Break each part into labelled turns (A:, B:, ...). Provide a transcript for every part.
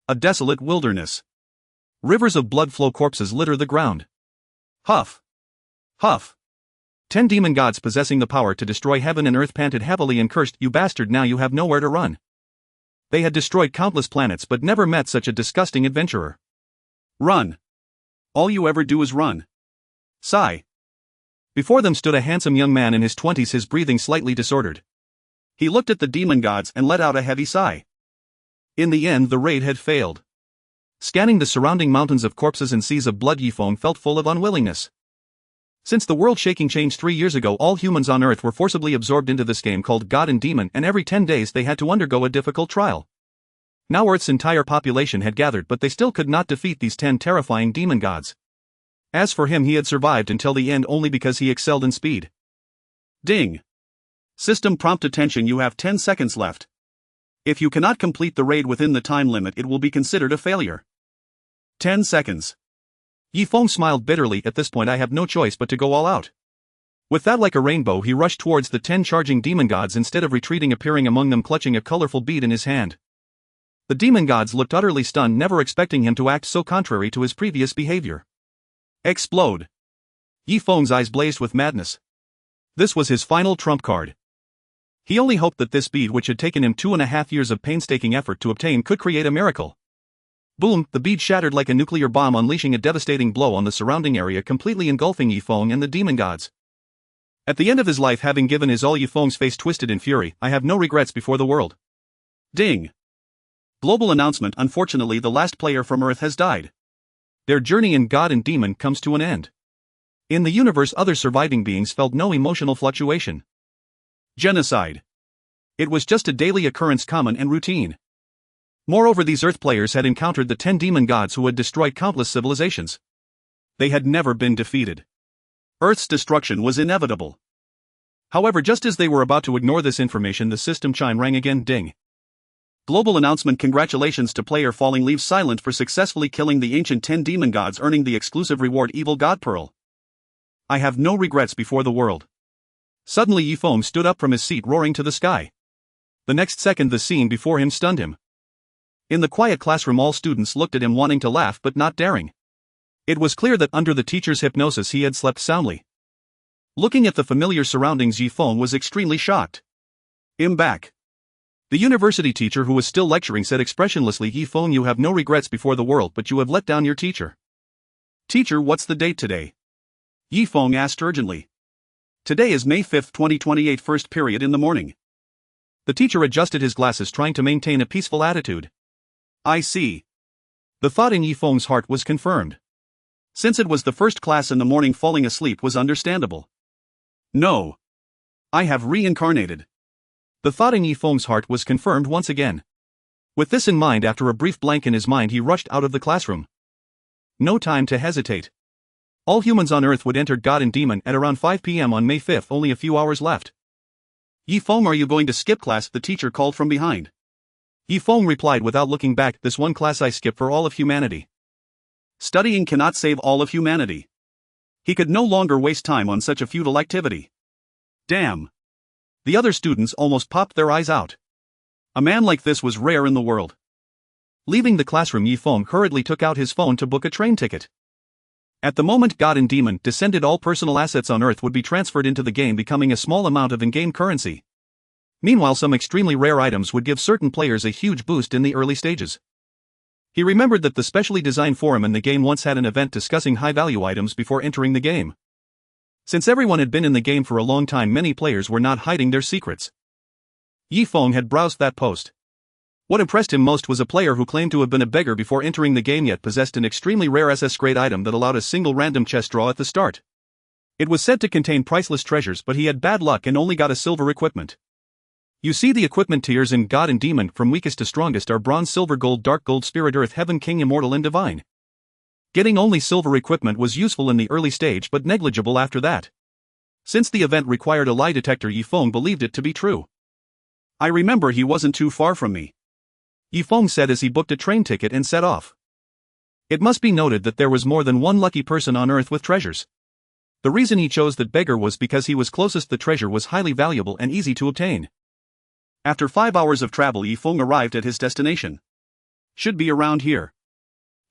A: A desolate wilderness. Rivers of blood flow, corpses litter the ground. Huff. Huff. 10 demon gods possessing the power to destroy heaven and earth panted heavily and cursed, "You bastard, now you have nowhere to run." They had destroyed countless planets but never met such a disgusting adventurer. Run. All you ever do is run. Sigh. Before them stood a handsome young man in his 20s, his breathing slightly disordered. He looked at the demon gods and let out a heavy sigh. In the end, the raid had failed. Scanning the surrounding mountains of corpses and seas of blood, Yifeng felt full of unwillingness. Since the world-shaking change 3 years ago, all humans on Earth were forcibly absorbed into this game called God and Demon, and every 10 days they had to undergo a difficult trial. Now Earth's entire population had gathered, but they still could not defeat these 10 terrifying demon gods. As for him, he had survived until the end only because he excelled in speed. Ding. System prompt attention, you have 10 seconds left. If you cannot complete the raid within the time limit, it will be considered a failure. 10 seconds. Yifeng smiled bitterly. At this point I have no choice but to go all out. With that, like a rainbow, he rushed towards the 10 charging demon gods, instead of retreating, appearing among them clutching a colorful bead in his hand. The demon gods looked utterly stunned, never expecting him to act so contrary to his previous behavior. Explode. Yifeng's eyes blazed with madness. This was his final trump card. He only hoped that this bead, which had taken him 2.5 years of painstaking effort to obtain, could create a miracle. Boom, the bead shattered like a nuclear bomb, unleashing a devastating blow on the surrounding area, completely engulfing Yifeng and the demon gods. At the end of his life, having given his all, Yifeng's face twisted in fury. "I have no regrets before the world." Ding. Global announcement: unfortunately, the last player from Earth has died. Their journey in God and Demon comes to an end. In the universe, other surviving beings felt no emotional fluctuation. Genocide. It was just a daily occurrence, common and routine. Moreover, these Earth players had encountered the 10 demon gods who had destroyed countless civilizations. They had never been defeated. Earth's destruction was inevitable. However, just as they were about to ignore this information, the system chime rang again. Ding. Global announcement: congratulations to player falling leaves silent for successfully killing the ancient 10 demon gods, earning the exclusive reward Evil God Pearl. I have no regrets before the world. Suddenly Yifeng stood up from his seat, roaring to the sky. The next second, the scene before him stunned him. In the quiet classroom, all students looked at him, wanting to laugh but not daring. It was clear that under the teacher's hypnosis he had slept soundly. Looking at the familiar surroundings, Yifeng was extremely shocked. "I'm back." The university teacher, who was still lecturing, said expressionlessly, "Yifeng, you have no regrets before the world, but you have let down your teacher." "Teacher, what's the date today?" Yifeng asked urgently. "Today is May 5, 2028, first period in the morning." The teacher adjusted his glasses, trying to maintain a peaceful attitude. "I see." The thought in Yifeng's heart was confirmed. Since it was the first class in the morning, falling asleep was understandable. "No. I have reincarnated." The thought in Yifeng's heart was confirmed once again. With this in mind, after a brief blank in his mind, he rushed out of the classroom. No time to hesitate. All humans on Earth would enter God and Demon at around 5 p.m. on May 5, only a few hours left. "Yifeng, are you going to skip class?" the teacher called from behind. Yifeng replied without looking back, "This one class I skip for all of humanity." Studying cannot save all of humanity. He could no longer waste time on such a futile activity. Damn. The other students almost popped their eyes out. A man like this was rare in the world. Leaving the classroom, Yifeng hurriedly took out his phone to book a train ticket. At the moment God and Demon descended, all personal assets on Earth would be transferred into the game, becoming a small amount of in-game currency. Meanwhile, some extremely rare items would give certain players a huge boost in the early stages. He remembered that the specially designed forum in the game once had an event discussing high-value items before entering the game. Since everyone had been in the game for a long time, many players were not hiding their secrets. Yifeng had browsed that post. What impressed him most was a player who claimed to have been a beggar before entering the game, yet possessed an extremely rare SS-grade item that allowed a single random chest draw at the start. It was said to contain priceless treasures, but he had bad luck and only got a silver equipment. You see, the equipment tiers in God and Demon from weakest to strongest are bronze, silver, gold, dark gold, spirit, earth, heaven, king, immortal, and divine. Getting only silver equipment was useful in the early stage but negligible after that. Since the event required a lie detector, Yifeng believed it to be true. "I remember he wasn't too far from me," Yifeng said as he booked a train ticket and set off. It must be noted that there was more than one lucky person on Earth with treasures. The reason he chose that beggar was because he was closest. The treasure was highly valuable and easy to obtain. After 5 hours of travel, Yifeng arrived at his destination. Should be around here.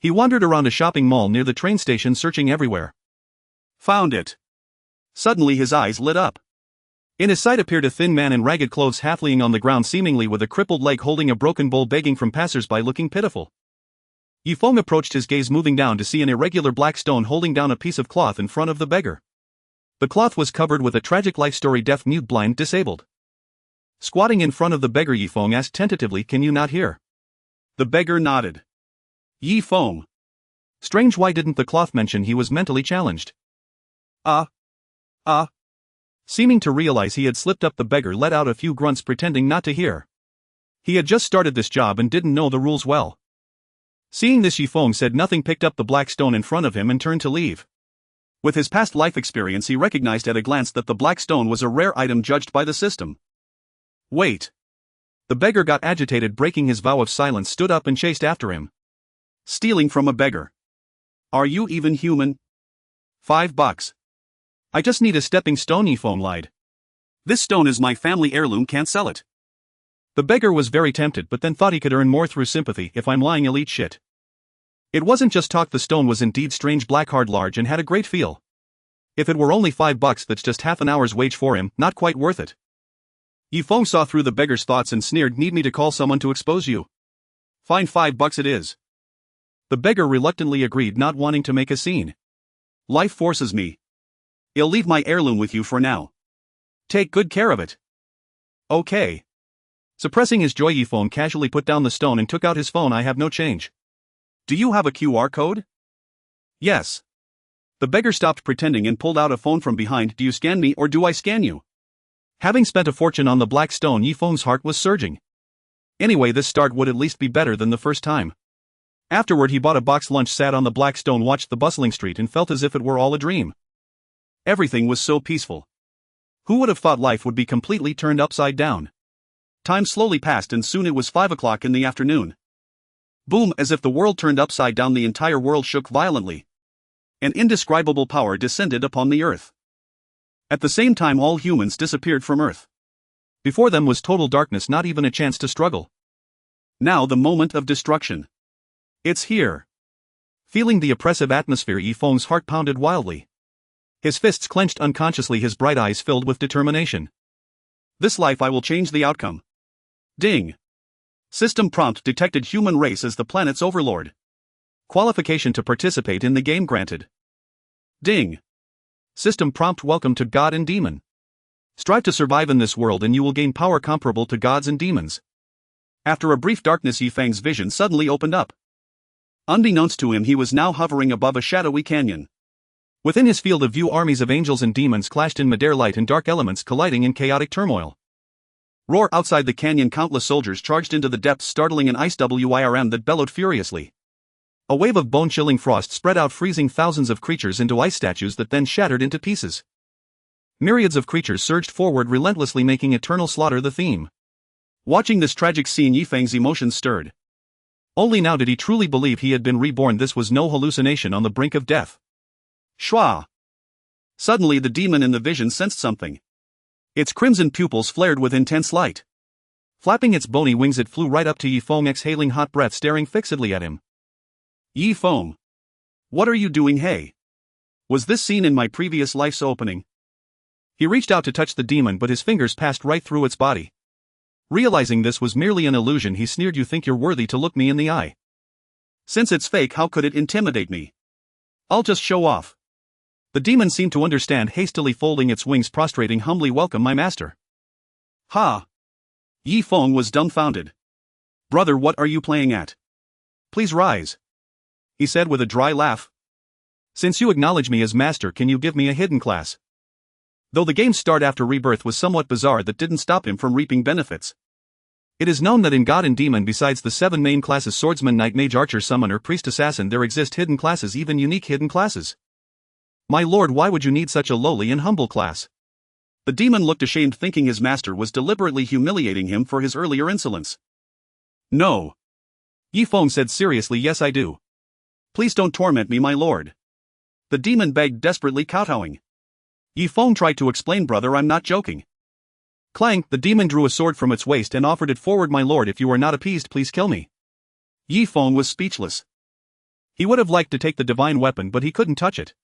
A: He wandered around a shopping mall near the train station searching everywhere. Found it. Suddenly his eyes lit up. In his sight appeared a thin man in ragged clothes half laying on the ground seemingly with a crippled leg holding a broken bowl begging from passers-by looking pitiful. Yifeng approached his gaze moving down to see an irregular black stone holding down a piece of cloth in front of the beggar. The cloth was covered with a tragic life story: deaf, mute, blind, disabled. Squatting in front of the beggar, Yifeng asked tentatively, "Can you not hear?" The beggar nodded. Yifeng. Strange, why didn't the cloth mention he was mentally challenged? Seeming to realize he had slipped up, the beggar let out a few grunts pretending not to hear. He had just started this job and didn't know the rules well. Seeing this, Yifeng said nothing, picked up the black stone in front of him and turned to leave. With his past life experience, he recognized at a glance that the black stone was a rare item judged by the system. Wait. The beggar got agitated, breaking his vow of silence, stood up and chased after him. Stealing from a beggar. Are you even human? $5. I just need a stepping stone, Yifeng lied. This stone is my family heirloom, can't sell it. The beggar was very tempted, but then thought he could earn more through sympathy. If I'm lying, elite shit. It wasn't just talk, the stone was indeed strange, black, hard, large, and had a great feel. If it were only $5, that's just half an hour's wage for him, not quite worth it. Yifeng saw through the beggar's thoughts and sneered, "Need me to call someone to expose you? Fine, $5 it is." The beggar reluctantly agreed, not wanting to make a scene. Life forces me. I'll leave my heirloom with you for now. Take good care of it. Okay. Suppressing his joy, Yifeng casually put down the stone and took out his phone. I have no change. Do you have a QR code? Yes. The beggar stopped pretending and pulled out a phone from behind. Do you scan me or do I scan you? Having spent a fortune on the black stone, Yifeng's heart was surging. Anyway, this start would at least be better than the first time. Afterward, he bought a box lunch, sat on the black stone, watched the bustling street, and felt as if it were all a dream. Everything was so peaceful. Who would have thought life would be completely turned upside down? Time slowly passed and soon it was 5 o'clock in the afternoon. Boom, as if the world turned upside down, the entire world shook violently. An indescribable power descended upon the earth. At the same time, all humans disappeared from Earth. Before them was total darkness, not even a chance to struggle. Now the moment of destruction. It's here. Feeling the oppressive atmosphere, Yifeng's heart pounded wildly. His fists clenched unconsciously, his bright eyes filled with determination. This life I will change the outcome. Ding. System prompt detected: human race as the planet's overlord. Qualification to participate in the game granted. Ding. System prompt: welcome to God and Demon. Strive to survive in this world and you will gain power comparable to gods and demons. After a brief darkness, Yifeng's vision suddenly opened up. Unbeknownst to him, he was now hovering above a shadowy canyon. Within his field of view, armies of angels and demons clashed in midair, light and dark elements colliding in chaotic turmoil. Roar! Outside the canyon, countless soldiers charged into the depths, startling an ice WIRM that bellowed furiously. A wave of bone-chilling frost spread out, freezing thousands of creatures into ice statues that then shattered into pieces. Myriads of creatures surged forward relentlessly, making eternal slaughter the theme. Watching this tragic scene, Yifeng's emotions stirred. Only now did he truly believe he had been reborn. This was no hallucination on the brink of death. Shwa! Suddenly the demon in the vision sensed something. Its crimson pupils flared with intense light. Flapping its bony wings, it flew right up to Yifeng, exhaling hot breath, staring fixedly at him. Yifeng. What are you doing, hey? Was this scene in my previous life's opening? He reached out to touch the demon, but his fingers passed right through its body. Realizing this was merely an illusion, he sneered, "You think you're worthy to look me in the eye? Since it's fake, how could it intimidate me? I'll just show off." The demon seemed to understand, hastily folding its wings, prostrating humbly, "Welcome, my master." Ha! Yifeng was dumbfounded. "Brother, what are you playing at? Please rise," he said with a dry laugh. "Since you acknowledge me as master, can you give me a hidden class?" Though the game's start after rebirth was somewhat bizarre, that didn't stop him from reaping benefits. It is known that in God and Demon, besides the 7 main classes: swordsman, knight, mage, archer, summoner, priest, assassin, there exist hidden classes, even unique hidden classes. My lord, why would you need such a lowly and humble class? The demon looked ashamed, thinking his master was deliberately humiliating him for his earlier insolence. No. Yifeng said seriously, "Yes, I do. Please don't torment me, my lord." The demon begged, desperately, kowtowing. Yifeng tried to explain, "Brother, I'm not joking." Clang! The demon drew a sword from its waist and offered it forward. "My lord, if you are not appeased, please kill me. Yi Feng was speechless. He would have liked to take the divine weapon, but he couldn't touch it.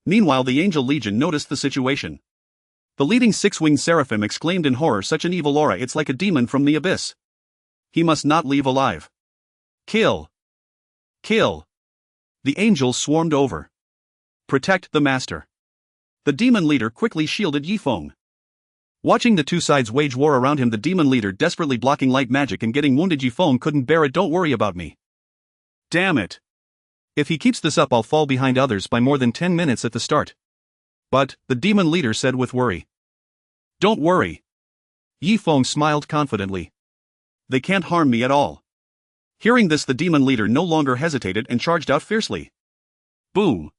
A: Meanwhile, the Angel Legion noticed the situation. The leading six-winged seraphim exclaimed in horror, "Such an evil aura, it's like a demon from the abyss. He must not leave alive. Kill! Kill!" The angels swarmed over. "Protect the master." The demon leader quickly shielded Yi Feng. Watching the two sides wage war around him, the demon leader desperately blocking light magic and getting wounded, Yi Feng couldn't bear it. "Don't worry about me. Damn it. If he keeps this up, I'll fall behind others by more than 10 minutes at the start." "But," the demon leader said with worry. "Don't worry." Yi Feng smiled confidently. "They can't harm me at all." Hearing this, the demon leader no longer hesitated and charged out fiercely. Boom!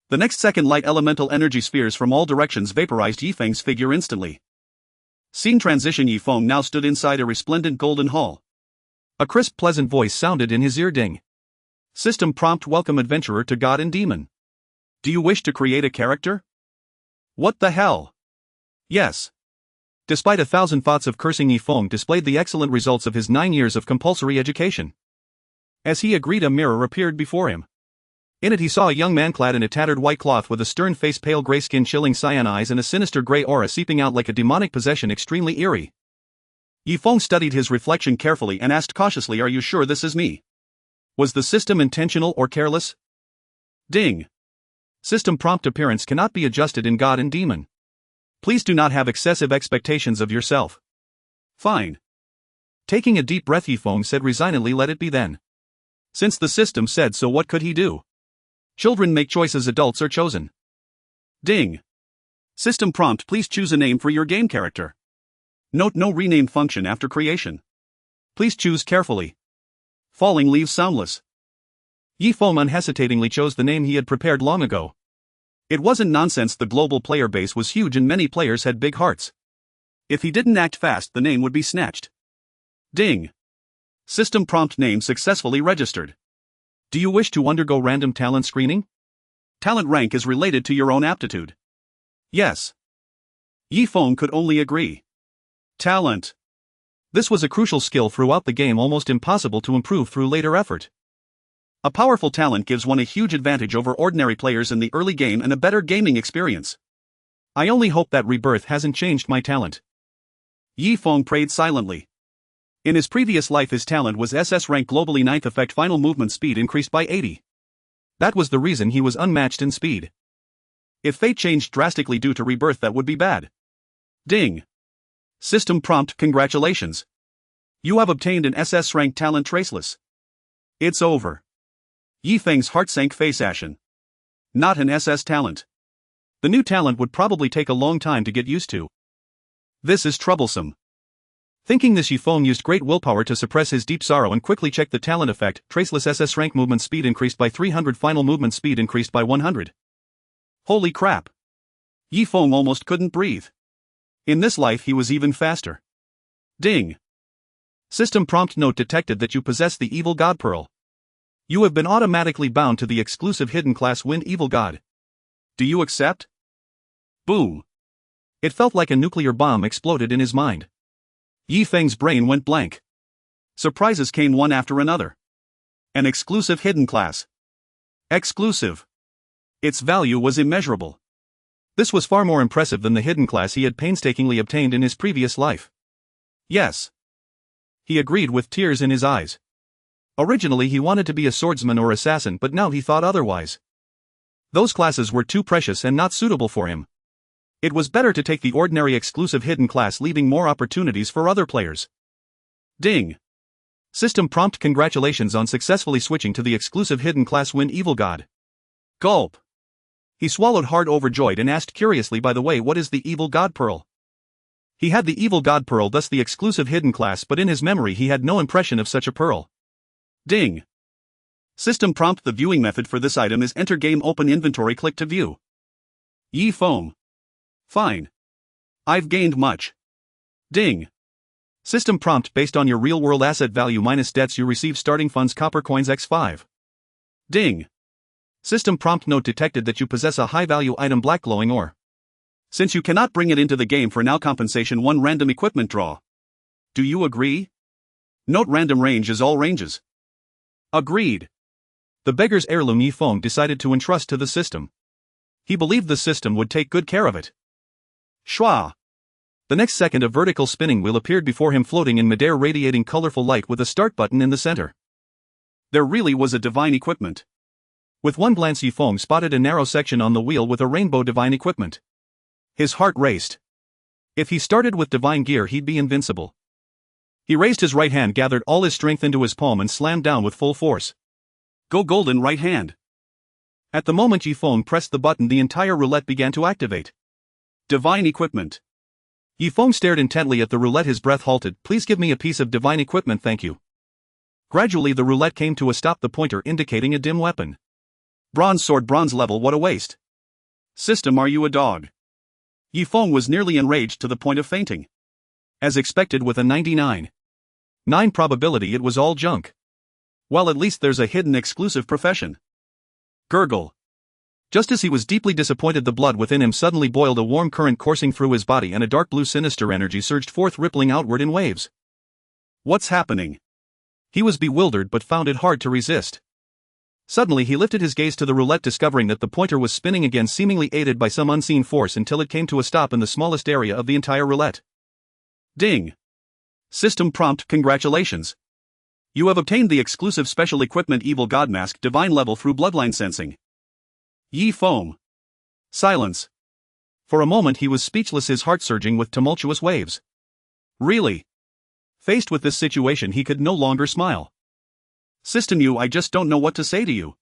A: The next second, light elemental energy spheres from all directions vaporized Yi Feng's figure instantly. Scene transition. Yi Feng now stood inside a resplendent golden hall. A crisp, pleasant voice sounded in his ear. "Ding. System prompt: welcome adventurer to God and Demon. Do you wish to create a character?" "What the hell?" "Yes." Despite 1,000 thoughts of cursing, Yi Feng displayed the excellent results of his 9 years of compulsory education. As he agreed, a mirror appeared before him. In it he saw a young man clad in a tattered white cloth with a stern face, pale gray skin, chilling cyan eyes, and a sinister gray aura seeping out like a demonic possession, extremely eerie. Yi Feng studied his reflection carefully and asked cautiously, "Are you sure this is me? Was the system intentional or careless?" Ding. System prompt: appearance cannot be adjusted in God and Demon. Please do not have excessive expectations of yourself. Fine. Taking a deep breath, Yi Feng said resignedly, "Let it be then. Since the system said so, what could he do? Children make choices, adults are chosen." Ding. System prompt: please choose a name for your game character. Note: no rename function after creation. Please choose carefully. Falling leaves soundless. Yi Feng unhesitatingly chose the name he had prepared long ago. It wasn't nonsense. The global player base was huge and many players had big hearts. If he didn't act fast, the name would be snatched. Ding. System prompt: name successfully registered. Do you wish to undergo random talent screening? Talent rank is related to your own aptitude. Yes. Yi Feng could only agree. Talent. This was a crucial skill throughout the game, almost impossible to improve through later effort. A powerful talent gives one a huge advantage over ordinary players in the early game and a better gaming experience. I only hope that rebirth hasn't changed my talent. Yi Feng prayed silently. In his previous life, his talent was SS rank globally 9th effect, final movement speed increased by 80. That was the reason he was unmatched in speed. If fate changed drastically due to rebirth, that would be bad. Ding. System prompt: congratulations. You have obtained an SS rank talent, Traceless. It's over. Yi Feng's heart sank, face ashen. Not an SS talent. The new talent would probably take a long time to get used to. This is troublesome. Thinking this, Yi Feng used great willpower to suppress his deep sorrow and quickly checked the talent effect. Traceless SS rank movement speed increased by 300, final movement speed increased by 100. Holy crap. Yi Feng almost couldn't breathe. In this life he was even faster. Ding. System prompt: note detected that you possess the Evil God Pearl. You have been automatically bound to the exclusive hidden class Wind Evil God. Do you accept? Boom. It felt like a nuclear bomb exploded in his mind. Yi Feng's brain went blank. Surprises came one after another. An exclusive hidden class. Exclusive. Its value was immeasurable. This was far more impressive than the hidden class he had painstakingly obtained in his previous life. Yes. He agreed with tears in his eyes. Originally he wanted to be a swordsman or assassin, but now he thought otherwise. Those classes were too precious and not suitable for him. It was better to take the ordinary exclusive hidden class, leaving more opportunities for other players. Ding. System prompt: congratulations on successfully switching to the exclusive hidden class Wind Evil God. Gulp. He swallowed hard, overjoyed, and asked curiously, by the way, what is the Evil God Pearl? He had the Evil God Pearl, thus the exclusive hidden class, but in his memory he had no impression of such a pearl. Ding. System prompt: the viewing method for this item is enter game, open inventory, click to view. Yi Feng. Fine. I've gained much. Ding. System prompt: based on your real-world asset value minus debts you receive starting funds copper coins x5. Ding. System prompt: note detected that you possess a high-value item, black glowing ore. Since you cannot bring it into the game for now, compensation 1 random equipment draw. Do you agree? Note: random range is all ranges. Agreed. The beggar's heirloom Yi Feng decided to entrust to the system. He believed the system would take good care of it. Shwa! The next second a vertical spinning wheel appeared before him, floating in midair, radiating colorful light with a start button in the center. There really was a divine equipment. With one glance Yi Feng spotted a narrow section on the wheel with a rainbow divine equipment. His heart raced. If he started with divine gear, he'd be invincible. He raised his right hand, gathered all his strength into his palm and slammed down with full force. Go golden right hand. At the moment Yi Feng pressed the button, the entire roulette began to activate. Divine equipment. Yi Feng stared intently at the roulette, his breath halted. Please give me a piece of divine equipment, thank you. Gradually the roulette came to a stop, the pointer indicating a dim weapon. Bronze sword, bronze level, what a waste. System, are you a dog? Yi Feng was nearly enraged to the point of fainting. As expected, with a 99.9 probability, it was all junk. Well, at least there's a hidden exclusive profession. Gurgle. Just as he was deeply disappointed, the blood within him suddenly boiled, a warm current coursing through his body, and a dark blue sinister energy surged forth, rippling outward in waves. What's happening? He was bewildered but found it hard to resist. Suddenly he lifted his gaze to the roulette, discovering that the pointer was spinning again, seemingly aided by some unseen force, until it came to a stop in the smallest area of the entire roulette. Ding. System prompt, congratulations. You have obtained the exclusive special equipment Evil God Mask, divine level through bloodline sensing. Yi Feng. Silence. For a moment he was speechless, his heart surging with tumultuous waves. Really? Faced with this situation, he could no longer smile. System, I just don't know what to say to you.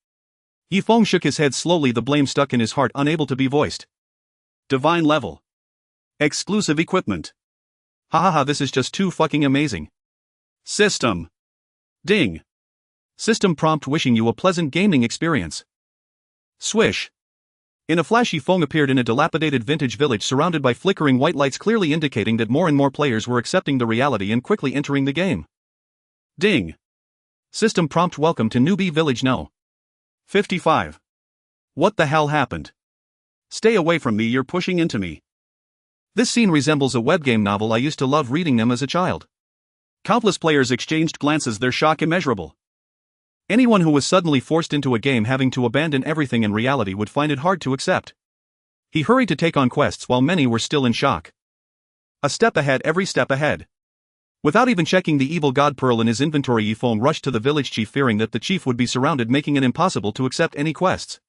A: Yi Feng shook his head slowly, the blame stuck in his heart, unable to be voiced. Divine level. Exclusive equipment. Ha, this is just too fucking amazing. System. Ding. System prompt, wishing you a pleasant gaming experience. Swish. In a flash Yi Feng appeared in a dilapidated vintage village surrounded by flickering white lights, clearly indicating that more and more players were accepting the reality and quickly entering the game. Ding. System prompt, welcome to Newbie Village No. 55. What the hell happened? Stay away from me, you're pushing into me. This scene resembles a webgame novel. I used to love reading them as a child. Countless players exchanged glances, their shock immeasurable. Anyone who was suddenly forced into a game having to abandon everything in reality would find it hard to accept. He hurried to take on quests while many were still in shock. A step ahead, every step ahead. Without even checking the Evil God Pearl in his inventory, Yi Feng rushed to the village chief, fearing that the chief would be surrounded, making it impossible to accept any quests.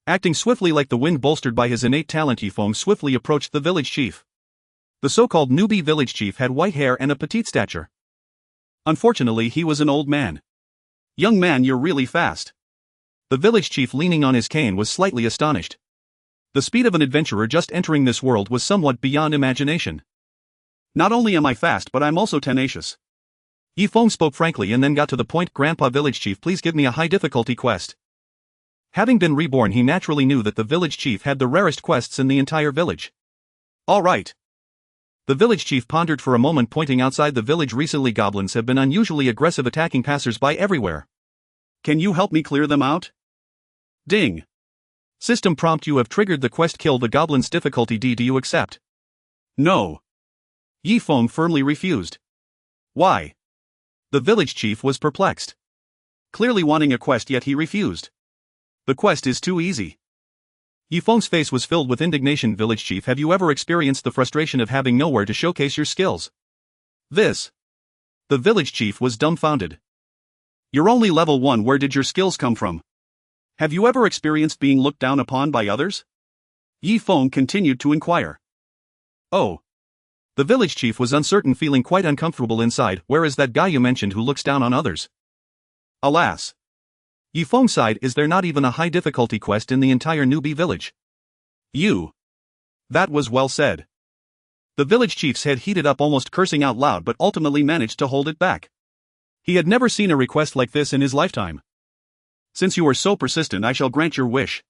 A: Acting swiftly like the wind, bolstered by his innate talent, Yi Feng swiftly approached the village chief. The so-called newbie village chief had white hair and a petite stature. Unfortunately, he was an old man. Young man, you're really fast. The village chief, leaning on his cane, was slightly astonished. The speed of an adventurer just entering this world was somewhat beyond imagination. Not only am I fast, but I'm also tenacious. Yi Feng spoke frankly and then got to the point. Grandpa village chief, please give me a high difficulty quest. Having been reborn, he naturally knew that the village chief had the rarest quests in the entire village. All right. The village chief pondered for a moment, pointing outside the village. Recently goblins have been unusually aggressive, attacking passers-by everywhere. Can you help me clear them out? Ding. System prompt, you have triggered the quest Kill the Goblins difficulty D. Do you accept? No. Yi Feng firmly refused. Why? The village chief was perplexed. Clearly wanting a quest, yet he refused. The quest is too easy. Yi Feng's face was filled with indignation. Village chief, have you ever experienced the frustration of having nowhere to showcase your skills? This. The village chief was dumbfounded. You're only level 1, where did your skills come from? Have you ever experienced being looked down upon by others? Yi Feng continued to inquire. Oh. The village chief was uncertain, feeling quite uncomfortable inside. Where is that guy you mentioned who looks down on others? Alas. Yi Feng sighed, is there not even a high difficulty quest in the entire newbie village? You. That was well said. The village chief's head heated up, almost cursing out loud, but ultimately managed to hold it back. He had never seen a request like this in his lifetime. Since you are so persistent, I shall grant your wish.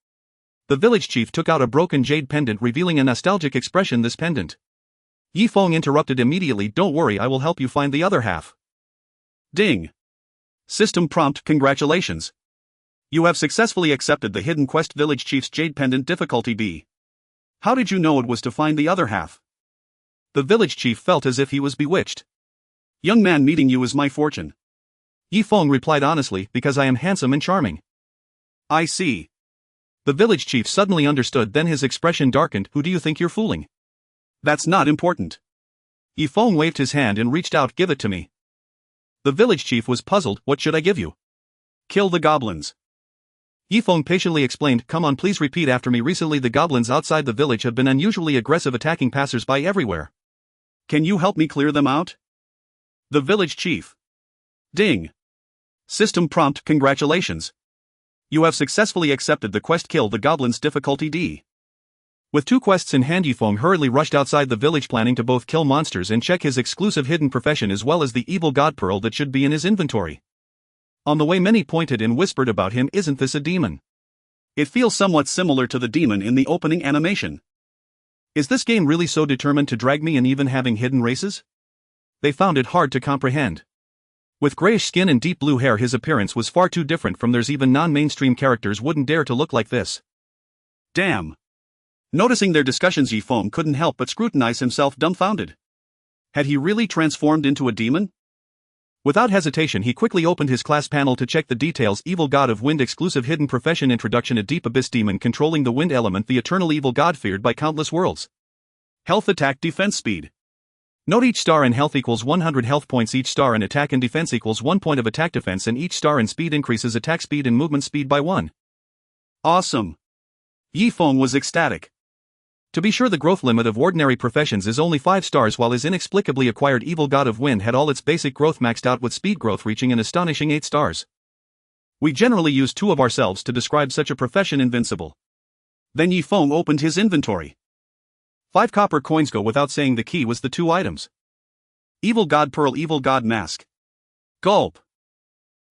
A: The village chief took out a broken jade pendant, revealing a nostalgic expression. This pendant. Yi Feng interrupted immediately, don't worry, I will help you find the other half. Ding. System prompt, congratulations. You have successfully accepted the hidden quest Village Chief's Jade Pendant difficulty B. How did you know it was to find the other half? The village chief felt as if he was bewitched. Young man, meeting you is my fortune. Yi Feng replied honestly, because I am handsome and charming. I see. The village chief suddenly understood, then his expression darkened. Who do you think you're fooling? That's not important. Yi Feng waved his hand and reached out. Give it to me. The village chief was puzzled. What should I give you? Kill the goblins. Yi Feng patiently explained. Come on, please repeat after me. Recently the goblins outside the village have been unusually aggressive, attacking passers-by everywhere. Can you help me clear them out? The village chief. Ding. System prompt. Congratulations. You have successfully accepted the quest Kill the Goblins, difficulty D. With 2 quests in hand, Yi Feng hurriedly rushed outside the village, planning to both kill monsters and check his exclusive hidden profession as well as the Evil God Pearl that should be in his inventory. On the way, many pointed and whispered about him. Isn't this a demon? It feels somewhat similar to the demon in the opening animation. Is this game really so determined to drag me, and even having hidden races? They found it hard to comprehend. With grayish skin and deep blue hair, his appearance was far too different from theirs. Even non-mainstream characters wouldn't dare to look like this. Damn. Noticing their discussions, Yi Feng couldn't help but scrutinize himself, dumbfounded. Had he really transformed into a demon? Without hesitation, he quickly opened his class panel to check the details. Evil God of Wind, exclusive hidden profession, introduction. A deep abyss demon controlling the wind element, the eternal evil god feared by countless worlds. Health, attack, defense, speed. Note: each star in health equals 100 health points, each star in attack and defense equals 1 point of attack defense, and each star in speed increases attack speed and movement speed by 1. Awesome. Yi Feng was ecstatic. To be sure, the growth limit of ordinary professions is only 5 stars, while his inexplicably acquired Evil God of Wind had all its basic growth maxed out, with speed growth reaching an astonishing 8 stars. We generally use 2 of ourselves to describe such a profession. Invincible. Then Yi Feng opened his inventory. 5 copper coins go without saying. The key was the 2 items. Evil God Pearl, Evil God Mask. Gulp.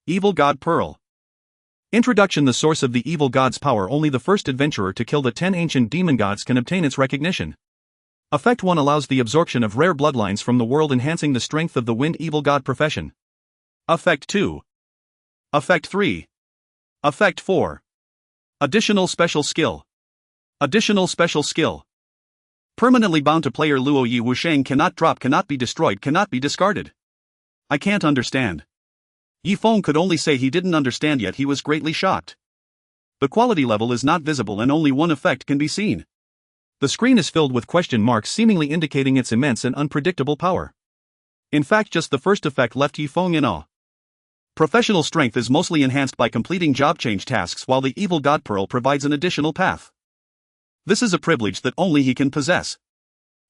A: Evil God Pearl. Introduction: the source of the evil god's power. Only the first adventurer to kill the 10 ancient demon gods can obtain its recognition. Effect 1 allows the absorption of rare bloodlines from the world, enhancing the strength of the wind evil god profession. Effect 2. Effect 3. Effect 4. Additional special skill. Additional special skill. Permanently bound to player. Luo Yi Wusheng cannot drop, cannot be destroyed, cannot be discarded. I can't understand. Yi Feng could only say he didn't understand, yet he was greatly shocked. The quality level is not visible and only one effect can be seen. The screen is filled with question marks, seemingly indicating its immense and unpredictable power. In fact, just the first effect left Yi Feng in awe. Professional strength is mostly enhanced by completing job change tasks, while the Evil God Pearl provides an additional path. This is a privilege that only he can possess.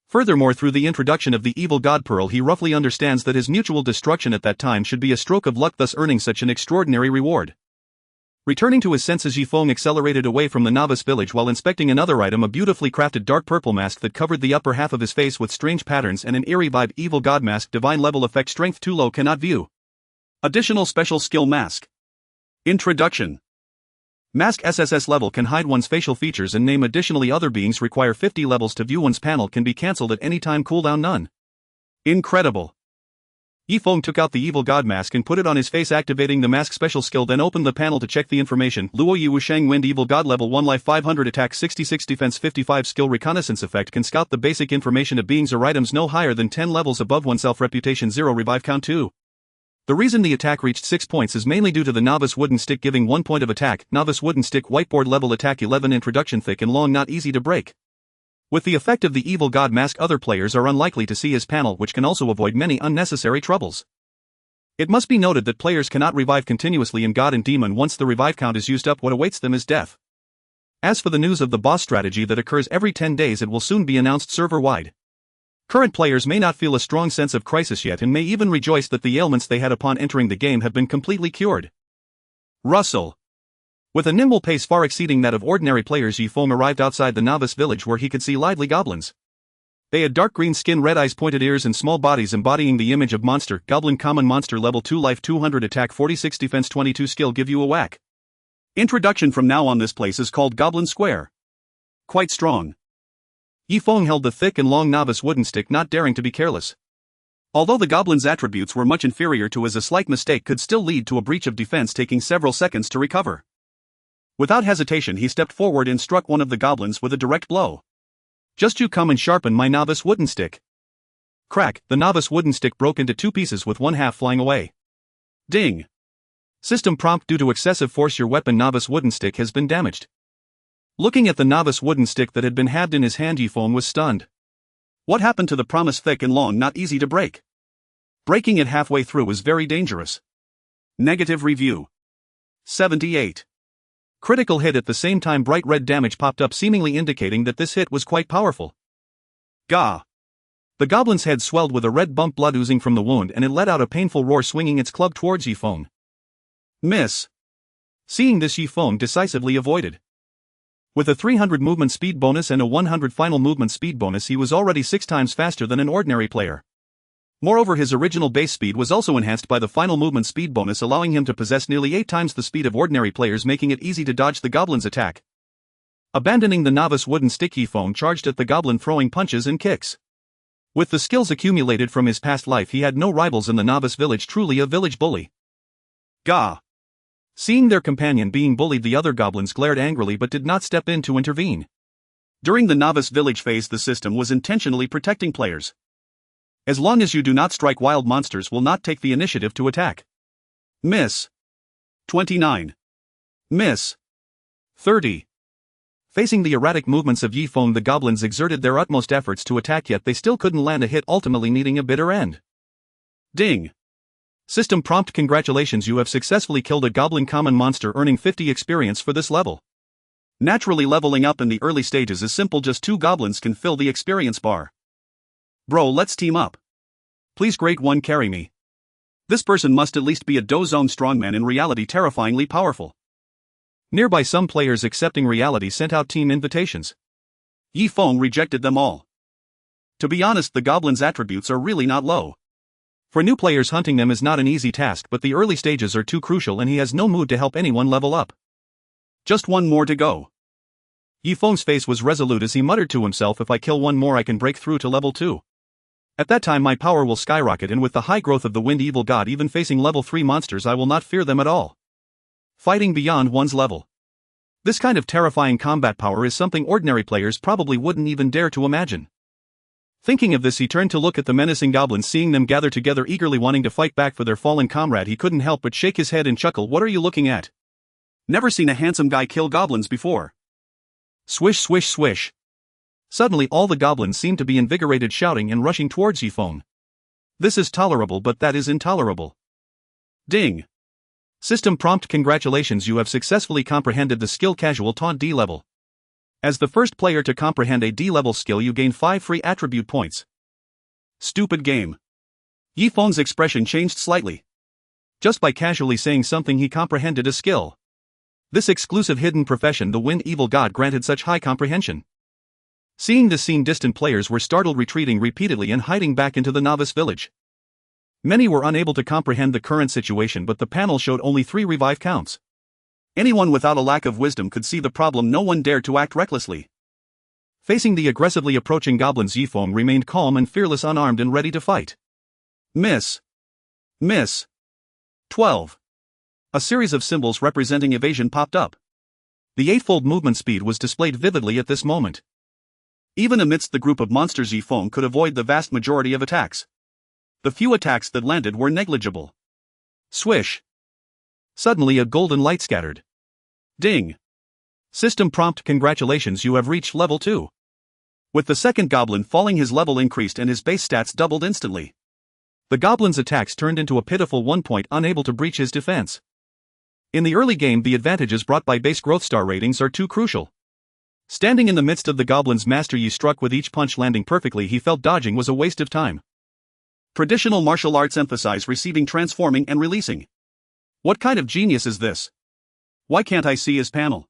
A: Furthermore, through the introduction of the Evil God Pearl, he roughly understands that his mutual destruction at that time should be a stroke of luck, thus earning such an extraordinary reward. Returning to his senses, Yi Feng accelerated away from the novice village while inspecting another item, a beautifully crafted dark purple mask that covered the upper half of his face with strange patterns and an eerie vibe. Evil God Mask, divine level effect, strength too low, cannot view. Additional special skill mask. Introduction. Mask SSS level can hide one's facial features and name. Additionally, other beings require 50 levels to view one's panel, can be cancelled at any time. Cooldown none. Incredible. Yi Feng took out the Evil God Mask and put it on his face, activating the mask special skill, then opened the panel to check the information. Luo Yi Wusheng Wind Evil God, level 1, life 500, attack 66, defense 55, skill reconnaissance effect, can scout the basic information of beings or items no higher than 10 levels above oneself, reputation 0, revive count 2. The reason the attack reached 6 points is mainly due to the novice wooden stick giving 1 point of attack. Novice wooden stick, whiteboard level, attack 11, introduction, thick and long, not easy to break. With the effect of the Evil God Mask, other players are unlikely to see his panel, which can also avoid many unnecessary troubles. It must be noted that players cannot revive continuously in God and Demon. Once the revive count is used up, what awaits them is death. As for the news of the boss strategy that occurs every 10 days, it will soon be announced server-wide. Current players may not feel a strong sense of crisis yet and may even rejoice that the ailments they had upon entering the game have been completely cured. Russell. With a nimble pace far exceeding that of ordinary players, Yi Feng arrived outside the novice village, where he could see lively goblins. They had dark green skin, red eyes, pointed ears and small bodies embodying the image of monster. Goblin common monster, level 2, life 200, attack 46, defense 22, skill give you a whack. Introduction: from now on this place is called Goblin Square. Quite strong. Yi Feng held the thick and long novice wooden stick, not daring to be careless. Although the goblin's attributes were much inferior to his, a slight mistake could still lead to a breach of defense, taking several seconds to recover. Without hesitation, he stepped forward and struck one of the goblins with a direct blow. Just you come and sharpen my novice wooden stick. Crack, the novice wooden stick broke into 2 pieces with one half flying away. Ding. System prompt: due to excessive force your weapon novice wooden stick has been damaged. Looking at the novice wooden stick that had been halved in his hand, Yifeng was stunned. What happened to the promise thick and long, not easy to break? Breaking it halfway through is very dangerous. Negative review. 78. Critical hit. At the same time, bright red damage popped up, seemingly indicating that this hit was quite powerful. Gah! The goblin's head swelled with a red bump, blood oozing from the wound, and it let out a painful roar, swinging its club towards Yifeng. Miss. Seeing this, Yifeng decisively avoided. With a 300 movement speed bonus and a 100 final movement speed bonus, he was already 6 times faster than an ordinary player. Moreover, his original base speed was also enhanced by the final movement speed bonus, allowing him to possess nearly 8 times the speed of ordinary players, making it easy to dodge the goblin's attack. Abandoning the novice wooden stick, Yifeng charged at the goblin, throwing punches and kicks. With the skills accumulated from his past life, he had no rivals in the novice village, truly a village bully. Gah! Seeing their companion being bullied, the other goblins glared angrily but did not step in to intervene. During the novice village phase, the system was intentionally protecting players. As long as you do not strike, wild monsters will not take the initiative to attack. Miss. 29. Miss. 30. Facing the erratic movements of Yifeng, the goblins exerted their utmost efforts to attack, yet they still couldn't land a hit, ultimately needing a bitter end. Ding. System prompt: congratulations, you have successfully killed a goblin common monster, earning 50 experience for this level. Naturally, leveling up in the early stages is simple, just 2 goblins can fill the experience bar. Bro, let's team up. Please, Great One, carry me. This person must at least be a Dozone strongman, in reality terrifyingly powerful. Nearby, some players accepting reality sent out team invitations. Yifeng rejected them all. To be honest, the goblin's attributes are really not low. For new players, hunting them is not an easy task, but the early stages are too crucial and he has no mood to help anyone level up. Just 1 more to go. Yifeng's face was resolute as he muttered to himself, if I kill 1 more I can break through to level 2. At that time my power will skyrocket, and with the high growth of the wind evil god, even facing level 3 monsters I will not fear them at all. Fighting beyond one's level. This kind of terrifying combat power is something ordinary players probably wouldn't even dare to imagine. Thinking of this, he turned to look at the menacing goblins. Seeing them gather together, eagerly wanting to fight back for their fallen comrade, he couldn't help but shake his head and chuckle. What are you looking at? Never seen a handsome guy kill goblins before. Swish, swish, swish. Suddenly all the goblins seemed to be invigorated, shouting and rushing towards Yifeng. This is tolerable, but that is intolerable. Ding. System prompt: congratulations, you have successfully comprehended the skill Casual Taunt D level. As the first player to comprehend a D-level skill, you gain 5 free attribute points. Stupid game. Yifeng's expression changed slightly. Just by casually saying something, he comprehended a skill. This exclusive hidden profession the Wind Evil God granted such high comprehension. Seeing this scene, distant players were startled, retreating repeatedly and hiding back into the novice village. Many were unable to comprehend the current situation, but the panel showed only 3 revive counts. Anyone without a lack of wisdom could see the problem. No one dared to act recklessly. Facing the aggressively approaching goblins, Yifeng remained calm and fearless, unarmed and ready to fight. Miss. Miss. 12. A series of symbols representing evasion popped up. The 8-fold movement speed was displayed vividly at this moment. Even amidst the group of monsters, Yifeng could avoid the vast majority of attacks. The few attacks that landed were negligible. Swish. Suddenly a golden light scattered. Ding. System prompt: congratulations, you have reached level 2. With the second goblin falling, his level increased and his base stats doubled instantly. The goblin's attacks turned into a pitiful 1 point, unable to breach his defense. In the early game, the advantages brought by base growth star ratings are too crucial. Standing in the midst of the goblin's master, Yi struck with each punch landing perfectly. He felt dodging was a waste of time. Traditional martial arts emphasize receiving, transforming and releasing. What kind of genius is this? Why can't I see his panel?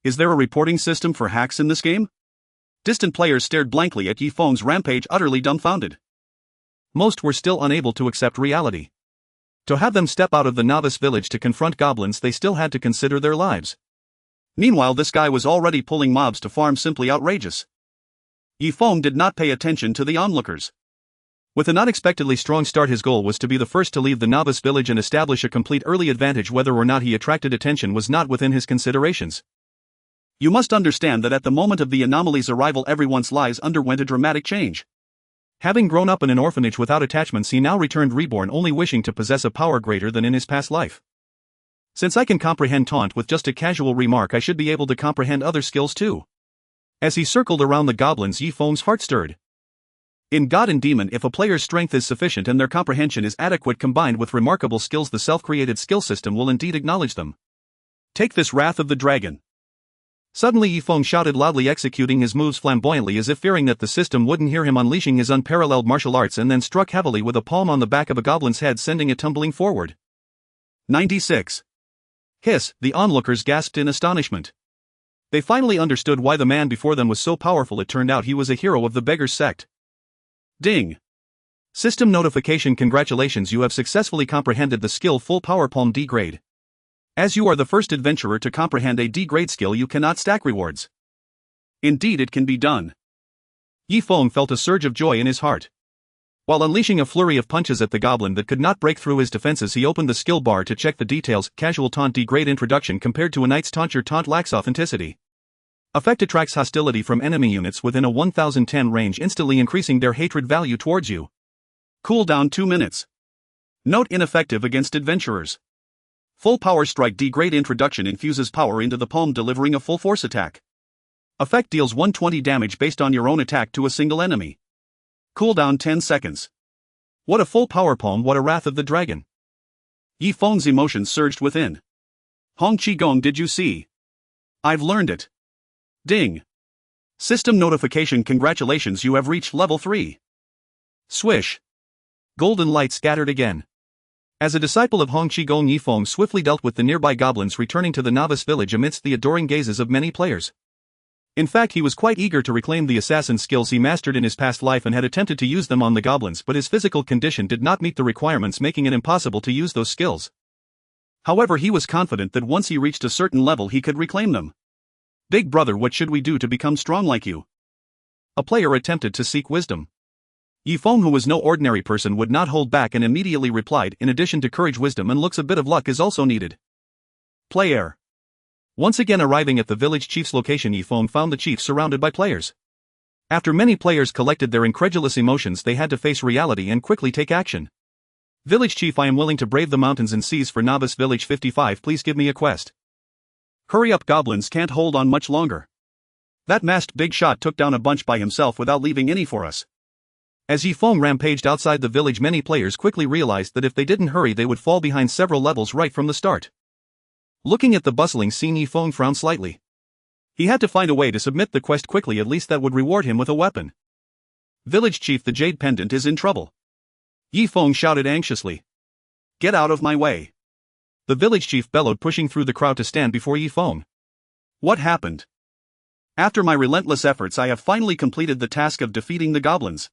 A: Is there a reporting system for hacks in this game? Distant players stared blankly at Yifeng's rampage, utterly dumbfounded. Most were still unable to accept reality. To have them step out of the novice village to confront goblins, they still had to consider their lives. Meanwhile, this guy was already pulling mobs to farm, simply outrageous. Yifeng did not pay attention to the onlookers. With an unexpectedly strong start, his goal was to be the first to leave the novice village and establish a complete early advantage. Whether or not he attracted attention was not within his considerations. You must understand that at the moment of the anomaly's arrival, everyone's lives underwent a dramatic change. Having grown up in an orphanage without attachments, he now returned reborn, only wishing to possess a power greater than in his past life. Since I can comprehend taunt with just a casual remark, I should be able to comprehend other skills too. As he circled around the goblins, Yi Feng's heart stirred. In God and Demon, if a player's strength is sufficient and their comprehension is adequate combined with remarkable skills, the self-created skill system will indeed acknowledge them. Take this, Wrath of the Dragon. Suddenly Yi Feng shouted loudly, executing his moves flamboyantly as if fearing that the system wouldn't hear him, unleashing his unparalleled martial arts, and then struck heavily with a palm on the back of a goblin's head, sending it tumbling forward. 96. Hiss, the onlookers gasped in astonishment. They finally understood why the man before them was so powerful. It turned out he was a hero of the Beggars sect. Ding. System notification: congratulations, you have successfully comprehended the skill Full Power Palm D grade. As you are the first adventurer to comprehend a D grade skill, you cannot stack rewards. Indeed, it can be done. Yi Feng felt a surge of joy in his heart. While unleashing a flurry of punches at the goblin that could not break through his defenses, he opened the skill bar to check the details. Casual taunt D grade introduction compared to a knight's taunt. Your taunt lacks authenticity. Effect attracts hostility from enemy units within a 1010 range, instantly increasing their hatred value towards you. Cooldown 2 minutes. Note: ineffective against adventurers. Full Power Strike D grade introduction infuses power into the palm, delivering a full force attack. Effect deals 120 damage based on your own attack to a single enemy. Cooldown 10 seconds. What a full power palm, what a Wrath of the Dragon. Yi Feng's emotions surged within. Hong Qigong, did you see? I've learned it. Ding. System notification: congratulations, you have reached level 3. Swish. Golden light scattered again. As a disciple of Hong Qigong, Yi Feng swiftly dealt with the nearby goblins, returning to the novice village amidst the adoring gazes of many players. In fact, he was quite eager to reclaim the assassin skills he mastered in his past life and had attempted to use them on the goblins, but his physical condition did not meet the requirements, making it impossible to use those skills. However, he was confident that once he reached a certain level he could reclaim them. Big brother, what should we do to become strong like you? A player attempted to seek wisdom. Yi Feng, who was no ordinary person, would not hold back and immediately replied, in addition to courage, wisdom and looks, a bit of luck is also needed. Player. Once again arriving at the village chief's location, Yi Feng found the chief surrounded by players. After many players collected their incredulous emotions, they had to face reality and quickly take action. Village chief, I am willing to brave the mountains and seas for novice village 55, please give me a quest. Hurry up, goblins can't hold on much longer. That masked big shot took down a bunch by himself without leaving any for us. As Yi Feng rampaged outside the village, many players quickly realized that if they didn't hurry they would fall behind several levels right from the start. Looking at the bustling scene, Yi Feng frowned slightly. He had to find a way to submit the quest quickly, at least that would reward him with a weapon. Village chief, the jade pendant is in trouble. Yi Feng shouted anxiously. Get out of my way. The village chief bellowed, pushing through the crowd to stand before Yi Feng. What happened? After my relentless efforts, I have finally completed the task of defeating the goblins.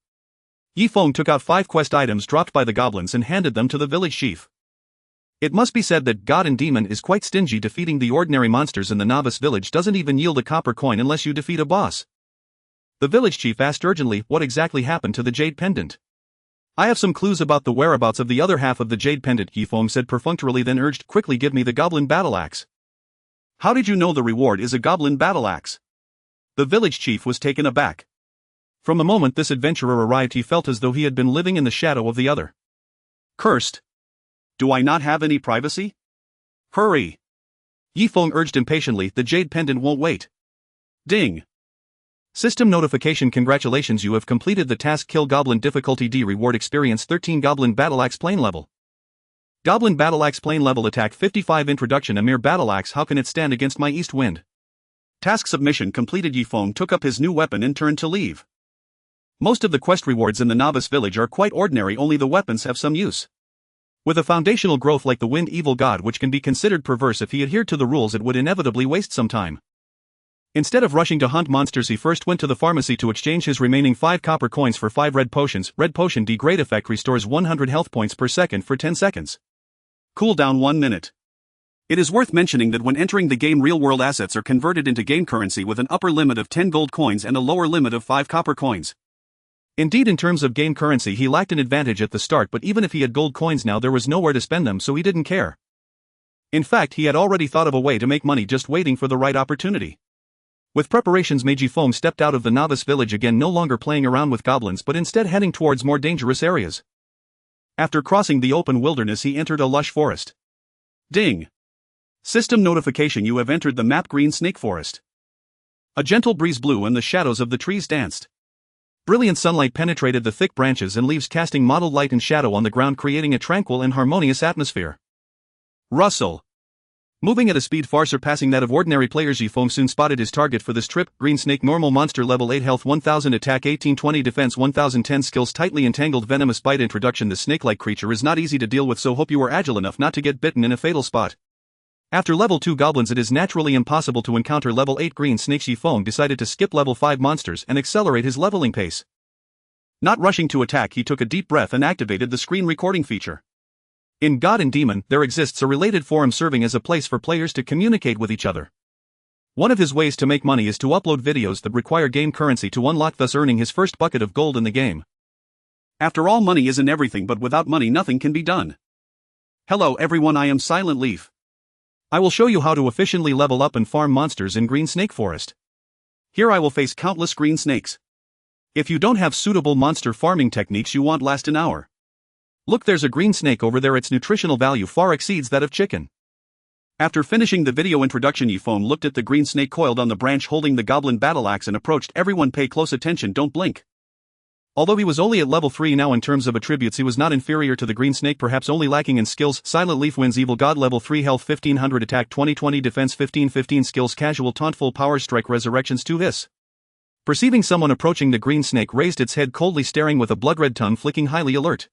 A: Yi Feng took out 5 quest items dropped by the goblins and handed them to the village chief. It must be said that God and Demon is quite stingy. Defeating the ordinary monsters in the novice village doesn't even yield a copper coin unless you defeat a boss. The village chief asked urgently, what exactly happened to the jade pendant? I have some clues about the whereabouts of the other half of the jade pendant, Yi Feng said perfunctorily, then urged, quickly give me the goblin battle axe. How did you know the reward is a goblin battle axe? The village chief was taken aback. From the moment this adventurer arrived he felt as though he had been living in the shadow of the other. Cursed. Do I not have any privacy? Hurry! Yi Feng urged impatiently, the jade pendant won't wait. Ding! System notification, congratulations, you have completed the task. Kill goblin, difficulty D, reward experience 13, goblin battle axe plane level. Goblin battle axe plane level, attack 55, introduction, a mere battle axe, how can it stand against my east wind? Task submission completed. Yi Feng took up his new weapon and turned to leave. Most of the quest rewards in the novice village are quite ordinary, only the weapons have some use. With a foundational growth like the wind evil god, which can be considered perverse if he adhered to the rules, it would inevitably waste some time. Instead of rushing to hunt monsters, he first went to the pharmacy to exchange his remaining 5 copper coins for 5 red potions. Red potion D grade effect restores 100 health points per second for 10 seconds. Cooldown 1 minute. It is worth mentioning that when entering the game, real-world assets are converted into game currency with an upper limit of 10 gold coins and a lower limit of 5 copper coins. Indeed, in terms of game currency he lacked an advantage at the start, but even if he had gold coins now there was nowhere to spend them, so he didn't care. In fact, he had already thought of a way to make money, just waiting for the right opportunity. With preparations made, Yi Feng stepped out of the novice village again, no longer playing around with goblins but instead heading towards more dangerous areas. After crossing the open wilderness he entered a lush forest. Ding! System notification: you have entered the map Green Snake Forest. A gentle breeze blew and the shadows of the trees danced. Brilliant sunlight penetrated the thick branches and leaves, casting mottled light and shadow on the ground, creating a tranquil and harmonious atmosphere. Rustle. Moving at a speed far surpassing that of ordinary players, Yifeng soon spotted his target for this trip. Green Snake, normal monster, level 8 health, 1000 attack, 1820 defense, 1010 skills, tightly entangled, venomous bite. Introduction: the snake-like creature is not easy to deal with, so hope you are agile enough not to get bitten in a fatal spot. After level 2 goblins, it is naturally impossible to encounter level 8 green snakes. Yifeng decided to skip level 5 monsters and accelerate his leveling pace. Not rushing to attack, he took a deep breath and activated the screen recording feature. In God and Demon, there exists a related forum serving as a place for players to communicate with each other. One of his ways to make money is to upload videos that require game currency to unlock, thus earning his first bucket of gold in the game. After all, money isn't everything, but without money nothing can be done. Hello everyone, I am Silent Leaf. I will show you how to efficiently level up and farm monsters in Green Snake Forest. Here I will face countless green snakes. If you don't have suitable monster farming techniques, you won't last an hour. Look, there's a green snake over there. Its nutritional value far exceeds that of chicken. After finishing the video introduction, Yifeng looked at the green snake coiled on the branch holding the goblin battle axe and approached. Everyone pay close attention, don't blink. Although he was only at level 3 now in terms of attributes, he was not inferior to the green snake, perhaps only lacking in skills. Silent Leaf wins. Evil God, level 3 health, 1500 attack, 2020 defense, 1515 skills, casual taunt, full power strike, resurrections to this. Perceiving someone approaching, the green snake raised its head, coldly staring with a blood-red tongue flicking, highly alert.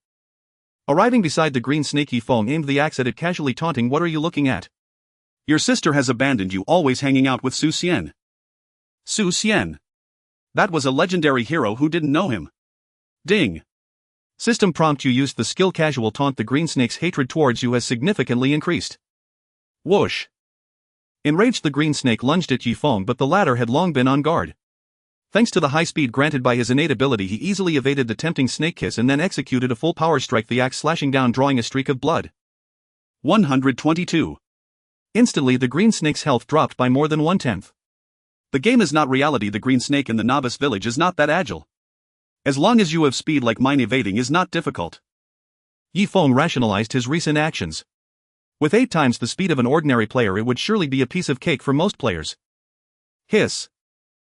A: Arriving beside the green snake, Yifeng aimed the axe at it, casually taunting, "What are you looking at? Your sister has abandoned you, always hanging out with Su Xian." Su Xian. That was a legendary hero. Who didn't know him? Ding. System prompt: you used the skill casual taunt. The green snake's hatred towards you has significantly increased. Whoosh. Enraged, the green snake lunged at Yifeng, but the latter had long been on guard. Thanks to the high speed granted by his innate ability, he easily evaded the tempting snake kiss and then executed a full power strike, the axe slashing down, drawing a streak of blood. 122. Instantly, the green snake's health dropped by more than 1/10. The game is not reality. The green snake in the novice village is not that agile. As long as you have speed like mine, evading is not difficult. Yifeng rationalized his recent actions. With 8 times the speed of an ordinary player, it would surely be a piece of cake for most players. Hiss.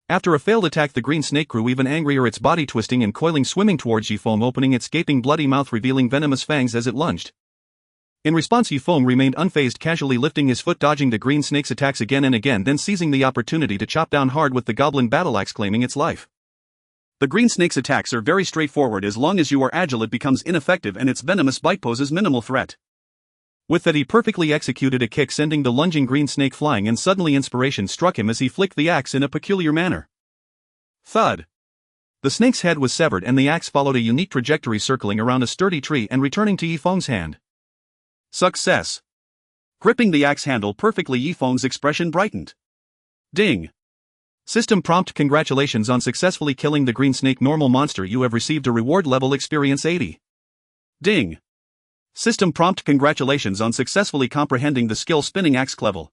A: After a failed attack, the green snake grew even angrier, its body twisting and coiling, swimming towards Yifeng, opening its gaping bloody mouth, revealing venomous fangs as it lunged. In response, Yifeng remained unfazed, casually lifting his foot, dodging the green snake's attacks again and again, then seizing the opportunity to chop down hard with the goblin battle axe, claiming its life. The green snake's attacks are very straightforward. As long as you are agile, it becomes ineffective and its venomous bite poses minimal threat. With that, he perfectly executed a kick, sending the lunging green snake flying, and suddenly inspiration struck him as he flicked the axe in a peculiar manner. Thud. The snake's head was severed and the axe followed a unique trajectory, circling around a sturdy tree and returning to Yifeng's hand. Success. Gripping the axe handle perfectly, Yifeng's expression brightened. Ding. System prompt: congratulations on successfully killing the green snake, normal monster. You have received a reward, level experience 80. Ding. System prompt: congratulations on successfully comprehending the skill spinning axe Clevel.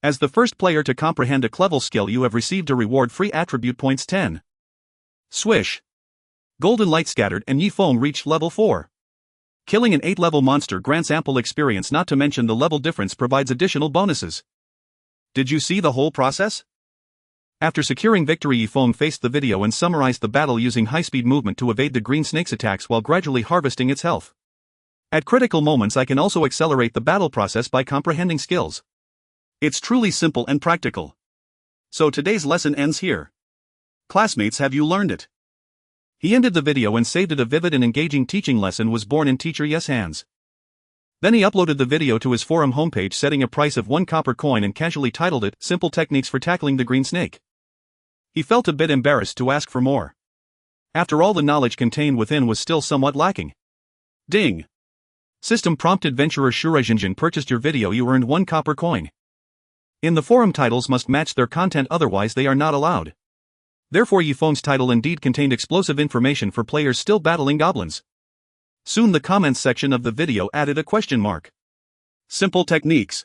A: As the first player to comprehend a Clevel skill, you have received a reward, free attribute points 10. Swish. Golden light scattered and Yifeng reached level 4. Killing an 8-level monster grants ample experience, not to mention the level difference provides additional bonuses. Did you see the whole process? After securing victory, Yifeng faced the video and summarized the battle using high-speed movement to evade the green snake's attacks while gradually harvesting its health. At critical moments, I can also accelerate the battle process by comprehending skills. It's truly simple and practical. So today's lesson ends here. Classmates, have you learned it? He ended the video and saved it. A vivid and engaging teaching lesson was born in Teacher Ye's hands. Then he uploaded the video to his forum homepage, setting a price of 1 copper coin and casually titled it, "Simple Techniques for Tackling the Green Snake." He felt a bit embarrassed to ask for more. After all, the knowledge contained within was still somewhat lacking. Ding. System prompt: adventurer Shurajinjin purchased your video, you earned 1 copper coin. In the forum, titles must match their content, otherwise they are not allowed. Therefore, Yifeng's title indeed contained explosive information for players still battling goblins. Soon the comments section of the video added a question mark. Simple techniques.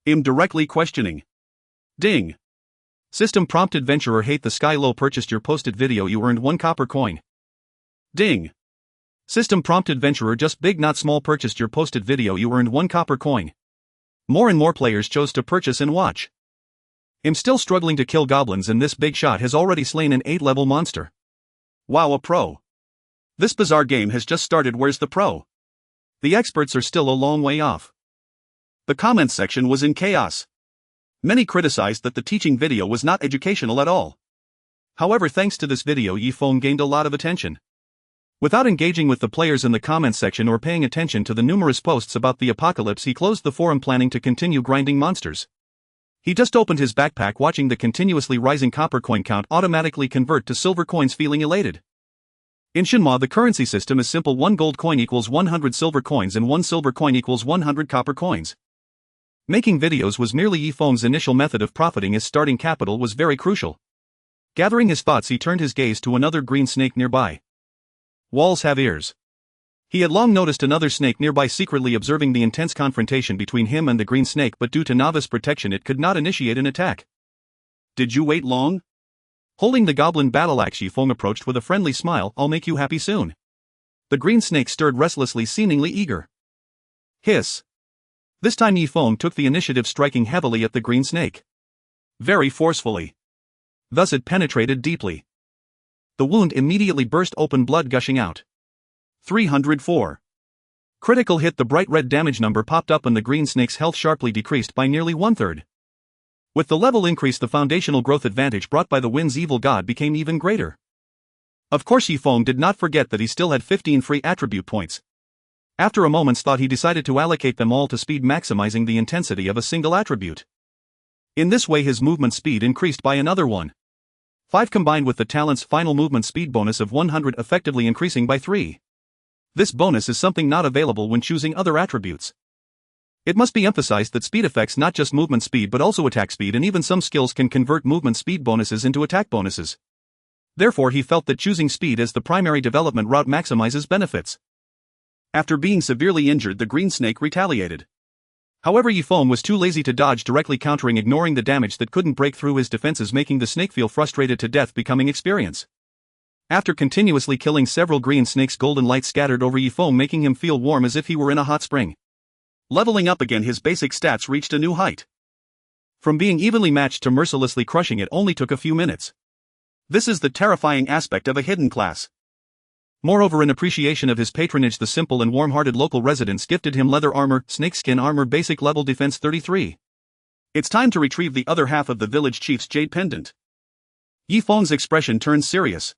A: I'm directly questioning. Ding. System prompt: adventurer Hate the Sky Low purchased your posted video, you earned 1 copper coin. Ding. System prompt: adventurer Just Big Not Small purchased your posted video, you earned 1 copper coin. More and more players chose to purchase and watch. I'm still struggling to kill goblins and this big shot has already slain an 8-level monster. Wow, a pro. This bizarre game has just started, where's the pro? The experts are still a long way off. The comments section was in chaos. Many criticized that the teaching video was not educational at all. However, thanks to this video, Ye Feng gained a lot of attention. Without engaging with the players in the comments section or paying attention to the numerous posts about the apocalypse, he closed the forum planning to continue grinding monsters. He just opened his backpack, watching the continuously rising copper coin count automatically convert to silver coins, feeling elated. In Shenmue, the currency system is simple: 1 gold coin equals 100 silver coins and 1 silver coin equals 100 copper coins. Making videos was merely Ye Feng's initial method of profiting, as starting capital was very crucial. Gathering his thoughts, he turned his gaze to another green snake nearby. Walls have ears. He had long noticed another snake nearby, secretly observing the intense confrontation between him and the green snake, but due to novice protection it could not initiate an attack. Did you wait long? Holding the goblin battle axe, Ye Feng approached with a friendly smile. I'll make you happy soon. The green snake stirred restlessly, seemingly eager. Hiss. This time Ye Feng took the initiative, striking heavily at the green snake. Very forcefully. Thus it penetrated deeply. The wound immediately burst open, blood gushing out. 304. Critical hit. The bright red damage number popped up and the green snake's health sharply decreased by nearly 1/3. With the level increase, the foundational growth advantage brought by the wind's evil god became even greater. Of course, Ye Feng did not forget that he still had 15 free attribute points. After a moment's thought, he decided to allocate them all to speed, maximizing the intensity of a single attribute. In this way, his movement speed increased by another 1.5, combined with the talent's final movement speed bonus of 100, effectively increasing by 3. This bonus is something not available when choosing other attributes. It must be emphasized that speed affects not just movement speed but also attack speed, and even some skills can convert movement speed bonuses into attack bonuses. Therefore, he felt that choosing speed as the primary development route maximizes benefits. After being severely injured, the green snake retaliated. However, Ye Feng was too lazy to dodge, directly countering, ignoring the damage that couldn't break through his defenses, making the snake feel frustrated to death, becoming experience. After continuously killing several green snakes, golden light scattered over Ye Feng, making him feel warm as if he were in a hot spring. Leveling up again, his basic stats reached a new height. From being evenly matched to mercilessly crushing it only took a few minutes. This is the terrifying aspect of a hidden class. Moreover, in appreciation of his patronage, the simple and warm-hearted local residents gifted him leather armor, snakeskin armor, basic level defense 33. It's time to retrieve the other half of the village chief's jade pendant. Ye Feng's expression turned serious.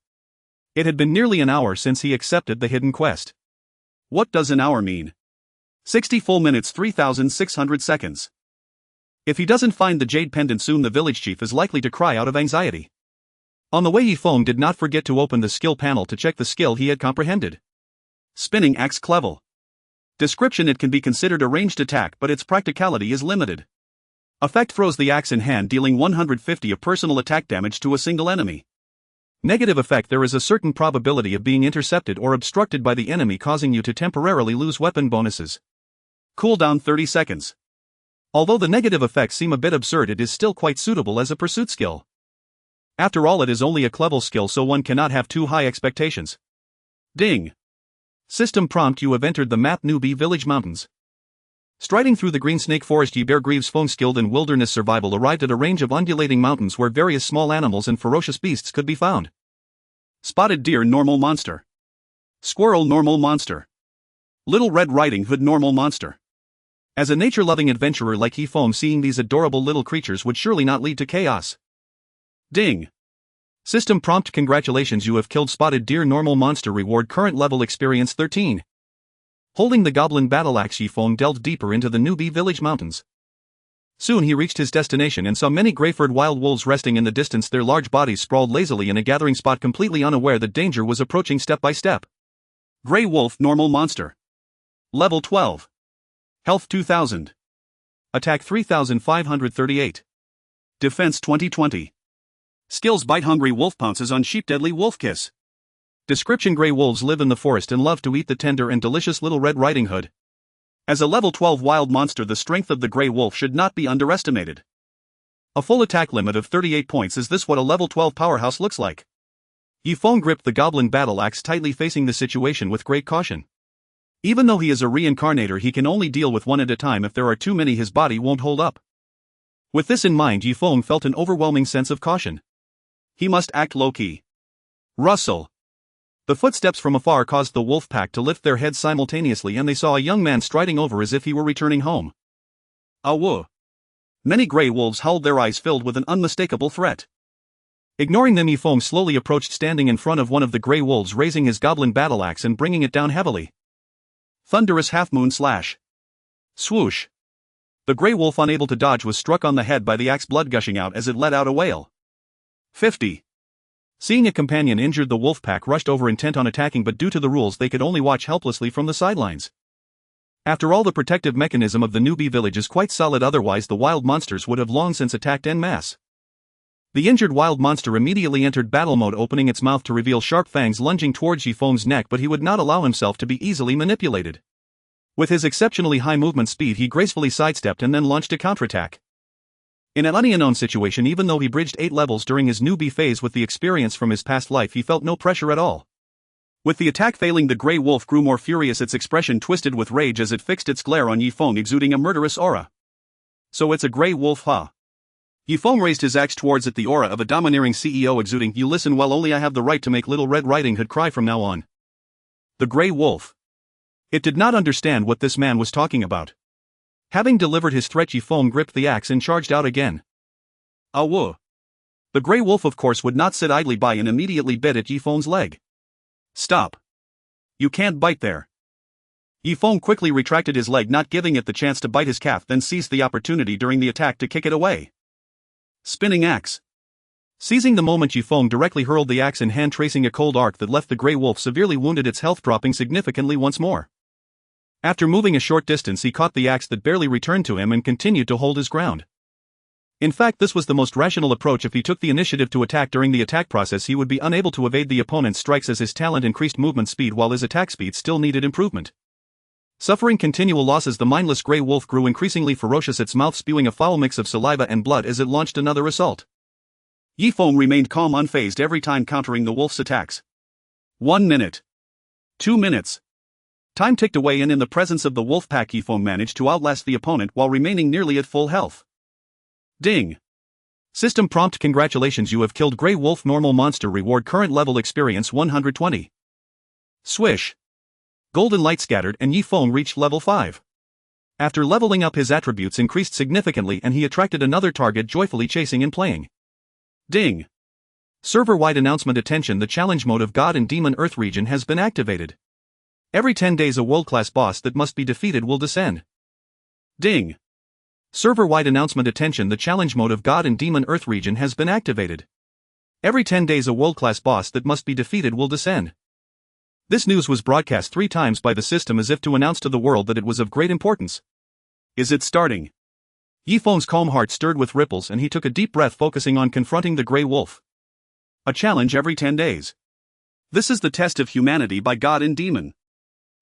A: It had been nearly an hour since he accepted the hidden quest. What does an hour mean? 60 full minutes, 3,600 seconds. If he doesn't find the jade pendant soon, the village chief is likely to cry out of anxiety. On the way, Ye Feng did not forget to open the skill panel to check the skill he had comprehended. Spinning axe clevel. Description: it can be considered a ranged attack, but its practicality is limited. Effect: throws the axe in hand, dealing 150 of personal attack damage to a single enemy. Negative effect: there is a certain probability of being intercepted or obstructed by the enemy, causing you to temporarily lose weapon bonuses. Cooldown 30 seconds. Although the negative effects seem a bit absurd, it is still quite suitable as a pursuit skill. After all, it is only a clevel skill, so one cannot have too high expectations. Ding. System prompt: you have entered the map Newbie Village Mountains. Striding through the green snake forest, Ye Feng, skilled in wilderness survival, arrived at a range of undulating mountains where various small animals and ferocious beasts could be found. Spotted deer, normal monster. Squirrel, normal monster. Little Red Riding Hood, normal monster. As a nature-loving adventurer like Ye Feng, seeing these adorable little creatures would surely not lead to chaos. Ding. System prompt: congratulations, you have killed spotted deer, normal monster. Reward: current level experience 13. Holding the goblin battle axe, Ye Feng delved deeper into the Newbie Village Mountains. Soon he reached his destination and saw many gray-furred wild wolves resting in the distance, their large bodies sprawled lazily in a gathering spot, completely unaware that danger was approaching step by step. Gray wolf, normal monster. Level 12. Health 2000. Attack 3538. Defense 2020. Skills: bite-hungry wolf pounces on sheep, deadly wolf kiss. Description: gray wolves live in the forest and love to eat the tender and delicious Little Red Riding Hood. As a level 12 wild monster, the strength of the gray wolf should not be underestimated. A full attack limit of 38 points. Is this what a level 12 powerhouse looks like? Ye Feng gripped the goblin battle axe tightly, facing the situation with great caution. Even though he is a reincarnator, he can only deal with one at a time. If there are too many, his body won't hold up. With this in mind, Yifeng felt an overwhelming sense of caution. He must act low-key. Rustle. The footsteps from afar caused the wolf pack to lift their heads simultaneously, and they saw a young man striding over as if he were returning home. Awoo. Many grey wolves howled, their eyes filled with an unmistakable threat. Ignoring them, Yifeng slowly approached, standing in front of one of the grey wolves, raising his goblin battle axe and bringing it down heavily. Thunderous half-moon slash. Swoosh. The grey wolf, unable to dodge, was struck on the head by the axe, blood gushing out as it let out a wail. 50. Seeing a companion injured, the wolf pack rushed over, intent on attacking, but due to the rules they could only watch helplessly from the sidelines. After all, the protective mechanism of the newbie village is quite solid, otherwise the wild monsters would have long since attacked en masse. The injured wild monster immediately entered battle mode, opening its mouth to reveal sharp fangs lunging towards Yifeng's neck, but he would not allow himself to be easily manipulated. With his exceptionally high movement speed, he gracefully sidestepped and then launched a counterattack. In an unknown situation, even though he bridged 8 levels during his newbie phase with the experience from his past life, he felt no pressure at all. With the attack failing, the grey wolf grew more furious, its expression twisted with rage as it fixed its glare on Yifeng, exuding a murderous aura. So it's a grey wolf, huh? Yifeng raised his axe towards it, the aura of a domineering CEO exuding. You listen well, only I have the right to make Little Red Riding Hood cry from now on. The grey wolf. It did not understand what this man was talking about. Having delivered his threat, Yifeng gripped the axe and charged out again. Awoo. The grey wolf, of course, would not sit idly by and immediately bit at Yifeng's leg. Stop. You can't bite there. Yifeng quickly retracted his leg, not giving it the chance to bite his calf, then seized the opportunity during the attack to kick it away. Spinning axe. Seizing the moment, Yifeng directly hurled the axe in hand, tracing a cold arc that left the grey wolf severely wounded, its health dropping significantly once more. After moving a short distance, he caught the axe that barely returned to him and continued to hold his ground. In fact, this was the most rational approach. If he took the initiative to attack, during the attack process he would be unable to evade the opponent's strikes, as his talent increased movement speed while his attack speed still needed improvement. Suffering continual losses, the mindless grey wolf grew increasingly ferocious, its mouth spewing a foul mix of saliva and blood as it launched another assault. Yifeng remained calm, unfazed, every time countering the wolf's attacks. 1 minute. 2 minutes. Time ticked away, and in the presence of the wolf pack, Yifeng managed to outlast the opponent while remaining nearly at full health. Ding. System prompt: congratulations, you have killed grey wolf. Normal monster reward, current level experience 120. Swish. Golden light scattered and Yifeng reached level 5. After leveling up, his attributes increased significantly and he attracted another target, joyfully chasing and playing. Ding. Server-wide announcement: attention, the challenge mode of God and Demon Earth region has been activated. Every 10 days a world-class boss that must be defeated will descend. Ding. Server-wide announcement: attention, the challenge mode of God and Demon Earth region has been activated. Every 10 days a world-class boss that must be defeated will descend. This news was broadcast 3 times by the system as if to announce to the world that it was of great importance. Is it starting? Yifeng's calm heart stirred with ripples and he took a deep breath, focusing on confronting the grey wolf. A challenge every 10 days. This is the test of humanity by God and Demon.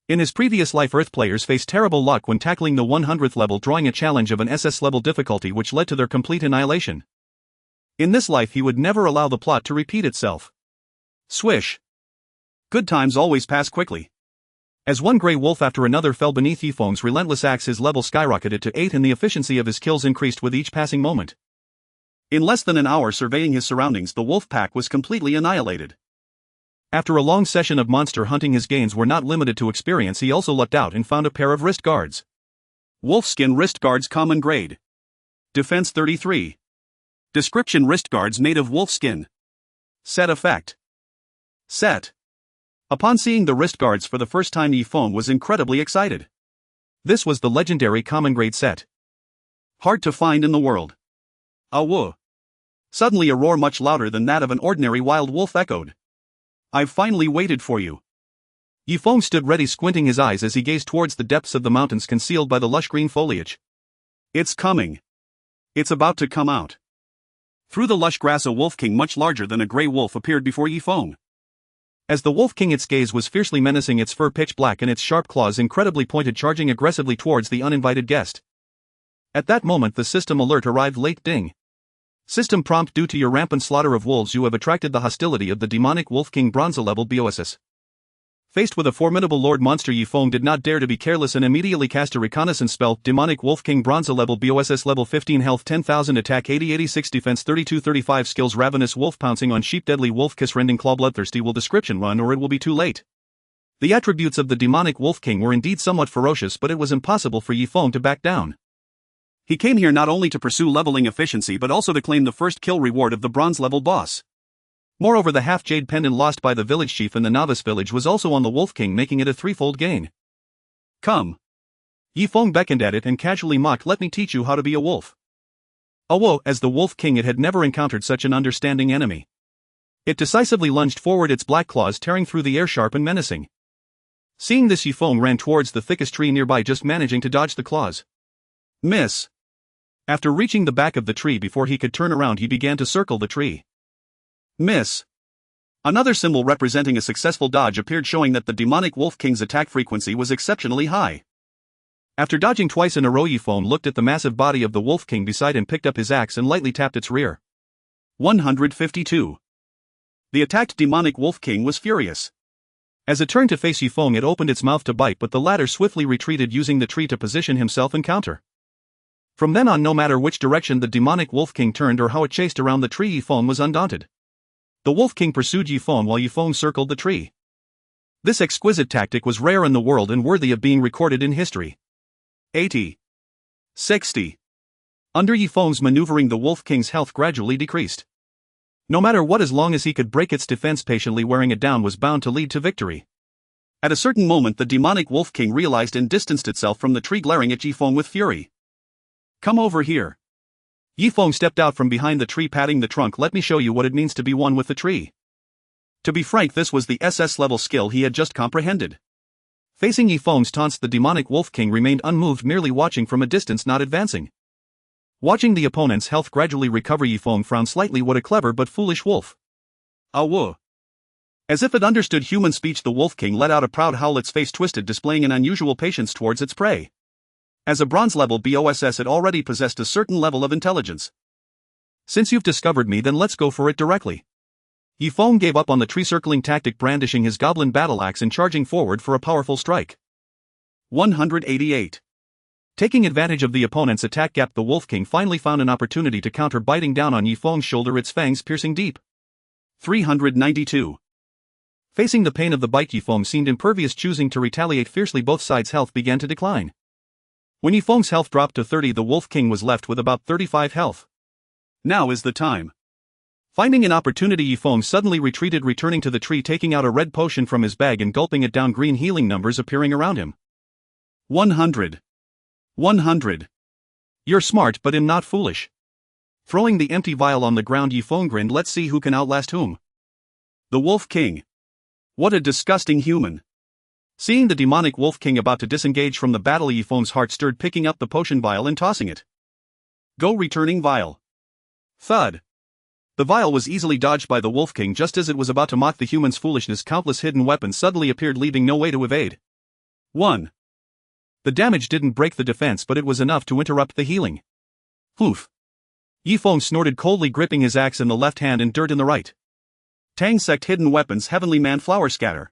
A: In his previous life, Earth players faced terrible luck when tackling the 100th level, drawing a challenge of an SS level difficulty which led to their complete annihilation. In this life he would never allow the plot to repeat itself. Swish. Good times always pass quickly. As one grey wolf after another fell beneath Yifeng's relentless axe, his level skyrocketed to 8 and the efficiency of his kills increased with each passing moment. In less than an hour, surveying his surroundings, the wolf pack was completely annihilated. After a long session of monster hunting, his gains were not limited to experience, he also lucked out and found a pair of wrist guards. Wolfskin wrist guards, common grade. Defense 33. Description: wrist guards made of wolfskin. Set effect. Set. Upon seeing the wrist guards for the first time, Yifeng was incredibly excited. This was the legendary common grade set. Hard to find in the world. Awoo. Suddenly a roar much louder than that of an ordinary wild wolf echoed. I've finally waited for you. Yifeng stood ready, squinting his eyes as he gazed towards the depths of the mountains concealed by the lush green foliage. It's coming. It's about to come out. Through the lush grass, a wolf king much larger than a grey wolf appeared before Yifeng. As the wolf king, its gaze was fiercely menacing, its fur pitch black and its sharp claws incredibly pointed, charging aggressively towards the uninvited guest. At that moment the system alert arrived late. Ding. System prompt: due to your rampant slaughter of wolves, you have attracted the hostility of the demonic wolf king, bronze level BOSS. Faced with a formidable lord monster, Yi Feng did not dare to be careless and immediately cast a reconnaissance spell. Demonic Wolf King, Bronze level, BOSS level 15, health 10,000, attack 80-86, defense 32-35, skills Ravenous Wolf, pouncing on sheep, deadly wolf kiss, rending claw, bloodthirsty. Will description run or it will be too late. The attributes of the Demonic Wolf King were indeed somewhat ferocious, but it was impossible for Yi Feng to back down. He came here not only to pursue leveling efficiency but also to claim the first kill reward of the bronze level boss. Moreover, the half-jade pendant lost by the village chief in the novice village was also on the Wolf King, making it a threefold gain. Come. Yi Feng beckoned at it and casually mocked, let me teach you how to be a wolf. Whoa, as the Wolf King, it had never encountered such an understanding enemy. It decisively lunged forward, its black claws tearing through the air, sharp and menacing. Seeing this, Yi Feng ran towards the thickest tree nearby, just managing to dodge the claws. Miss. After reaching the back of the tree before he could turn around, he began to circle the tree. Miss. Another symbol representing a successful dodge appeared, showing that the Demonic Wolf King's attack frequency was exceptionally high. After dodging twice in a row, Yi Feng looked at the massive body of the Wolf King beside him, picked up his axe and lightly tapped its rear. 152. The attacked Demonic Wolf King was furious. As it turned to face Yi Feng, it opened its mouth to bite, but the latter swiftly retreated, using the tree to position himself and counter. From then on, no matter which direction the Demonic Wolf King turned or how it chased around the tree, Yi Feng was undaunted. The Wolf King pursued Yi Feng while Yi Feng circled the tree. This exquisite tactic was rare in the world and worthy of being recorded in history. 80. 60. Under Yi Feng's maneuvering, the Wolf King's health gradually decreased. No matter what, as long as he could break its defense, patiently wearing it down was bound to lead to victory. At a certain moment, the Demonic Wolf King realized and distanced itself from the tree, glaring at Yi Feng with fury. Come over here. Yi Feng stepped out from behind the tree, patting the trunk. Let me show you what it means to be one with the tree. To be frank, this was the SS level skill he had just comprehended. Facing Yi Feng's taunts, the Demonic Wolf King remained unmoved, merely watching from a distance, not advancing. Watching the opponent's health gradually recover, Yi Feng frowned slightly. What a clever but foolish wolf. Whoa. As if it understood human speech, the Wolf King let out a proud howl, its face twisted, displaying an unusual patience towards its prey. As a bronze level BOSS, it already possessed a certain level of intelligence. Since you've discovered me, then let's go for it directly. Yi Feng gave up on the tree-circling tactic, brandishing his goblin battle axe and charging forward for a powerful strike. 188. Taking advantage of the opponent's attack gap, the Wolf King finally found an opportunity to counter, biting down on Yi Feng's shoulder, its fangs piercing deep. 392. Facing the pain of the bite, Yi Feng seemed impervious, choosing to retaliate fiercely. Both sides' health began to decline. When Yi Feng's health dropped to 30, the Wolf King was left with about 35 health. Now is the time. Finding an opportunity, Yi Feng suddenly retreated, returning to the tree, taking out a red potion from his bag and gulping it down, green healing numbers appearing around him. 100. 100. You're smart, but I'm not foolish. Throwing the empty vial on the ground, Yi Feng grinned. Let's see who can outlast whom. The Wolf King. What a disgusting human. Seeing the Demonic Wolf King about to disengage from the battle, Yi Feng's heart stirred, picking up the potion vial and tossing it. Go, returning vial. Thud. The vial was easily dodged by the Wolf King. Just as it was about to mock the human's foolishness, countless hidden weapons suddenly appeared, leaving no way to evade. 1. The damage didn't break the defense, but it was enough to interrupt the healing. Poof. Yi Feng snorted coldly, gripping his axe in the left hand and dirt in the right. Tang Sect hidden weapons, Heavenly Man, Flower Scatter.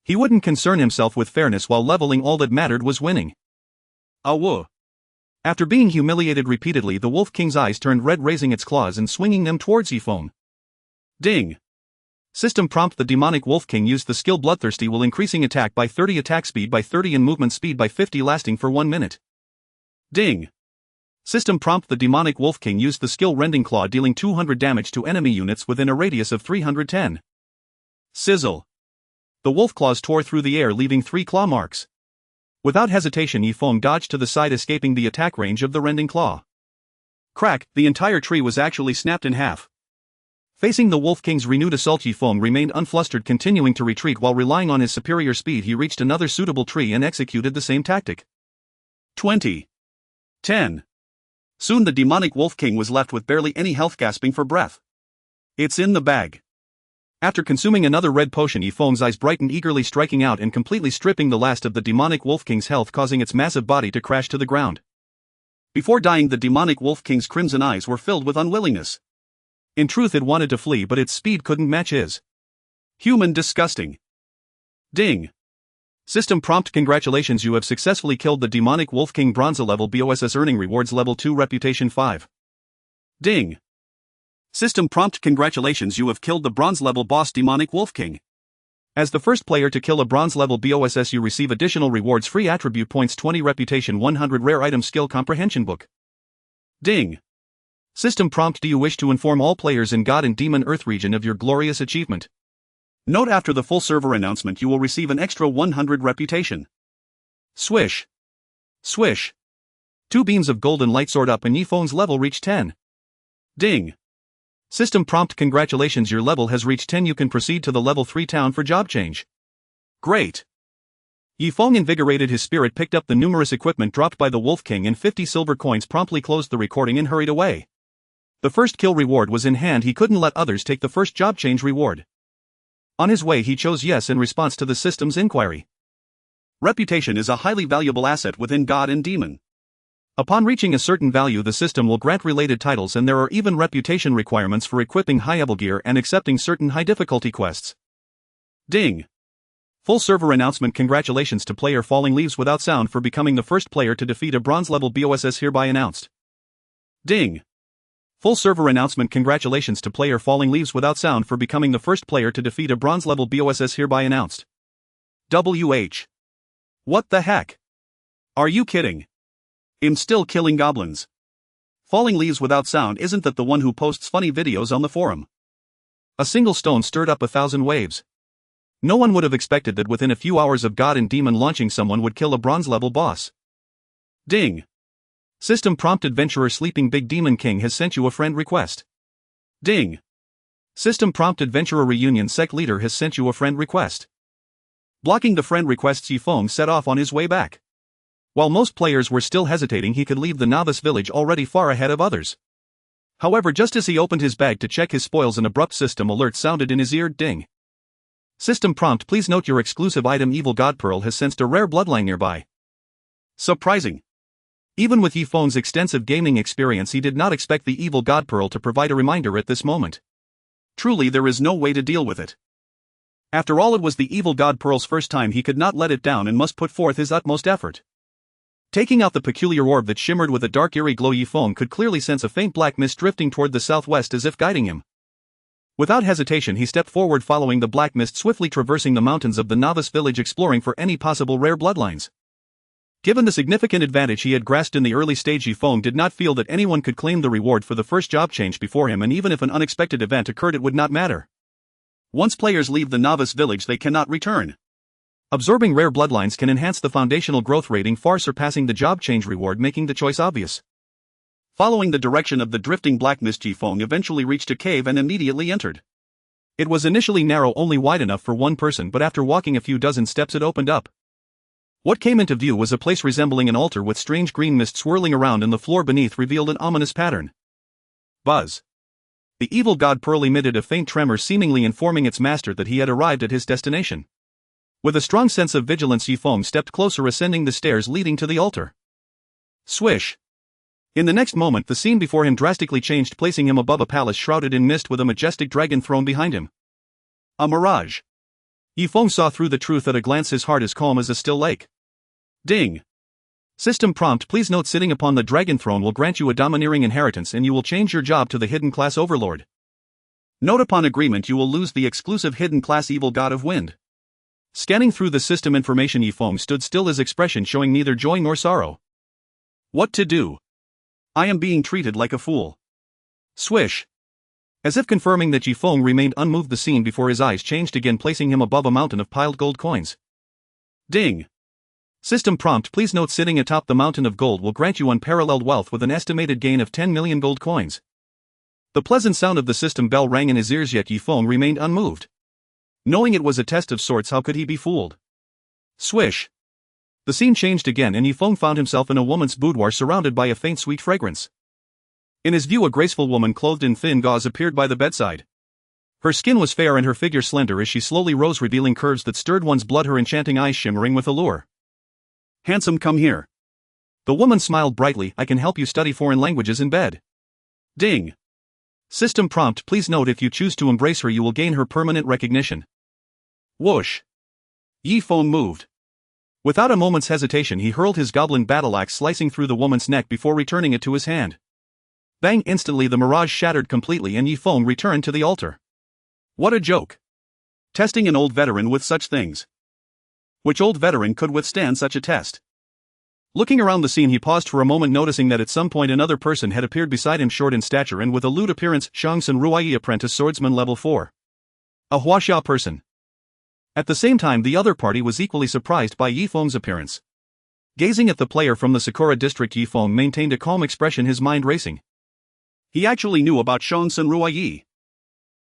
A: He wouldn't concern himself with fairness while leveling, all that mattered was winning. Whoa. After being humiliated repeatedly, the Wolf King's eyes turned red, raising its claws and swinging them towards Yi Feng. Ding. System prompt: the Demonic Wolf King used the skill Bloodthirsty while increasing attack by 30, attack speed by 30 and movement speed by 50, lasting for 1 minute. Ding. System prompt: the Demonic Wolf King used the skill Rending Claw, dealing 200 damage to enemy units within a radius of 310. Sizzle. The wolf claws tore through the air, leaving 3 claw marks. Without hesitation, Yi Feng dodged to the side, escaping the attack range of the Rending Claw. Crack, the entire tree was actually snapped in half. Facing the Wolf King's renewed assault, Yi Feng remained unflustered, continuing to retreat while relying on his superior speed. He reached another suitable tree and executed the same tactic. 20. 10. Soon the Demonic Wolf King was left with barely any health, gasping for breath. It's in the bag. After consuming another red potion, Yi Feng's eyes brightened, eagerly striking out and completely stripping the last of the Demonic Wolf King's health, causing its massive body to crash to the ground. Before dying, the Demonic Wolf King's crimson eyes were filled with unwillingness. In truth, it wanted to flee, but its speed couldn't match his. Human disgusting. Ding. System prompt: congratulations, you have successfully killed the demonic Wolf King. Bronze level BOSS, earning rewards level 2, reputation 5. Ding. System prompt: congratulations, you have killed the bronze level boss demonic Wolf King. As the first player to kill a bronze level BOSS, you receive additional rewards: free attribute points 20, reputation 100, rare item skill comprehension book. Ding. System prompt: do you wish to inform all players in God and Demon Earth region of your glorious achievement? Note: after the full server announcement you will receive an extra 100 reputation. Swish. Swish. 2 beams of golden light soared up and Ye Feng's level reached 10. Ding. System prompt: congratulations, your level has reached 10, you can proceed to the level 3 town for job change. Great. Ye Feng invigorated his spirit, picked up the numerous equipment dropped by the Wolf King and 50 silver coins, promptly closed the recording and hurried away. The first kill reward was in hand, he couldn't let others take the first job change reward. On his way he chose yes in response to the system's inquiry. Reputation is a highly valuable asset within God and Demon. Upon reaching a certain value the system will grant related titles, and there are even reputation requirements for equipping high-level gear and accepting certain high-difficulty quests. Ding. Full server announcement: congratulations to player Falling Leaves Without Sound for becoming the first player to defeat a bronze level BOSS, hereby announced. Ding. Full server announcement: congratulations to player Falling Leaves Without Sound for becoming the first player to defeat a bronze level BOSS, hereby announced. WH. What the heck? Are you kidding? I'm still killing goblins. Falling Leaves Without Sound isn't that the one who posts funny videos on the forum? A single stone stirred up 1,000 waves. No one would have expected that within a few hours of God and Demon launching someone would kill a bronze level boss. Ding. System prompt: adventurer Sleeping Big Demon King has sent you a friend request. Ding. System prompt: adventurer Reunion Sect leader has sent you a friend request. Blocking the friend requests, Ye Feng set off on his way back. While most players were still hesitating, he could leave the novice village already far ahead of others. However, just as he opened his bag to check his spoils, an abrupt system alert sounded in his ear. Ding. System prompt: please note your exclusive item Evil God Pearl has sensed a rare bloodline nearby. Surprising. Even with Ye Feng's extensive gaming experience, he did not expect the Evil God Pearl to provide a reminder at this moment. Truly, there is no way to deal with it. After all, it was the Evil God Pearl's first time, he could not let it down and must put forth his utmost effort. Taking out the peculiar orb that shimmered with a dark eerie glow, Ye Feng could clearly sense a faint black mist drifting toward the southwest as if guiding him. Without hesitation he stepped forward, following the black mist, swiftly traversing the mountains of the novice village, exploring for any possible rare bloodlines. Given the significant advantage he had grasped in the early stage, Ye Feng did not feel that anyone could claim the reward for the first job change before him, and even if an unexpected event occurred it would not matter. Once players leave the novice village they cannot return. Absorbing rare bloodlines can enhance the foundational growth rating, far surpassing the job change reward, making the choice obvious. Following the direction of the drifting black mist, Ye Feng eventually reached a cave and immediately entered. It was initially narrow, only wide enough for one person, but after walking a few dozen steps it opened up. What came into view was a place resembling an altar with strange green mist swirling around, and the floor beneath revealed an ominous pattern. Buzz. The Evil God Pearl emitted a faint tremor, seemingly informing its master that he had arrived at his destination. With a strong sense of vigilance, Ye Feng stepped closer, ascending the stairs leading to the altar. Swish. In the next moment the scene before him drastically changed, placing him above a palace shrouded in mist with a majestic dragon throne behind him. A mirage. Ye Feng saw through the truth at a glance, his heart as calm as a still lake. Ding. System prompt: please note, sitting upon the dragon throne will grant you a domineering inheritance and you will change your job to the hidden class overlord. Note: upon agreement you will lose the exclusive hidden class Evil God of Wind. Scanning through the system information, Ye Feng stood still, his expression showing neither joy nor sorrow. What to do? I am being treated like a fool. Swish. As if confirming that Ye Feng remained unmoved, the scene before his eyes changed again, placing him above a mountain of piled gold coins. Ding. System prompt: please note, sitting atop the mountain of gold will grant you unparalleled wealth with an estimated gain of 10 million gold coins. The pleasant sound of the system bell rang in his ears, yet Ye Feng remained unmoved. Knowing it was a test of sorts, how could he be fooled? Swish. The scene changed again and Ye Feng found himself in a woman's boudoir surrounded by a faint sweet fragrance. In his view a graceful woman clothed in thin gauze appeared by the bedside. Her skin was fair and her figure slender as she slowly rose, revealing curves that stirred one's blood, her enchanting eyes shimmering with allure. Handsome, come here. The woman smiled brightly. I can help you study foreign languages in bed. Ding. System prompt: please note, if you choose to embrace her you will gain her permanent recognition. Whoosh. Yi Feng moved. Without a moment's hesitation he hurled his goblin battle axe, slicing through the woman's neck before returning it to his hand. Bang! Instantly the mirage shattered completely and Yi Feng returned to the altar. What a joke. Testing an old veteran with such things. Which old veteran could withstand such a test? Looking around the scene he paused for a moment, noticing that at some point another person had appeared beside him, short in stature and with a lewd appearance. Shangsun Ruai, apprentice swordsman level 4. A Huaxia person. At the same time the other party was equally surprised by Yi Feng's appearance. Gazing at the player from the Sakura district, Yi Feng maintained a calm expression, his mind racing. He actually knew about Shangsun Ruai.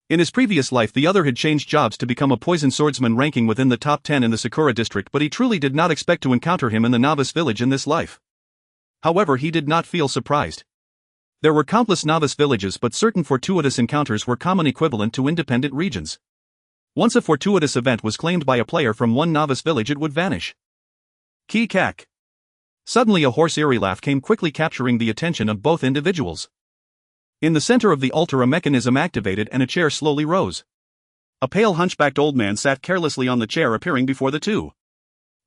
A: In his previous life the other had changed jobs to become a poison swordsman, ranking within the top 10 in the Sakura district, but he truly did not expect to encounter him in the novice village in this life. However, he did not feel surprised. There were countless novice villages, but certain fortuitous encounters were common, equivalent to independent regions. Once a fortuitous event was claimed by a player from one novice village, it would vanish. Kee-kak. Suddenly a hoarse eerie laugh came, quickly capturing the attention of both individuals. In the center of the altar a mechanism activated and a chair slowly rose. A pale hunchbacked old man sat carelessly on the chair, appearing before the two.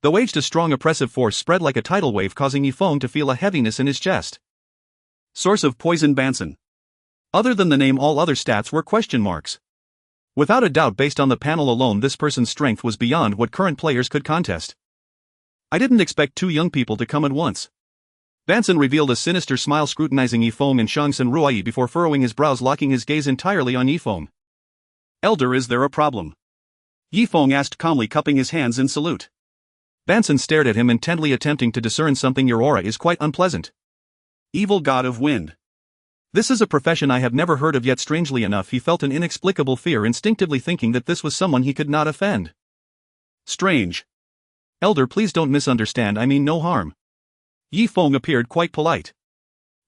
A: Though aged, a strong oppressive force spread like a tidal wave, causing Yi Feng to feel a heaviness in his chest. Source of poison: Bansen. Other than the name all other stats were question marks. Without a doubt, based on the panel alone, this person's strength was beyond what current players could contest. I didn't expect two young people to come at once. Bansen revealed a sinister smile, scrutinizing Yi Feng and Shangsun Ruai before furrowing his brows, locking his gaze entirely on Yi Feng. Elder, is there a problem? Yi Feng asked calmly, cupping his hands in salute. Bansen stared at him intently, attempting to discern something. Your aura is quite unpleasant. Evil God of Wind. This is a profession I have never heard of yet. Strangely enough, he felt an inexplicable fear, instinctively thinking that this was someone he could not offend. Strange. Elder, please don't misunderstand, I mean no harm. Yi Feng appeared quite polite.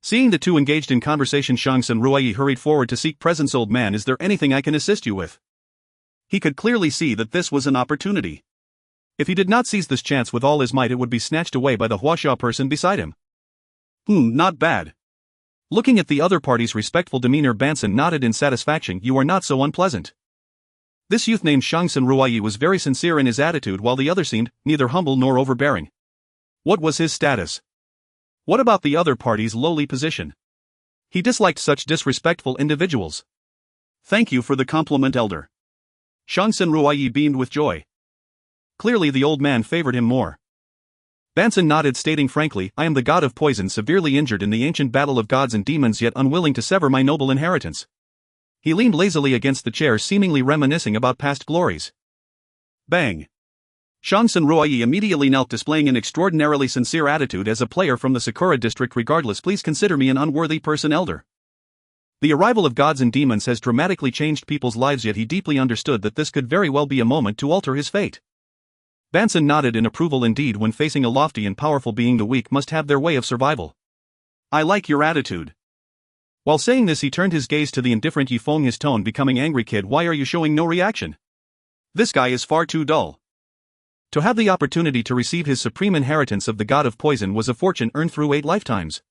A: Seeing the two engaged in conversation, Shangsun Ruai hurried forward to seek presence. Old man, is there anything I can assist you with? He could clearly see that this was an opportunity. If he did not seize this chance with all his might, it would be snatched away by the Huaxia person beside him. Not bad. Looking at the other party's respectful demeanor, Bansen nodded in satisfaction. You are not so unpleasant. This youth named Shangsun Ruai was very sincere in his attitude, while the other seemed neither humble nor overbearing. What was his status? What about the other party's lowly position? He disliked such disrespectful individuals. Thank you for the compliment, Elder. Shangsun Ruai beamed with joy. Clearly the old man favored him more. Bansen nodded, stating frankly, I am the god of poison, severely injured in the ancient battle of gods and demons, yet unwilling to sever my noble inheritance. He leaned lazily against the chair, seemingly reminiscing about past glories. Bang! Shangsun Ruai immediately knelt, displaying an extraordinarily sincere attitude. As a player from the Sakura district, regardless, please consider me an unworthy person, Elder. The arrival of gods and demons has dramatically changed people's lives, yet he deeply understood that this could very well be a moment to alter his fate. Bansen nodded in approval. Indeed, when facing a lofty and powerful being, the weak must have their way of survival. I like your attitude. While saying this, he turned his gaze to the indifferent Yi Feng, his tone becoming angry. Kid, why are you showing no reaction? This guy is far too dull. To have the opportunity to receive his supreme inheritance of the god of poison was a fortune earned through 8 lifetimes.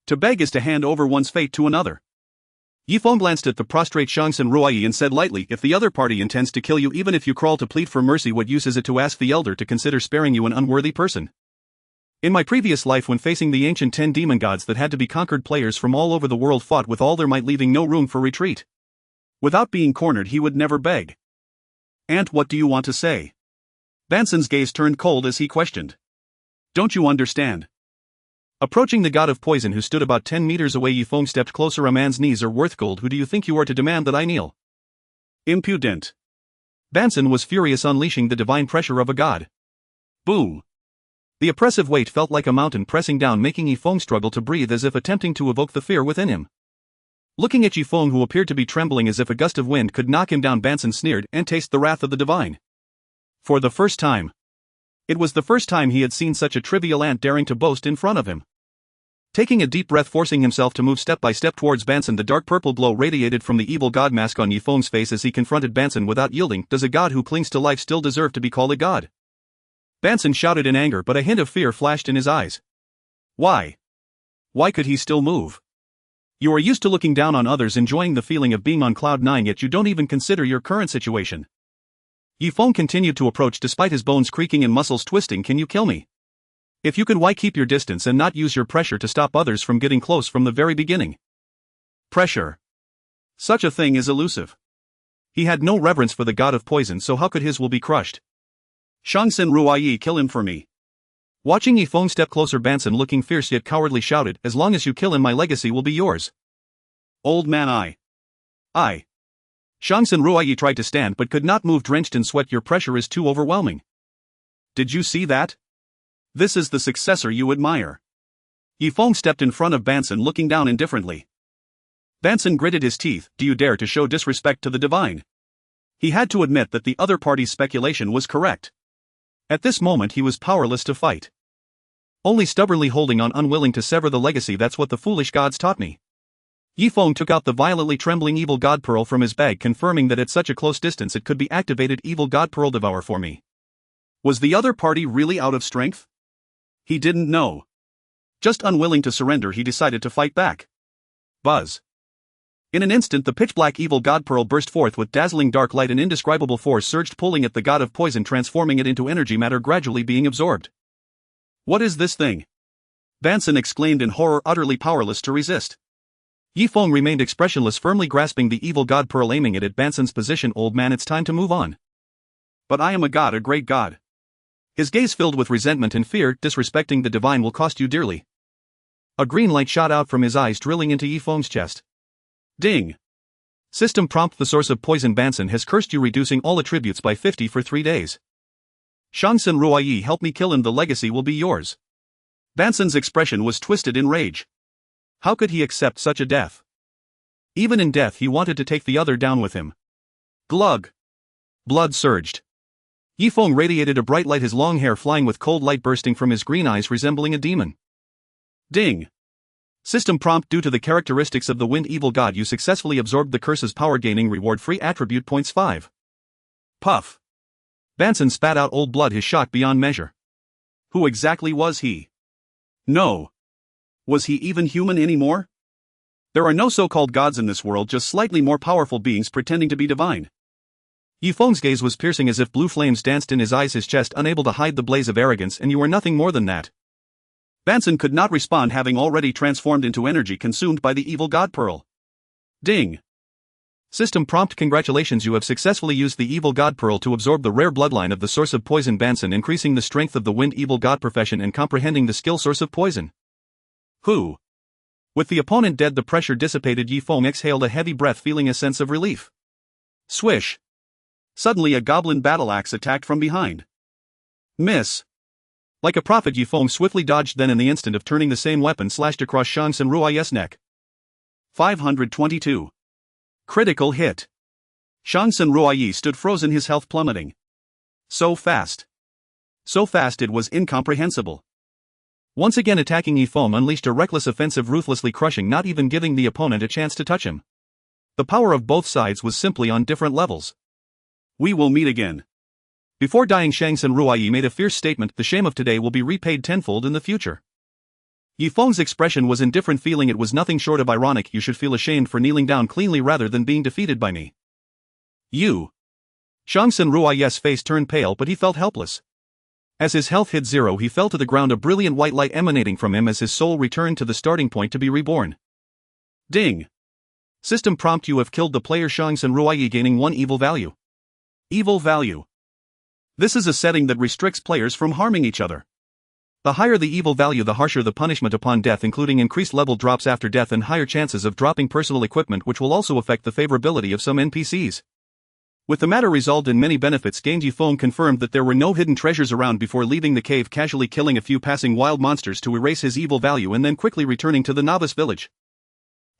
A: To beg is to hand over one's fate to another. Yi Feng glanced at the prostrate Shangsun Ruai and said lightly, if the other party intends to kill you, even if you crawl to plead for mercy, what use is it to ask the elder to consider sparing you, an unworthy person? In my previous life, when facing the ancient 10 demon gods that had to be conquered, players from all over the world fought with all their might, leaving no room for retreat. Without being cornered, he would never beg. And what do you want to say? Bansen's gaze turned cold as he questioned. Don't you understand? Approaching the god of poison, who stood about 10 meters away, Yi Feng stepped closer. A man's knees are worth gold. Who do you think you are to demand that I kneel? Impudent. Bansen was furious, unleashing the divine pressure of a god. Boom. The oppressive weight felt like a mountain pressing down, making Yi Feng struggle to breathe, as if attempting to evoke the fear within him. Looking at Yi Feng, who appeared to be trembling as if a gust of wind could knock him down, Bansen sneered, and taste the wrath of the divine. For the first time. It was the first time he had seen such a trivial ant daring to boast in front of him. Taking a deep breath, forcing himself to move step by step towards Bansen, the dark purple glow radiated from the evil god mask on Yi Feng's face as he confronted Bansen without yielding. Does a god who clings to life still deserve to be called a god? Bansen shouted in anger, but a hint of fear flashed in his eyes. Why? Why could he still move? You are used to looking down on others, enjoying the feeling of being on cloud 9, yet you don't even consider your current situation. Yi Feng continued to approach despite his bones creaking and muscles twisting. Can you kill me? If you could, why keep your distance and not use your pressure to stop others from getting close from the very beginning? Pressure. Such a thing is elusive. He had no reverence for the god of poison, so how could his will be crushed? Shangxin Ruoyi, kill him for me. Watching Yi Feng step closer, Banson, looking fierce yet cowardly, shouted, as long as you kill him, my legacy will be yours. Old man, I. Shangxin Ruoyi tried to stand but could not move, drenched in sweat. Your pressure is too overwhelming. Did you see that? This is the successor you admire. Yi Feng stepped in front of Banson, looking down indifferently. Banson gritted his teeth. Do you dare to show disrespect to the divine? He had to admit that the other party's speculation was correct. At this moment he was powerless to fight. Only stubbornly holding on, unwilling to sever the legacy. That's what the foolish gods taught me. Yi Feng took out the violently trembling Evil God Pearl from his bag, confirming that at such a close distance it could be activated. Evil God Pearl, devour for me. Was the other party really out of strength? He didn't know. Just unwilling to surrender, he decided to fight back. Buzz. In an instant the pitch-black Evil God Pearl burst forth with dazzling dark light. An indescribable force surged, pulling at the god of poison, transforming it into energy matter gradually being absorbed. What is this thing? Banson exclaimed in horror, utterly powerless to resist. Yi Feng remained expressionless, firmly grasping the Evil God Pearl, aiming it at Banson's position. Old man, it's time to move on. But I am a god, a great god. His gaze filled with resentment and fear. Disrespecting the divine will cost you dearly. A green light shot out from his eyes, drilling into Yi Feng's chest. Ding. System prompt: the source of poison Banson has cursed you, reducing all attributes by 50 for 3 days. Shangxin Ruoyi, help me kill him, the legacy will be yours. Banson's expression was twisted in rage. How could he accept such a death? Even in death he wanted to take the other down with him. Glug. Blood surged. Yi Feng radiated a bright light, his long hair flying with cold light bursting from his green eyes, resembling a demon. Ding. System prompt: due to the characteristics of the wind evil god, you successfully absorbed the curse's power, gaining reward free attribute points 5. Puff. Banson spat out old blood, his shock beyond measure. Who exactly was he? No. Was he even human anymore? There are no so-called gods in this world, just slightly more powerful beings pretending to be divine. Yi Feng's gaze was piercing, as if blue flames danced in his eyes, his chest unable to hide the blaze of arrogance. And you are nothing more than that. Banson could not respond, having already transformed into energy consumed by the Evil God Pearl. Ding. System prompt: congratulations, you have successfully used the Evil God Pearl to absorb the rare bloodline of the source of poison Banson, increasing the strength of the wind evil god profession and comprehending the skill source of poison. Who? With the opponent dead, the pressure dissipated. Yi Feng exhaled a heavy breath, feeling a sense of relief. Swish. Suddenly a goblin battle axe attacked from behind. Miss. Like a prophet, Yi Feng swiftly dodged, then in the instant of turning, the same weapon slashed across Shangxin Ruoyi's neck. 522. Critical hit. Shangxin Ruoyi stood frozen, his health plummeting. So fast. So fast it was incomprehensible. Once again attacking, Yi Feng unleashed a reckless offensive, ruthlessly crushing, not even giving the opponent a chance to touch him. The power of both sides was simply on different levels. We will meet again. Before dying, Shangxin Ruoyi made a fierce statement: the shame of today will be repaid tenfold in the future. Yi Feng's expression was indifferent, feeling it was nothing short of ironic. You should feel ashamed for kneeling down cleanly rather than being defeated by me. You. Shangxin Ruoyi's face turned pale, but he felt helpless. As his health hit zero, he fell to the ground, a brilliant white light emanating from him as his soul returned to the starting point to be reborn. Ding. System prompt: you have killed the player Shangxin Ruoyi, gaining 1 evil value. Evil value. This is a setting that restricts players from harming each other. The higher the evil value, the harsher the punishment upon death, including increased level drops after death and higher chances of dropping personal equipment, which will also affect the favorability of some NPCs. With the matter resolved and many benefits gained, Yi Feng confirmed that there were no hidden treasures around before leaving the cave, casually killing a few passing wild monsters to erase his evil value and then quickly returning to the novice village.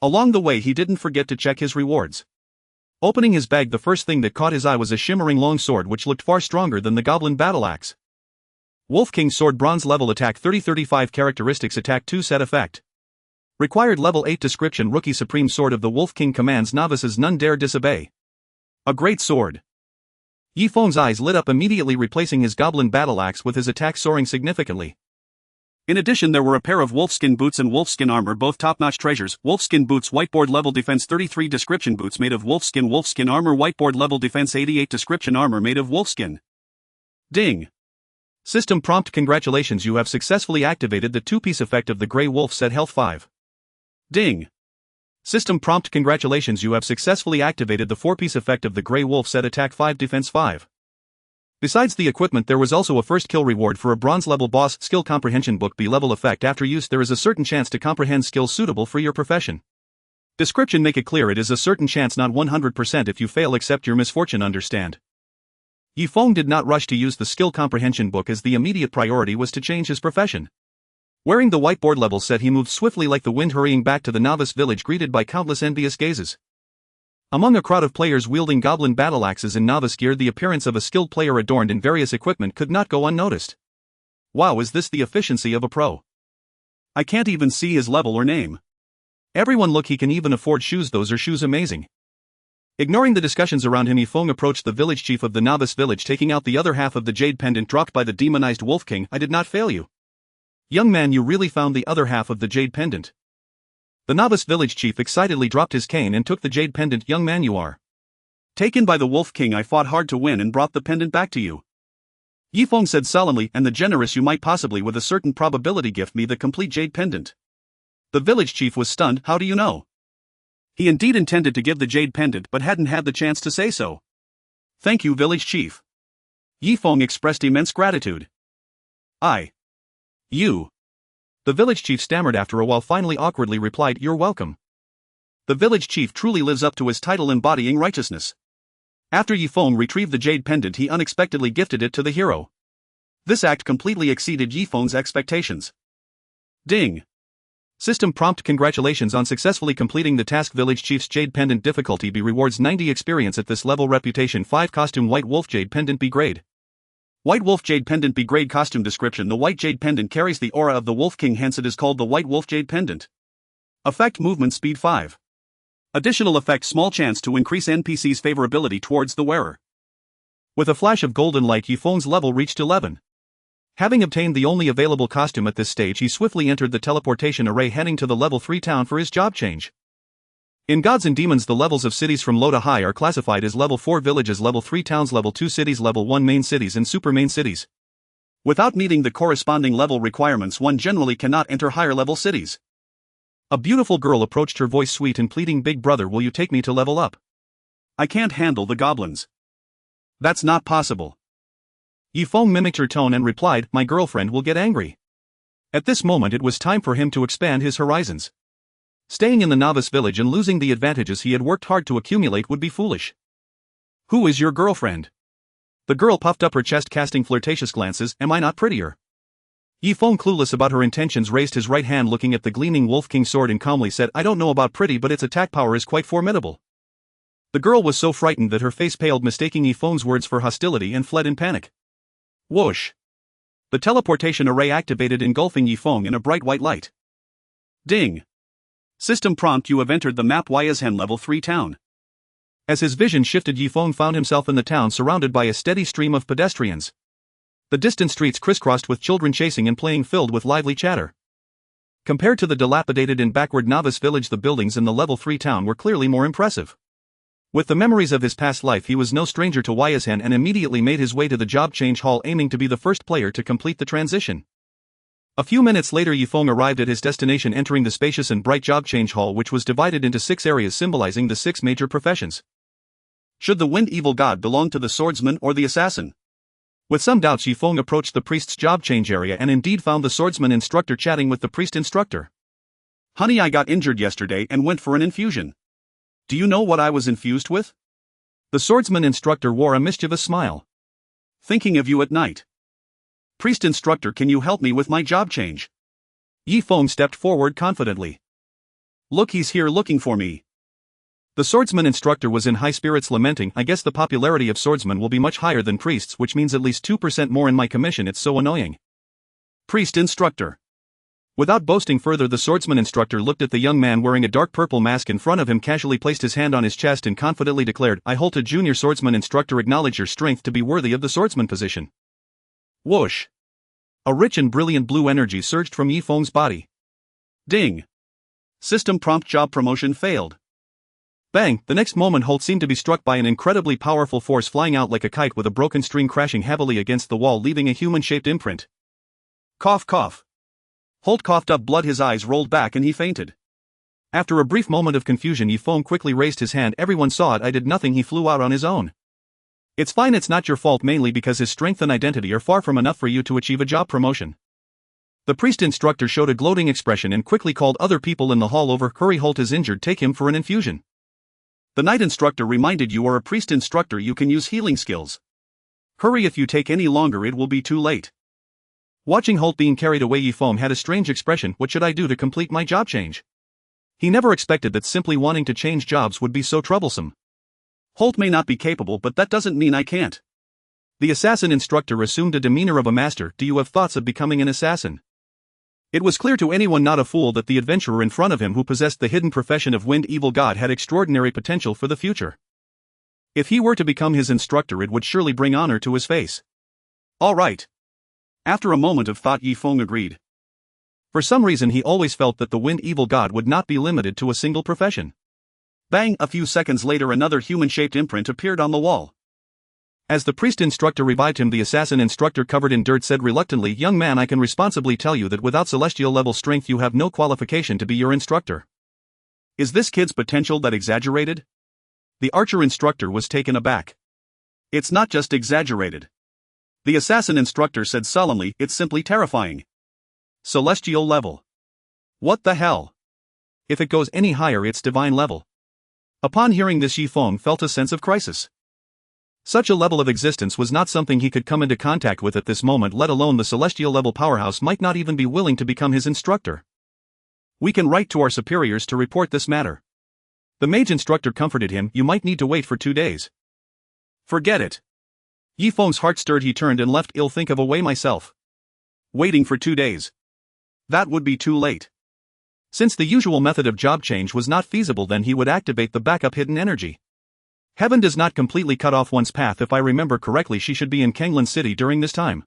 A: Along the way he didn't forget to check his rewards. Opening his bag, the first thing that caught his eye was a shimmering long sword which looked far stronger than the goblin battle axe. Wolf King Sword, bronze level, attack 30-35, characteristics attack 2 set effect. Required level 8 description: rookie supreme sword of the Wolf King, commands novices none dare disobey. A great sword. Yi Feng's eyes lit up immediately, replacing his goblin battle axe with his attack soaring significantly.
B: In addition, there were a pair of wolfskin boots and wolfskin armor, both top-notch treasures. Wolfskin boots, whiteboard level defense 33, description boots made of wolfskin armor, whiteboard level defense 88, description armor made of wolfskin. Ding.
A: System prompt: congratulations, you have successfully activated the 2-piece effect of the Grey Wolf, set health 5.
B: Ding.
A: System prompt: congratulations, you have successfully activated the 4-piece effect of the Grey Wolf, set attack 5, defense 5. Besides the equipment, there was also a first kill reward for a bronze level boss. Skill comprehension book: B level effect. After use, there is a certain chance to comprehend skills suitable for your profession. Description: make it clear it is a certain chance, not 100%. If you fail, accept your misfortune. Understand? Yifeng did not rush to use the skill comprehension book, as the immediate priority was to change his profession. Wearing the whiteboard level set, he moved swiftly like the wind, hurrying back to the novice village, greeted by countless envious gazes. Among a crowd of players wielding goblin battle axes in novice gear, the appearance of a skilled player adorned in various equipment could not go unnoticed. Wow, is this the efficiency of a pro? I can't even see his level or name. Everyone, look, he can even afford shoes. Those are shoes, amazing. Ignoring the discussions around him, Yifeng approached the village chief of the novice village, taking out the other half of the jade pendant dropped by the demonized Wolf King. I did not fail you. Young man, you really found the other half of the jade pendant. The novice village chief excitedly dropped his cane and took the jade pendant. Young man, you are
B: taken by the Wolf King. I fought hard to win and brought the pendant back to you. Yifeng said solemnly, and the generous, you might possibly with a certain probability gift me the complete jade pendant. The village chief was stunned. How do you know? He indeed intended to give the jade pendant but hadn't had the chance to say so. Thank you, village chief. Yifeng expressed immense gratitude. You. The village chief stammered after a while, finally awkwardly replied, you're welcome. The village chief truly lives up to his title, embodying righteousness. After Yifeng retrieved the jade pendant, he unexpectedly gifted it to the hero. This act completely exceeded Yifeng's expectations. Ding. System prompt: congratulations on successfully completing the task. Village chief's jade pendant. Difficulty B. Rewards 90 experience at this level. Reputation 5. Costume: White Wolf Jade Pendant B grade. White Wolf Jade Pendant B grade. Costume description: the white jade pendant carries the aura of the Wolf King, hence it is called the White Wolf Jade Pendant. Effect: movement speed 5. Additional effect: small chance to increase NPC's favorability towards the wearer. With a flash of golden light, Yifeng's level reached 11. Having obtained the only available costume at this stage, he swiftly entered the teleportation array, heading to the level 3 town for his job change. In Gods and Demons, the levels of cities from low to high are classified as level 4 villages, level 3 towns, level 2 cities, level 1 main cities, and super main cities. Without meeting the corresponding level requirements, one generally cannot enter higher level cities. A beautiful girl approached, her voice sweet and pleading. Big brother, will you take me to level up? I can't handle the goblins. That's not possible. Yifeng mimicked her tone and replied, my girlfriend will get angry. At this moment it was time for him to expand his horizons. Staying in the novice village and losing the advantages he had worked hard to accumulate would be foolish. Who is your girlfriend? The girl puffed up her chest, casting flirtatious glances. Am I not prettier? Yifeng, clueless about her intentions, raised his right hand, looking at the gleaming Wolf King sword, and calmly said, I don't know about pretty, but its attack power is quite formidable. The girl was so frightened that her face paled, mistaking Yifeng's words for hostility, and fled in panic. Whoosh! The teleportation array activated, engulfing Yifeng in a bright white light. Ding! System prompt: you have entered the map Yashen level 3 town. As his vision shifted, Yifeng found himself in the town, surrounded by a steady stream of pedestrians. The distant streets crisscrossed with children chasing and playing, filled with lively chatter. Compared to the dilapidated and backward novice village, the buildings in the level 3 town were clearly more impressive. With the memories of his past life, he was no stranger to Yashen and immediately made his way to the job change hall, aiming to be the first player to complete the transition. A few minutes later, Yifeng arrived at his destination, entering the spacious and bright job change hall, which was divided into 6 areas symbolizing the 6 major professions. Should the wind evil god belong to the swordsman or the assassin? With some doubts, Yifeng approached the priest's job change area and indeed found the swordsman instructor chatting with the priest instructor. Honey, I got injured yesterday and went for an infusion. Do you know what I was infused with? The swordsman instructor wore a mischievous smile. Thinking of you at night. Priest instructor, can you help me with my job change? Yifeng stepped forward confidently. Look, he's here looking for me. The swordsman instructor was in high spirits, lamenting, I guess the popularity of swordsmen will be much higher than priests, which means at least 2% more in my commission. It's so annoying. Priest instructor. Without boasting further, the swordsman instructor looked at the young man wearing a dark purple mask in front of him, casually placed his hand on his chest, and confidently declared, I hold a junior swordsman instructor, acknowledge your strength to be worthy of the swordsman position. Whoosh!
A: A rich and brilliant blue energy surged from Yi Feng's body.
B: Ding. System prompt job promotion failed.
A: Bang! The next moment Holt seemed to be struck by an incredibly powerful force flying out like a kite with a broken string crashing heavily against the wall leaving a human-shaped imprint.
B: Cough cough. Holt coughed up blood, his eyes rolled back and he fainted.
A: After a brief moment of confusion, Yi Feng quickly raised his hand. Everyone saw it, I did nothing, he flew out on his own. It's fine, it's not your fault, mainly because his strength and identity are far from enough for you to achieve a job promotion. The priest instructor showed a gloating expression and quickly called other people in the hall over. Hurry, Holt is injured, take him for an infusion.
B: The night instructor reminded you are a priest instructor, you can use healing skills. Hurry, if you take any longer it will be too late.
A: Watching Holt being carried away, Yi Feng had a strange expression. What should I do to complete my job change? He never expected that simply wanting to change jobs would be so troublesome.
B: Holt may not be capable, but that doesn't mean I can't.
A: The assassin instructor assumed a demeanor of a master. Do you have thoughts of becoming an assassin? It was clear to anyone not a fool that the adventurer in front of him, who possessed the hidden profession of Wind Evil God, had extraordinary potential for the future. If he were to become his instructor, it would surely bring honor to his face.
B: All right. After a moment of thought, Yi Feng agreed.
A: For some reason he always felt that the Wind Evil God would not be limited to a single profession.
B: Bang! A few seconds later another human-shaped imprint appeared on the wall.
A: As the priest instructor revived him, the assassin instructor covered in dirt said reluctantly, young man, I can responsibly tell you that without celestial level strength you have no qualification to be your instructor.
B: Is this kid's potential that exaggerated?
A: The archer instructor was taken aback.
B: It's not just exaggerated. The assassin instructor said solemnly, it's simply terrifying. Celestial level. What the hell?
A: If it goes any higher it's divine level. Upon hearing this, Yi Feng felt a sense of crisis. Such a level of existence was not something he could come into contact with at this moment, let alone the celestial level powerhouse might not even be willing to become his instructor. We can write to our superiors to report this matter. The mage instructor comforted him, you might need to wait for 2 days.
B: Forget it.
A: Yi Feng's heart stirred, he turned and left. I'll think of a way myself.
B: Waiting for 2 days. That would be too late.
A: Since the usual method of job change was not feasible, then he would activate the backup hidden energy. Heaven does not completely cut off one's path. If I remember correctly, she should be in Kanglan City during this time.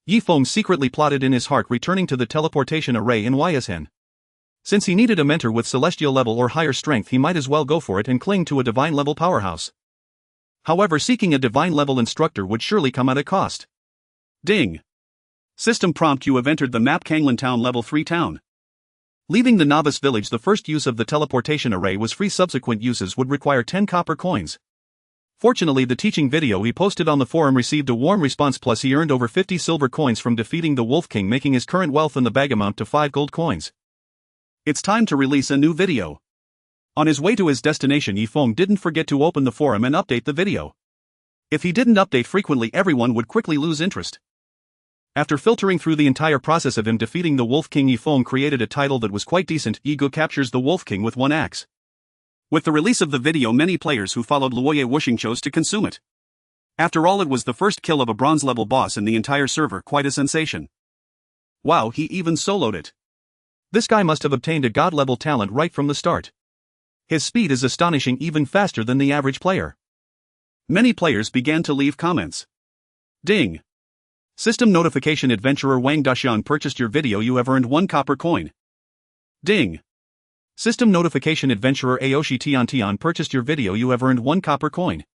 A: Yi Feng secretly plotted in his heart returning to the teleportation array in Yashen. Since he needed a mentor with celestial level or higher strength, he might as well go for it and cling to a divine level powerhouse. However, seeking a divine level instructor would surely come at a cost.
B: Ding. System prompt, you have entered the map Kanglan Town level 3 town.
A: Leaving the novice village, the first use of the teleportation array was free. Subsequent uses would require 10 copper coins. Fortunately, the teaching video he posted on the forum received a warm response, plus he earned over 50 silver coins from defeating the Wolf King, making his current wealth in the bag amount to 5 gold coins.
B: It's time to release a new video. On his way to his destination, Yi Feng didn't forget to open the forum and update the video. If he didn't update frequently, everyone would quickly lose interest. After filtering through the entire process of him defeating the Wolf King, Yi Feng created a title that was quite decent: Ego captures the Wolf King with one axe. With the release of the video, many players who followed Luoye Wuxing chose to consume it. After all, it was the first kill of a bronze level boss in the entire server, quite a sensation. Wow, he even soloed it.
A: This guy must have obtained a god level talent right from the start. His speed is astonishing, even faster than the average player.
B: Many players began to leave comments. Ding. System notification, adventurer Wang Dashan purchased your video, you have earned 1 copper coin. Ding.
A: System notification, adventurer Aoshi Tian purchased your video, you have earned 1 copper coin.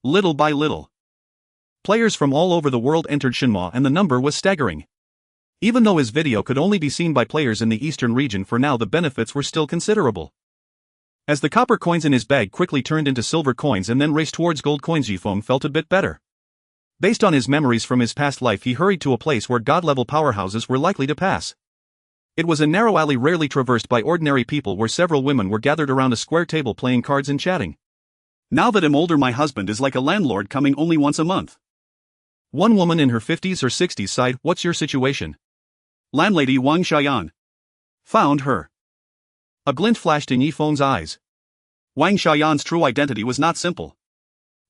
B: Little by little,
A: players from all over the world entered Shinma, and the number was staggering. Even though his video could only be seen by players in the eastern region for now, the benefits were still considerable. As the copper coins in his bag quickly turned into silver coins and then raced towards gold coins, Yi Feng felt a bit better. Based on his memories from his past life, he hurried to a place where god-level powerhouses were likely to pass. It was a narrow alley rarely traversed by ordinary people, where several women were gathered around a square table playing cards and chatting.
B: Now that I'm older, my husband is like a landlord, coming only once a month.
A: One woman in her 50s or 60s sighed, what's your situation?
B: Landlady Wang Xiaoyan. Found her.
A: A glint flashed in Yi Feng's eyes.
B: Wang Xiaoyan's true identity was not simple.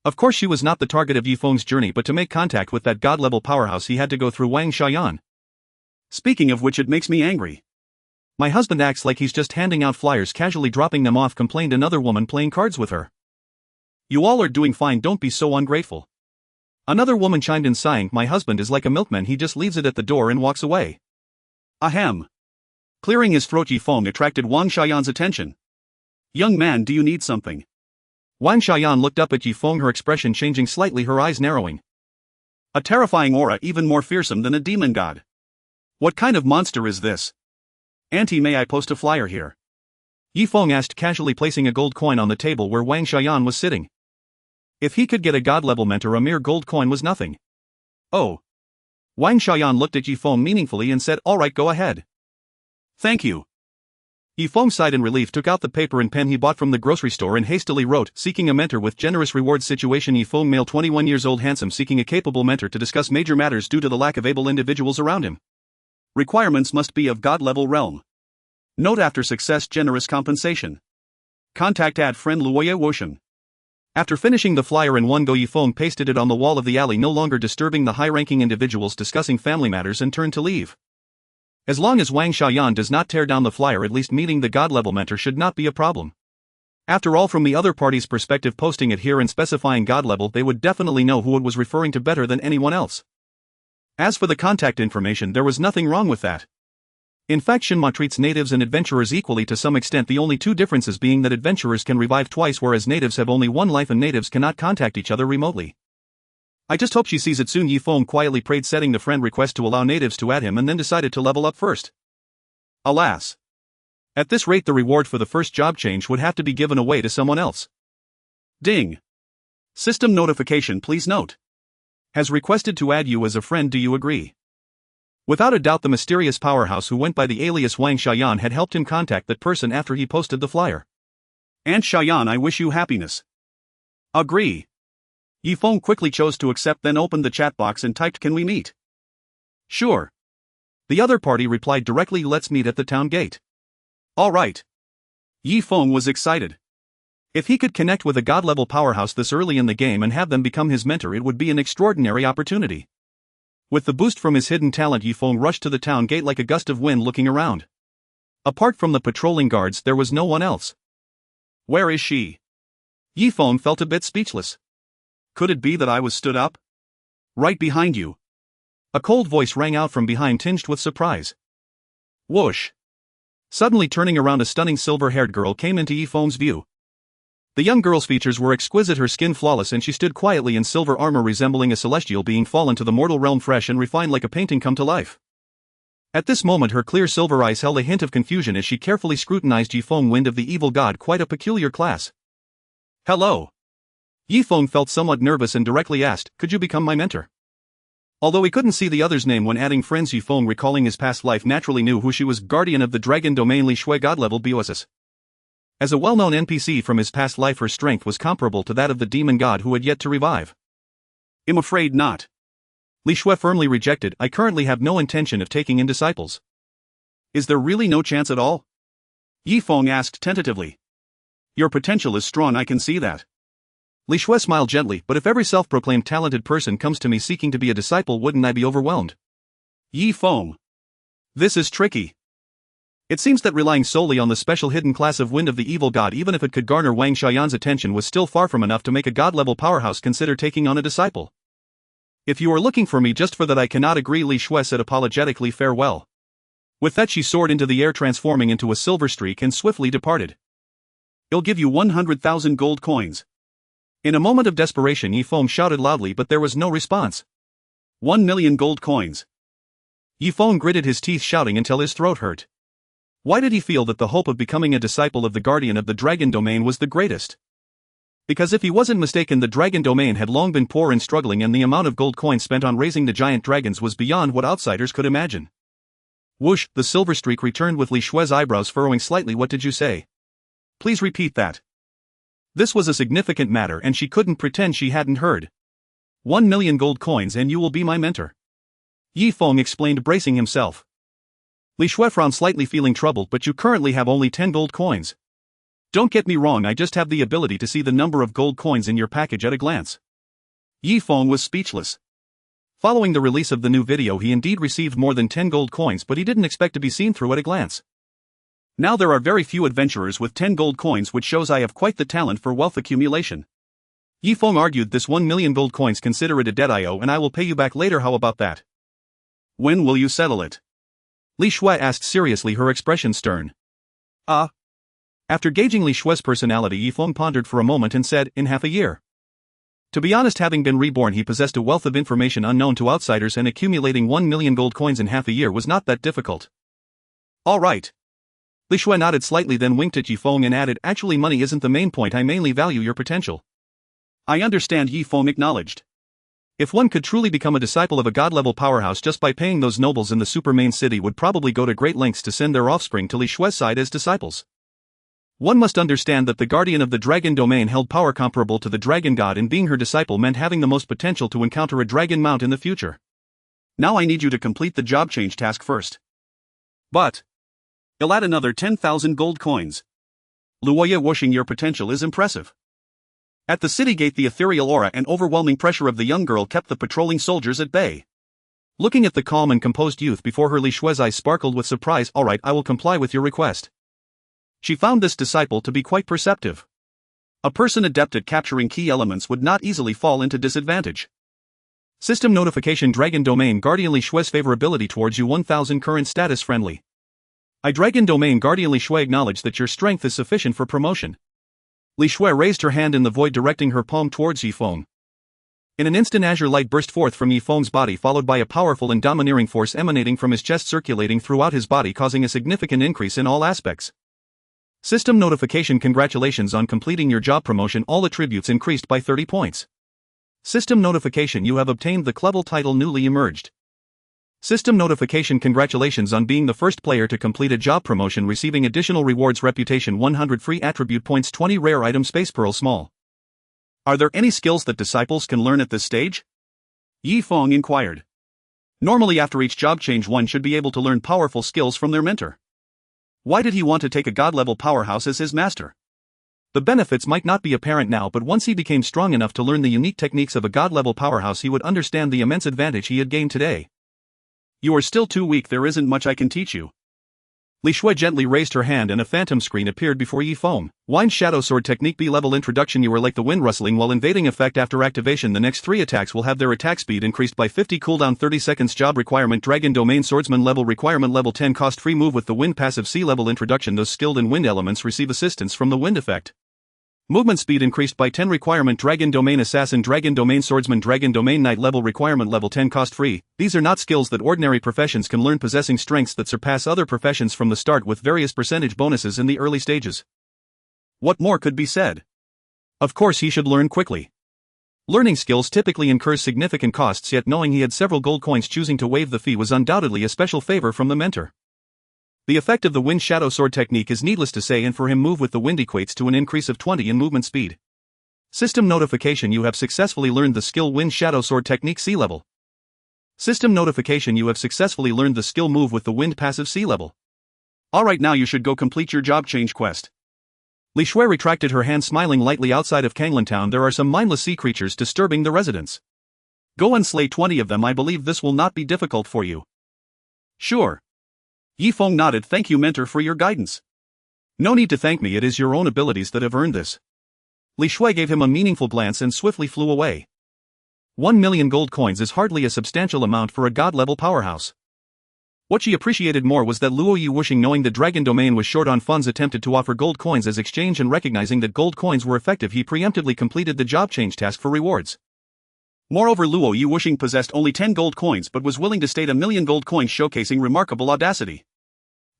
A: Of course she was not the target of Yi Feng's journey, but to make contact with that god-level powerhouse he had to go through Wang Xiaoyan.
B: Speaking of which, it makes me angry.
A: My husband acts like he's just handing out flyers, casually dropping them off, complained another woman playing cards with her.
B: You all are doing fine, don't be so ungrateful. Another woman chimed in sighing, my husband is like a milkman, he just leaves it at the door and walks away. Ahem. Clearing his throat, Yifeng attracted Wang Xiaoyan's attention. Young man, do you need something? Wang Xiaoyan looked up at Yifeng, her expression changing slightly, her eyes narrowing. A terrifying aura, even more fearsome than a demon god. What kind of monster is this? Auntie, may I post a flyer here? Yifeng asked, casually placing a gold coin on the table where Wang Xiaoyan was sitting. If he could get a god-level mentor, a mere gold coin was nothing. Oh. Wang Xiaoyan looked at Yifeng meaningfully and said, alright, go ahead. Thank you. Yifeng sighed in relief, took out the paper and pen he bought from the grocery store and hastily wrote, seeking a mentor with generous rewards. Situation: Yifeng, male, 21 years old, handsome, seeking a capable mentor to discuss major matters due to the lack of able individuals around him. Requirements must be of god-level realm. Note: after success, generous compensation. Contact friend Luoya Wosheng. After finishing the flyer in one go, Yifeng pasted it on the wall of the alley, no longer disturbing the high-ranking individuals discussing family matters, and turned to leave. As long as Wang Xiaoyan does not tear down the flyer, at least meeting the god-level mentor should not be a problem. After all, from the other party's perspective, posting it here and specifying god level, they would definitely know who it was referring to better than anyone else. As for the contact information, there was nothing wrong with that. In fact, Shinma treats natives and adventurers equally to some extent, the only two differences being that adventurers can revive twice whereas natives have only one life and natives cannot contact each other remotely. I just hope she sees it soon, Yifeng quietly prayed, setting the friend request to allow natives to add him, and then decided to level up first. Alas. At this rate, the reward for the first job change would have to be given away to someone else. Ding. System notification, please note. Has requested to add you as a friend, do you agree? Without a doubt, the mysterious powerhouse who went by the alias Wang Xiaoyan had helped him contact that person after he posted the flyer. Aunt Xiaoyan, I wish you happiness. Agree. Yifeng quickly chose to accept, then opened the chat box and typed, can we meet? Sure. The other party replied directly, let's meet at the town gate. Alright. Yifeng was excited. If he could connect with a god-level powerhouse this early in the game and have them become his mentor, it would be an extraordinary opportunity. With the boost from his hidden talent, Yifeng rushed to the town gate like a gust of wind, looking around. Apart from the patrolling guards, there was no one else. Where is she? Yifeng felt a bit speechless. Could it be that I was stood up? Right behind you. A cold voice rang out from behind, tinged with surprise. Whoosh. Suddenly turning around, a stunning silver-haired girl came into Yifeng's view. The young girl's features were exquisite, her skin flawless, and she stood quietly in silver armor, resembling a celestial being fallen to the mortal realm, fresh and refined like a painting come to life. At this moment, her clear silver eyes held a hint of confusion as she carefully scrutinized Yifeng. Wind of the evil god, quite a peculiar class. Hello. Yifeng felt somewhat nervous and directly asked, could you become my mentor? Although he couldn't see the other's name when adding friends, Yifeng, recalling his past life, naturally knew who she was, guardian of the dragon domain Li Shui, god-level BOSS. As a well-known NPC from his past life, her strength was comparable to that of the demon god who had yet to revive. I'm afraid not. Li Shui firmly rejected, I currently have no intention of taking in disciples. Is there really no chance at all? Yifeng asked tentatively. Your potential is strong, I can see that. Li Shui smiled gently, but if every self-proclaimed talented person comes to me seeking to be a disciple, wouldn't I be overwhelmed? Yifeng. This is tricky. It seems that relying solely on the special hidden class of Wind of the Evil God, even if it could garner Wang Xiaoyan's attention, was still far from enough to make a god-level powerhouse consider taking on a disciple. If you are looking for me just for that, I cannot agree, Li Shui said apologetically. Farewell. With that, she soared into the air, transforming into a silver streak, and swiftly departed. I'll give you 100,000 gold coins. In a moment of desperation, Yifeng shouted loudly, but there was no response. 1 million gold coins. Yifeng gritted his teeth, shouting until his throat hurt. Why did he feel that the hope of becoming a disciple of the guardian of the dragon domain was the greatest? Because if he wasn't mistaken, the dragon domain had long been poor and struggling, and the amount of gold coins spent on raising the giant dragons was beyond what outsiders could imagine. Whoosh, the silver streak returned with Li Shui's eyebrows furrowing slightly. What did you say? Please repeat that. This was a significant matter, and she couldn't pretend she hadn't heard. 1 million gold coins and you will be my mentor. Yifeng explained, bracing himself. Li Shui frowned slightly, feeling troubled, but you currently have only 10 gold coins. Don't get me wrong, I just have the ability to see the number of gold coins in your package at a glance. Yifeng was speechless. Following the release of the new video, he indeed received more than 10 gold coins, but he didn't expect to be seen through at a glance. Now there are very few adventurers with 10 gold coins, which shows I have quite the talent for wealth accumulation. Yi Feng argued, this 1 million gold coins, consider it a debt IO and I will pay you back later, how about that? When will you settle it? Li Shui asked seriously, her expression stern. After gauging Li Shui's personality, Yi Feng pondered for a moment and said, in half a year. To be honest, having been reborn, he possessed a wealth of information unknown to outsiders, and accumulating 1 million gold coins in half a year was not that difficult. All right. Li Shui nodded slightly, then winked at Yi Feng and added, actually money isn't the main point, I mainly value your potential. I understand, Yi Feng acknowledged. If one could truly become a disciple of a god-level powerhouse just by paying, those nobles in the super main city would probably go to great lengths to send their offspring to Li Shui's side as disciples. One must understand that the guardian of the dragon domain held power comparable to the dragon god, and being her disciple meant having the most potential to encounter a dragon mount in the future. Now I need you to complete the job change task first. But you'll add another 10,000 gold coins. Luoya, washing your potential is impressive. At the city gate, the ethereal aura and overwhelming pressure of the young girl kept the patrolling soldiers at bay. Looking at the calm and composed youth before her, Li Shui's eyes sparkled with surprise. All right, I will comply with your request. She found this disciple to be quite perceptive. A person adept at capturing key elements would not easily fall into disadvantage. System notification: Dragon Domain Guardian Li Shui's favorability towards you 1000, current status friendly. Dragon Domain Guardian Li Shui, acknowledge that your strength is sufficient for promotion. Li Shui raised her hand in the void, directing her palm towards Yi Feng. In an instant, azure light burst forth from Yi Feng's body, followed by a powerful and domineering force emanating from his chest, circulating throughout his body, causing a significant increase in all aspects. System notification: congratulations on completing your job promotion, all attributes increased by 30 points. System notification: you have obtained the Clevel title newly emerged. System notification: congratulations on being the first player to complete a job promotion, receiving additional rewards: reputation 100, free attribute points 20, rare item space pearl small. Are there any skills that disciples can learn at this stage? Yi Feng inquired. Normally after each job change one should be able to learn powerful skills from their mentor. Why did he want to take a god-level powerhouse as his master? The benefits might not be apparent now, but once he became strong enough to learn the unique techniques of a god-level powerhouse, he would understand the immense advantage he had gained today. You are still too weak, there isn't much I can teach you. Li Shui gently raised her hand and a phantom screen appeared before Yi Feng. Wind Shadow Sword Technique B-level introduction: you are like the wind rustling while invading. Effect: after activation, the next 3 attacks will have their attack speed increased by 50, cooldown 30 seconds. Job requirement: Dragon Domain Swordsman level requirement level 10, cost free move with the wind. Passive C-level introduction: those skilled in wind elements receive assistance from the wind effect. Movement speed increased by 10, requirement: Dragon Domain Assassin, Dragon Domain Swordsman, Dragon Domain Knight level requirement level 10, cost free. These are not skills that ordinary professions can learn, possessing strengths that surpass other professions from the start, with various percentage bonuses in the early stages. What more could be said? Of course he should learn quickly. Learning skills typically incurs significant costs, yet knowing he had several gold coins, choosing to waive the fee was undoubtedly a special favor from the mentor. The effect of the Wind Shadow Sword technique is needless to say, and for him move with the wind equates to an increase of 20 in movement speed. System notification: you have successfully learned the skill Wind Shadow Sword technique C level. System notification: you have successfully learned the skill move with the wind passive C level. Alright, now you should go complete your job change quest. Li Shui retracted her hand, smiling lightly. Outside of Kanglan Town there are some mindless sea creatures disturbing the residents. Go and slay 20 of them, I believe this will not be difficult for you. Sure. Yi Feng nodded. Thank you, mentor, for your guidance. No need to thank me, it is your own abilities that have earned this. Li Shui gave him a meaningful glance and swiftly flew away. 1 million gold coins is hardly a substantial amount for a god-level powerhouse. What she appreciated more was that Luo Yi Wuxing, knowing the Dragon Domain was short on funds, attempted to offer gold coins as exchange, and recognizing that gold coins were effective, he preemptively completed the job change task for rewards. Moreover, Luo Yi Wuxing possessed only 10 gold coins but was willing to stake 1 million gold coins, showcasing remarkable audacity.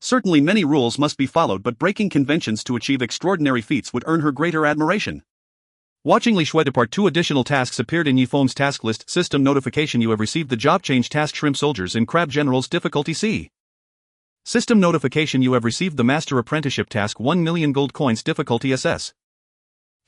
B: Certainly many rules must be followed, but breaking conventions to achieve extraordinary feats would earn her greater admiration. Watching Li Shui depart, 2 additional tasks appeared in Yi Feng's task list. System notification: you have received the job change task Shrimp Soldiers in Crab Generals, difficulty C. System notification: you have received the Master Apprenticeship task 1 million gold coins, difficulty SS.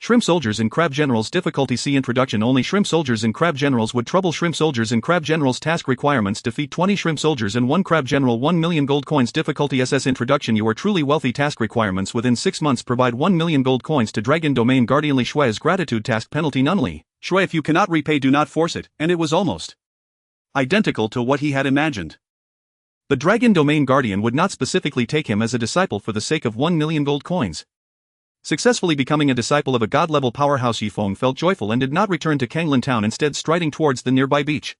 B: Shrimp Soldiers in Crab Generals, difficulty C. Introduction: only Shrimp Soldiers in Crab Generals would trouble Shrimp Soldiers in Crab Generals. Task requirements: defeat 20 Shrimp Soldiers and 1 Crab General, 1 million gold coins, difficulty SS. Introduction: you are truly wealthy. Task requirements: within 6 months provide 1 million gold coins to Dragon Domain Guardian Li Shui's gratitude. Task penalty: none. Li Shui, if you cannot repay, do not force it, and it was almost identical to what he had imagined. The Dragon Domain Guardian would not specifically take him as a disciple for the sake of 1 million gold coins. Successfully becoming a disciple of a god-level powerhouse, Yi Feng felt joyful and did not return to Kanglin town, instead striding towards the nearby beach.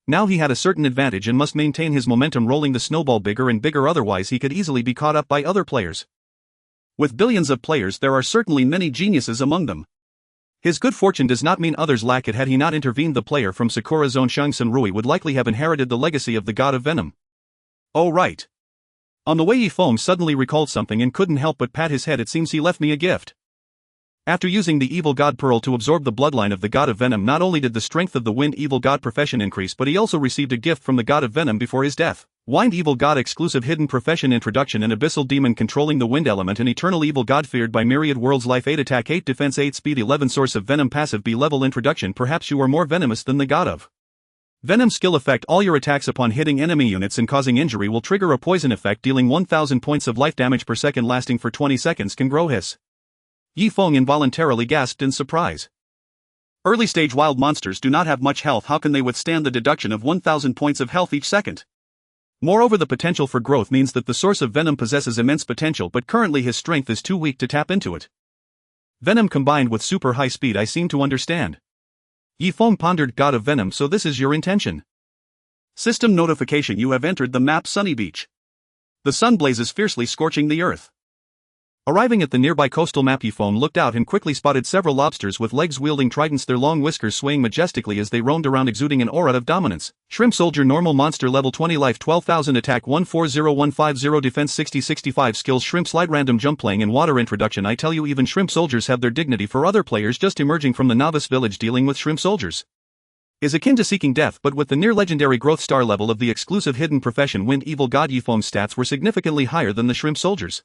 B: Now he had a certain advantage and must maintain his momentum, rolling the snowball bigger and bigger, otherwise he could easily be caught up by other players. With billions of players, there are certainly many geniuses among them. His good fortune does not mean others lack it. Had he not intervened, the player from Sakura Zone Shang Rui would likely have inherited the legacy of the god of venom. Oh right. On the way, Yi Feng suddenly recalled something and couldn't help but pat his head. It seems he left me a gift. After using the Evil God Pearl to absorb the bloodline of the God of Venom, not only did the strength of the Wind Evil God profession increase, but he also received a gift from the God of Venom before his death. Wind Evil God exclusive hidden profession introduction: an abyssal demon controlling the wind element, an eternal evil god feared by myriad worlds. Life 8, attack 8, defense 8, speed 11, source of venom, passive B level introduction. Perhaps you are more venomous than the God of Venom. Skill effect: all your attacks upon hitting enemy units and causing injury will trigger a poison effect, dealing 1000 points of life damage per second, lasting for 20 seconds. Can grow. Hiss. Yi Feng involuntarily gasped in surprise. Early stage wild monsters do not have much health. How can they withstand the deduction of 1000 points of health each second? Moreover, the potential for growth means that the source of venom possesses immense potential, but currently his strength is too weak to tap into it. Venom combined with super high speed, I seem to understand. Yi Feng pondered. God of Venom, so this is your intention. System notification: you have entered the map Sunny Beach. The sun blazes fiercely, scorching the earth. Arriving at the nearby coastal map, Yi Feng looked out and quickly spotted several lobsters with legs wielding tridents, their long whiskers swaying majestically as they roamed around, exuding an aura of dominance. Shrimp Soldier, normal monster, level 20, life 12,000, attack 140150, defense 6065, skills shrimp slide, random jump, playing in water. Introduction: I tell you, even shrimp soldiers have their dignity. For other players just emerging from the novice village, dealing with shrimp soldiers is akin to seeking death, but with the near legendary growth star level of the exclusive hidden profession Wind Evil God, Yi Feng's stats were significantly higher than the shrimp soldiers.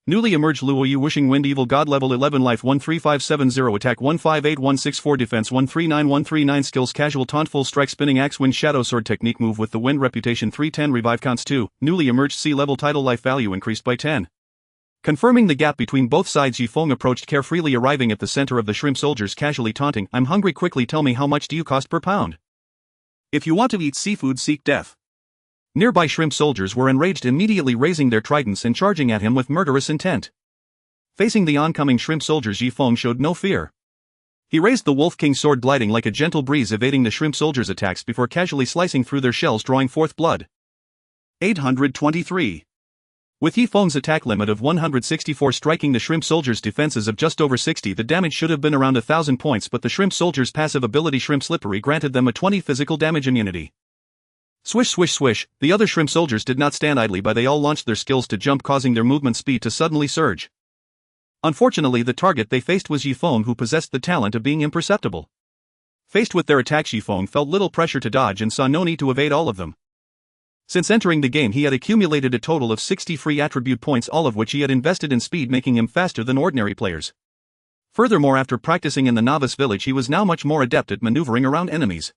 B: Newly emerged Luo Yu Wishing Wind Evil God, level 11, life 13570, attack 158164, defense 139139, skills casual taunt, full strike, spinning axe, wind shadow sword, technique move with the wind, reputation 310, revive counts 2, newly emerged sea level title, life value increased by 10. Confirming the gap between both sides, Yi Feng approached carefreely, arriving at the center of the shrimp soldiers, casually taunting, I'm hungry, quickly tell me, how much do you cost per pound? If you want to eat seafood, seek death. Nearby shrimp soldiers were enraged, immediately raising their tridents and charging at him with murderous intent. Facing the oncoming shrimp soldiers, Yi Feng showed no fear. He raised the Wolf King sword, gliding like a gentle breeze, evading the shrimp soldiers' attacks before casually slicing through their shells, drawing forth blood. 823. With Yi Feng's attack limit of 164 striking the shrimp soldiers' defenses of just over 60, the damage should have been around 1000 points, but the shrimp soldiers' passive ability Shrimp Slippery granted them a 20 physical damage immunity. Swish swish swish, the other shrimp soldiers did not stand idly by, they all launched their skills to jump, causing their movement speed to suddenly surge. Unfortunately, the target they faced was Yi Feng, who possessed the talent of being imperceptible. Faced with their attacks, Yi Feng felt little pressure to dodge and saw no need to evade all of them. Since entering the game, he had accumulated a total of 60 free attribute points, all of which he had invested in speed, making him faster than ordinary players. Furthermore, after practicing in the novice village, he was now much more adept at maneuvering around enemies.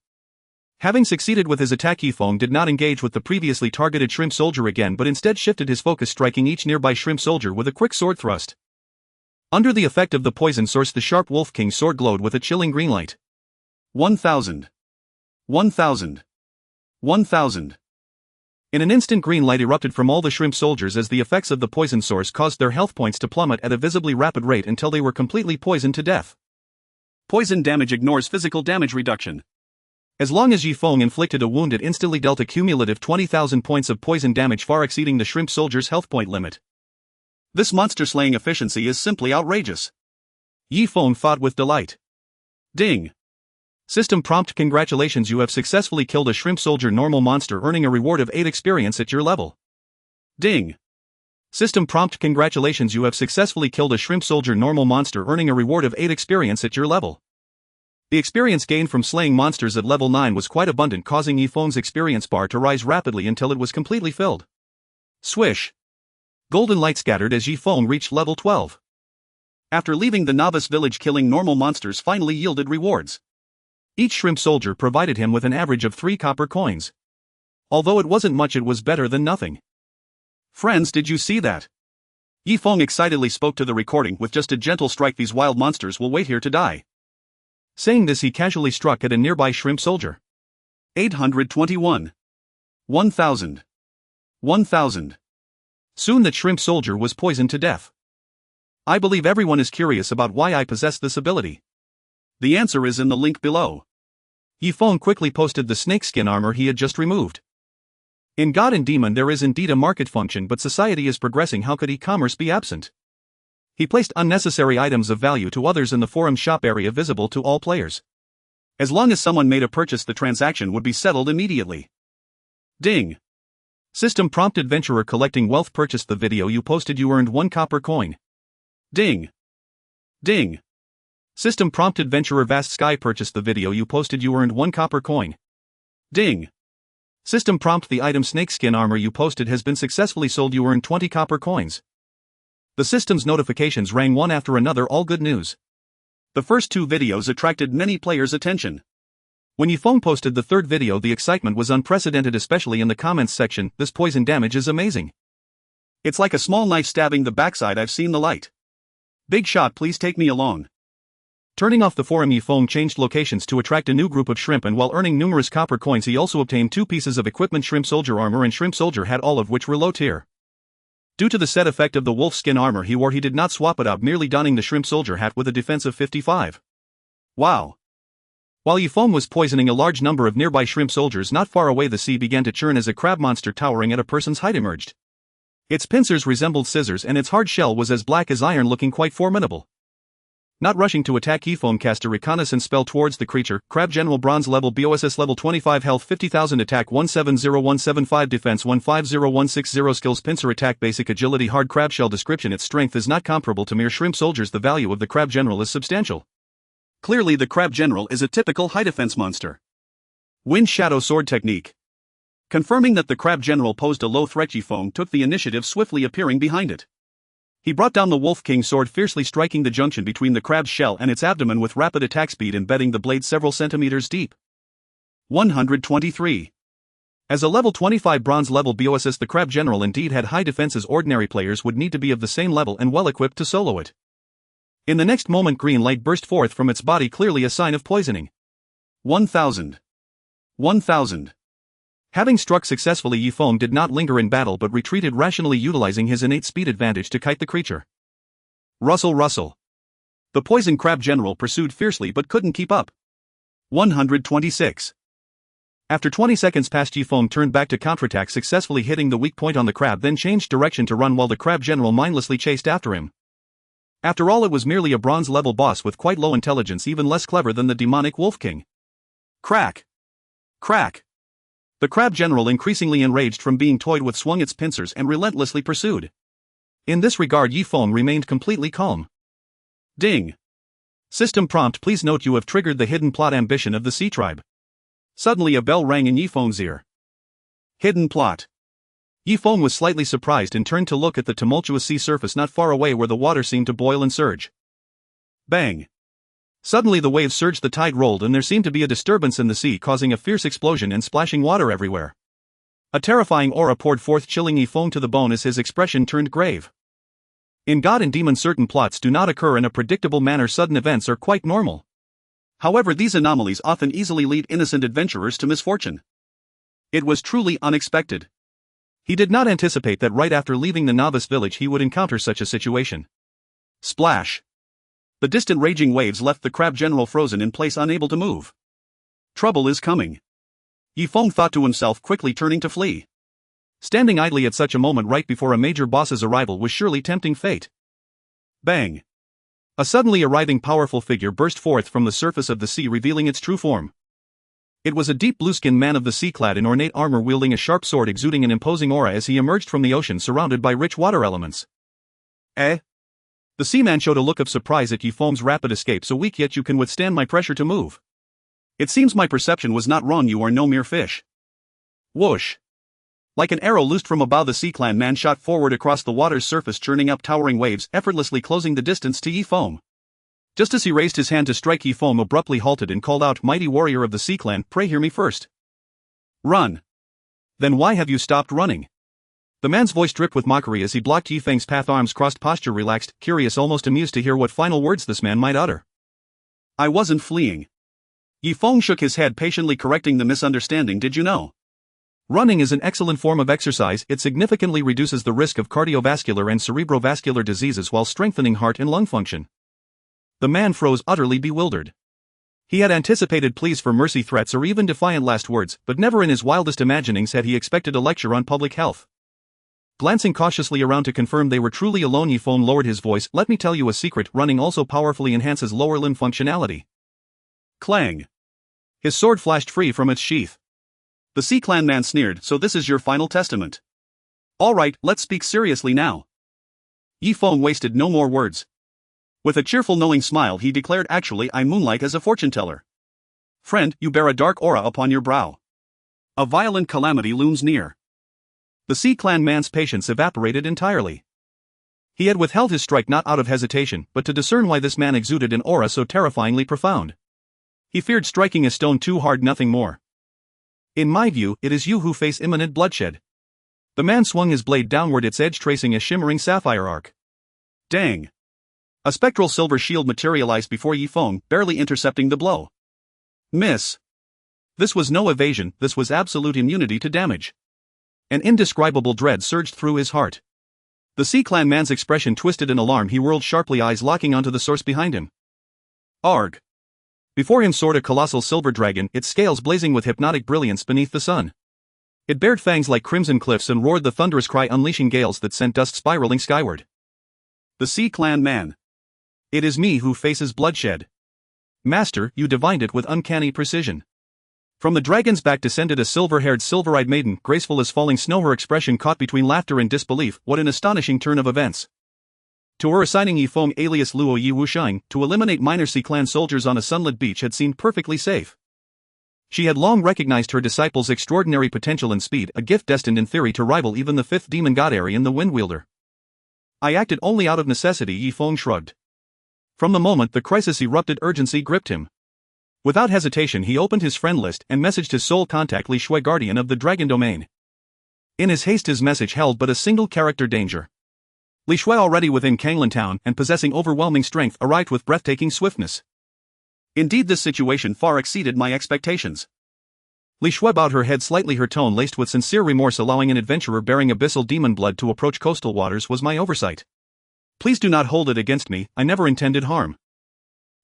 B: Having succeeded with his attack, Yi Feng did not engage with the previously targeted shrimp soldier again, but instead shifted his focus, striking each nearby shrimp soldier with a quick sword thrust. Under the effect of the poison source, the sharp Wolf King sword glowed with a chilling green light. 1000. 1000. 1000. In an instant, green light erupted from all the shrimp soldiers as the effects of the poison source caused their health points to plummet at a visibly rapid rate until they were completely poisoned to death. Poison damage ignores physical damage reduction. As long as Yi Feng inflicted a wound, it instantly dealt a cumulative 20,000 points of poison damage, far exceeding the shrimp soldier's health point limit. This monster-slaying efficiency is simply outrageous. Yi Feng thought with delight. Ding. System prompt: congratulations, you have successfully killed a shrimp soldier normal monster, earning a reward of 8 experience at your level. Ding. System prompt: congratulations, you have successfully killed a shrimp soldier normal monster, earning a reward of 8 experience at your level. The experience gained from slaying monsters at level 9 was quite abundant, causing Yi Feng's experience bar to rise rapidly until it was completely filled. Swish. Golden light scattered as Yi Feng reached level 12. After leaving the novice village, killing normal monsters finally yielded rewards. Each shrimp soldier provided him with an average of 3 copper coins. Although it wasn't much, it was better than nothing. Friends, did you see that? Yi Feng excitedly spoke to the recording. With just a gentle strike, these wild monsters will wait here to die. Saying this, he casually struck at a nearby shrimp soldier. 821. 1000. 1000. Soon that shrimp soldier was poisoned to death. I believe everyone is curious about why I possess this ability. The answer is in the link below. Yi Feng quickly posted the snakeskin armor he had just removed. In God and Demon there is indeed a market function, but society is progressing. How could e-commerce be absent? He placed unnecessary items of value to others in the forum shop area visible to all players. As long as someone made a purchase, the transaction would be settled immediately. Ding. System prompt: adventurer collecting wealth purchased the video you posted, you earned 1 copper coin. Ding. Ding. System prompt: adventurer vast sky purchased the video you posted, you earned 1 copper coin. Ding. System prompt: the item snakeskin armor you posted has been successfully sold, you earned 20 copper coins. The system's notifications rang one after another, all good news. The first 2 videos attracted many players' attention. When Yi Feng posted the third video, the excitement was unprecedented, especially in the comments section. This poison damage is amazing. It's like a small knife stabbing the backside. I've seen the light. Big shot, please take me along. Turning off the forum, Yi Feng changed locations to attract a new group of shrimp, and while earning numerous copper coins he also obtained 2 pieces of equipment: shrimp soldier armor and shrimp soldier hat, all of which were low tier. Due to the set effect of the wolf skin armor he wore, he did not swap it out, merely donning the shrimp soldier hat with a defense of 55. Wow. While Yi Feng was poisoning a large number of nearby shrimp soldiers not far away, the sea began to churn as a crab monster towering at a person's height emerged. Its pincers resembled scissors and its hard shell was as black as iron, looking quite formidable. Not rushing to attack, Yi Feng cast a reconnaissance spell towards the creature. Crab General, bronze level, BOSS level 25, health 50,000, attack 170175, defense 150160, skills pincer attack, basic agility, hard crab shell. Description: its strength is not comparable to mere shrimp soldiers. The value of the Crab General is substantial. Clearly the Crab General is a typical high defense monster. Wind Shadow Sword technique. Confirming that the Crab General posed a low threat, Yi Feng took the initiative, swiftly appearing behind it. He brought down the Wolf King sword, fiercely striking the junction between the crab's shell and its abdomen with rapid attack speed, embedding the blade several centimeters deep. 123. As a level 25 bronze level BOSS, the Crab General indeed had high defenses. Ordinary players would need to be of the same level and well equipped to solo it. In the next moment, green light burst forth from its body, clearly a sign of poisoning. 1000. 1000. Having struck successfully, Yi Feng did not linger in battle but retreated rationally, utilizing his innate speed advantage to kite the creature. Rustle, rustle. The poison Crab General pursued fiercely but couldn't keep up. 126. After 20 seconds passed, Yi Feng turned back to counterattack, successfully hitting the weak point on the crab, then changed direction to run while the Crab General mindlessly chased after him. After all, it was merely a bronze level boss with quite low intelligence, even less clever than the demonic Wolf King. Crack. Crack. The Crab General, increasingly enraged from being toyed with, swung its pincers and relentlessly pursued. In this regard, Yi Feng remained completely calm. Ding. System prompt: please note you have triggered the hidden plot ambition of the Sea Tribe. Suddenly a bell rang in Yi Feng's ear. Hidden plot. Yi Feng was slightly surprised and turned to look at the tumultuous sea surface not far away, where the water seemed to boil and surge. Bang. Suddenly the waves surged, the tide rolled, and there seemed to be a disturbance in the sea, causing a fierce explosion and splashing water everywhere. A terrifying aura poured forth, chilling Yi Feng to the bone as his expression turned grave. In God and Demon, certain plots do not occur in a predictable manner. Sudden events are quite normal. However, these anomalies often easily lead innocent adventurers to misfortune. It was truly unexpected. He did not anticipate that right after leaving the novice village he would encounter such a situation. Splash. The distant raging waves left the Crab General frozen in place, unable to move. Trouble is coming. Yi Feng thought to himself, quickly turning to flee. Standing idly at such a moment right before a major boss's arrival was surely tempting fate. Bang. A suddenly arriving powerful figure burst forth from the surface of the sea, revealing its true form. It was a deep blue-skinned man of the sea, clad in ornate armor, wielding a sharp sword, exuding an imposing aura as he emerged from the ocean surrounded by rich water elements. Eh? The seaman showed a look of surprise at Yi Feng's rapid escape. So weak, yet you can withstand my pressure to move. It seems my perception was not wrong, you are no mere fish. Whoosh. Like an arrow loosed from a bow, the Sea Clan man shot forward across the water's surface, churning up towering waves, effortlessly closing the distance to Yi Feng. Just as he raised his hand to strike, Yi Feng abruptly halted and called out, "Mighty warrior of the Sea Clan, pray hear me first." Run. Then why have you stopped running? The man's voice dripped with mockery as he blocked Yi Feng's path, arms crossed, posture relaxed, curious, almost amused to hear what final words this man might utter. I wasn't fleeing. Yi Feng shook his head, patiently correcting the misunderstanding. Did you know?
A: Running is an excellent form of exercise. It significantly reduces the risk of cardiovascular and cerebrovascular diseases while strengthening heart and lung function. The man froze, utterly bewildered. He had anticipated pleas for mercy, threats, or even defiant last words, but never in his wildest imaginings had he expected a lecture on public health. Glancing cautiously around to confirm they were truly alone, Yi Feng lowered his voice. Let me tell you a secret, running also powerfully enhances lower limb functionality. Clang! His sword flashed free from its sheath. The Sea Clan man sneered. So this is your final testament? Alright, let's speak seriously now. Yi Feng wasted no more words. With a cheerful knowing smile he declared, actually I moonlight as a fortune-teller. Friend, you bear a dark aura upon your brow. A violent calamity looms near. The Sea Clan man's patience evaporated entirely. He had withheld his strike not out of hesitation, but to discern why this man exuded an aura so terrifyingly profound. He feared striking a stone too hard, nothing more. In my view, it is you who face imminent bloodshed. The man swung his blade downward, its edge tracing a shimmering sapphire arc. Dang! A spectral silver shield materialized before Yi Feng, barely intercepting the blow. Miss! This was no evasion, this was absolute immunity to damage. An indescribable dread surged through his heart. The Sea Clan man's expression twisted in alarm. He whirled sharply, eyes locking onto the source behind him. Arg! Before him soared a colossal silver dragon, its scales blazing with hypnotic brilliance beneath the sun. It bared fangs like crimson cliffs and roared the thunderous cry, unleashing gales that sent dust spiraling skyward. The Sea Clan man. It is me who faces bloodshed. Master, you divined it with uncanny precision. From the dragon's back descended a silver-haired, silver-eyed maiden, graceful as falling snow, her expression caught between laughter and disbelief. What an astonishing turn of events. To her, assigning Yi Feng alias Luo Yi Wushine to eliminate minor Sea Clan soldiers on a sunlit beach had seemed perfectly safe. She had long recognized her disciple's extraordinary potential and speed, a gift destined in theory to rival even the fifth demon god Arian the Windwielder. I acted only out of necessity, Yi Feng shrugged. From the moment the crisis erupted, urgency gripped him. Without hesitation he opened his friend list and messaged his soul contact Li Shui, guardian of the Dragon Domain. In his haste his message held but a single character: danger. Li Shui, already within Kanglan town and possessing overwhelming strength, arrived with breathtaking swiftness. Indeed, this situation far exceeded my expectations. Li Shui bowed her head slightly, her tone laced with sincere remorse. Allowing an adventurer bearing abyssal demon blood to approach coastal waters was my oversight. Please do not hold it against me, I never intended harm.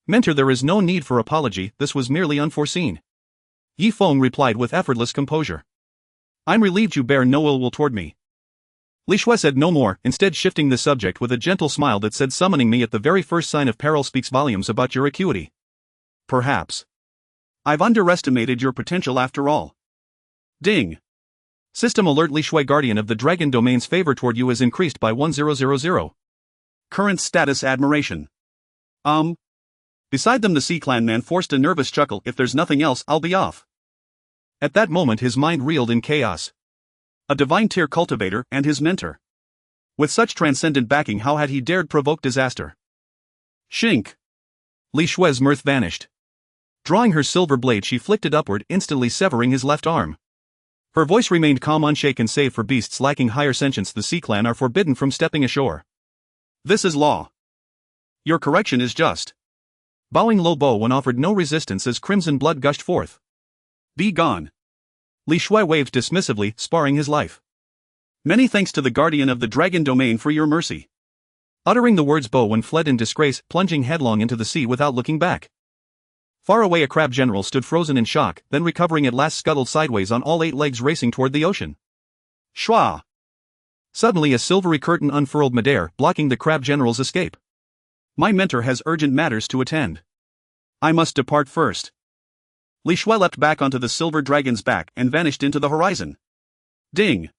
A: Mentor, there is no need for apology, this was merely unforeseen. Yi Feng replied with effortless composure. I'm relieved you bear no ill will toward me. Li Shui said no more, instead shifting the subject with a gentle smile that said, summoning me at the very first sign of peril speaks volumes about your acuity. Perhaps I've underestimated your potential after all. Ding! System alert: Li Shui, guardian of the Dragon Domain's favor toward you has increased by 1000. Current status: admiration. Beside them the Sea Clan man forced a nervous chuckle. If there's nothing else, I'll be off. At that moment his mind reeled in chaos. A divine tier cultivator, and his mentor. With such transcendent backing, how had he dared provoke disaster? Shink! Li Shui's mirth vanished. Drawing her silver blade she flicked it upward, instantly severing his left arm. Her voice remained calm, unshaken. Save for beasts lacking higher sentience, the Sea Clan are forbidden from stepping ashore. This is law. Your correction is just. Bowing low, Bowen offered no resistance as crimson blood gushed forth. Be gone. Li Shui waved dismissively, sparing his life. Many thanks to the guardian of the Dragon Domain for your mercy. Uttering the words, Bowen fled in disgrace, plunging headlong into the sea without looking back. Far away a crab general stood frozen in shock, then recovering at last scuttled sideways on all 8 legs, racing toward the ocean. Shwa! Suddenly a silvery curtain unfurled midair, blocking the crab general's escape. My mentor has urgent matters to attend. I must depart first. Li Shui leapt back onto the silver dragon's back and vanished into the horizon. Ding!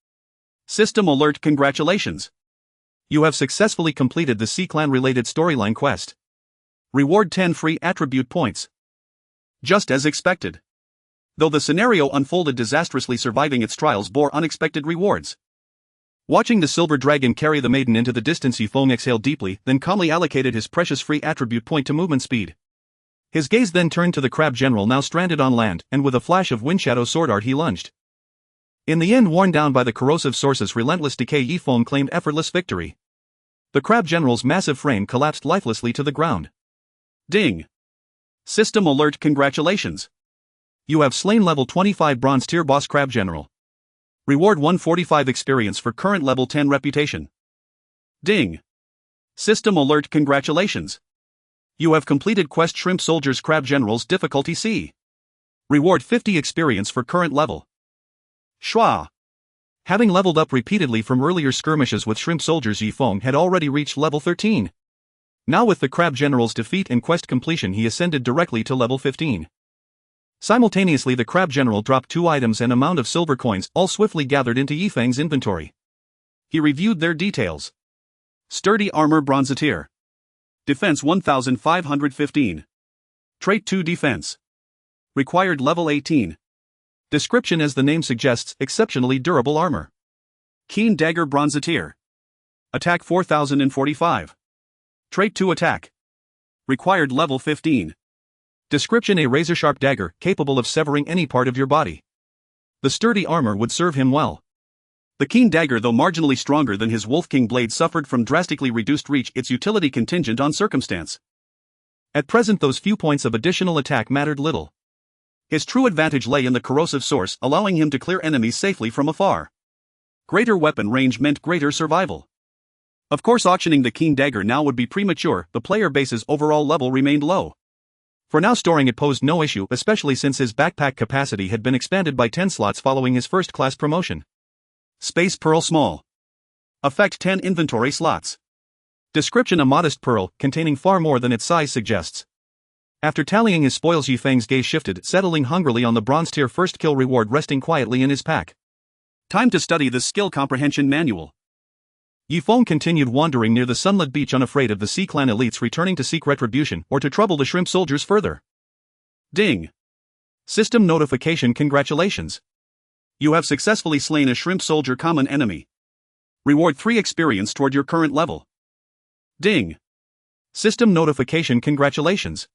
A: System alert, congratulations. You have successfully completed the Sea Clan related storyline quest. Reward 10 free attribute points. Just as expected. Though the scenario unfolded disastrously, surviving its trials bore unexpected rewards. Watching the silver dragon carry the maiden into the distance, Yi Feng exhaled deeply, then calmly allocated his precious free attribute point to movement speed. His gaze then turned to the crab general now stranded on land, and with a flash of windshadow sword art he lunged. In the end, worn down by the corrosive source's relentless decay, Yi Feng claimed effortless victory. The crab general's massive frame collapsed lifelessly to the ground. Ding! System alert, congratulations. You have slain level 25 bronze tier boss crab general.
B: Reward 145 experience for current level 10 reputation. Ding. System alert, congratulations. You have completed quest Shrimp Soldiers Crab Generals difficulty C. Reward 50 experience for current level. Schwa. Having leveled up repeatedly from earlier skirmishes with Shrimp Soldiers, Yi Feng had already reached level 13. Now with the Crab General's defeat and quest completion, he ascended directly to level 15. Simultaneously, the Crab General dropped 2 items and a mound of silver coins, all swiftly gathered into Yi Feng's inventory. He reviewed their details. Sturdy armor, bronzeteer. Defense 1515. Trait 2 defense. Required level 18. Description: as the name suggests, exceptionally durable armor. Keen dagger, bronzeteer. Attack 4045. Trait 2 attack. Required level 15. Description: a razor-sharp dagger, capable of severing any part of your body. The sturdy armor would serve him well. The keen dagger, though marginally stronger than his Wolf King blade, suffered from drastically reduced reach, its utility contingent on circumstance. At present, those few points of additional attack mattered little. His true advantage lay in the corrosive source, allowing him to clear enemies safely from afar. Greater weapon range meant greater survival. Of course, auctioning the keen dagger now would be premature. The player base's overall level remained low. For now, storing it posed no issue, especially since his backpack capacity had been expanded by 10 slots following his first-class promotion. Space pearl small. Effect 10 inventory slots. Description: a modest pearl, containing far more than its size suggests. After tallying his spoils, Yi Feng's gaze shifted, settling hungrily on the bronze tier first kill reward resting quietly in his pack. Time to study the skill comprehension manual. Yi Feng continued wandering near the sunlit beach, unafraid of the Sea Clan elites returning to seek retribution or to trouble the Shrimp Soldiers further. Ding. System notification: congratulations. You have successfully slain a Shrimp Soldier common enemy. Reward 3 experience toward your current level. Ding. System notification: congratulations.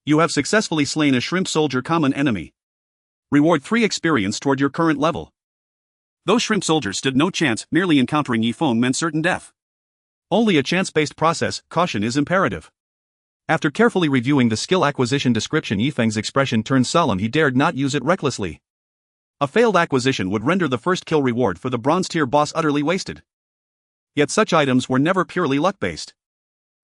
B: You have successfully slain a Shrimp Soldier common enemy. Reward 3 experience toward your current level. Those Shrimp Soldiers stood no chance. Merely encountering Yi Feng meant certain death. Only a chance-based process, caution is imperative. After carefully reviewing the skill acquisition description, Yi Feng's expression turned solemn. He dared not use it recklessly. A failed acquisition would render the first kill reward for the bronze tier boss utterly wasted. Yet such items were never purely luck-based.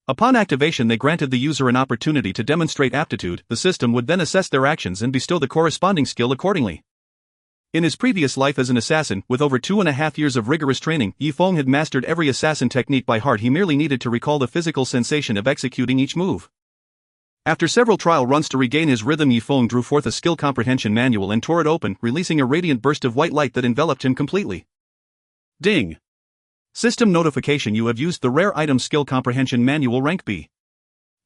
B: Upon activation, they granted the user an opportunity to demonstrate aptitude. The system would then assess their actions and bestow the corresponding skill accordingly. In his previous life as an assassin, with over 2.5 years of rigorous training, Yi Feng had mastered every assassin technique by heart. He merely needed to recall the physical sensation of executing each move. After several trial runs to regain his rhythm, Yi Feng drew forth a skill comprehension manual and tore it open, releasing a radiant burst of white light that enveloped him completely. Ding. System notification: you have used the rare item skill comprehension manual rank B.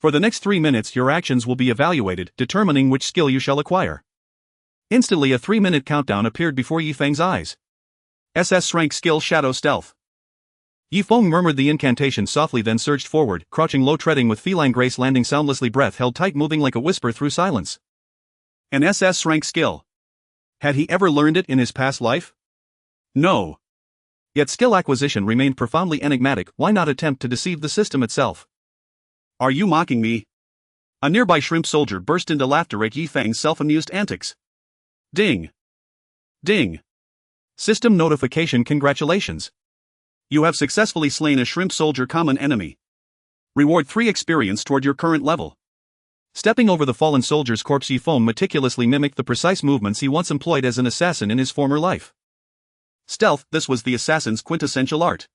B: For the next 3 minutes, your actions will be evaluated, determining which skill you shall acquire. Instantly, a 3-minute countdown appeared before Yi Feng's eyes. SSS-Rank skill Shadow Stealth. Yi Feng murmured the incantation softly, then surged forward, crouching low, treading with feline grace, landing soundlessly, breath held tight, moving like a whisper through silence. An SS-Rank skill. Had he ever learned it in his past life? No. Yet skill acquisition remained profoundly enigmatic. Why not attempt to deceive the system itself? Are you mocking me? A nearby Shrimp Soldier burst into laughter at Yi Feng's self-amused antics. Ding. Ding. System notification: congratulations. You have successfully slain a Shrimp Soldier common enemy. Reward 3 experience toward your current level. Stepping over the fallen soldier's corpse, Yi Feng meticulously mimicked the precise movements he once employed as an assassin in his former life. Stealth: this was the assassin's quintessential art.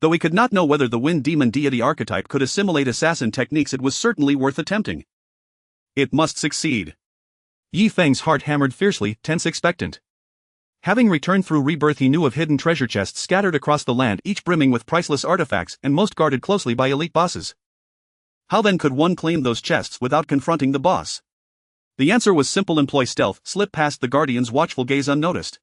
B: Though he could not know whether the Wind Demon deity archetype could assimilate assassin techniques, it was certainly worth attempting. It must succeed. Yi Feng's heart hammered fiercely, tense, expectant. Having returned through rebirth, he knew of hidden treasure chests scattered across the land, each brimming with priceless artifacts, and most guarded closely by elite bosses. How then could one claim those chests without confronting the boss? The answer was simple: employ stealth, slip past the guardian's watchful gaze unnoticed.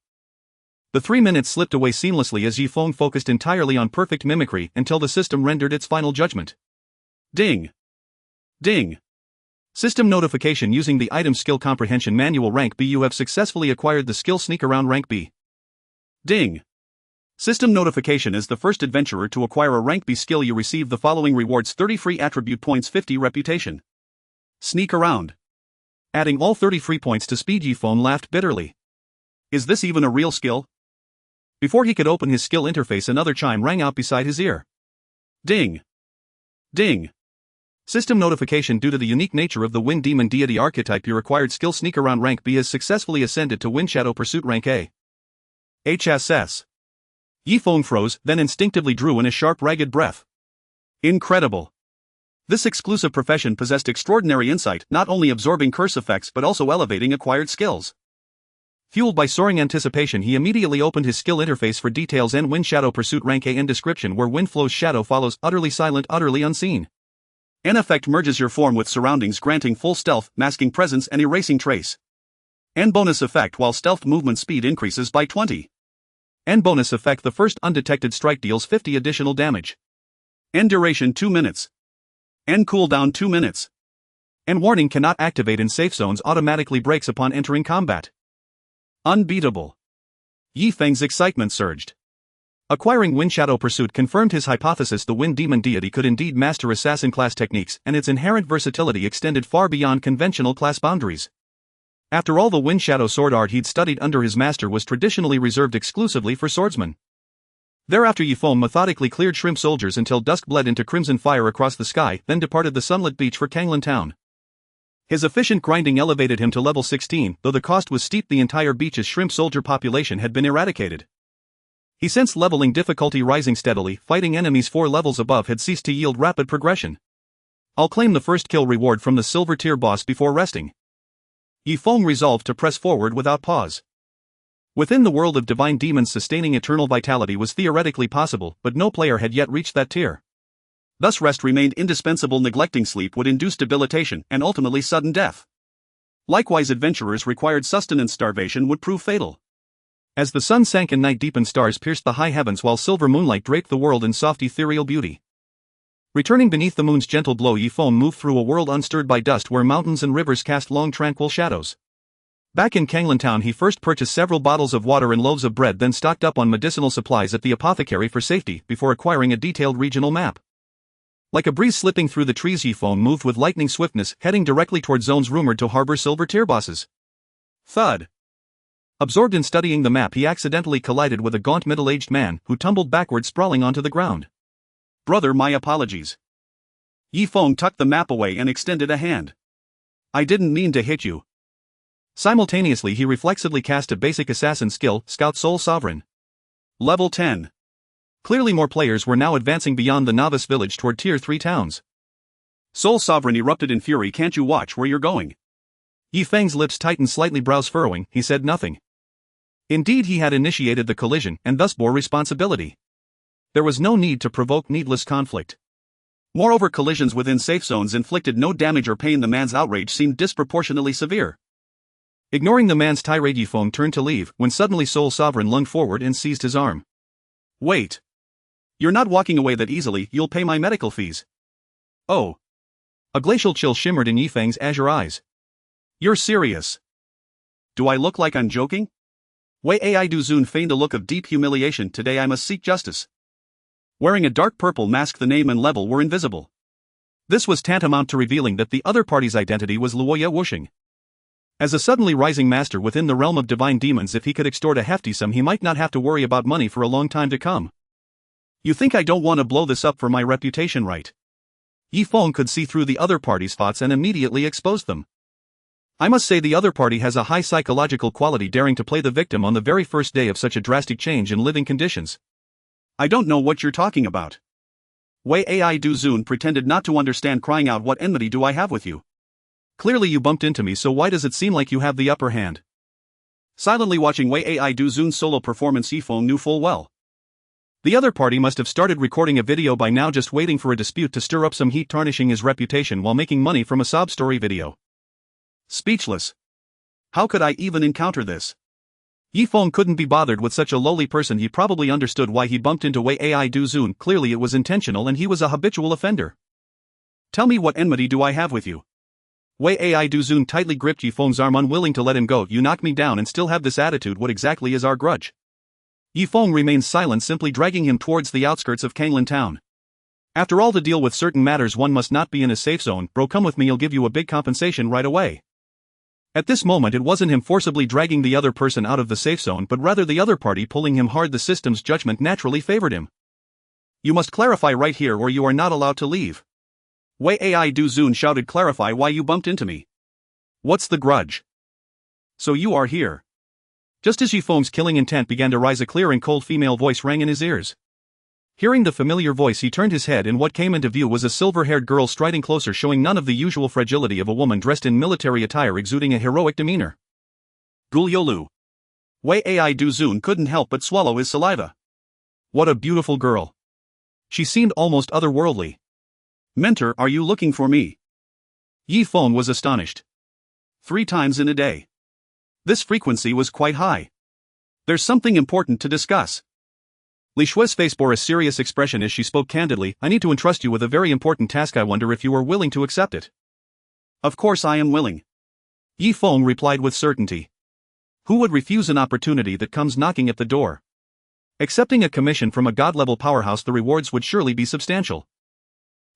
B: The 3 minutes slipped away seamlessly as Yi Feng focused entirely on perfect mimicry until the system rendered its final judgment. Ding. Ding. System notification: using the item skill comprehension manual rank B, you have successfully acquired the skill Sneak Around rank B. Ding. System notification: as the first adventurer to acquire a rank B skill, you receive the following rewards: 30 free attribute points, 50 reputation. Sneak Around. Adding all 30 free points to speed, Yi Feng laughed bitterly. Is this even a real skill? Before he could open his skill interface, another chime rang out beside his ear. Ding! Ding! System notification: due to the unique nature of the Wind Demon deity archetype, your required skill Sneak Around rank B has successfully ascended to Wind Shadow Pursuit rank A. HSS. Ye Feng froze, then instinctively drew in a sharp, ragged breath. Incredible! This exclusive profession possessed extraordinary insight, not only absorbing curse effects but also elevating acquired skills. Fueled by soaring anticipation, he immediately opened his skill interface for details. N Wind Shadow Pursuit rank A. In description: where wind flows, shadow follows, utterly silent, utterly unseen. An effect merges your form with surroundings, granting full stealth, masking presence and erasing trace. N bonus effect: while stealth movement speed increases by 20. N bonus effect: the first undetected strike deals 50 additional damage. N duration 2 minutes. N cooldown 2 minutes. N warning: cannot activate in safe zones, automatically breaks upon entering combat. Unbeatable. Yi Feng's excitement surged. Acquiring Wind Shadow Pursuit confirmed his hypothesis: the Wind Demon deity could indeed master assassin class techniques, and its inherent versatility extended far beyond conventional class boundaries. After all, the Wind Shadow sword art he'd studied under his master was traditionally reserved exclusively for swordsmen. Thereafter Yi Feng methodically cleared shrimp soldiers until dusk bled into crimson fire across the sky, then departed the sunlit beach for Kanglan Town. His efficient grinding elevated him to level 16, though the cost was steep. The entire beach's shrimp soldier population had been eradicated. He sensed leveling difficulty rising steadily. Fighting enemies 4 levels above had ceased to yield rapid progression. I'll claim the first kill reward from the silver tier boss before resting. Yi Feng resolved to press forward without pause. Within the world of divine demons, sustaining eternal vitality was theoretically possible, but no player had yet reached that tier. Thus rest remained indispensable. Neglecting sleep would induce debilitation and ultimately sudden death. Likewise, adventurers required sustenance. Starvation would prove fatal. As the sun sank and night deepened, stars pierced the high heavens while silver moonlight draped the world in soft ethereal beauty. Returning beneath the moon's gentle glow, Yi Feng moved through a world unstirred by dust, where mountains and rivers cast long tranquil shadows. Back in Kanglan Town, he first purchased several bottles of water and loaves of bread, then stocked up on medicinal supplies at the apothecary for safety, before acquiring a detailed regional map. Like a breeze slipping through the trees, Yi Feng moved with lightning swiftness, heading directly toward zones rumored to harbor silver tier bosses. Thud. Absorbed in studying the map, he accidentally collided with a gaunt middle-aged man, who tumbled backward, sprawling onto the ground. Brother, my apologies. Yi Feng tucked the map away and extended a hand. I didn't mean to hit you. Simultaneously, he reflexively cast a basic assassin skill, Scout Soul Sovereign. Level 10. Clearly more players were now advancing beyond the novice village toward Tier 3 towns. Soul Sovereign erupted in fury. Can't you watch where you're going? Yi Feng's lips tightened slightly, brows furrowing. He said nothing. Indeed, he had initiated the collision, and thus bore responsibility. There was no need to provoke needless conflict. Moreover, collisions within safe zones inflicted no damage or pain. The man's outrage seemed disproportionately severe. Ignoring the man's tirade, Yi Feng turned to leave, when suddenly Soul Sovereign lunged forward and seized his arm. Wait. You're not walking away that easily. You'll pay my medical fees. Oh. A glacial chill shimmered in Yi Feng's azure eyes. You're serious? Do I look like I'm joking? Wei Ai Duzun feigned a look of deep humiliation. Today I must seek justice. Wearing a dark purple mask, the name and level were invisible. This was tantamount to revealing that the other party's identity was Luoya Wuxing. As a suddenly rising master within the realm of divine demons, if he could extort a hefty sum, he might not have to worry about money for a long time to come. You think I don't want to blow this up for my reputation, right? Yi Feng could see through the other party's thoughts and immediately exposed them. I must say the other party has a high psychological quality, daring to play the victim on the very first day of such a drastic change in living conditions. I don't know what you're talking about. Wei Ai Duzun pretended not to understand, crying out, what enmity do I have with you? Clearly you bumped into me, so why does it seem like you have the upper hand? Silently watching Wei Ai Duzun's solo performance, Yi Feng knew full well. The other party must have started recording a video by now, just waiting for a dispute to stir up some heat, tarnishing his reputation while making money from a sob story video. Speechless. How could I even encounter this? Yi Feng couldn't be bothered with such a lowly person. He probably understood why he bumped into Wei Ai Duzun. Clearly it was intentional, and he was a habitual offender. Tell me, what enmity do I have with you? Wei Ai Duzun tightly gripped Yi Feng's arm, unwilling to let him go. You knocked me down and still have this attitude. What exactly is our grudge? Yi Feng remained silent, simply dragging him towards the outskirts of Kanglan Town. After all, to deal with certain matters one must not be in a safe zone. Bro, come with me, I'll give you a big compensation right away.
A: At this moment it wasn't him forcibly dragging the other person out of the safe zone but rather the other party pulling him hard. The system's judgment naturally favored him. You must clarify right here or you are not allowed to leave.
B: Wei Ai Du Zun shouted, clarify why you bumped into me.
A: What's the grudge?
B: So you are here.
A: Just as Yifeng's killing intent began to rise, a clear and cold female voice rang in his ears. Hearing the familiar voice, he turned his head and what came into view was a silver-haired girl striding closer, showing none of the usual fragility of a woman dressed in military attire, exuding a heroic demeanor.
B: Guliolu. Wei Ai Du Zun couldn't help but swallow his saliva.
A: What a beautiful girl. She seemed almost otherworldly.
B: Mentor, are you looking for me?
A: Yifeng was astonished.
B: 3 times in a day. This frequency was quite high. There's something important to discuss.
A: Li Shue's face bore a serious expression as she spoke candidly. I need to entrust you with a very important task. I wonder if you are willing to accept it.
B: Of course I am willing.
A: Yifeng replied with certainty. Who would refuse an opportunity that comes knocking at the door? Accepting a commission from a god-level powerhouse, the rewards would surely be substantial.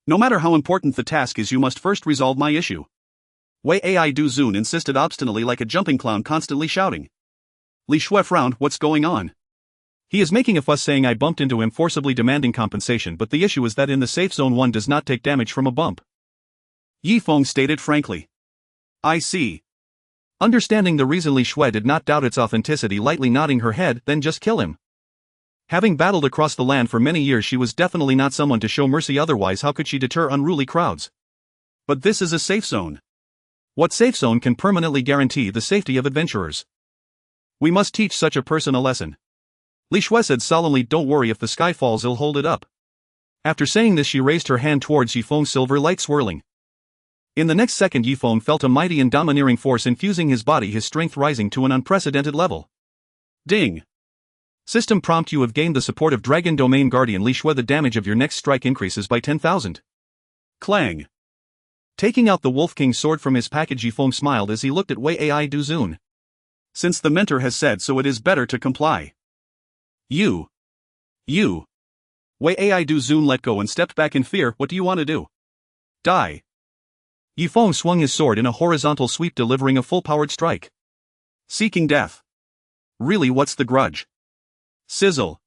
B: No matter how important the task is, you must first resolve my issue. Wei Ai Du Zun insisted obstinately, like a jumping clown constantly shouting. Li Shue frowned. What's going on?
A: He is making a fuss, saying I bumped into him, forcibly demanding compensation, but the issue is that in the safe zone one does not take damage from a bump.
B: Yifeng stated frankly. I see.
A: Understanding the reason, Li Shue did not doubt its authenticity, lightly nodding her head. Then just kill him. Having battled across the land for many years, she was definitely not someone to show mercy, otherwise how could she deter unruly crowds?
B: But this is a safe zone.
A: What safe zone can permanently guarantee the safety of adventurers? We must teach such a person a lesson. Li Shue said solemnly. Don't worry, if the sky falls I'll hold it up. After saying this, she raised her hand towards Yifeng, silver light swirling. In the next second, Yifeng felt a mighty and domineering force infusing his body, his strength rising to an unprecedented level.
B: Ding.
A: System prompt: you have gained the support of Dragon Domain Guardian Li Shue. The damage of your next strike increases by 10,000.
B: Clang.
A: Taking out the Wolf King sword from his package, Yifeng smiled as he looked at Wei Ai Du Zun.
B: Since the mentor has said so, it is better to comply. You. Wei Ai Du Zun let go and stepped back in fear. What do you want to do? Die.
A: Yifeng swung his sword in a horizontal sweep, delivering a full-powered strike.
B: Seeking death.
A: Really, what's the grudge?
B: Sizzle.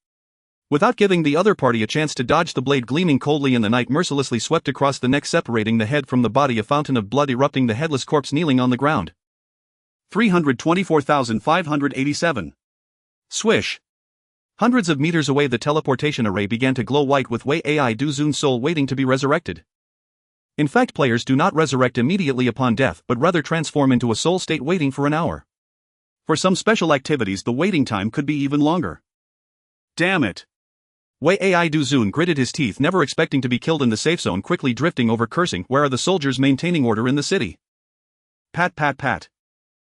A: Without giving the other party a chance to dodge, the blade, gleaming coldly in the night, mercilessly swept across the neck, separating the head from the body, a fountain of blood erupting, the headless corpse kneeling on the ground.
B: 324,587.
A: Swish. Hundreds of meters away, the teleportation array began to glow white, with Wei Ai Du Zun's soul waiting to be resurrected. In fact, players do not resurrect immediately upon death, but rather transform into a soul state, waiting for an hour.
B: For some special activities, the waiting time could be even longer. Damn it.
A: Wei Ai Du Zun gritted his teeth, never expecting to be killed in the safe zone, quickly drifting over, cursing. Where are the soldiers maintaining order in the city?
B: Pat pat pat.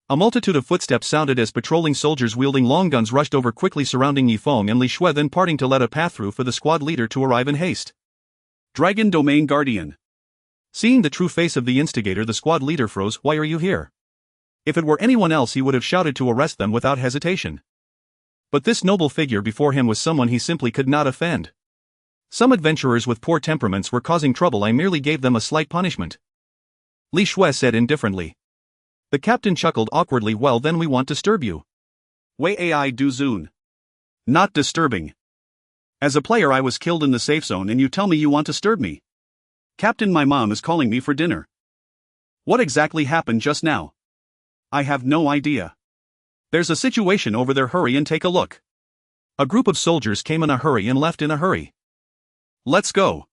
A: A multitude of footsteps sounded as patrolling soldiers wielding long guns rushed over, quickly surrounding Yifeng and Li Shue, then parting to let a path through for the squad leader to arrive in haste.
B: Dragon Domain Guardian.
A: Seeing the true face of the instigator, the squad leader froze. Why are you here? If it were anyone else, he would have shouted to arrest them without hesitation. But this noble figure before him was someone he simply could not offend. Some adventurers with poor temperaments were causing trouble. I merely gave them a slight punishment. Li Shue said indifferently. The captain chuckled awkwardly. Well, then we won't disturb you.
B: Wei Ai Du Zun. Not disturbing. As a player, I was killed in the safe zone and you tell me you want to disturb me. Captain, my mom is calling me for dinner. What exactly happened just now? I have no idea. There's a situation over there, hurry and take a look.
A: A group of soldiers came in a hurry and left in a hurry.
B: Let's go.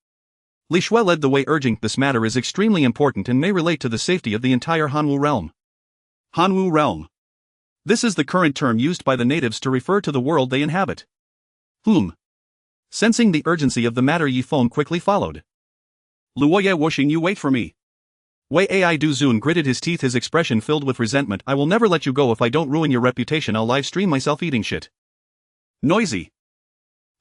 A: Li Shue led the way, urging, this matter is extremely important and may relate to the safety of the entire Hanwu realm.
B: Hanwu realm.
A: This is the current term used by the natives to refer to the world they inhabit. Sensing the urgency of the matter, Yifeng quickly followed.
B: Luoye whooshing, you wait for me.
A: Wei Ai Du Zun gritted his teeth, his expression filled with resentment. I will never let you go. If I don't ruin your reputation, I'll live stream myself eating shit.
B: Noisy.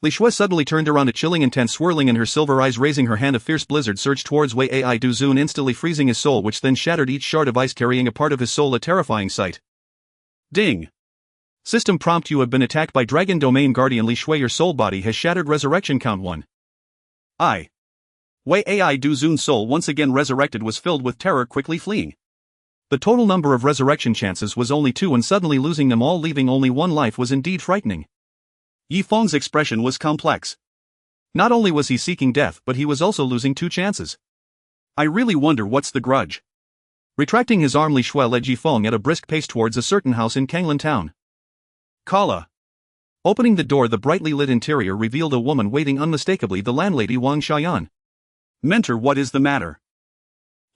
A: Li Shue suddenly turned around, a chilling intent swirling in her silver eyes, raising her hand. A fierce blizzard surged towards Wei Ai Du Zun, instantly freezing his soul, which then shattered each shard of ice, carrying a part of his soul, a terrifying sight.
B: Ding.
A: System prompt: you have been attacked by Dragon Domain Guardian Li Shue. Your soul body has shattered. Resurrection count 1.
B: Wei Ai Du Zun's soul, once again resurrected, was filled with terror, quickly fleeing.
A: The total number of resurrection chances was only 2, and suddenly losing them all, leaving only 1 life, was indeed frightening.
B: Yifeng's expression was complex.
A: Not only was he seeking death, but he was also losing 2 chances.
B: I really wonder what's the grudge.
A: Retracting his arm, Li Shui led Yifeng at a brisk pace towards a certain house in Kanglan town.
B: Kala.
A: Opening the door, the brightly lit interior revealed a woman waiting, unmistakably the landlady Wang Xiaoyan.
B: Mentor, what is the matter?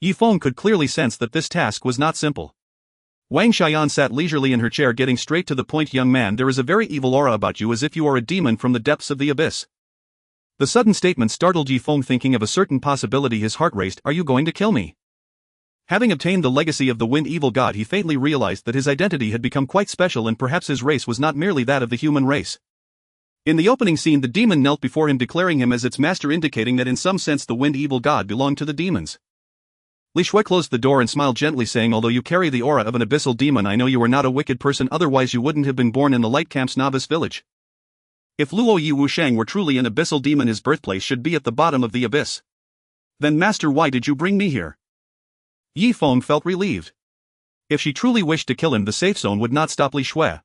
A: Yifeng could clearly sense that this task was not simple. Wang Xiaoyan sat leisurely in her chair, getting straight to the point. Young man, there is a very evil aura about you, as if you are a demon from the depths of the abyss. The sudden statement startled Yifeng, thinking of a certain possibility. His heart raced. Are you going to kill me? Having obtained the legacy of the Wind Evil God, he faintly realized that his identity had become quite special, and perhaps his race was not merely that of the human race. In the opening scene, the demon knelt before him, declaring him as its master, indicating that in some sense the Wind Evil God belonged to the demons. Li Shui closed the door and smiled gently, saying, although you carry the aura of an abyssal demon, I know you are not a wicked person, otherwise you wouldn't have been born in the Light Camp's novice village. If Luo Yi Wushang were truly an abyssal demon, his birthplace should be at the bottom of the abyss.
B: Then master, why did you bring me here?
A: Yifeng felt relieved. If she truly wished to kill him, the safe zone would not stop Li Shui.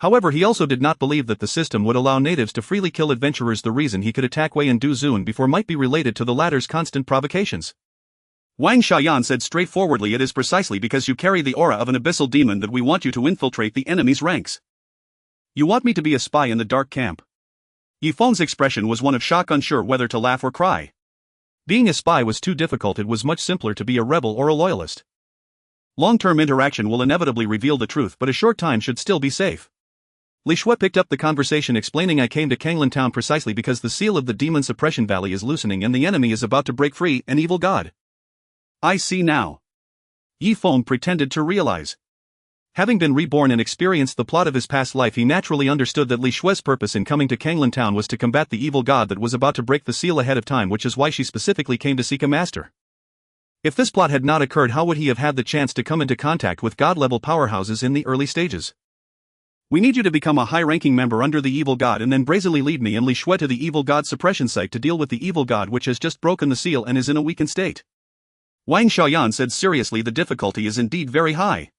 A: However, he also did not believe that the system would allow natives to freely kill adventurers. The reason he could attack Wei and Du Zun before might be related to the latter's constant provocations.
B: Wang Xiaoyan said straightforwardly, it is precisely because you carry the aura of an abyssal demon that we want you to infiltrate the enemy's ranks.
A: You want me to be a spy in the dark camp?
B: Yifeng's expression was one of shock, unsure whether to laugh or cry.
A: Being a spy was too difficult. It was much simpler to be a rebel or a loyalist.
B: Long-term interaction will inevitably reveal the truth, but a short time should still be safe.
A: Li Shui picked up the conversation, explaining, I came to Kanglan town precisely because the seal of the Demon Suppression Valley is loosening and the enemy is about to break free, an evil god.
B: I see now.
A: Yifeng pretended to realize. Having been reborn and experienced the plot of his past life, he naturally understood that Li Shui's purpose in coming to Kanglan town was to combat the evil god that was about to break the seal ahead of time, which is why she specifically came to seek a master. If this plot had not occurred, how would he have had the chance to come into contact with god-level powerhouses in the early stages?
B: We need you to become a high-ranking member under the evil god and then brazenly lead me and Li Shui to the evil god suppression site to deal with the evil god which has just broken the seal and is in a weakened state.
A: Wang Xiaoyan said seriously, the difficulty is indeed very high.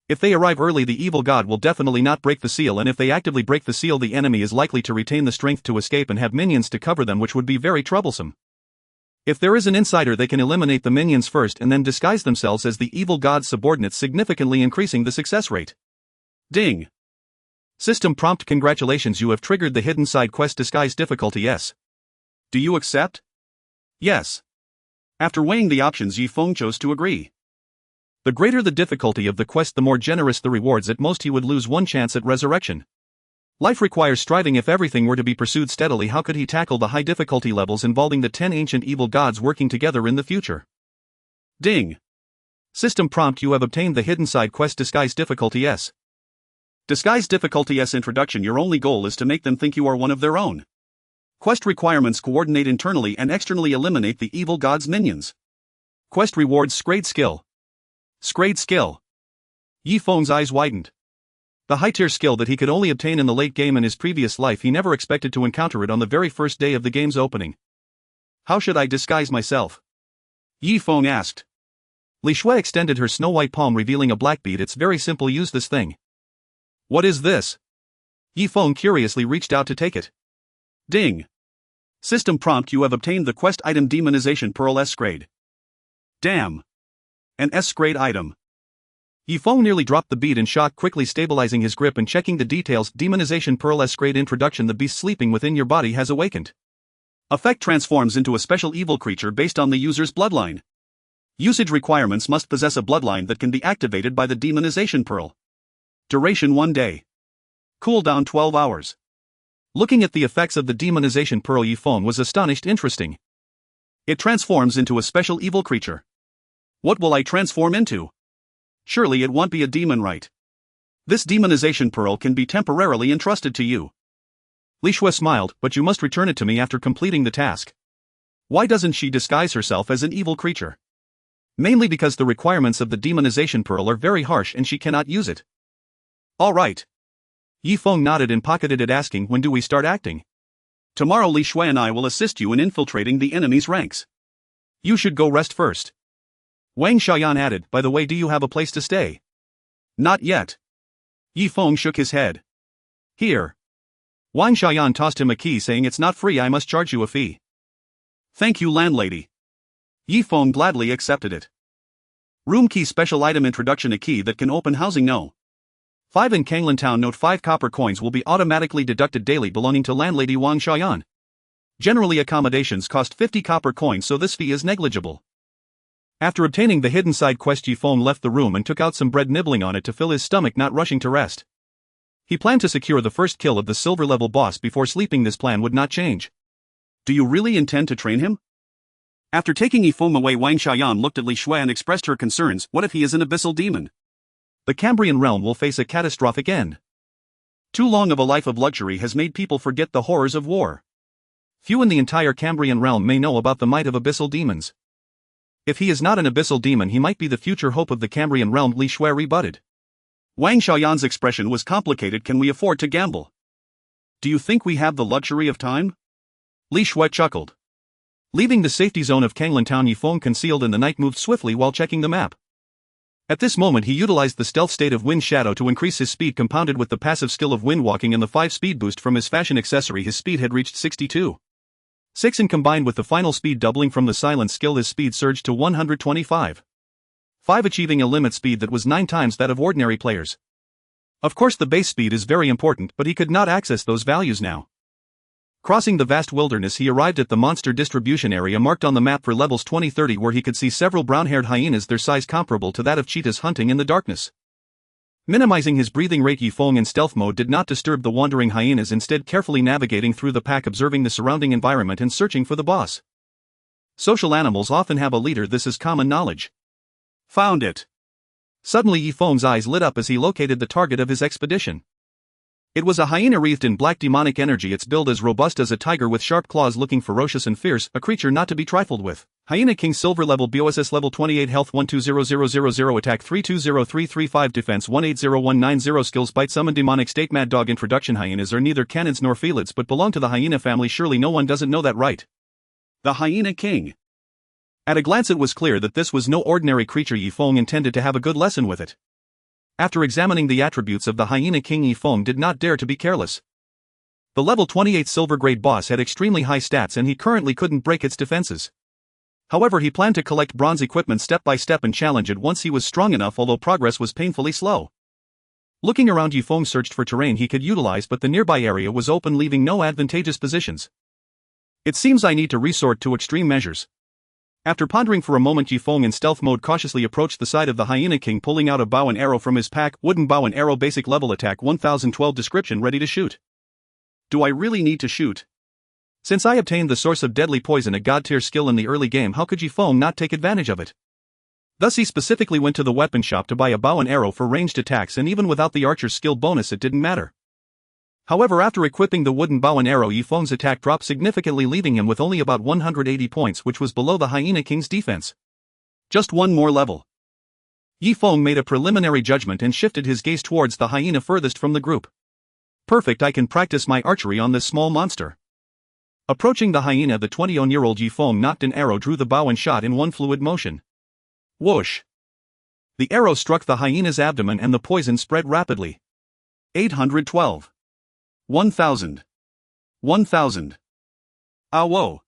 A: If they arrive early, the evil god will definitely not break the seal, and if they actively break the seal, the enemy is likely to retain the strength to escape and have minions to cover them, which would be very troublesome. If there is an insider, they can eliminate the minions first and then disguise themselves as the evil god's subordinates, significantly increasing the success rate.
B: Ding.
A: System prompt, congratulations, you have triggered the hidden side quest disguise difficulty S.
B: Do you accept?
A: Yes.
B: After weighing the options, Yifeng chose to agree.
A: The greater the difficulty of the quest, the more generous the rewards. At most he would lose 1 chance at resurrection. Life requires striving. If everything were to be pursued steadily, how could he tackle the high difficulty levels involving the 10 ancient evil gods working together in the future?
B: Ding.
A: System prompt, you have obtained the hidden side quest disguise difficulty S.
B: Disguise difficulty S. Introduction. Your only goal is to make them think you are one of their own. Quest requirements: coordinate internally and externally, eliminate the evil god's minions.
A: Quest rewards: Scrade skill.
B: Scrade skill.
A: Yifeng's eyes widened. The high-tier skill that he could only obtain in the late game in his previous life, he never expected to encounter it on the very first day of the game's opening.
B: How should I disguise myself? Yifeng asked.
A: Li Shui extended her snow-white palm, revealing a black bead. It's very simple, use this thing.
B: What is this?
A: Yifeng curiously reached out to take it.
B: Ding. System prompt, you have obtained the quest item Demonization Pearl S-Grade. Damn. An S-Grade item.
A: Yifeng nearly dropped the bead in shock, quickly stabilizing his grip and checking the details. Demonization Pearl S-Grade introduction. The beast sleeping within your body has awakened.
B: Effect transforms into a special evil creature based on the user's bloodline. Usage requirements: must possess a bloodline that can be activated by the Demonization Pearl. Duration: 1 day. Cooldown: 12 hours.
A: Looking at the effects of the Demonization Pearl, Yifeng was astonished. Interesting.
B: It transforms into a special evil creature. What will I transform into? Surely it won't be a demon, right? This Demonization Pearl can be temporarily entrusted to you.
A: Li Shui smiled, but you must return it to me after completing the task. Why doesn't she disguise herself as an evil creature? Mainly because the requirements of the Demonization Pearl are very harsh and she cannot use it.
B: All right.
A: Yifeng nodded and pocketed it, asking, when do we start acting?
B: Tomorrow Li Shui and I will assist you in infiltrating the enemy's ranks.
A: You should go rest first.
B: Wang Xiaoyan added, by the way, do you have a place to stay? Not yet. Yi Feng shook his head. Here. Wang Xiaoyan tossed him a key saying it's not free, I must charge you a fee. Thank you, landlady. Yi Feng gladly accepted it. Room key special item introduction, a key that can open housing no. 5 in Kanglan Town. Note 5 copper coins will be automatically deducted daily belonging to landlady Wang Xiaoyan. Generally accommodations cost 50 copper coins, so this fee is negligible. After obtaining the hidden side quest, Yi Feng left the room and took out some bread, nibbling on it to fill his stomach, not rushing to rest. He planned to secure the first kill of the silver level boss before sleeping. This plan would not change. Do you really intend to train him? After taking Yi Feng away, Wang Xiaoyan looked at Li Shui and expressed her concerns. What if he is an abyssal demon? The Cambrian realm will face a catastrophic end. Too long of a life of luxury has made people forget the horrors of war. Few in the entire Cambrian realm may know about the might of abyssal demons. If he is not an abyssal demon, he might be the future hope of the Cambrian realm, Li Shui rebutted. Wang Xiaoyan's expression was complicated. Can we afford to gamble? Do you think we have the luxury of time? Li Shui chuckled. Leaving the safety zone of Kanglan Town, Yi Feng, concealed in the night, moved swiftly while checking the map. At this moment he utilized the stealth state of Wind Shadow to increase his speed, compounded with the passive skill of Wind Walking and the 5 speed boost from his fashion accessory. His speed had reached 62.6, and combined with the final speed doubling from the silence skill, his speed surged to 125.5, achieving a limit speed that was 9 times that of ordinary players. Of course the base speed is very important, but he could not access those values now. Crossing the vast wilderness, he arrived at the monster distribution area marked on the map for levels 20-30, where he could see several brown-haired hyenas, their size comparable to that of cheetahs, hunting in the darkness. Minimizing his breathing rate, Yi Feng in stealth mode did not disturb the wandering hyenas, instead carefully navigating through the pack, observing the surrounding environment and searching for the boss. Social animals often have a leader, this is common knowledge. Found it. Suddenly Yi Feng's eyes lit up as he located the target of his expedition. It was a hyena wreathed in black demonic energy, its build as robust as a tiger with sharp claws, looking ferocious and fierce, a creature not to be trifled with. Hyena King, silver level, BOSS level 28, health 120000, attack 320335, defense 180190, skills bite, summon, demonic state, mad dog. Introduction: hyenas are neither canids nor felids but belong to the hyena family. Surely no one doesn't know that, right? The Hyena King. At a glance it was clear that this was no ordinary creature. Yi Feng intended to have a good lesson with it. After examining the attributes of the Hyena King, Yi Feng did not dare to be careless. The level 28 silver grade boss had extremely high stats and he currently couldn't break its defenses. However, he planned to collect bronze equipment step by step and challenge it once he was strong enough, although progress was painfully slow. Looking around, Yi Feng searched for terrain he could utilize, but the nearby area was open, leaving no advantageous positions. It seems I need to resort to extreme measures. After pondering for a moment, Yi Feng in stealth mode cautiously approached the side of the Hyena King, pulling out a bow and arrow from his pack. Wooden bow and arrow, basic level, attack 1012, description, ready to shoot. Do I really need to shoot? Since I obtained the source of deadly poison, a god tier skill, in the early game, how could Yi Feng not take advantage of it? Thus he specifically went to the weapon shop to buy a bow and arrow for ranged attacks, and even without the archer's skill bonus it didn't matter. However, after equipping the wooden bow and arrow, Yi Feng's attack dropped significantly, leaving him with only about 180 points, which was below the Hyena King's defense. Just one more level. Yi Feng made a preliminary judgment and shifted his gaze towards the hyena furthest from the group. Perfect, I can practice my archery on this small monster. Approaching the hyena, the 21-year-old Yi Feng knocked an arrow, drew the bow and shot in one fluid motion. Whoosh! The arrow struck the hyena's abdomen and the poison spread rapidly. 812. 1000. 1000. Ah, whoa.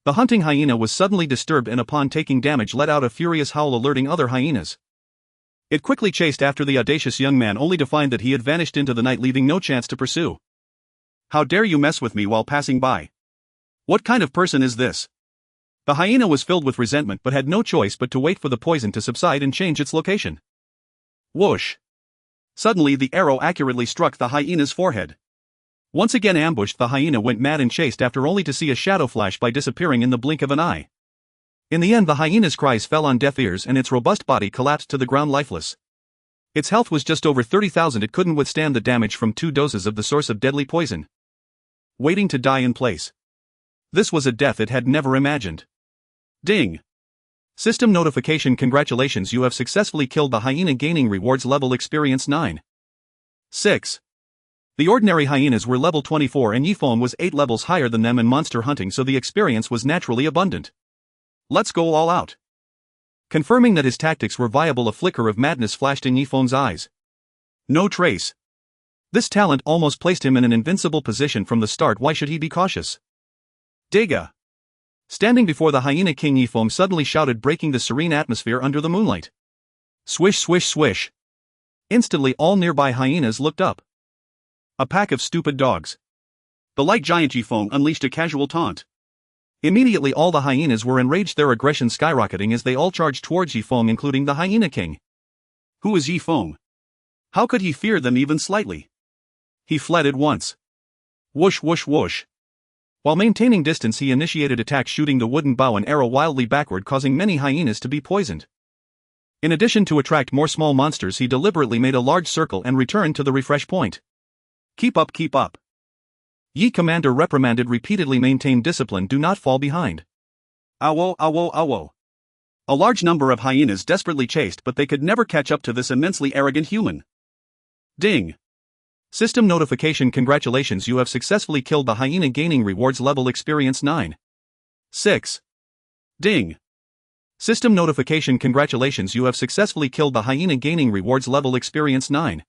B: The hunting hyena was suddenly disturbed and upon taking damage let out a furious howl, alerting other hyenas. It quickly chased after the audacious young man, only to find that he had vanished into the night, leaving no chance to pursue. How dare you mess with me while passing by? What kind of person is this? The hyena was filled with resentment but had no choice but to wait for the poison to subside and change its location. Whoosh! Suddenly the arrow accurately struck the hyena's forehead. Once again ambushed, the hyena went mad and chased after, only to see a shadow flash by, disappearing in the blink of an eye. In the end, the hyena's cries fell on deaf ears and its robust body collapsed to the ground lifeless. Its health was just over 30,000. It couldn't withstand the damage from 2 doses of the source of deadly poison. Waiting to die in place. This was a death it had never imagined. Ding! System notification: congratulations, you have successfully killed the hyena, gaining rewards level experience 9. 6. The ordinary hyenas were level 24 and Yi Feng was 8 levels higher than them in monster hunting, so the experience was naturally abundant. Let's go all out. Confirming that his tactics were viable, a flicker of madness flashed in Yifeng's eyes. No trace. This talent almost placed him in an invincible position from the start. Why should he be cautious? Dega! Standing before the Hyena King, Yifeng suddenly shouted, breaking the serene atmosphere under the moonlight. Swish, swish, swish. Instantly all nearby hyenas looked up. A pack of stupid dogs. The light giant Yifeng unleashed a casual taunt. Immediately all the hyenas were enraged, their aggression skyrocketing as they all charged towards Yifeng, including the Hyena King. Who is Yifeng? How could he fear them even slightly? He fled at once. Whoosh, whoosh, whoosh. While maintaining distance, he initiated attack, shooting the wooden bow and arrow wildly backward, causing many hyenas to be poisoned. In addition, to attract more small monsters, he deliberately made a large circle and returned to the refresh point. Keep up, keep up. Yi Commander reprimanded repeatedly, maintain discipline, do not fall behind. Owo, owo, owo. A large number of hyenas desperately chased, but they could never catch up to this immensely arrogant human. Ding. System notification, congratulations, you have successfully killed the hyena, gaining rewards level experience 9. 6. Ding. System notification, congratulations, you have successfully killed the hyena, gaining rewards level experience 9.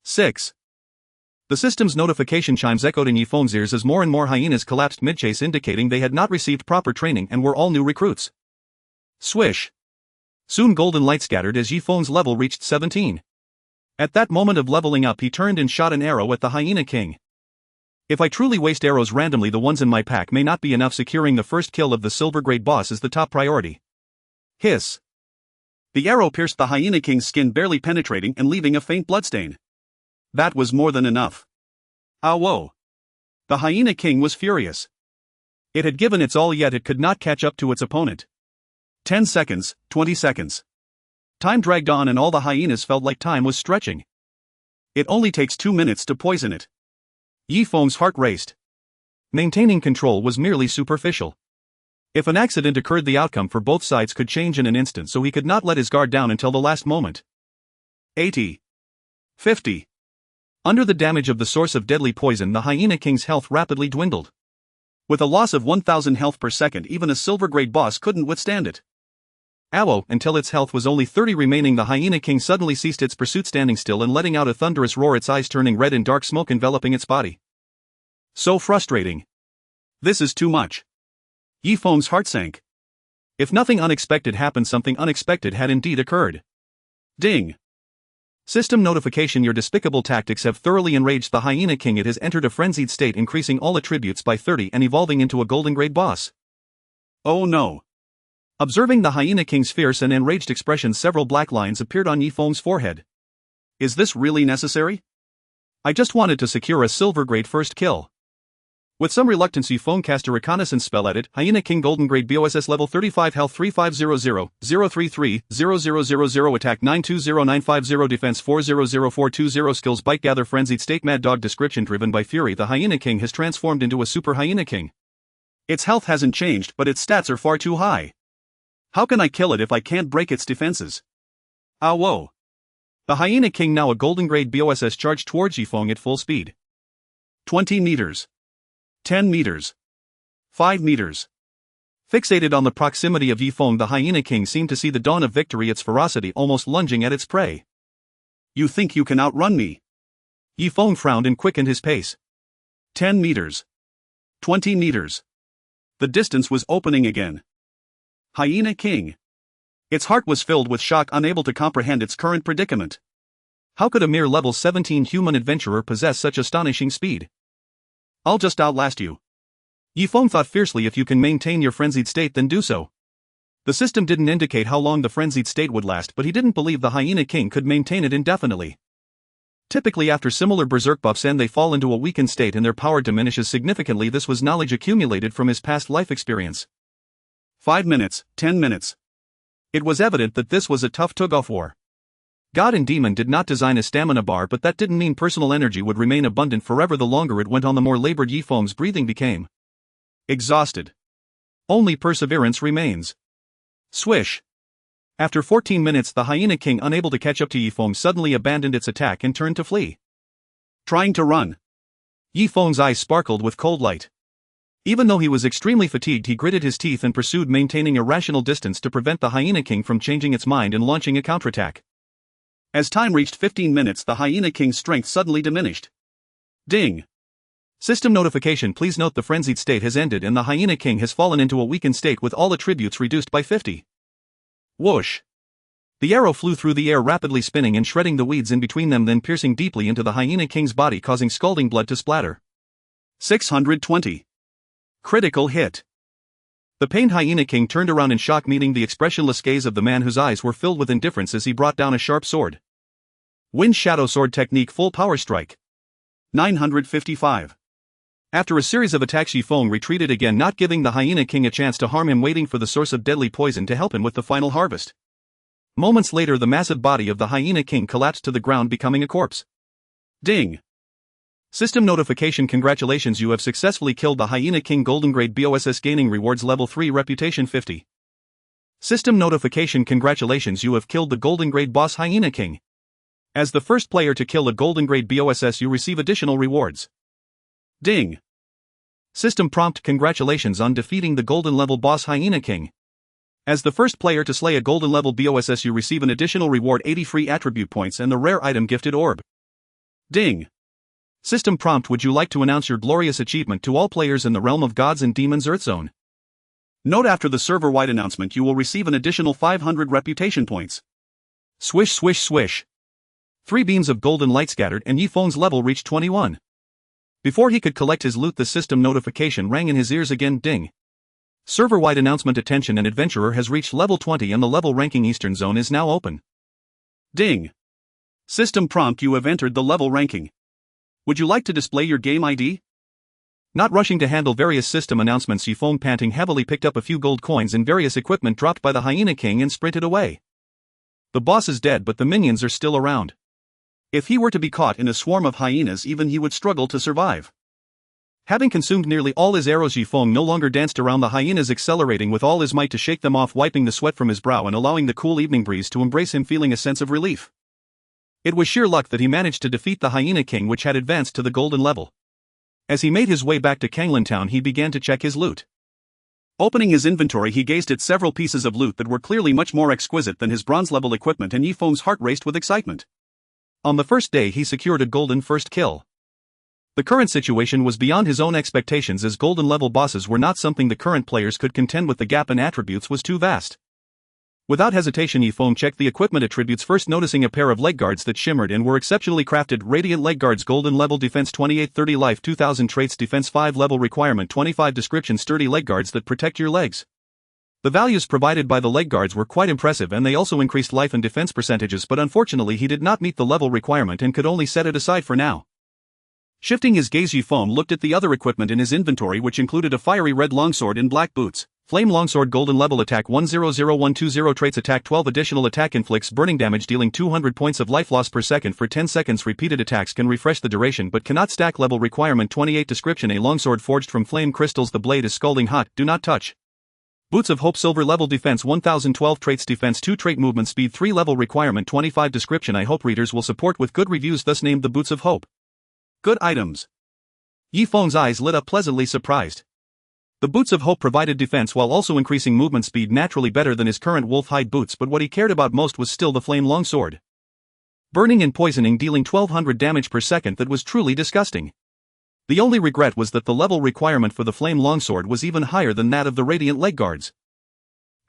B: 6. The system's notification chimes echoed in Yifeng's ears as more and more hyenas collapsed mid-chase, indicating they had not received proper training and were all new recruits. Swish. Soon golden light scattered as Yifeng's level reached 17. At that moment of leveling up, he turned and shot an arrow at the Hyena King. If I truly waste arrows randomly, the ones in my pack may not be enough. Securing the first kill of the silver grade boss is the top priority. Hiss. The arrow pierced the Hyena King's skin, barely penetrating and leaving a faint bloodstain. That was more than enough. Ow! The Hyena King was furious. It had given its all, yet it could not catch up to its opponent. 10 seconds, 20 seconds. Time dragged on and all the hyenas felt like time was stretching. It only takes 2 minutes to poison it. Yifeng's heart raced. Maintaining control was merely superficial. If an accident occurred, the outcome for both sides could change in an instant, so he could not let his guard down until the last moment. 80. 50. Under the damage of the source of deadly poison, the Hyena King's health rapidly dwindled. With a loss of 1000 health per second, even a silver grade boss couldn't withstand it. Ow! Until its health was only 30 remaining, the Hyena King suddenly ceased its pursuit, standing still and letting out a thunderous roar, its eyes turning red and dark smoke enveloping its body. So frustrating. This is too much. Yifeng's heart sank. If nothing unexpected happened, something unexpected had indeed occurred. Ding. System notification, your despicable tactics have thoroughly enraged the Hyena King. It has entered a frenzied state, increasing all attributes by 30 and evolving into a golden grade boss. Oh no. Observing the Hyena King's fierce and enraged expression, several black lines appeared on Yifeng's forehead. Is this really necessary? I just wanted to secure a silver grade first kill. With some reluctance, Yifeng cast a reconnaissance spell at it. Hyena King, golden grade BOSS level 35, health 3500, 033, 0000, attack 920950, defense 400420, skills bite, gather, frenzied state, mad dog. Description: driven by fury, the Hyena King has transformed into a super Hyena King. Its health hasn't changed, but its stats are far too high. How can I kill it if I can't break its defenses? Ah, whoa. The Hyena King, now a golden grade BOSS, charged towards Yifeng at full speed. 20 meters. 10 meters. 5 meters. Fixated on the proximity of Yifeng, the Hyena King seemed to see the dawn of victory, its ferocity almost lunging at its prey. You think you can outrun me? Yifeng frowned and quickened his pace. 10 meters. 20 meters. The distance was opening again. Hyena King. Its heart was filled with shock, unable to comprehend its current predicament. How could a mere level 17 human adventurer possess such astonishing speed? I'll just outlast you. Yifeng thought fiercely. If you can maintain your frenzied state, then do so. The system didn't indicate how long the frenzied state would last, but he didn't believe the Hyena King could maintain it indefinitely. Typically, after similar berserk buffs, they fall into a weakened state and their power diminishes significantly. This was knowledge accumulated from his past life experience. 5 minutes, 10 minutes. It was evident that this was a tough tug-of-war. God and Demon did not design a stamina bar, but that didn't mean personal energy would remain abundant forever. The longer it went on, the more labored Yifeng's breathing became. Exhausted. Only perseverance remains. Swish. After 14 minutes, the Hyena King, unable to catch up to Yifeng, suddenly abandoned its attack and turned to flee. Trying to run. Yifeng's eyes sparkled with cold light. Even though he was extremely fatigued, he gritted his teeth and pursued, maintaining a rational distance to prevent the Hyena King from changing its mind and launching a counterattack. As time reached 15 minutes, the Hyena King's strength suddenly diminished. Ding! System notification: please note the frenzied state has ended and the Hyena King has fallen into a weakened state with all attributes reduced by 50. Whoosh! The arrow flew through the air, rapidly spinning and shredding the weeds in between them, then piercing deeply into the Hyena King's body, causing scalding blood to splatter. 620. Critical hit. The pained Hyena King turned around in shock, meeting the expressionless gaze of the man whose eyes were filled with indifference as he brought down a sharp sword. Wind Shadow Sword Technique, Full Power Strike. 955. After a series of attacks, Yifeng retreated again, not giving the Hyena King a chance to harm him, waiting for the source of deadly poison to help him with the final harvest. Moments later, the massive body of the Hyena King collapsed to the ground, becoming a corpse. Ding! System notification: congratulations, you have successfully killed the Hyena King. Golden Grade BOSS, gaining rewards, level 3, reputation 50. System notification: congratulations, you have killed the Golden Grade boss Hyena King. As the first player to kill a Golden Grade BOSS, you receive additional rewards. Ding! System prompt: congratulations on defeating the Golden level boss Hyena King. As the first player to slay a Golden level BOSS, you receive an additional reward, 80 free attribute points and the rare item Gifted Orb. Ding! System prompt: would you like to announce your glorious achievement to all players in the realm of gods and demons Earth Zone? Note: after the server-wide announcement, you will receive an additional 500 reputation points. Swish swish swish. 3 beams of golden light scattered and Yifeng's level reached 21. Before he could collect his loot, the system notification rang in his ears again. Ding! Server-wide announcement: attention, an adventurer has reached level 20 and the level ranking Eastern Zone is now open. Ding! System prompt: you have entered the level ranking. Would you like to display your game ID? Not rushing to handle various system announcements, Yifeng, panting heavily, picked up a few gold coins and various equipment dropped by the Hyena King and sprinted away. The boss is dead, but the minions are still around. If he were to be caught in a swarm of hyenas, even he would struggle to survive. Having consumed nearly all his arrows, Yifeng no longer danced around the hyenas, accelerating with all his might to shake them off, wiping the sweat from his brow and allowing the cool evening breeze to embrace him, feeling a sense of relief. It was sheer luck that he managed to defeat the Hyena King, which had advanced to the golden level. As he made his way back to Kanglan Town, he began to check his loot. Opening his inventory, he gazed at several pieces of loot that were clearly much more exquisite than his bronze level equipment, and Yifeng's heart raced with excitement. On the first day, he secured a golden first kill. The current situation was beyond his own expectations, as golden level bosses were not something the current players could contend with. The gap in attributes was too vast. Without hesitation, Yifeng checked the equipment attributes, first noticing a pair of leg guards that shimmered and were exceptionally crafted. Radiant leg guards, golden level, defense 2830, life 2000, traits defense 5 level, requirement 25, description sturdy leg guards that protect your legs. The values provided by the leg guards were quite impressive, and they also increased life and defense percentages, but unfortunately he did not meet the level requirement and could only set it aside for now. Shifting his gaze, Yifeng looked at the other equipment in his inventory, which included a fiery red longsword and black boots. Flame longsword, golden level, attack 100120, traits attack 12, additional attack inflicts burning damage, dealing 200 points of life loss per second for 10 seconds. Repeated attacks can refresh the duration but cannot stack. Level requirement 28, description a longsword forged from flame crystals, the blade is scalding hot, do not touch. Boots of Hope, silver level, defense 1012, traits defense 2, trait movement speed 3, level requirement 25, description I hope readers will support with good reviews, thus named the Boots of Hope. Good items. Yifeng's eyes lit up, pleasantly surprised. The Boots of Hope provided defense while also increasing movement speed, naturally better than his current wolf hide boots, but what he cared about most was still the flame longsword. Burning and poisoning, dealing 1200 damage per second, that was truly disgusting. The only regret was that the level requirement for the flame longsword was even higher than that of the radiant leg guards.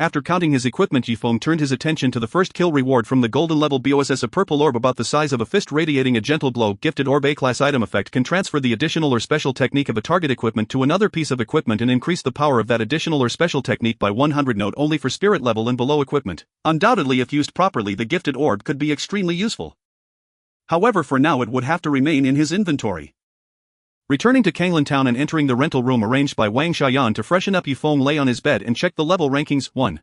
B: After counting his equipment, Yifeng turned his attention to the first kill reward from the golden level BOSS, a purple orb about the size of a fist radiating a gentle glow. Gifted Orb, A-class item effect, can transfer the additional or special technique of a target equipment to another piece of equipment and increase the power of that additional or special technique by 100. Note: only for spirit level and below equipment. Undoubtedly, if used properly, the Gifted Orb could be extremely useful. However, for now it would have to remain in his inventory. Returning to Kanglan Town and entering the rental room arranged by Wang Xiaoyan to freshen up, Yifeng lay on his bed and checked the level rankings. 1.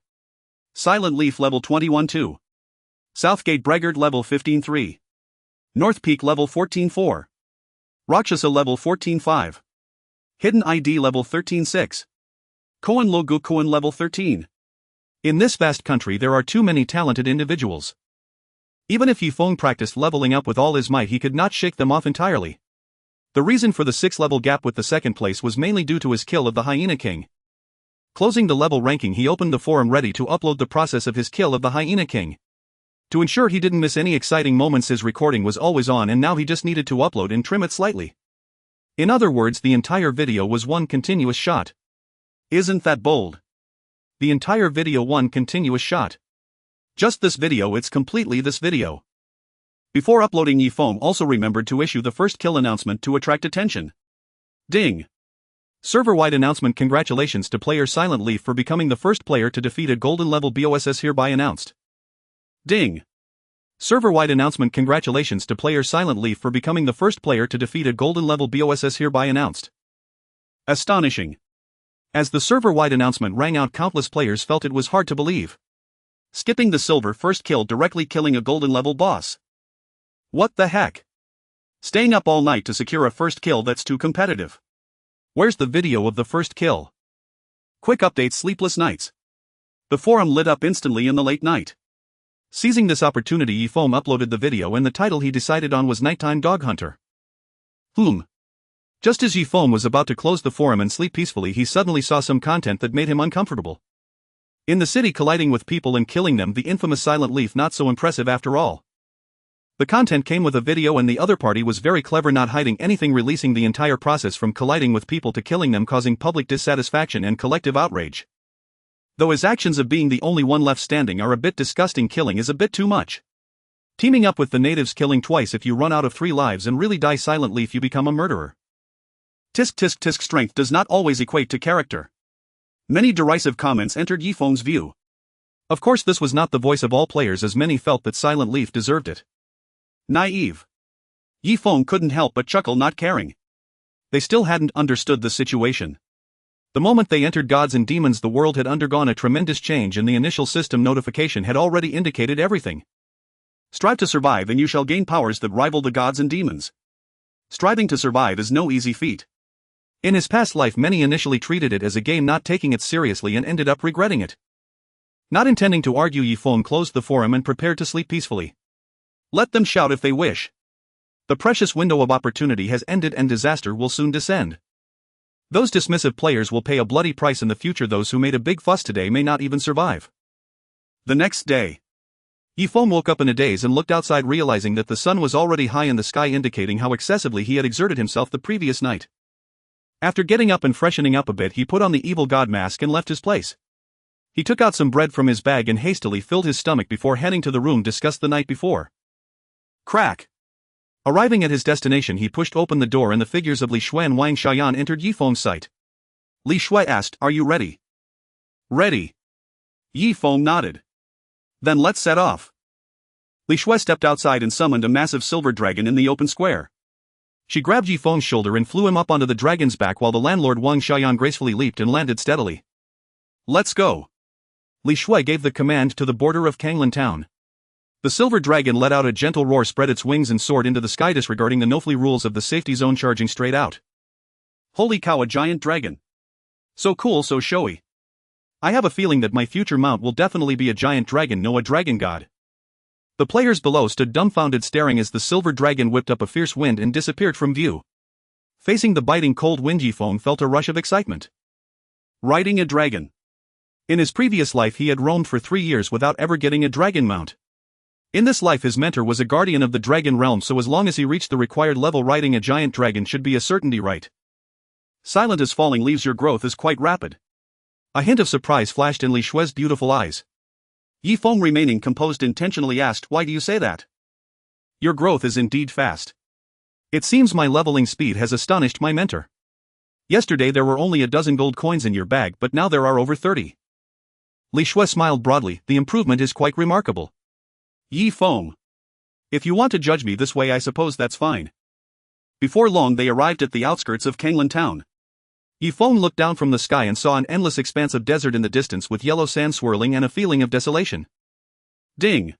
B: Silent Leaf level 21-2. Southgate Braggart level 15-3. North Peak level 14-4. Rakshasa level 14-5. Hidden ID level 13-6. Koan Logu Koan level 13. In this vast country there are too many talented individuals. Even if Yifeng practiced leveling up with all his might, he could not shake them off entirely. The reason for the 6-level gap with the second place was mainly due to his kill of the Hyena King. Closing the level ranking, he opened the forum ready to upload the process of his kill of the Hyena King. To ensure he didn't miss any exciting moments, his recording was always on, and now he just needed to upload and trim it slightly. In other words, the entire video was one continuous shot. Isn't that bold? The entire video one continuous shot. Just this video, it's completely this video. Before uploading, Ye Foam also remembered to issue the first kill announcement to attract attention. Ding! Server-wide announcement. Congratulations to player Silent Leaf for becoming the first player to defeat a golden level boss, hereby announced. Ding! Server-wide announcement. Congratulations to player Silent Leaf for becoming the first player to defeat a golden level boss, hereby announced. Astonishing. As the server-wide announcement rang out, countless players felt it was hard to believe. Skipping the silver first kill, directly killing a golden level boss. What the heck? Staying up all night to secure a first kill, that's too competitive. Where's the video of the first kill? Quick update: sleepless nights. The forum lit up instantly in the late night. Seizing this opportunity, Ye Foam uploaded the video, and the title he decided on was Nighttime Dog Hunter. Just as Ye Foam was about to close the forum and sleep peacefully, he suddenly saw some content that made him uncomfortable. In the city, colliding with people and killing them, the infamous Silent Leaf. Not so impressive after all. The content came with a video, and the other party was very clever, not hiding anything, releasing the entire process from colliding with people to killing them, causing public dissatisfaction and collective outrage. Though his actions of being the only one left standing are a bit disgusting, killing is a bit too much. Teaming up with the natives, killing twice if you run out of 3 lives and really die Silent Leaf, you become a murderer. Tisk tisk tisk, strength does not always equate to character. Many derisive comments entered Ye Foam's view. Of course, this was not the voice of all players, as many felt that Silent Leaf deserved it. Naive. Ye Foam couldn't help but chuckle, not caring. They still hadn't understood the situation. The moment they entered Gods and Demons, the world had undergone a tremendous change, and the initial system notification had already indicated everything. Strive to survive and you shall gain powers that rival the Gods and Demons. Striving to survive is no easy feat. In his past life, many initially treated it as a game, not taking it seriously, and ended up regretting it. Not intending to argue, Ye Foam closed the forum and prepared to sleep peacefully. Let them shout if they wish. The precious window of opportunity has ended, and disaster will soon descend. Those dismissive players will pay a bloody price in the future. Those who made a big fuss today may not even survive. The next day, Ye Foam woke up in a daze and looked outside, realizing that the sun was already high in the sky, indicating how excessively he had exerted himself the previous night. After getting up and freshening up a bit, he put on the evil god mask and left his place. He took out some bread from his bag and hastily filled his stomach before heading to the room discussed the night before. Crack! Arriving at his destination, he pushed open the door, and the figures of Li Shui and Wang Xiaoyan entered Ye Foam's sight. Li Shui asked, "Are you ready?" "Ready." Ye Foam nodded. "Then let's set off." Li Shui stepped outside and summoned a massive silver dragon in the open square. She grabbed Ye Foam's shoulder and flew him up onto the dragon's back, while the landlord Wang Xiaoyan gracefully leaped and landed steadily. "Let's go." Li Shui gave the command to the border of Kanglan town. The silver dragon let out a gentle roar, spread its wings and soared into the sky, disregarding the no-fly rules of the safety zone, charging straight out. Holy cow, a giant dragon. So cool, so showy. I have a feeling that my future mount will definitely be a giant dragon, no, a dragon god. The players below stood dumbfounded, staring as the silver dragon whipped up a fierce wind and disappeared from view. Facing the biting cold wind, Ye Foam felt a rush of excitement. Riding a dragon. In his previous life, he had roamed for 3 years without ever getting a dragon mount. In this life, his mentor was a guardian of the dragon realm, so as long as he reached the required level, riding a giant dragon should be a certainty, right? Silent as falling leaves, your growth is quite rapid. A hint of surprise flashed in Li Shui's beautiful eyes. Ye Foam, remaining composed, intentionally asked, "Why do you say that?" "Your growth is indeed fast. It seems my leveling speed has astonished my mentor. Yesterday there were only a dozen gold coins in your bag, but now there are over 30. Li Shui smiled broadly. "The improvement is quite remarkable." Ye Foam. "If you want to judge me this way, I suppose that's fine." Before long they arrived at the outskirts of Kanglan town. Ye Foam looked down from the sky and saw an endless expanse of desert in the distance, with yellow sand swirling and a feeling of desolation. Ding.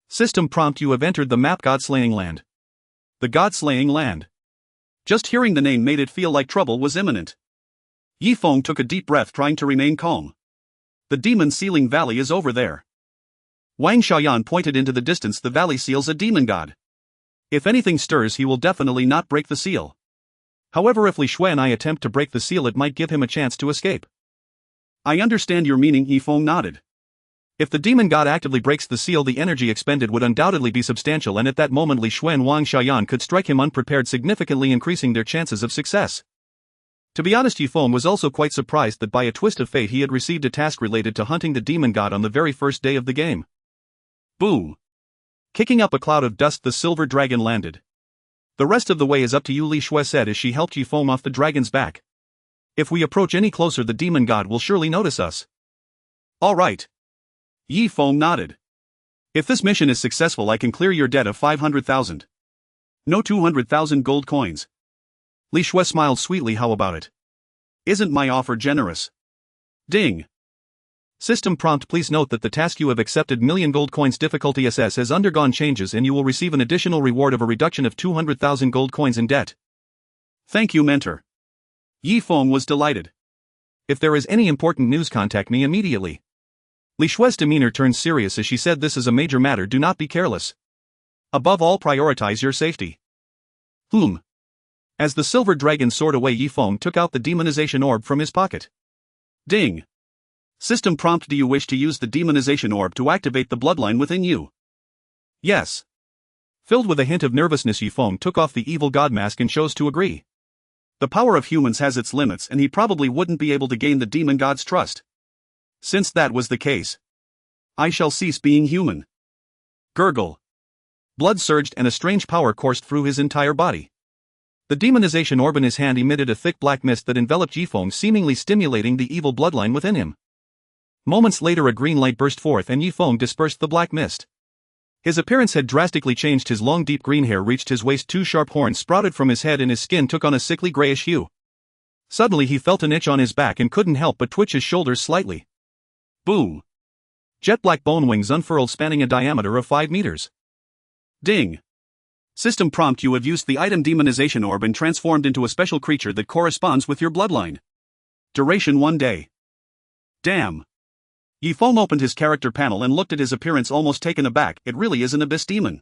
B: System prompt: you have entered the map God-slaying land. The God-slaying land. Just hearing the name made it feel like trouble was imminent. Ye Foam took a deep breath, trying to remain calm. The demon sealing valley is over there. Wang Xiaoyan pointed into the distance. The valley seals a demon god. If anything stirs, he will definitely not break the seal. However, if Li Shui and I attempt to break the seal, it might give him a chance to escape. I understand your meaning, Yifeng nodded. If the demon god actively breaks the seal, the energy expended would undoubtedly be substantial, and at that moment Li Shui and Wang Xiaoyan could strike him unprepared, significantly increasing their chances of success. To be honest, Yifeng was also quite surprised that by a twist of fate he had received a task related to hunting the demon god on the very first day of the game. Boom! Kicking up a cloud of dust, the silver dragon landed. The rest of the way is up to you, Li Shui said as she helped Yifeng off the dragon's back. If we approach any closer, the demon god will surely notice us. All right. Yifeng nodded. If this mission is successful, I can clear your debt of 500,000. No, 200,000 gold coins. Li Shui smiled sweetly. How about it? Isn't my offer generous? Ding. System prompt: please note that the task you have accepted, million gold coins difficulty SS, has undergone changes and you will receive an additional reward of a reduction of 200,000 gold coins in debt. Thank you, mentor. Yifeng was delighted. If there is any important news, contact me immediately. Li Shui's demeanor turned serious as she said, this is a major matter, do not be careless. Above all, prioritize your safety. As the silver dragon soared away, Yifeng took out the demonization orb from his pocket. Ding. System prompt: do you wish to use the demonization orb to activate the bloodline within you? Yes. Filled with a hint of nervousness, Yifeng took off the evil god mask and chose to agree. The power of humans has its limits, and he probably wouldn't be able to gain the demon god's trust. Since that was the case, I shall cease being human. Gurgle. Blood surged and a strange power coursed through his entire body. The demonization orb in his hand emitted a thick black mist that enveloped Yifeng, seemingly stimulating the evil bloodline within him. Moments later, a green light burst forth and Yifeng dispersed the black mist. His appearance had drastically changed. His long deep green hair reached his waist, two sharp horns sprouted from his head and his skin took on a sickly grayish hue. Suddenly he felt an itch on his back and couldn't help but twitch his shoulders slightly. Boom! Jet black bone wings unfurled, spanning a diameter of 5 meters. Ding! System prompt: you have used the item demonization orb and transformed into a special creature that corresponds with your bloodline. Duration 1 day. Damn! Yifeng opened his character panel and looked at his appearance, almost taken aback. It really is an abyss demon.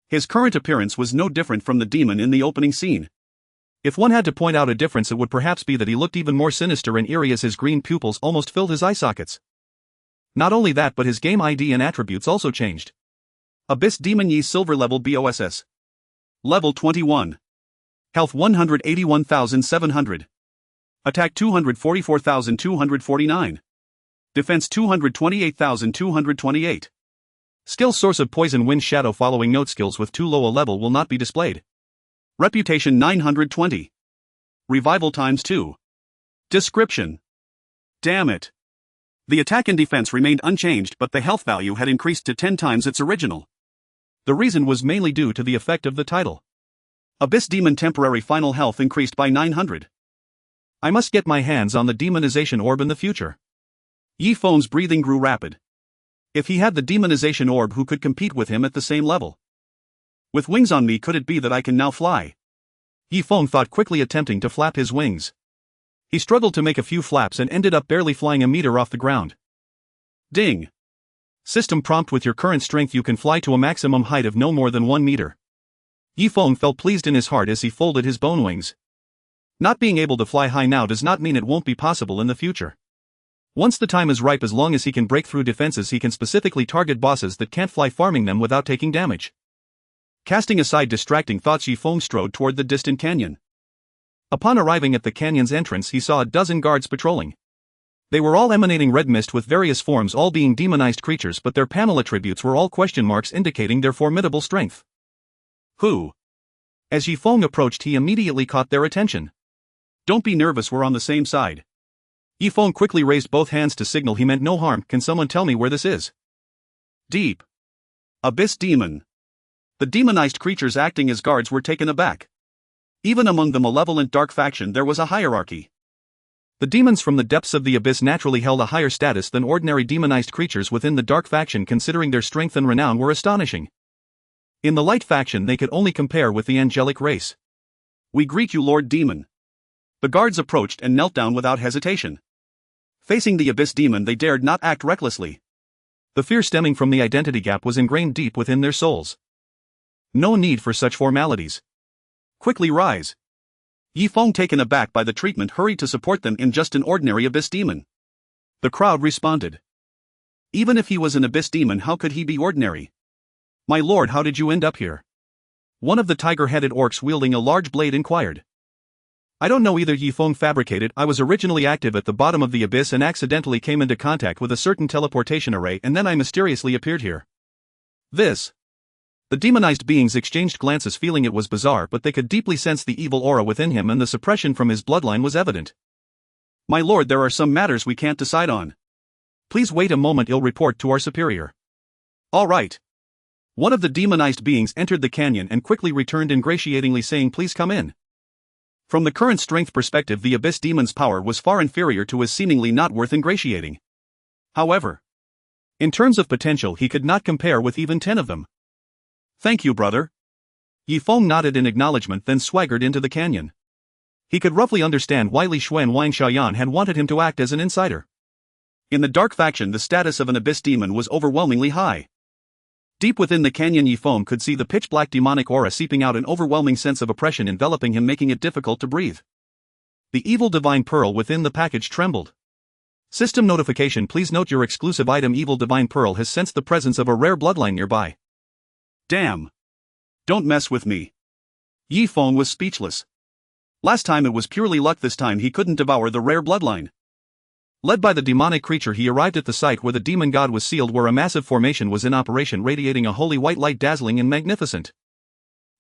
B: His current appearance was no different from the demon in the opening scene. If one had to point out a difference, it would perhaps be that he looked even more sinister and eerie as his green pupils almost filled his eye sockets. Not only that, but his game ID and attributes also changed. Abyss Demon Yi, silver level BOSS. Level 21. Health 181,700. Attack 244,249. Defense 228,228. Skill source of poison wind shadow. Following note: skills with too low a level will not be displayed. Reputation 920. Revival times 2. Description. Damn it. The attack and defense remained unchanged, but the health value had increased to 10 times its original. The reason was mainly due to the effect of the title. Abyss Demon temporary final health increased by 900. I must get my hands on the demonization orb in the future. Yifeng's breathing grew rapid. If he had the demonization orb, who could compete with him at the same level? With wings on me, could it be that I can now fly? Yifeng thought, quickly attempting to flap his wings. He struggled to make a few flaps and ended up barely flying a meter off the ground. Ding! System prompt: with your current strength you can fly to a maximum height of no more than 1 meter. Yifeng felt pleased in his heart as he folded his bone wings. Not being able to fly high now does not mean it won't be possible in the future. Once the time is ripe, as long as he can break through defenses, he can specifically target bosses that can't fly, farming them without taking damage. Casting aside distracting thoughts, Yifeng strode toward the distant canyon. Upon arriving at the canyon's entrance, he saw a dozen guards patrolling. They were all emanating red mist with various forms, all being demonized creatures, but their panel attributes were all question marks, indicating their formidable strength. Who? As Yifeng approached, he immediately caught their attention. Don't be nervous, we're on the same side. Yifeng quickly raised both hands to signal he meant no harm. Can someone tell me where this is? Deep. Abyss Demon. The demonized creatures acting as guards were taken aback. Even among the malevolent dark faction there was a hierarchy. The demons from the depths of the abyss naturally held a higher status than ordinary demonized creatures within the dark faction, considering their strength and renown were astonishing. In the light faction they could only compare with the angelic race. We greet you, Lord Demon. The guards approached and knelt down without hesitation. Facing the Abyss Demon, they dared not act recklessly. The fear stemming from the identity gap was ingrained deep within their souls. No need for such formalities. Quickly rise. Yi Feng, taken aback by the treatment, hurried to support them in just an ordinary abyss demon. The crowd responded. Even if he was an abyss demon, how could he be ordinary? My lord, how did you end up here? One of the tiger-headed orcs wielding a large blade inquired. I don't know either, Yi Feng fabricated. I was originally active at the bottom of the abyss and accidentally came into contact with a certain teleportation array, and then I mysteriously appeared here. The demonized beings exchanged glances, feeling it was bizarre, but they could deeply sense the evil aura within him, and the suppression from his bloodline was evident. My lord, there are some matters we can't decide on. Please wait a moment, I'll report to our superior. All right. One of the demonized beings entered the canyon and quickly returned, ingratiatingly saying, please come in. From the current strength perspective, the abyss demon's power was far inferior to his, seemingly not worth ingratiating. However, in terms of potential, he could not compare with even 10 of them. Thank you, brother. Yi Feng nodded in acknowledgement, then swaggered into the canyon. He could roughly understand why Li Xuan Wang Xiaoyan had wanted him to act as an insider. In the dark faction, the status of an abyss demon was overwhelmingly high. Deep within the canyon, Yi Feng could see the pitch-black demonic aura seeping out, an overwhelming sense of oppression enveloping him, making it difficult to breathe. The evil divine pearl within the package trembled. System notification: please note your exclusive item Evil Divine Pearl has sensed the presence of a rare bloodline nearby. Damn. Don't mess with me. Yi Feng was speechless. Last time it was purely luck, this time he couldn't devour the rare bloodline. Led by the demonic creature, he arrived at the site where the demon god was sealed, where a massive formation was in operation, radiating a holy white light, dazzling and magnificent.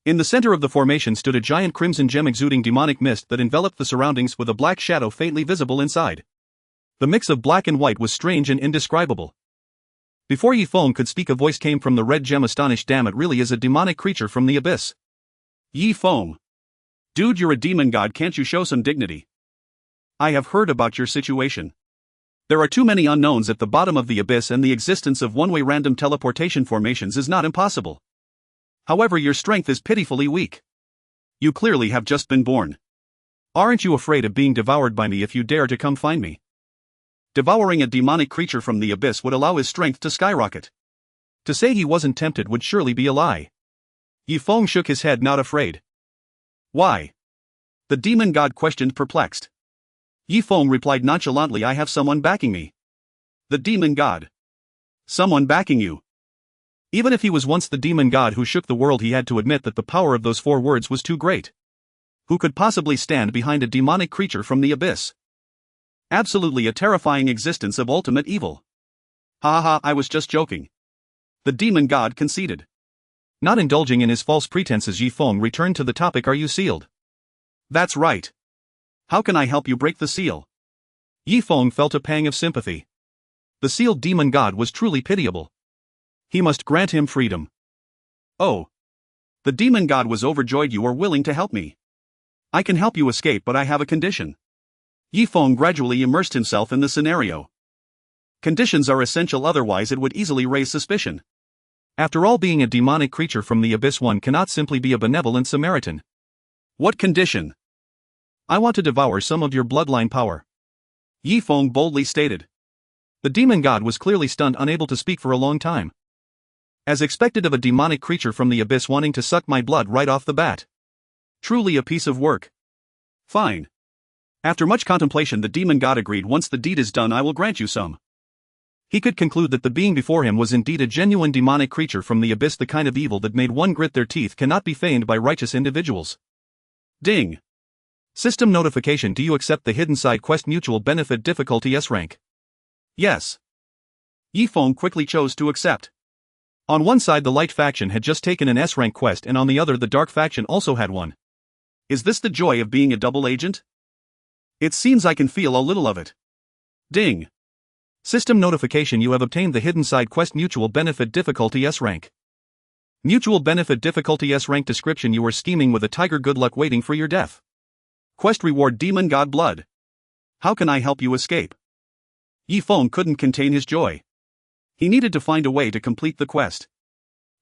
B: In the center of the formation stood a giant crimson gem exuding demonic mist that enveloped the surroundings, with a black shadow faintly visible inside. The mix of black and white was strange and indescribable. Before Yi Feng could speak, a voice came from the red gem, astonished. Damn, it really is a demonic creature from the abyss. Yi Feng. Dude, you're a demon god, can't you show some dignity? I have heard about your situation. There are too many unknowns at the bottom of the abyss, and the existence of one-way random teleportation formations is not impossible. However, your strength is pitifully weak. You clearly have just been born. Aren't you afraid of being devoured by me if you dare to come find me? Devouring a demonic creature from the abyss would allow his strength to skyrocket. To say he wasn't tempted would surely be a lie. Yi Feng shook his head, not afraid. Why? The demon god questioned, perplexed. Yi Feng replied nonchalantly, I have someone backing me. The demon god. Someone backing you. Even if he was once the demon god who shook the world, he had to admit that the power of those 4 words was too great. Who could possibly stand behind a demonic creature from the abyss? Absolutely a terrifying existence of ultimate evil. Ha ha, I was just joking. The demon god conceded. Not indulging in his false pretenses, Yi Feng returned to the topic. Are you sealed? That's right. How can I help you break the seal? Yi Feng felt a pang of sympathy. The sealed demon god was truly pitiable. He must grant him freedom. Oh. The demon god was overjoyed. You are willing to help me. I can help you escape, but I have a condition. Yi Feng gradually immersed himself in the scenario. Conditions are essential, otherwise it would easily raise suspicion. After all, being a demonic creature from the abyss, one cannot simply be a benevolent Samaritan. What condition? I want to devour some of your bloodline power. Yi Feng boldly stated. The demon god was clearly stunned, unable to speak for a long time. As expected of a demonic creature from the abyss wanting to suck my blood right off the bat. Truly a piece of work. Fine. After much contemplation, the demon god agreed. Once the deed is done, I will grant you some. He could conclude that the being before him was indeed a genuine demonic creature from the abyss. The kind of evil that made one grit their teeth cannot be feigned by righteous individuals. Ding. System notification: do you accept the hidden side quest mutual benefit difficulty S-Rank? Yes. Yi Feng quickly chose to accept. On one side, the light faction had just taken an S-Rank quest, and on the other, the dark faction also had one. Is this the joy of being a double agent? It seems I can feel a little of it. Ding. System notification: you have obtained the hidden side quest mutual benefit difficulty S-Rank. Mutual benefit difficulty S-Rank description: you are scheming with a tiger, good luck waiting for your death. Quest reward: demon god blood. How can I help you escape? Yi Feng couldn't contain his joy. He needed to find a way to complete the quest.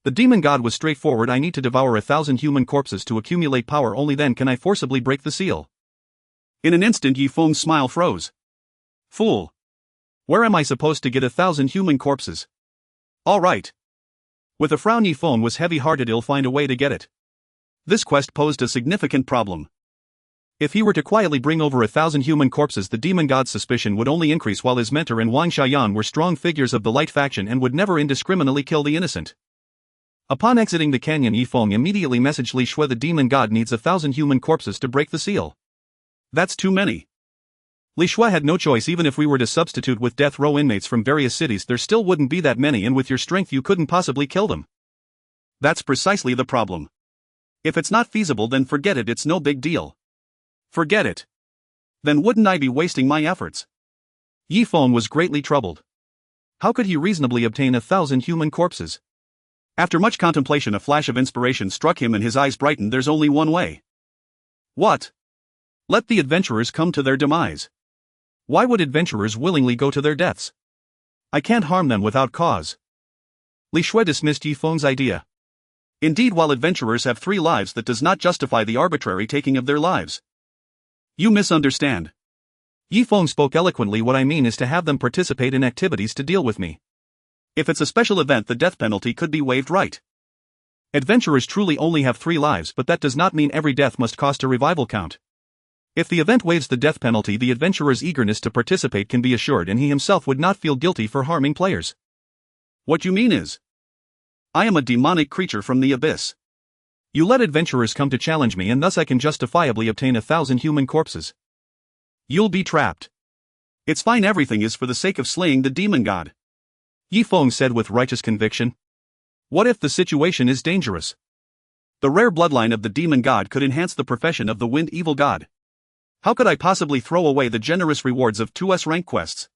B: The demon god was straightforward: I need to devour 1,000 human corpses to accumulate power, only then can I forcibly break the seal. In an instant, Yi Feng's smile froze. Fool. Where am I supposed to get 1,000 human corpses? All right. With a frown, Yi Feng was heavy-hearted. I'll find a way to get it. This quest posed a significant problem. If he were to quietly bring over 1,000 human corpses, the demon god's suspicion would only increase, while his mentor and Wang Xiaoyan were strong figures of the light faction and would never indiscriminately kill the innocent. Upon exiting the canyon, Yifeng immediately messaged Li Shui, the demon god needs 1,000 human corpses to break the seal.
A: That's too many.
B: Li Shui had no choice. Even if we were to substitute with death row inmates from various cities, there still wouldn't be that many, and with your strength you couldn't possibly kill them.
A: That's precisely the problem. If it's not feasible, then forget it, it's no big deal.
B: Forget it.
A: Then wouldn't I be wasting my efforts?
B: Yifeng was greatly troubled. How could he reasonably obtain 1,000 human corpses?
A: After much contemplation, a flash of inspiration struck him and his eyes brightened. There's only one way.
B: What?
A: Let the adventurers come to their demise.
B: Why would adventurers willingly go to their deaths? I can't harm them without cause. Li Shui dismissed Yifeng's idea.
A: Indeed, while adventurers have 3 lives, that does not justify the arbitrary taking of their lives.
B: You misunderstand. Yifeng spoke eloquently. What I mean is to have them participate in activities to deal with me.
A: If it's a special event, the death penalty could be waived, right?
B: Adventurers truly only have 3 lives, but that does not mean every death must cost a revival count. If the event waives the death penalty, the adventurer's eagerness to participate can be assured, and he himself would not feel guilty for harming players.
A: What you mean is, I am a demonic creature from the abyss.
B: You let adventurers come to challenge me, and thus I can justifiably obtain 1,000 human corpses.
A: You'll be trapped. It's fine, everything is for the sake of slaying the demon god.
B: Yifeng said with righteous conviction. What if the situation is dangerous?
A: The rare bloodline of the demon god could enhance the profession of the wind evil god. How could I possibly throw away the generous rewards of 2S rank quests?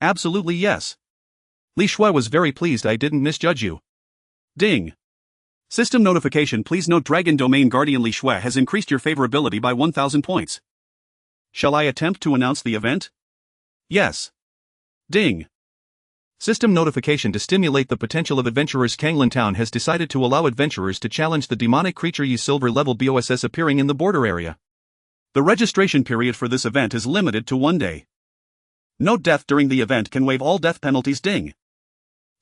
B: Absolutely yes. Li Shui was very pleased. I didn't misjudge you.
A: Ding. System notification. Please note Dragon Domain Guardian Li Shui has increased your favorability by 1,000 points. Shall I attempt to announce the event?
B: Yes.
A: Ding.
B: System notification. To stimulate the potential of adventurers, Kanglan Town has decided to allow adventurers to challenge the demonic creature Yi silver level BOSS appearing in the border area.
A: The registration period for this event is limited to 1 day. Note death during the event can waive all death penalties. Ding.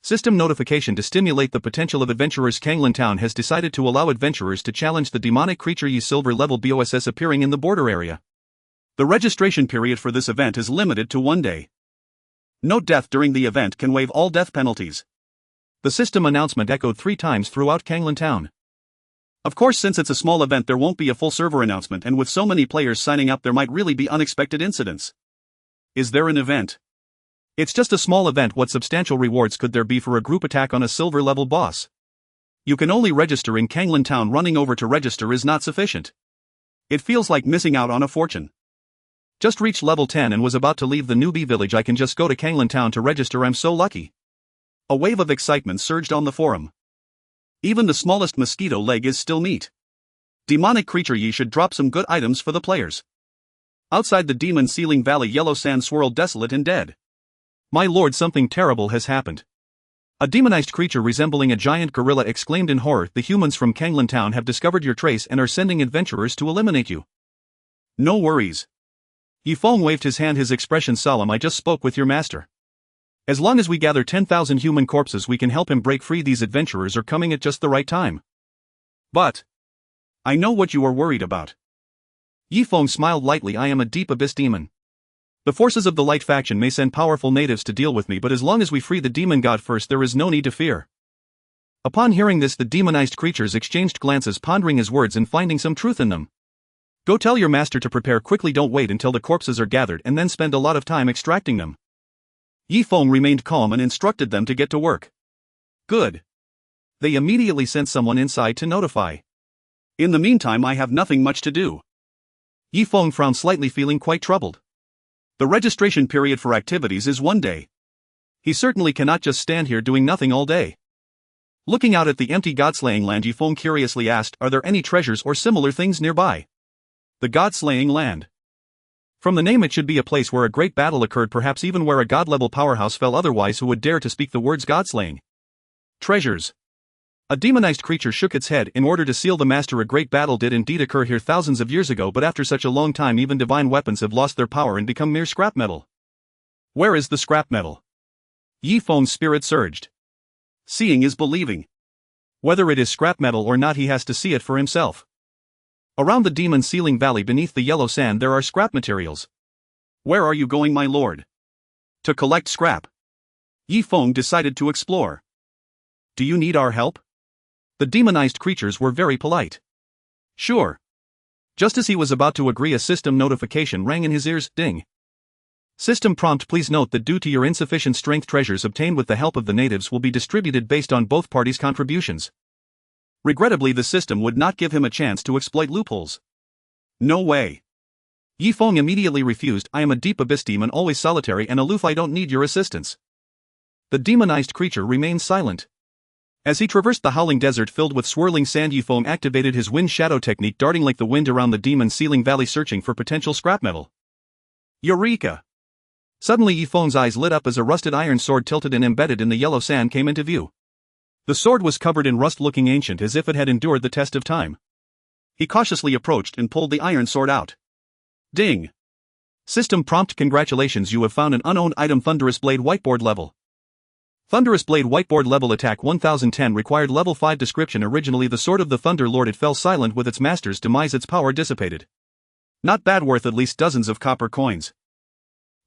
B: System notification. To stimulate the potential of adventurers, Kanglan Town has decided to allow adventurers to challenge the demonic creature Yi silver level BOSS appearing in the border area.
A: The registration period for this event is limited to 1 day. Note death during the event can waive all death penalties.
B: The system announcement echoed 3 times throughout Kanglan Town.
A: Of course, since it's a small event, there won't be a full server announcement, and with so many players signing up, there might really be unexpected incidents. Is there an event?
B: It's just a small event. What substantial rewards could there be for a group attack on a silver level boss?
A: You can only register in Kanglan Town. Running over to register is not sufficient. It feels like missing out on a fortune.
B: Just reached level 10 and was about to leave the newbie village. I can just go to Kanglan Town to register. I'm so lucky.
A: A wave of excitement surged on the forum. Even the smallest mosquito leg is still meat. Demonic creature Yi should drop some good items for the players. Outside the demon ceiling valley, yellow sand swirled desolate and dead.
B: My lord, something terrible has happened. A demonized creature resembling a giant gorilla exclaimed in horror. The humans from Kanglan Town have discovered your trace and are sending adventurers to eliminate you.
A: No worries.
B: Yifeng waved his hand, his expression solemn. I just spoke with your master. As long as we gather 10,000 human corpses, we can help him break free. These adventurers are coming at just the right time.
A: But I know what you are worried about.
B: Yifeng smiled lightly. I am a deep abyss demon. The forces of the light faction may send powerful natives to deal with me, but as long as we free the demon god first, there is no need to fear. Upon hearing this, the demonized creatures exchanged glances, pondering his words and finding some truth in them. Go tell your master to prepare quickly. Don't wait until the corpses are gathered and then spend a lot of time extracting them.
A: Yifeng remained calm and instructed them to get to work.
B: Good. They immediately sent someone inside to notify.
A: In the meantime, I have nothing much to do.
B: Yifeng frowned slightly, feeling quite troubled.
A: The registration period for activities is 1 day.
B: He certainly cannot just stand here doing nothing all day. Looking out at the empty god-slaying land, Yifeng curiously asked, are there any treasures or similar things nearby? The god-slaying land. From the name, it should be a place where a great battle occurred, perhaps even where a god-level powerhouse fell. Otherwise, who would dare to speak the words god-slaying? Treasures. A demonized creature shook its head. In order to seal the master, a great battle did indeed occur here thousands of years ago, but after such a long time, even divine weapons have lost their power and become mere scrap metal. Where is the scrap metal? Yifeng's spirit surged.
A: Seeing is believing.
B: Whether it is scrap metal or not, he has to see it for himself. Around the demon sealing valley beneath the yellow sand there are scrap materials. Where are you going, my lord? To collect scrap. Yi Feng decided to explore. Do you need our help? The demonized creatures were very polite. Sure. Just as he was about to agree, a system notification rang in his ears. Ding. System prompt: please note that due to your insufficient strength, treasures obtained with the help of the natives will be distributed based on both parties' contributions. Regrettably, the system would not give him a chance to exploit loopholes. No way. Yi Feng immediately refused. I am a deep abyss demon, always solitary and aloof. I don't need your assistance. The demonized creature remained silent. As he traversed the howling desert filled with swirling sand, Yi Feng activated his wind shadow technique, darting like the wind around the demon sealing valley, searching for potential scrap metal. Eureka! Suddenly Yi Feng's eyes lit up as a rusted iron sword tilted and embedded in the yellow sand came into view. The sword was covered in rust, looking ancient, as if it had endured the test of time. He cautiously approached and pulled the iron sword out. Ding! System prompt: congratulations, you have found an unowned item, Thunderous Blade, whiteboard level. Thunderous Blade, whiteboard level, attack 1010, required level 5. Description: originally the sword of the Thunder Lord, it fell silent with its master's demise, its power dissipated. Not bad, worth at least dozens of copper coins.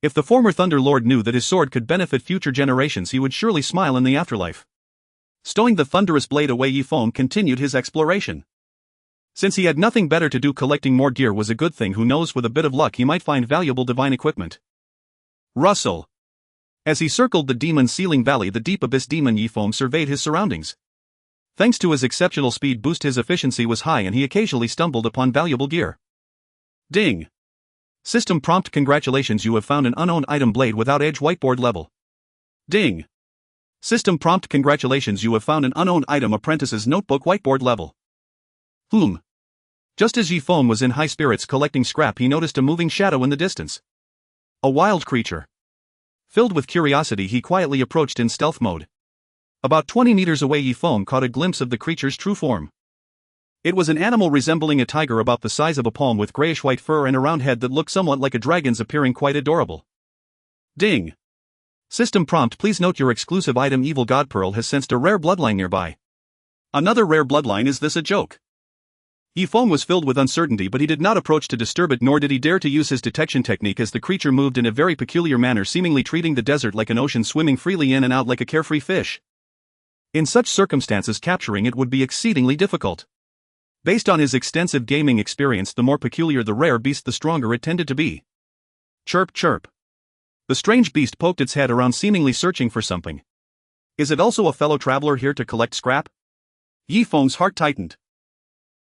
B: If the former Thunder Lord knew that his sword could benefit future generations, he would surely smile in the afterlife. Stowing the thunderous blade away, Yi Feng continued his exploration. Since he had nothing better to do, collecting more gear was a good thing. Who knows, with a bit of luck he might find valuable divine equipment. Rustle. As he circled the demon sealing valley, the deep abyss demon, Yi Feng surveyed his surroundings. Thanks to his exceptional speed boost, his efficiency was high and he occasionally stumbled upon valuable gear. Ding! System prompt: congratulations, you have found an unowned item, blade without edge, whiteboard level. Ding! System prompt: congratulations, you have found an unowned item, apprentice's notebook, whiteboard level. Just as Yi Feng was in high spirits collecting scrap, he noticed a moving shadow in the distance. A wild creature. Filled with curiosity, he quietly approached in stealth mode. About 20 meters away, Yi Feng caught a glimpse of the creature's true form. It was an animal resembling a tiger, about the size of a palm, with grayish-white fur and a round head that looked somewhat like a dragon's, appearing quite adorable. Ding! System prompt: please note your exclusive item, Evil God Pearl, has sensed a rare bloodline nearby. Another rare bloodline? Is this a joke? Yi Feng was filled with uncertainty, but he did not approach to disturb it, nor did he dare to use his detection technique, as the creature moved in a very peculiar manner, seemingly treating the desert like an ocean, swimming freely in and out like a carefree fish. In such circumstances, capturing it would be exceedingly difficult. Based on his extensive gaming experience, the more peculiar the rare beast, the stronger it tended to be. Chirp, chirp. The strange beast poked its head around, seemingly searching for something. Is it also a fellow traveler here to collect scrap? Yi Feng's heart tightened.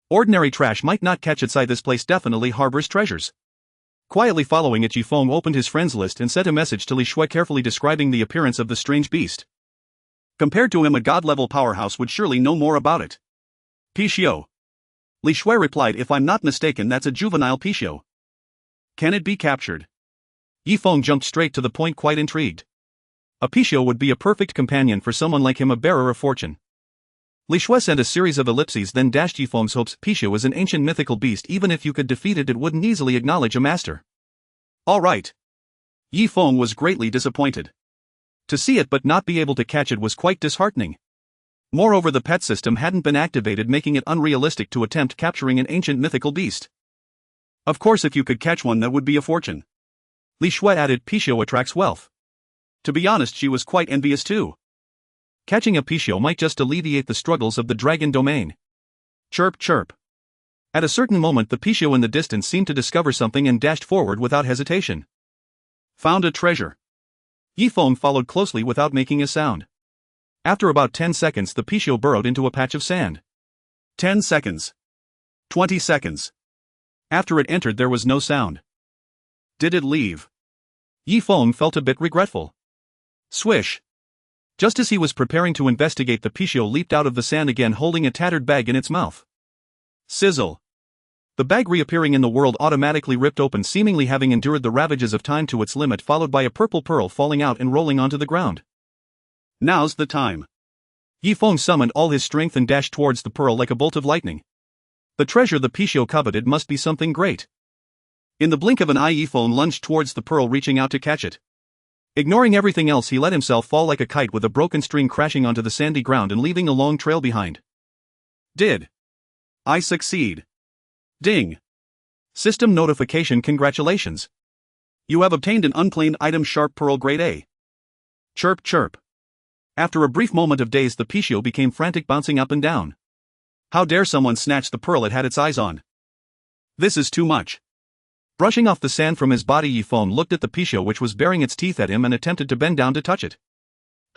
B: Ordinary trash might not catch its eye, this place definitely harbors treasures. Quietly following it, Yi Feng opened his friends list and sent a message to Li Shui, carefully describing the appearance of the strange beast. Compared to him, a god-level powerhouse would surely know more about it. Pixiu. Li Shui replied, if I'm not mistaken, that's a juvenile Pixiu. Can it be captured? Yi Feng jumped straight to the point, quite intrigued. A Pixiu would be a perfect companion for someone like him, a bearer of fortune. Li Shui sent a series of ellipses, then dashed Yi Feng's hopes. Pixiu is an ancient mythical beast. Even if you could defeat it, it wouldn't easily acknowledge a master. Alright. Yi Feng was greatly disappointed. To see it but not be able to catch it was quite disheartening. Moreover, the pet system hadn't been activated, making it unrealistic to attempt capturing an ancient mythical beast. Of course, if you could catch one, that would be a fortune. Li Shui added, Pixiu attracts wealth. To be honest, she was quite envious too. Catching a Pixiu might just alleviate the struggles of the dragon domain. Chirp, chirp. At a certain moment, the Pixiu in the distance seemed to discover something and dashed forward without hesitation. Found a treasure. Yi Feng followed closely without making a sound. After about 10 seconds, the Pixiu burrowed into a patch of sand. 10 seconds. 20 seconds. After it entered, there was no sound. Did it leave? Yi Feng felt a bit regretful. Swish. Just as he was preparing to investigate, the Pixiu leaped out of the sand again, holding a tattered bag in its mouth. Sizzle. The bag, reappearing in the world, automatically ripped open, seemingly having endured the ravages of time to its limit, followed by a purple pearl falling out and rolling onto the ground. Now's the time. Yi Feng summoned all his strength and dashed towards the pearl like a bolt of lightning. The treasure the Pixiu coveted must be something great. In the blink of an eye, Yi Feng lunged towards the pearl, reaching out to catch it. Ignoring everything else, he let himself fall like a kite, with a broken string crashing onto the sandy ground and leaving a long trail behind. Did I succeed? Ding. System notification. Congratulations. You have obtained an unclaimed item Sharp Pearl Grade A. Chirp chirp. After a brief moment of daze, the Pichio became frantic, bouncing up and down. How dare someone snatch the pearl it had its eyes on? This is too much. Brushing off the sand from his body, Yifeng looked at the Pichio, which was baring its teeth at him, and attempted to bend down to touch it.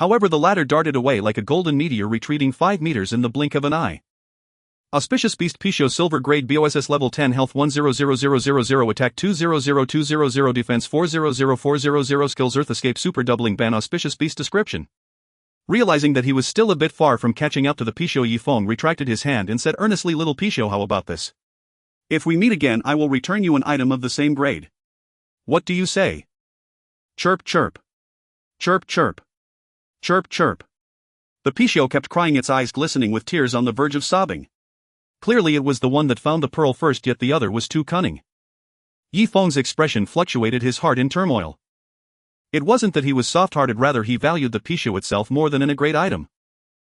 B: However, the latter darted away like a golden meteor, retreating 5 meters in the blink of an eye. Auspicious Beast Pichio Silver Grade BOSS Level 10 Health 100000 Attack 200200 Defense 400400 Skills Earth Escape Super Doubling Ban. Auspicious Beast Description. Realizing that he was still a bit far from catching up to the Pichio, Yifeng retracted his hand and said earnestly, "Little Pichio, how about this? If we meet again, I will return you an item of the same grade. What do you say?" Chirp chirp. Chirp chirp. Chirp chirp. The Pichio kept crying, its eyes glistening with tears, on the verge of sobbing. Clearly it was the one that found the pearl first, yet the other was too cunning. Yifeng's expression fluctuated, his heart in turmoil. It wasn't that he was soft-hearted, rather he valued the Pichio itself more than a great item.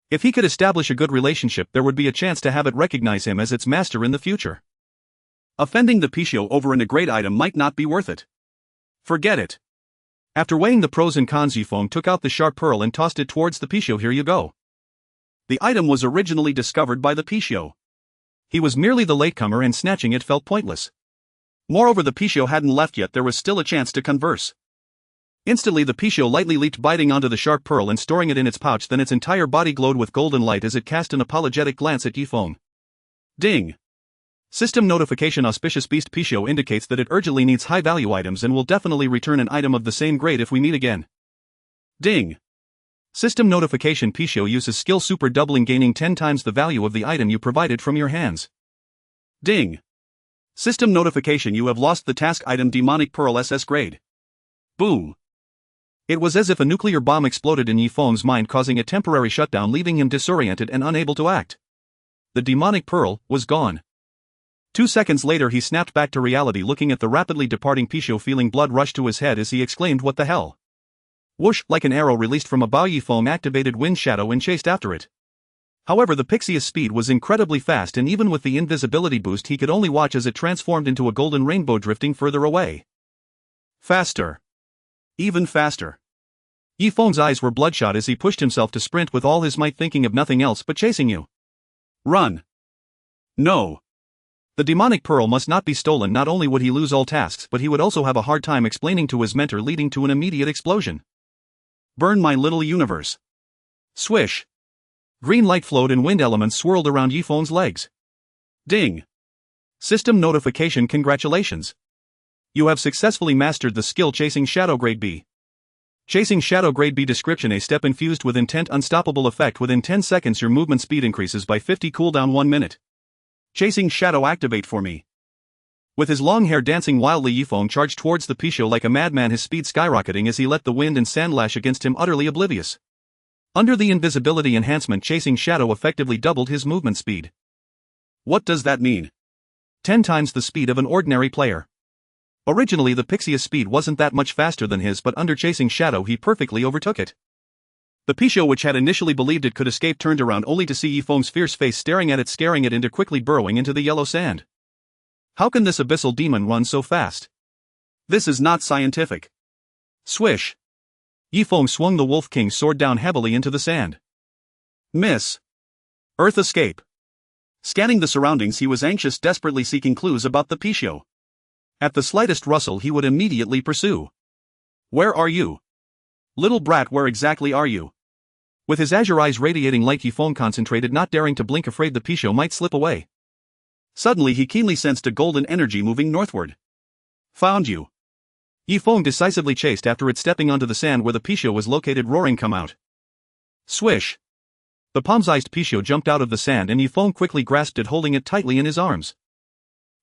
B: If he could establish a good relationship, there would be a chance to have it recognize him as its master in the future. Offending the Pichio over a great item might not be worth it. Forget it. After weighing the pros and cons, Yifeng took out the sharp pearl and tossed it towards the Pichio. "Here you go." The item was originally discovered by the Pichio. He was merely the latecomer, and snatching it felt pointless. Moreover, the Pichio hadn't left yet, there was still a chance to converse. Instantly the Pichio lightly leaped, biting onto the sharp pearl and storing it in its pouch, then its entire body glowed with golden light as it cast an apologetic glance at Yifeng. Ding. System notification. Auspicious Beast Pichio indicates that it urgently needs high-value items and will definitely return an item of the same grade if we meet again. Ding. System notification. Pichio uses skill super doubling, gaining 10 times the value of the item you provided from your hands. Ding. System notification. You have lost the task item Demonic Pearl SS grade. Boom. It was as if a nuclear bomb exploded in Yifeng's mind, causing a temporary shutdown, leaving him disoriented and unable to act. The Demonic Pearl was gone. 2 seconds later he snapped back to reality, looking at the rapidly departing Pichio, feeling blood rush to his head as he exclaimed, "What the hell?" Whoosh, like an arrow released from a bow, Yifeng activated Wind Shadow and chased after it. However, the Pixie's speed was incredibly fast, and even with the invisibility boost he could only watch as it transformed into a golden rainbow, drifting further away. Faster. Even faster. Yifeng's eyes were bloodshot as he pushed himself to sprint with all his might, thinking of nothing else but chasing you. Run. No. The Demonic Pearl must not be stolen. Not only would he lose all tasks, but he would also have a hard time explaining to his mentor, leading to an immediate explosion. Burn my little universe. Swish. Green light flowed and wind elements swirled around Yifeng's legs. Ding. System notification. Congratulations. You have successfully mastered the skill Chasing Shadow Grade B. Chasing Shadow Grade B description: a step infused with intent, unstoppable effect. Within 10 seconds your movement speed increases by 50, cooldown 1 minute. Chasing Shadow, activate for me. With his long hair dancing wildly, Yifeng charged towards the Pichio like a madman, his speed skyrocketing as he let the wind and sand lash against him, utterly oblivious. Under the invisibility enhancement, Chasing Shadow effectively doubled his movement speed. What does that mean? 10 times the speed of an ordinary player. Originally the Pixie's speed wasn't that much faster than his, but under Chasing Shadow he perfectly overtook it. The Pichio, which had initially believed it could escape, turned around only to see Yifeng's fierce face staring at it, scaring it into quickly burrowing into the yellow sand. How can this abyssal demon run so fast? This is not scientific. Swish. Yifeng swung the Wolf King's sword down heavily into the sand. Miss. Earth escape. Scanning the surroundings, he was anxious, desperately seeking clues about the Pichio. At the slightest rustle he would immediately pursue. Where are you? Little brat, where exactly are you? With his azure eyes radiating light, Yifeng concentrated, not daring to blink, afraid the Pichio might slip away. Suddenly he keenly sensed a golden energy moving northward. Found you. Yifeng decisively chased after it, stepping onto the sand where the Pichio was located, roaring, "Come out." Swish. The palm-sized Pichio jumped out of the sand and Yifeng quickly grasped it, holding it tightly in his arms.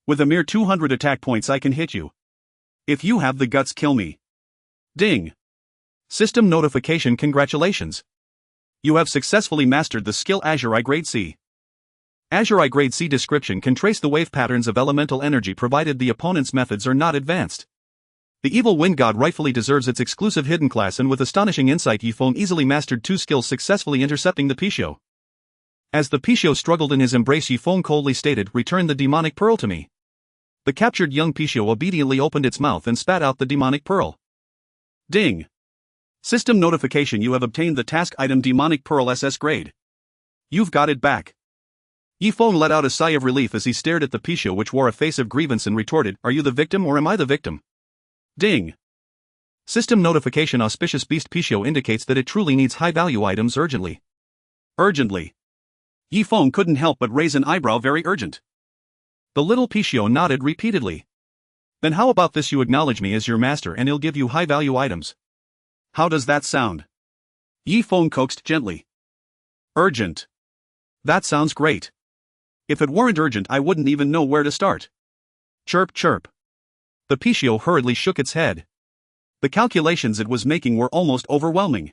B: With a mere 200 attack points I can hit you. If you have the guts, kill me. Ding. System notification. Congratulations. You have successfully mastered the skill Azure Grade C. Azure Grade C description: can trace the wave patterns of elemental energy provided the opponent's methods are not advanced. The evil wind god rightfully deserves its exclusive hidden class, and with astonishing insight Yifeng easily mastered 2 skills, successfully intercepting the Pichio. As the Pichio struggled in his embrace, Yifeng coldly stated, "Return the Demonic Pearl to me." The captured young Pixiu obediently opened its mouth and spat out the demonic pearl. Ding! System notification: you have obtained the task item Demonic Pearl SS grade. You've got it back. Yifeng let out a sigh of relief as he stared at the Pixiu, which wore a face of grievance, and retorted, "Are you the victim or am I the victim?" Ding! System notification: Auspicious Beast Pixiu indicates that it truly needs high-value items urgently. Urgently. Yifeng couldn't help but raise an eyebrow. Very urgent. The little Pixiu nodded repeatedly. Then how about this: you acknowledge me as your master and I'll give you high-value items. How does that sound? Yifeng coaxed gently. Urgent. That sounds great. If it weren't urgent, I wouldn't even know where to start. Chirp chirp. The Pixiu hurriedly shook its head. The calculations it was making were almost overwhelming.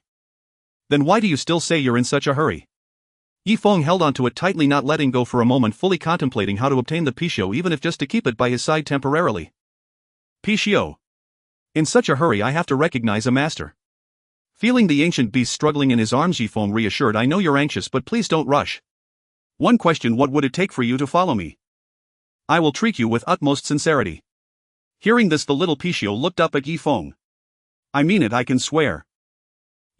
B: Then why do you still say you're in such a hurry? Yifeng held onto it tightly, not letting go for a moment, fully contemplating how to obtain the Pixiu, even if just to keep it by his side temporarily. Pixiu. In such a hurry, I have to recognize a master. Feeling the ancient beast struggling in his arms, Yifeng reassured, I know you're anxious, but please don't rush. One question: what would it take for you to follow me? I will treat you with utmost sincerity. Hearing this, the little Pixiu looked up at Yifeng. I mean it, I can swear.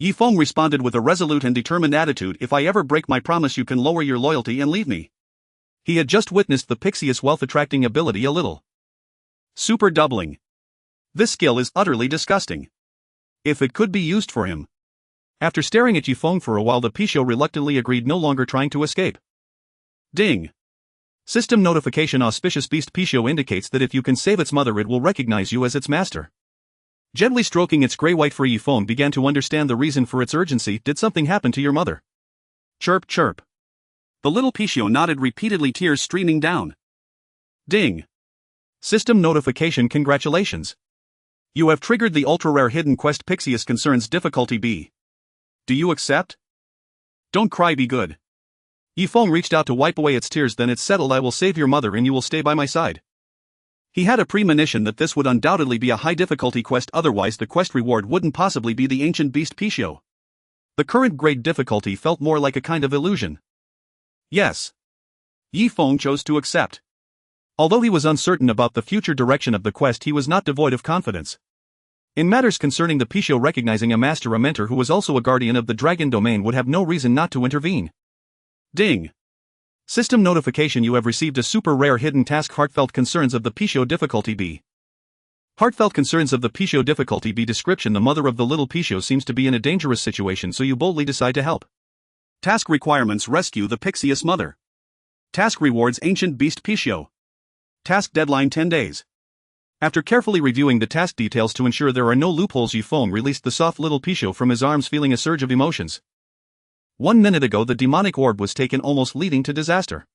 B: Yifeng responded with a resolute and determined attitude, if I ever break my promise, you can lower your loyalty and leave me. He had just witnessed the Pixius' wealth-attracting ability, a little super doubling. This skill is utterly disgusting. If it could be used for him. After staring at Yifeng for a while, the Pixiu reluctantly agreed, no longer trying to escape. Ding! System notification: Auspicious Beast Pixiu indicates that if you can save its mother, it will recognize you as its master. Gently stroking its gray-white fur, Yifeng began to understand the reason for its urgency. Did something happen to your mother? Chirp chirp. The little Pixiu nodded repeatedly, tears streaming down. Ding! System notification: Congratulations. You have triggered the ultra-rare hidden quest Pixius Concerns difficulty B. Do you accept? Don't cry, be good. Yifeng reached out to wipe away its tears. Then it's settled, I will save your mother and you will stay by my side. He had a premonition that this would undoubtedly be a high-difficulty quest, otherwise the quest reward wouldn't possibly be the ancient beast Pixiu. The current grade difficulty felt more like a kind of illusion. Yes. Yifeng chose to accept. Although he was uncertain about the future direction of the quest, he was not devoid of confidence. In matters concerning the Pixiu, recognizing a master, a mentor who was also a guardian of the dragon domain, would have no reason not to intervene. Ding! System notification: you have received a super rare hidden task, Heartfelt Concerns of the Pixiu difficulty B. Heartfelt Concerns of the Pixiu difficulty B. Description: the mother of the little Pixiu seems to be in a dangerous situation, so you boldly decide to help. Task requirements: rescue the Pixius mother. Task rewards: ancient beast Pixiu. Task deadline: 10 days. After carefully reviewing the task details to ensure there are no loopholes, Yifeng released the soft little Pixiu from his arms, feeling a surge of emotions. 1 minute ago the demonic orb was taken, almost leading to disaster.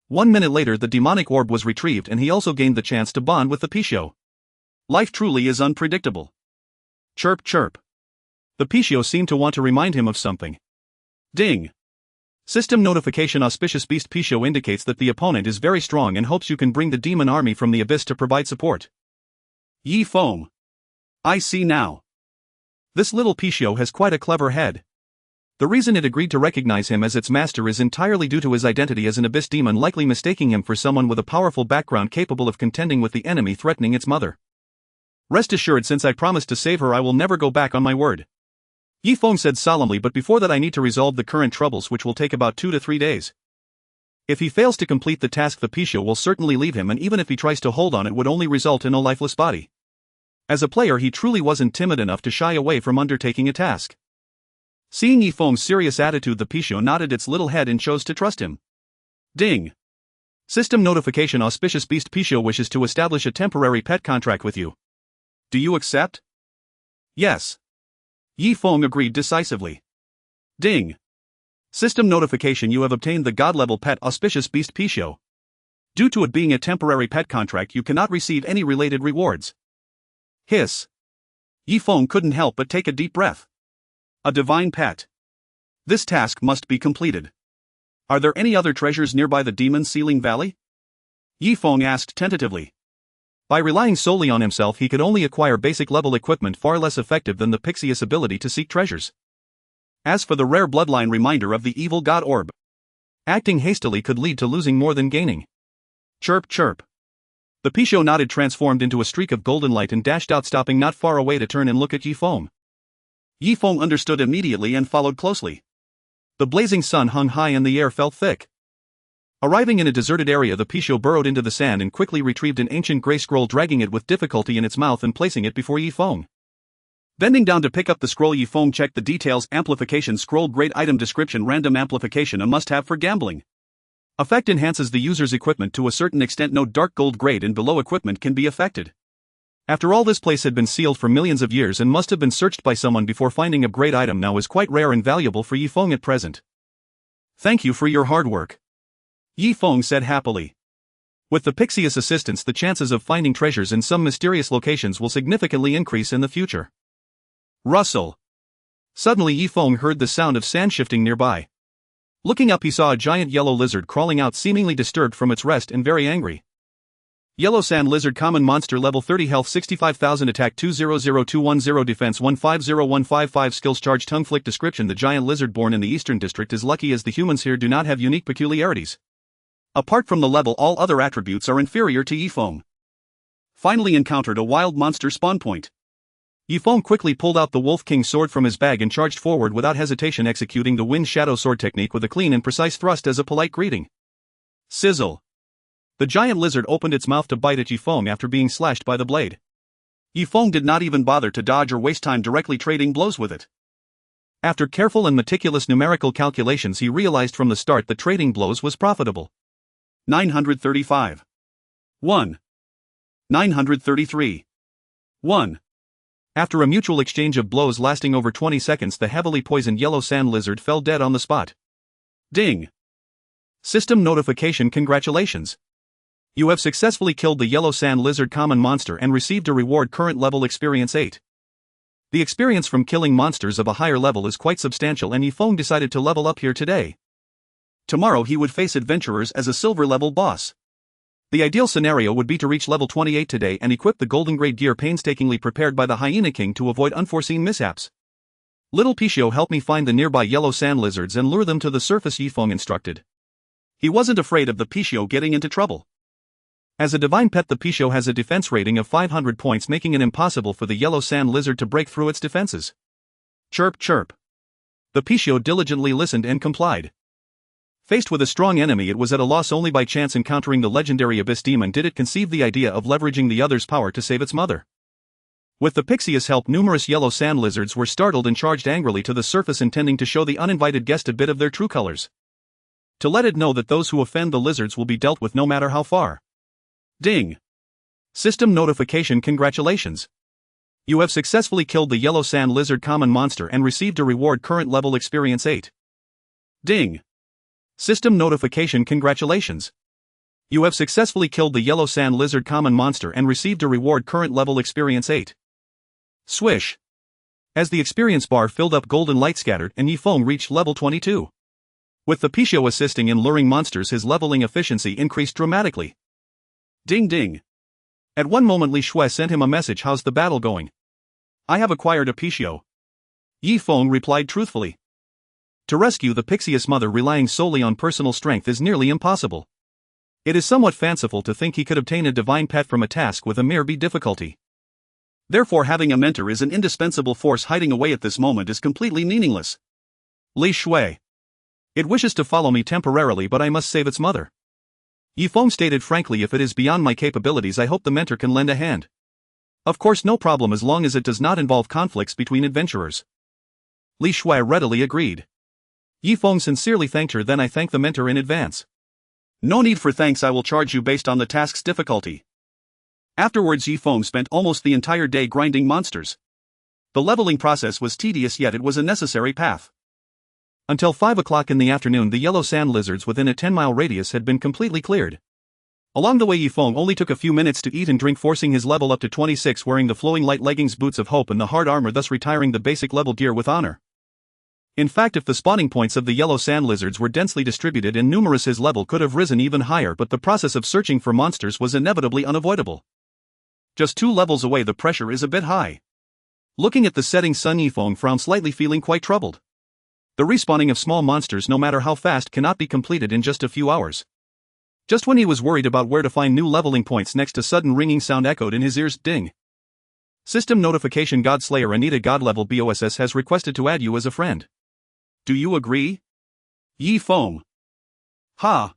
B: 1 minute later the demonic orb was retrieved and he also gained the chance to bond with the Pixiu. Life truly is unpredictable. Chirp chirp. The Pixiu seemed to want to remind him of something. Ding! System notification: Auspicious Beast Pixiu indicates that the opponent is very strong and hopes you can bring the demon army from the abyss to provide support. Yifeng. I see now. This little Pixiu has quite a clever head. The reason it agreed to recognize him as its master is entirely due to his identity as an abyss demon, likely mistaking him for someone with a powerful background capable of contending with the enemy threatening its mother. Rest assured, since I promised to save her, I will never go back on my word. Yifeng said solemnly, but before that I need to resolve the current troubles, which will take about 2 to 3 days. If he fails to complete the task, the Pixiu will certainly leave him, and even if he tries to hold on, it would only result in a lifeless body. As a player, he truly wasn't timid enough to shy away from undertaking a task. Seeing Yifeng's serious attitude, the Pixiu nodded its little head and chose to trust him. Ding! System notification: Auspicious Beast Pixiu wishes to establish a temporary pet contract with you. Do you accept? Yes. Yifeng agreed decisively. Ding! System notification: you have obtained the god-level pet Auspicious Beast Pixiu. Due to it being a temporary pet contract, you cannot receive any related rewards. Hiss. Yifeng couldn't help but take a deep breath. A divine pet. This task must be completed. Are there any other treasures nearby the Demon Sealing Valley? Yifeng asked tentatively. By relying solely on himself, he could only acquire basic-level equipment, far less effective than the Pixius' ability to seek treasures. As for the rare bloodline reminder of the Evil God Orb, acting hastily could lead to losing more than gaining. Chirp chirp. The Pichot nodded, transformed into a streak of golden light and dashed out, stopping not far away to turn and look at Yi Feng. Yi Feng understood immediately and followed closely. The blazing sun hung high and the air felt thick. Arriving in a deserted area, the Pichot burrowed into the sand and quickly retrieved an ancient grey scroll, dragging it with difficulty in its mouth and placing it before Yi Feng. Bending down to pick up the scroll, Yi Feng checked the details. Amplification scroll, grade item description, random amplification, a must-have for gambling. Effect enhances the user's equipment to a certain extent. Note: dark gold grade and below equipment can be affected. After all, this place had been sealed for millions of years and must have been searched by someone before finding a grade item now is quite rare and valuable for Yi Feng at present. Thank you for your hard work, Yi Feng said happily. With the Pixie's assistance, the chances of finding treasures in some mysterious locations will significantly increase in the future. Rustle. Suddenly Yi Feng heard the sound of sand shifting nearby. Looking up, he saw a giant yellow lizard crawling out, seemingly disturbed from its rest and very angry. Yellow sand lizard, common monster, level 30, health 65,000, attack 200210, defense 150155, skills charge, tongue flick. Description: the giant lizard born in the eastern district is lucky as the humans here do not have unique peculiarities. Apart from the level, all other attributes are inferior to Yi Feng. Finally encountered a wild monster spawn point. Yi Feng quickly pulled out the Wolf King sword from his bag and charged forward without hesitation, executing the Wind Shadow sword technique with a clean and precise thrust as a polite greeting. Sizzle. The giant lizard opened its mouth to bite at Yi Feng after being slashed by the blade. Yi Feng did not even bother to dodge or waste time directly trading blows with it. After careful and meticulous numerical calculations, he realized from the start that trading blows was profitable. 935. 1. 933. 1. After a mutual exchange of blows lasting over 20 seconds, the heavily poisoned yellow sand lizard fell dead on the spot. Ding! System notification: congratulations! You have successfully killed the yellow sand lizard, common monster, and received a reward, current level experience 8. The experience from killing monsters of a higher level is quite substantial, and Yi Feng decided to level up here today. Tomorrow he would face adventurers as a silver level boss. The ideal scenario would be to reach level 28 today and equip the golden grade gear painstakingly prepared by the Hyena King to avoid unforeseen mishaps. Little Pichot, help me find the nearby yellow sand lizards and lure them to the surface, Yi Feng instructed. He wasn't afraid of the Pichot getting into trouble. As a divine pet, the Pichot has a defense rating of 500 points, making it impossible for the yellow sand lizard to break through its defenses. Chirp chirp. The Pichot diligently listened and complied. Faced with a strong enemy, it was at a loss. Only by chance encountering the legendary Abyss Demon did it conceive the idea of leveraging the other's power to save its mother. With the Pixie's help, numerous yellow sand lizards were startled and charged angrily to the surface, intending to show the uninvited guest a bit of their true colors. To let it know that those who offend the lizards will be dealt with no matter how far. Ding! System notification: congratulations! You have successfully killed the yellow sand lizard, common monster, and received a reward, current level experience 8. Ding! System notification: congratulations! You have successfully killed the yellow sand lizard, common monster, and received a reward, current level experience 8. Swish! As the experience bar filled up, golden light scattered, and Yi Feng reached level 22. With the Pichot assisting in luring monsters, his leveling efficiency increased dramatically. Ding ding! At one moment, Li Shui sent him a message: how's the battle going? I have acquired a Pichot, Yi Feng replied truthfully. To rescue the Pixie's mother relying solely on personal strength is nearly impossible. It is somewhat fanciful to think he could obtain a divine pet from a task with a mere B difficulty. Therefore, having a mentor is an indispensable force. Hiding away at this moment is completely meaningless. Li Shui. It wishes to follow me temporarily, but I must save its mother. Yi Feng stated frankly, if it is beyond my capabilities, I hope the mentor can lend a hand. Of course, no problem as long as it does not involve conflicts between adventurers. Li Shui readily agreed. Yi Feng sincerely thanked her. Then I thank the mentor in advance. No need for thanks, I will charge you based on the task's difficulty. Afterwards, Yi Feng spent almost the entire day grinding monsters. The leveling process was tedious, yet it was a necessary path. Until 5 o'clock in the afternoon, the yellow sand lizards within a 10-mile radius had been completely cleared. Along the way, Yi Feng only took a few minutes to eat and drink, forcing his level up to 26, wearing the flowing light leggings, boots of hope, and the hard armor, thus retiring the basic level gear with honor. In fact, if the spawning points of the yellow sand lizards were densely distributed and numerous, his level could have risen even higher, but the process of searching for monsters was inevitably unavoidable. Just 2 levels away, the pressure is a bit high. Looking at the setting sun, Yi Feng frowned slightly, feeling quite troubled. The respawning of small monsters, no matter how fast, cannot be completed in just a few hours.
A: Just when he was worried about where to find new leveling points next, a sudden ringing sound echoed in his ears. Ding. System notification: Godslayer Anita God-level BOSS has requested to add you as a friend. Do you agree? Ye Feng. Ha!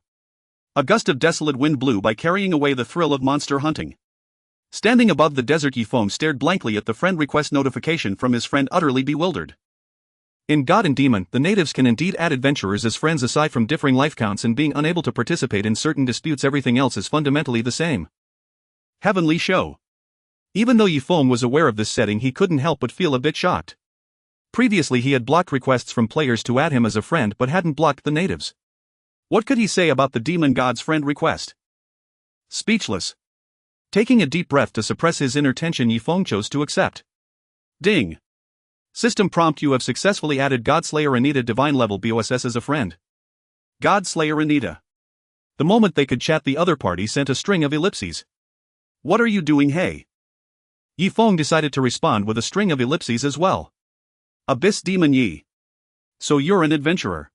A: A gust of desolate wind blew by, carrying away the thrill of monster hunting. Standing above the desert, Ye Feng stared blankly at the friend request notification from his friend, utterly bewildered. In God and Demon, the natives can indeed add adventurers as friends aside from differing life counts and being unable to participate in certain disputes. Everything else is fundamentally the same. Heavenly show. Even though Ye Feng was aware of this setting, he couldn't help but feel a bit shocked. Previously he had blocked requests from players to add him as a friend but hadn't blocked the natives. What could he say about the demon god's friend request? Speechless. Taking a deep breath to suppress his inner tension, Ye Feng chose to accept. Ding. System prompt: you have successfully added Godslayer Anita Divine Level BOSS as a friend. Godslayer Anita. The moment they could chat, the other party sent a string of ellipses. What are you doing, hey? Ye Feng decided to respond with a string of ellipses as well. Abyss Demon Yi. So you're an adventurer.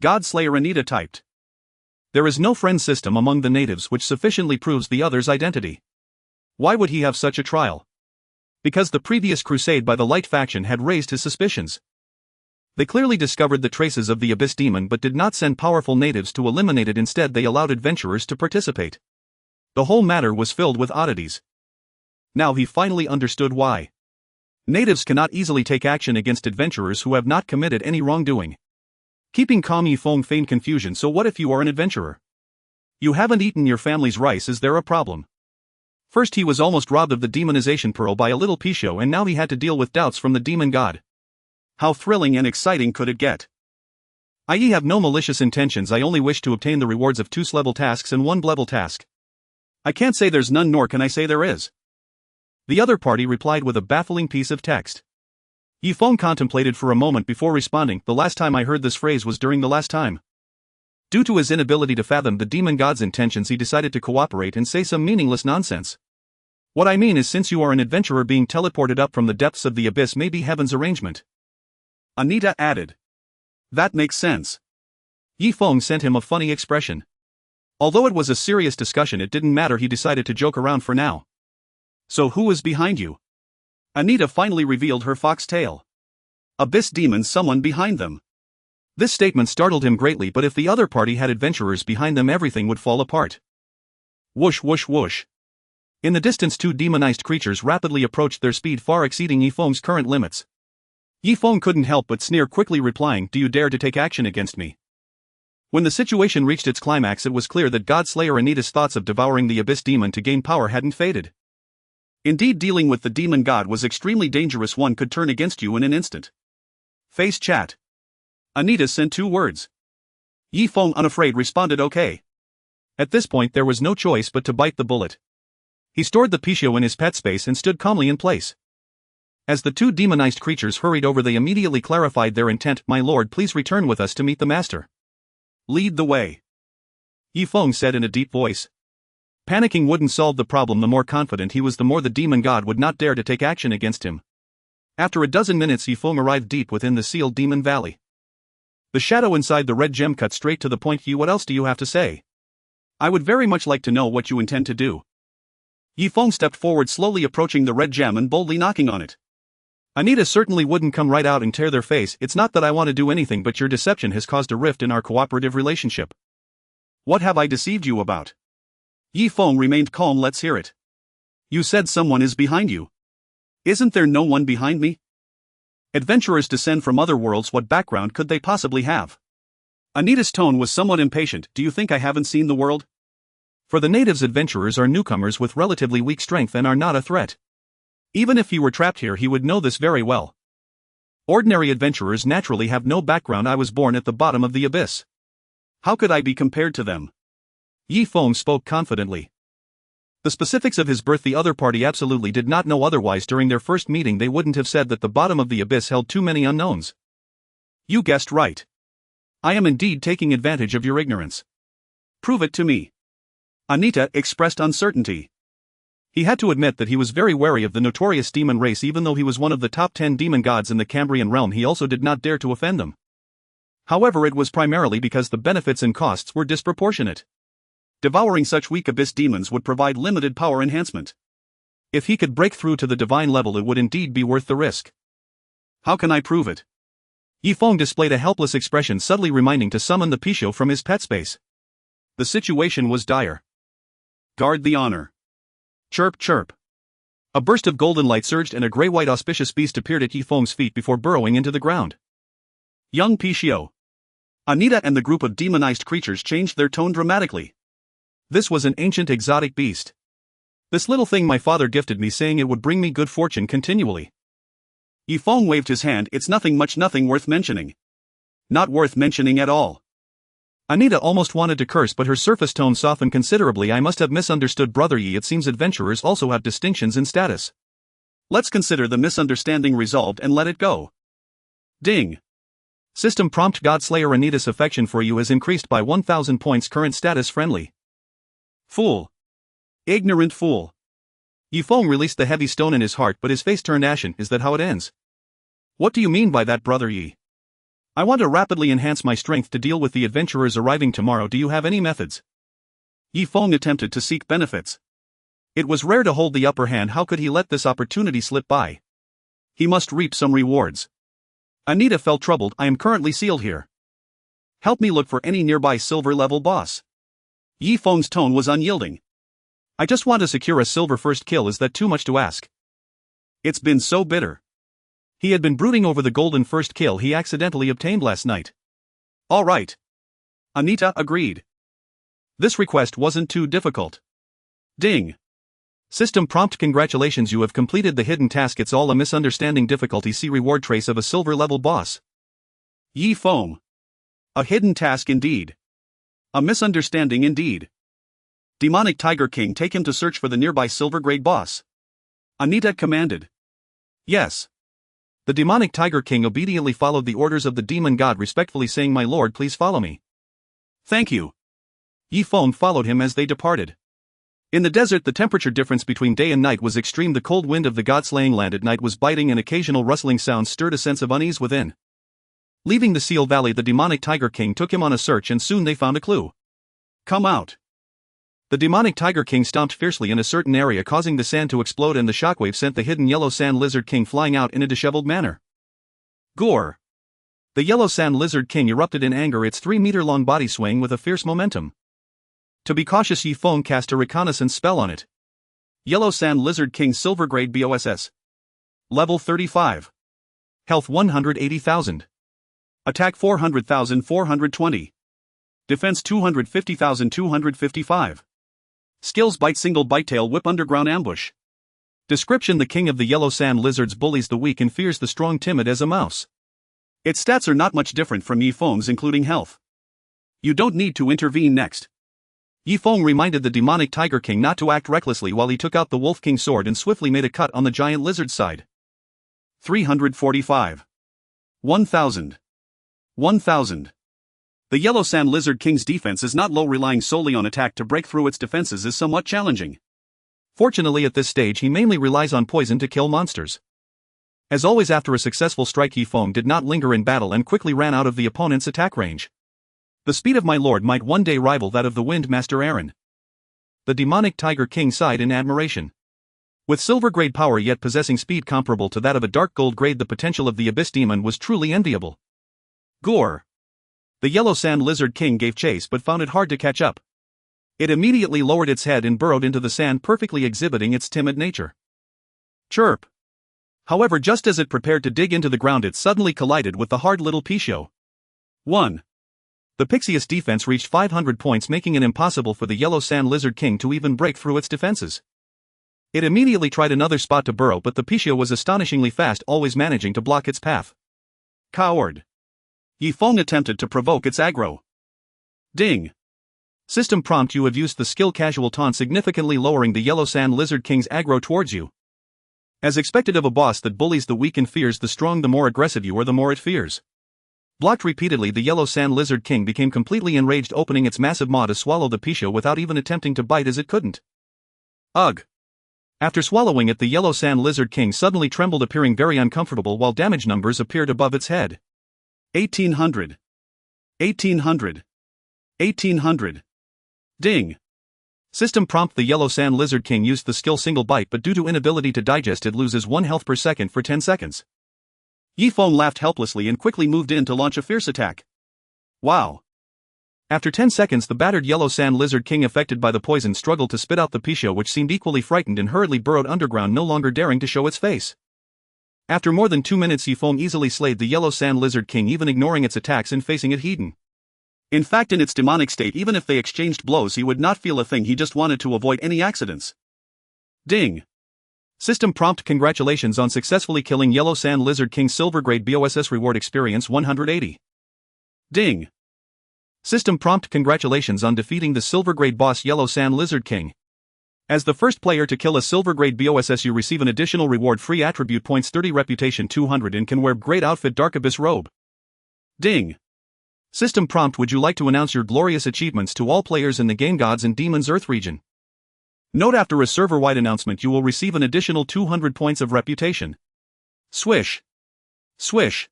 A: Godslayer Anita typed. There is no friend system among the natives, which sufficiently proves the other's identity. Why would he have such a trial? Because the previous crusade by the Light faction had raised his suspicions. They clearly discovered the traces of the Abyss Demon but did not send powerful natives to eliminate it. Instead, they allowed adventurers to participate. The whole matter was filled with oddities. Now he finally understood why. Natives cannot easily take action against adventurers who have not committed any wrongdoing. Keeping calm, Ye Feng feigned confusion. So what if you are an adventurer? You haven't eaten your family's rice. Is there a problem? First he was almost robbed of the demonization pearl by a little Pisho, and now he had to deal with doubts from the demon god. How thrilling and exciting could it get? I have no malicious intentions. I only wish to obtain the rewards of 2 level tasks and 1 level task. I can't say there's none, nor can I say there is. The other party replied with a baffling piece of text. Ye Feng contemplated for a moment before responding. The last time I heard this phrase was during the last time. Due to his inability to fathom the demon god's intentions, he decided to cooperate and say some meaningless nonsense. What I mean is, since you are an adventurer being teleported up from the depths of the abyss, maybe heaven's arrangement. Anita added. That makes sense. Ye Feng sent him a funny expression. Although it was a serious discussion, it didn't matter. He decided to joke around for now. So who is behind you? Anita finally revealed her fox tail. Abyss Demon, someone behind them. This statement startled him greatly, but if the other party had adventurers behind them, everything would fall apart. Whoosh whoosh whoosh. In the distance, 2 demonized creatures rapidly approached, their speed far exceeding Ye Feng's current limits. Ye Feng couldn't help but sneer, quickly replying, do you dare to take action against me? When the situation reached its climax, it was clear that Godslayer Anita's thoughts of devouring the Abyss Demon to gain power hadn't faded. Indeed, dealing with the demon god was extremely dangerous. One could turn against you in an instant. Face chat. Anita sent 2 words. Ye Feng, unafraid, responded okay. At this point there was no choice but to bite the bullet. He stored the Pisho in his pet space and stood calmly in place. As the 2 demonized creatures hurried over, they immediately clarified their intent. My lord, please return with us to meet the master. Lead the way. Ye Feng said in a deep voice. Panicking wouldn't solve the problem. The more confident he was, the more the demon god would not dare to take action against him. After a dozen minutes, Ye Feng arrived deep within the sealed demon valley. The shadow inside the red gem cut straight to the point. What else do you have to say? I would very much like to know what you intend to do. Ye Feng stepped forward, slowly approaching the red gem and boldly knocking on it. Anita certainly wouldn't come right out and tear their face. It's not that I want to do anything, but your deception has caused a rift in our cooperative relationship. What have I deceived you about? Ye Feng remained calm. Let's hear it. You said someone is behind you. Isn't there no one behind me? Adventurers descend from other worlds. What background could they possibly have? Anita's tone was somewhat impatient. Do you think I haven't seen the world? For the natives, adventurers are newcomers with relatively weak strength and are not a threat. Even if he were trapped here, he would know this very well. Ordinary adventurers naturally have no background. I was born at the bottom of the abyss. How could I be compared to them? Ye Feng spoke confidently. The specifics of his birth the other party absolutely did not know, otherwise during their first meeting they wouldn't have said that the bottom of the abyss held too many unknowns. You guessed right. I am indeed taking advantage of your ignorance. Prove it to me. Anita expressed uncertainty. He had to admit that he was very wary of the notorious demon race. Even though he was one of the top 10 demon gods in the Cambrian realm, he also did not dare to offend them. However, it was primarily because the benefits and costs were disproportionate.
B: Devouring such weak abyss demons would provide limited power enhancement. If he could break through to the divine level, it would indeed be worth the risk. How can I prove it? Yifeng displayed a helpless expression, subtly reminding to summon the Pixiu from his pet space. The situation was dire. Guard the honor. Chirp chirp. A burst of golden light surged and a grey-white auspicious beast appeared at Yifeng's feet before burrowing into the ground. Young Pixiu. Anita and the group of demonized creatures changed their tone dramatically. This was an ancient exotic beast. This little thing my father gifted me, saying it would bring me good fortune continually. Yifeng waved his hand. It's nothing worth mentioning. Not worth mentioning at all. Anita almost wanted to curse, but her surface tone softened considerably. I must have misunderstood Brother Yi. It seems adventurers also have distinctions in status. Let's consider the misunderstanding resolved and let it go. Ding. System prompt: Godslayer Anita's affection for you has increased by 1000 points. Current status: friendly. Fool. Ignorant fool. Yifeng released the heavy stone in his heart, but his face turned ashen. Is that how it ends? What do you mean by that, Brother Yi? I want to rapidly enhance my strength to deal with the adventurers arriving tomorrow. Do you have any methods? Yifeng attempted to seek benefits. It was rare to hold the upper hand. How could he let this opportunity slip by? He must reap some rewards. Anita felt troubled. I am currently sealed here. Help me look for any nearby silver level boss. Yifeng's tone was unyielding. I just want to secure a silver first kill. Is that too much to ask? It's been so bitter. He had been brooding over the golden first kill he accidentally obtained last night. All right. Anita agreed. This request wasn't too difficult. Ding. System prompt: Congratulations, you have completed the hidden task. It's all a misunderstanding. Difficulty: see reward trace of a silver level boss. Yifeng. A hidden task indeed. A misunderstanding indeed. Demonic Tiger King, take him to search for the nearby silver grade boss. Anita commanded. Yes. The demonic Tiger King obediently followed the orders of the demon god, respectfully saying, My lord, please follow me. Thank you. Yifeng followed him as they departed. In the desert, the temperature difference between day and night was extreme. The cold wind of the god-slaying land at night was biting, and occasional rustling sounds stirred a sense of unease within. Leaving the Seal Valley, the demonic Tiger King took him on a search, and soon they found a clue. Come out. The demonic Tiger King stomped fiercely in a certain area, causing the sand to explode, and the shockwave sent the hidden Yellow Sand Lizard King flying out in a disheveled manner. Gore. The Yellow Sand Lizard King erupted in anger, its 3-meter-long body swaying with a fierce momentum. To be cautious, Yifeng cast a reconnaissance spell on it. Yellow Sand Lizard King, Silver Grade BOSS. Level 35. Health 180,000. Attack 400,420. Defense 250,255. Skills: Bite, Single Bite, Tail Whip, Underground Ambush. Description: the king of the Yellow Sand Lizards bullies the weak and fears the strong, timid as a mouse. Its stats are not much different from Yifeng's, including health. You don't need to intervene next. Yifeng reminded the demonic Tiger King not to act recklessly while he took out the Wolf King sword and swiftly made a cut on the giant lizard's side. 345. 1,000. 1,000. The Yellow Sand Lizard King's defense is not low. Relying solely on attack to break through its defenses is somewhat challenging. Fortunately, at this stage he mainly relies on poison to kill monsters. As always, after a successful strike, Yifeng did not linger in battle and quickly ran out of the opponent's attack range. The speed of my lord might one day rival that of the Wind Master Aaron. The demonic Tiger King sighed in admiration. With silver grade power yet possessing speed comparable to that of a dark gold grade, the potential of the Abyss Demon was truly enviable. Gore. The Yellow Sand Lizard King gave chase but found it hard to catch up. It immediately lowered its head and burrowed into the sand, perfectly exhibiting its timid nature. Chirp. However, just as it prepared to dig into the ground, it suddenly collided with the hard little Pixiu. 1. The Pixius defense reached 500 points, making it impossible for the Yellow Sand Lizard King to even break through its defenses. It immediately tried another spot to burrow, but the Pixiu was astonishingly fast, always managing to block its path. Coward. Yifeng attempted to provoke its aggro. Ding. System prompt: you have used the skill Casual Taunt, significantly lowering the Yellow Sand Lizard King's aggro towards you. As expected of a boss that bullies the weak and fears the strong, the more aggressive you are, the more it fears. Blocked repeatedly, the Yellow Sand Lizard King became completely enraged, opening its massive maw to swallow the Pixiu without even attempting to bite, as it couldn't. Ugh. After swallowing it, the Yellow Sand Lizard King suddenly trembled, appearing very uncomfortable while damage numbers appeared above its head. 1,800. 1,800. 1,800. Ding. System prompt: the Yellow Sand Lizard King used the skill Single Bite, but due to inability to digest it loses 1 health per second for 10 seconds. Yi Feng laughed helplessly and quickly moved in to launch a fierce attack. Wow. After 10 seconds, the battered Yellow Sand Lizard King affected by the poison struggled to spit out the Pisho, which seemed equally frightened and hurriedly burrowed underground, no longer daring to show its face. After more than 2 minutes, Yi Feng easily slayed the Yellow Sand Lizard King, even ignoring its attacks and facing it hidden. In fact, in its demonic state, even if they exchanged blows, he would not feel a thing. He just wanted to avoid any accidents. Ding. System prompt: congratulations on successfully killing Yellow Sand Lizard King. Silver grade BOSS reward experience 180. Ding. System prompt: congratulations on defeating the silver grade boss Yellow Sand Lizard King. As the first player to kill a silver grade BOSS, you receive an additional reward: free attribute points 30, reputation 200, and can wear great outfit Dark Abyss robe. Ding. System prompt: would you like to announce your glorious achievements to all players in the game Gods and Demons Earth region? Note: after a server-wide announcement you will receive an additional 200 points of reputation. Swish. Swish.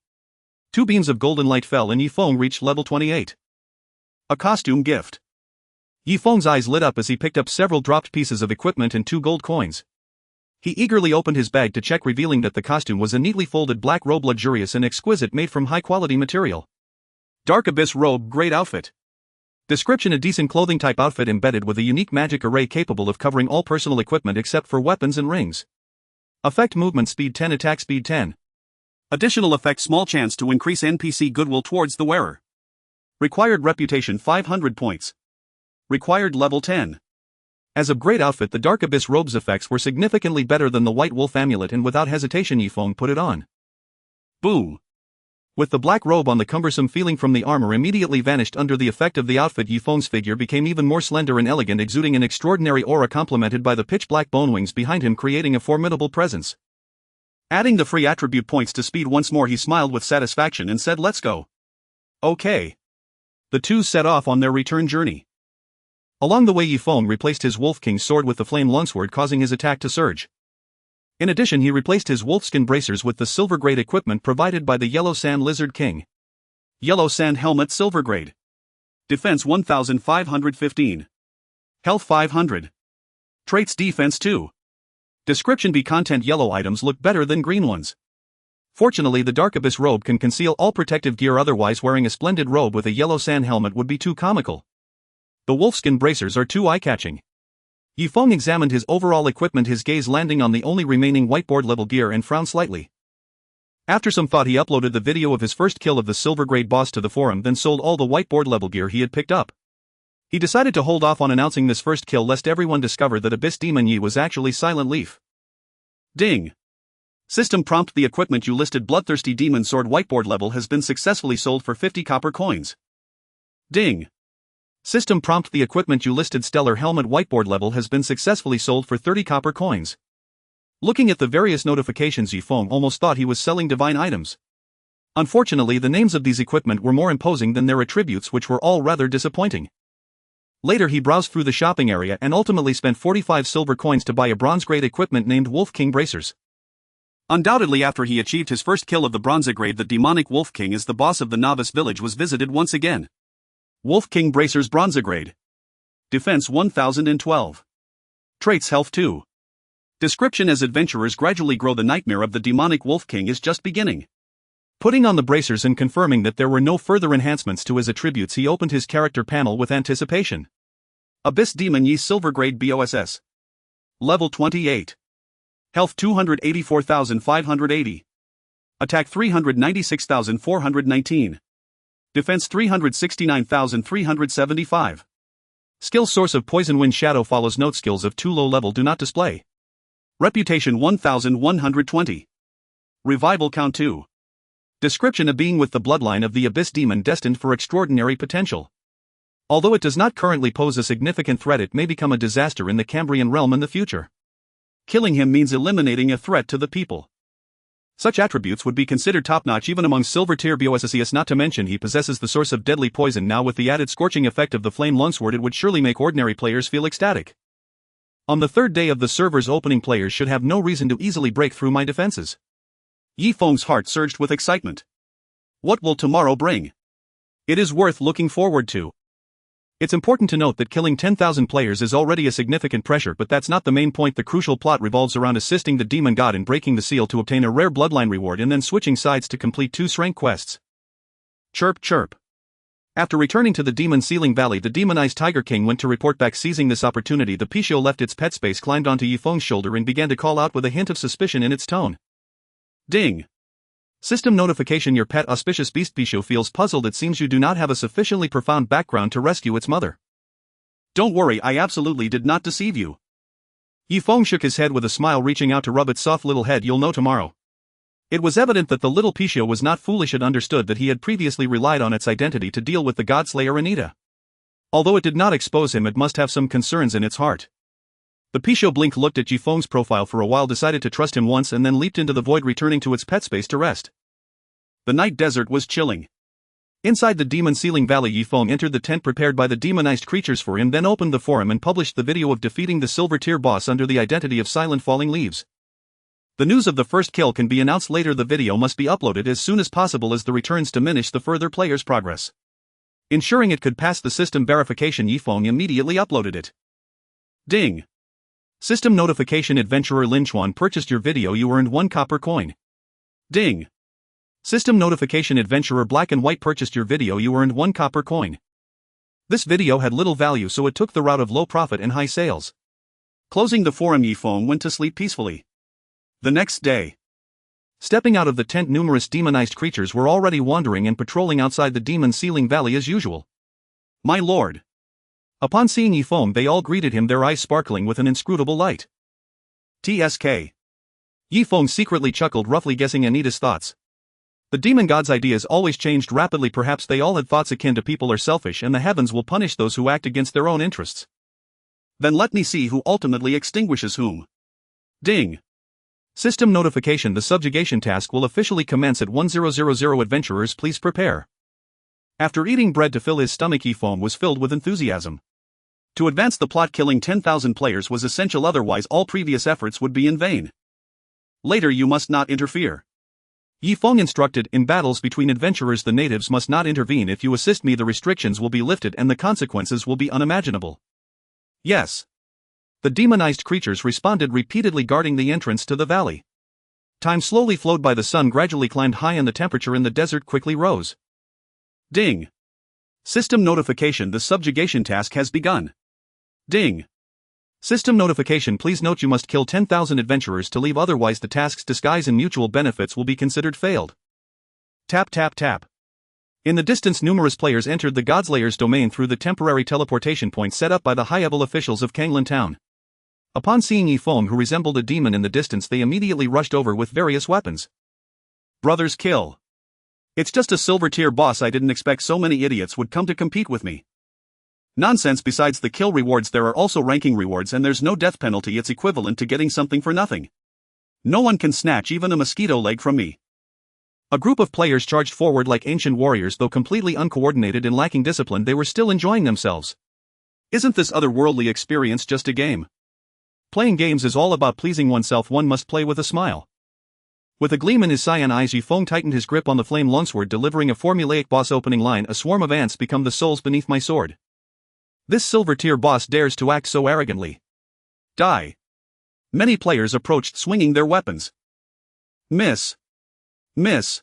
B: 2 beams of golden light fell and Yi Feng reached level 28. A costume gift. Yi Feng's eyes lit up as he picked up several dropped pieces of equipment and 2 gold coins. He eagerly opened his bag to check, revealing that the costume was a neatly folded black robe, luxurious and exquisite, made from high-quality material. Dark Abyss robe, great outfit. Description: a decent clothing type outfit embedded with a unique magic array capable of covering all personal equipment except for weapons and rings. Effect: movement speed 10, attack speed 10. Additional effect: small chance to increase NPC goodwill towards the wearer. Required reputation 500 points. Required level 10. As a great outfit, the Dark Abyss robe's effects were significantly better than the White Wolf amulet, and without hesitation Yi Feng put it on. Boom. With the black robe on, the cumbersome feeling from the armor immediately vanished. Under the effect of the outfit, Yi Feng's figure became even more slender and elegant, exuding an extraordinary aura complemented by the pitch-black bone wings behind him, creating a formidable presence. Adding the free attribute points to speed once more, he smiled with satisfaction and said, "Let's go." Okay. The two set off on their return journey. Along the way, Yi Feng replaced his Wolf King sword with the flame longsword, causing his attack to surge. In addition, he replaced his wolfskin bracers with the silver grade equipment provided by the Yellow Sand Lizard King. Yellow Sand Helmet, silver grade. Defense 1515. Health 500. Traits: defense 2. Description: B content: yellow items look better than green ones. Fortunately, the Dark Abyss robe can conceal all protective gear, otherwise wearing a splendid robe with a yellow sand helmet would be too comical. The wolfskin bracers are too eye-catching. Yi Feng examined his overall equipment, his gaze landing on the only remaining whiteboard level gear, and frowned slightly. After some thought, he uploaded the video of his first kill of the silver grade boss to the forum, then sold all the whiteboard level gear he had picked up. He decided to hold off on announcing this first kill lest everyone discover that Abyss Demon Yi was actually Silent Leaf. Ding. System prompt: the equipment you listed, Bloodthirsty Demon Sword, whiteboard level, has been successfully sold for 50 copper coins. Ding. System prompt: the equipment you listed, Stellar Helmet, whiteboard level, has been successfully sold for 30 copper coins. Looking at the various notifications, Yi Feng almost thought he was selling divine items. Unfortunately, the names of these equipment were more imposing than their attributes, which were all rather disappointing. Later, he browsed through the shopping area and ultimately spent 45 silver coins to buy a bronze-grade equipment named Wolf King Bracers. Undoubtedly, after he achieved his first kill of the bronze grade, the demonic Wolf King as the boss of the novice village was visited once again. Wolf King Bracers, bronze grade. Defense 1012. Traits: health 2. Description: as adventurers gradually grow, the nightmare of the demonic Wolf King is just beginning. Putting on the bracers and confirming that there were no further enhancements to his attributes, he opened his character panel with anticipation. Abyss Demon Yi, silver grade BOSS. Level 28. Health 284,580. Attack 396,419. Defense 369,375. Skill source of Poison Wind Shadow follows. Note: skills of too low level do not display. Reputation 1120. Revival count 2. Description: a being with the bloodline of the Abyss Demon destined for extraordinary potential. Although it does not currently pose a significant threat, it may become a disaster in the Cambrian realm in the future. Killing him means eliminating a threat to the people. Such attributes would be considered top-notch even among silver-tier BOSSs, not to mention he possesses the source of deadly poison. Now, with the added scorching effect of the flame longsword, it would surely make ordinary players feel ecstatic. On the third day of the server's opening, players should have no reason to easily break through my defenses. Yi Feng's heart surged with excitement. What will tomorrow bring? It is worth looking forward to.
A: It's important to note that killing 10,000 players is already a significant pressure, but that's not the main point. The crucial plot revolves around assisting the demon god in breaking the seal to obtain a rare bloodline reward and then switching sides to complete 2 SSS-Rank quests. Chirp chirp. After returning to the demon sealing valley, the demonized Tiger King went to report back. Seizing this opportunity, the Pixiu left its pet space, climbed onto Yifeng's shoulder and began to call out with a hint of suspicion in its tone. Ding. System notification. Your pet auspicious beast Pixiu feels puzzled. It seems you do not have a sufficiently profound background to rescue its mother. Don't worry, I absolutely did not deceive you. Yifeng shook his head with a smile, reaching out to rub its soft little head. You'll know tomorrow. It was evident that the little Pixiu was not foolish. It understood that he had previously relied on its identity to deal with the Godslayer Anita. Although it did not expose him, it must have some concerns in its heart. The Pixiu blinked, looked at Yifeng's profile for a while, decided to trust him once, and then leaped into the void, returning to its pet space to rest. The night desert was chilling. Inside the demon sealing valley, Yifeng entered the tent prepared by the demonized creatures for him, then opened the forum and published the video of defeating the silver tier boss under the identity of Silent Falling Leaves. The news of the first kill can be announced later. The video must be uploaded as soon as possible as the returns diminish the further player's progress. Ensuring it could pass the system verification, Yifeng immediately uploaded it. Ding. System notification. Adventurer Lin Chuan purchased your video. You earned 1 copper coin. Ding. System notification. Adventurer Black and White purchased your video. You earned 1 copper coin. This video had little value, so it took the route of low profit and high sales. Closing the forum, Yifeng went to sleep peacefully. The next day, stepping out of the tent, numerous demonized creatures were already wandering and patrolling outside the demon sealing valley as usual. My lord. Upon seeing Yifeng, they all greeted him, their eyes sparkling with an inscrutable light. TSK. Yifeng secretly chuckled, roughly guessing Anita's thoughts. The demon god's ideas always changed rapidly. Perhaps they all had thoughts akin to people are selfish and the heavens will punish those who act against their own interests. Then let me see who ultimately extinguishes whom. Ding. System notification. The subjugation task will officially commence at 1000. Adventurers, please prepare. After eating bread to fill his stomach, Yifeng was filled with enthusiasm. To advance the plot, killing 10,000 players was essential, otherwise all previous efforts would be in vain. Later, you must not interfere. Yifeng instructed. In battles between adventurers, the natives must not intervene. If you assist me, the restrictions will be lifted and the consequences will be unimaginable. Yes. The demonized creatures responded, repeatedly guarding the entrance to the valley. Time slowly flowed by. The sun gradually climbed high and the temperature in the desert quickly rose. Ding. System notification. The subjugation task has begun. Ding. System notification. Please note you must kill 10,000 adventurers to leave, otherwise the task's disguise and mutual benefits will be considered failed. Tap tap tap. In the distance, numerous players entered the Godslayer's domain through the temporary teleportation point set up by the high-level officials of Kanglin Town. Upon seeing Yifeng, who resembled a demon in the distance, they immediately rushed over with various weapons. Brothers, kill. It's just a silver tier boss. I didn't expect so many idiots would come to compete with me. Nonsense. Besides the kill rewards, there are also ranking rewards, and there's no death penalty. It's equivalent to getting something for nothing. No one can snatch even a mosquito leg from me. A group of players charged forward like ancient warriors. Though completely uncoordinated and lacking discipline, they were still enjoying themselves. Isn't this otherworldly experience just a game? Playing games is all about pleasing oneself. One must play with a smile. With a gleam in his cyan eyes, Yifeng tightened his grip on the flame longsword, delivering a formulaic boss opening line. A swarm of ants become the souls beneath my sword. This silver tier boss dares to act so arrogantly. Die. Many players approached, swinging their weapons. Miss. Miss.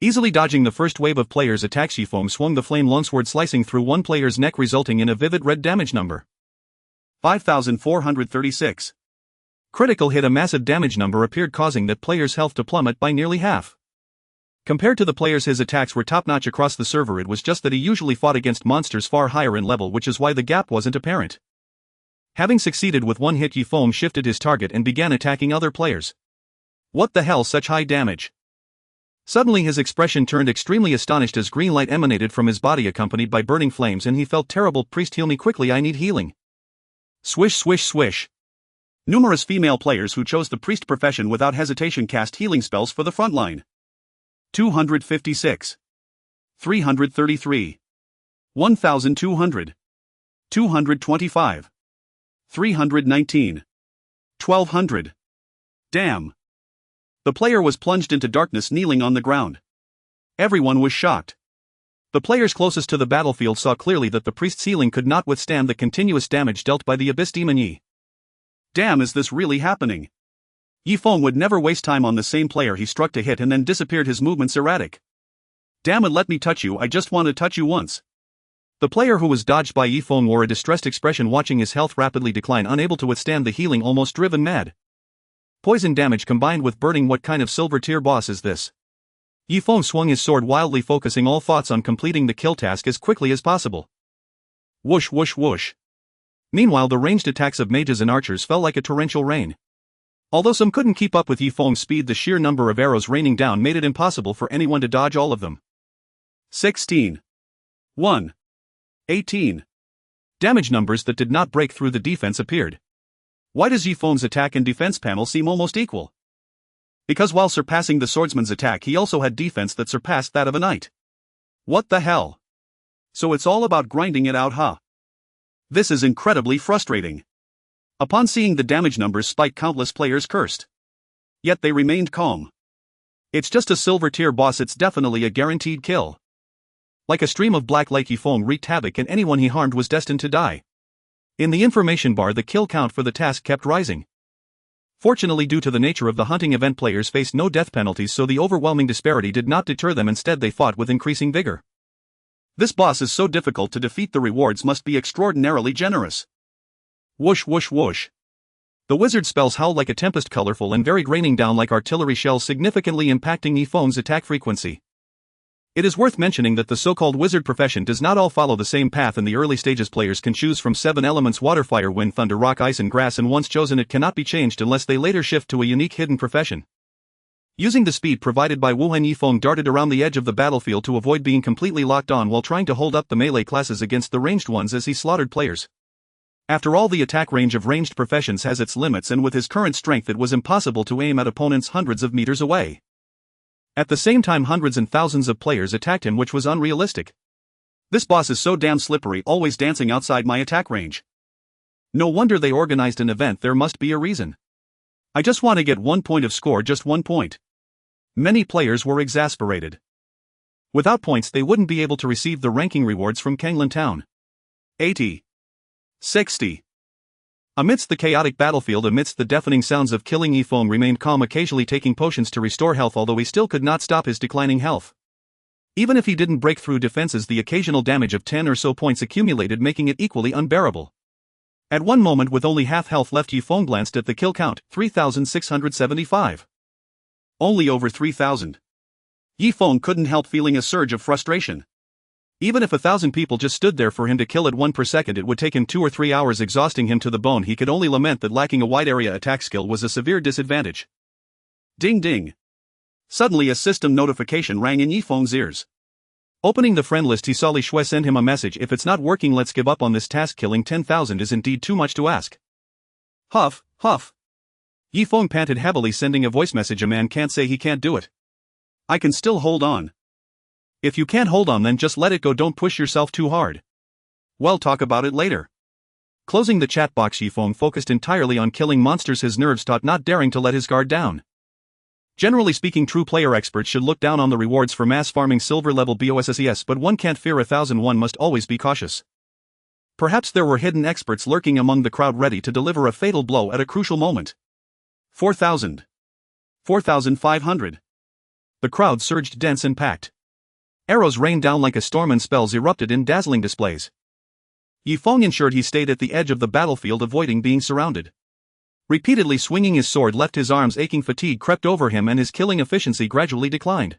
A: Easily dodging the first wave of players' attacks, Yifeng swung the flame longsword, slicing through one player's neck, resulting in a vivid red damage number. 5,436. Critical hit. A massive damage number appeared, causing that player's health to plummet by nearly half. Compared to the players, his attacks were top-notch across the server. It was just that he usually fought against monsters far higher in level, which is why the gap wasn't apparent. Having succeeded with one hit, Yifeng shifted his target and began attacking other players. What the hell, such high damage? Suddenly his expression turned extremely astonished as green light emanated from his body accompanied by burning flames, and he felt terrible. Priest, heal me quickly, I need healing. Swish swish swish. Numerous female players who chose the priest profession without hesitation cast healing spells for the front line. 256. 333. 1,200. 225. 319. 1,200. Damn. The player was plunged into darkness, kneeling on the ground. Everyone was shocked.
B: The players closest to the battlefield saw clearly that the priest's healing could not withstand the continuous damage dealt by the Abyss Demon Yi. Damn, is this really happening? Yi Feng would never waste time on the same player he struck to hit and then disappeared, his movements erratic. Damn it, let me touch you, I just want to touch you once. The player who was dodged by Yi Feng wore a distressed expression, watching his health rapidly decline, unable to withstand the healing, almost driven mad. Poison damage combined with burning, what kind of silver tier boss is this? Yi Feng swung his sword wildly, focusing all thoughts on completing the kill task as quickly as possible. Whoosh whoosh whoosh. Meanwhile, the ranged attacks of mages and archers fell like a torrential rain. Although some couldn't keep up with Yi Feng's speed, the sheer number of arrows raining down made it impossible for anyone to dodge all of them. 16. 1. 18. Damage numbers that did not break through the defense appeared. Why does Yi Feng's attack and defense panel seem almost equal? Because while surpassing the swordsman's attack, he also had defense that surpassed that of a knight. What the hell? So it's all about grinding it out, huh? This is incredibly frustrating. Upon seeing the damage numbers spike, countless players cursed. Yet they remained calm. It's just a silver tier boss, it's definitely a guaranteed kill. Like a stream of black light, Yi Feng wreaked havoc, and anyone he harmed was destined to die. In the information bar, the kill count for the task kept rising. Fortunately, due to the nature of the hunting event, players faced no death penalties, so the overwhelming disparity did not deter them. Instead, they fought with increasing vigor. This boss is so difficult to defeat, the rewards must be extraordinarily generous. Whoosh whoosh whoosh. The wizard spells howled like a tempest, colorful and varied, raining down like artillery shells, significantly impacting Yi Feng's attack frequency. It is worth mentioning that the so-called wizard profession does not all follow the same path. In the early stages, players can choose from 7 elements: water, fire, wind, thunder, rock, ice and grass, and once chosen it cannot be changed unless they later shift to a unique hidden profession. Using the speed provided by Wuhan, Yi Feng darted around the edge of the battlefield to avoid being completely locked on while trying to hold up the melee classes against the ranged ones as he slaughtered players. After all, the attack range of ranged professions has its limits, and with his current strength it was impossible to aim at opponents hundreds of meters away. At the same time, hundreds and thousands of players attacked him, which was unrealistic. This boss is so damn slippery, always dancing outside my attack range. No wonder they organized an event, there must be a reason. I just want to get 1 point of score, just 1 point. Many players were exasperated. Without points, they wouldn't be able to receive the ranking rewards from Kanglan Town. 80. 60. Amidst the chaotic battlefield, amidst the deafening sounds of killing, Yi Feng remained calm, occasionally taking potions to restore health, although he still could not stop his declining health. Even if he didn't break through defenses, the occasional damage of 10 or so points accumulated, making it equally unbearable. At one moment, with only half health left, Yi Feng glanced at the kill count: 3,675. Only over 3,000. Yi Feng couldn't help feeling a surge of frustration. Even if 1,000 people just stood there for him to kill at 1 per second, it would take him 2 or 3 hours, exhausting him to the bone. He could only lament that lacking a wide area attack skill was a severe disadvantage. Ding ding. Suddenly a system notification rang in Yi Feng's ears. Opening the friend list, he saw Li Shui send him a message: "If it's not working, let's give up on this task. Killing 10,000 is indeed too much to ask." Huff, huff. Yi Feng panted heavily, sending a voice message: "A man can't say he can't do it. I can still hold on." If you can't hold on, then just let it go, don't push yourself too hard. Well, talk about it later. Closing the chat box, Yi Feng focused entirely on killing monsters, his nerves taut, not daring to let his guard down. Generally speaking, true player experts should look down on the rewards for mass farming silver level BOSSES, but one can't fear 1,000. One must always be cautious. Perhaps there were hidden experts lurking among the crowd, ready to deliver a fatal blow at a crucial moment. 4,000. 4,500. The crowd surged, dense and packed. Arrows rained down like a storm and spells erupted in dazzling displays. Yi Feng ensured he stayed at the edge of the battlefield, avoiding being surrounded. Repeatedly swinging his sword left his arms aching, fatigue crept over him, and his killing efficiency gradually declined.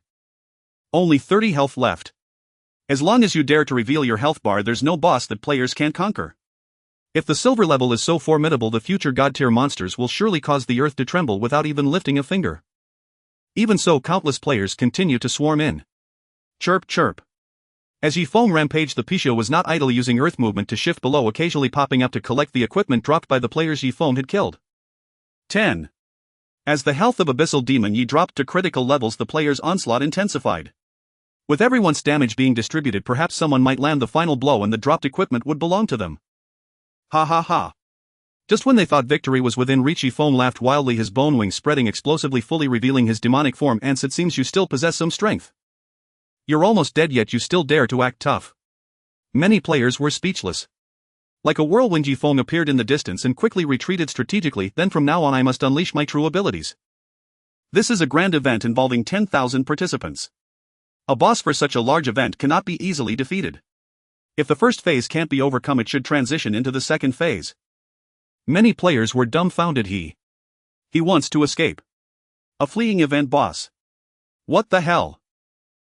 B: Only 30 health left. As long as you dare to reveal your health bar, there's no boss that players can't conquer. If the silver level is so formidable, the future god-tier monsters will surely cause the earth to tremble without even lifting a finger. Even so, countless players continue to swarm in. Chirp chirp. As Yi Feng rampaged, the Pisho was not idle, using earth movement to shift below, occasionally popping up to collect the equipment dropped by the players Yi Feng had killed. 10. As the health of Abyssal Demon Yi dropped to critical levels, the players' onslaught intensified. With everyone's damage being distributed, perhaps someone might land the final blow and the dropped equipment would belong to them. Ha ha ha. Just when they thought victory was within reach, Yi Feng laughed wildly, his bone wings spreading explosively, fully revealing his demonic form. "Ants, it seems you still possess some strength. You're almost dead yet you still dare to act tough. Many players were speechless. Like a whirlwind, Yifeng appeared in the distance and quickly retreated strategically. Then from now on I must unleash my true abilities. This is a grand event involving 10,000 participants. A boss for such a large event cannot be easily defeated. If the first phase can't be overcome, it should transition into the second phase. Many players were dumbfounded. He wants to escape. A fleeing event boss. What the hell?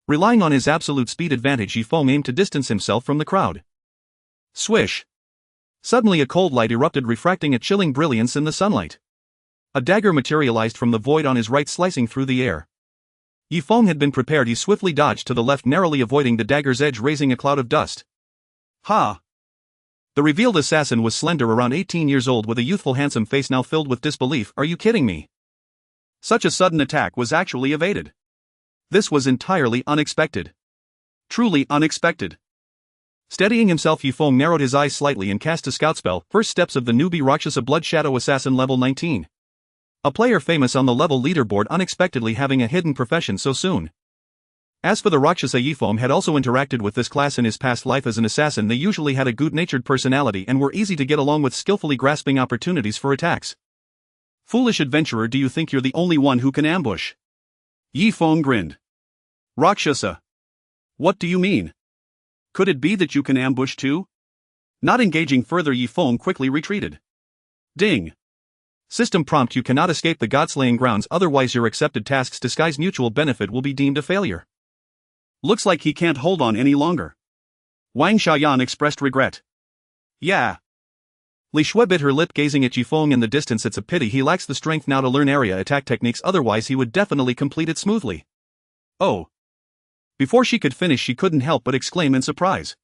B: Relying on his absolute speed advantage, Yifeng aimed to distance himself from the crowd. Swish. Suddenly a cold light erupted, refracting a chilling brilliance in the sunlight. A dagger materialized from the void on his right, slicing through the air. Yifeng had been prepared. He swiftly dodged to the left, narrowly avoiding the dagger's edge, raising a cloud of dust. Ha! The revealed assassin was slender, around 18 years old, with a youthful handsome face now filled with disbelief. Are you kidding me? Such a sudden attack was actually evaded. This was entirely unexpected. Truly unexpected. Steadying himself, Yifeng narrowed his eyes slightly and cast a scout spell. First steps of the newbie Rakshasa Blood Shadow Assassin, level 19. A player famous on the level leaderboard, unexpectedly having a hidden profession so soon. As for the Rakshasa, Yifeng had also interacted with this class in his past life as an assassin. They usually had a good-natured personality and were easy to get along with, skillfully grasping opportunities for attacks. Foolish adventurer, do you think you're the only one who can ambush? Yifeng grinned. Rakshasa. What do you mean? Could it be that you can ambush too? Not engaging further, Yifeng quickly retreated. Ding. System prompt: you cannot escape the godslaying grounds, otherwise your accepted task's disguised mutual benefit will be deemed a failure. Looks like he can't hold on any longer. Wang Xiaoyan expressed regret. Yeah. Li Shui bit her lip, gazing at Yifeng in the distance. It's a pity he lacks the strength now to learn area attack techniques, otherwise he would definitely complete it smoothly. Oh. Before she could finish, she couldn't help but exclaim in surprise.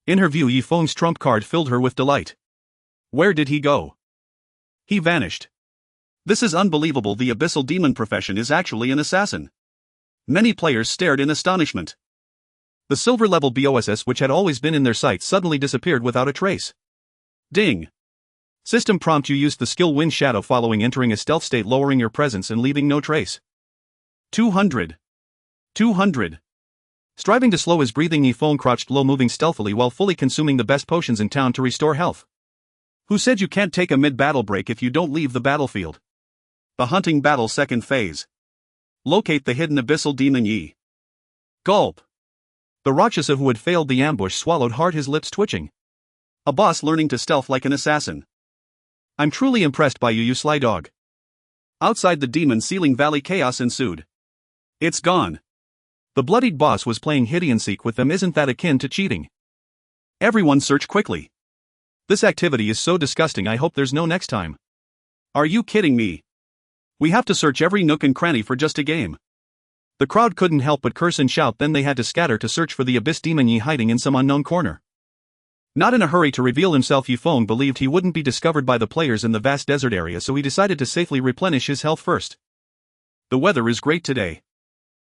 B: In her view, Yifeng's trump card filled her with delight. Where did he go? He vanished. This is unbelievable. The abyssal demon profession is actually an assassin. Many players stared in astonishment. The silver level BOSS, which had always been in their sights, suddenly disappeared without a trace. Ding. System prompt: you used the skill Wind Shadow following entering a stealth state, lowering your presence and leaving no trace. 200. 200. Striving to slow his breathing, Yifeng crouched low, moving stealthily while fully consuming the best potions in town to restore health. Who said you can't take a mid-battle break if you don't leave the battlefield? The hunting battle, second phase. Locate the hidden abyssal demon Yi. Gulp. The Rakshasa who had failed the ambush swallowed hard, his lips twitching. A boss learning to stealth like an assassin. I'm truly impressed by you, you sly dog. Outside the demon ceiling valley, chaos ensued. It's gone. The bloodied boss was playing hide and seek with them. Isn't that akin to cheating? Everyone search quickly. This activity is so disgusting. I hope there's no next time. Are you kidding me? We have to search every nook and cranny for just a game. The crowd couldn't help but curse and shout. Then they had to scatter to search for the abyss demon Yi hiding in some unknown corner. Not in a hurry to reveal himself, Yifeng believed he wouldn't be discovered by the players in the vast desert area, so he decided to safely replenish his health first. The weather is great today.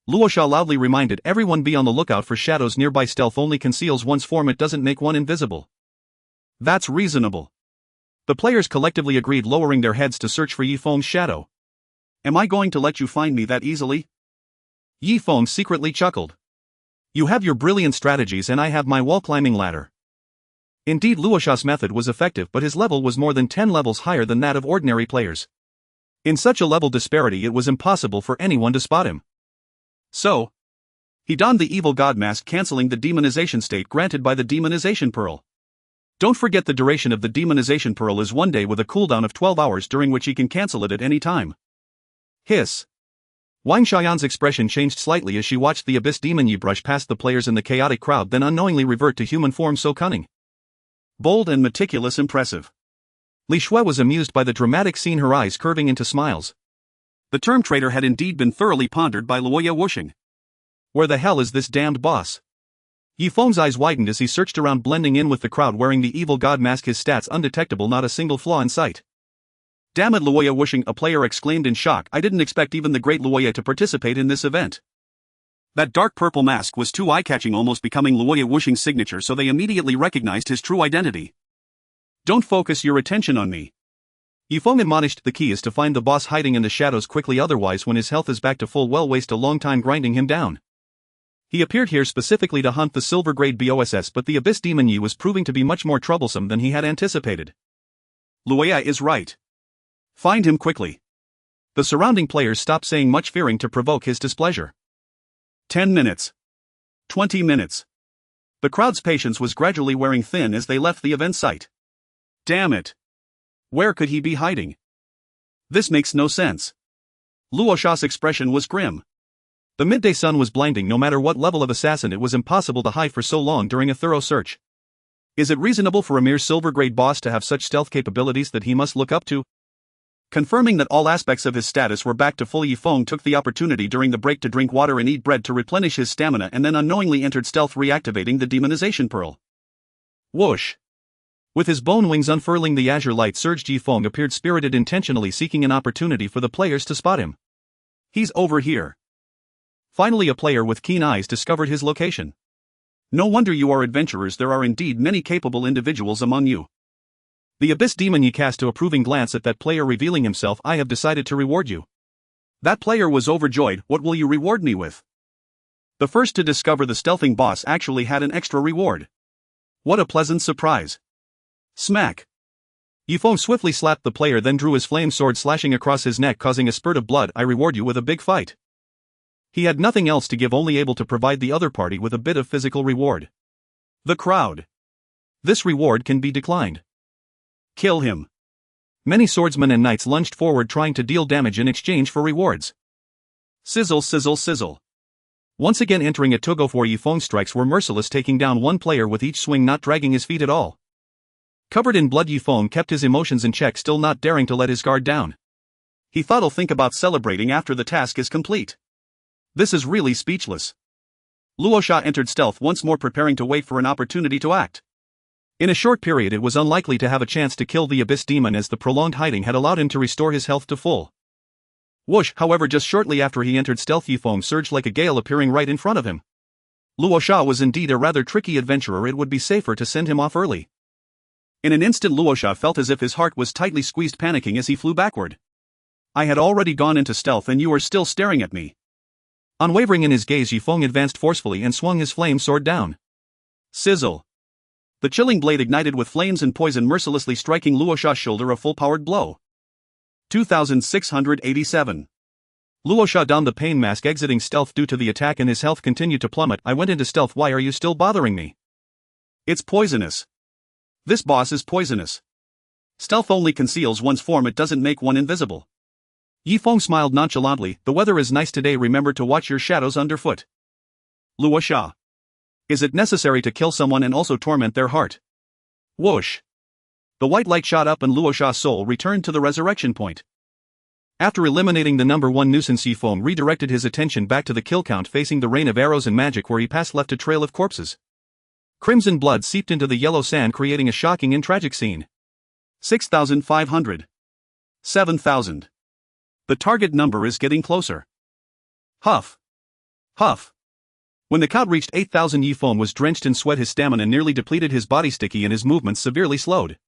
B: Luosha loudly reminded everyone, be on the lookout for shadows nearby. Stealth only conceals one's form, it doesn't make one invisible. That's reasonable. The players collectively agreed, lowering their heads to search for Yifeng's shadow. Am I going to let you find me that easily? Yifeng secretly chuckled. You have your brilliant strategies and I have my wall-climbing ladder. Indeed, Luosha's method was effective, but his level was more than 10 levels higher than that of ordinary players. In such a level disparity, it was impossible for anyone to spot him. So, he donned the evil god mask, cancelling the demonization state granted by the demonization pearl. Don't forget the duration of the demonization pearl is 1 day with a cooldown of 12 hours, during which he can cancel it at any time. Hiss. Wang Xiaoyan's expression changed slightly as she watched the abyss demon Yi brush past the players in the chaotic crowd, then unknowingly revert to human form. So cunning. Bold and meticulous, impressive. Li Shui was amused by the dramatic scene, her eyes curving into smiles. The term traitor had indeed been thoroughly pondered by Luoya Wuxing. Where the hell is this damned boss? Yifeng's eyes widened as he searched around, blending in with the crowd wearing the evil god mask, his stats undetectable, not a single flaw in sight. Damn it, Luoya Wuxing, a player exclaimed in shock. I didn't expect even the great Luoya to participate in this event. That dark purple mask was too eye-catching, almost becoming Luoya Wuxing's signature, so they immediately recognized his true identity. Don't focus your attention on me. Yifeng admonished. The key is to find the boss hiding in the shadows quickly, otherwise when his health is back to full, well, waste a long time grinding him down. He appeared here specifically to hunt the silver grade BOSS, but the Abyss Demon Yi was proving to be much more troublesome than he had anticipated.
A: Luoya is right. Find him quickly.
B: The surrounding players stopped saying much, fearing to provoke his displeasure.
A: 10 minutes. 20 minutes. The crowd's patience was gradually wearing thin as they left the event site. Damn it. Where could he be hiding? This makes no sense. Luosha's expression was grim.
B: The midday sun was blinding. No matter what level of assassin, it was impossible to hide for so long during a thorough search. Is it reasonable for a mere silver grade boss to have such stealth capabilities that he must look up to?
A: Confirming that all aspects of his status were back to full, Yifeng took the opportunity during the break to drink water and eat bread to replenish his stamina, and then unknowingly entered stealth, reactivating the demonization pearl.
B: Whoosh! With his bone wings unfurling, the azure light surged. Yifeng appeared spirited, intentionally seeking an opportunity for the players to spot him.
A: He's over here.
B: Finally, a player with keen eyes discovered his location.
A: No wonder you are adventurers. There are indeed many capable individuals among you.
B: The Abyss Demon Yi cast an approving glance at that player, revealing himself. I have decided to reward you.
A: That player was overjoyed. What will you reward me with? The first to discover the stealthing boss actually had an extra reward. What a pleasant surprise. Smack.
B: Yifeng swiftly slapped the player, then drew his flame sword, slashing across his neck, causing a spurt of blood. I reward you with a big fight. He had nothing else to give, only able to provide the other party with a bit of physical reward.
A: The crowd.
B: This reward can be declined.
A: Kill him.
B: Many swordsmen and knights lunged forward, trying to deal damage in exchange for rewards.
A: Sizzle, sizzle, sizzle.
B: Once again entering a tug-of-war, Yifeng's strikes were merciless, taking down one player with each swing, not dragging his feet at all. Covered in blood, Yifeng kept his emotions in check, still not daring to let his guard down.
A: He thought he'll think about celebrating after the task is complete. This is really speechless. Luosha entered stealth once more, preparing to wait for an opportunity to act.
B: In a short period, it was unlikely to have a chance to kill the Abyss Demon, as the prolonged hiding had allowed him to restore his health to full. Whoosh! However, just shortly after he entered stealth, Yifeng surged like a gale, appearing right in front of him. Luosha was indeed a rather tricky adventurer. It would be safer to send him off early.
A: In an instant, Luosha felt as if his heart was tightly squeezed, panicking as he flew backward. I had already gone into stealth and you are still staring at me.
B: Unwavering in his gaze, Yifeng advanced forcefully and swung his flame sword down.
A: Sizzle. The chilling blade ignited with flames and poison, mercilessly striking Luosha's shoulder a full-powered blow. 2687.
B: Luosha donned the pain mask, exiting stealth due to the attack, and his health continued to plummet. I went into stealth. Why are you still bothering me?
A: It's poisonous. This boss is poisonous. Stealth only conceals one's form, it doesn't make one invisible.
B: Yifeng smiled nonchalantly. The weather is nice today, remember to watch your shadows underfoot.
A: Luosha. Is it necessary to kill someone and also torment their heart?
B: Whoosh. The white light shot up and Luosha's soul returned to the resurrection point. After eliminating the number one nuisance, Yifeng redirected his attention back to the kill count, facing the rain of arrows and magic, where he passed left a trail of corpses. Crimson blood seeped into the yellow sand, creating a shocking and tragic scene.
A: 6,500. 7,000. The target number is getting closer. Huff. Huff. When the count reached 8,000, Yifeng was drenched in sweat, his stamina nearly depleted, his body sticky, and his movements severely slowed.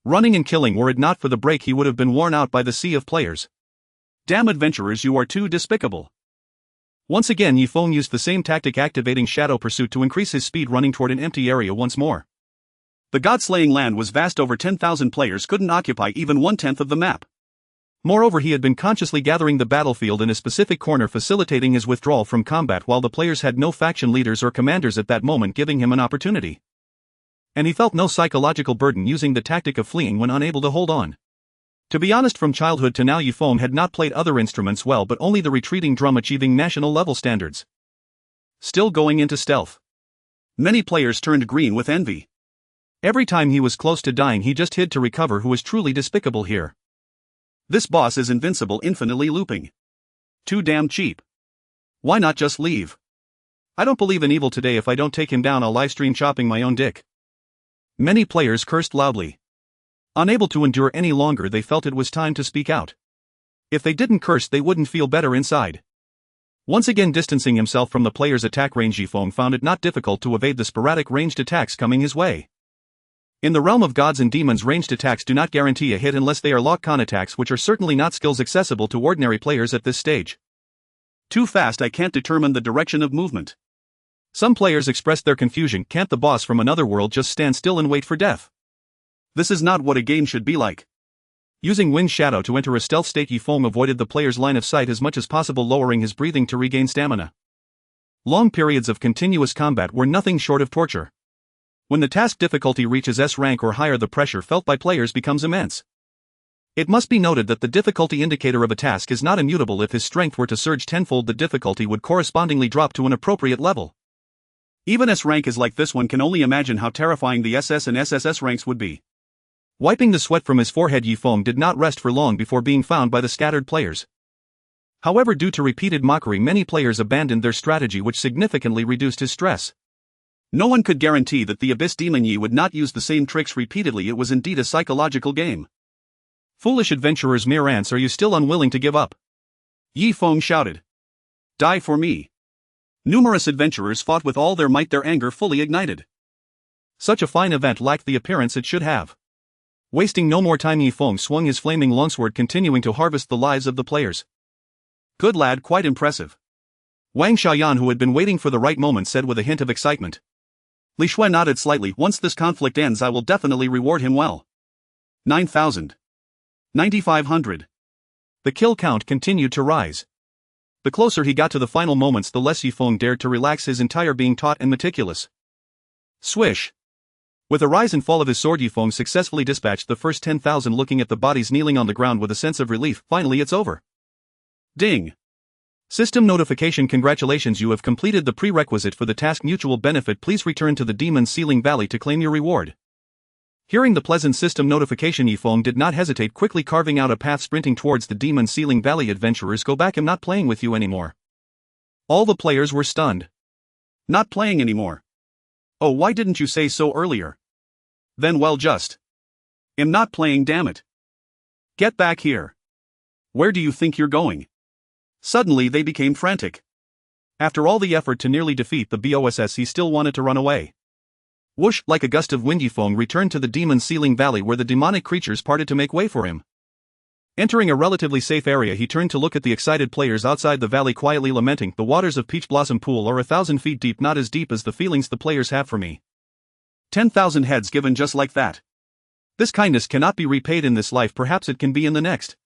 A: Running and killing, were it not for the break, he would have been worn out by the sea of players. Damn adventurers, you are too despicable.
B: Once again, Yifeng used the same tactic, activating Shadow Pursuit to increase his speed, running toward an empty area once more.
A: The god-slaying land was vast, over 10,000 players couldn't occupy even 1/10 of the map.
B: Moreover, he had been consciously gathering the battlefield in a specific corner, facilitating his withdrawal from combat, while the players had no faction leaders or commanders at that moment, giving him an opportunity. And he felt no psychological burden using the tactic of fleeing when unable to hold on. To be honest, from childhood to now, Yifeng had not played other instruments well, but only the retreating drum, achieving national level standards.
A: Still going into stealth. Many players turned green with envy.
B: Every time he was close to dying, he just hid to recover. Who was truly despicable here?
A: This boss is invincible, infinitely looping. Too damn cheap. Why not just leave?
B: I don't believe in evil today. If I don't take him down, I'll livestream chopping my own dick. Many players cursed loudly. Unable to endure any longer, they felt it was time to speak out. If they didn't curse, they wouldn't feel better inside. Once again distancing himself from the player's attack range, Yifeng found it not difficult to evade the sporadic ranged attacks coming his way. In the realm of gods and demons, ranged attacks do not guarantee a hit unless they are lock-on attacks, which are certainly not skills accessible to ordinary players at this stage.
A: Too fast, I can't determine the direction of movement.
B: Some players expressed their confusion. Can't the boss from another world just stand still and wait for death? This is not what a game should be like. Using Wind Shadow to enter a stealth state, Yifeng avoided the player's line of sight as much as possible, lowering his breathing to regain stamina. Long periods of continuous combat were nothing short of torture. When the task difficulty reaches S rank or higher, the pressure felt by players becomes immense. It must be noted that the difficulty indicator of a task is not immutable. If his strength were to surge tenfold, the difficulty would correspondingly drop to an appropriate level. Even S rank is like this. One can only imagine how terrifying the SS and SSS ranks would be. Wiping the sweat from his forehead, Yifeng did not rest for long before being found by the scattered players. However, due to repeated mockery, many players abandoned their strategy, which significantly reduced his stress. No one could guarantee that the Abyss Demon Ye would not use the same tricks repeatedly. It was indeed a psychological game. Foolish adventurers, mere ants, are you still unwilling to give up? Yifeng shouted. Die for me. Numerous adventurers fought with all their might, their anger fully ignited. Such a fine event lacked the appearance it should have. Wasting no more time, Yifeng swung his flaming longsword, continuing to harvest the lives of the players. Good lad, quite impressive. Wang Xiaoyan, who had been waiting for the right moment, said with a hint of excitement. Li Shui nodded slightly. Once this conflict ends, I will definitely reward him well. 9,000. 9,500. The kill count continued to rise. The closer he got to the final moments, the less Yifeng dared to relax, his entire being taut and meticulous. Swish. With a rise and fall of his sword, Yifeng successfully dispatched the first 10,000. Looking at the bodies kneeling on the ground with a sense of relief, finally it's over. Ding. System notification. Congratulations, you have completed the prerequisite for the task. Mutual benefit. Please return to the Demon Ceiling Valley to claim your reward. Hearing the pleasant system notification, Yifeng did not hesitate, quickly carving out a path, sprinting towards the Demon Ceiling Valley. Adventurers, go back, I'm not playing with you anymore. All the players were stunned. Not playing anymore? Oh, why didn't you say so earlier? Then well, just. I'm not playing, damn it. Get back here. Where do you think you're going? Suddenly they became frantic. After all the effort to nearly defeat the BOSS, he still wanted to run away. Whoosh, like a gust of wind, Yifeng returned to the Demon Ceiling Valley, where the demonic creatures parted to make way for him. Entering a relatively safe area, he turned to look at the excited players outside the valley, quietly lamenting, the waters of Peach Blossom Pool are 1,000 feet deep, not as deep as the feelings the players have for me. 10,000 heads given just like that. This kindness cannot be repaid in this life, perhaps it can be in the next.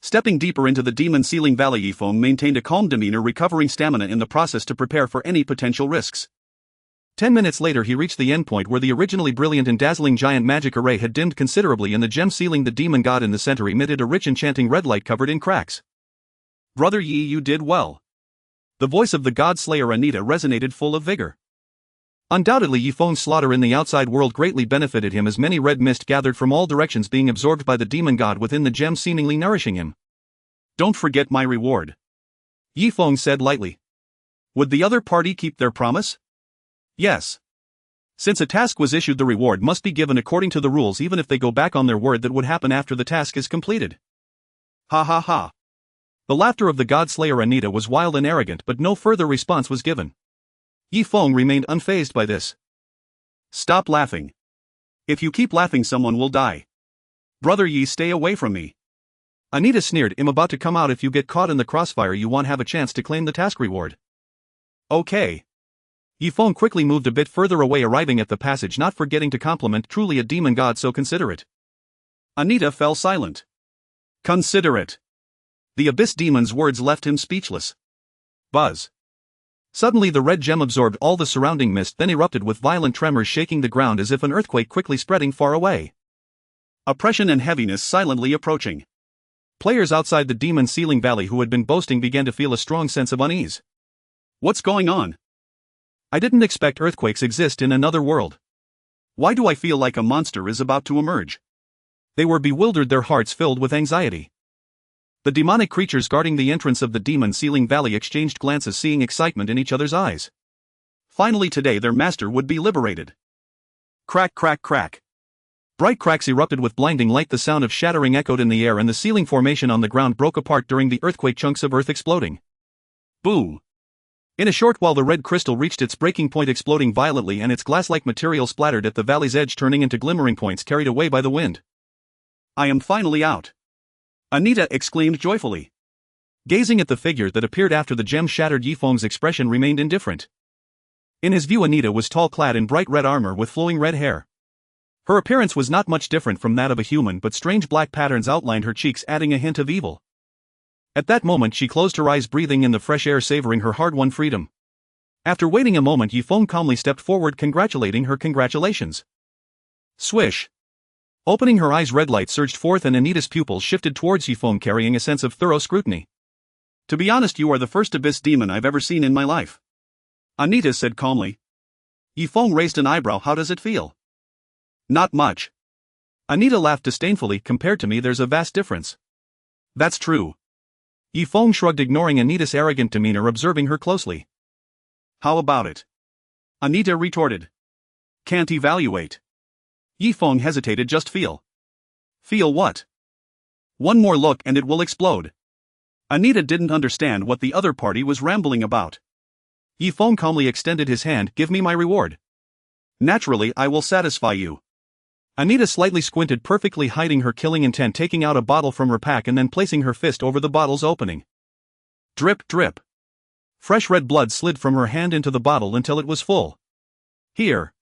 B: Stepping deeper into the Demon Ceiling Valley, Yifeng maintained a calm demeanor, recovering stamina in the process to prepare for any potential risks. 10 minutes later, he reached the endpoint where the originally brilliant and dazzling giant magic array had dimmed considerably in the gem ceiling. The demon god in the center emitted a rich, enchanting red light covered in cracks. Brother Yi, you did well. The voice of the god slayer Anita resonated, full of vigor. Undoubtedly, Yifeng's slaughter in the outside world greatly benefited him, as many red mist gathered from all directions, being absorbed by the demon god within the gem, seemingly nourishing him. Don't forget my reward. Yifeng said lightly. Would the other party keep their promise? Yes. Since a task was issued, the reward must be given according to the rules, even if they go back on their word. That would happen after the task is completed. Ha ha ha. The laughter of the god slayer Anita was wild and arrogant, but no further response was given. Yifeng remained unfazed by this. Stop laughing. If you keep laughing, someone will die. Brother Yi, stay away from me. Anita sneered, I'm about to come out. If you get caught in the crossfire, you won't have a chance to claim the task reward. Okay. Yifeng quickly moved a bit further away, arriving at the passage, not forgetting to compliment, truly a demon god so considerate. Anita fell silent. Considerate. The abyss demon's words left him speechless. Buzz. Suddenly the red gem absorbed all the surrounding mist, then erupted with violent tremors, shaking the ground as if an earthquake quickly spreading far away. Oppression and heaviness silently approaching. Players outside the Demon Ceiling Valley who had been boasting began to feel a strong sense of unease. What's going on? I didn't expect earthquakes exist in another world. Why do I feel like a monster is about to emerge? They were bewildered, their hearts filled with anxiety. The demonic creatures guarding the entrance of the Demon Ceiling Valley exchanged glances, seeing excitement in each other's eyes. Finally today their master would be liberated. Crack, crack, crack. Bright cracks erupted with blinding light, the sound of shattering echoed in the air, and the ceiling formation on the ground broke apart during the earthquake, chunks of earth exploding. Boom. In a short while the red crystal reached its breaking point, exploding violently, and its glass-like material splattered at the valley's edge, turning into glimmering points carried away by the wind. I am finally out. Anita exclaimed joyfully. Gazing at the figure that appeared after the gem shattered, Yifeng's expression remained indifferent. In his view, Anita was tall, clad in bright red armor with flowing red hair. Her appearance was not much different from that of a human, but strange black patterns outlined her cheeks, adding a hint of evil. At that moment she closed her eyes, breathing in the fresh air, savoring her hard-won freedom. After waiting a moment, Yifeng calmly stepped forward, congratulating her. Congratulations. Swish. Opening her eyes, red light surged forth and Anita's pupils shifted towards Yifeng, carrying a sense of thorough scrutiny. To be honest, you are the first abyss demon I've ever seen in my life, Anita said calmly. Yifeng raised an eyebrow. How does it feel? Not much. Anita laughed disdainfully. Compared to me, there's a vast difference. That's true. Yifeng shrugged, ignoring Anita's arrogant demeanor, observing her closely. How about it? Anita retorted. Can't evaluate. Yifeng hesitated. Just feel. Feel what? One more look and it will explode. Anita didn't understand what the other party was rambling about. Yifeng calmly extended his hand. Give me my reward. Naturally, I will satisfy you. Anita slightly squinted, perfectly hiding her killing intent, taking out a bottle from her pack and then placing her fist over the bottle's opening. Drip, drip. Fresh red blood slid from her hand into the bottle until it was full. Here.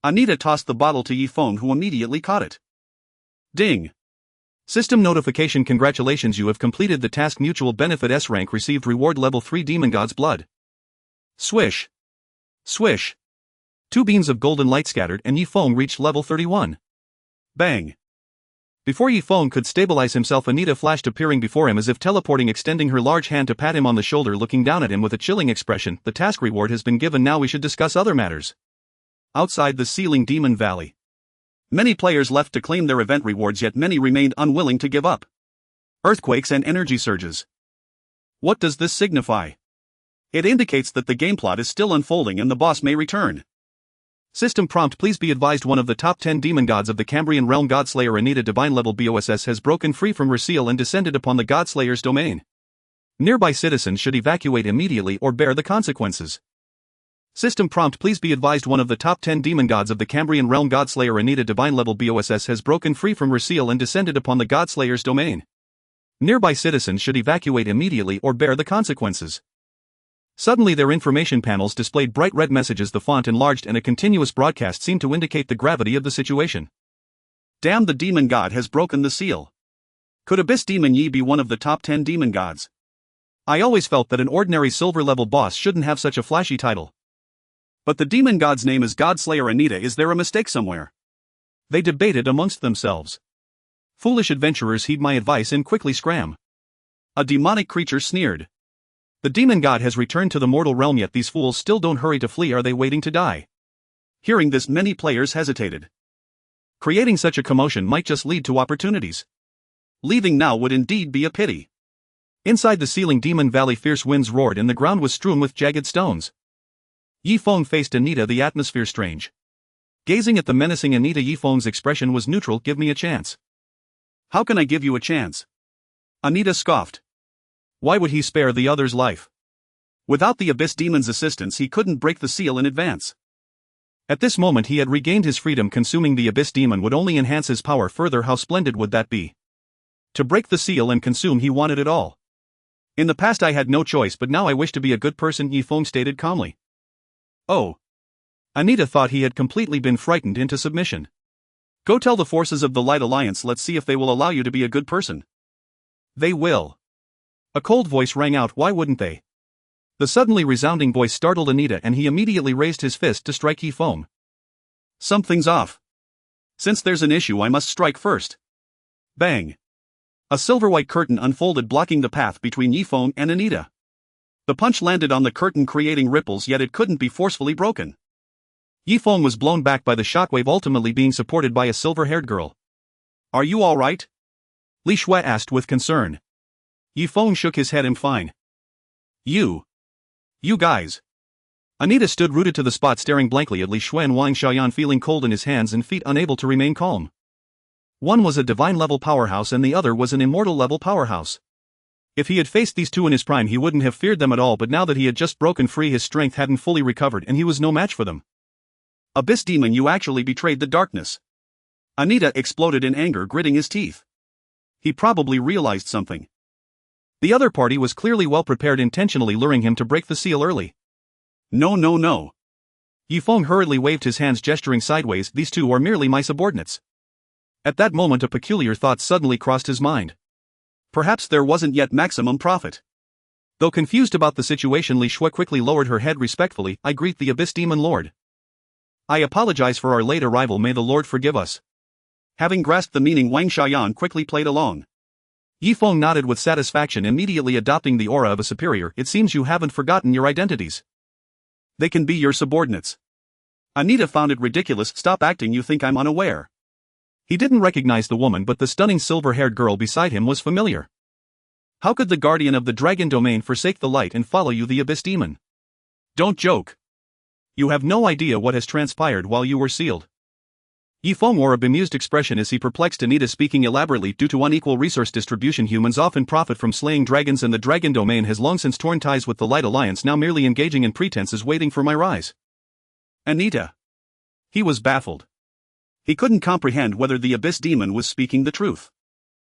B: Anita tossed the bottle to Yifeng, who immediately caught it. Ding. System notification. Congratulations, you have completed the task. Mutual benefit. S-Rank received. Reward level 3 Demon God's Blood. Swish. Swish. 2 beams of golden light scattered and Yifeng reached level 31. Bang. Before Yifeng could stabilize himself, Anita flashed, appearing before him as if teleporting, extending her large hand to pat him on the shoulder, looking down at him with a chilling expression. The task reward has been given, now we should discuss other matters. Outside the ceiling Demon Valley. Many players left to claim their event rewards, yet many remained unwilling to give up. Earthquakes and energy surges. What does this signify? It indicates that the game plot is still unfolding and the boss may return. System prompt. Please be advised, one of the top 10 demon gods of the Cambrian realm, Godslayer Anita, divine level BOSS, has broken free from her seal and descended upon the Godslayer's domain. Nearby citizens should evacuate immediately or bear the consequences. System prompt. Please be advised, one of the top 10 demon gods of the Cambrian realm, Godslayer Anita, divine level BOSS, has broken free from her seal and descended upon the Godslayer's domain. Nearby citizens should evacuate immediately or bear the consequences. Suddenly their information panels displayed bright red messages. The font enlarged and a continuous broadcast seemed to indicate the gravity of the situation. Damn, the demon god has broken the seal. Could Abyss Demon Ye be one of the top 10 demon gods? I always felt that an ordinary silver level boss shouldn't have such a flashy title. But the demon god's name is Godslayer Anita. Is there a mistake somewhere? They debated amongst themselves. Foolish adventurers, heed my advice and quickly scram. A demonic creature sneered. The demon god has returned to the mortal realm, yet these fools still don't hurry to flee. Are they waiting to die? Hearing this, many players hesitated. Creating such a commotion might just lead to opportunities. Leaving now would indeed be a pity. Inside the ceiling Demon Valley, fierce winds roared and the ground was strewn with jagged stones. Yifeng faced Anita, the atmosphere strange. Gazing at the menacing Anita, Yifeng's expression was neutral. Give me a chance. How can I give you a chance? Anita scoffed. Why would he spare the other's life? Without the Abyss Demon's assistance, he couldn't break the seal in advance. At this moment he had regained his freedom. Consuming the Abyss Demon would only enhance his power further. How splendid would that be? To break the seal and consume, he wanted it all. In the past I had no choice, but now I wish to be a good person, Yifeng stated calmly. Oh. Anita thought he had completely been frightened into submission. Go tell the forces of the Light Alliance, let's see if they will allow you to be a good person. They will. A cold voice rang out. Why wouldn't they? The suddenly resounding voice startled Anita and he immediately raised his fist to strike Yifeng. Something's off. Since there's an issue, I must strike first. Bang. A silver-white curtain unfolded, blocking the path between Yifeng and Anita. The punch landed on the curtain, creating ripples, yet it couldn't be forcefully broken. Yifeng was blown back by the shockwave, ultimately being supported by a silver-haired girl. Are you all right? Li Shui asked with concern. Yifeng shook his head. I'm fine. You guys. Anita stood rooted to the spot, staring blankly at Li Shui and Wang Xiaoyan, feeling cold in his hands and feet, unable to remain calm. One was a divine-level powerhouse and the other was an immortal-level powerhouse. If he had faced these two in his prime, he wouldn't have feared them at all, but now that he had just broken free, his strength hadn't fully recovered and he was no match for them. Abyss Demon, you actually betrayed the darkness. Anita exploded in anger, gritting his teeth. He probably realized something. The other party was clearly well prepared, intentionally luring him to break the seal early. No. Yifeng hurriedly waved his hands gesturing sideways, these two are merely my subordinates. At that moment a peculiar thought suddenly crossed his mind. Perhaps there wasn't yet maximum profit. Though confused about the situation, Li Shui quickly lowered her head respectfully. I greet the Abyss Demon Lord. I apologize for our late arrival, may the Lord forgive us. Having grasped the meaning, Wang Xiaoyan quickly played along. Yifeng nodded with satisfaction, immediately adopting the aura of a superior. It seems you haven't forgotten your identities. They can be your subordinates. Anita found it ridiculous. Stop acting, you think I'm unaware. He didn't recognize the woman, but the stunning silver-haired girl beside him was familiar. How could the guardian of the dragon domain forsake the light and follow you, the Abyss Demon? Don't joke. You have no idea what has transpired while you were sealed. Yifeng wore a bemused expression as he perplexed Anita, speaking elaborately. Due to unequal resource distribution, humans often profit from slaying dragons, and the dragon domain has long since torn ties with the Light Alliance, now merely engaging in pretenses waiting for my rise. Anita. He was baffled. He couldn't comprehend whether the Abyss Demon was speaking the truth.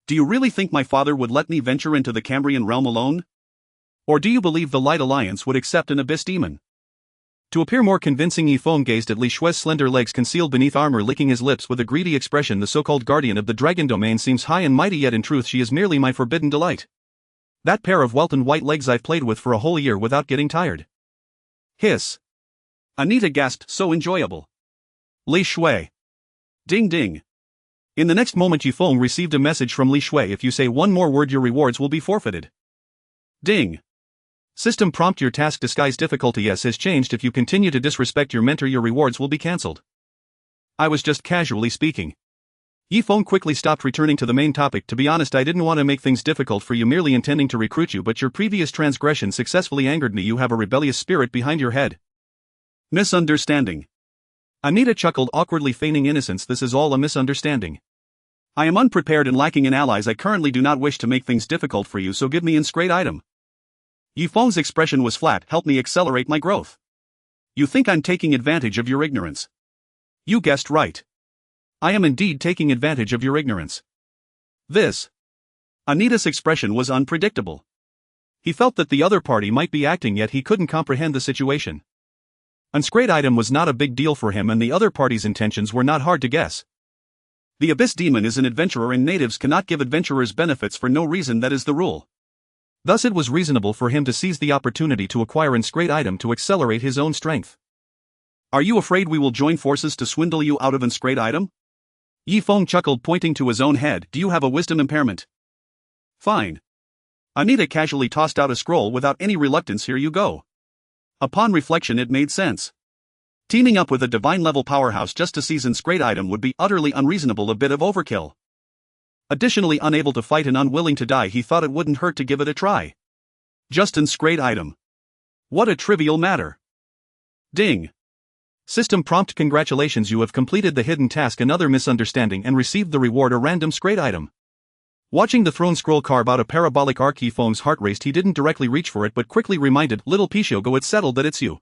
B: Do you really think my father would let me venture into the Cambrian realm alone? Or do you believe the Light Alliance would accept an Abyss Demon? To appear more convincing, Yifeng gazed at Li Shui's slender legs concealed beneath armor, licking his lips with a greedy expression. The so-called guardian of the dragon domain seems high and mighty, yet in truth she is merely my forbidden delight. That pair of welted white legs I've played with for a whole year without getting tired. Hiss. Anita gasped, so enjoyable. Li Shui. Ding ding. In the next moment Yifeng received a message from Li Shui. If you say one more word, your rewards will be forfeited. Ding. System prompt: your task disguise difficulty yes has changed. If you continue to disrespect your mentor, your rewards will be cancelled. I was just casually speaking. Yifeng quickly stopped, returning to the main topic. To be honest, I didn't want to make things difficult for you, merely intending to recruit you, but your previous transgression successfully angered me. You have a rebellious spirit behind your head. Misunderstanding. Anita chuckled, awkwardly feigning innocence. This is all a misunderstanding. I am unprepared and lacking in allies. I currently do not wish to make things difficult for you, so give me an great item. Yifeng's expression was flat. Help me accelerate my growth. You think I'm taking advantage of your ignorance? You guessed right. I am indeed taking advantage of your ignorance. This. Anita's expression was unpredictable. He felt that the other party might be acting, yet he couldn't comprehend the situation. An great item was not a big deal for him, and the other party's intentions were not hard to guess. The Abyss Demon is an adventurer, and natives cannot give adventurers benefits for no reason. That is the rule. Thus it was reasonable for him to seize the opportunity to acquire an great item to accelerate his own strength. Are you afraid we will join forces to swindle you out of an great item? Yifeng chuckled, pointing to his own head. Do you have a wisdom impairment? Fine. Anita casually tossed out a scroll without any reluctance. Here you go. Upon reflection, it made sense. Teaming up with a divine-level powerhouse just to seize an great item would be utterly unreasonable, a bit of overkill. Additionally, unable to fight and unwilling to die, he thought it wouldn't hurt to give it a try. Just an great item. What a trivial matter. Ding. System prompt: congratulations, you have completed the hidden task. Another misunderstanding and received the reward, a random great item. Watching the throne scroll carve out a parabolic arc, Yifeng's heart raced. He didn't directly reach for it, but quickly reminded, little Pichot, go, it's settled that it's you.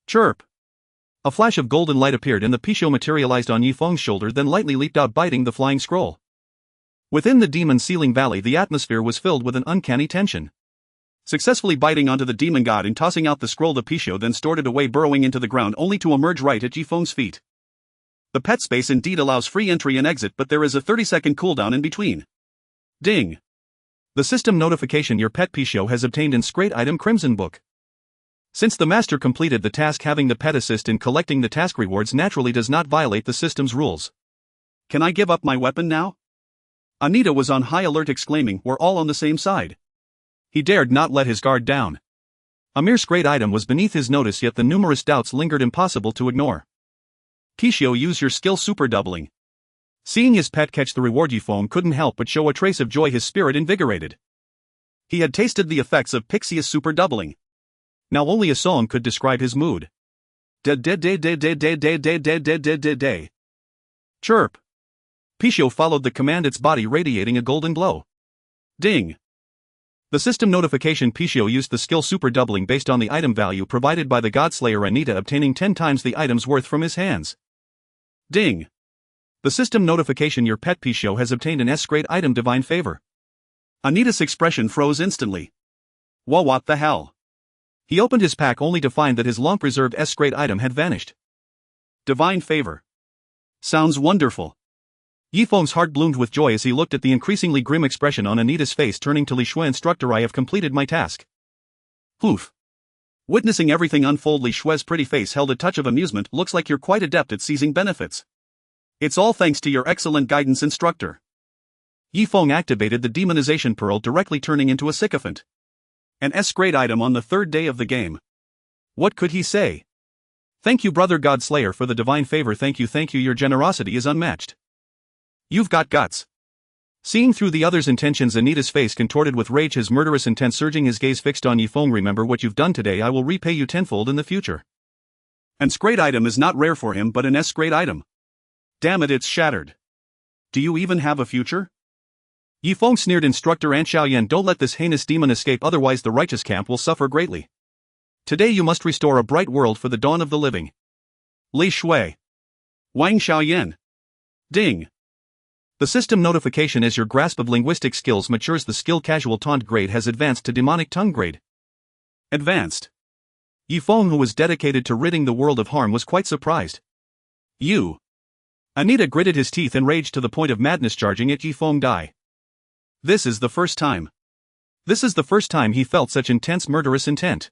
B: Chirp. A flash of golden light appeared and the Pichot materialized on Yifeng's shoulder, then lightly leaped out, biting the flying scroll. Within the demon sealing valley, the atmosphere was filled with an uncanny tension. Successfully biting onto the demon god and tossing out the scroll, the Pichot then stored it away, burrowing into the ground only to emerge right at Yifeng's feet. The pet space indeed allows free entry and exit, but there is a 30-second cooldown in between. Ding. The system notification: your pet Pichot has obtained an great item, Crimson Book. Since the master completed the task, having the pet assist in collecting the task rewards naturally does not violate the system's rules. Can I give up my weapon now? Anita was on high alert, exclaiming, we're all on the same side. He dared not let his guard down. A mere great item was beneath his notice, yet the numerous doubts lingered, impossible to ignore. Pichot, use your skill super doubling. Seeing his pet catch the reward, Yifeng couldn't help but show a trace of joy, his spirit invigorated. He had tasted the effects of Pixia's super doubling. Now only a song could describe his mood. Chirp. Pichot followed the command, its body radiating a golden glow. Ding. The system notification: Pichot used the skill super doubling based on the item value provided by the Godslayer Anita, obtaining 10 times the item's worth from his hands. Ding. The system notification: your pet Pichot has obtained an great item, Divine Favor. Anita's expression froze instantly. What the hell? He opened his pack only to find that his long-preserved S-grade item had vanished. Divine favor. Sounds wonderful. Yifeng's heart bloomed with joy as he looked at the increasingly grim expression on Anita's face. Turning to Li Shui, instructor, I have completed my task. Poof. Witnessing everything unfold, Li Shui's pretty face held a touch of amusement. Looks like you're quite adept at seizing benefits. It's all thanks to your excellent guidance, instructor. Yifeng activated the demonization pearl, directly turning into a sycophant. An S-grade item on the third day of the game. What could he say? Thank you, brother Godslayer, for the divine favor. Thank you, your generosity is unmatched. You've got guts. Seeing through the other's intentions, Anita's face contorted with rage, his murderous intent surging, his gaze fixed on Yifeng. Remember what you've done today, I will repay you tenfold in the future. An S-grade item is not rare for him, but an S-grade item. Damn it, it's shattered. Do you even have a future? Yifeng sneered. Instructor An Xiaoyan, don't let this heinous demon escape, otherwise the righteous camp will suffer greatly. Today you must restore a bright world for the dawn of the living. Li Shui. Wang Xiaoyan. Ding. The system notification: as your grasp of linguistic skills matures, the skill casual taunt grade has advanced to demonic tongue grade. Advanced. Yifeng, who was dedicated to ridding the world of harm, was quite surprised. You. Anita gritted his teeth in rage to the point of madness, charging at Yifeng. Die. This is the first time he felt such intense murderous intent.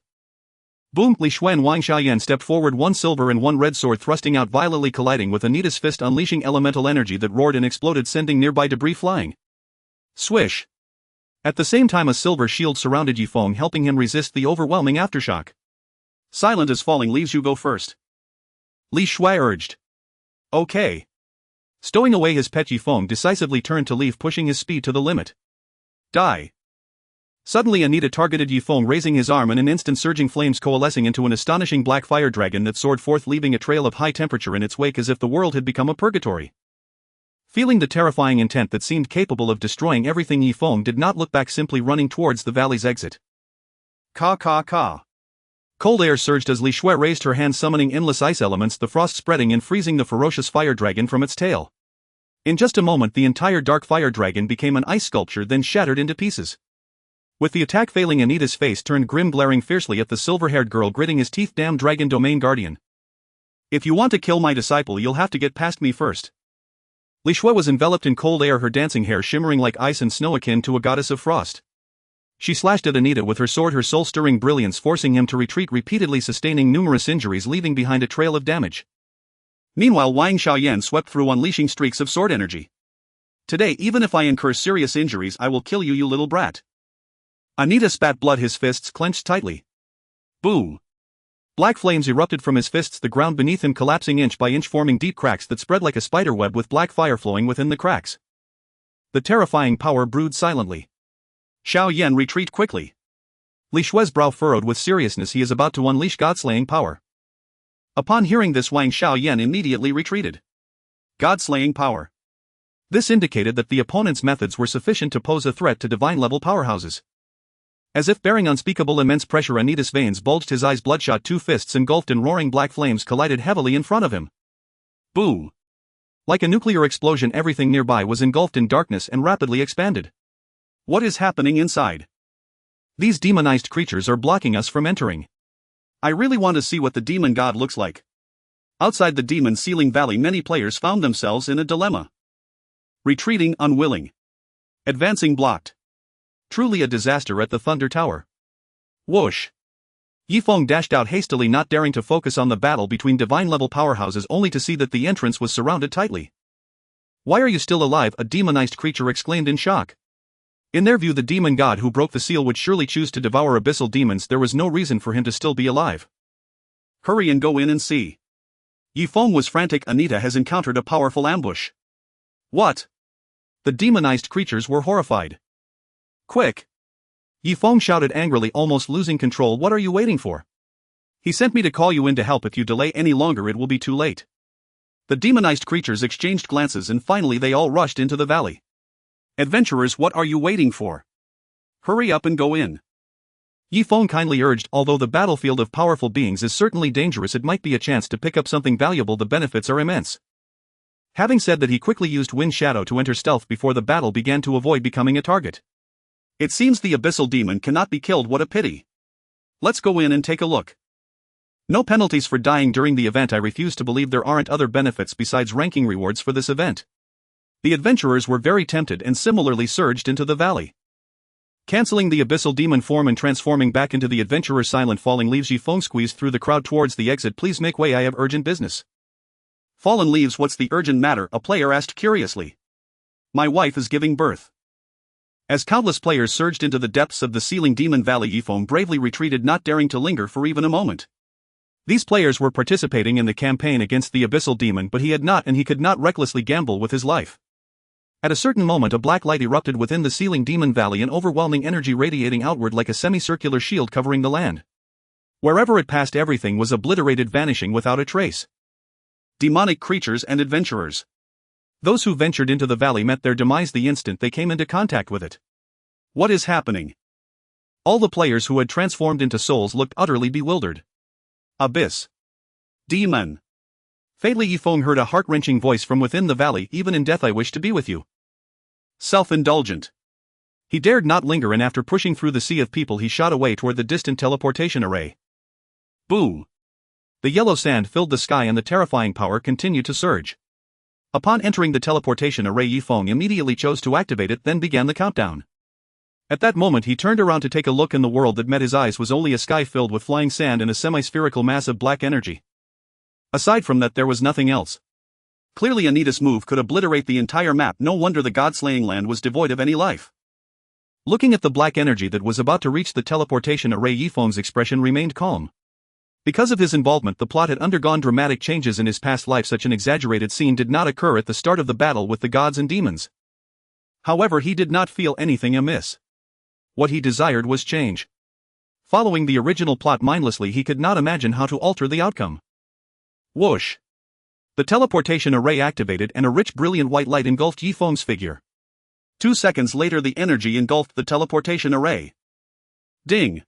B: Boom! Li Shui and Wang Xiaoyan stepped forward, one silver and one red sword thrusting out, violently colliding with Anita's fist, unleashing elemental energy that roared and exploded, sending nearby debris flying. Swish! At the same time, a silver shield surrounded Yifeng, helping him resist the overwhelming aftershock. Silent as falling leaves, you go first. Li Shui urged. Okay. Stowing away his pet, Yifeng decisively turned to leave, pushing his speed to the limit. Die. Suddenly Anita targeted Yifeng, raising his arm. In an instant, surging flames coalescing into an astonishing black fire dragon that soared forth, leaving a trail of high temperature in its wake, as if the world had become a purgatory. Feeling the terrifying intent that seemed capable of destroying everything, Yifeng did not look back, simply running towards the valley's exit. Ka ka ka. Cold air surged as Li Shui raised her hand, summoning endless ice elements, the frost spreading and freezing the ferocious fire dragon from its tail. In just a moment, the entire dark fire dragon became an ice sculpture, then shattered into pieces. With the attack failing, Anita's face turned grim, glaring fiercely at the silver-haired girl, gritting his teeth. Damn dragon domain guardian. If you want to kill my disciple, you'll have to get past me first. Li Shui was enveloped in cold air, her dancing hair shimmering like ice and snow, akin to a goddess of frost. She slashed at Anita with her sword, her soul-stirring brilliance forcing him to retreat, repeatedly sustaining numerous injuries, leaving behind a trail of damage. Meanwhile, Wang Xiaoyan swept through, unleashing streaks of sword energy. Today, even if I incur serious injuries, I will kill you, you little brat. Anita spat blood, his fists clenched tightly. Boom! Black flames erupted from his fists, the ground beneath him collapsing inch by inch, forming deep cracks that spread like a spider web, with black fire flowing within the cracks. The terrifying power brewed silently. Xiaoyan, retreat quickly. Li Shui's brow furrowed with seriousness. He is about to unleash God-slaying power. Upon hearing this, Wang Xiaoyan immediately retreated. God-slaying power. This indicated that the opponent's methods were sufficient to pose a threat to divine-level powerhouses. As if bearing unspeakable immense pressure, Anita's veins bulged, his eyes bloodshot, two fists engulfed in roaring black flames collided heavily in front of him. Boom! Like a nuclear explosion, everything nearby was engulfed in darkness and rapidly expanded. What is happening inside? These demonized creatures are blocking us from entering. I really want to see what the demon god looks like. Outside the demon ceiling valley, many players found themselves in a dilemma. Retreating, unwilling. Advancing, blocked. Truly a disaster at the Thunder Tower. Whoosh! Yifeng dashed out hastily, not daring to focus on the battle between divine-level powerhouses, only to see that the entrance was surrounded tightly. Why are you still alive? A demonized creature exclaimed in shock. In their view, the demon god who broke the seal would surely choose to devour abyssal demons. There was no reason for him to still be alive. Hurry and go in and see. Yifeng was frantic. Anita has encountered a powerful ambush. What? The demonized creatures were horrified. Quick! Yifeng shouted angrily, almost losing control. What are you waiting for? He sent me to call you in to help. If you delay any longer, it will be too late. The demonized creatures exchanged glances and finally they all rushed into the valley. Adventurers, what are you waiting for? Hurry up and go in. Yifeng kindly urged. Although the battlefield of powerful beings is certainly dangerous, it might be a chance to pick up something valuable. The benefits are immense. Having said that, he quickly used Wind Shadow to enter stealth before the battle began, to avoid becoming a target. It seems the abyssal demon cannot be killed. What a pity. Let's go in and take a look. No penalties for dying during the event. I refuse to believe there aren't other benefits besides ranking rewards for this event. The adventurers were very tempted and similarly surged into the valley. Cancelling the abyssal demon form and transforming back into the adventurer. Silent falling leaves. Yifeng squeezed through the crowd towards the exit. Please make way, I have urgent business. Fallen leaves. What's the urgent matter? A player asked curiously. My wife is giving birth. As countless players surged into the depths of the sealing demon valley, Yifeng bravely retreated, not daring to linger for even a moment. These players were participating in the campaign against the abyssal demon, but he had not, and he could not recklessly gamble with his life. At a certain moment, a black light erupted within the sealing demon valley, an overwhelming energy radiating outward like a semicircular shield covering the land. Wherever it passed, everything was obliterated, vanishing without a trace. Demonic creatures and adventurers. Those who ventured into the valley met their demise the instant they came into contact with it. What is happening? All the players who had transformed into souls looked utterly bewildered. Abyss. Demon. Faintly, Yifeng heard a heart-wrenching voice from within the valley. Even in death I wish to be with you. Self-indulgent. He dared not linger, and after pushing through the sea of people he shot away toward the distant teleportation array. Boom. The yellow sand filled the sky and the terrifying power continued to surge. Upon entering the teleportation array, Yifeng immediately chose to activate it, then began the countdown. At that moment he turned around to take a look, and the world that met his eyes was only a sky filled with flying sand and a semi-spherical mass of black energy. Aside from that, there was nothing else. Clearly a neatest move could obliterate the entire map. No wonder the god-slaying land was devoid of any life. Looking at the black energy that was about to reach the teleportation array, Yifeng's expression remained calm. Because of his involvement, the plot had undergone dramatic changes in his past life. Such an exaggerated scene did not occur at the start of the battle with the gods and demons. However, he did not feel anything amiss. What he desired was change. Following the original plot mindlessly, he could not imagine how to alter the outcome. Whoosh! The teleportation array activated and a rich brilliant white light engulfed Yifeng's figure. 2 seconds later the energy engulfed the teleportation array. Ding!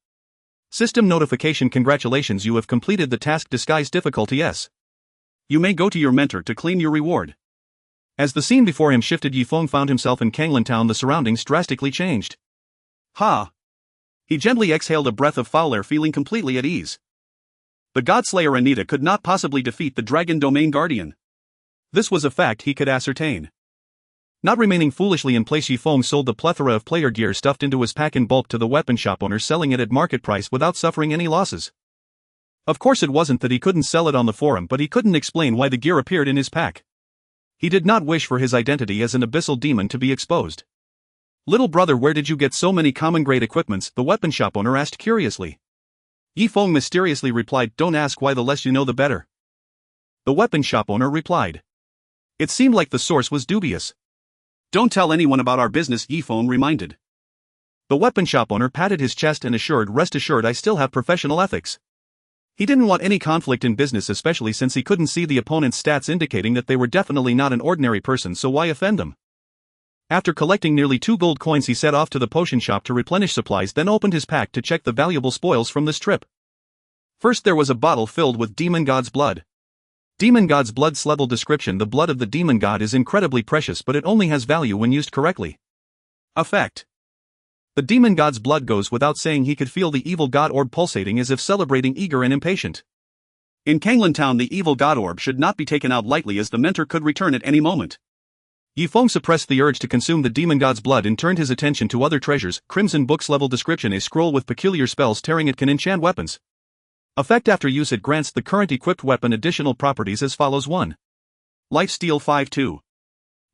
B: System notification. Congratulations, you have completed the task. Disguise difficulty S. You may go to your mentor to claim your reward. As the scene before him shifted, Yifeng found himself in Kanglan Town. The surroundings drastically changed. Ha! He gently exhaled a breath of foul air, feeling completely at ease. The Godslayer Anita could not possibly defeat the Dragon Domain Guardian. This was a fact he could ascertain. Not remaining foolishly in place, Yifeng sold the plethora of player gear stuffed into his pack in bulk to the weapon shop owner, selling it at market price without suffering any losses. Of course, it wasn't that he couldn't sell it on the forum, but he couldn't explain why the gear appeared in his pack. He did not wish for his identity as an abyssal demon to be exposed. Little brother, where did you get so many common-grade equipments? The weapon shop owner asked curiously. Yifeng mysteriously replied, don't ask why, the less you know the better. The weapon shop owner replied. It seemed like the source was dubious. Don't tell anyone about our business, Yifeng reminded. The weapon shop owner patted his chest and assured, rest assured, I still have professional ethics. He didn't want any conflict in business, especially since he couldn't see the opponent's stats indicating that they were definitely not an ordinary person, so why offend them? After collecting nearly 2 gold coins, he set off to the potion shop to replenish supplies, then opened his pack to check the valuable spoils from this trip. First there was a bottle filled with demon god's blood. Demon god's blood. Level description: the blood of the demon god is incredibly precious, but it only has value when used correctly. Effect: the demon god's blood goes without saying. He could feel the evil god orb pulsating as if celebrating, eager and impatient. In Kanglan Town, the evil god orb should not be taken out lightly, as the mentor could return at any moment. Yifeng suppressed the urge to consume the demon god's blood and turned his attention to other treasures. Crimson books. Level description: a scroll with peculiar spells. Tearing it can enchant weapons. Effect: after use it grants the current equipped weapon additional properties as follows. 1. Lifesteal 5-2.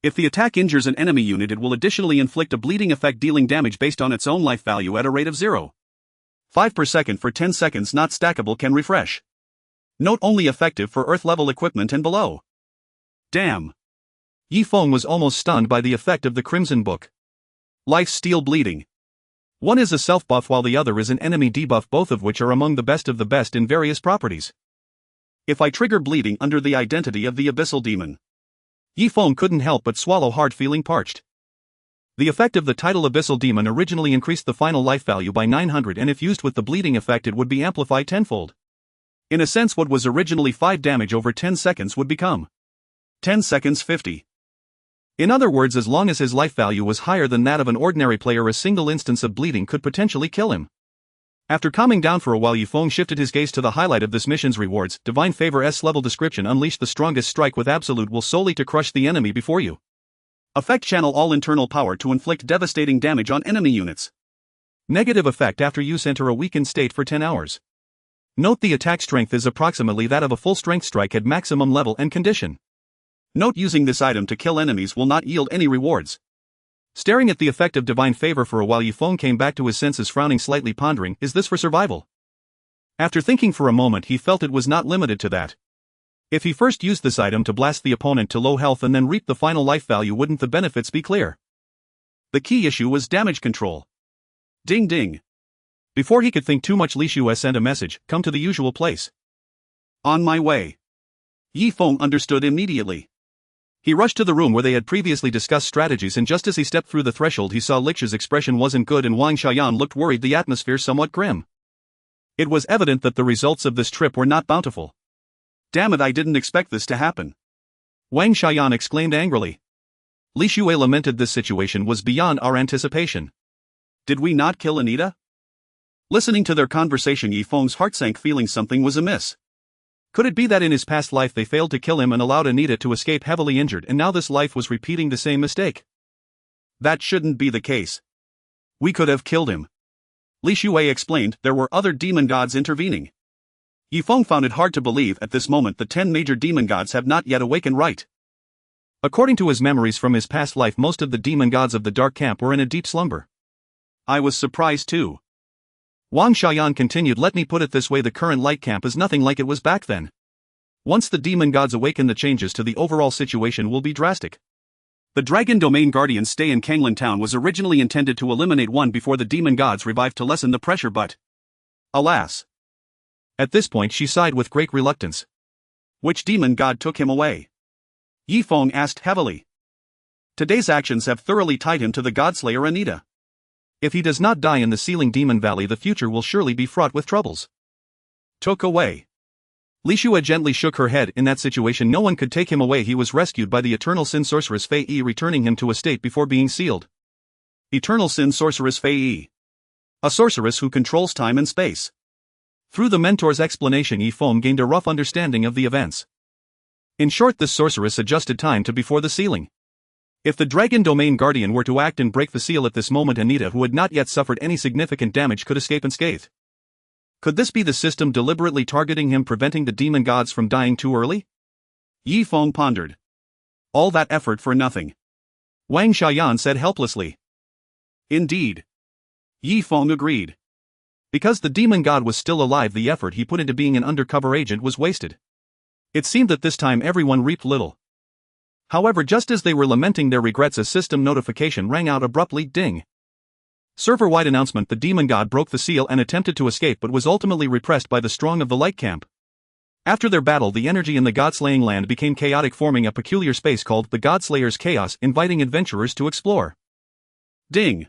B: If the attack injures an enemy unit, it will additionally inflict a bleeding effect, dealing damage based on its own life value at a rate of 0.5 per second for 10 seconds. Not stackable. Can refresh. Note: only effective for earth level equipment and below. Damn. Yifeng was almost stunned by the effect of the Crimson Book. Life-steal bleeding. One is a self-buff while the other is an enemy debuff, both of which are among the best of the best in various properties. If I trigger bleeding under the identity of the abyssal demon. Yifeng couldn't help but swallow hard, feeling parched. The effect of the title abyssal demon originally increased the final life value by 900, and if used with the bleeding effect it would be amplified tenfold. In a sense, what was originally 5 damage over 10 seconds would become 10 seconds 50. In other words, as long as his life value was higher than that of an ordinary player, a single instance of bleeding could potentially kill him. After calming down for a while, Yifeng shifted his gaze to the highlight of this mission's rewards. Divine Favor S-level description: unleash the strongest strike with absolute will solely to crush the enemy before you. Effect: channel all internal power to inflict devastating damage on enemy units. Negative effect: after use enter a weakened state for 10 hours. Note: the attack strength is approximately that of a full strength strike at maximum level and condition. Note: using this item to kill enemies will not yield any rewards. Staring at the effect of Divine Favor for a while, Yifeng came back to his senses, frowning slightly, pondering, is this for survival? After thinking for a moment, he felt it was not limited to that. If he first used this item to blast the opponent to low health and then reap the final life value, wouldn't the benefits be clear? The key issue was damage control. Ding ding. Before he could think too much, Li Shue sent a message, come to the usual place. On my way. Yifeng understood immediately. He rushed to the room where they had previously discussed strategies, and just as he stepped through the threshold, he saw Lixue's expression wasn't good and Wang Xiaoyan looked worried, the atmosphere somewhat grim. It was evident that the results of this trip were not bountiful. Damn it, I didn't expect this to happen. Wang Xiaoyan exclaimed angrily. Li Shue lamented this situation was beyond our anticipation. Did we not kill Anita? Listening to their conversation, Yifeng's heart sank, feeling something was amiss. Could it be that in his past life they failed to kill him and allowed Anita to escape heavily injured, and now this life was repeating the same mistake? That shouldn't be the case. We could have killed him. Li Shue explained, there were other demon gods intervening. Yifeng found it hard to believe at this moment the 10 major demon gods have not yet awakened, right? According to his memories from his past life, most of the demon gods of the Dark Camp were in a deep slumber. I was surprised too. Wang Xiaoyan continued, let me put it this way, the current light camp is nothing like it was back then. Once the demon gods awaken, the changes to the overall situation will be drastic. The Dragon Domain Guardian's stay in Kanglin Town was originally intended to eliminate one before the demon gods revived to lessen the pressure, but alas. At this point she sighed with great reluctance. Which demon god took him away? Yifeng asked heavily. Today's actions have thoroughly tied him to the Godslayer Anita. If he does not die in the Sealing Demon Valley, the future will surely be fraught with troubles. Took away. Li Shue gently shook her head. In that situation no one could take him away. He was rescued by the Eternal Sin Sorceress Feng Ye, returning him to a state before being sealed. Eternal Sin Sorceress Feng Ye. A sorceress who controls time and space. Through the mentor's explanation, Yifeng gained a rough understanding of the events. In short, this sorceress adjusted time to before the sealing. If the Dragon Domain Guardian were to act and break the seal at this moment, Anita, who had not yet suffered any significant damage, could escape unscathed. Could this be the system deliberately targeting him, preventing the demon gods from dying too early? Yifeng pondered. All that effort for nothing. Wang Xiaoyan said helplessly. Indeed. Yifeng agreed. Because the demon god was still alive, the effort he put into being an undercover agent was wasted. It seemed that this time everyone reaped little. However, just as they were lamenting their regrets, a system notification rang out abruptly. Ding. Server-wide announcement: the demon god broke the seal and attempted to escape, but was ultimately repressed by the strong of the Light Camp. After their battle, the energy in the god-slaying land became chaotic, forming a peculiar space called the Godslayer's Chaos, inviting adventurers to explore. Ding.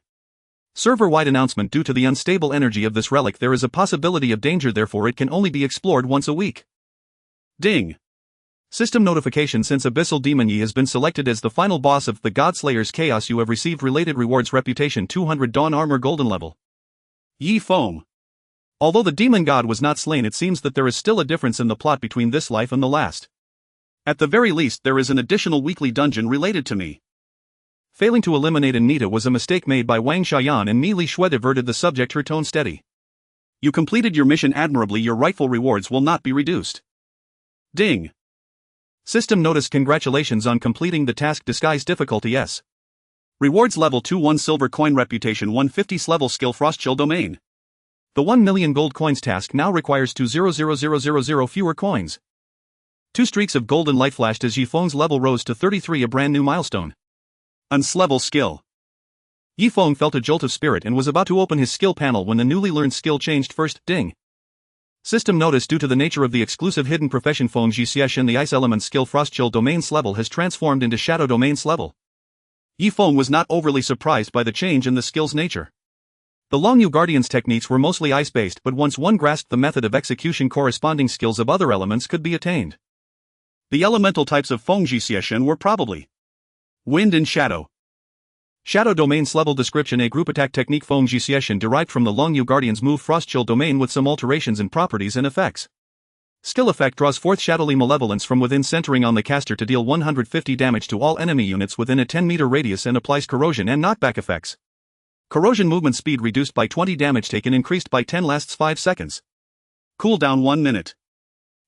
B: Server-wide announcement: due to the unstable energy of this relic, there is a possibility of danger, therefore it can only be explored once a week. Ding. System notification: since Abyssal Demon Ye has been selected as the final boss of the Godslayer's Chaos, you have received related rewards. Reputation 200, Dawn Armor Golden level. Yifeng. Although the demon god was not slain, it seems that there is still a difference in the plot between this life and the last. At the very least, there is an additional weekly dungeon related to me. Failing to eliminate Anita was a mistake made by Wang Xiaoyan, and Li Shue diverted the subject, her tone steady. You completed your mission admirably. Your rightful rewards will not be reduced. Ding. System notice: congratulations on completing the task. Disguise difficulty S. Rewards level 2, 1 silver coin. Reputation 150, level skill Frostchill Domain. The 1 million gold coins task now requires 2,000,000 fewer coins. 2 streaks of golden light flashed as Yifeng's level rose to 33, a brand new milestone. Level skill. Yifeng felt a jolt of spirit and was about to open his skill panel when the newly learned skill changed first. Ding. System notice: due to the nature of the exclusive hidden profession Feng Ye in the ice element skill, Frostchill Domain's level has transformed into Shadow Domain's level. Yifeng was not overly surprised by the change in the skill's nature. The Longyu Guardian's techniques were mostly ice-based, but once one grasped the method of execution, corresponding skills of other elements could be attained. The elemental types of Feng Ye were probably wind and shadow. Shadow Domain's level description: a group attack technique Feng Ye derived from the Longyu Guardian's move Frostchill Domain with some alterations in properties and effects. Skill effect: draws forth Shadowly Malevolence from within, centering on the caster to deal 150 damage to all enemy units within a 10-meter radius, and applies corrosion and knockback effects. Corrosion movement speed reduced by 20, damage taken increased by 10, lasts 5 seconds. Cooldown 1 minute.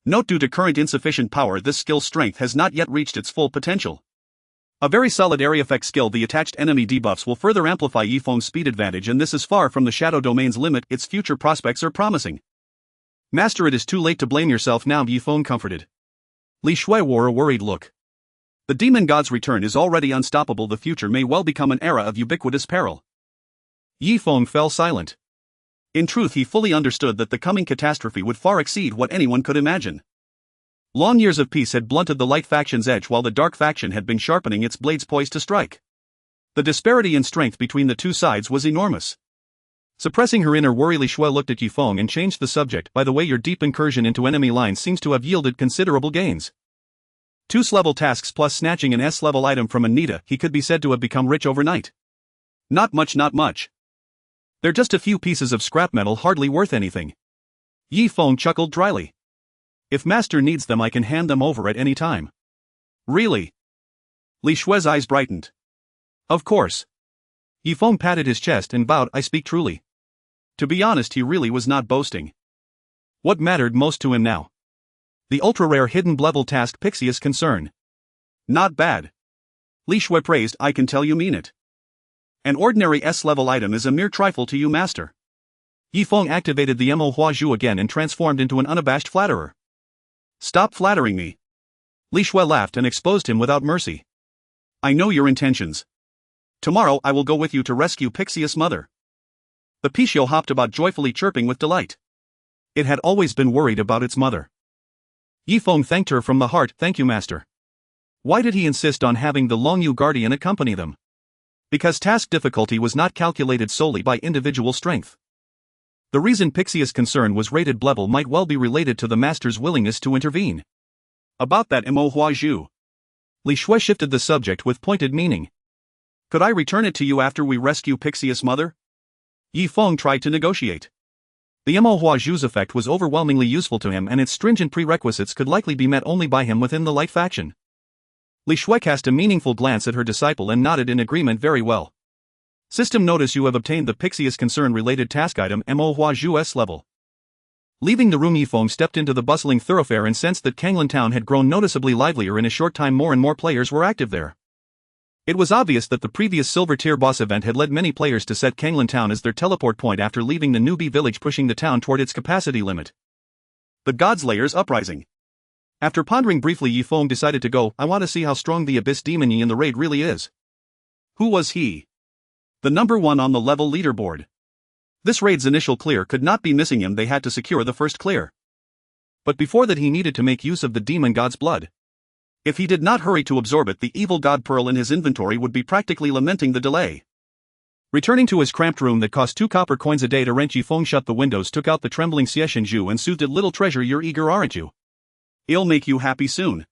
B: Note: due to current insufficient power, this skill's strength has not yet reached its full potential. A very solid area effect skill. The attached enemy debuffs will further amplify Yifeng's speed advantage, and this is far from the Shadow Domain's limit. Its future prospects are promising. Master, it is too late to blame yourself now, Yifeng comforted. Li Shui wore a worried look. The demon god's return is already unstoppable. The future may well become an era of ubiquitous peril. Yifeng fell silent. In truth, he fully understood that the coming catastrophe would far exceed what anyone could imagine. Long years of peace had blunted the light faction's edge, while the dark faction had been sharpening its blades, poised to strike. The disparity in strength between the two sides was enormous. Suppressing her inner worry, Li Shui looked at Yifeng and changed the subject. By the way, your deep incursion into enemy lines seems to have yielded considerable gains. 2 S-level tasks plus snatching an S-level item from Anita, he could be said to have become rich overnight. Not much, not much. They're just a few pieces of scrap metal, hardly worth anything. Yifeng chuckled dryly. If Master needs them, I can hand them over at any time. Really? Li Shui's eyes brightened. Of course. Yifeng patted his chest and bowed. I speak truly. To be honest, he really was not boasting. What mattered most to him now? The ultra-rare hidden level task Pixius concern. Not bad. Li Shui praised. I can tell you mean it. An ordinary S-level item is a mere trifle to you, Master. Yifeng activated the Mo Hua Zhu again and transformed into an unabashed flatterer. Stop flattering me. Li Shui laughed and exposed him without mercy. I know your intentions. Tomorrow I will go with you to rescue Pixius' mother. The Pixiu hopped about, joyfully chirping with delight. It had always been worried about its mother. Yifeng thanked her from the heart. Thank you, Master. Why did he insist on having the Longyu Guardian accompany them? Because task difficulty was not calculated solely by individual strength. The reason Pixius' concern was rated level might well be related to the Master's willingness to intervene. About that Mo Hua Zhu. Li Shui shifted the subject with pointed meaning. Could I return it to you after we rescue Pixius' mother? Yifeng tried to negotiate. The Mo Hua Zhu's effect was overwhelmingly useful to him, and its stringent prerequisites could likely be met only by him within the light faction. Li Shui cast a meaningful glance at her disciple and nodded in agreement. Very well. System notice: you have obtained the Pixius concern related task item Mo Hua Zhu S level. Leaving the room, Yifeng stepped into the bustling thoroughfare and sensed that Kanglan Town had grown noticeably livelier. In a short time, more and more players were active there. It was obvious that the previous Silver Tier boss event had led many players to set Kanglan Town as their teleport point after leaving the newbie village, pushing the town toward its capacity limit. The Godslayers uprising. After pondering briefly, Yifeng decided to go. I want to see how strong the Abyss Demon Yi in the raid really is. Who was he? The number 1 on the level leaderboard. This raid's initial clear could not be missing him. They had to secure the first clear. But before that, he needed to make use of the demon god's blood. If he did not hurry to absorb it, the evil god pearl in his inventory would be practically lamenting the delay. Returning to his cramped room that cost 2 copper coins a day to rent, Yifeng shut the windows, took out the trembling Xieshen Zhu and soothed it. Little treasure, you're eager, aren't you? It'll make you happy soon.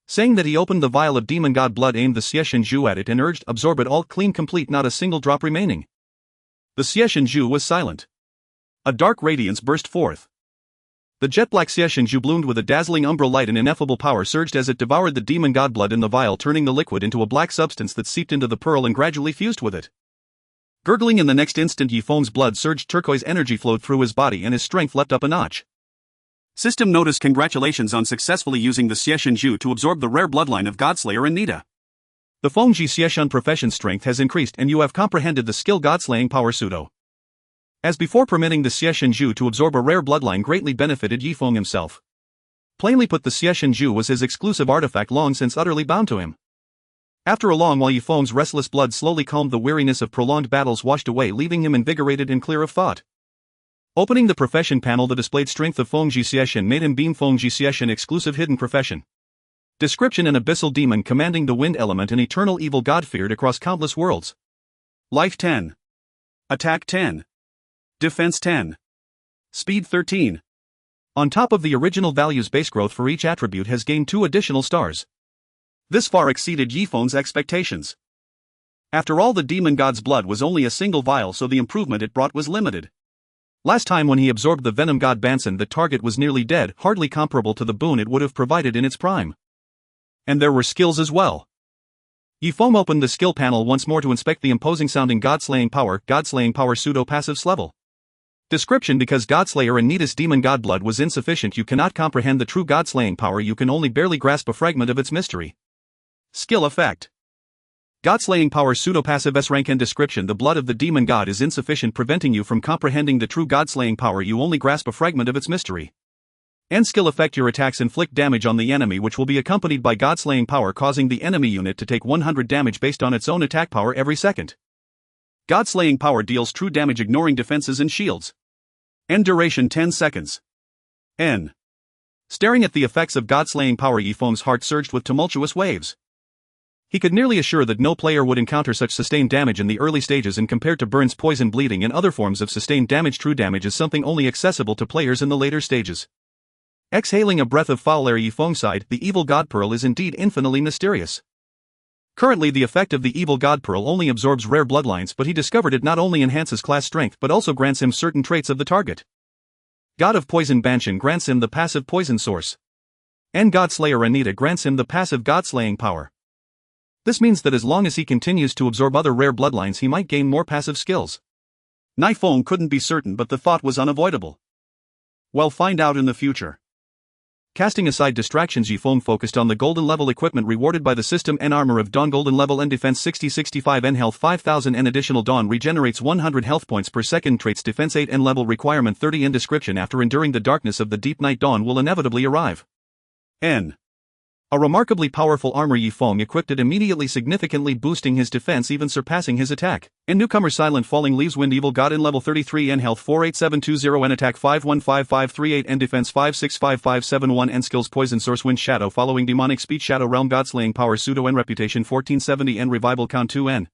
B: Saying that, he opened the vial of demon god blood, aimed the Xieshen Zhu at it and urged, absorb it all, clean, complete, not a single drop remaining. The Xieshen Zhu was silent. A dark radiance burst forth. The jet-black Xieshen Zhu bloomed with a dazzling umbral light, and ineffable power surged as it devoured the demon god blood in the vial, turning the liquid into a black substance that seeped into the pearl and gradually fused with it. Gurgling in the next instant, Yifeng's blood surged, turquoise energy flowed through his body, and his strength leapt up a notch. System notice: congratulations on successfully using the Xieshen Zhu to absorb the rare bloodline of Godslayer Anita. The Feng Ye Xieshen profession strength has increased, and you have comprehended the skill Godslaying power pseudo. As before, permitting the Xieshen Zhu to absorb a rare bloodline greatly benefited Yifeng himself. Plainly put, the Xieshen Zhu was his exclusive artifact, long since utterly bound to him. After a long while, Yifeng's restless blood slowly calmed. The weariness of prolonged battles washed away, leaving him invigorated and clear of thought. Opening the profession panel, the displayed strength of Feng Ye Xieshen made him beam. Feng Ye Xieshen exclusive hidden profession. Description: an abyssal demon commanding the wind element, an eternal evil god feared across countless worlds. Life 10. Attack 10. Defense 10. Speed 13. On top of the original values, base growth for each attribute has gained 2 additional stars. This far exceeded Yifeng's expectations. After all, the demon god's blood was only a single vial, so the improvement it brought was limited.
A: Last time when he absorbed the venom god Bansen, the target was nearly dead, hardly comparable to the boon it would have provided in its prime. And there were skills as well. Yifeng opened the skill panel once more to inspect the imposing sounding God-slaying power pseudo-passives level. Description: because Godslayer and Nidus demon god blood was insufficient, you cannot comprehend the true God-slaying power, you can only barely grasp a fragment of its mystery. Skill effect: God-slaying power pseudo-passive S-Rank. And description: the blood of the demon god is insufficient, preventing you from comprehending the true God-slaying power, you only grasp a fragment of its mystery. And skill effect: your attacks inflict damage on the enemy which will be accompanied by God-slaying power, causing the enemy unit to take 100 damage based on its own attack power every second. God-slaying power deals true damage ignoring defenses and shields. End duration 10 seconds. N. Staring at the effects of God-slaying power, Yifeng's heart surged with tumultuous waves. He could nearly assure that no player would encounter such sustained damage in the early stages, and compared to burns, poison, bleeding and other forms of sustained damage, true damage is something only accessible to players in the later stages. Exhaling a breath of foul air, Yifeng sighed. The Evil God Pearl is indeed infinitely mysterious. Currently the effect of the Evil God Pearl only absorbs rare bloodlines, but he discovered it not only enhances class strength but also grants him certain traits of the target. God of Poison Banshin grants him the passive poison source. And Godslayer Anita grants him the passive God-slaying power. This means that as long as he continues to absorb other rare bloodlines, he might gain more passive skills. Yifeng couldn't be certain, but the thought was unavoidable. We'll find out in the future. Casting aside distractions, Yifeng focused on the golden level equipment rewarded by the system: N Armor of Dawn, golden level, N Defense 60-65, N Health 5000, N Additional Dawn regenerates 100 health points per second, traits Defense 8, N Level requirement 30, N Description: after enduring the darkness of the deep night, dawn will inevitably arrive. N. A remarkably powerful armor. Yifeng equipped it immediately, significantly boosting his defense, even surpassing his attack. N Newcomer Silent Falling Leaves, Wind Evil God, N Level 33, N Health 48720, N Attack 515538, N Defense 565571, N Skills Poison Source, Wind Shadow Following Demonic Speech, Shadow Realm Godslaying Power Pseudo, N Reputation 1470, N Revival Count 2, N.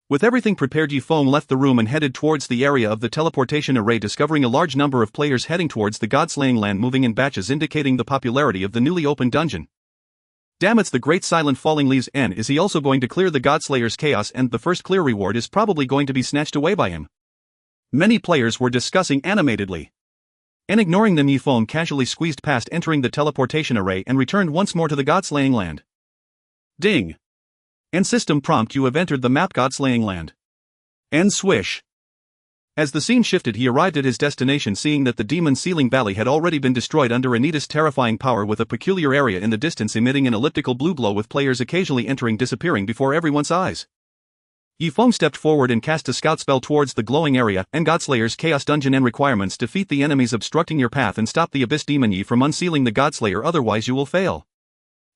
A: With everything prepared, Yifeng left the room and headed towards the area of the teleportation array, discovering a large number of players heading towards the Godslaying land, moving in batches, indicating the popularity of the newly opened dungeon. Damn, it's the great Silent Falling Leaves. N. Is he also going to clear the Godslayer's chaos? And the first clear reward is probably going to be snatched away by him. Many players were discussing animatedly. And ignoring them, Yifeng casually squeezed past, entering the teleportation array, and returned once more to the Godslaying land. Ding. And system prompt: you have entered the map Godslaying land. And swish. As the scene shifted, he arrived at his destination, seeing that the Demon Sealing Valley had already been destroyed under Anita's terrifying power, with a peculiar area in the distance emitting an elliptical blue glow, with players occasionally entering, disappearing before everyone's eyes. Yifeng stepped forward and cast a scout spell towards the glowing area. And Godslayer's Chaos Dungeon and requirements: defeat the enemies obstructing your path and stop the Abyss Demon Yi from unsealing the Godslayer, otherwise you will fail.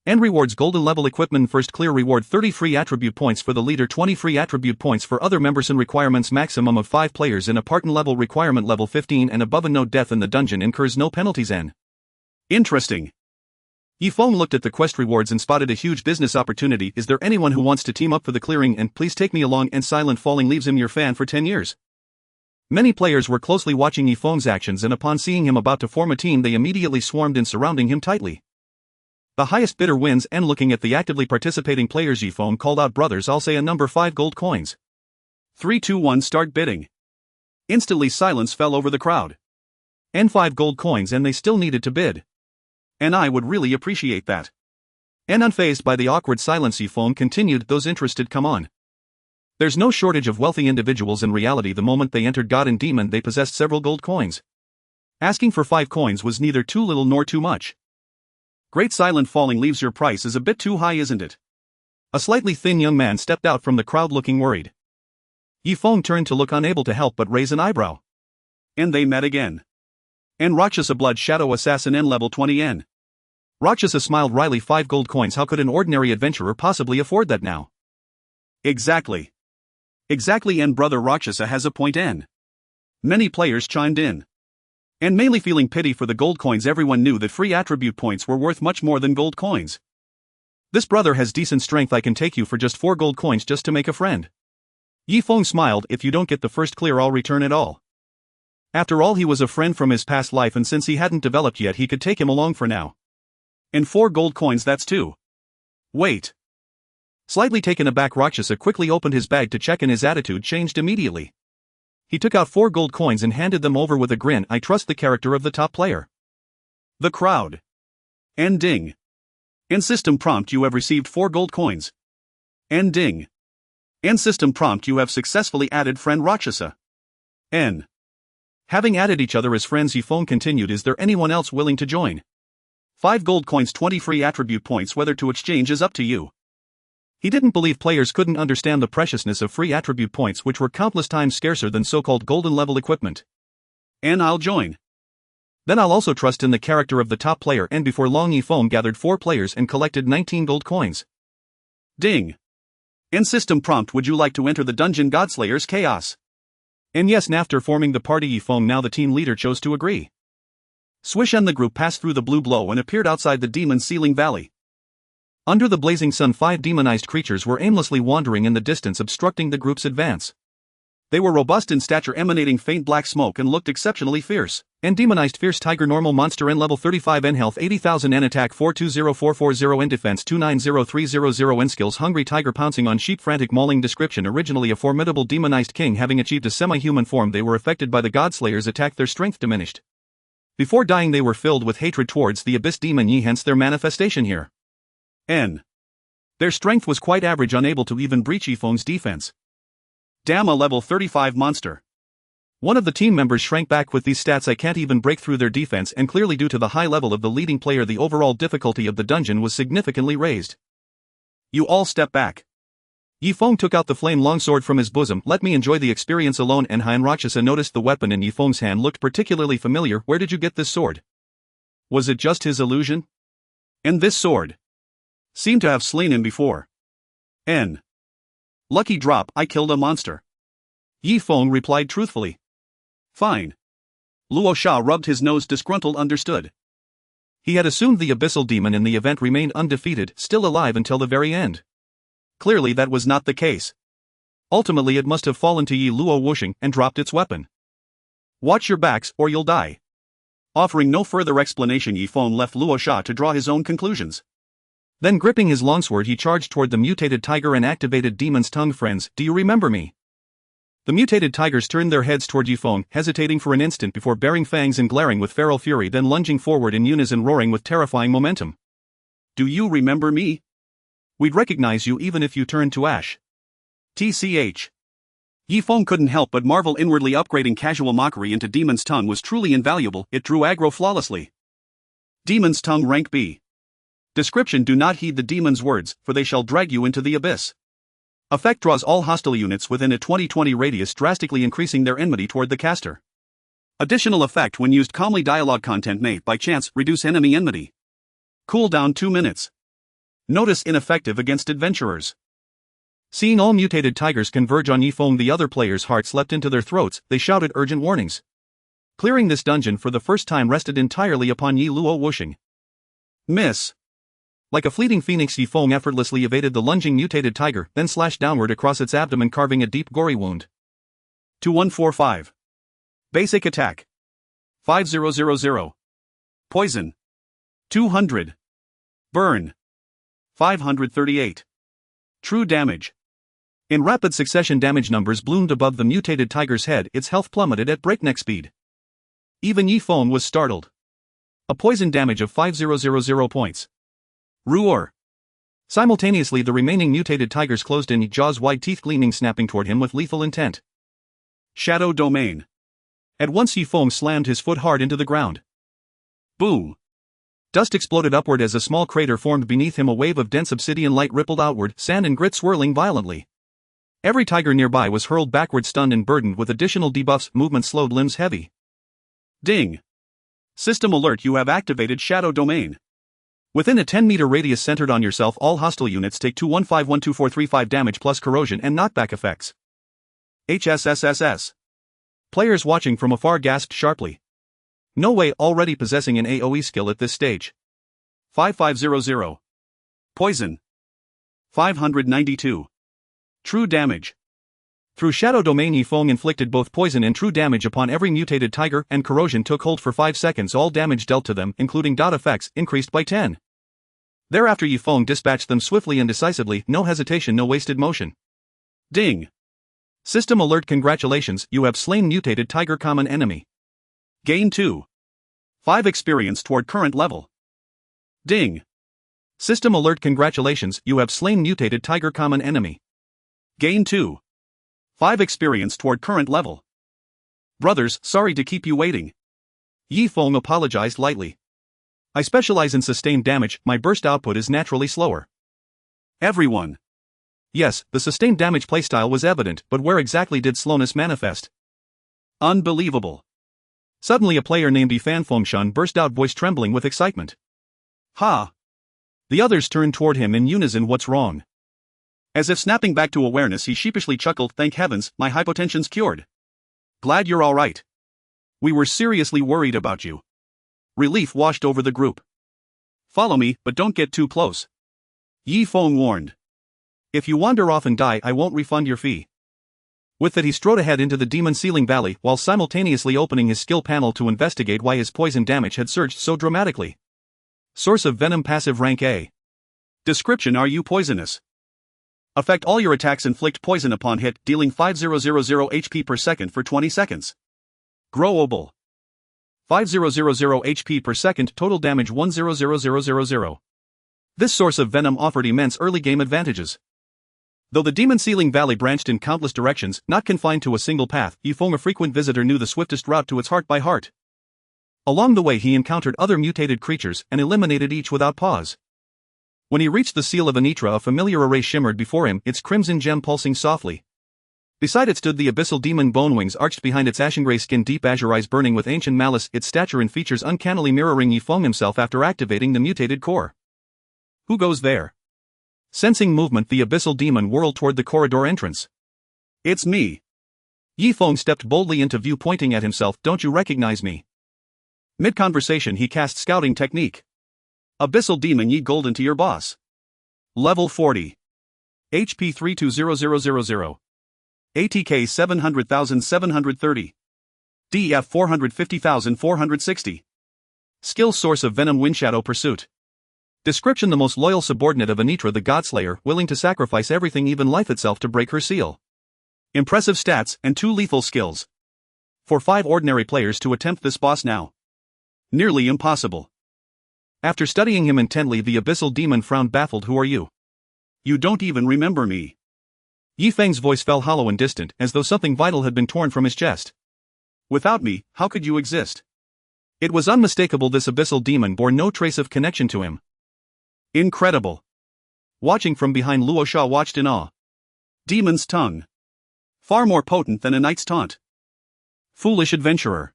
A: And rewards: golden level equipment, first clear reward 30 free attribute points for the leader, 20 free attribute points for other members, and requirements maximum of 5 players in a party, level requirement level 15 and above, and no death in the dungeon incurs no penalties. N. Interesting. Yifeng looked at the quest rewards and spotted a huge business opportunity. Is there anyone who wants to team up for the clearing? And please take me along. And Silent Falling Leaves him your fan for 10 years. Many players were closely watching Yifeng's actions, and upon seeing him about to form a team, they immediately swarmed in, surrounding him tightly. The highest bidder wins. And looking at the actively participating players, Yifeng called out, brothers, I'll say a number: 5 gold coins. 3, 2, 1, start bidding. Instantly silence fell over the crowd. And 5 gold coins, and they still needed to bid. And I would really appreciate that. And unfazed by the awkward silence, Yifeng continued, those interested, come on. There's no shortage of wealthy individuals in reality. The moment they entered God and Demon, they possessed several gold coins. Asking for 5 coins was neither too little nor too much. Great Silent Falling Leaves, your price is a bit too high, isn't it? A slightly thin young man stepped out from the crowd looking worried. Yifeng turned to look, unable to help but raise an eyebrow. And they met again. And Rakshasa Blood Shadow Assassin, N level 20, N. Rakshasa smiled wryly. 5 gold coins, how could an ordinary adventurer possibly afford that now? Exactly. And brother Rakshasa has a point. N. Many players chimed in. And mainly feeling pity for the gold coins, everyone knew that free attribute points were worth much more than gold coins. This brother has decent strength, I can take you for just 4 gold coins just to make a friend. Yifeng smiled, if you don't get the first clear I'll return it all. After all, he was a friend from his past life, and since he hadn't developed yet, he could take him along for now. And 4 gold coins, that's 2. Wait.
B: Slightly taken aback, Rakshasa quickly opened his bag to check, and his attitude changed immediately. He took out 4 gold coins and handed them over with a grin. I trust the character of the top player. The crowd. Ending. End system prompt, you have received 4 gold coins. Ending. End system prompt, you have successfully added friend Rakshasa. N. Having added each other as friends, Yifeng continued, is there anyone else willing to join? 5 gold coins, 20 free attribute points, whether to exchange is up to you. He didn't believe players couldn't understand the preciousness of free attribute points, which were countless times scarcer than so-called golden level equipment. And I'll join. Then I'll also trust in the character of the top player, and before long Yifeng gathered 4 players and collected 19 gold coins. Ding. End system prompt, would you like to enter the dungeon Godslayer's Chaos? And yes, and after forming the party, Yifeng, now the team leader, chose to agree. Swish, and the group passed through the blue glow and appeared outside the demon ceiling valley. Under the blazing sun, 5 demonized creatures were aimlessly wandering in the distance, obstructing the group's advance. They were robust in stature, emanating faint black smoke, and looked exceptionally fierce. N demonized fierce tiger, normal monster, N level 35, N health 80,000, N attack 420440, N defense 290300, N skills hungry tiger, pouncing on sheep, frantic mauling. Description: originally a formidable demonized king, having achieved a semi-human form, they were affected by the Godslayer's attack, their strength diminished. Before dying they were filled with hatred towards the abyss demon Ye, hence their manifestation here. N. Their strength was quite average, unable to even breach Yifeng's defense. Damn, a level 35 monster. One of the team members shrank back. With these stats I can't even break through their defense, and clearly due to the high level of the leading player the overall difficulty of the dungeon was significantly raised. You all step back. Yifeng took out the flame longsword from his bosom. Let me enjoy the experience alone. And Han Rakshasa noticed the weapon in Yifeng's hand looked particularly familiar. Where did you get this sword? Was it just his illusion? And this sword seemed to have slain him before. N. Lucky drop, I killed a monster. Yifeng replied truthfully. Fine. Luo Sha rubbed his nose, disgruntled. Understood. He had assumed the abyssal demon in the event remained undefeated, still alive until the very end. Clearly that was not the case. Ultimately it must have fallen to Yi Luo Wuxing and dropped its weapon. Watch your backs or you'll die. Offering no further explanation, Yifeng left Luo Sha to draw his own conclusions. Then gripping his longsword he charged toward the mutated tiger and activated Demon's Tongue. Friends, do you remember me? The mutated tigers turned their heads toward Yifeng, hesitating for an instant before baring fangs and glaring with feral fury, then lunging forward in unison, roaring with terrifying momentum. Do you remember me? We'd recognize you even if you turned to ash. TCH. Yifeng couldn't help but marvel inwardly. Upgrading casual mockery into Demon's Tongue was truly invaluable, it drew aggro flawlessly. Demon's Tongue rank B. Description: do not heed the demon's words, for they shall drag you into the abyss. Effect: draws all hostile units within a 20/20 radius, drastically increasing their enmity toward the caster. Additional effect: when used calmly, dialogue content may, by chance, reduce enemy enmity. Cooldown 2 minutes. Notice: ineffective against adventurers. Seeing all mutated tigers converge on Yifeng, the other players' hearts leapt into their throats, they shouted urgent warnings. Clearing this dungeon for the first time rested entirely upon Yi Luo Wuxing. Miss. Like a fleeting phoenix, Yifeng effortlessly evaded the lunging mutated tiger, then slashed downward across its abdomen, carving a deep gory wound. 2145. Basic attack. 5000. Poison. 200. Burn. 538. True damage. In rapid succession, damage numbers bloomed above the mutated tiger's head, its health plummeted at breakneck speed. Even Yifeng was startled. A poison damage of 5000 points. Roar. Simultaneously the remaining mutated tigers closed in, jaws wide, teeth gleaming, snapping toward him with lethal intent. Shadow Domain. At once Yifeng slammed his foot hard into the ground. Boom. Dust exploded upward as a small crater formed beneath him. A wave of dense obsidian light rippled outward, sand and grit swirling violently. Every tiger nearby was hurled backward, stunned and burdened with additional debuffs, movement slowed, limbs heavy. Ding. System alert: you have activated Shadow Domain. Within a 10-meter radius centered on yourself, all hostile units take 2151245 damage plus corrosion and knockback effects. HSSSS. Players watching from afar gasped sharply. No way, already possessing an AoE skill at this stage. 5500. Poison. 592. True damage. Through Shadow Domain, Yifeng inflicted both poison and true damage upon every mutated tiger, and corrosion took hold for 5 seconds. All damage dealt to them, including dot effects, increased by 10. Thereafter Yi Feng dispatched them swiftly and decisively, no hesitation, no wasted motion. Ding! System alert, congratulations, you have slain mutated tiger common enemy. Gain 2. 5 experience toward current level. Ding! System alert, congratulations, you have slain mutated tiger common enemy. Gain 2. 5 experience toward current level. Brothers, sorry to keep you waiting. Yi Feng apologized lightly. I specialize in sustained damage, my burst output is naturally slower. Everyone. Yes, the sustained damage playstyle was evident, but where exactly did slowness manifest? Unbelievable. Suddenly a player named Yifan Fengshan burst out, voice trembling with excitement. Ha! The others turned toward him in unison. What's wrong? As if snapping back to awareness, he sheepishly chuckled, thank heavens, my hypotension's cured. Glad you're alright. We were seriously worried about you. Relief washed over the group. Follow me, but don't get too close. Yi Feng warned. If you wander off and die, I won't refund your fee. With that he strode ahead into the Demon Ceiling Valley, while simultaneously opening his skill panel to investigate why his poison damage had surged so dramatically. Source of venom, passive rank A. Description: are you poisonous? Affect all your attacks, inflict poison upon hit, dealing 5000 HP per second for 20 seconds. Growable. 5000 HP per second, total damage 100000. This source of venom offered immense early game advantages. Though the Demon Ceiling Valley branched in countless directions, not confined to a single path, Yi Feng, a frequent visitor, knew the swiftest route to its heart by heart. Along the way he encountered other mutated creatures and eliminated each without pause. When he reached the Seal of Anitra, a familiar array shimmered before him, its crimson gem pulsing softly. Beside it stood the abyssal demon, bone wings arched behind its ashen-gray skin, deep azure eyes burning with ancient malice, its stature and features uncannily mirroring Yi Feng himself after activating the mutated core. Who goes there? Sensing movement, the abyssal demon whirled toward the corridor entrance. It's me. Yi Feng stepped boldly into view, pointing at himself. Don't you recognize me? Mid-conversation he cast scouting technique. Abyssal demon, Yi Golden to your boss. Level 40. HP 320000. ATK 700,730. DF 450,460. Skill: source of venom, Windshadow Pursuit. Description: the most loyal subordinate of Anitra, the Godslayer, willing to sacrifice everything, even life itself, to break her seal. Impressive stats, and 2 lethal skills. For 5 ordinary players to attempt this boss now. Nearly impossible. After studying him intently, the abyssal demon frowned, baffled. Who are you? You don't even remember me. Yi Feng's voice fell hollow and distant, as though something vital had been torn from his chest. Without me, how could you exist? It was unmistakable, this abyssal demon bore no trace of connection to him. Incredible. Watching from behind, Luo Sha watched in awe. Demon's tongue. Far more potent than a knight's taunt. Foolish adventurer.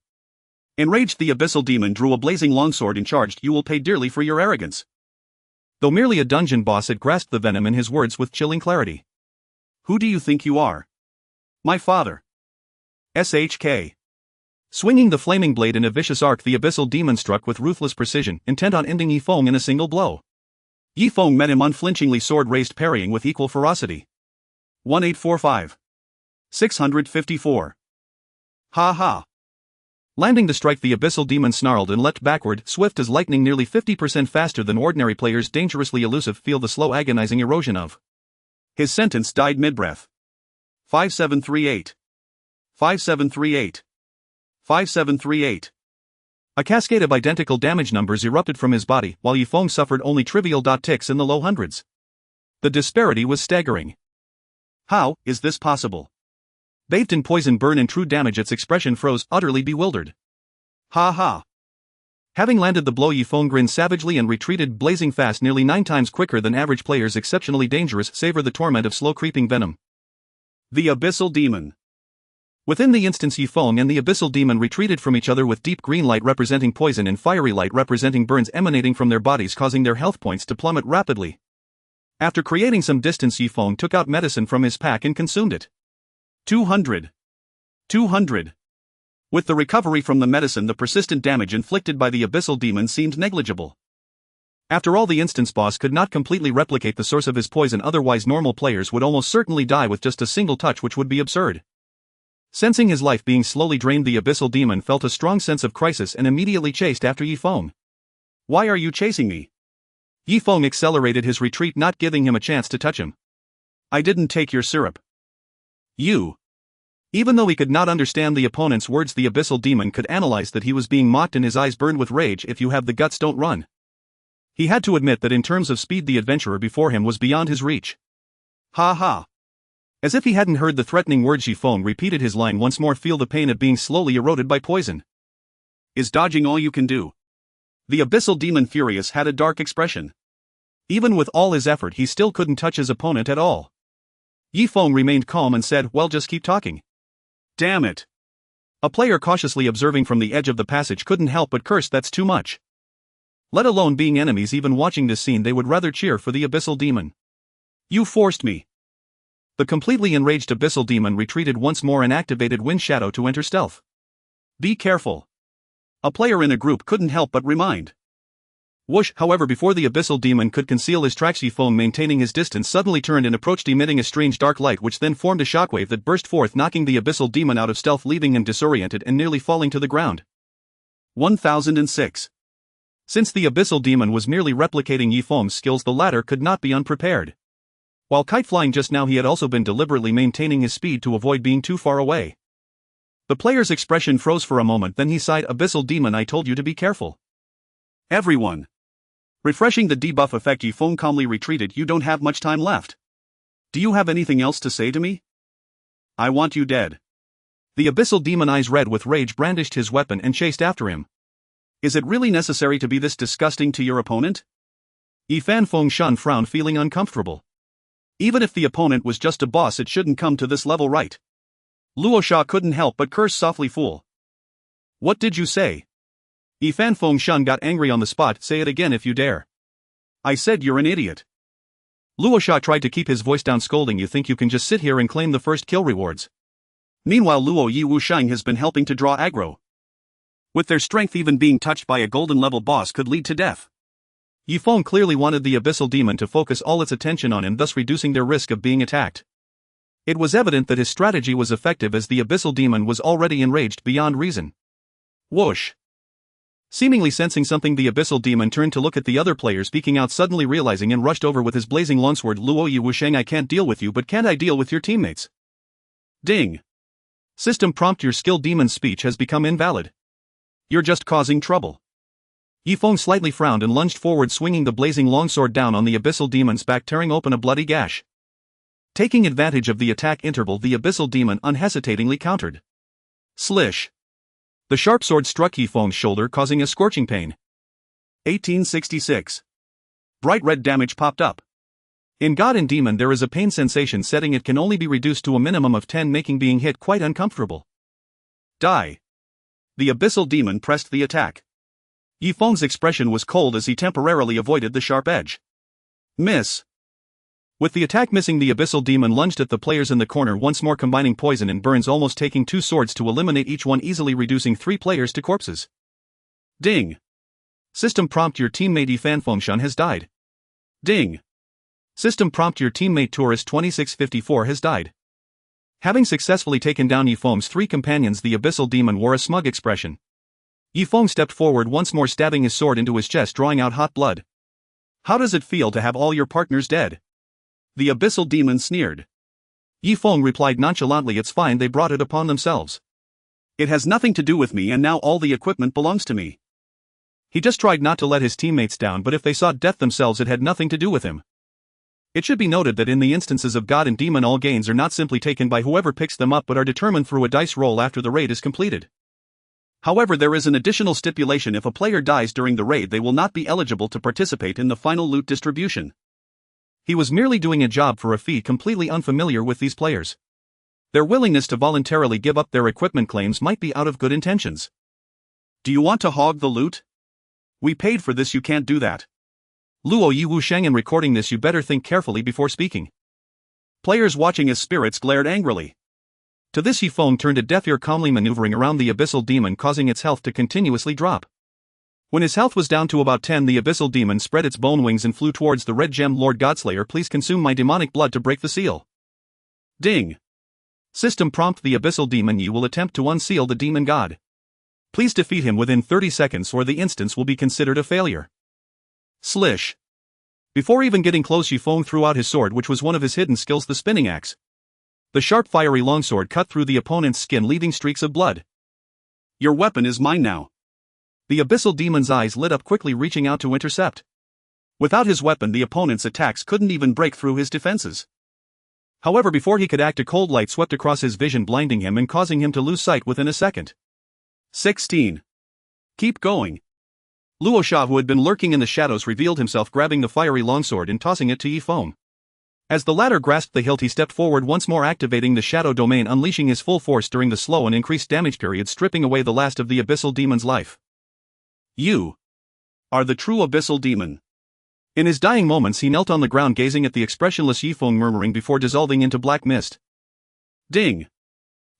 B: Enraged, the abyssal demon drew a blazing longsword and charged. You will pay dearly for your arrogance. Though merely a dungeon boss, it grasped the venom in his words with chilling clarity. Who do you think you are? My father. SHK. Swinging the flaming blade in a vicious arc, the abyssal demon struck with ruthless precision, intent on ending Yi Feng in a single blow. Yi Feng met him unflinchingly, sword raised, parrying with equal ferocity. 1845. 654. Ha ha. Landing the strike, the abyssal demon snarled and leapt backward, swift as lightning, nearly 50% faster than ordinary players, dangerously elusive. Feel the slow, agonizing erosion of. His sentence died mid-breath. 5738. 5738. 5738. A cascade of identical damage numbers erupted from his body, while Yi Feng suffered only trivial ticks in the low hundreds. The disparity was staggering. How is this possible? Bathed in poison, burn, and true damage, its expression froze, utterly bewildered. Ha ha. Having landed the blow, Yi Feng grinned savagely and retreated, blazing fast, nearly 9 times quicker than average players, exceptionally dangerous. Savor the torment of slow creeping venom. The abyssal demon. Within the instance, Yi Feng and the abyssal demon retreated from each other, with deep green light representing poison and fiery light representing burns emanating from their bodies, causing their health points to plummet rapidly. After creating some distance, Yi Feng took out medicine from his pack and consumed it. 200. 200. With the recovery from the medicine, the persistent damage inflicted by the abyssal demon seemed negligible. After all, the instance boss could not completely replicate the source of his poison, otherwise normal players would almost certainly die with just a single touch, which would be absurd. Sensing his life being slowly drained, the abyssal demon felt a strong sense of crisis and immediately chased after Yi Feng. Why are you chasing me? Yi Feng accelerated his retreat, not giving him a chance to touch him. I didn't take your syrup. You. Even though he could not understand the opponent's words, the abyssal demon could analyze that he was being mocked and his eyes burned with rage. If you have the guts, don't run. He had to admit that in terms of speed the adventurer before him was beyond his reach. Ha ha. As if he hadn't heard the threatening words, Yi Feng repeated his line once more. Feel the pain of being slowly eroded by poison. Is dodging all you can do? The abyssal demon, furious, had a dark expression. Even with all his effort he still couldn't touch his opponent at all. Yi Feng remained calm and said, well, just keep talking. Damn it. A player cautiously observing from the edge of the passage couldn't help but curse. That's too much. Let alone being enemies, even watching this scene they would rather cheer for the abyssal demon. You forced me. The completely enraged abyssal demon retreated once more and activated Wind Shadow to enter stealth. Be careful. A player in a group couldn't help but remind. Whoosh! However, before the abyssal demon could conceal his tracks, Yi Feng, maintaining his distance, suddenly turned and approached, emitting a strange dark light which then formed a shockwave that burst forth, knocking the abyssal demon out of stealth, leaving him disoriented and nearly falling to the ground. 1006. Since the abyssal demon was merely replicating Yi Feng's skills, the latter could not be unprepared. While kite flying just now, he had also been deliberately maintaining his speed to avoid being too far away. The player's expression froze for a moment, then he sighed. Abyssal demon, I told you to be careful. Everyone. Refreshing the debuff effect, Yi Feng calmly retreated. You don't have much time left. Do you have anything else to say to me? I want you dead. The abyssal demon, eyes red with rage, brandished his weapon and chased after him. Is it really necessary to be this disgusting to your opponent? Yi Feng Shan frowned, feeling uncomfortable. Even if the opponent was just a boss, it shouldn't come to this level, right? Luo Sha couldn't help but curse softly. Fool. What did you say? Yi Feng Shan got angry on the spot. Say it again if you dare. I said you're an idiot. Luo Sha tried to keep his voice down, scolding. You think you can just sit here and claim the first kill rewards? Meanwhile, Luo Yi Wushang has been helping to draw aggro. With their strength, even being touched by a golden level boss could lead to death. Yi Feng clearly wanted the abyssal demon to focus all its attention on him, thus reducing their risk of being attacked. It was evident that his strategy was effective, as the abyssal demon was already enraged beyond reason. Whoosh! Seemingly sensing something, the abyssal demon turned to look at the other players, speaking out, suddenly realizing, and rushed over with his blazing longsword. Luo Yi Wusheng, I can't deal with you, but can't I deal with your teammates? Ding! System prompt: your skill demon's speech has become invalid. You're just causing trouble. Yi Feng slightly frowned and lunged forward, swinging the blazing longsword down on the abyssal demon's back, tearing open a bloody gash. Taking advantage of the attack interval, the abyssal demon unhesitatingly countered. Slish! The sharp sword struck Yi Feng's shoulder, causing a scorching pain. 1866. Bright red damage popped up. In God and Demon there is a pain sensation setting. It can only be reduced to a minimum of 10, making being hit quite uncomfortable. Die! The abyssal demon pressed the attack. Yi Feng's expression was cold as he temporarily avoided the sharp edge. Miss! With the attack missing, the abyssal demon lunged at the players in the corner once more, combining poison and burns, almost taking 2 swords to eliminate each one, easily reducing 3 players to corpses. Ding! System prompt: your teammate Yi Feng Shan has died. Ding! System prompt: your teammate Tourist 2654 has died. Having successfully taken down Yi Feng's 3 companions, the abyssal demon wore a smug expression. Yi Feng stepped forward once more, stabbing his sword into his chest, drawing out hot blood. How does it feel to have all your partners dead? The abyssal demon sneered. Yi Feng replied nonchalantly, it's fine, they brought it upon themselves. It has nothing to do with me, and now all the equipment belongs to me. He just tried not to let his teammates down, but if they sought death themselves, it had nothing to do with him. It should be noted that in the instances of God and Demon, all gains are not simply taken by whoever picks them up, but are determined through a dice roll after the raid is completed. However, there is an additional stipulation: if a player dies during the raid, they will not be eligible to participate in the final loot distribution. He was merely doing a job for a fee, completely unfamiliar with these players. Their willingness to voluntarily give up their equipment claims might be out of good intentions. Do you want to hog the loot? We paid for this, you can't do that. Luo Yi Wusheng, in recording this, you better think carefully before speaking. Players watching as spirits glared angrily. To this, Yi Feng turned a deaf ear, calmly maneuvering around the abyssal demon, causing its health to continuously drop. When his health was down to about 10, the abyssal demon spread its bone wings and flew towards the red gem. Lord Godslayer, please consume my demonic blood to break the seal. Ding! System prompt: the abyssal demon, you will attempt to unseal the demon god. Please defeat him within 30 seconds or the instance will be considered a failure. Slish! Before even getting close, Yifeng threw out his sword, which was one of his hidden skills, the spinning axe. The sharp fiery longsword cut through the opponent's skin, leaving streaks of blood.
A: Your weapon is mine now.
B: The abyssal demon's eyes lit up quickly, reaching out to intercept.
A: Without his weapon, the opponent's attacks couldn't even break through his defenses.
B: However, before he could act, a cold light swept across his vision, blinding him and causing him to lose sight within a second.
A: 16. Keep going.
B: Luo Sha, who had been lurking in the shadows, revealed himself, grabbing the fiery longsword and tossing it to Yifeng. As the latter grasped the hilt, he stepped forward, once more activating the shadow domain, unleashing his full force during the slow and increased damage period, stripping away the last of the abyssal demon's life.
A: You are the true abyssal demon.
B: In his dying moments, he knelt on the ground, gazing at the expressionless Yifeng, murmuring before dissolving into black mist.
A: Ding.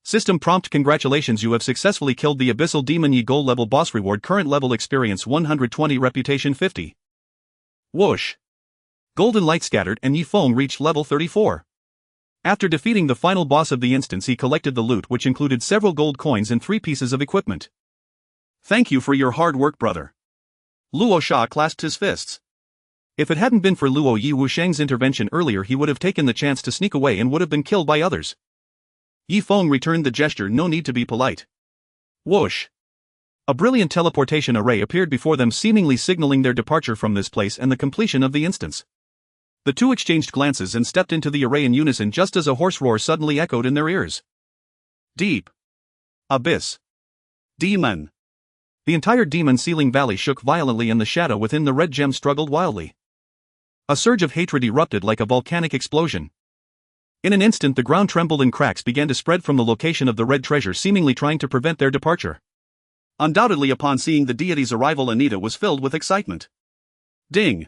B: System prompt: congratulations, you have successfully killed the abyssal demon Yi. Goal level boss reward: current level experience 120, reputation 50.
A: Whoosh.
B: Golden light scattered and Yifeng reached level 34. After defeating the final boss of the instance, he collected the loot, which included several gold coins and 3 pieces of equipment.
A: Thank you for your hard work, brother. Luo Sha clasped his fists.
B: If it hadn't been for Luo Yi Wusheng's intervention earlier, he would have taken the chance to sneak away and would have been killed by others.
A: Yifeng returned the gesture, no need to be polite. Whoosh.
B: A brilliant teleportation array appeared before them, seemingly signaling their departure from this place and the completion of the instance. The two exchanged glances and stepped into the array in unison, just as a hoarse roar suddenly echoed in their ears.
A: Deep. Abyss. Demon.
B: The entire demon ceiling valley shook violently, and the shadow within the red gem struggled wildly. A surge of hatred erupted like a volcanic explosion. In an instant, the ground trembled and cracks began to spread from the location of the red treasure, seemingly trying to prevent their departure.
A: Undoubtedly, upon seeing the deity's arrival, Anita was filled with excitement. Ding.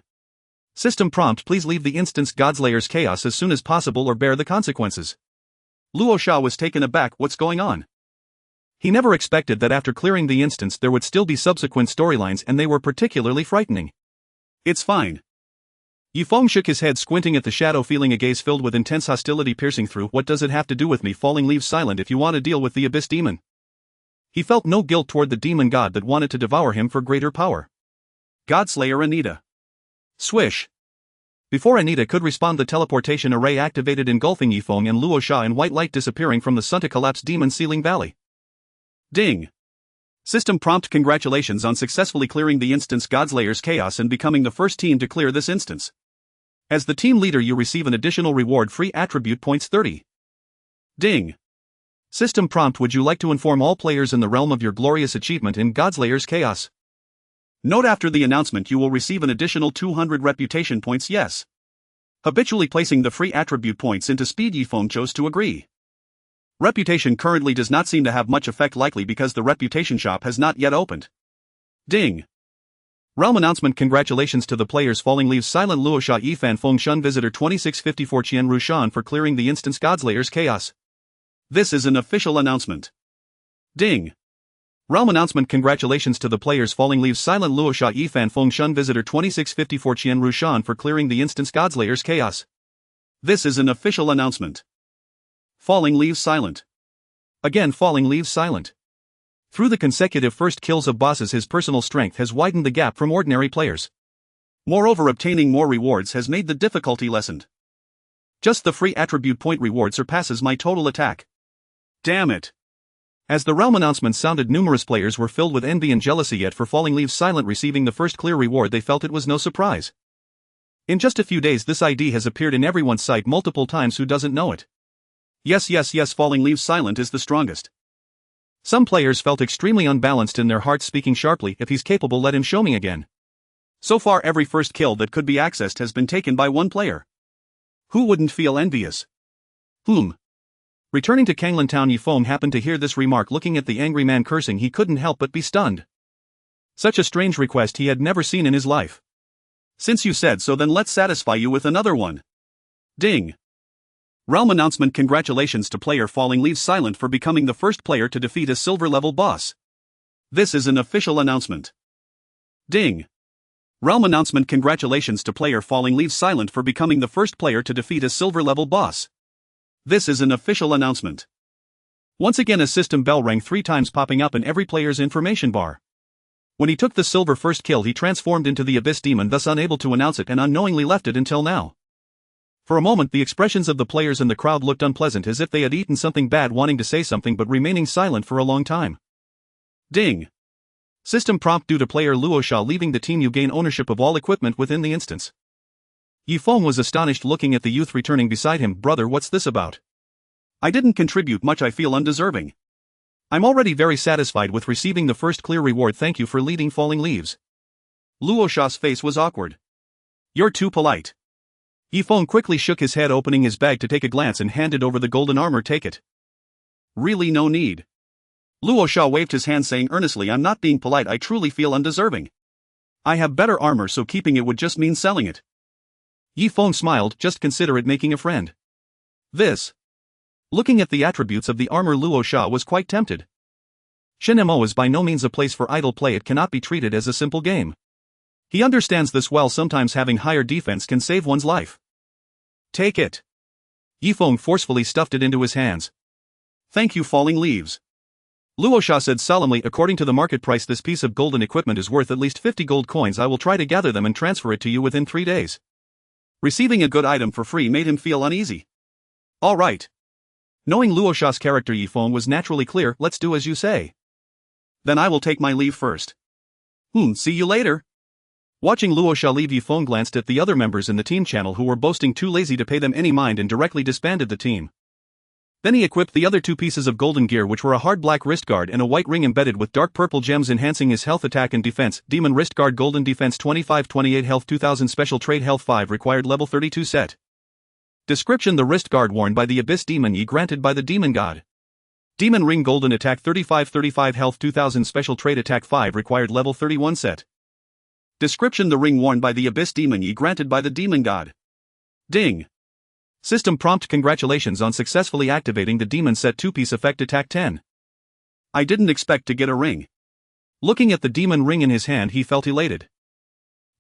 B: System prompt: please leave the instance Godslayer's chaos as soon as possible or bear the consequences.
A: Luo Sha was taken aback. What's going on?
B: He never expected that after clearing the instance there would still be subsequent storylines, and they were particularly frightening.
A: It's fine.
B: Yifeng shook his head, squinting at the shadow, feeling a gaze filled with intense hostility piercing through. What does it have to do with me? Falling leaves silent if you want to deal with the abyss demon. He felt no guilt toward the demon god that wanted to devour him for greater power.
A: Godslayer Anita.
B: Swish. Before Anita could respond, the teleportation array activated, engulfing Yifeng and Luo Sha in white light, disappearing from the sun-to-collapse demon ceiling valley.
A: Ding. System prompt: congratulations on successfully clearing the instance Godslayer's chaos and becoming the first team to clear this instance. As the team leader, you receive an additional reward: free attribute points 30. Ding.
B: System prompt: would you like to inform all players in the realm of your glorious achievement in Godslayer's chaos?
A: Note: after the announcement you will receive an additional 200 reputation points. Yes. Habitually placing the free attribute points into speed, Yifeng chose to agree. Reputation currently does not seem to have much effect, likely because the reputation shop has not yet opened. Ding.
B: Realm announcement: congratulations to the players falling leaves silent Luo Sha Yifan Feng Shun visitor 2654 Qian Rushan for clearing the instance Godslayer's chaos.
A: This is an official announcement. Ding.
B: Realm announcement: congratulations to the players falling leaves silent Luo Sha Yifan Feng Shun visitor 2654 Qian Rushan for clearing the instance Godslayer's chaos.
A: This is an official announcement. Falling leaves silent.
B: Again, falling leaves silent. Through the consecutive first kills of bosses, his personal strength has widened the gap from ordinary players.
A: Moreover, obtaining more rewards has made the difficulty lessened. Just the free attribute point reward surpasses my total attack. Damn it.
B: As the realm announcement sounded, numerous players were filled with envy and jealousy, yet for falling leaves silent receiving the first clear reward they felt it was no surprise. In just a few days this ID has appeared in everyone's sight multiple times. Who doesn't know it?
A: Yes, falling leaves silent is the strongest.
B: Some players felt extremely unbalanced in their hearts, speaking sharply, if he's capable, let him show me again.
A: So far every first kill that could be accessed has been taken by one player. Who wouldn't feel envious?
B: Returning to Kanglan Town, Yifeng happened to hear this remark. Looking at the angry man cursing, he couldn't help but be stunned. Such a strange request he had never seen in his life.
A: Since you said so, then let's satisfy you with another one. Ding. Realm announcement: congratulations to player falling leaves silent for becoming the first player to defeat a silver level boss. This is an official announcement. Ding. Realm announcement: congratulations to player falling leaves silent for becoming the first player to defeat a silver level boss. This is an official announcement.
B: Once again a system bell rang 3 times, popping up in every player's information bar. When he took the silver first kill he transformed into the Abyss Demon, thus unable to announce it and unknowingly left it until now. For a moment the expressions of the players and the crowd looked unpleasant, as if they had eaten something bad, wanting to say something but remaining silent for a long time. Ding. System prompt: due to player Luosha leaving the team you gain ownership of all equipment within the instance. Yifeng was astonished, looking at the youth returning beside him. Brother, what's this about? I didn't contribute much, I feel undeserving. I'm already very satisfied with receiving the first clear reward, thank you for leading Falling Leaves. Luosha's face was awkward. You're too polite. Yifeng quickly shook his head, opening his bag to take a glance and handed over the golden armor. Take it. Really, no need. Luosha waved his hand, saying earnestly, I'm not being polite, I truly feel undeserving. I have better armor, so keeping it would just mean selling it. Yifeng smiled, just consider it making a friend. This. Looking at the attributes of the armor, Luosha was quite tempted. Shinmo is by no means a place for idle play, it cannot be treated as a simple game. He understands this well, sometimes having higher defense can save one's life. Take it. Yifeng forcefully stuffed it into his hands. Thank you, Falling Leaves. Luosha said solemnly, according to the market price this piece of golden equipment is worth at least 50 gold coins. I will try to gather them and transfer it to you within 3 days. Receiving a good item for free made him feel uneasy. All right. Knowing Luosha's character, Yifeng was naturally clear, let's do as you say. Then I will take my leave first. See you later. Watching Luosha leave, Yifeng glanced at the other members in the team channel who were boasting too lazy to pay them any mind and directly disbanded the team. Then he equipped the other 2 pieces of golden gear, which were a hard black wrist guard and a white ring embedded with dark purple gems enhancing his health, attack and defense. Demon wrist guard, golden defense 25-28, health 2000, special trade health 5, required level 32 set. Description: the wrist guard worn by the Abyss Demon Ye, granted by the Demon God. Demon ring, golden attack 35-35, health 2000, special trade attack 5, required level 31 set. Description: the ring worn by the Abyss Demon Ye, granted by the Demon God. Ding. System prompt: congratulations on successfully activating the Demon Set 2-piece effect attack 10. I didn't expect to get a ring. Looking at the demon ring in his hand he felt elated.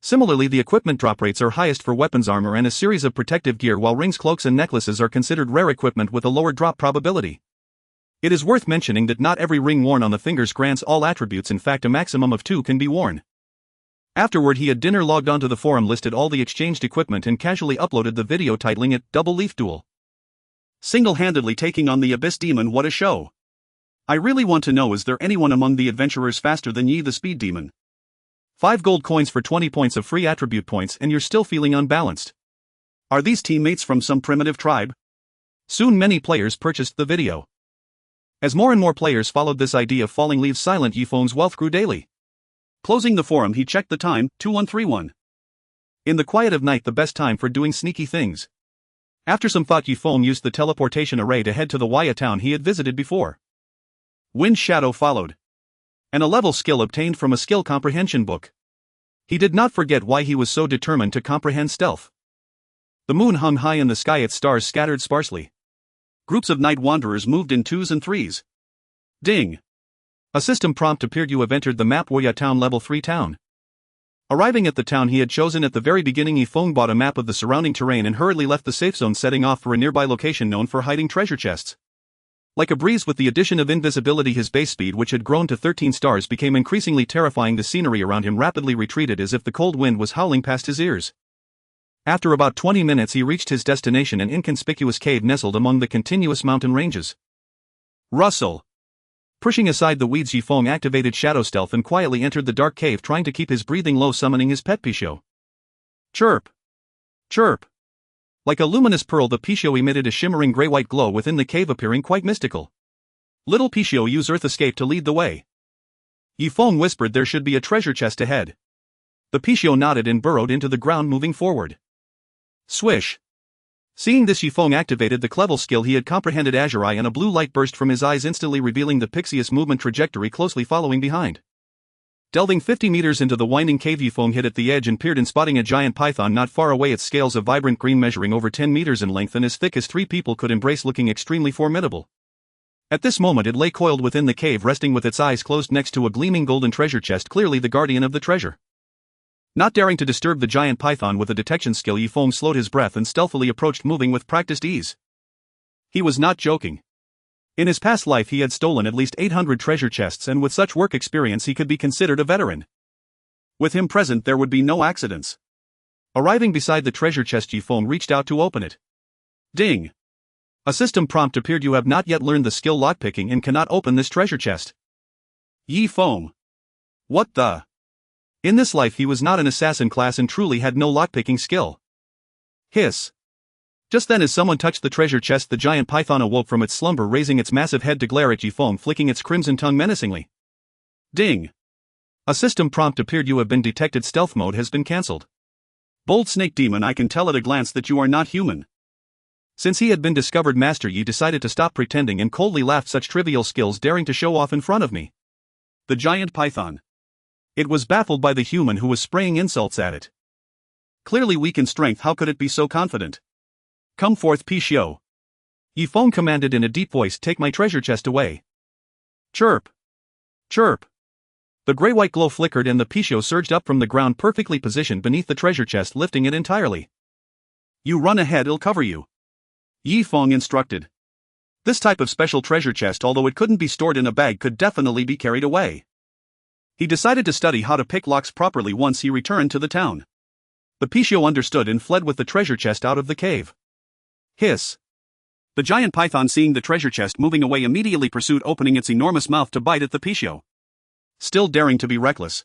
B: Similarly, the equipment drop rates are highest for weapons, armor and a series of protective gear, while rings, cloaks and necklaces are considered rare equipment with a lower drop probability. It is worth mentioning that not every ring worn on the fingers grants all attributes, in fact a maximum of 2 can be worn. Afterward he had dinner, logged onto the forum, listed all the exchanged equipment and casually uploaded the video titling it, Double Leaf Duel. Single-handedly taking on the Abyss Demon, what a show. I really want to know, is there anyone among the adventurers faster than Ye the Speed Demon? 5 gold coins for 20 points of free attribute points and you're still feeling unbalanced. Are these teammates from some primitive tribe? Soon many players purchased the video. As more and more players followed this idea of Falling Leaves silent, Yifeng's wealth grew daily. Closing the forum he checked the time, 2131. In the quiet of night, the best time for doing sneaky things. After some thought, Yifeng used the teleportation array to head to the Waya town he had visited before. Wind Shadow followed. And a level skill obtained from a skill comprehension book. He did not forget why he was so determined to comprehend stealth. The moon hung high in the sky, its stars scattered sparsely. Groups of night wanderers moved in 2s and 3s. Ding. A system prompt appeared. You have entered the map Waya Town, level 3 town. Arriving at the town he had chosen at the very beginning, Yifeng bought a map of the surrounding terrain and hurriedly left the safe zone, setting off for a nearby location known for hiding treasure chests. Like a breeze, with the addition of invisibility, his base speed, which had grown to 13 stars, became increasingly terrifying. The scenery around him rapidly retreated as if the cold wind was howling past his ears. After about 20 minutes he reached his destination, an inconspicuous cave nestled among the continuous mountain ranges. Rustle. Pushing aside the weeds, Yifeng activated Shadow Stealth and quietly entered the dark cave, trying to keep his breathing low, summoning his pet Pisho. Chirp. Chirp. Like a luminous pearl, the Pisho emitted a shimmering gray-white glow within the cave, appearing quite mystical. Little Pisho, use Earth Escape to lead the way. Yifeng whispered there should be a treasure chest ahead. The Pisho nodded and burrowed into the ground, moving forward. Swish. Seeing this, Yifeng activated the Clevel skill. He had comprehended Azure Eye and a blue light burst from his eyes, instantly revealing the Pixius movement trajectory, closely following behind. Delving 50 meters into the winding cave, Yifeng hit at the edge and peered in, spotting a giant python not far away, its scales a vibrant green measuring over 10 meters in length and as thick as 3 people could embrace, looking extremely formidable. At this moment it lay coiled within the cave, resting with its eyes closed next to a gleaming golden treasure chest, clearly the guardian of the treasure. Not daring to disturb the giant python with a detection skill, Yifeng slowed his breath and stealthily approached, moving with practiced ease. He was not joking. In his past life he had stolen at least 800 treasure chests, and with such work experience he could be considered a veteran. With him present there would be no accidents. Arriving beside the treasure chest, Yi Feng reached out to open it. Ding! A system prompt appeared. You have not yet learned the skill lockpicking and cannot open this treasure chest. Yi Feng. What the? In this life he was not an assassin class and truly had no lockpicking skill. Hiss. Just then, as someone touched the treasure chest, the giant python awoke from its slumber, raising its massive head to glare at Yi Feng, flicking its crimson tongue menacingly. Ding! A system prompt appeared. You have been detected. Stealth mode has been cancelled. Bold snake demon, I can tell at a glance that you are not human. Since he had been discovered, Master Yi decided to stop pretending and coldly laughed. Such trivial skills daring to show off in front of me. The giant python. It was baffled by the human who was spraying insults at it. Clearly weak in strength, how could it be so confident? Come forth, Pixiu. Yi Feng commanded in a deep voice. Take my treasure chest away. Chirp. Chirp. The gray-white glow flickered and the Pixiu surged up from the ground, perfectly positioned beneath the treasure chest, lifting it entirely. You run ahead, I'll cover you. Yi Feng instructed. This type of special treasure chest, although it couldn't be stored in a bag, could definitely be carried away. He decided to study how to pick locks properly once he returned to the town. The Pixiu understood and fled with the treasure chest out of the cave. Hiss. The giant python, seeing the treasure chest moving away, immediately pursued, opening its enormous mouth to bite at the Pixiu. Still daring to be reckless.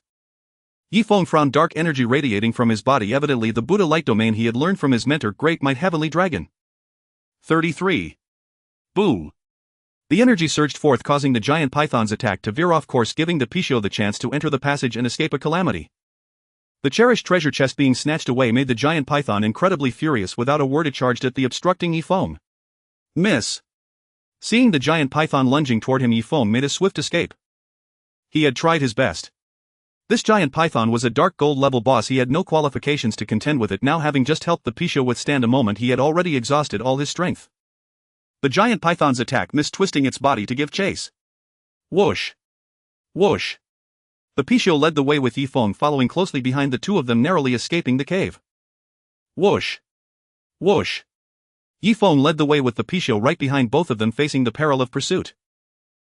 B: Yi Feng frowned, dark energy radiating from his body, evidently the Buddha light domain he had learned from his mentor, Great Might Heavenly Dragon. 33. Boom. The energy surged forth, causing the giant python's attack to veer off course, giving the Pixiu the chance to enter the passage and escape a calamity. The cherished treasure chest being snatched away made the giant python incredibly furious. Without a word it charged at the obstructing Yi Feng. Miss. Seeing the giant python lunging toward him, Yi Feng made a swift escape. He had tried his best. This giant python was a dark gold level boss. He had no qualifications to contend with it. Now, having just helped the Pixiu withstand a moment, he had already exhausted all his strength. The giant python's attack missed, twisting its body to give chase. Whoosh. Whoosh. The Pixiu led the way with Yi Feng following closely behind, the two of them narrowly escaping the cave. Whoosh. Whoosh. Yi Feng led the way with the Pixiu right behind both of them, facing the peril of pursuit.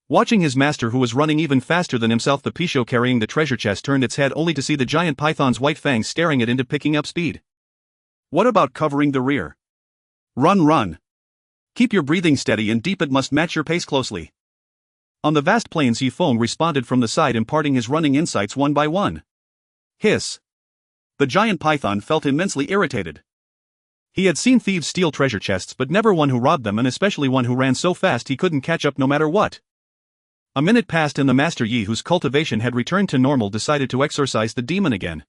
B: Watching his master, who was running even faster than himself, the Pixiu carrying the treasure chest turned its head only to see the giant python's white fangs staring it into, picking up speed. What about covering the rear? Run, run. Keep your breathing steady and deep. It must match your pace closely. On the vast plains, Yi Feng responded from the side, imparting his running insights one by one. Hiss. The giant python felt immensely irritated. He had seen thieves steal treasure chests, but never one who robbed them, and especially one who ran so fast he couldn't catch up no matter what. A minute passed and the Master Yi, whose cultivation had returned to normal, decided to exorcise the demon again.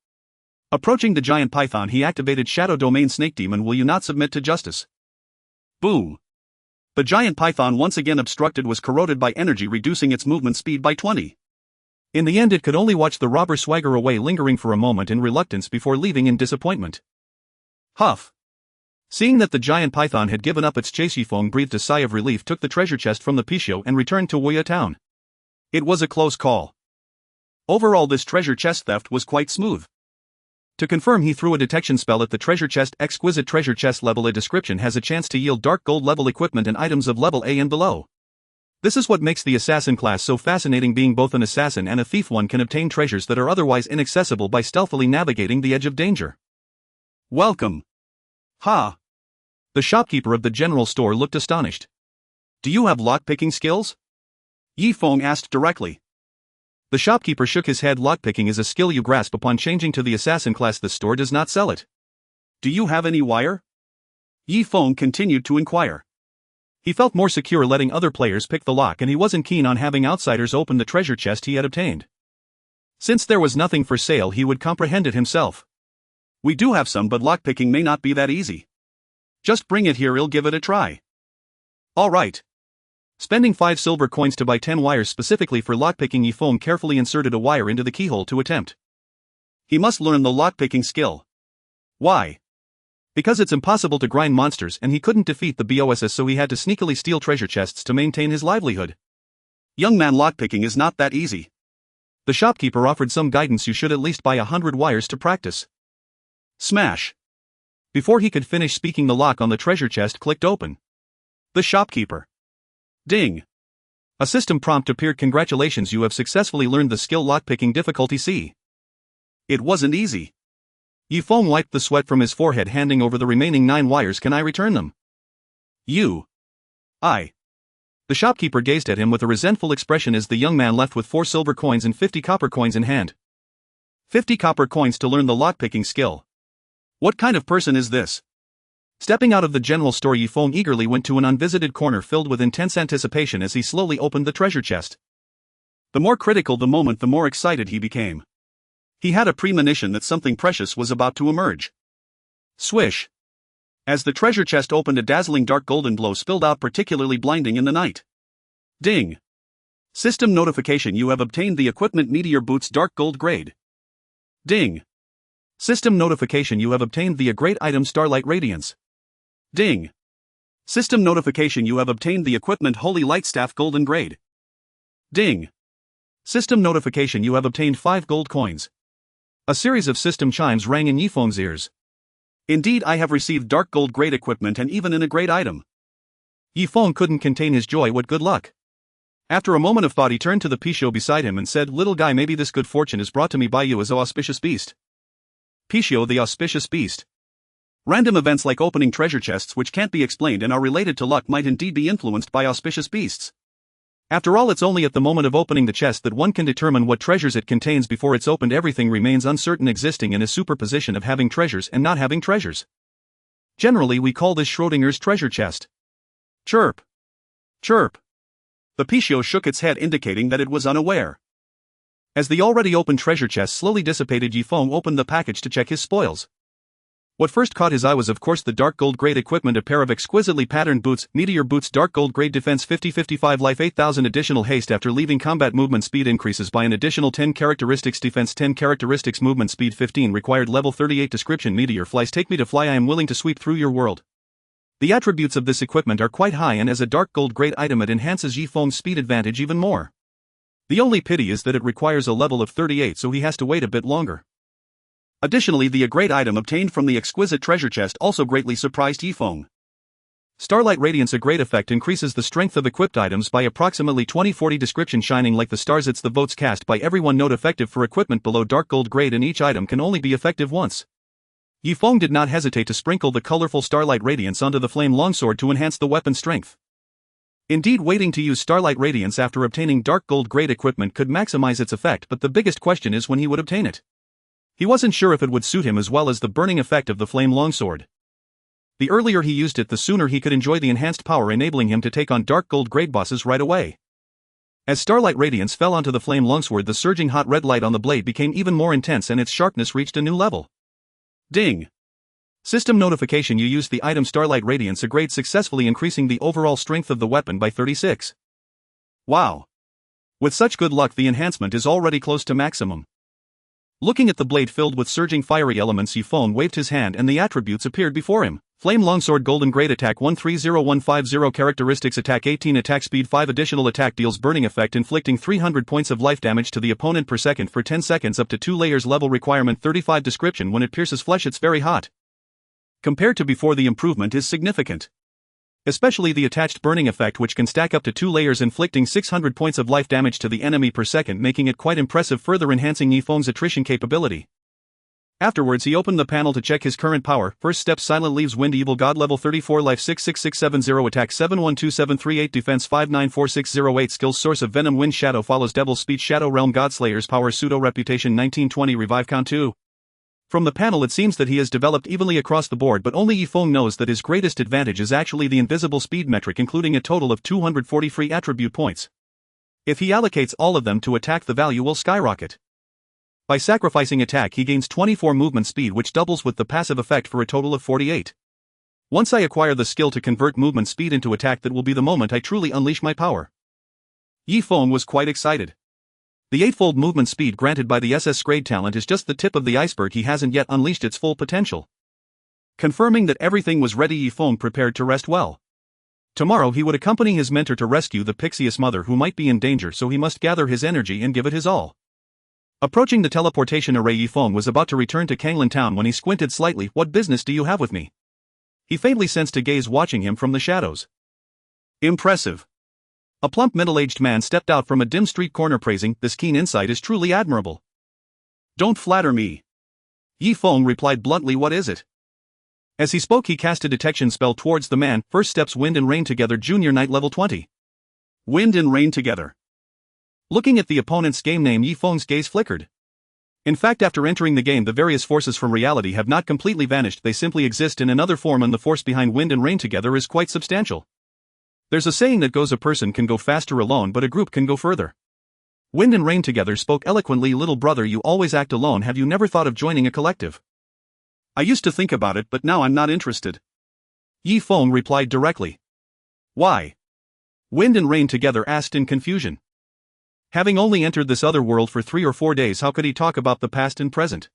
B: Approaching the giant python, he activated Shadow Domain. Snake Demon, will you not submit to justice? Boom. The giant python, once again obstructed, was corroded by energy, reducing its movement speed by 20. In the end, it could only watch the robber swagger away, lingering for a moment in reluctance before leaving in disappointment. Huff. Seeing that the giant python had given up its chase, Yi Feng breathed a sigh of relief, took the treasure chest from the Pixiu and returned to Wuya town. It was a close call. Overall, this treasure chest theft was quite smooth. To confirm, he threw a detection spell at the treasure chest. Exquisite treasure chest level. A description has a chance to yield dark gold level equipment and items of level A and below. This is what makes the assassin class so fascinating. Being both an assassin and a thief, one can obtain treasures that are otherwise inaccessible by stealthily navigating the edge of danger. Welcome. Ha. The shopkeeper of the general store looked astonished. Do you have lockpicking skills? Yi Feng asked directly. The shopkeeper shook his head. Lockpicking is a skill you grasp upon changing to the assassin class. The store does not sell it. Do you have any wire? Yi Feng continued to inquire. He felt more secure letting other players pick the lock, and he wasn't keen on having outsiders open the treasure chest he had obtained. Since there was nothing for sale, he would comprehend it himself. We do have some, but lockpicking may not be that easy. Just bring it here, I'll give it a try. All right. Spending 5 silver coins to buy 10 wires specifically for lockpicking, Yi Feng carefully inserted a wire into the keyhole to attempt. He must learn the lockpicking skill. Why? Because it's impossible to grind monsters and he couldn't defeat the BOSS, so he had to sneakily steal treasure chests to maintain his livelihood. Young man, lockpicking is not that easy. The shopkeeper offered some guidance. You should at least buy 100 wires to practice. Smash. Before he could finish speaking, the lock on the treasure chest clicked open. The shopkeeper. Ding. A system prompt appeared. Congratulations, you have successfully learned the skill lockpicking difficulty C. It wasn't easy. Yifeng wiped the sweat from his forehead, handing over the remaining 9 wires. Can I return them? I. The shopkeeper gazed at him with a resentful expression as the young man left with 4 silver coins and 50 copper coins in hand. 50 copper coins to learn the lockpicking skill. What kind of person is this? Stepping out of the general store, Yifeng eagerly went to an unvisited corner filled with intense anticipation as he slowly opened the treasure chest. The more critical the moment, the more excited he became. He had a premonition that something precious was about to emerge. Swish! As the treasure chest opened, a dazzling dark golden glow spilled out, particularly blinding in the night. Ding! System notification: you have obtained the equipment Meteor Boots Dark Gold Grade. Ding! System notification: you have obtained the great item Starlight Radiance. Ding! System notification: you have obtained the equipment Holy Light Staff Golden Grade. Ding! System notification: you have obtained 5 gold coins. A series of system chimes rang in Yifeng's ears. Indeed, I have received dark gold grade equipment, and even in a great item. Yifeng couldn't contain his joy. What good luck! After a moment of thought, he turned to the Pichot beside him and said, "Little guy, maybe this good fortune is brought to me by you as the auspicious beast." Pichot, the auspicious beast. Random events like opening treasure chests which can't be explained and are related to luck might indeed be influenced by auspicious beasts. After all, it's only at the moment of opening the chest that one can determine what treasures it contains. Before it's opened, everything remains uncertain, existing in a superposition of having treasures and not having treasures. Generally, we call this Schrodinger's treasure chest. Chirp! Chirp! The Pichot shook its head, indicating that it was unaware. As the already opened treasure chest slowly dissipated, Yifeng opened the package to check his spoils. What first caught his eye was of course the dark gold grade equipment, a pair of exquisitely patterned boots, Meteor Boots Dark Gold Grade, defense 50-55, life 8000, additional haste after leaving combat, movement speed increases by an additional 10 characteristics, defense 10 characteristics, movement speed 15, required level 38, description: Meteor flies, take me to fly, I am willing to sweep through your world. The attributes of this equipment are quite high, and as a dark gold grade item it enhances Yifeng's speed advantage even more. The only pity is that it requires a level of 38, so he has to wait a bit longer. Additionally, the great item obtained from the exquisite treasure chest also greatly surprised Yifeng. Starlight Radiance, a great effect, increases the strength of equipped items by approximately 20-40, description: shining like the stars, it's the votes cast by everyone, note effective for equipment below dark gold grade, and each item can only be effective once. Yifeng did not hesitate to sprinkle the colorful Starlight Radiance onto the flame longsword to enhance the weapon's strength. Indeed, waiting to use Starlight Radiance after obtaining dark gold grade equipment could maximize its effect, but the biggest question is when he would obtain it. He wasn't sure if it would suit him as well as the burning effect of the flame longsword. The earlier he used it, the sooner he could enjoy the enhanced power, enabling him to take on dark gold grade bosses right away. As Starlight Radiance fell onto the flame longsword, the surging hot red light on the blade became even more intense and its sharpness reached a new level. Ding! System notification: you used the item Starlight Radiance, a grade, successfully increasing the overall strength of the weapon by 36. Wow! With such good luck, the enhancement is already close to maximum. Looking at the blade filled with surging fiery elements, Yifeng waved his hand and the attributes appeared before him. Flame Longsword, Golden Grade, attack 130150, characteristics: attack 18, attack speed 5, additional attack deals burning effect, inflicting 300 points of life damage to the opponent per second for 10 seconds, up to 2 layers, level requirement 35, description: when it pierces flesh it's very hot. Compared to before, the improvement is significant. Especially the attached burning effect, which can stack up to 2 layers, inflicting 600 points of life damage to the enemy per second, making it quite impressive, further enhancing Yifeng's attrition capability. Afterwards, he opened the panel to check his current power. First step: Silent Leaves Wind, Evil God, level 34, life 66670, attack 712738, defense 594608, skills: Source of Venom, Wind, Shadow follows Devil's Speech, Shadow Realm, Godslayer's Power, Pseudo Reputation 1920, revive count 2. From the panel it seems that he has developed evenly across the board, but only Yifeng knows that his greatest advantage is actually the invisible speed metric, including a total of 240 free attribute points. If he allocates all of them to attack, the value will skyrocket. By sacrificing attack, he gains 24 movement speed, which doubles with the passive effect for a total of 48. Once I acquire the skill to convert movement speed into attack, that will be the moment I truly unleash my power. Yifeng was quite excited. The 8-fold movement speed granted by the SS grade talent is just the tip of the iceberg. He hasn't yet unleashed its full potential. Confirming that everything was ready, Yifeng prepared to rest well. Tomorrow he would accompany his mentor to rescue the Pixius mother, who might be in danger, so he must gather his energy and give it his all. Approaching the teleportation array, Yifeng was about to return to Kanglan Town when he squinted slightly. What business do you have with me? He faintly sensed a gaze watching him from the shadows. Impressive. A plump middle-aged man stepped out from a dim street corner praising, "This keen insight is truly admirable." "Don't flatter me." Yi Feng replied bluntly, "What is it?" As he spoke he cast a detection spell towards the man. First steps Wind and Rain together, Junior Knight level 20. Wind and Rain together. Looking at the opponent's game name, Yi Feng's gaze flickered. In fact, after entering the game, the various forces from reality have not completely vanished, they simply exist in another form, and the force behind Wind and Rain together is quite substantial. There's a saying that goes, a person can go faster alone but a group can go further. Wind and Rain together spoke eloquently. "Little brother, you always act alone. Have you never thought of joining a collective?" "I used to think about it, but now I'm not interested." Yi Feng replied directly. "Why?" Wind and Rain together asked in confusion. Having only entered this other world for 3 or 4 days, how could he talk about the past and present?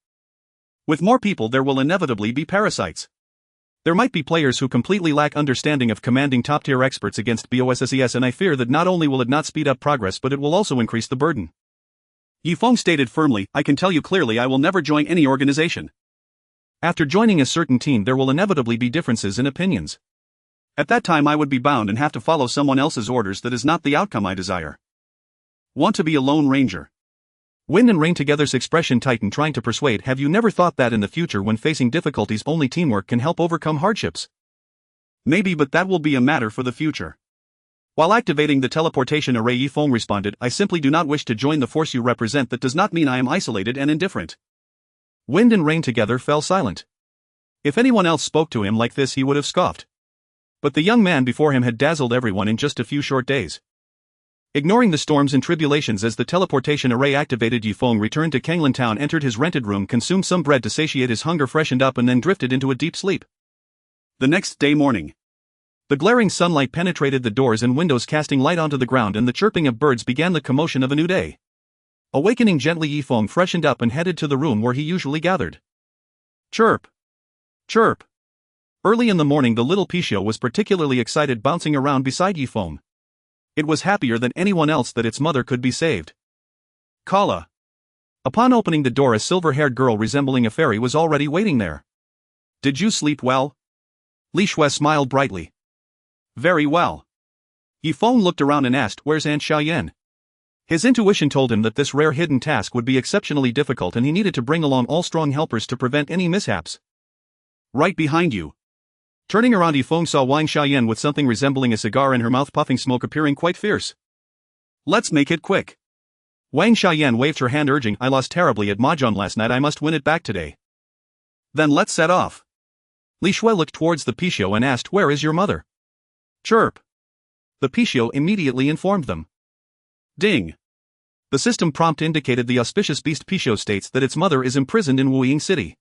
B: With more people there will inevitably be parasites. There might be players who completely lack understanding of commanding top-tier experts against BOSSES, and I fear that not only will it not speed up progress but it will also increase the burden. Yi Feng stated firmly, "I can tell you clearly I will never join any organization. After joining a certain team there will inevitably be differences in opinions. At that time I would be bound and have to follow someone else's orders. That is not the outcome I desire. Want to be a lone ranger." Wind and Rain together's expression tightened, trying to persuade, "Have you never thought that in the future when facing difficulties only teamwork can help overcome hardships?" "Maybe, but that will be a matter for the future." While activating the teleportation array, Yi Feng responded, "I simply do not wish to join the force you represent. That does not mean I am isolated and indifferent." Wind and Rain together fell silent. If anyone else spoke to him like this he would have scoffed. But the young man before him had dazzled everyone in just a few short days. Ignoring the storms and tribulations as the teleportation array activated, Yi Feng returned to Kanglan Town, entered his rented room, consumed some bread to satiate his hunger, freshened up, and then drifted into a deep sleep. The next day morning. The glaring sunlight penetrated the doors and windows, casting light onto the ground, and the chirping of birds began the commotion of a new day. Awakening gently, Yi Feng freshened up and headed to the room where he usually gathered. Chirp! Chirp! Early in the morning the little Pichio was particularly excited, bouncing around beside Yi Feng. It was happier than anyone else that its mother could be saved. Kala. Upon opening the door, a silver-haired girl resembling a fairy was already waiting there. "Did you sleep well?" Li Shui smiled brightly. "Very well." Yi Feng looked around and asked, "Where's Aunt Xiaoyan?" His intuition told him that this rare hidden task would be exceptionally difficult and he needed to bring along all strong helpers to prevent any mishaps. "Right behind you." Turning around, Yi Feng saw Wang Xiaoyan with something resembling a cigar in her mouth, puffing smoke, appearing quite fierce. "Let's make it quick." Wang Xiaoyan waved her hand, urging, "I lost terribly at Mahjong last night, I must win it back today." "Then let's set off." Li Shui looked towards the Pichio and asked, "Where is your mother?" Chirp. The Pichio immediately informed them. Ding. The system prompt indicated the auspicious beast. Pichio states that its mother is imprisoned in Wuying City.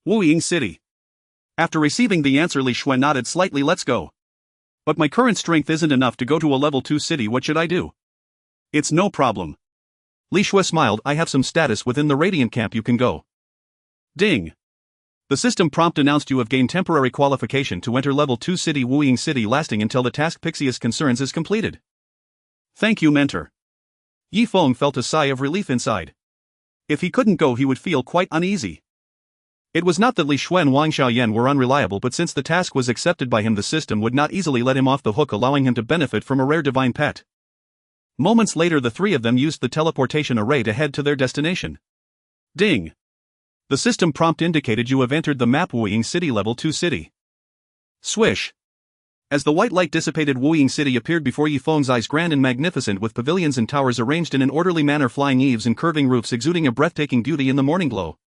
B: Wuying City. After receiving the answer, Li Shui nodded slightly. "Let's go. But my current strength isn't enough to go to a level 2 city, what should I do?" "It's no problem." Li Shui smiled, "I have some status within the Radiant Camp, you can go." Ding. The system prompt announced you have gained temporary qualification to enter level 2 city Wuying City, lasting until the task Pixius concerns is completed. Thank you, mentor. Yi Feng felt a sigh of relief inside. If he couldn't go he would feel quite uneasy. It was not that Li Shui and Wang Xiaoyan were unreliable, but since the task was accepted by him the system would not easily let him off the hook, allowing him to benefit from a rare divine pet. Moments later the three of them used the teleportation array to head to their destination. Ding. The system prompt indicated you have entered the map Wuying City level 2 city. Swish. As the white light dissipated, Wuying City appeared before Yi Feng's eyes, grand and magnificent, with pavilions and towers arranged in an orderly manner, flying eaves and curving roofs exuding a breathtaking beauty in the morning glow.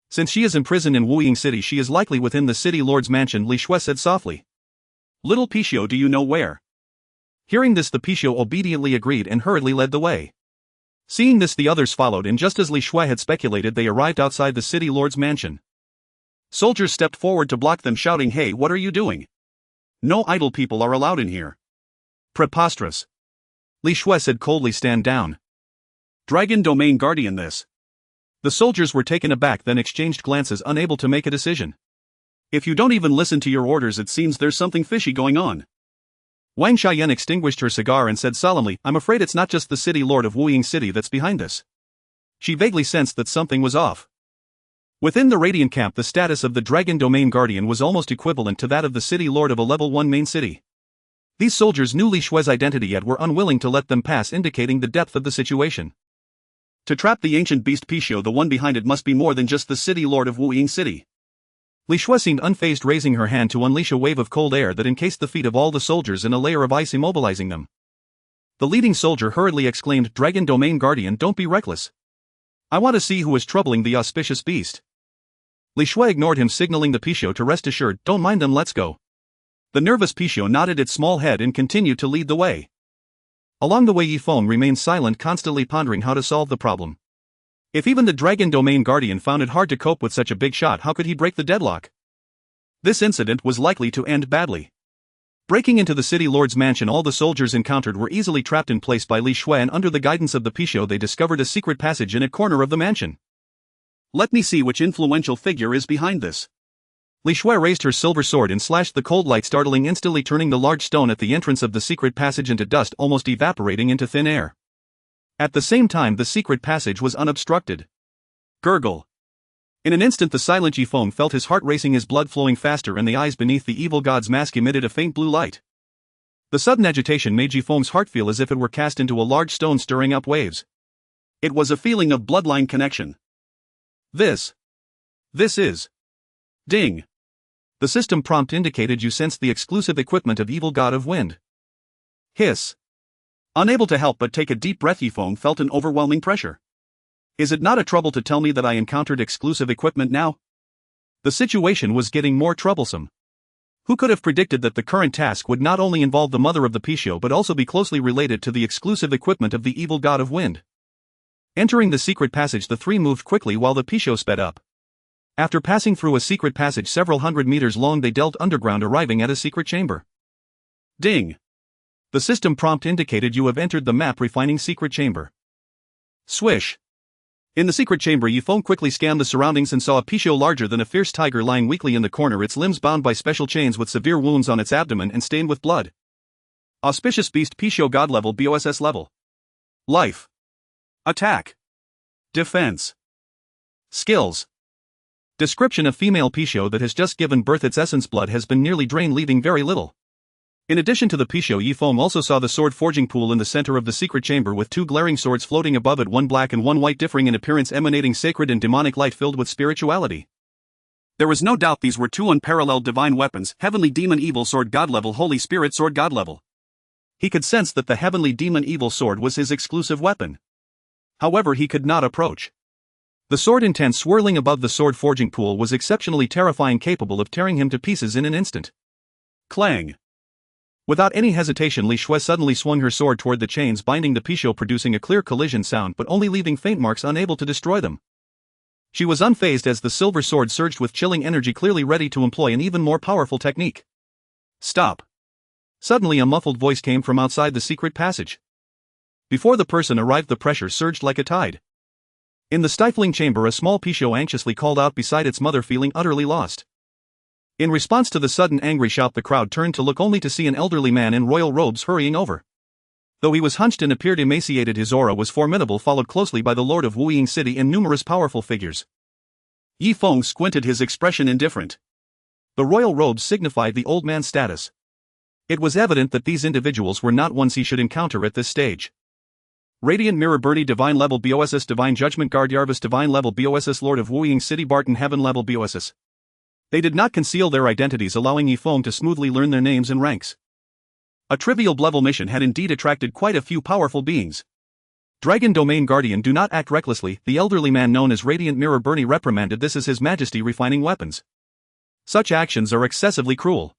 B: Since she is imprisoned in Wuying City, she is likely within the city lord's mansion, Li Shui said softly. Little Pichio, do you know where? Hearing this, the Pichio obediently agreed and hurriedly led the way. Seeing this, the others followed, and just as Li Shui had speculated, they arrived outside the city lord's mansion. Soldiers stepped forward to block them, shouting, "Hey, what are you doing? No idle people are allowed in here." Preposterous. Li Shui said coldly, "Stand down. Dragon Domain Guardian this." The soldiers were taken aback, then exchanged glances, unable to make a decision. If you don't even listen to your orders, it seems there's something fishy going on. Wang Xiaoyan extinguished her cigar and said solemnly, "I'm afraid it's not just the city lord of Wuying City that's behind this." She vaguely sensed that something was off. Within the Radiant Camp, the status of the Dragon Domain Guardian was almost equivalent to that of the city lord of a level 1 main city. These soldiers knew Li Shue's identity yet were unwilling to let them pass, indicating the depth of the situation. To trap the ancient beast Pixiu, the one behind it must be more than just the city lord of Wuying City. Li Shue seemed unfazed, raising her hand to unleash a wave of cold air that encased the feet of all the soldiers in a layer of ice, immobilizing them. The leading soldier hurriedly exclaimed, "Dragon Domain Guardian, don't be reckless. I want to see who is troubling the auspicious beast." Li Shue ignored him, signaling the Pixiu to rest assured, "Don't mind them, let's go." The nervous Pixiu nodded its small head and continued to lead the way. Along the way, Yifeng remained silent, constantly pondering how to solve the problem. If even the Dragon Domain Guardian found it hard to cope with such a big shot, how could he break the deadlock? This incident was likely to end badly. Breaking into the city lord's mansion, all the soldiers encountered were easily trapped in place by Li Shue, and under the guidance of the Pixiu they discovered a secret passage in a corner of the mansion. "Let me see which influential figure is behind this." Li Shue raised her silver sword and slashed the cold light, instantly turning the large stone at the entrance of the secret passage into dust, almost evaporating into thin air. At the same time, the secret passage was unobstructed. Gurgle. In an instant, the silent Yifeng felt his heart racing, his blood flowing faster, and the eyes beneath the evil god's mask emitted a faint blue light. The sudden agitation made Yifeng's heart feel as if it were cast into a large stone, stirring up waves. It was a feeling of bloodline connection. This is. Ding. The system prompt indicated you sensed the exclusive equipment of Evil God of Wind. Hiss. Unable to help but take a deep breath, Yifeng felt an overwhelming pressure. Is it not a trouble to tell me that I encountered exclusive equipment now? The situation was getting more troublesome. Who could have predicted that the current task would not only involve the mother of the Pixiu but also be closely related to the exclusive equipment of the Evil God of Wind? Entering the secret passage, the three moved quickly while the Pixiu sped up. After passing through a secret passage several hundred meters long, they delved underground, arriving at a secret chamber. Ding. The system prompt indicated you have entered the map refining secret chamber. Swish. In the secret chamber, Yifeng quickly scanned the surroundings and saw a Pixiu larger than a fierce tiger lying weakly in the corner, its limbs bound by special chains with severe wounds on its abdomen and stained with blood. Auspicious beast, Pixiu god level, BOSS level. Life. Attack. Defense. Skills. Description: of female Pixiu that has just given birth. Its essence blood has been nearly drained, leaving very little. In addition to the Pixiu, Yifeng also saw the sword forging pool in the center of the secret chamber with two glaring swords floating above it, one black and one white, differing in appearance, emanating sacred and demonic light filled with spirituality. There was no doubt these were two unparalleled divine weapons: Heavenly Demon Evil Sword god level, Holy Spirit Sword god level. He could sense that the Heavenly Demon Evil Sword was his exclusive weapon. However, he could not approach. The sword intent swirling above the sword forging pool was exceptionally terrifying, capable of tearing him to pieces in an instant. Clang. Without any hesitation, Li Shue suddenly swung her sword toward the chains binding the Pixiu, producing a clear collision sound but only leaving faint marks, unable to destroy them. She was unfazed as the silver sword surged with chilling energy, clearly ready to employ an even more powerful technique. Stop. Suddenly, a muffled voice came from outside the secret passage. Before the person arrived, the pressure surged like a tide. In the stifling chamber, a small Pixiu anxiously called out beside its mother, feeling utterly lost. In response to the sudden angry shout, the crowd turned to look, only to see an elderly man in royal robes hurrying over. Though he was hunched and appeared emaciated, his aura was formidable, followed closely by the lord of Wuying City and numerous powerful figures. Yifeng squinted, his expression indifferent. The royal robes signified the old man's status. It was evident that these individuals were not ones he should encounter at this stage. Radiant Mirror Bernie, Divine level BOSS, Divine Judgment Guard Yarvis, Divine level BOSS, Lord of Wuying City Barton, Heaven level BOSS. They did not conceal their identities, allowing Yifeng to smoothly learn their names and ranks. A trivial level mission had indeed attracted quite a few powerful beings. Dragon Domain Guardian, do not act recklessly, the elderly man known as Radiant Mirror Bernie reprimanded. This is His Majesty refining weapons. Such actions are excessively cruel.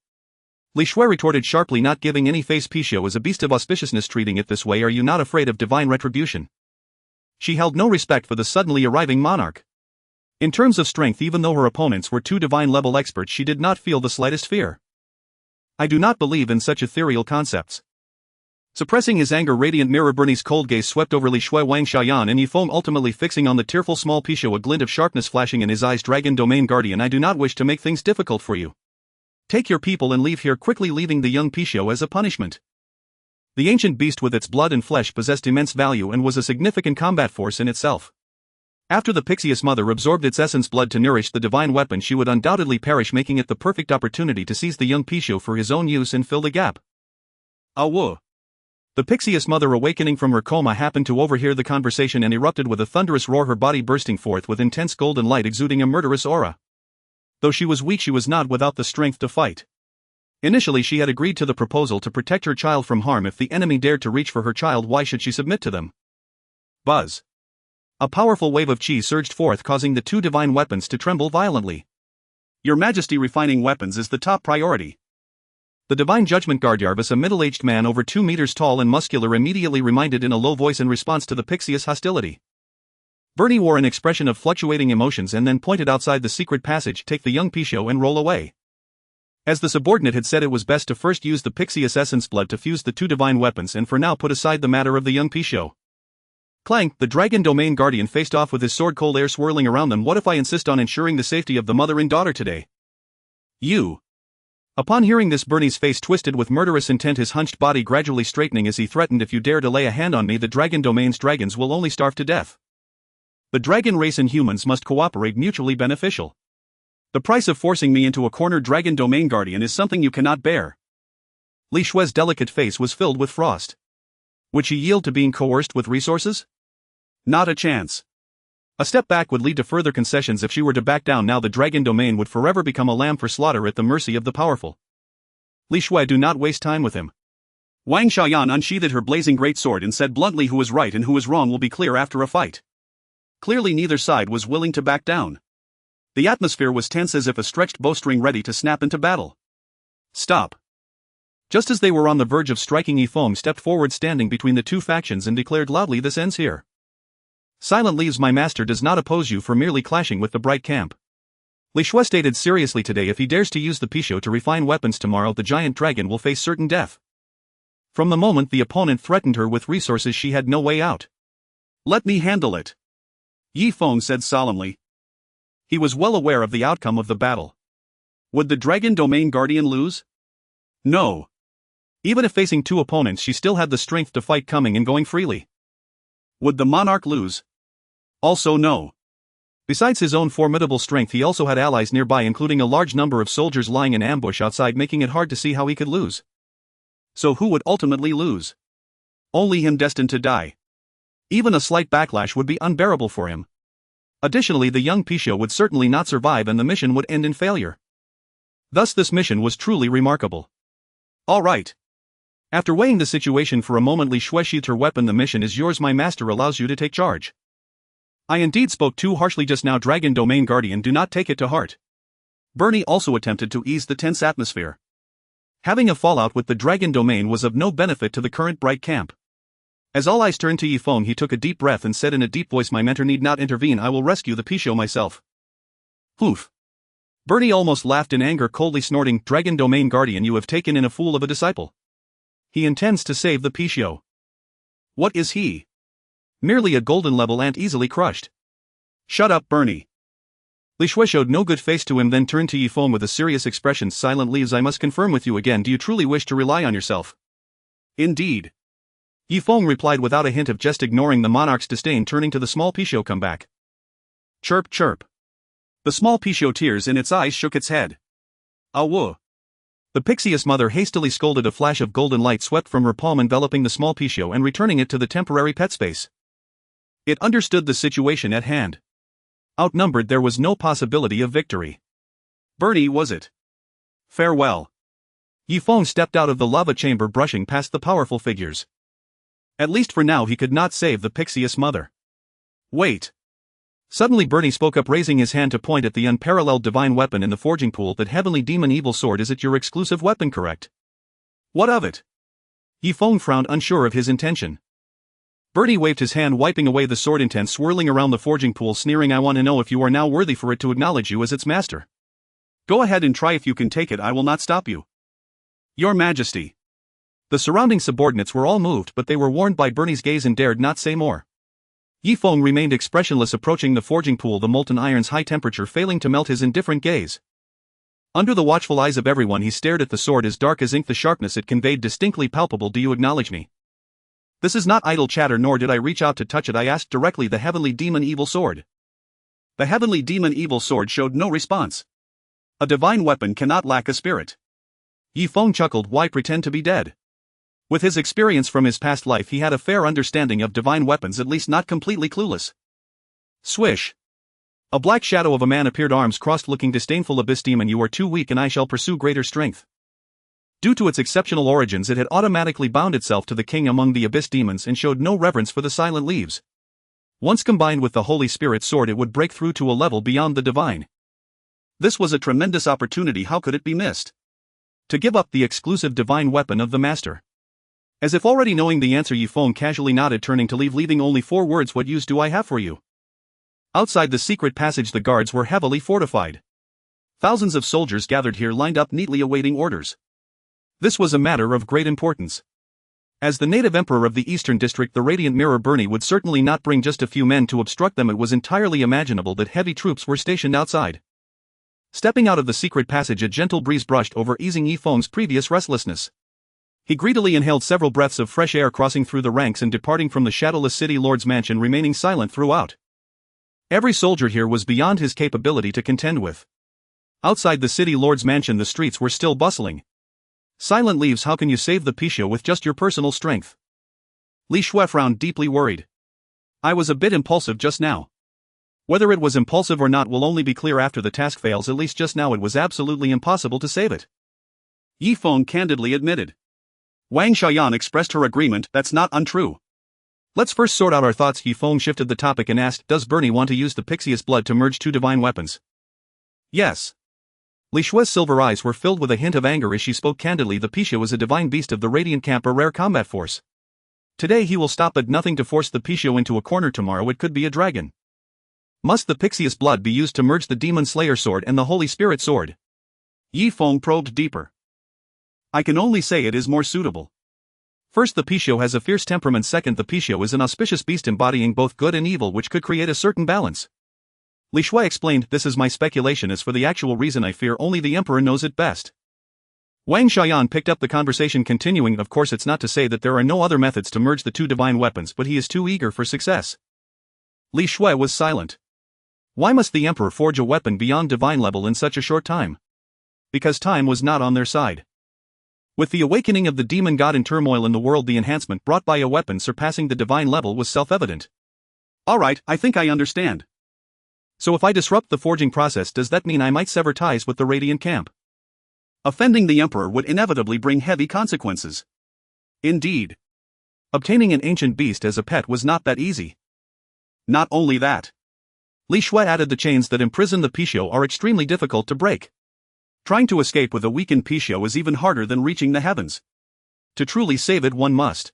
B: Li Shue retorted sharply, not giving any face. Pixiu is a beast of auspiciousness, treating it this way. Are you not afraid of divine retribution? She held no respect for the suddenly arriving monarch. In terms of strength, even though her opponents were two divine-level experts, she did not feel the slightest fear. I do not believe in such ethereal concepts. Suppressing his anger, Radiant Mirror Bernie's cold gaze swept over Li Shue, Wang Xiaoyan and Yifeng, ultimately fixing on the tearful small Pixiu, a glint of sharpness flashing in his eyes. Dragon Domain Guardian, I do not wish to make things difficult for you. Take your people and leave here quickly, leaving the young Pixiu as a punishment. The ancient beast with its blood and flesh possessed immense value and was a significant combat force in itself. After the Pixius mother absorbed its essence blood to nourish the divine weapon, she would undoubtedly perish, making it the perfect opportunity to seize the young Pixiu for his own use and fill the gap. Woo.
A: The Pixius mother, awakening from her coma, happened to overhear the conversation and erupted with a thunderous roar, her body bursting forth with intense golden light exuding a murderous aura. Though she was weak, she was not without the strength to fight. Initially she had agreed to the proposal to protect her child from harm. If the enemy dared to reach for her child, why should she submit to them? Buzz. A powerful wave of chi surged forth, causing the two divine weapons to tremble violently.
B: Your Majesty, refining weapons is the top priority.
A: The divine judgment guard Yarvis, a middle-aged man over 2 meters tall and muscular, immediately reminded in a low voice in response to the Pixius hostility. Bernie wore an expression of fluctuating emotions and then pointed outside the secret passage. Take the young Pixiu and roll away. As the subordinate had said, it was best to first use the Pixius essence blood to fuse the two divine weapons, and for now put aside the matter of the young Pixiu. Clang, the dragon domain guardian faced off with his sword, cold air swirling around them. What if I insist on ensuring the safety of the mother and daughter today? You. Upon hearing this, Bernie's face twisted with murderous intent, his hunched body gradually straightening as he threatened, if you dare to lay a hand on me, the dragon domain's dragons will only starve to death. The dragon race and humans must cooperate, mutually beneficial. The price of forcing me into a corner, dragon domain guardian, is something you cannot bear. Li Shue's delicate face was filled with frost. Would she yield to being coerced with resources?
B: Not a chance.
A: A step back would lead to further concessions. If she were to back down now, the dragon domain would forever become a lamb for slaughter at the mercy of the powerful.
B: Li Shue, do not waste time with him. Wang Xiaoyan unsheathed her blazing great sword and said bluntly, who is right and who is wrong will be clear after a fight. Clearly neither side was willing to back down. The atmosphere was tense, as if a stretched bowstring ready to snap into battle. Stop.
A: Just as they were on the verge of striking, Yifeng stepped forward, standing between the two factions, and declared loudly, this ends here. Silent leaves, my master does not oppose you for merely clashing with the bright camp. Li Shue stated seriously, today if he dares to use the Pixiu to refine weapons, tomorrow the giant dragon will face certain death. From the moment the opponent threatened her with resources, she had no way out.
B: Let me handle it, Yifeng said solemnly. He was well aware of the outcome of the battle. Would the dragon domain guardian lose? No.
A: Even if facing two opponents, she still had the strength to fight, coming and going freely.
B: Would the monarch lose? Also no.
A: Besides his own formidable strength, he also had allies nearby, including a large number of soldiers lying in ambush outside, making it hard to see how he could lose.
B: So who would ultimately lose? Only him, destined to die.
A: Even a slight backlash would be unbearable for him. Additionally, the young Pixiu would certainly not survive and the mission would end in failure. Thus this mission was truly remarkable.
B: All right.
A: After weighing the situation for a moment, Li Shue sheathed her weapon. The mission is yours, my master allows you to take charge. I indeed spoke too harshly just now, dragon domain guardian, do not take it to heart.
B: Bernie also attempted to ease the tense atmosphere.
A: Having a fallout with the dragon domain was of no benefit to the current bright camp. As all eyes turned to Yifeng, he took a deep breath and said in a deep voice, my mentor need not intervene, I will rescue the Pixiu myself.
B: Poof.
A: Bernie almost laughed in anger, coldly snorting, dragon domain guardian, you have taken in a fool of a disciple. He intends to save the Pixiu.
B: What is he?
A: Merely a golden level ant, easily crushed.
B: Shut up, Bernie.
A: Li Shue showed no good face to him, then turned to Yifeng with a serious expression. Silent leaves, I must confirm with you again, do you truly wish to rely on yourself?
B: Indeed.
A: Yifeng replied without a hint of jest, ignoring the monarch's disdain, turning to the small Pixiu. Come back.
B: Chirp, chirp. The small Pixiu, tears in its eyes, shook its head. Woo.
A: The Pixius mother hastily scolded. A flash of golden light swept from her palm, enveloping the small Pixiu and returning it to the temporary pet space. It understood the situation at hand. Outnumbered, there was no possibility of victory.
B: Bernie, was it? Farewell.
A: Yifeng stepped out of the lava chamber, brushing past the powerful figures. At least for now he could not save the Pixius mother.
B: Wait.
A: Suddenly Bernie spoke up, raising his hand to point at the unparalleled divine weapon in the forging pool. That heavenly demon evil sword, is it your exclusive weapon, correct?
B: What of it?
A: Yifeng frowned, unsure of his intention. Bernie waved his hand, wiping away the sword intent swirling around the forging pool, sneering, I want to know if you are now worthy for it to acknowledge you as its master.
B: Go ahead and try, if you can take it, I will not stop you. Your Majesty.
A: The surrounding subordinates were all moved, but they were warned by Bernie's gaze and dared not say more. Yifeng remained expressionless, approaching the forging pool, the molten iron's high temperature failing to melt his indifferent gaze. Under the watchful eyes of everyone, he stared at the sword, as dark as ink. The sharpness it conveyed distinctly palpable. Do you acknowledge me? This is not idle chatter, nor did I reach out to touch it. I asked directly, the heavenly demon evil sword.
B: The heavenly demon evil sword showed no response. A divine weapon cannot lack a spirit.
A: Yifeng chuckled, why pretend to be dead?
B: With his experience from his past life, he had a fair understanding of divine weapons, at least not completely clueless. Swish. A black shadow of a man appeared, arms crossed, looking disdainful. Abyss demon, you are too weak and I shall pursue greater strength. Due to its exceptional origins, it had automatically bound itself to the king among the abyss demons and showed no reverence for the silent leaves. Once combined with the Holy Spirit sword, it would break through to a level beyond the divine. This was a tremendous opportunity. How could it be missed? To give up the exclusive divine weapon of the master. As if already knowing the answer, Yifeng casually nodded, turning to leave, leaving only 4 words. What use do I have for you? Outside the secret passage, the guards were heavily fortified. Thousands of soldiers gathered here, lined up neatly, awaiting orders. This was a matter of great importance. As the native emperor of the Eastern District, the Radiant Mirror Bernie would certainly not bring just a few men to obstruct them. It was entirely imaginable that heavy troops were stationed outside. Stepping out of the secret passage, a gentle breeze brushed over, easing Yifeng's previous restlessness. He greedily inhaled several breaths of fresh air, crossing through the ranks and departing from the shadowless city lord's mansion, remaining silent throughout. Every soldier here was beyond his capability to contend with. Outside the city lord's mansion, the streets were still bustling. Silent leaves, how can you save the Pisho with just your personal strength? Li Shui frowned, deeply worried. I was a bit impulsive just now. Whether it was impulsive or not will only be clear after the task fails. At least just now it was absolutely impossible to save it. Yifeng candidly admitted. Wang Xiaoyan expressed her agreement. That's not untrue. Let's first sort out our thoughts. Yifeng shifted the topic and asked, does Bernie want to use the Pixius blood to merge 2 divine weapons? Yes. Li Shui's silver eyes were filled with a hint of anger as she spoke candidly. The Pisho is a divine beast of the Radiant Camp, a rare combat force. Today he will stop at nothing to force the Pisho into a corner. Tomorrow it could be a dragon. Must the Pixius blood be used to merge the Demon Slayer sword and the Holy Spirit sword? Yifeng probed deeper. I can only say it is more suitable. First, the Pisho has a fierce temperament. Second, the Pisho is an auspicious beast embodying both good and evil, which could create a certain balance. Li Shui explained, this is my speculation. As for the actual reason, I fear only the Emperor knows it best. Wang Xiaoyan picked up the conversation, continuing, of course it's not to say that there are no other methods to merge the 2 divine weapons, but he is too eager for success. Li Shui was silent. Why must the Emperor forge a weapon beyond divine level in such a short time? Because time was not on their side. With the awakening of the demon god in turmoil in the world, the enhancement brought by a weapon surpassing the divine level was self-evident. Alright, I think I understand. So if I disrupt the forging process, does that mean I might sever ties with the Radiant Camp? Offending the Emperor would inevitably bring heavy consequences. Indeed. Obtaining an ancient beast as a pet was not that easy. Not only that. Li Shui added, the chains that imprison the Pisho are extremely difficult to break. Trying to escape with a weakened Pisho is even harder than reaching the heavens. To truly save it, one must.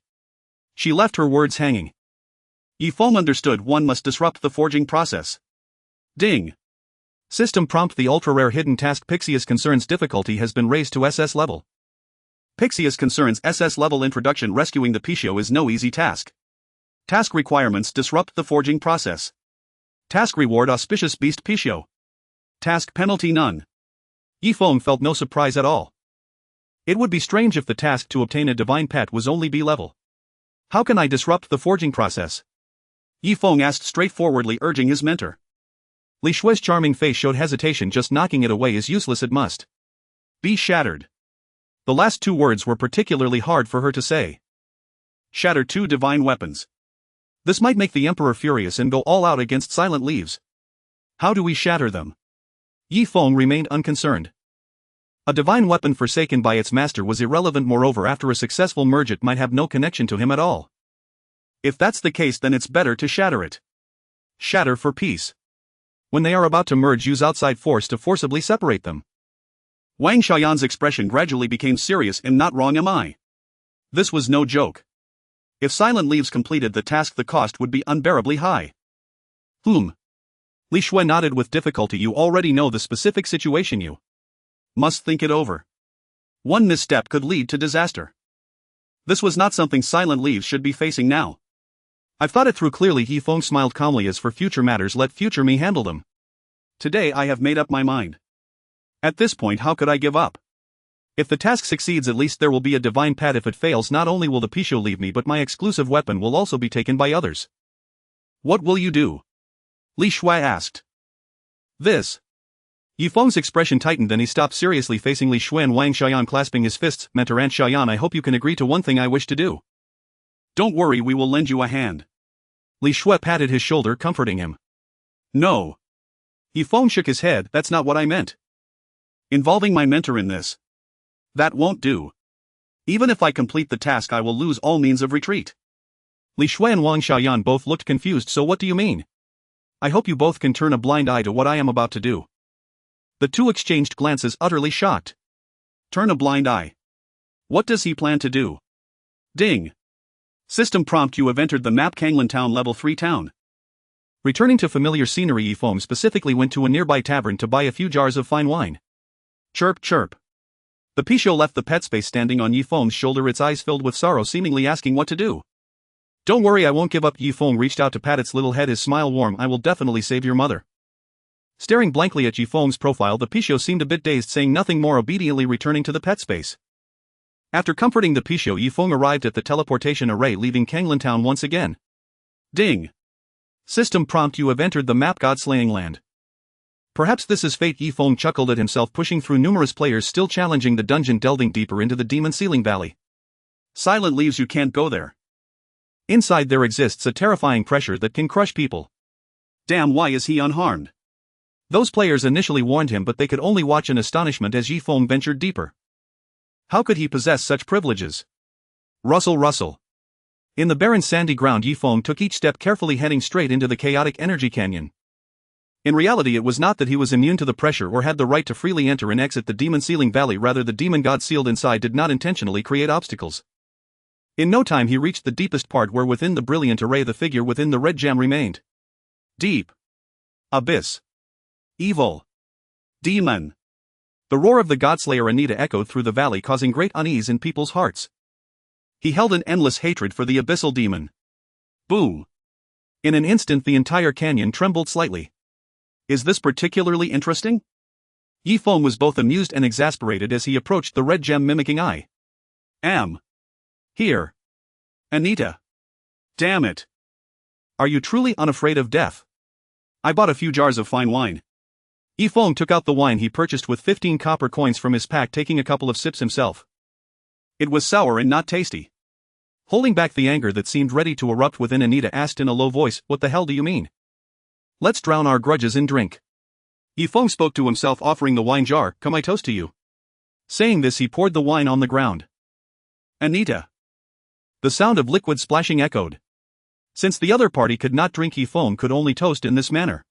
B: She left her words hanging. Yifeng understood, one must disrupt the forging process. Ding. System prompt, the ultra-rare hidden task Pixius concerns difficulty has been raised to SS level. Pixius concerns SS level introduction. Rescuing the Pisho is no easy task. Task requirements: disrupt the forging process. Task reward: auspicious beast Pisho. Task penalty: none. Yifeng felt no surprise at all. It would be strange if the task to obtain a divine pet was only B level. How can I disrupt the forging process? Yifeng asked straightforwardly, urging his mentor. Li Shui's charming face showed hesitation. Just knocking it away is useless, it must be shattered. The last 2 words were particularly hard for her to say. Shatter 2 divine weapons. This might make the Emperor furious and go all out against Silent Leaves. How do we shatter them? Yifeng remained unconcerned. A divine weapon forsaken by its master was irrelevant. Moreover, after a successful merge, it might have no connection to him at all. If that's the case, then it's better to shatter it. Shatter for peace. When they are about to merge, use outside force to forcibly separate them. Wang Xiaoyan's expression gradually became serious. And not wrong am I? This was no joke. If Silent Leaves completed the task, the cost would be unbearably high. Li Shui nodded with difficulty. You already know the specific situation. You must think it over. One misstep could lead to disaster. This was not something Silent Leaves should be facing now. I've thought it through clearly. Yifeng smiled calmly. As for future matters, let future me handle them. Today I have made up my mind. At this point, how could I give up? If the task succeeds, at least there will be a divine pet. If it fails, not only will the Pisho leave me, but my exclusive weapon will also be taken by others. What will you do? Li Shui asked. This. Yifeng's expression tightened and he stopped seriously facing Li Shui and Wang Xiaoyan clasping his fists. Mentor Aunt Xiaoyan, I hope you can agree to one thing I wish to do.
A: Don't worry, we will lend you a hand.
B: Li Shui patted his shoulder comforting him.
A: No. Yifeng shook his head, that's not what I meant. Involving my mentor in this. That won't do. Even if I complete the task I will lose all means of retreat.
B: Li Shui and Wang Xiaoyan both looked confused. So what do you mean? I hope you both can turn a blind eye to what I am about to do. The two exchanged glances utterly shocked.
A: Turn a blind eye. What does he plan to do? Ding. System prompt, you have entered the map Kanglan Town level 3 town.
B: Returning to familiar scenery, Yifeng specifically went to a nearby tavern to buy a few jars of fine wine.
A: Chirp chirp. The Pichot left the pet space standing on Yifeng's shoulder, its eyes filled with sorrow, seemingly asking what to do.
B: Don't worry, I won't give up. Yifeng reached out to pat its little head, his smile warm. I will definitely save your mother. Staring blankly at Yifeng's profile, the Pichot seemed a bit dazed, saying nothing more, obediently returning to the pet space. After comforting the Pichot, Yifeng arrived at the teleportation array, leaving Kanglan Town once again.
A: Ding.
B: System prompt, you have entered the map God-slaying land. Perhaps this is fate, Yifeng chuckled at himself, pushing through numerous players still challenging the dungeon, delving deeper into the demon ceiling valley.
A: Silent leaves, you can't go there.
B: Inside there exists a terrifying pressure that can crush people.
A: Damn, why is he unharmed?
B: Those players initially warned him, but they could only watch in astonishment as Yifeng ventured deeper. How could he possess such privileges? Rustle, rustle. In the barren sandy ground, Yifeng took each step carefully, heading straight into the chaotic energy canyon. In reality, it was not that he was immune to the pressure or had the right to freely enter and exit the demon ceiling valley, rather the demon god sealed inside did not intentionally create obstacles. In no time he reached the deepest part, where within the brilliant array the figure within the red gem remained.
A: Deep. Abyss. Evil. Demon.
B: The roar of the Godslayer Anita echoed through the valley, causing great unease in people's hearts. He held an endless hatred for the abyssal demon.
A: Boom.
B: In an instant the entire canyon trembled slightly.
A: Is this particularly interesting?
B: Yifeng was both amused and exasperated as he approached the red gem mimicking eye.
A: Here. Anita. Damn it.
B: Are you truly unafraid of death?
A: I bought a few jars of fine wine.
B: Yifeng took out the wine he purchased with 15 copper coins from his pack, taking a couple of sips himself.
A: It was sour and not tasty.
B: Holding back the anger that seemed ready to erupt within, Anita asked in a low voice, what the hell do you mean? Let's drown our grudges in drink.
A: Yifeng spoke to himself, offering the wine jar. Come, I toast to you.
B: Saying this, he poured the wine on the ground.
A: Anita.
B: The sound of liquid splashing echoed. Since the other party could not drink, Yifeng could only toast in this manner.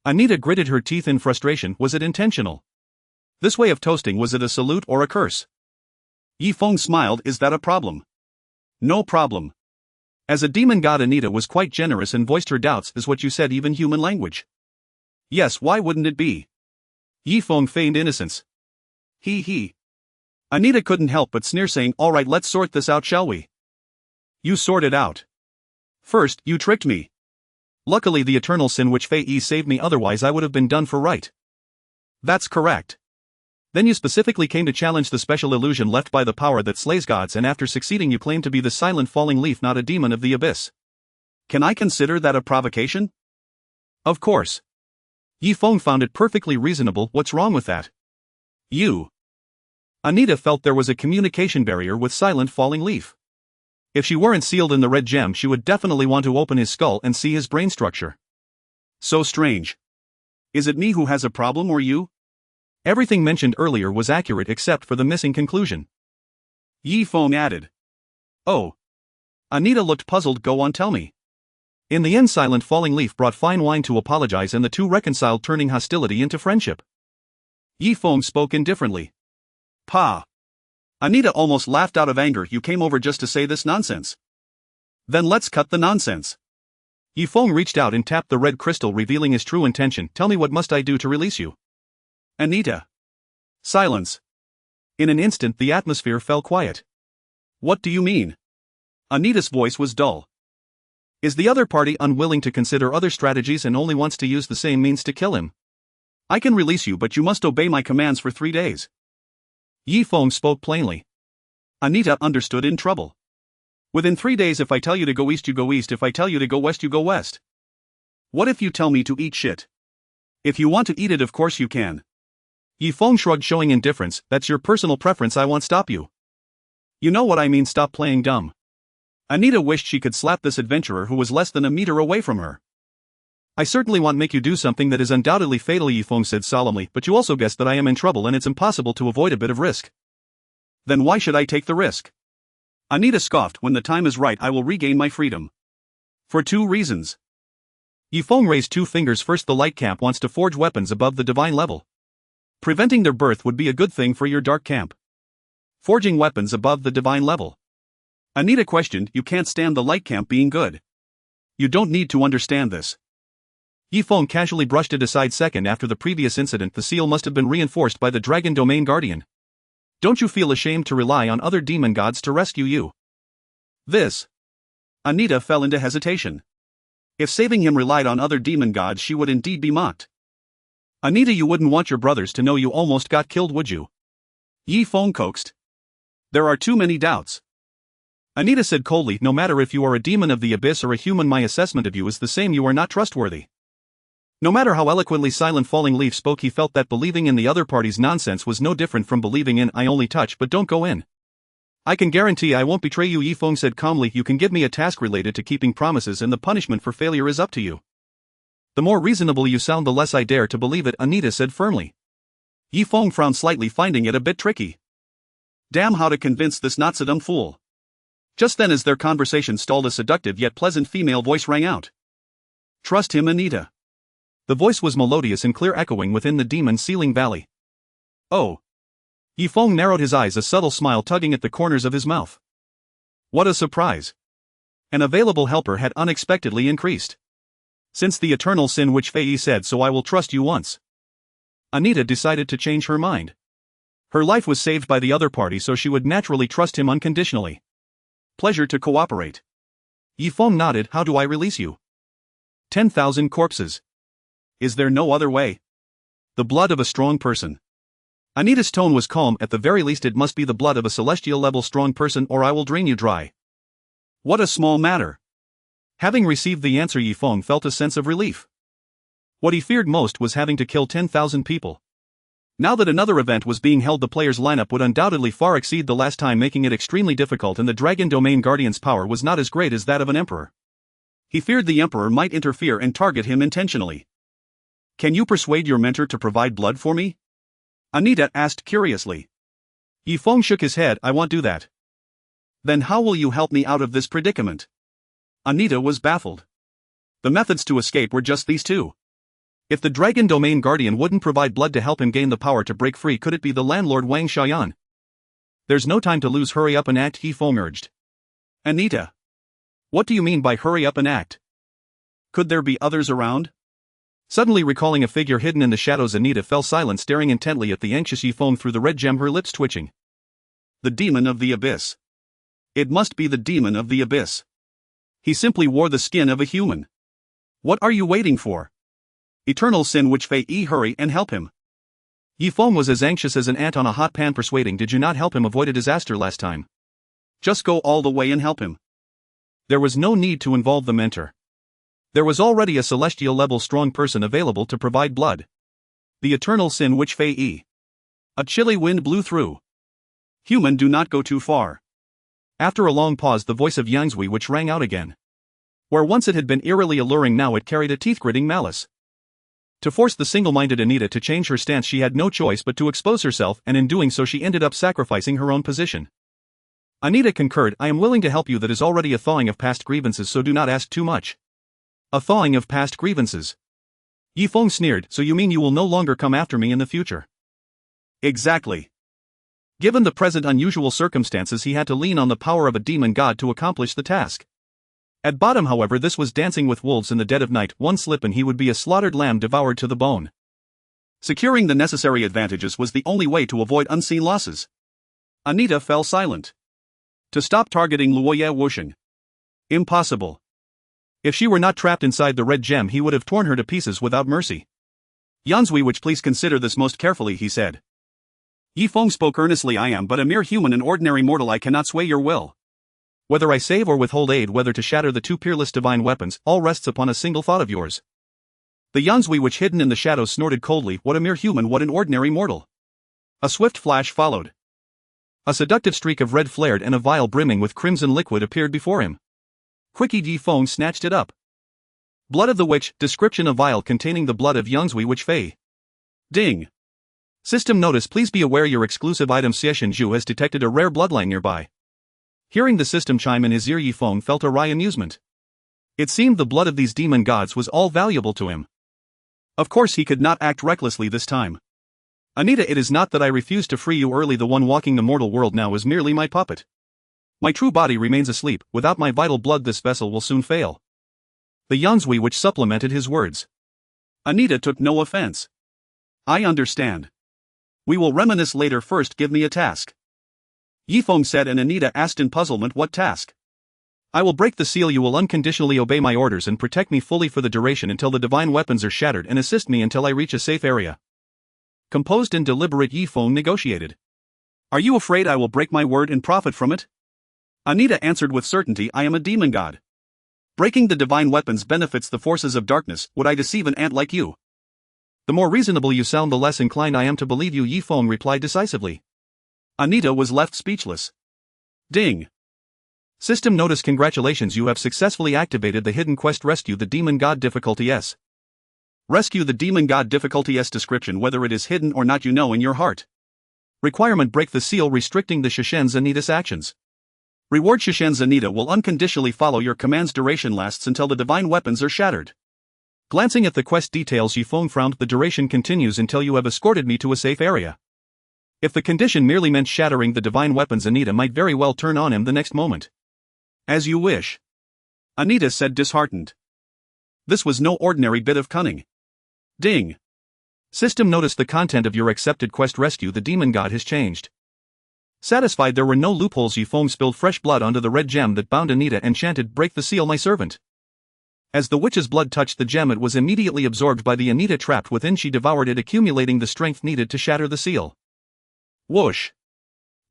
B: Anita gritted her teeth in frustration. Was it intentional? This way of toasting, was it a salute or a curse?
A: Yifeng smiled. Is that a problem? No problem.
B: As a demon god, Anita was quite generous and voiced her doubts. Is what you said even human language?
A: Yes, why wouldn't it be?
B: Yifeng feigned innocence.
A: He. Anita couldn't help but sneer, saying, all right, let's sort this out, shall we?
B: You sort it out.
A: First, you tricked me.
B: Luckily the eternal sin which Feng Ye saved me, otherwise I would have been done for right.
A: That's correct.
B: Then you specifically came to challenge the special illusion left by the power that slays gods, and after succeeding you claimed to be the silent falling leaf, not a demon of the abyss.
A: Can I consider that a provocation?
B: Of course. Yifeng found it perfectly reasonable. What's wrong with that?
A: You.
B: Anita felt there was a communication barrier with silent falling leaf. If she weren't sealed in the red gem, she would definitely want to open his skull and see his brain structure.
A: So strange. Is it me who has a problem or you?
B: Everything mentioned earlier was accurate except for the missing conclusion.
A: Yifeng added. Oh.
B: Anita looked puzzled. Go on, tell me. In the end, silent falling leaf brought fine wine to apologize, and the two reconciled, turning hostility into friendship.
A: Yifeng spoke indifferently. Pa. Anita almost laughed out of anger. You came over just to say this nonsense. Then let's cut the nonsense.
B: Yifeng reached out and tapped the red crystal, revealing his true intention. Tell me, what must I do to release you?
A: Anita.
B: Silence. In an instant the atmosphere fell quiet.
A: What do you mean? Anita's voice was dull.
B: Is the other party unwilling to consider other strategies and only wants to use the same means to kill him?
A: I can release you, but you must obey my commands for 3 days.
B: Yifeng spoke plainly.
A: Anita understood. In trouble. Within 3 days, if I tell you to go east, you go east. If I tell you to go west, you go west. What if you tell me to eat shit?
B: If you want to eat it, of course you can.
A: Yifeng shrugged, showing indifference. That's your personal preference, I won't stop you.
B: You know what I mean, stop playing dumb. Anita wished she could slap this adventurer who was less than a meter away from her.
A: I certainly won't make you do something that is undoubtedly fatal, Yifeng said solemnly, but you also guessed that I am in trouble and it's impossible to avoid a bit of risk.
B: Then why should I take the risk? Anita scoffed. When the time is right, I will regain my freedom. For 2 reasons.
A: Yifeng raised 2 fingers. First, the light camp wants to forge weapons above the divine level.
B: Preventing their birth would be a good thing for your dark camp. Forging weapons above the divine level. Anita questioned. You can't stand the light camp being good. You don't need to understand this.
A: Yifeng casually brushed it aside. Second, after the previous incident, the seal must have been reinforced by the Dragon Domain Guardian. Don't you feel ashamed to rely on other demon gods to rescue you?
B: This. Anita fell into hesitation. If saving him relied on other demon gods, she would indeed be mocked.
A: Anita, you wouldn't want your brothers to know you almost got killed, would you?
B: Yifeng coaxed. There are too many doubts.
A: Anita said coldly, no matter if you are a demon of the abyss or a human, my assessment of you is the same. You are not trustworthy. No matter how eloquently Silent Falling Leaf spoke, he felt that believing in the other party's nonsense was no different from believing in I only touch but don't go in. I can guarantee I won't betray you, Yifeng said calmly. You can give me a task related to keeping promises and the punishment for failure is up to you.
B: The more reasonable you sound, the less I dare to believe it, Anita said firmly. Yifeng frowned slightly, finding it a bit tricky. Damn, how to convince this not so dumb fool. Just then, as their conversation stalled, a seductive yet pleasant female voice rang out. Trust him, Anita.
A: The voice was melodious and clear, echoing within the demon ceiling valley.
B: Oh.
A: Yifeng narrowed his eyes, a subtle smile tugging at the corners of his mouth.
B: What a surprise.
A: An available helper had unexpectedly increased. Since the eternal sin which Feng Ye said, so I will trust you once. Anita decided to change her mind. Her life was saved by the other party, so she would naturally trust him unconditionally.
B: Pleasure to cooperate.
A: Yifeng nodded. How do I release you?
B: 10,000 corpses. Is there no other way?
A: The blood of a strong person. Anita's tone was calm. At the very least, it must be the blood of a celestial-level strong person, or I will drain you dry.
B: What a small matter.
A: Having received the answer, Yifeng felt a sense of relief. What he feared most was having to kill 10,000 people. Now that another event was being held, the players' lineup would undoubtedly far exceed the last time, making it extremely difficult, and the Dragon Domain Guardian's power was not as great as that of an emperor.
B: He feared the emperor might interfere and target him intentionally. Can you persuade your mentor to provide blood for me? Anita asked curiously.
A: Yifeng shook his head. I won't do that.
B: Then how will you help me out of this predicament? Anita was baffled. The methods to escape were just these 2.
A: If the Dragon Domain Guardian wouldn't provide blood to help him gain the power to break free, could it be the landlord Wang Xiaoyan? There's no time to lose. Hurry up and act, Yifeng urged.
B: Anita.
A: What do you mean by hurry up and act?
B: Could there be others around?
A: Suddenly recalling a figure hidden in the shadows, Anita fell silent, staring intently at the anxious Yifeng through the red gem, her lips twitching.
B: The demon of the abyss. It must be the demon of the abyss. He simply wore the skin of a human. What are you waiting for? Eternal sin which Feng Ye, hurry and help him.
A: Yifeng was as anxious as an ant on a hot pan, persuading. Did you not help him avoid a disaster last time?
B: Just go all the way and help him.
A: There was no need to involve the mentor. There was already a celestial-level strong person available to provide blood. The eternal sin which Feng Ye.
B: A chilly wind blew through. Human, do not go too far.
A: After a long pause, the voice of Yangzui which rang out again. Where once it had been eerily alluring, now it carried a teeth-gritting malice. To force the single-minded Anita to change her stance, she had no choice but to expose herself, and in doing so she ended up sacrificing her own position. Anita concurred. I am willing to help you. That is already a thawing of past grievances, so do not ask too much. A thawing of past grievances. Yifeng sneered. So you mean you will no longer come after me in the future?
B: Exactly.
A: Given the present unusual circumstances, he had to lean on the power of a demon god to accomplish the task. At bottom, however, this was dancing with wolves in the dead of night. One slip and he would be a slaughtered lamb devoured to the bone.
B: Securing the necessary advantages was the only way to avoid unseen losses. Anita fell silent. To stop targeting Luoye Wusheng. Impossible.
A: If she were not trapped inside the red gem, he would have torn her to pieces without mercy.
B: Yangzui, which please consider this most carefully, he said. Yifeng spoke earnestly. I am but a mere human, an ordinary mortal. I cannot sway your will.
A: Whether I save or withhold aid, whether to shatter the 2 peerless divine weapons, all rests upon a single thought of yours.
B: The Yanzui which hidden in the shadows snorted coldly, what a mere human, what an ordinary mortal. A swift flash followed. A seductive streak of red flared and a vial brimming with crimson liquid appeared before him. Quickly Yi Feng snatched it up. Blood of the witch, description of vial containing the blood of Yanzui witch Fei. Ding. System notice, please be aware your exclusive item Xiexin Zhu has detected a rare bloodline nearby. Hearing the system chime in his ear, Yi Feng felt a wry amusement. It seemed the blood of these demon gods was all valuable to him. Of course he could not act recklessly this time. Anita, it is not that I refuse to free you early, the one walking the mortal world now is merely my puppet. My true body remains asleep, without my vital blood this vessel will soon fail. The Yanzui which supplemented his words. Anita took no offense. I understand. We will reminisce later, first give me a task. Yi Feng said, and Anita asked in puzzlement, what task? I will break the seal, you will unconditionally obey my orders and protect me fully for the duration until the divine weapons are shattered and assist me until I reach a safe area. Composed and deliberate, Yi Feng negotiated. Are you afraid I will break my word and profit from it? Anita answered with certainty, I am a demon god. Breaking the divine weapons benefits the forces of darkness, would I deceive an ant like you? The more reasonable you sound, the less inclined I am to believe you, Yi Feng replied decisively. Anita was left speechless. Ding. System notice, congratulations, you have successfully activated the hidden quest Rescue the Demon God difficulty S. Rescue the Demon God difficulty S. Description, whether it is hidden or not you know in your heart. Requirement, break the seal restricting the Shishen's Anita's actions. Reward, Shishen's Anita will unconditionally follow your commands, duration lasts until the divine weapons are shattered. Glancing at the quest details, Yi Feng frowned, the duration continues until you have escorted me to a safe area. If the condition merely meant shattering the divine weapons, Anita might very well turn on him the next moment. As you wish. Anita said, disheartened. This was no ordinary bit of cunning. Ding. System noticed the content of your accepted quest Rescue the Demon God has changed. Satisfied there were no loopholes, Yi Feng spilled fresh blood onto the red gem that bound Anita and chanted, break the seal, my servant. As the witch's blood touched the gem, it was immediately absorbed by the Anita trapped within. She devoured it, accumulating the strength needed to shatter the seal. Whoosh.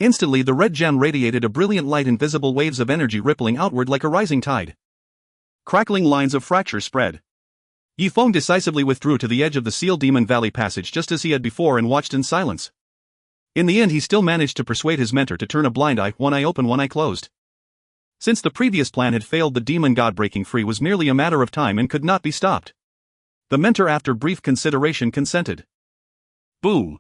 B: Instantly the red gem radiated a brilliant light, invisible waves of energy rippling outward like a rising tide. Crackling lines of fracture spread. Yi Feng decisively withdrew to the edge of the Seal Demon Valley passage just as he had before and watched in silence. In the end he still managed to persuade his mentor to turn a blind eye, one eye open, one eye closed. Since the previous plan had failed, the demon god breaking free was merely a matter of time and could not be stopped. The mentor, after brief consideration, consented. Boom!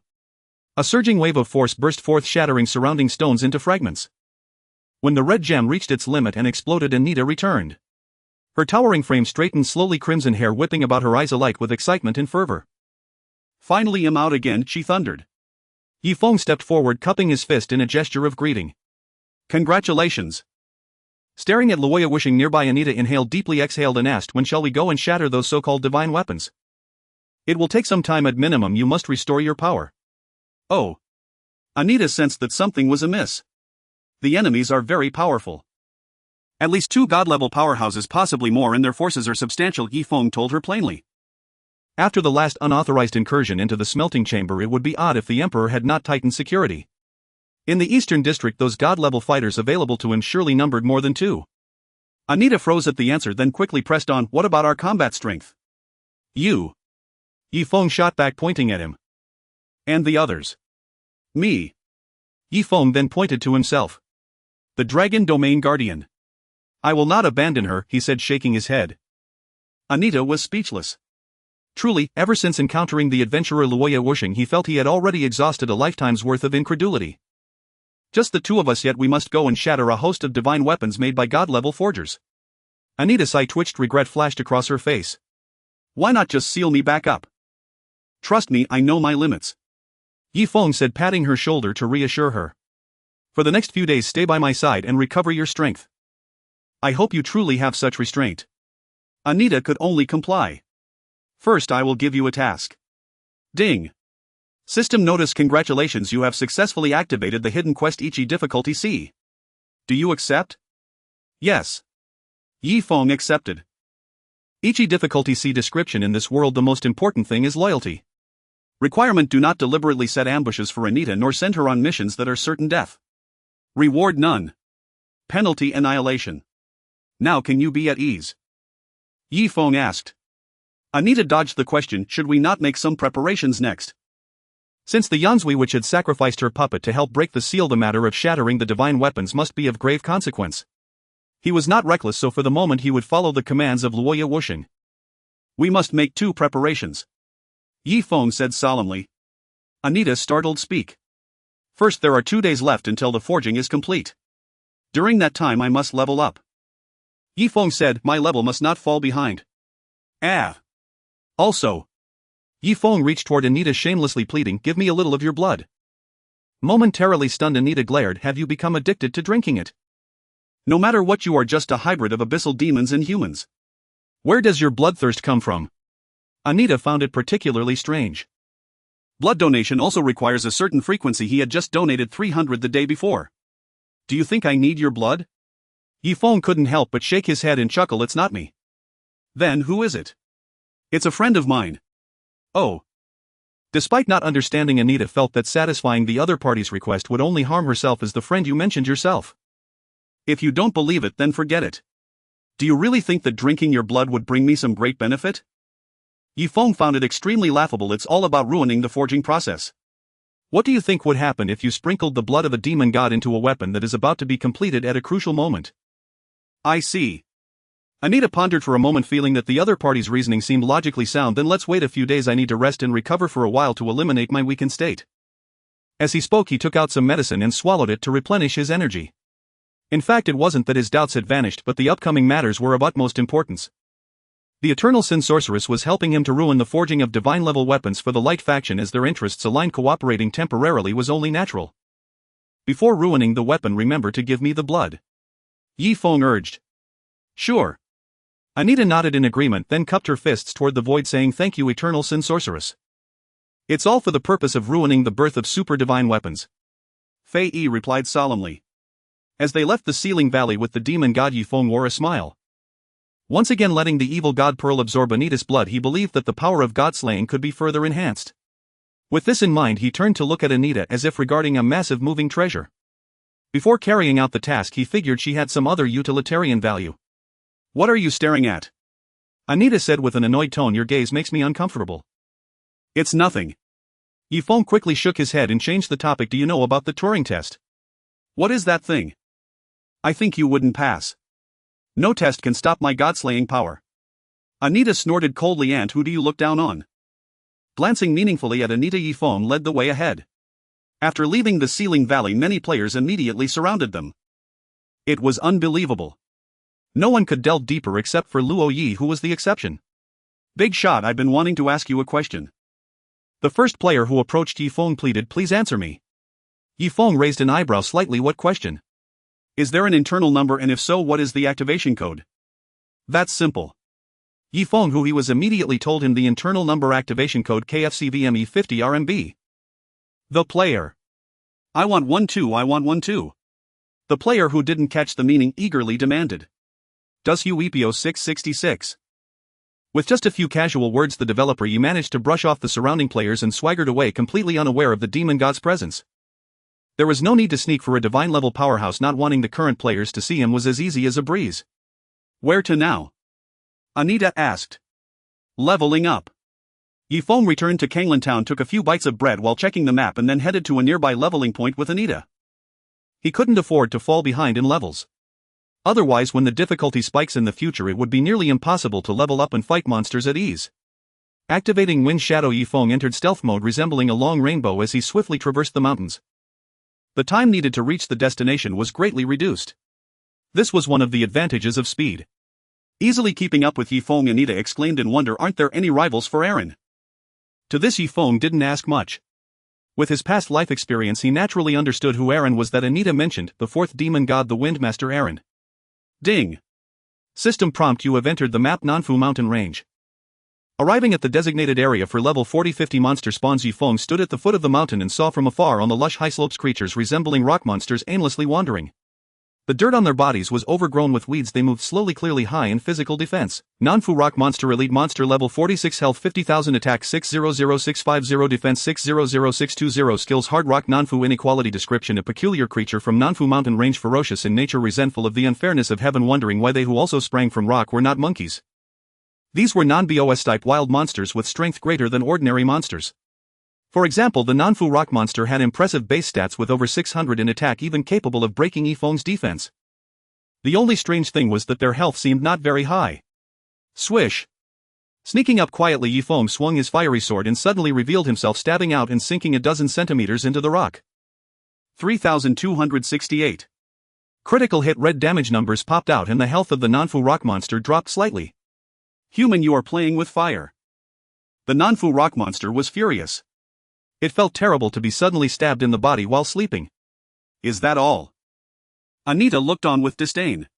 B: A surging wave of force burst forth, shattering surrounding stones into fragments. When the red gem reached its limit and exploded, Anita returned. Her towering frame straightened slowly, crimson hair whipping about her eyes alight with excitement and fervor. Finally I'm out again, she thundered. Yi Feng stepped forward, cupping his fist in a gesture of greeting. Congratulations. Staring at Luoya wishing nearby, Anita inhaled deeply, exhaled and asked, when shall we go and shatter those so-called divine weapons? It will take some time, at minimum you must restore your power. Oh. Anita sensed that something was amiss. The enemies are very powerful. At least 2 god-level powerhouses, possibly more, and their forces are substantial, Yi Feng told her plainly. After the last unauthorized incursion into the smelting chamber, it would be odd if the Emperor had not tightened security. In the Eastern District those god-level fighters available to him surely numbered more than 2. Anita froze at the answer, then quickly pressed on, what about our combat strength? You. Yi Feng shot back, pointing at him. And the others? Me. Yi Feng then pointed to himself. The Dragon Domain Guardian. I will not abandon her, he said, shaking his head. Anita was speechless. Truly, ever since encountering the adventurer Luoya Wuxing, he felt he had already exhausted a lifetime's worth of incredulity. Just the 2 of us, yet we must go and shatter a host of divine weapons made by god-level forgers. Anita's eye twitched, regret flashed across her face. Why not just seal me back up? Trust me, I know my limits. Yi Feng said, patting her shoulder to reassure her. For the next few days stay by my side and recover your strength. I hope you truly have such restraint. Anita could only comply. First I will give you a task. Ding. System notice, congratulations, you have successfully activated the hidden quest Ichi difficulty C. Do you accept? Yes. Yi Feng accepted. Ichi difficulty C. Description: in this world the most important thing is loyalty. Requirement: do not deliberately set ambushes for Anita nor send her on missions that are certain death. Reward: none. Penalty: annihilation. Now can you be at ease? Yi Feng asked. Anita dodged the question, should we not make some preparations next?
A: Since the Yansui witch had sacrificed her puppet to help break the seal, the matter of shattering the divine weapons must be of grave consequence. He was not reckless, so for the moment he would follow the commands of Luoya Wuxing.
B: We must make 2 preparations, Yi Feng said solemnly. Anita startled speak. First, there are 2 days left until the forging is complete. During that time I must level up. Yi Feng said, my level must not fall behind. Also,
A: Yi Feng reached toward Anita, shamelessly pleading, give me a little of your blood. Momentarily stunned, Anita glared, have you become addicted to drinking it?
B: No matter what, you are just a hybrid of abyssal demons and humans.
A: Where does your bloodthirst come from? Anita found it particularly strange.
B: Blood donation also requires a certain frequency. He had just donated 300 the day before. Do you think I need your blood?
A: Yi Feng couldn't help but shake his head and chuckle, it's not me.
B: Then who is it? It's a friend of mine.
A: Oh. Despite not understanding, Anita felt that satisfying the other party's request would only harm herself as the friend you mentioned yourself.
B: If you don't believe it, then forget it. Do you really think that drinking your blood would bring me some great benefit? Yi Feng found it extremely laughable. It's all about ruining the forging process.
A: What do you think would happen if you sprinkled the blood of a demon god into a weapon that is about to be completed at a crucial moment?
B: I see.
A: Anita pondered for a moment, feeling that the other party's reasoning seemed logically sound. Then let's wait a few days, I need to rest and recover for a while to eliminate my weakened state. As he spoke, he took out some medicine and swallowed it to replenish his energy. In fact, it wasn't that his doubts had vanished, but the upcoming matters were of utmost importance. The Eternal Sin Sorceress was helping him to ruin the forging of divine-level weapons for the Light faction, as their interests aligned. Cooperating temporarily was only natural. Before ruining the weapon, remember to give me the blood, Yi Feng urged.
B: Sure.
A: Anita nodded in agreement, then cupped her fists toward the void, saying, thank you, Eternal Sin Sorceress. It's all for the purpose of ruining the birth of super divine weapons,
B: Feng Ye replied solemnly.
A: As they left the Sealing Valley with the demon god, Yi Feng wore a smile. Once again letting the evil god Pearl absorb Anita's blood, he believed that the power of god-slaying could be further enhanced. With this in mind, he turned to look at Anita as if regarding a massive moving treasure. Before carrying out the task, he figured she had some other utilitarian value.
B: What are you staring at?
A: Anita said with an annoyed tone, your gaze makes me uncomfortable.
B: It's nothing.
A: Yi Feng quickly shook his head and changed the topic. Do you know about the Turing test?
B: What is that thing? I think you wouldn't pass. No test can stop my god-slaying power. Anita snorted coldly. And who do you look down on? Glancing meaningfully at Anita, Yi Feng led the way ahead. After leaving the Sealing Valley, many players immediately surrounded them. It was unbelievable. No one could delve deeper except for Luo Yi, who was the exception. Big shot, I've been wanting to ask you a question.
A: The first player who approached Yi Feng pleaded, please answer me. Yi Feng raised an eyebrow slightly. What question?
B: Is there an internal number, and if so, what is the activation code?
A: That's simple. Yi Feng, who he was immediately told him the internal number activation code KFCVME 50 RMB.
B: The player. I want one too. The player, who didn't catch the meaning, eagerly demanded.
A: Does UEPO 666? With just a few casual words, the developer Yi managed to brush off the surrounding players and swaggered away, completely unaware of the demon god's presence. There was no need to sneak for a divine-level powerhouse. Not wanting the current players to see him was as easy as a breeze.
B: Where to now? Anita asked. Leveling up. Yi Feng returned to Kanglan Town, took a few bites of bread while checking the map, and then headed to a nearby leveling point with Anita.
A: He couldn't afford to fall behind in levels. Otherwise, when the difficulty spikes in the future, it would be nearly impossible to level up and fight monsters at ease. Activating Wind Shadow, Yi Feng entered stealth mode, resembling a long rainbow as he swiftly traversed the mountains. The time needed to reach the destination was greatly reduced. This was one of the advantages of speed.
B: Easily keeping up with Yi Feng, Anita exclaimed in wonder, aren't there any rivals for Eren?
A: To this Yi Feng didn't ask much. With his past life experience, he naturally understood who Eren was. That Anita mentioned, the fourth demon god, the Windmaster Eren.
B: Ding.
A: System prompt: you have entered the map Nanfu Mountain Range. Arriving at the designated area for level 40-50 monster spawns, Yi Feng stood at the foot of the mountain and saw from afar on the lush high slopes creatures resembling rock monsters aimlessly wandering. The dirt on their bodies was overgrown with weeds. They moved slowly, clearly high in physical defense. Nanfu Rock Monster, Elite Monster, level 46, health 50,000, attack 600650, defense 600620, skills Hard Rock Nanfu. Inequality description: a peculiar creature from Nanfu Mountain Range, ferocious in nature, resentful of the unfairness of heaven, wondering why they who also sprang from rock were not monkeys. These were non-BOS-type wild monsters with strength greater than ordinary monsters. For example, the Nanfu rock monster had impressive base stats with over 600 in attack, even capable of breaking Yifeng's defense. The only strange thing was that their health seemed not very high. Swish! Sneaking up quietly, Yifeng swung his fiery sword and suddenly revealed himself, stabbing out and sinking a dozen centimeters into the rock. 3,268. Critical hit. Red damage numbers popped out and the health of the Nanfu rock monster dropped slightly.
B: Human, you are playing with fire. The Nanfu rock monster was furious.
A: It felt terrible to be suddenly stabbed in the body while sleeping.
B: Is that all? Anita looked on with disdain.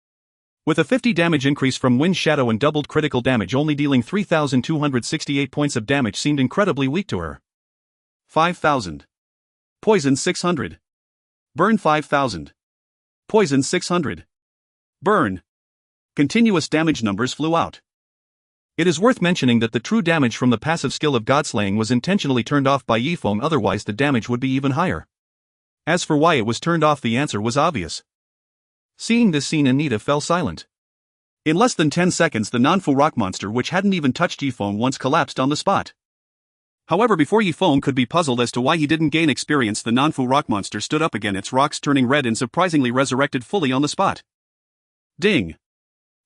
A: With a 50 damage increase from Wind Shadow and doubled critical damage, only dealing 3,268 points of damage seemed incredibly weak to her.
B: 5,000. Poison 600. Burn 5,000. Poison 600. Burn. Continuous damage numbers flew out.
A: It is worth mentioning that the true damage from the passive skill of Godslaying was intentionally turned off by Yifeng, otherwise the damage would be even higher. As for why it was turned off, the answer was obvious. Seeing this scene, Anita fell silent.
B: In less than 10 seconds, the Nanfu rock monster, which hadn't even touched Yifeng once, collapsed on the spot. However, before Yifeng could be puzzled as to why he didn't gain experience, the Nanfu rock monster stood up again, its rocks turning red, and surprisingly resurrected fully on the spot. Ding!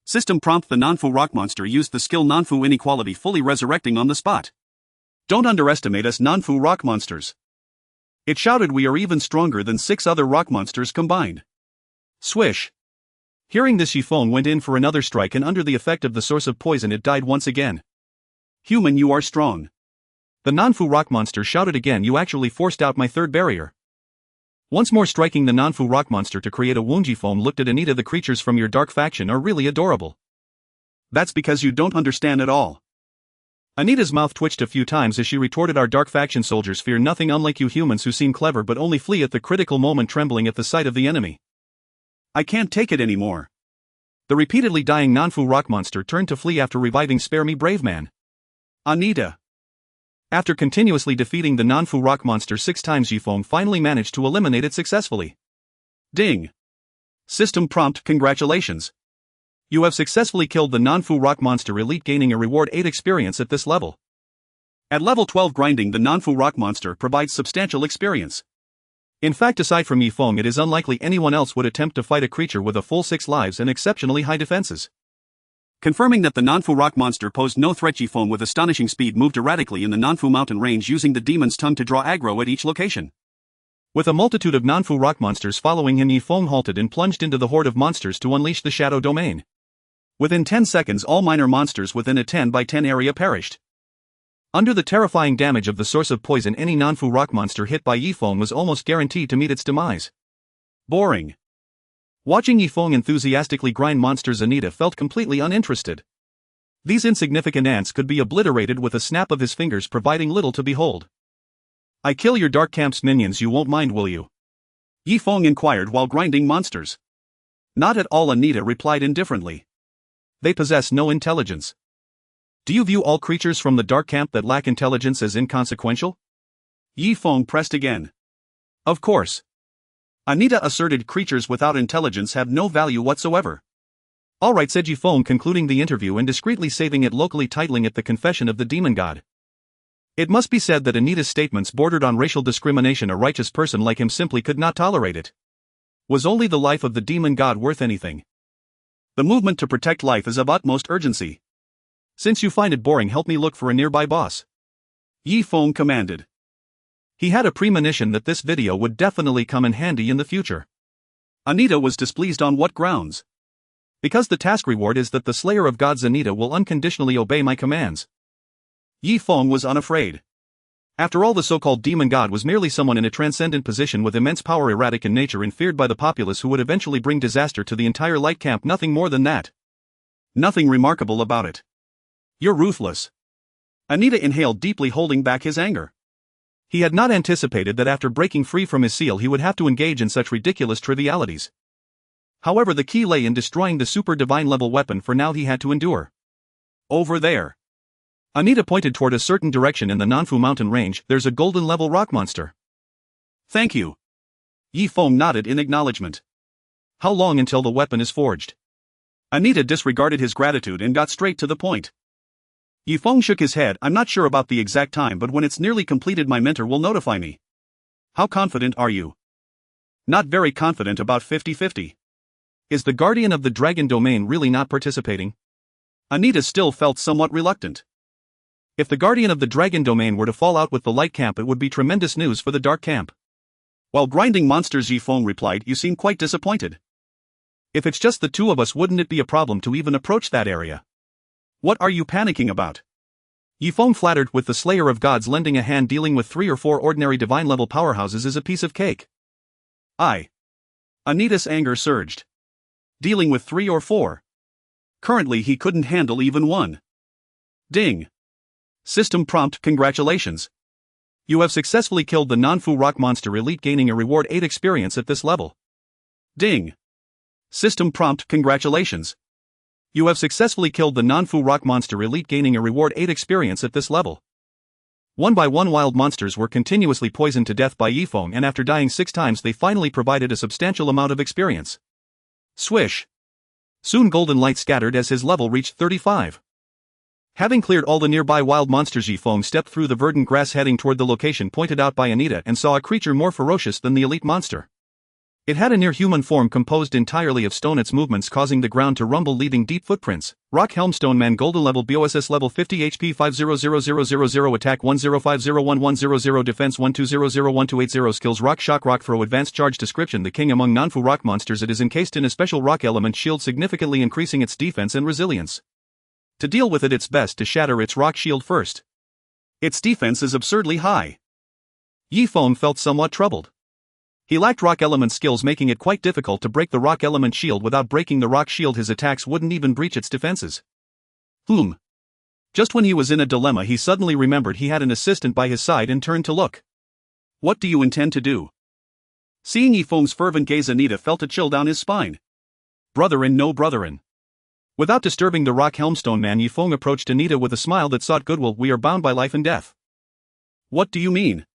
B: System prompt: the Nanfu rock monster used the skill Nanfu inequality, fully resurrecting on the spot. Don't underestimate us Nanfu rock monsters. It shouted. We are even stronger than 6 other rock monsters combined.
A: Swish! Hearing this, Yifeng went in for another strike, and under the effect of the source of poison it died once again.
B: Human, you are strong.
A: The Nanfu rock monster shouted again. You actually forced out my third barrier. Once more striking the Nanfu rock monster to create a wound, Yifeng looked at Anita. The creatures from your dark faction are really adorable.
B: That's because you don't understand at all.
A: Anita's mouth twitched a few times as she retorted, our dark faction soldiers fear nothing, unlike you humans who seem clever but only flee at the critical moment, trembling at the sight of the enemy.
B: I can't take it anymore.
A: The repeatedly dying Nanfu rock monster turned to flee after reviving. Spare me, brave man.
B: Anita.
A: After continuously defeating the Nanfu rock monster 6 times, Yifeng finally managed to eliminate it successfully.
B: Ding! System prompt: congratulations.
A: You have successfully killed the Nanfu rock monster elite, gaining a reward 8 experience at this level.
B: At level 12 grinding, the Nanfu rock monster provides substantial experience.
A: In fact, aside from Yifeng, it is unlikely anyone else would attempt to fight a creature with a full 6 lives and exceptionally high defenses.
B: Confirming that the Nanfu rock monster posed no threat, Yifeng with astonishing speed moved erratically in the Nanfu mountain range, using the demon's tongue to draw aggro at each location.
A: With a multitude of Nanfu rock monsters following him, Yifeng halted and plunged into the horde of monsters to unleash the shadow domain.
B: Within 10 seconds, all minor monsters within a 10 by 10 area perished.
A: Under the terrifying damage of the source of poison, any Nanfu rock monster hit by Yifeng was almost guaranteed to meet its demise.
B: Boring.
A: Watching Yifeng enthusiastically grind monsters, Anita felt completely uninterested. These insignificant ants could be obliterated with a snap of his fingers, providing little to behold. I kill your dark camp's minions, you won't mind, will you?
B: Yifeng inquired while grinding monsters. Not at all, Anita replied indifferently.
A: They possess no intelligence. Do you view all creatures from the dark camp that lack intelligence as inconsequential?
B: Yifeng pressed again.
A: Of course.
B: Anita asserted creatures without intelligence have no value whatsoever.
A: Alright, said Yifeng, concluding the interview and discreetly saving it locally, titling it The Confession of the Demon God. It must be said that Anita's statements bordered on racial discrimination. A righteous person like him simply could not tolerate it. Was only the life of the demon god worth anything?
B: The movement to protect life is of utmost urgency.
A: Since you find it boring, help me look for a nearby boss.
B: Yifeng commanded.
A: He had a premonition that this video would definitely come in handy in the future.
B: Anita was displeased. On what grounds?
A: Because the task reward is that the Slayer of Gods Anita will unconditionally obey my commands.
B: Yifeng was unafraid.
A: After all, the so-called demon god was merely someone in a transcendent position with immense power, erratic in nature and feared by the populace, who would eventually bring disaster to the entire light camp. Nothing more than that.
B: Nothing remarkable about it. You're ruthless. Anita inhaled deeply, holding back his anger.
A: He had not anticipated that after breaking free from his seal he would have to engage in such ridiculous trivialities. However, the key lay in destroying the super divine level weapon. For now he had to endure.
B: Over there.
A: Anita pointed toward a certain direction in the Nanfu mountain range. There's a golden level rock monster.
B: Thank you. Yifeng nodded in acknowledgement.
A: How long until the weapon is forged?
B: Anita disregarded his gratitude and got straight to the point. Yifeng shook his head. I'm not sure about the exact time, but when it's nearly completed my mentor will notify me. How confident are you? Not very confident, about 50-50.
A: Is the Guardian of the Dragon Domain really not participating?
B: Anita still felt somewhat reluctant.
A: If the Guardian of the Dragon Domain were to fall out with the Light Camp, it would be tremendous news for the Dark Camp.
B: While grinding monsters, Yifeng replied, you seem quite disappointed.
A: If it's just the two of us, wouldn't it be a problem to even approach that area?
B: What are you panicking about?
A: Yifeng flattered, with the Slayer of Gods lending a hand, dealing with 3 or 4 ordinary divine level powerhouses is a piece of cake.
B: Anita's anger surged. Dealing with 3 or 4. Currently he couldn't handle even 1. Ding. System prompt, congratulations.
A: You have successfully killed the Nanfu Rock Monster Elite, gaining a reward 8 experience at this level.
B: Ding. System prompt, congratulations.
A: You have successfully killed the Nanfu Rock Monster Elite, gaining a reward 8 experience at this level. 1 by 1 wild monsters were continuously poisoned to death by Yifeng, and after dying 6 times they finally provided a substantial amount of experience.
B: Swish.
A: Soon golden light scattered as his level reached 35. Having cleared all the nearby wild monsters, Yifeng stepped through the verdant grass heading toward the location pointed out by Anita and saw a creature more ferocious than the elite monster. It had a near-human form composed entirely of stone, its movements causing the ground to rumble, leaving deep footprints. Rock Helmstone Man, Golden level, BOSS level 50, HP 500000, attack 10501100, defense 12001280, skills Rock Shock, Rock Throw, advanced charge. Description: the king among Nanfu rock monsters, it is encased in a special rock element shield, significantly increasing its defense and resilience. To deal with it, it's best to shatter its rock shield first.
B: Its defense is absurdly high.
A: Yifeng felt somewhat troubled. He lacked rock element skills, making it quite difficult to break the rock element shield. Without breaking the rock shield, his attacks wouldn't even breach its defenses. Just when he was in a dilemma, he suddenly remembered he had an assistant by his side and turned to look.
B: What do you intend to do? Seeing Yifeng's fervent gaze, Anita felt a chill down his spine.
A: Brotherin, no brotherin. Without disturbing the Rock Helmstone Man, Yifeng approached Anita with a smile that sought goodwill. We are bound by life and death.
B: What do you mean?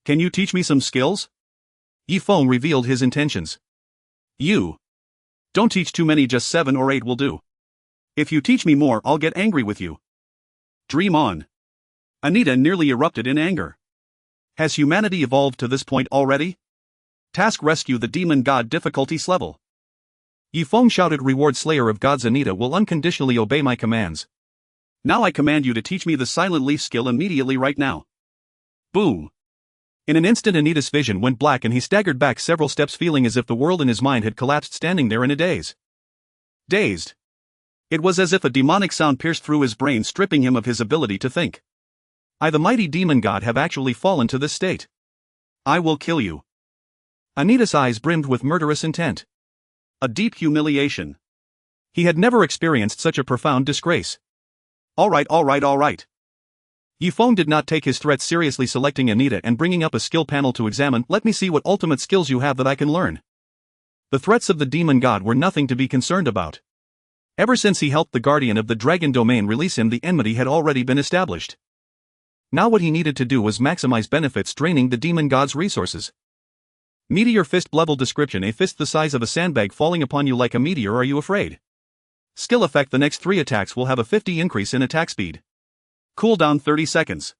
B: Can you teach me some skills?
A: Yifeng revealed his intentions.
B: You. Don't teach too many, just 7 or 8 will do. If you teach me more, I'll get angry with you. Dream on. Anita nearly erupted in anger. Has humanity evolved to this point already? Task: rescue the demon god, difficulties level.
A: Yifeng shouted, reward Slayer of Gods. Anita will unconditionally obey my commands.
B: Now I command you to teach me the Silent Leaf skill immediately, right now. Boom.
A: In an instant, Anita's vision went black and he staggered back several steps, feeling as if the world in his mind had collapsed, standing there in a daze.
B: Dazed. It was as if a demonic sound pierced through his brain, stripping him of his ability to think.
A: I, the mighty demon god, have actually fallen to this state.
B: I will kill you.
A: Anita's eyes brimmed with murderous intent.
B: A deep humiliation.
A: He had never experienced such a profound disgrace.
B: All right.
A: Yifeng did not take his threats seriously, selecting Anita and bringing up a skill panel to examine. Let me see what ultimate skills you have that I can learn. The threats of the demon god were nothing to be concerned about. Ever since he helped the Guardian of the Dragon Domain release him, the enmity had already been established. Now what he needed to do was maximize benefits, draining the demon god's resources. Meteor Fist level. Description: a fist the size of a sandbag falling upon you like a meteor. Are you afraid? Skill effect: the next 3 attacks will have a 50 increase in attack speed.
B: Cooldown 30 seconds.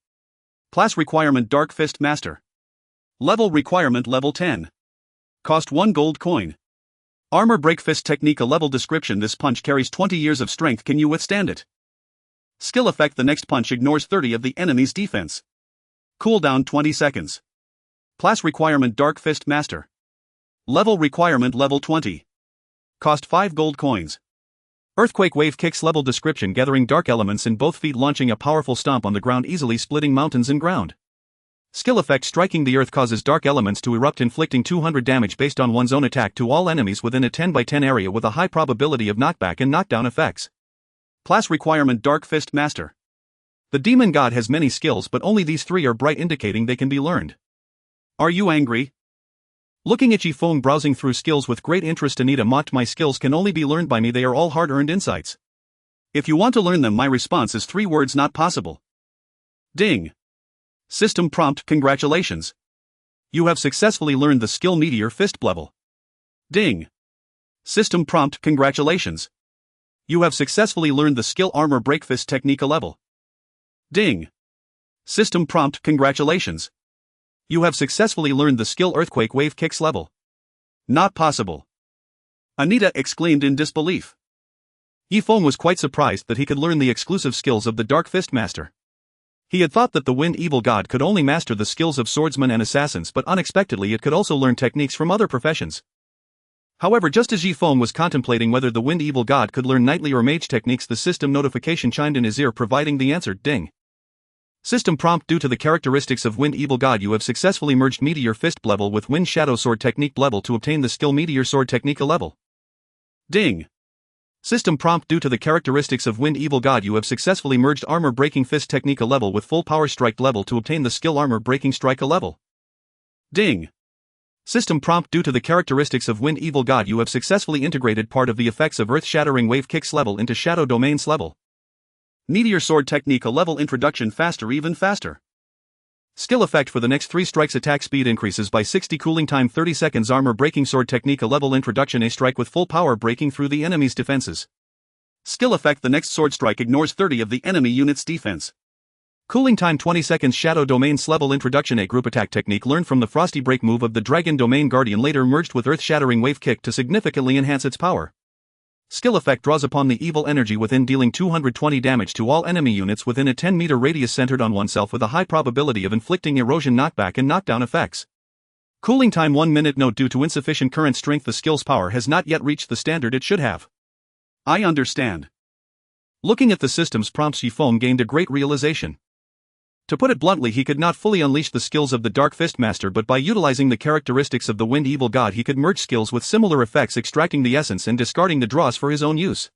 B: Class requirement: Dark Fist Master. Level requirement: level 10. Cost 1 gold coin. Armor Break Fist Technique. A level. Description: this punch carries 20 years of strength. Can you withstand it? Skill effect: the next punch ignores 30 of the enemy's defense. Cooldown 20 seconds. Class requirement: Dark Fist Master. Level requirement: level 20. Cost 5 gold coins.
A: Earthquake Wave Kicks. Level. Description: gathering dark elements in both feet, launching a powerful stomp on the ground, easily splitting mountains and ground. Skill effect: striking the earth causes dark elements to erupt, inflicting 200 damage based on one's own attack to all enemies within a 10 by 10 area with a high probability of knockback and knockdown effects.
B: Class requirement: Dark Fist Master.
A: The demon god has many skills, but only these 3 are bright, indicating they can be learned.
B: Are you angry?
A: Looking at Yifeng browsing through skills with great interest, Anita mocked, my skills can only be learned by me, they are all hard-earned insights.
B: If you want to learn them, my response is 3 words: not possible. Ding. System prompt: congratulations. You have successfully learned the skill Meteor Fist level. Ding. System prompt: congratulations. You have successfully learned the skill Armor Break Fist Technique level. Ding. System prompt: congratulations. You have successfully learned the skill Earthquake Wave Kicks level. Not possible. Anita exclaimed in disbelief. Yifeng was quite surprised that he could learn the exclusive skills of the Dark Fist Master. He had thought that the Wind Evil God could only master the skills of swordsmen and assassins, but unexpectedly it could also learn techniques from other professions. However, just as Yifeng was contemplating whether the Wind Evil God could learn knightly or mage techniques, the system notification chimed in his ear, providing the answer: ding. System prompt: due to the characteristics of Wind Evil God, you have successfully merged Meteor Fist level with Wind Shadow Sword Technique level to obtain the skill Meteor Sword Technique level. Ding. System prompt: due to the characteristics of Wind Evil God, you have successfully merged Armor Breaking Fist Technique level with Full Power Strike level to obtain the skill Armor Breaking Strike level. Ding. System prompt: due to the characteristics of Wind Evil God, you have successfully integrated part of the effects of Earth Shattering Wave Kicks level into Shadow Domains level. Meteor Sword Technique level introduction: faster, even faster. Skill effect: for the next 3 strikes attack speed increases by 60, cooling time 30 seconds. Armor Breaking Sword Technique level introduction: a strike with full power breaking through the enemy's defenses. Skill effect: the next sword strike ignores 30 of the enemy unit's defense. Cooling time 20 seconds. Shadow Domains level introduction: a group attack technique learned from the Frosty Break move of the Dragon Domain Guardian, later merged with Earth Shattering Wave Kick to significantly enhance its power. Skill effect: draws upon the evil energy within, dealing 220 damage to all enemy units within a 10-meter radius centered on oneself, with a high probability of inflicting erosion, knockback and knockdown effects. Cooling time 1 minute. Note: due to insufficient current strength, the skill's power has not yet reached the standard it should have. I understand. Looking at the system's prompts, Yifeng gained a great realization. To put it bluntly, he could not fully unleash the skills of the Dark Fist Master, but by utilizing the characteristics of the Wind Evil God, he could merge skills with similar effects, extracting the essence and discarding the dross for his own use.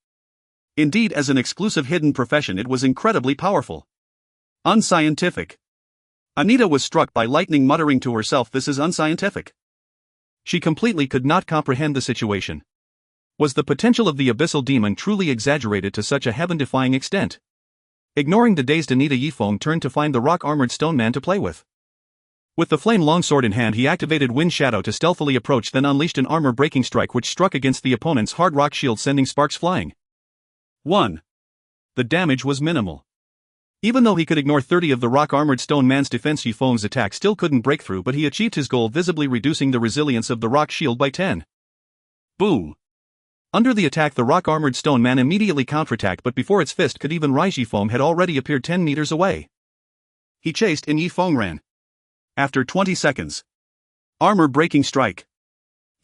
B: Indeed, as an exclusive hidden profession, it was incredibly powerful. Unscientific. Anita was struck by lightning, muttering to herself, "This is unscientific." She completely could not comprehend the situation. Was the potential of the abyssal demon truly exaggerated to such a heaven-defying extent? Ignoring the dazed Anita, Yifeng turned to find the rock-armored stone man to play with. With the flame longsword in hand, he activated Wind Shadow to stealthily approach, then unleashed an armor-breaking strike which struck against the opponent's hard rock shield, sending sparks flying. 1. The damage was minimal. Even though he could ignore 30 of the rock-armored stone man's defense, Yifeng's attack still couldn't break through, but he achieved his goal, visibly reducing the resilience of the rock shield by 10. Boom. Under the attack, the rock-armored stone man immediately counterattacked, but before its fist could even rise, Yifeng had already appeared 10 meters away. He chased and Yifeng ran. After 20 seconds. Armor-breaking strike.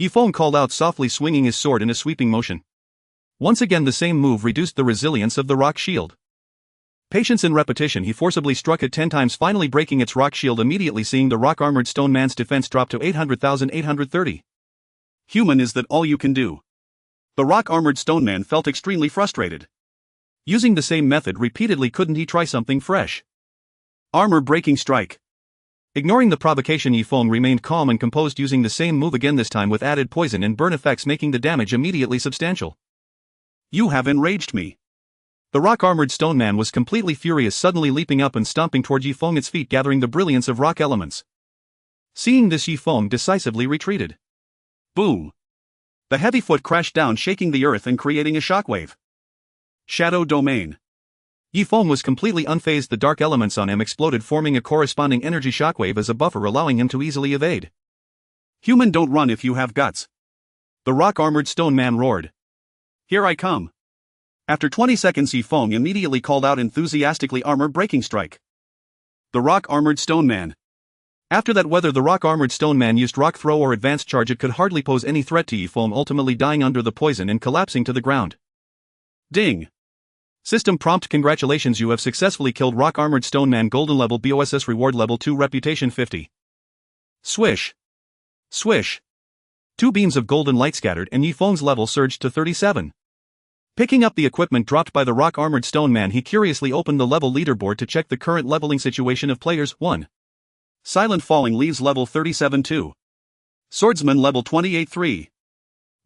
B: Yifeng called out softly, swinging his sword in a sweeping motion. Once again, the same move reduced the resilience of the rock shield. Patience in repetition, he forcibly struck it 10 times, finally breaking its rock shield, immediately seeing the rock-armored stone man's defense drop to 800,830. Human, is that all you can do? The rock-armored stone man felt extremely frustrated. Using the same method repeatedly, couldn't he try something fresh? Armor-breaking strike. Ignoring the provocation, Yifeng remained calm and composed, using the same move again, this time with added poison and burn effects, making the damage immediately substantial. You have enraged me. The rock-armored stone man was completely furious, suddenly leaping up and stomping toward Yifeng, its feet gathering the brilliance of rock elements. Seeing this, Yifeng decisively retreated. Boom. The heavy foot crashed down, shaking the earth and creating a shockwave. Shadow Domain. Yifeng was completely unfazed. The dark elements on him exploded, forming a corresponding energy shockwave as a buffer, allowing him to easily evade. Human, don't run if you have guts. The rock-armored stone man roared. Here I come. After 20 seconds, Yifeng immediately called out enthusiastically, armor-breaking strike. The rock-armored stone man. After that, whether the rock-armored stone man used rock throw or advanced charge, it could hardly pose any threat to Yifeng, ultimately dying under the poison and collapsing to the ground. Ding. System prompt: congratulations, you have successfully killed rock-armored stone man. Golden level BOSS reward level 2, reputation 50. Swish. Swish. 2 beams of golden light scattered and Yifeng's level surged to 37. Picking up the equipment dropped by the rock-armored stone man, he curiously opened the level leaderboard to check the current leveling situation of players. 1. Silent Falling leaves level 37-2. Swordsman level 28-3.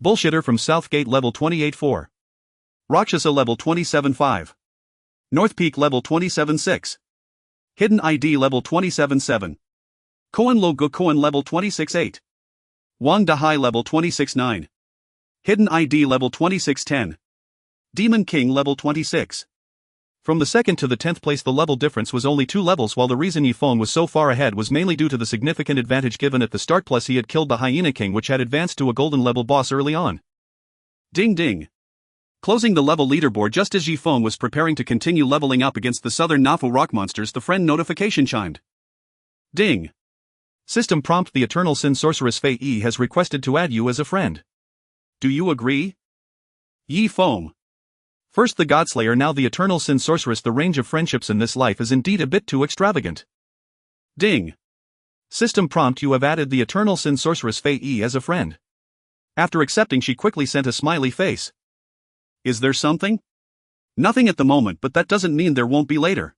B: Bullshitter from Southgate level 28-4. Rakshasa level 27-5. North Peak level 27-6. Hidden ID level 27-7. Koan Lo Gu Koan level 26-8. Wang Dahai level 26-9. Hidden ID level 26-10. Demon King level 26. From the 2nd to the 10th place the level difference was only 2 levels, while the reason Ye Feng was so far ahead was mainly due to the significant advantage given at the start, plus he had killed the Hyena King, which had advanced to a golden level boss early on. Ding ding. Closing the level leaderboard just as Ye Feng was preparing to continue leveling up against the southern Nafu rock monsters, the friend notification chimed. Ding. System prompt: the Eternal Sin Sorceress Feng Ye has requested to add you as a friend. Do you agree? Ye Feng. First the Godslayer, now the Eternal Sin Sorceress. The range of friendships in this life is indeed a bit too extravagant. Ding. System prompt: you have added the Eternal Sin Sorceress Feng Ye as a friend. After accepting, she quickly sent a smiley face. Is there something? Nothing at the moment, but that doesn't mean there won't be later.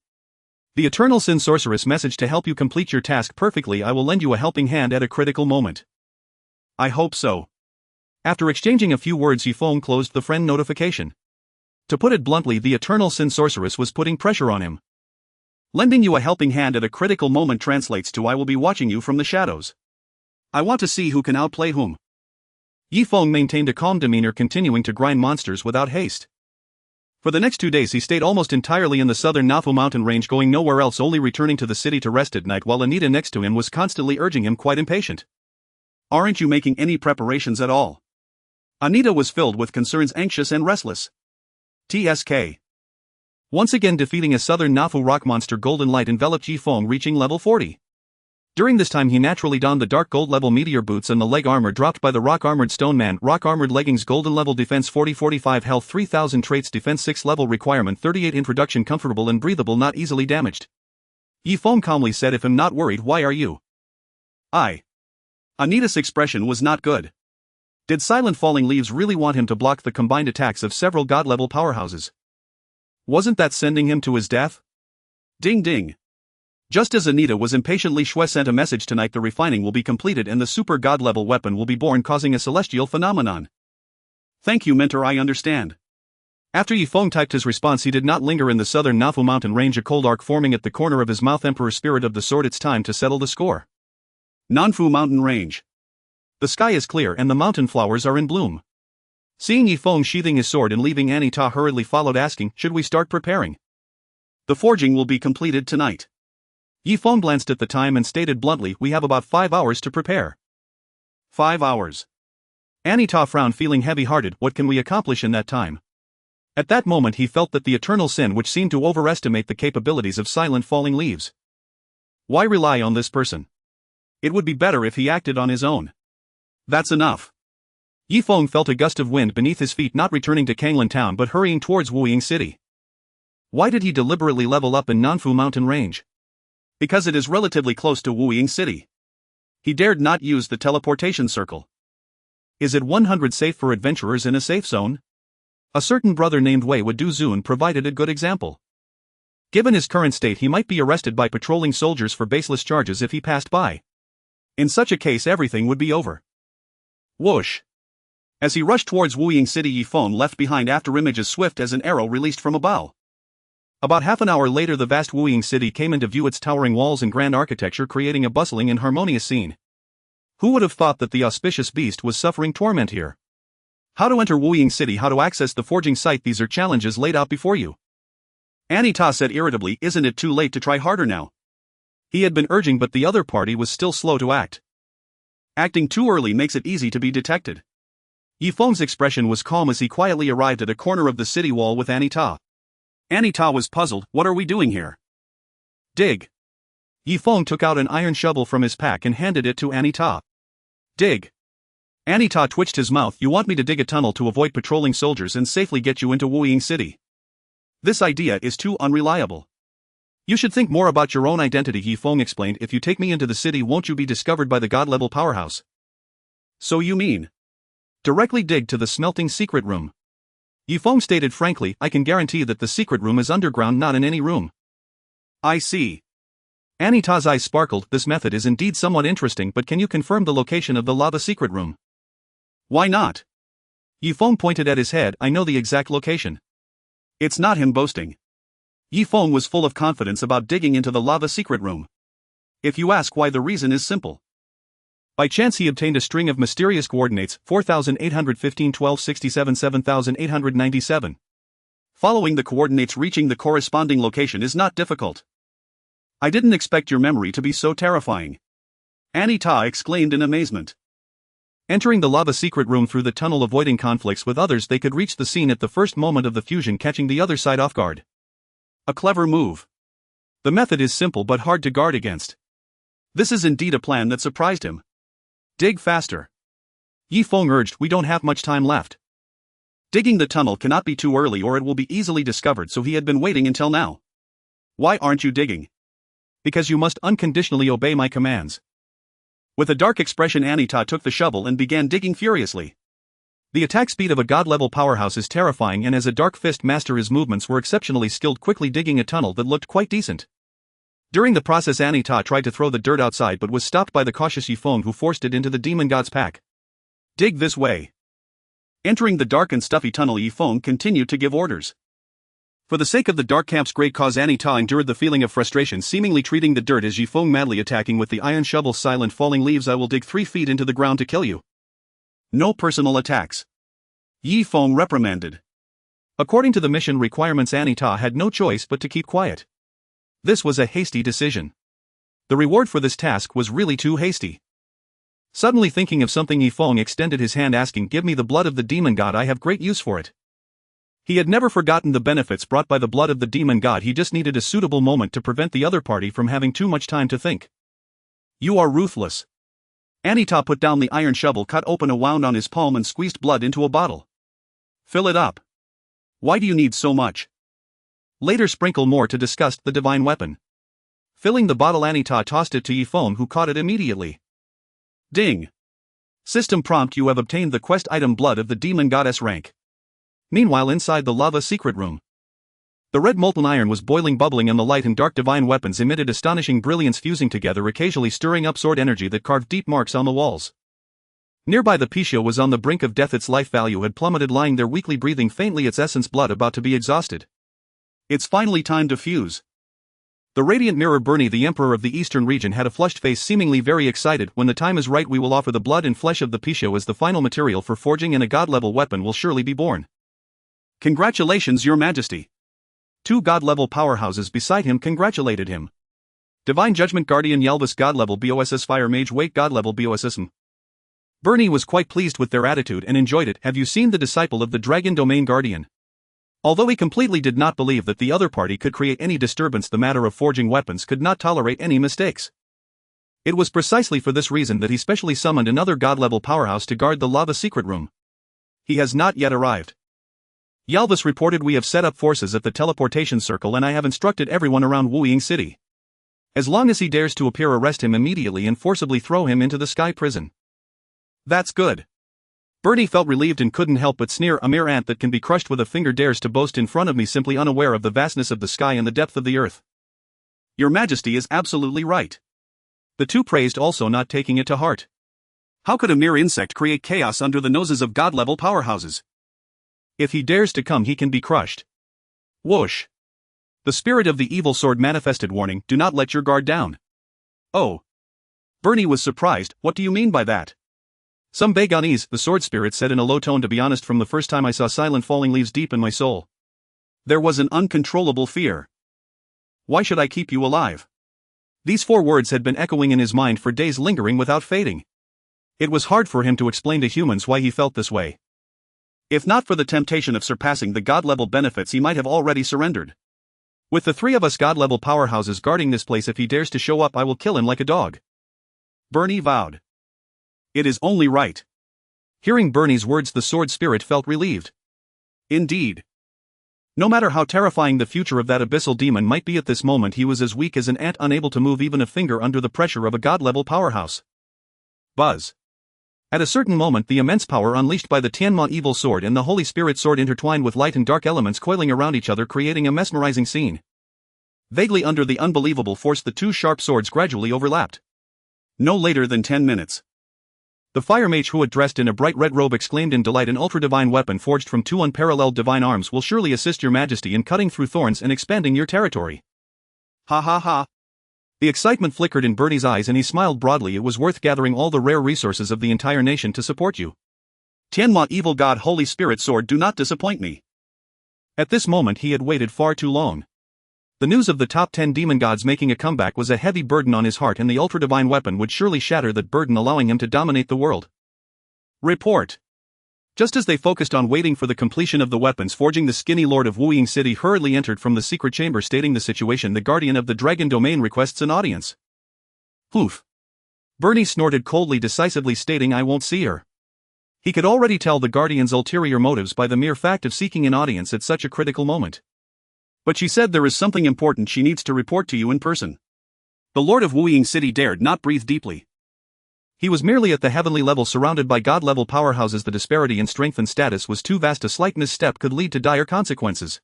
B: The Eternal Sin Sorceress message: to help you complete your task perfectly, I will lend you a helping hand at a critical moment. I hope so. After exchanging a few words, Ye Feng closed the friend notification. To put it bluntly, the Eternal Sin Sorceress was putting pressure on him. Lending you a helping hand at a critical moment translates to I will be watching you from the shadows. I want to see who can outplay whom. Ye Feng maintained a calm demeanor, continuing to grind monsters without haste. For the next 2 days he stayed almost entirely in the southern Nafu mountain range, going nowhere else, only returning to the city to rest at night, while Anita next to him was constantly urging him, quite impatient. Aren't you making any preparations at all? Anita was filled with concerns, anxious and restless. TSK. Once again defeating a southern Nafu rock monster, golden light enveloped Ye Feng, reaching level 40. During this time he naturally donned the dark gold level meteor boots and the leg armor dropped by the rock armored stone man, rock armored leggings, golden level defense 40-45 health 3000 traits, defense 6 level requirement 38 introduction, comfortable and breathable, not easily damaged. Ye Feng calmly said, if I'm not worried, why are you? Anita's expression was not good. Did silent falling leaves really want him to block the combined attacks of several god level powerhouses? Wasn't that sending him to his death? Ding ding. Just as Anita was impatiently, Shui sent a message: tonight the refining will be completed and the super god level weapon will be born, causing a celestial phenomenon. Thank you, mentor, I understand. After Ye Feng typed his response, he did not linger in the southern Nafu mountain range, a cold arc forming at the corner of his mouth. Emperor Spirit of the Sword, it's time to settle the score. Nanfu mountain range. The sky is clear and the mountain flowers are in bloom. Seeing Ye Feng sheathing his sword and leaving, Anita hurriedly followed, asking, should we start preparing? The forging will be completed tonight. Ye Feng glanced at the time and stated bluntly, we have about 5 hours to prepare. 5 hours. Anita frowned, feeling heavy-hearted. What can we accomplish in that time? At that moment he felt that the eternal sin which seemed to overestimate the capabilities of silent falling leaves. Why rely on this person? It would be better if he acted on his own. That's enough. Ye Feng felt a gust of wind beneath his feet, not returning to Kanglan town but hurrying towards Wuying City. Why did he deliberately level up in Nanfu mountain range? Because it is relatively close to Wuying City. He dared not use the teleportation circle. Is it 100 safe for adventurers in a safe zone? A certain brother named Wei Wudu Zun provided a good example. Given his current state, he might be arrested by patrolling soldiers for baseless charges if he passed by. In such a case, everything would be over. Whoosh! As he rushed towards Wuying City, Ye Feng left behind after him as swift as an arrow released from a bow. About half an hour later, the vast Wuying City came into view, its towering walls and grand architecture creating a bustling and harmonious scene. Who would have thought that the auspicious beast was suffering torment here? How to enter Wuying City, how to access the forging site, these are challenges laid out before you. Anita said irritably, isn't it too late to try harder now? He had been urging, but the other party was still slow to act. Acting too early makes it easy to be detected. Ye Feng's expression was calm as he quietly arrived at a corner of the city wall with Anita. Anita was puzzled. What are we doing here? Dig. Ye Feng took out an iron shovel from his pack and handed it to Anita. Dig. Anita twitched his mouth. You want me to dig a tunnel to avoid patrolling soldiers and safely get you into Wuying City? This idea is too unreliable. You should think more about your own identity, Ye Feng explained. If you take me into the city, won't you be discovered by the god-level powerhouse? So you mean? Directly dig to the smelting secret room. Ye Feng stated frankly, I can guarantee that the secret room is underground, not in any room. I see. Anita's eyes sparkled. This method is indeed somewhat interesting, but can you confirm the location of the lava secret room? Why not? Ye Feng pointed at his head. I know the exact location. It's not him boasting. Ye Feng was full of confidence about digging into the lava secret room. If you ask why, the reason is simple. By chance he obtained a string of mysterious coordinates, 4815 1267 7897. Following the coordinates reaching the corresponding location is not difficult. I didn't expect your memory to be so terrifying. Anita exclaimed in amazement.
A: Entering the lava secret room through the tunnel, avoiding conflicts with others, they could reach the scene at the first moment of the fusion, catching the other side off guard.
B: A clever move.
A: The method is simple but hard to guard against.
B: This is indeed a plan that surprised him. Dig faster.
A: Yi Feng urged, we don't have much time left.
B: Digging the tunnel cannot be too early or it will be easily discovered, so he had been waiting until now. Why aren't you digging?
A: Because you must unconditionally obey my commands.
B: With a dark expression, Anita took the shovel and began digging furiously.
A: The attack speed of a god-level powerhouse is terrifying, and as a Dark Fist master his movements were exceptionally skilled, quickly digging a tunnel that looked quite decent. During the process, Anita tried to throw the dirt outside but was stopped by the cautious Yi Feng, who forced it into the demon god's pack.
B: Dig this way. Entering the dark and stuffy tunnel, Yi Feng continued to give orders. For the sake of the Dark Camp's great cause, Anita endured the feeling of frustration, seemingly treating the dirt as Yi Feng madly attacking with the iron shovel. Silent falling leaves. I will dig 3 feet into the ground to kill you. No personal attacks. Yi Feng reprimanded.
A: According to the mission requirements, Anita had no choice but to keep quiet. This was a hasty decision. The reward for this task was really too hasty. Suddenly thinking of something, Yi Feng extended his hand, asking, give me the blood of the demon god, I have great use for it. He had never forgotten the benefits brought by the blood of the demon god, he just needed a suitable moment to prevent the other party from having too much time to think.
B: You are ruthless. Anita put down the iron shovel, cut open a wound on his palm and squeezed blood into a bottle. Fill it up. Why do you need so much?
A: Later sprinkle more to disgust the divine weapon. Filling the bottle, Anita tossed it to Yi Feng, who caught it immediately.
B: Ding. System prompt, you have obtained the quest item Blood of the Demon Goddess rank.
A: Meanwhile, inside the lava secret room, the red molten iron was boiling, bubbling, and the light and dark divine weapons emitted astonishing brilliance, fusing together, occasionally stirring up sword energy that carved deep marks on the walls. Nearby, the Piscio was on the brink of death, its life value had plummeted, lying there weakly breathing faintly, its essence blood about to be exhausted.
B: It's finally time to fuse.
A: The radiant mirror Bernie, the emperor of the eastern region, had a flushed face, seemingly very excited. When the time is right, we will offer the blood and flesh of the Piscio as the final material for forging, and a god-level weapon will surely be born.
B: Congratulations, Your Majesty.
A: 2 god-level powerhouses beside him congratulated him. Divine Judgment Guardian Yelvis, god-level BOSS. Fire Mage Wake, god-level BOSSM. Bernie was quite pleased with their attitude and enjoyed it. Have you seen the disciple of the Dragon Domain Guardian? Although he completely did not believe that the other party could create any disturbance, the matter of forging weapons could not tolerate any mistakes. It was precisely for this reason that he specially summoned another god-level powerhouse to guard the lava secret room. He has not yet arrived. Yalvis reported, we have set up forces at the teleportation circle and I have instructed everyone around Wuying City. As long as he dares to appear, arrest him immediately and forcibly throw him into the sky prison.
B: That's good.
A: Bernie felt relieved and couldn't help but sneer. A mere ant that can be crushed with a finger dares to boast in front of me, simply unaware of the vastness of the sky and the depth of the earth.
B: Your Majesty is absolutely right.
A: The two praised, also not taking it to heart.
B: How could a mere insect create chaos under the noses of god-level powerhouses?
A: If he dares to come, he can be crushed. Whoosh. The spirit of the evil sword manifested, warning, do not let your guard down.
B: Oh. Bernie was surprised, what do you mean by that?
A: Some Begonese, the sword spirit said in a low tone. To be honest, from the first time I saw silent falling leaves deep in my soul,
B: there was an uncontrollable fear. Why should I keep you alive?
A: These 4 words had been echoing in his mind for days, lingering without fading. It was hard for him to explain to humans why he felt this way.
B: If not for the temptation of surpassing the god-level benefits, he might have already surrendered.
A: With the 3 of us god-level powerhouses guarding this place, if he dares to show up, I will kill him like a dog.
B: Bernie vowed. It is only right.
A: Hearing Bernie's words, the sword spirit felt relieved.
B: Indeed.
A: No matter how terrifying the future of that abyssal demon might be at this moment, he was as weak as an ant, unable to move even a finger under the pressure of a god-level powerhouse.
B: Buzz.
A: At a certain moment, the immense power unleashed by the Tianma evil sword and the Holy Spirit sword intertwined with light and dark elements coiling around each other, creating a mesmerizing scene. Vaguely under the unbelievable force, the 2 sharp swords gradually overlapped.
B: No later than 10 minutes.
A: The fire mage, who had dressed in a bright red robe, exclaimed in delight, an ultra-divine weapon forged from 2 unparalleled divine arms will surely assist your majesty in cutting through thorns and expanding your territory.
B: Ha ha ha.
A: The excitement flickered in Bernie's eyes and he smiled broadly. It was worth gathering all the rare resources of the entire nation to support you.
B: Tianma evil god Holy Spirit sword, do not disappoint me. At this moment he had waited far too long. The news of the top 10 demon gods making a comeback was a heavy burden on his heart, and the ultra-divine weapon would surely shatter that burden, allowing him to dominate the world. Report. Just as they focused on waiting for the completion of the weapons forging, the skinny lord of Wuying City hurriedly entered from the secret chamber, stating the situation. The guardian of the dragon domain requests an audience. Poof. Bernie snorted coldly, decisively stating, I won't see her. He could already tell the guardian's ulterior motives by the mere fact of seeking an audience at such a critical moment. But she said there is something important she needs to report to you in person. The lord of Wuying City dared not breathe deeply. He was merely at the heavenly level, surrounded by god-level powerhouses. The disparity in strength and status was too vast. A slight misstep could lead to dire consequences.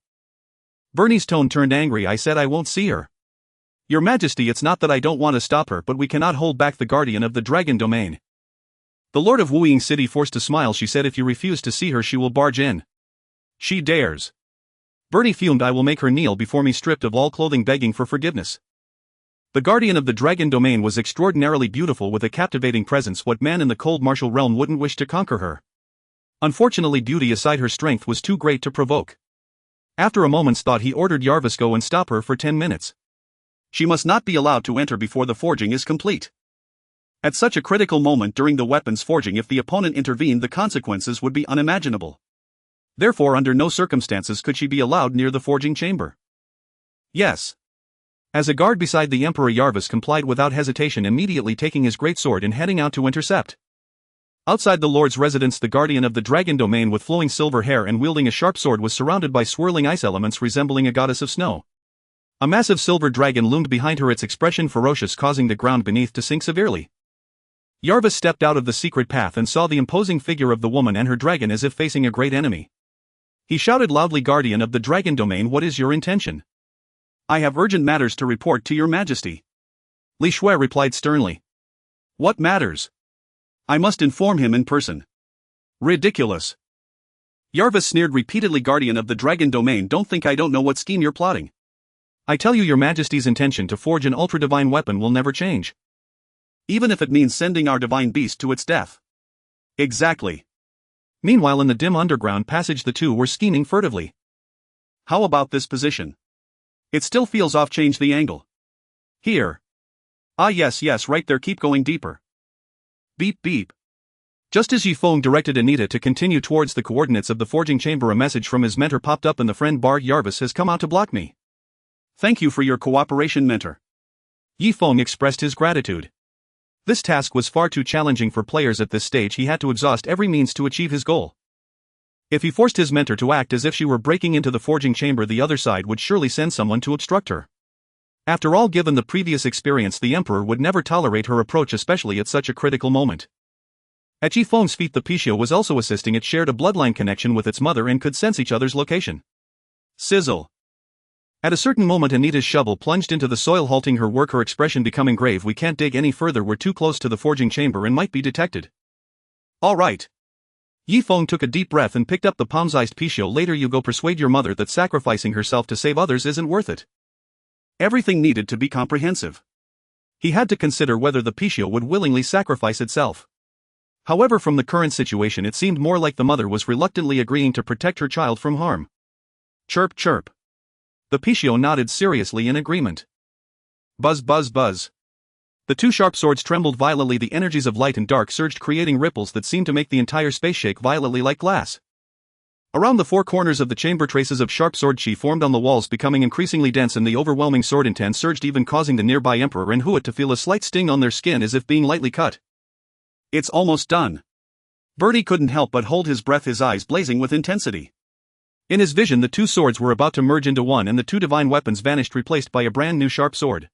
B: Bernie's tone turned angry. I said I won't see her. Your Majesty, it's not that I don't want to stop her, but we cannot hold back the guardian of the dragon domain. The lord of Wuying City forced a smile. She said if you refuse to see her, she will barge in. She dares. Bernie fumed. I will make her kneel before me, stripped of all clothing, begging for forgiveness. The guardian of the dragon domain was extraordinarily beautiful, with a captivating presence. What man in the cold martial realm wouldn't wish to conquer her? Unfortunately, beauty aside, her strength was too great to provoke. After a moment's thought, he ordered Yarvis go and stop her for 10 minutes. She must not be allowed to enter before the forging is complete. At such a critical moment during the weapons forging, if the opponent intervened, the consequences would be unimaginable. Therefore, under no circumstances could she be allowed near the forging chamber. Yes. As a guard beside the Emperor, Yarvis complied without hesitation, immediately taking his greatsword and heading out to intercept. Outside the Lord's residence, the guardian of the dragon domain, with flowing silver hair and wielding a sharp sword, was surrounded by swirling ice elements resembling a goddess of snow. A massive silver dragon loomed behind her, its expression ferocious, causing the ground beneath to sink severely. Yarvis stepped out of the secret path and saw the imposing figure of the woman and her dragon as if facing a great enemy. He shouted loudly, Guardian of the dragon domain, what is your intention? I have urgent matters to report to your Majesty. Li Shui replied sternly. What matters? I must inform him in person. Ridiculous. Yarvis sneered repeatedly, Guardian of the dragon domain, don't think I don't know what scheme you're plotting. I tell you, your Majesty's intention to forge an ultra-divine weapon will never change. Even if it means sending our divine beast to its death. Exactly. Meanwhile, in the dim underground passage, the two were scheming furtively. How about this position? It still feels off. Change the angle. Here. Ah, yes, right there. Keep going deeper. Beep beep. Just as Yifeng directed Anita to continue towards the coordinates of the forging chamber, a message from his mentor popped up in the friend bar. Yarvis has come out to block me. Thank you for your cooperation, mentor. Yifeng expressed his gratitude. This task was far too challenging for players at this stage. He had to exhaust every means to achieve his goal. If he forced his mentor to act as if she were breaking into the forging chamber, the other side would surely send someone to obstruct her. After all, given the previous experience, the Emperor would never tolerate her approach, especially at such a critical moment. At Yifeng's feet, the Pishio was also assisting. It shared a bloodline connection with its mother and could sense each other's location. Sizzle. At a certain moment, Anita's shovel plunged into the soil, halting her work, her expression becoming grave. We can't dig any further, we're too close to the forging chamber and might be detected. All right. Yifeng took a deep breath and picked up the palm-sized Pishio. Later you go persuade your mother that sacrificing herself to save others isn't worth it. Everything needed to be comprehensive. He had to consider whether the Pishio would willingly sacrifice itself. However, from the current situation, it seemed more like the mother was reluctantly agreeing to protect her child from harm. Chirp chirp. The Pishio nodded seriously in agreement. Buzz buzz buzz. The two sharp swords trembled violently. The energies of light and dark surged, creating ripples that seemed to make the entire space shake violently like glass. Around the four corners of the chamber, traces of sharp sword chi formed on the walls, becoming increasingly dense, and the overwhelming sword intent surged, even causing the nearby Emperor and Huat to feel a slight sting on their skin as if being lightly cut. It's almost done. Birdie couldn't help but hold his breath, his eyes blazing with intensity. In his vision, the two swords were about to merge into one, and the two divine weapons vanished, replaced by a brand new sharp sword.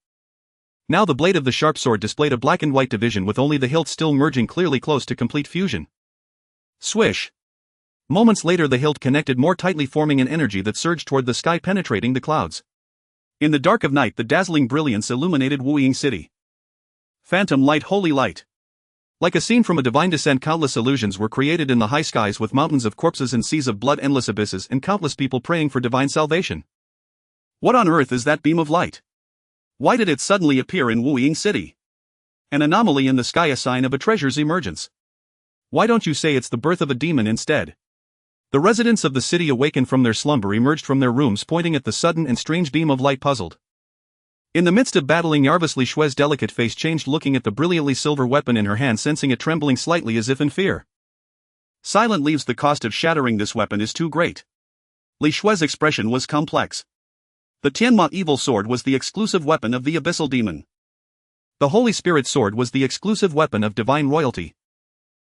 B: Now the blade of the sharp sword displayed a black and white division, with only the hilt still merging, clearly close to complete fusion. Swish. Moments later, the hilt connected more tightly, forming an energy that surged toward the sky, penetrating the clouds. In the dark of night, the dazzling brilliance illuminated Wuying City. Phantom light, holy light. Like a scene from a divine descent, countless illusions were created in the high skies, with mountains of corpses and seas of blood, endless abysses, and countless people praying for divine salvation. What on earth is that beam of light? Why did it suddenly appear in Wuying City? An anomaly in the sky, a sign of a treasure's emergence. Why don't you say it's the birth of a demon instead? The residents of the city awakened from their slumber emerged from their rooms pointing at the sudden and strange beam of light puzzled. In the midst of battling nervously, Shue's delicate face changed, looking at the brilliantly silver weapon in her hand, sensing it trembling slightly as if in fear. Silent leaves. The cost of shattering this weapon is too great. Li Shue's expression was complex. The Tianma evil sword was the exclusive weapon of the abyssal demon. The Holy Spirit sword was the exclusive weapon of divine royalty.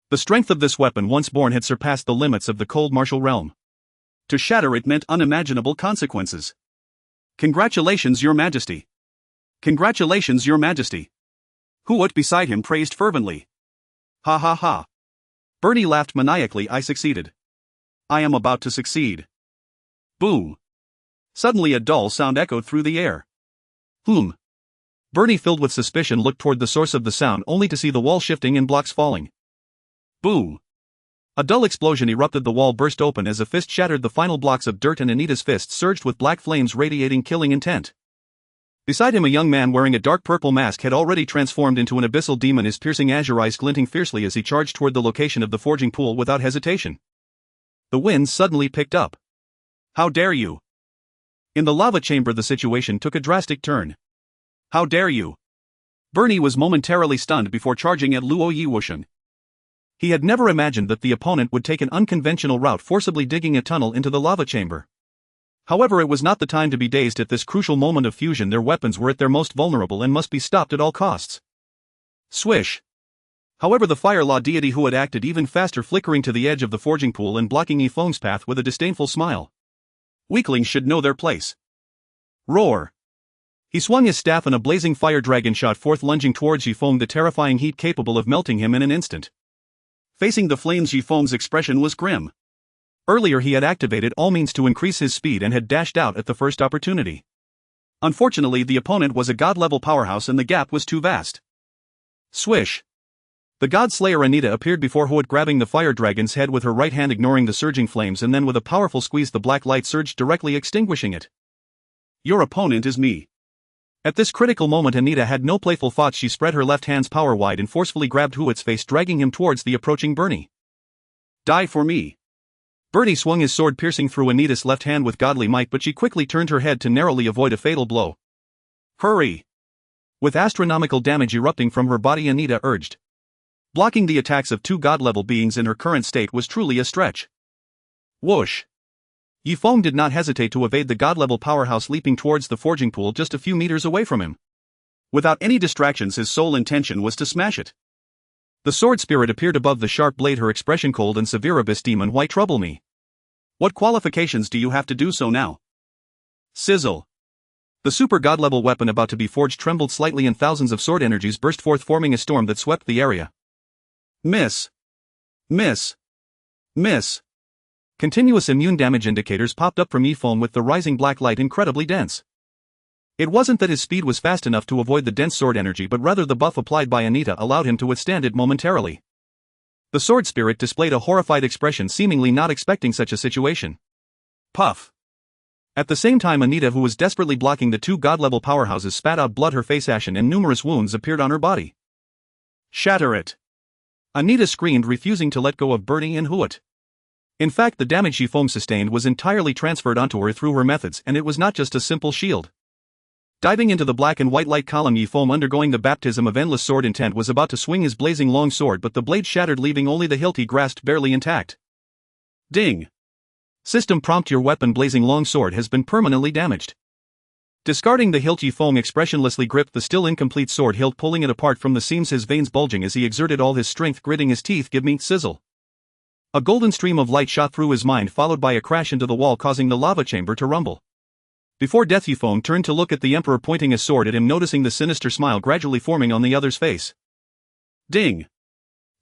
B: The strength of this weapon, once born, had surpassed the limits of the cold martial realm. To shatter it meant unimaginable consequences. Congratulations, Your Majesty. Congratulations, Your Majesty. Huot beside him praised fervently. Ha ha ha. Bernie laughed maniacally. I succeeded. I am about to succeed. Boom. Suddenly a dull sound echoed through the air. Bernie, filled with suspicion, looked toward the source of the sound only to see the wall shifting and blocks falling. Boom. A dull explosion erupted. The wall burst open as a fist shattered the final blocks of dirt and Anita's fist surged with black flames radiating killing intent. Beside him, a young man wearing a dark purple mask had already transformed into an abyssal demon, his piercing azure eyes glinting fiercely as he charged toward the location of the forging pool without hesitation. The wind suddenly picked up. How dare you! In the lava chamber the situation took a drastic turn. How dare you! Bernie was momentarily stunned before charging at Luo Yiwushan. He had never imagined that the opponent would take an unconventional route, forcibly digging a tunnel into the lava chamber. However, it was not the time to be dazed at this crucial moment of fusion. Their weapons were at their most vulnerable and must be stopped at all costs. Swish! However, the fire law deity who had acted even faster, flickering to the edge of the forging pool and blocking Yifeng's path with a disdainful smile. Weaklings should know their place. Roar! He swung his staff and a blazing fire dragon shot forth, lunging towards Yifeng, the terrifying heat capable of melting him in an instant. Facing the flames, Yifeng's expression was grim. Earlier he had activated all means to increase his speed and had dashed out at the first opportunity. Unfortunately, the opponent was a god-level powerhouse and the gap was too vast. Swish! The God Slayer Anita appeared before Huot, grabbing the fire dragon's head with her right hand, ignoring the surging flames, and then with a powerful squeeze the black light surged, directly extinguishing it. Your opponent is me. At this critical moment Anita had no playful thoughts. She spread her left hand's power wide and forcefully grabbed Huot's face, dragging him towards the approaching Bernie. Die for me. Bernie swung his sword, piercing through Anita's left hand with godly might, but she quickly turned her head to narrowly avoid a fatal blow. Hurry! With astronomical damage erupting from her body, Anita urged. Blocking the attacks of two god-level beings in her current state was truly a stretch. Whoosh! Yifeng did not hesitate to evade the god-level powerhouse, leaping towards the forging pool just a few meters away from him. Without any distractions, his sole intention was to smash it. The sword spirit appeared above the sharp blade, her expression cold and severe. Abyss demon, why trouble me? What qualifications do you have to do so now? Sizzle. The super god-level weapon about to be forged trembled slightly and thousands of sword energies burst forth, forming a storm that swept the area. Miss. Miss. Miss. Continuous immune damage indicators popped up from Yifeng with the rising black light incredibly dense. It wasn't that his speed was fast enough to avoid the dense sword energy, but rather the buff applied by Anita allowed him to withstand it momentarily. The sword spirit displayed a horrified expression, seemingly not expecting such a situation. Puff. At the same time, Anita, who was desperately blocking the two god-level powerhouses, spat out blood, her face ashen, and numerous wounds appeared on her body. Shatter it! Anita screamed, refusing to let go of Bernie and Huot. In fact, the damage Yifeng sustained was entirely transferred onto her through her methods, and it was not just a simple shield. Diving into the black and white light column, Yifeng, undergoing the baptism of endless sword intent, was about to swing his blazing long sword, but the blade shattered, leaving only the hilt he grasped barely intact. Ding! System prompt: your weapon blazing long sword has been permanently damaged. Discarding the hilt, Yifeng expressionlessly gripped the still incomplete sword hilt, pulling it apart from the seams, his veins bulging as he exerted all his strength, gritting his teeth. Give me, sizzle. A golden stream of light shot through his mind, followed by a crash into the wall, causing the lava chamber to rumble. Before death, Yifeng turned to look at the Emperor, pointing his sword at him, noticing the sinister smile gradually forming on the other's face. Ding!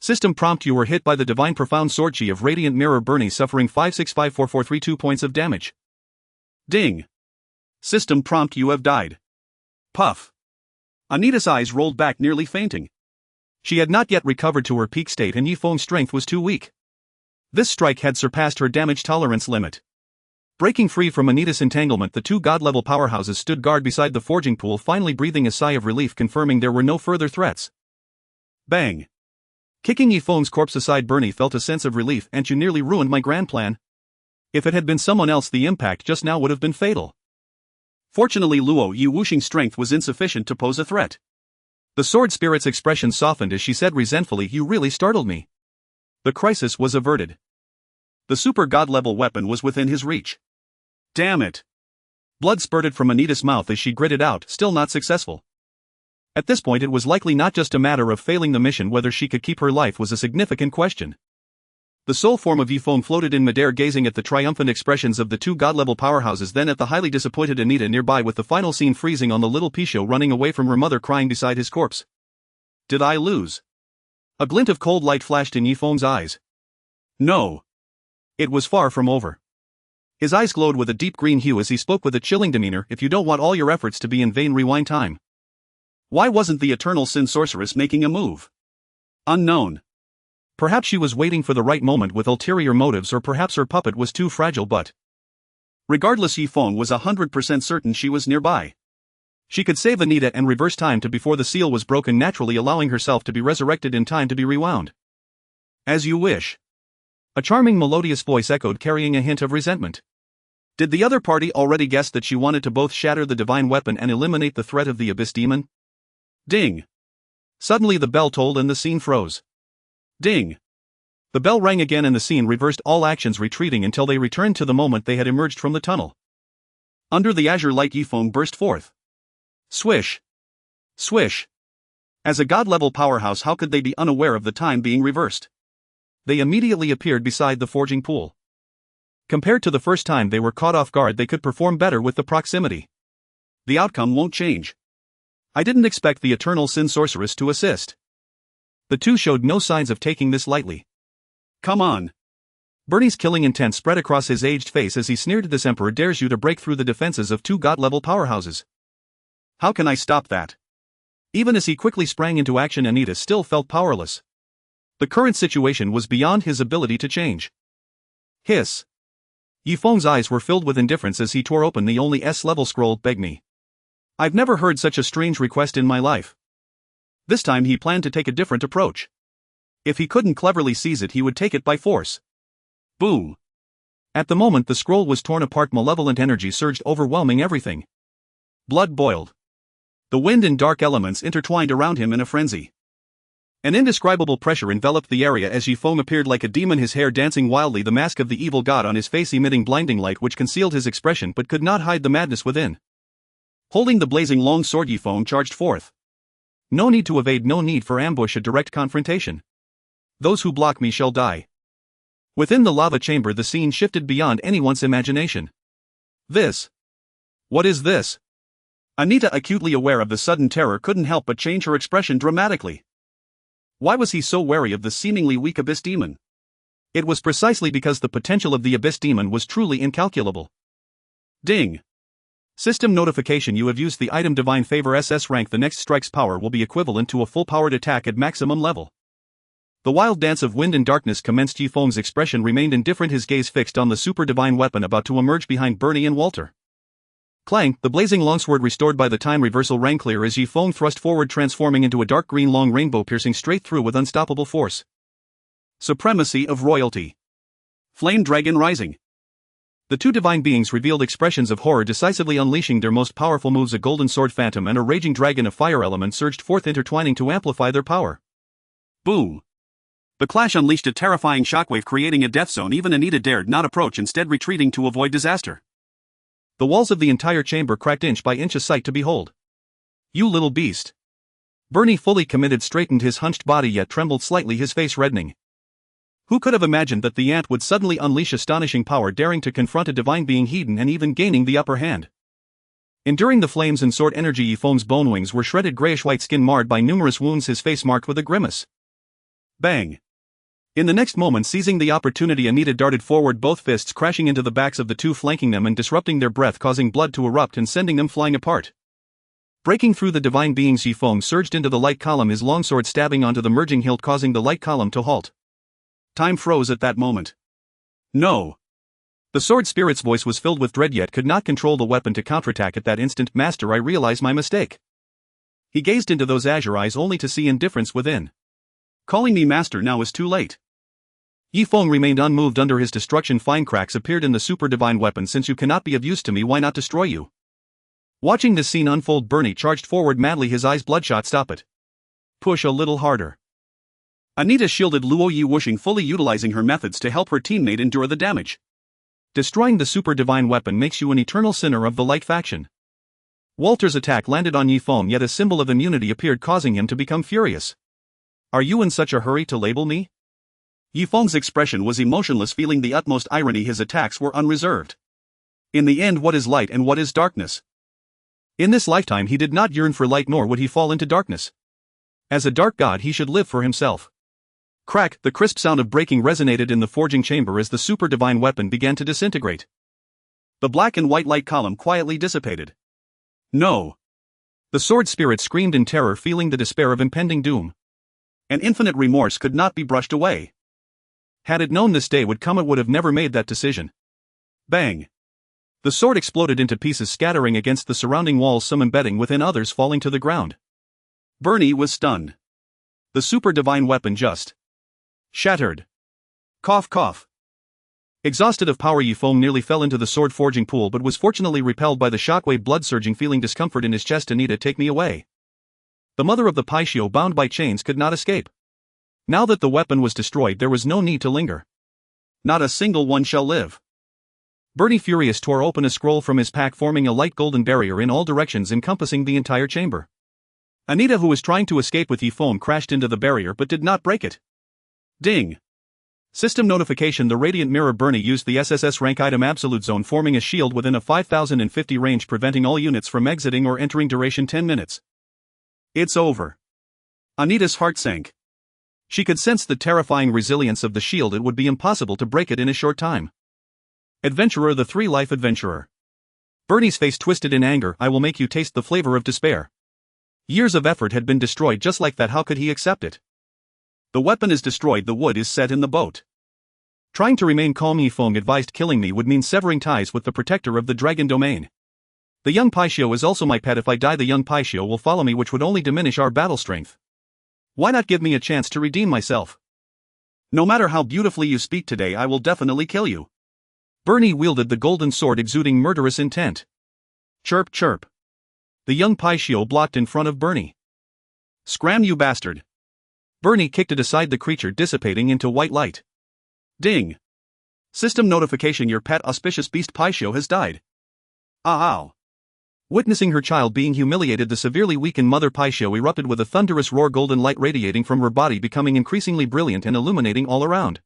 B: System prompt: you were hit by the divine profound sword chi of Radiant Mirror, Bernie, suffering 5654432 points of damage. Ding! System prompt: you have died. Puff. Anita's eyes rolled back, nearly fainting. She had not yet recovered to her peak state, and Yifeng's strength was too weak. This strike had surpassed her damage tolerance limit. Breaking free from Anita's entanglement, the two god-level powerhouses stood guard beside the forging pool, finally breathing a sigh of relief, confirming there were no further threats. Bang! Kicking Yifeng's corpse aside, Bernie felt a sense of relief. And you nearly ruined my grand plan.
A: If it had been someone else, the impact just now would have been fatal. Fortunately, Luo Yu Wuxing's strength was insufficient to pose a threat. The sword spirit's expression softened as she said resentfully, "You really startled me." The crisis was averted. The super god-level weapon was within his reach. Damn it! Blood spurted from Anita's mouth as she gritted out, still not successful. At this point it was likely not just a matter of failing the mission, whether she could keep her life was a significant question. The soul form of Yifeng floated in midair, gazing at the triumphant expressions of the two god-level powerhouses, then at the highly disappointed Anita nearby, with the final scene freezing on the little Pichot running away from her mother crying beside his corpse. Did I lose? A glint of cold light flashed in Yifeng's eyes. No. It was far from over. His eyes glowed with a deep green hue as he spoke with a chilling demeanor, "If you don't want all your efforts to be in vain, rewind time." Why wasn't the Eternal Sin Sorceress making a move? Unknown. Perhaps she was waiting for the right moment with ulterior motives, or perhaps her puppet was too fragile, but regardless, Yifeng was 100% certain she was nearby. She could save Anita and reverse time to before the seal was broken, naturally allowing herself to be resurrected in time to be rewound. As you wish. A charming melodious voice echoed, carrying a hint of resentment. Did the other party already guess that she wanted to both shatter the divine weapon and eliminate the threat of the Abyss Demon? Ding! Suddenly the bell tolled and the scene froze. Ding! The bell rang again and the scene reversed, all actions retreating until they returned to the moment they had emerged from the tunnel. Under the azure light, Yifeng burst forth. Swish! Swish! As a god-level powerhouse, how could they be unaware of the time being reversed? They immediately appeared beside the forging pool. Compared to the first time they were caught off guard, they could perform better with the proximity. The outcome won't change. I didn't expect the Eternal Sin Sorceress to assist. The two showed no signs of taking this lightly. Come on. Bernie's killing intent spread across his aged face as he sneered, "This emperor dares you to break through the defenses of two god-level powerhouses. How can I stop that?" Even as he quickly sprang into action, Anita still felt powerless. The current situation was beyond his ability to change. Hiss. Yifeng's eyes were filled with indifference as he tore open the only S-level scroll. "Beg me. I've never heard such a strange request in my life." This time he planned to take a different approach. If he couldn't cleverly seize it, he would take it by force. Boom. At the moment the scroll was torn apart, malevolent energy surged, overwhelming everything. Blood boiled. The wind and dark elements intertwined around him in a frenzy. An indescribable pressure enveloped the area as Yifeng appeared like a demon, his hair dancing wildly, the mask of the evil god on his face emitting blinding light which concealed his expression but could not hide the madness within. Holding the blazing long sword, Yifeng charged forth. No need to evade, no need for ambush, a direct confrontation. Those who block me shall die. Within the lava chamber the scene shifted beyond anyone's imagination. This. What is this? Anita, acutely aware of the sudden terror, couldn't help but change her expression dramatically. Why was he so wary of the seemingly weak Abyss Demon? It was precisely because the potential of the Abyss Demon was truly incalculable. Ding. System notification: you have used the item Divine Favor SS-Rank. The next strike's power will be equivalent to a full-powered attack at maximum level. The wild dance of wind and darkness commenced. Yifeng's expression remained indifferent, his gaze fixed on the super divine weapon about to emerge behind Bernie and Walter. Clang! The blazing longsword restored by the time reversal rang clear as Yifeng thrust forward, transforming into a dark green long rainbow piercing straight through with unstoppable force. Supremacy of royalty. Flame Dragon rising. The two divine beings revealed expressions of horror, decisively unleashing their most powerful moves. A golden sword phantom and a raging dragon of fire element surged forth, intertwining to amplify their power. Boom! The clash unleashed a terrifying shockwave, creating a death zone. Even Anita dared not approach, instead retreating to avoid disaster. The walls of the entire chamber cracked inch by inch, a sight to behold. You little beast. Bernie, fully committed, straightened his hunched body yet trembled slightly, his face reddening. Who could have imagined that the ant would suddenly unleash astonishing power, daring to confront a divine being, hidden and even gaining the upper hand? Enduring the flames and sword energy, Yifeng's bone wings were shredded, grayish-white skin marred by numerous wounds, his face marked with a grimace. Bang! In the next moment, seizing the opportunity, Anita darted forward, both fists crashing into the backs of the two flanking them and disrupting their breath, causing blood to erupt and sending them flying apart. Breaking through the divine beings, Yifeng surged into the light column, his longsword stabbing onto the merging hilt, causing the light column to halt. Time froze at that moment. No! The sword spirit's voice was filled with dread yet could not control the weapon to counterattack at that instant. Master, I realize my mistake. He gazed into those azure eyes only to see indifference within. Calling me master now is too late.
B: Yi Feng remained unmoved under his destruction. Fine cracks appeared in the super divine weapon. Since you cannot be of use to me, why not destroy you? Watching this scene unfold, Bernie charged forward madly, his eyes bloodshot. Stop it. Push a little harder. Anita shielded Luo Yi, whooshing, fully utilizing her methods to help her teammate endure the damage. Destroying the super divine weapon makes you an eternal sinner of the light faction. Walter's attack landed on Yi Feng, yet a symbol of immunity appeared, causing him to become furious. Are you in such a hurry to label me? Yi Feng's expression was emotionless, feeling the utmost irony. His attacks were unreserved. In the end, what is light and what is darkness? In this lifetime he did not yearn for light, nor would he fall into darkness. As a dark god he should live for himself. Crack! The crisp sound of breaking resonated in the forging chamber as the super divine weapon began to disintegrate. The black and white light column quietly dissipated. No! The sword spirit screamed in terror, feeling the despair of impending doom. An infinite remorse could not be brushed away. Had it known this day would come, it would have never made that decision. Bang! The sword exploded into pieces, scattering against the surrounding walls, some embedding within, others falling to the ground. Bernie was stunned. The super divine weapon just shattered. Cough cough. Exhausted of power, Yi Feng nearly fell into the sword forging pool, but was fortunately repelled by the shockwave, blood surging, feeling discomfort in his chest. Anita, take me away. The mother of the Paixio, bound by chains, could not escape. Now that the weapon was destroyed, there was no need to linger. Not a single one shall live. Bernie, furious, tore open a scroll from his pack, forming a light golden barrier in all directions encompassing the entire chamber. Anita, who was trying to escape with Yi Feng, crashed into the barrier but did not break it. Ding! System notification. The radiant mirror. Bernie used the SSS-Rank item Absolute Zone, forming a shield within a 5050 range, preventing all units from exiting or entering. Duration 10 minutes. It's over. Anita's heart sank. She could sense the terrifying resilience of the shield. It would be impossible to break it in a short time. Adventurer, the 3-life adventurer. Bernie's face twisted in anger. I will make you taste the flavor of despair. Years of effort had been destroyed just like that. How could he accept it? The weapon is destroyed, the wood is set in the boat. Trying to remain calm, Yi Feng advised killing me would mean severing ties with the protector of the dragon domain. The young Paixio is also my pet. If I die, the young Paixio will follow me, which would only diminish our battle strength. Why not give me a chance to redeem myself? No matter how beautifully you speak today, I will definitely kill you. Bernie wielded the golden sword, exuding murderous intent. Chirp chirp. The young Paixio blocked in front of Bernie. Scram, you bastard. Bernie kicked it aside, the creature dissipating into white light. Ding! System notification. Your pet auspicious beast Paixio has died. Ow! Witnessing her child being humiliated, the severely weakened mother Paixio erupted with a thunderous roar, golden light radiating from her body, becoming increasingly brilliant and illuminating all around.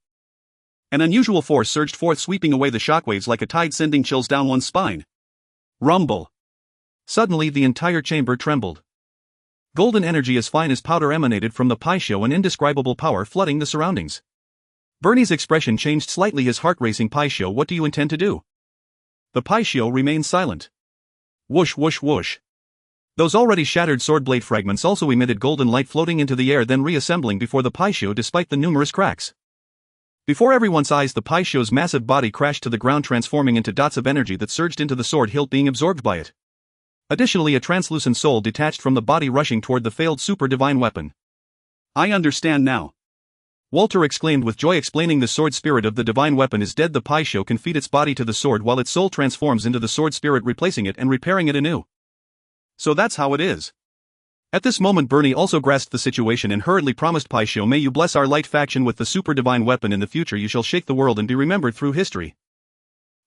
B: An unusual force surged forth, sweeping away the shockwaves like a tide, sending chills down one's spine. Rumble! Suddenly the entire chamber trembled. Golden energy as fine as powder emanated from the Paixio, an indescribable power flooding the surroundings. Bernie's expression changed slightly, his heart racing. Paixio, what do you intend to do? The Paixio remained silent. Whoosh whoosh whoosh. Those already shattered sword blade fragments also emitted golden light, floating into the air, then reassembling before the Paixio despite the numerous cracks. Before everyone's eyes, the Paixio's massive body crashed to the ground, transforming into dots of energy that surged into the sword hilt, being absorbed by it. Additionally, a translucent soul detached from the body, rushing toward the failed super divine weapon. I understand now. Walter exclaimed with joy, explaining the sword spirit of the divine weapon is dead. The Paixio can feed its body to the sword while its soul transforms into the sword spirit, replacing it and repairing it anew. So that's how it is. At this moment, Bernie also grasped the situation and hurriedly promised Paixio, may you bless our light faction with the super divine weapon. In the future you shall shake the world and be remembered through history.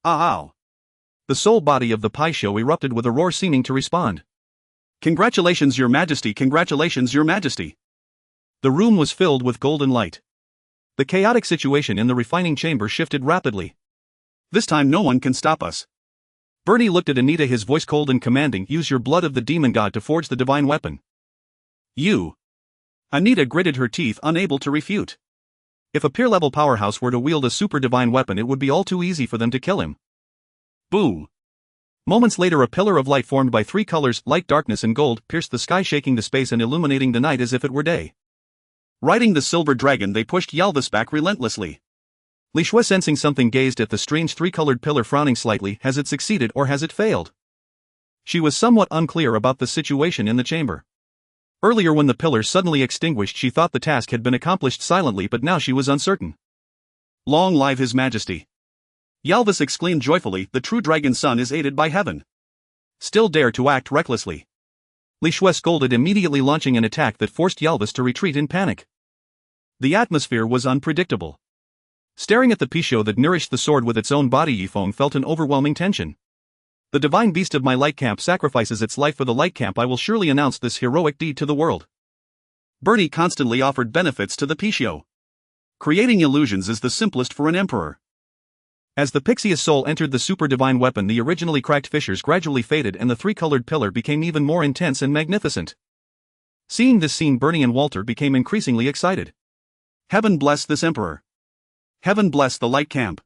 B: Ow! The soul body of the Paixio erupted with a roar, seeming to respond. Congratulations, Your Majesty! Congratulations, Your Majesty! The room was filled with golden light. The chaotic situation in the refining chamber shifted rapidly. This time no one can stop us. Bernie looked at Anita, his voice cold and commanding, use your blood of the demon god to forge the divine weapon. You. Anita gritted her teeth, unable to refute. If a peer-level powerhouse were to wield a super divine weapon, it would be all too easy for them to kill him. Boo! Moments later, a pillar of light formed by 3 colors, light, darkness and gold, pierced the sky, shaking the space and illuminating the night as if it were day. Riding the silver dragon, they pushed Yalvis back relentlessly. Li Shui, sensing something, gazed at the strange 3-colored pillar, frowning slightly. Has it succeeded or has it failed? She was somewhat unclear about the situation in the chamber. Earlier, when the pillar suddenly extinguished, she thought the task had been accomplished silently, but now she was uncertain. Long live His Majesty. Yalvis exclaimed joyfully, the true dragon's son is aided by heaven. Still dare to act recklessly.
A: Li Shui scolded, immediately launching an attack that forced Yalvis to retreat in panic.
B: The atmosphere was unpredictable.
A: Staring at the Pixiu that nourished the sword with its own body, Yifeng felt an overwhelming tension. The divine beast of my light camp sacrifices its life for the light camp. I will surely announce this heroic deed to the world.
B: Bernie constantly offered benefits to the Pixiu. Creating illusions is the simplest for an emperor.
A: As the Pixius soul entered the super divine weapon, the originally cracked fissures gradually faded and the three-colored pillar became even more intense and magnificent. Seeing this scene, Bernie and Walter became increasingly excited.
B: Heaven bless this emperor. Heaven bless the light camp.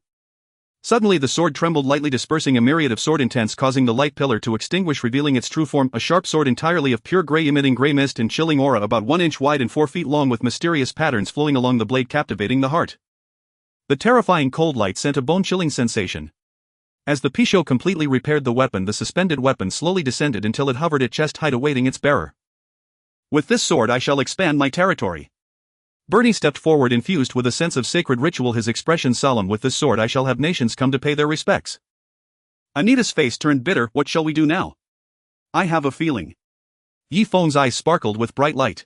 A: Suddenly the sword trembled lightly, dispersing a myriad of sword intents, causing the light pillar to extinguish, revealing its true form, a sharp sword entirely of pure gray, emitting gray mist and chilling aura, about 1 inch wide and 4 feet long, with mysterious patterns flowing along the blade, captivating the heart. The terrifying cold light sent a bone-chilling sensation. As the Pixiu completely repaired the weapon, the suspended weapon slowly descended until it hovered at chest height, awaiting its bearer.
B: With this sword I shall expand my territory.
A: Bernie stepped forward, infused with a sense of sacred ritual, his expression solemn. With this sword I shall have nations come to pay their respects.
B: Anita's face turned bitter. What shall we do now? I have a feeling.
A: Yifeng's eyes sparkled with bright light.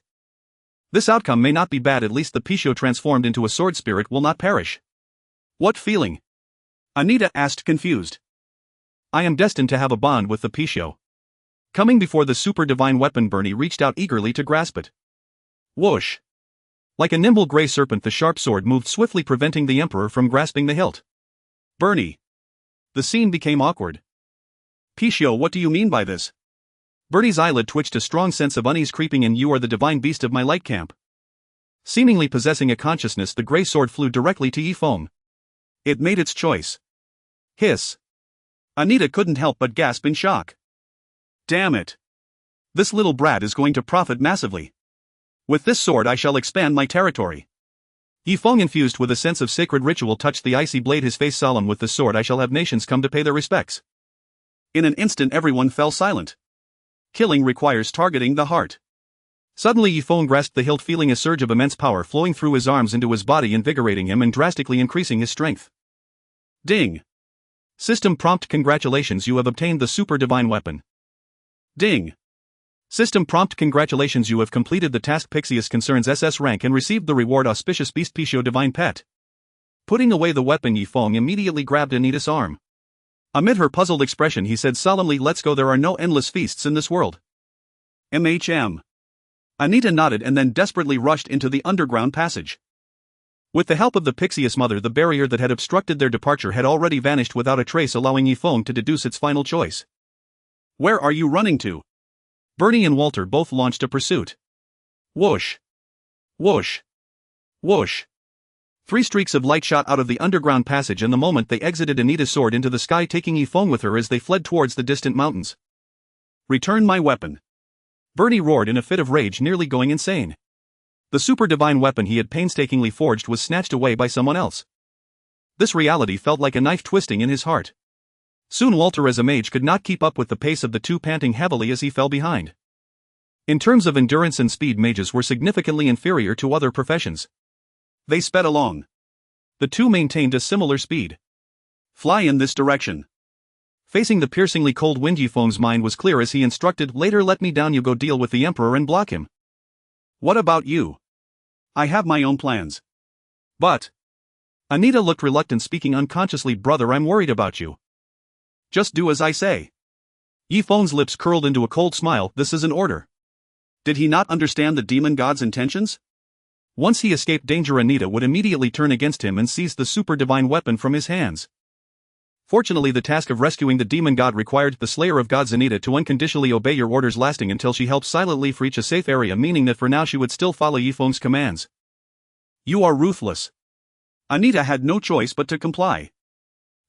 A: This outcome may not be bad. At least the Pixiu transformed into a sword spirit will not perish.
B: What feeling? Anita asked, confused.
A: I am destined to have a bond with the Pixiu. Coming before the super divine weapon, Bernie reached out eagerly to grasp it. Whoosh! Like a nimble gray serpent, the sharp sword moved swiftly, preventing the Emperor from grasping the hilt.
B: Bernie.
A: The scene became awkward.
B: Pixiu, what do you mean by this?
A: Bernie's eyelid twitched, a strong sense of unease creeping in. You are the divine beast of my light camp. Seemingly possessing a consciousness, the gray sword flew directly to Yifeng.
B: It made its choice.
A: Hiss.
B: Anita couldn't help but gasp in shock. Damn it. This little brat is going to profit massively. With this sword I shall expand my territory.
A: Yifeng, infused with a sense of sacred ritual, touched the icy blade, his face solemn. With this sword I shall have nations come to pay their respects.
B: In an instant everyone fell silent. Killing requires targeting the heart.
A: Suddenly Yifeng grasped the hilt, feeling a surge of immense power flowing through his arms into his body, invigorating him and drastically increasing his strength.
B: Ding.
A: System prompt: congratulations, you have obtained the super divine weapon.
B: Ding.
A: System prompt: congratulations, you have completed the task Pixius concerns SS rank and received the reward Auspicious Beast Pixiu Divine Pet. Putting away the weapon, Yifeng immediately grabbed Anita's arm. Amid her puzzled expression he said solemnly, let's go, there are no endless feasts in this world.
B: MHM. Anita nodded and then desperately rushed into the underground passage.
A: With the help of the Pixius mother, the barrier that had obstructed their departure had already vanished without a trace, allowing Yifeng to deduce its final choice.
B: Where are you running to?
A: Bernie and Walter both launched a pursuit. Whoosh! Whoosh! Whoosh! 3 streaks of light shot out of the underground passage, and the moment they exited, Anita's sword into the sky, taking Yifeng with her as they fled towards the distant mountains.
B: Return my weapon!
A: Bernie roared in a fit of rage, nearly going insane. The super divine weapon he had painstakingly forged was snatched away by someone else. This reality felt like a knife twisting in his heart. Soon Walter, as a mage, could not keep up with the pace of the two, panting heavily as he fell behind. In terms of endurance and speed, mages were significantly inferior to other professions.
B: They sped along.
A: The two maintained a similar speed.
B: Fly in this direction.
A: Facing the piercingly cold wind, Yifeng's mind was clear as he instructed, later let me down, you go deal with the Emperor and block him.
B: What about you? I have my own plans.
A: But Anita looked reluctant, speaking unconsciously, brother, I'm worried about you.
B: Just do as I say.
A: Yifeng's lips curled into a cold smile, this is an order.
B: Did he not understand the demon god's intentions?
A: Once he escaped danger, Anita would immediately turn against him and seize the super divine weapon from his hands. Fortunately, the task of rescuing the demon god required the Slayer of Gods Anita to unconditionally obey your orders, lasting until she helped silently reach a safe area, meaning that for now she would still follow Yifeng's commands.
B: You are ruthless. Anita had no choice but to comply.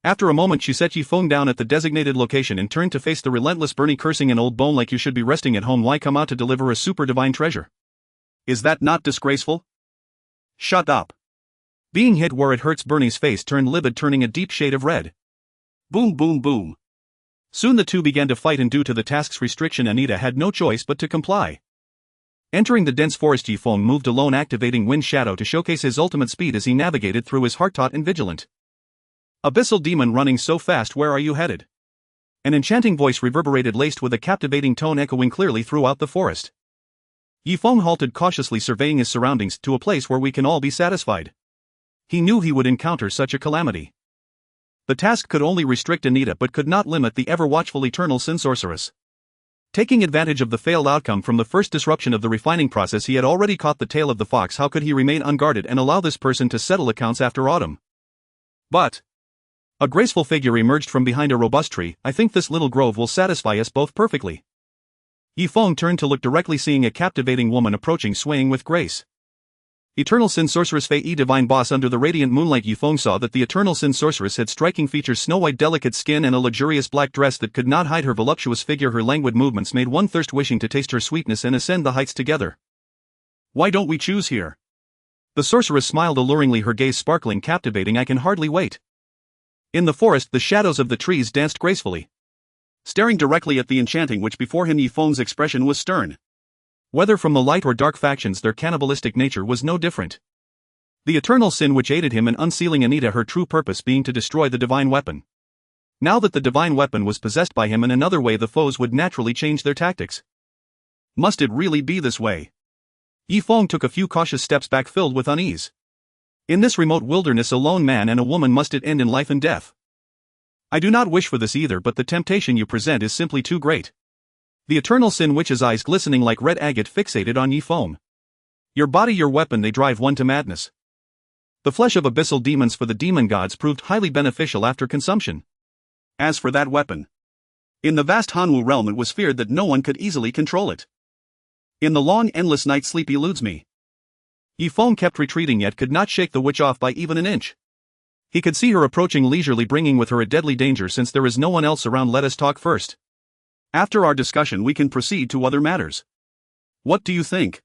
A: After a moment she set Yifeng down at the designated location and turned to face the relentless Bernie, cursing an old bone like you should be resting at home, why come out to deliver a super divine treasure?
B: Is that not disgraceful? Shut up.
A: Being hit where it hurts, Bernie's face turned livid, turning a deep shade of red.
B: Boom boom boom.
A: Soon the two began to fight, and due to the task's restriction Anita had no choice but to comply.
B: Entering the dense forest, Yifeng moved alone, activating Wind Shadow to showcase his ultimate speed as he navigated through his heart taut and vigilant. Abyssal demon running so fast, where are you headed? An enchanting voice reverberated, laced with a captivating tone echoing clearly throughout the forest. Yifeng halted, cautiously surveying his surroundings, to a place where we can all be satisfied. He knew he would encounter such a calamity. The task could only restrict Anita but could not limit the ever-watchful Eternal Sin Sorceress. Taking advantage of the failed outcome from the first disruption of the refining process, he had already caught the tail of the fox. How could he remain unguarded and allow this person to settle accounts after autumn? But a graceful figure emerged from behind a robust tree. I think this little grove will satisfy us both perfectly. Yifeng turned to look directly, seeing a captivating woman approaching, swaying with grace. Eternal Sin Sorceress Feng Ye, divine boss. Under the radiant moonlight, Yifeng saw that the Eternal Sin Sorceress had striking features, snow-white delicate skin, and a luxurious black dress that could not hide her voluptuous figure. Her languid movements made one thirst, wishing to taste her sweetness and ascend the heights together. Why don't we choose here? The sorceress smiled alluringly, her gaze sparkling, captivating. I can hardly wait. In the forest, the shadows of the trees danced gracefully. Staring directly at the enchanting witch before him, Yifeng's expression was stern. Whether from the light or dark factions, their cannibalistic nature was no different. The Eternal Sin Witch aided him in unsealing Anita, her true purpose being to destroy the divine weapon. Now that the divine weapon was possessed by him in another way, the foes would naturally change their tactics. Must it really be this way? Yifeng took a few cautious steps back, filled with unease. In this remote wilderness, a lone man and a woman, must it end in life and death? I do not wish for this either, but the temptation you present is simply too great. The Eternal Sin Witch's eyes, glistening like red agate, fixated on Yifeng. Your body, your weapon, they drive one to madness. The flesh of abyssal demons for the demon gods proved highly beneficial after consumption. As for that weapon, in the vast Hanwu realm it was feared that no one could easily control it. In the long, endless night, sleep eludes me. Yifeng kept retreating, yet could not shake the witch off by even an inch. He could see her approaching leisurely, bringing with her a deadly danger. Since there is no one else around, let us talk first. After our discussion we can proceed to other matters. What do you think?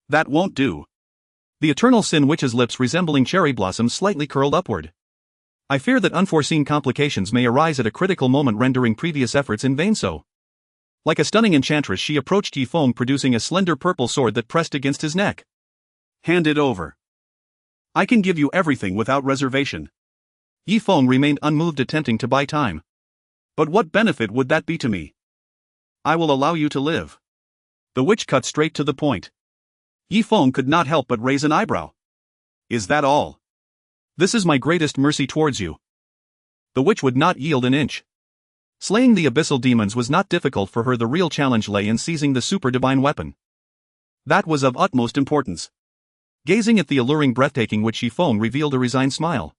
B: That won't do. The Eternal Sin Witch's lips, resembling cherry blossoms, slightly curled upward. I fear that unforeseen complications may arise at a critical moment, rendering previous efforts in vain. So, like a stunning enchantress, she approached Yifeng, producing a slender purple sword that pressed against his neck. Hand it over. I can give you everything without reservation. Yifeng remained unmoved, attempting to buy time. But what benefit would that be to me? I will allow you to live. The witch cut straight to the point. Yifeng could not help but raise an eyebrow. Is that all? This is my greatest mercy towards you. The witch would not yield an inch. Slaying the abyssal demons was not difficult for her. The real challenge lay in seizing the super divine weapon. That was of utmost importance. Gazing at the alluring, breathtaking witch, Yifeng revealed a resigned smile.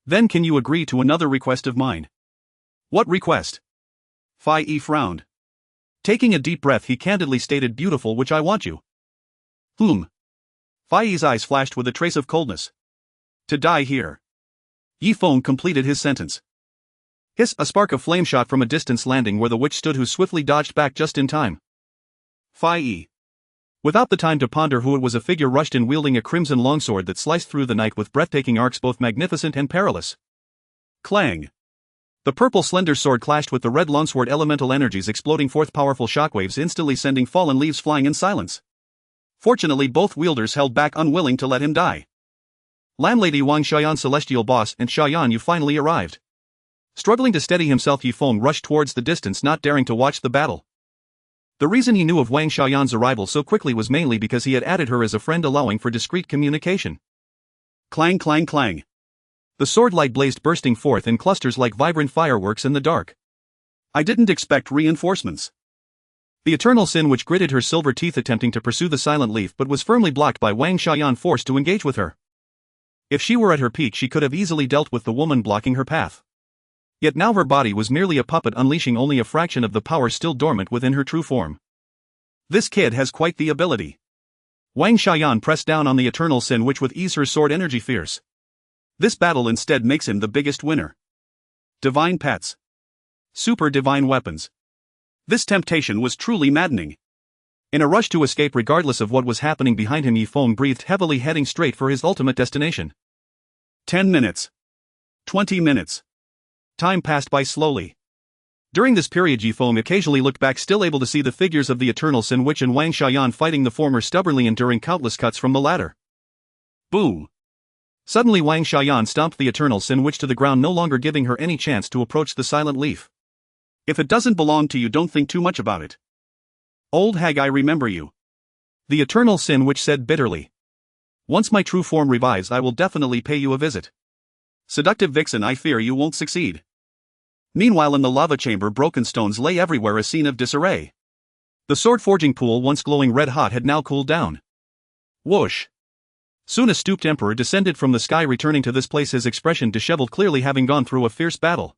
B: Then can you agree to another request of mine? What request? Feng Ye frowned. Taking a deep breath, he candidly stated, beautiful witch, I want you. Feng Ye's eyes flashed with a trace of coldness. To die here. Yifeng completed his sentence. Hiss! A spark of flame shot from a distance, landing where the witch stood, who swiftly dodged back just in time. Feng Ye. Without the time to ponder who it was, a figure rushed in, wielding a crimson longsword that sliced through the night with breathtaking arcs, both magnificent and perilous. Clang! The purple slender sword clashed with the red longsword, elemental energies exploding forth powerful shockwaves, instantly sending fallen leaves flying in silence. Fortunately, both wielders held back, unwilling to let him die. Landlady Wang Xiaoyan, celestial boss, and Xiaoyan, you finally arrived. Struggling to steady himself, Yifeng rushed towards the distance, not daring to watch the battle. The reason he knew of Wang Xiaoyan's arrival so quickly was mainly because he had added her as a friend, allowing for discreet communication. Clang, clang, clang. The sword light blazed, bursting forth in clusters like vibrant fireworks in the dark. I didn't expect reinforcements. The Eternal Sin Witch gritted her silver teeth, attempting to pursue the silent leaf, but was firmly blocked by Wang Xiaoyan, forced to engage with her. If she were at her peak, she could have easily dealt with the woman blocking her path. Yet now her body was merely a puppet, unleashing only a fraction of the power still dormant within her true form. This kid has quite the ability. Wang Xiaoyan pressed down on the Eternal Sin Witch with ease, her sword energy fierce. This battle instead makes him the biggest winner. Divine pets. Super divine weapons. This temptation was truly maddening. In a rush to escape regardless of what was happening behind him, Yifeng breathed heavily, heading straight for his ultimate destination. 10 minutes. 20 minutes. Time passed by slowly. During this period Yifeng occasionally looked back, still able to see the figures of the Eternal Sin Witch and Wang Xiaoyan fighting the former, stubbornly enduring countless cuts from the latter. Boom! Suddenly Wang Xiaoyan stomped the Eternal Sin Witch to the ground, no longer giving her any chance to approach the silent leaf. If it doesn't belong to you, don't think too much about it. Old hag, I remember you. The Eternal Sin Witch said bitterly. Once my true form revives, I will definitely pay you a visit. Seductive vixen, I fear you won't succeed. Meanwhile in the lava chamber, broken stones lay everywhere, a scene of disarray. The sword forging pool, once glowing red hot, had now cooled down. Whoosh! Soon a stooped emperor descended from the sky, returning to this place, his expression disheveled, clearly having gone through a fierce battle.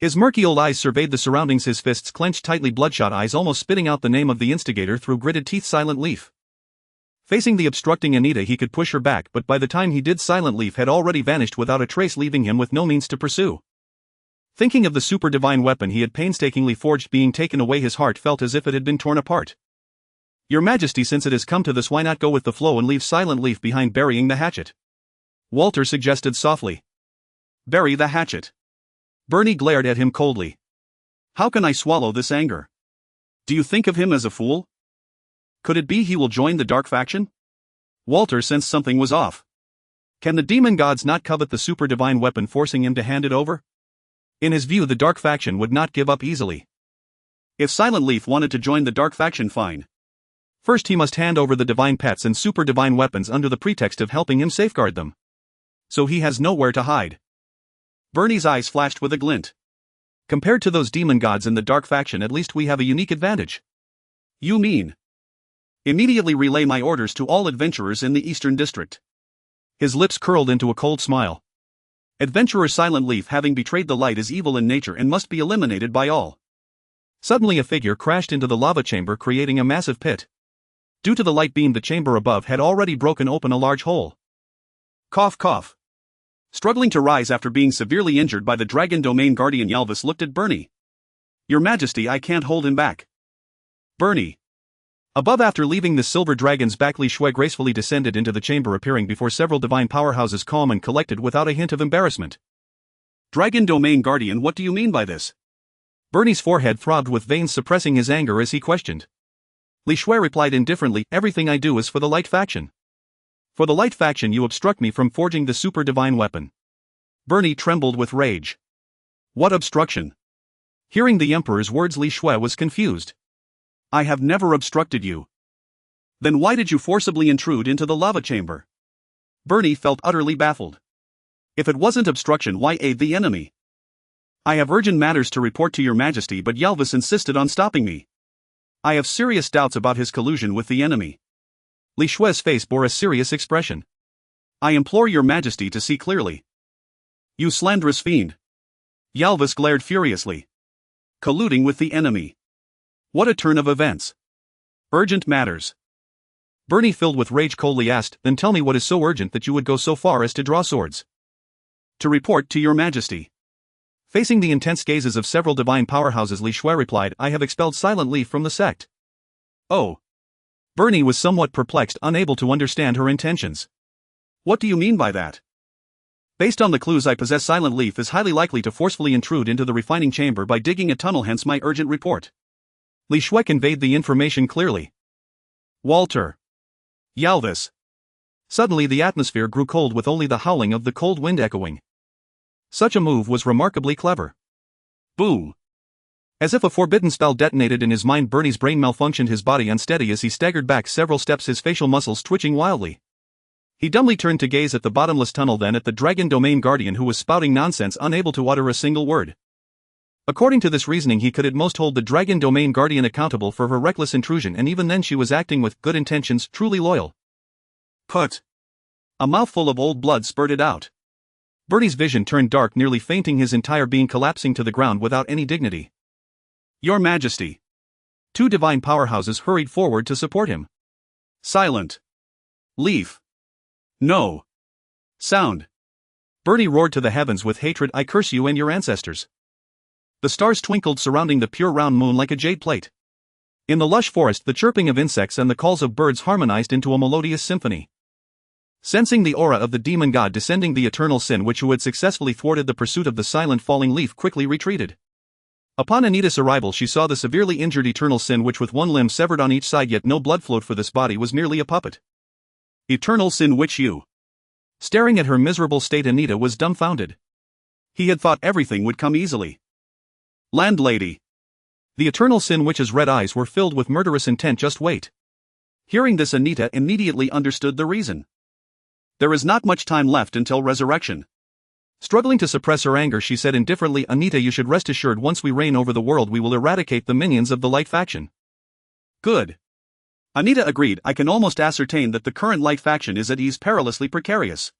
B: His murky old eyes surveyed the surroundings, his fists clenched tightly, bloodshot eyes almost spitting out the name of the instigator through gritted teeth. Silent Leaf. Facing the obstructing Anita, he could push her back, but by the time he did, Silent Leaf had already vanished without a trace, leaving him with no means to pursue. Thinking of the super divine weapon he had painstakingly forged being taken away, his heart felt as if it had been torn apart. Your Majesty, since it has come to this, why not go with the flow and leave Silent Leaf behind, burying the hatchet? Walter suggested softly. Bury the hatchet. Bernie glared at him coldly. How can I swallow this anger? Do you think of him as a fool? Could it be he will join the dark faction? Walter sensed something was off. Can the demon gods not covet the super divine weapon, forcing him to hand it over? In his view, the dark faction would not give up easily. If Silent Leaf wanted to join the dark faction, fine. First he must hand over the divine pets and super divine weapons under the pretext of helping him safeguard them. So he has nowhere to hide. Bernie's eyes flashed with a glint. Compared to those demon gods in the dark faction, at least we have a unique advantage. You mean? Immediately relay my orders to all adventurers in the Eastern District. His lips curled into a cold smile. Adventurer Silent Leaf, having betrayed the light, is evil in nature and must be eliminated by all. Suddenly a figure crashed into the lava chamber, creating a massive pit. Due to the light beam, the chamber above had already broken open a large hole. Cough cough. Struggling to rise after being severely injured by the Dragon Domain Guardian, Yalvis looked at Bernie. Your Majesty, I can't hold him back. Bernie. Above, after leaving the silver dragon's back, Li Shui gracefully descended into the chamber, appearing before several divine powerhouses, calm and collected without a hint of embarrassment. Dragon Domain Guardian, what do you mean by this? Bernie's forehead throbbed with veins suppressing his anger as he questioned. Li Shui replied indifferently, everything I do is for the light faction. For the light faction you obstruct me from forging the super divine weapon. Bernie trembled with rage. What obstruction? Hearing the Emperor's words, Li Shui was confused. I have never obstructed you. Then why did you forcibly intrude into the lava chamber? Bernie felt utterly baffled. If it wasn't obstruction, why aid the enemy? I have urgent matters to report to your Majesty, but Yalvis insisted on stopping me. I have serious doubts about his collusion with the enemy. Li Shui's face bore a serious expression. I implore your Majesty to see clearly. You slanderous fiend. Yalvis glared furiously. Colluding with the enemy. What a turn of events. Urgent matters. Bernie, filled with rage, coldly asked, then tell me what is so urgent that you would go so far as to draw swords? To report to your Majesty. Facing the intense gazes of several divine powerhouses, Li Shui replied, I have expelled Silent Leaf from the sect. Oh. Bernie was somewhat perplexed, unable to understand her intentions. What do you mean by that? Based on the clues I possess, Silent Leaf is highly likely to forcefully intrude into the refining chamber by digging a tunnel, hence my urgent report. Li Shui conveyed the information clearly. Walter. Yalvis. Suddenly the atmosphere grew cold with only the howling of the cold wind echoing. Such a move was remarkably clever. Boom. As if a forbidden spell detonated in his mind, Bernie's brain malfunctioned, his body unsteady as he staggered back several steps, his facial muscles twitching wildly. He dumbly turned to gaze at the bottomless tunnel, then at the Dragon Domain Guardian, who was spouting nonsense, unable to utter a single word. According to this reasoning, he could at most hold the Dragon Domain Guardian accountable for her reckless intrusion, and even then she was acting with good intentions, truly loyal. Put. A mouthful of old blood spurted out. Bernie's vision turned dark, nearly fainting, his entire being collapsing to the ground without any dignity. Your Majesty. Two divine powerhouses hurried forward to support him. Silent. Leaf. No. Sound. Bernie roared to the heavens with hatred, I curse you and your ancestors. The stars twinkled surrounding the pure round moon like a jade plate. In the lush forest, the chirping of insects and the calls of birds harmonized into a melodious symphony. Sensing the aura of the demon god descending, the Eternal Sin Witch, who had successfully thwarted the pursuit of the silent falling leaf, quickly retreated. Upon Anita's arrival, she saw the severely injured Eternal Sin, which with one limb severed on each side yet no blood flowed, for this body was merely a puppet. Eternal Sin, which you? Staring at her miserable state, Anita was dumbfounded. He had thought everything would come easily. Landlady. The Eternal Sin Witch's red eyes were filled with murderous intent. Just wait. Hearing this, Anita immediately understood the reason. There is not much time left until resurrection. Struggling to suppress her anger, she said indifferently, Anita, you should rest assured, once we reign over the world we will eradicate the minions of the Light faction. Good. Anita agreed. I can almost ascertain that the current Light faction is at ease, perilously precarious.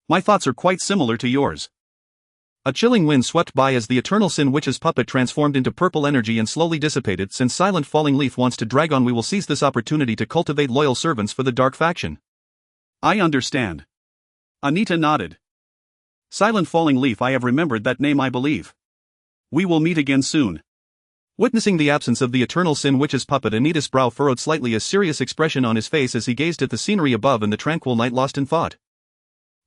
B: My thoughts are quite similar to yours. A chilling wind swept by as the Eternal Sin Witch's puppet transformed into purple energy and slowly dissipated. Since Silent Falling Leaf wants to drag on, we will seize this opportunity to cultivate loyal servants for the Dark faction. I understand. Anita nodded. Silent Falling Leaf, I have remembered that name, I believe. We will meet again soon. Witnessing the absence of the Eternal Sin Witch's puppet, Anita's brow furrowed slightly, a serious expression on his face as he gazed at the scenery above and the tranquil night, lost in thought.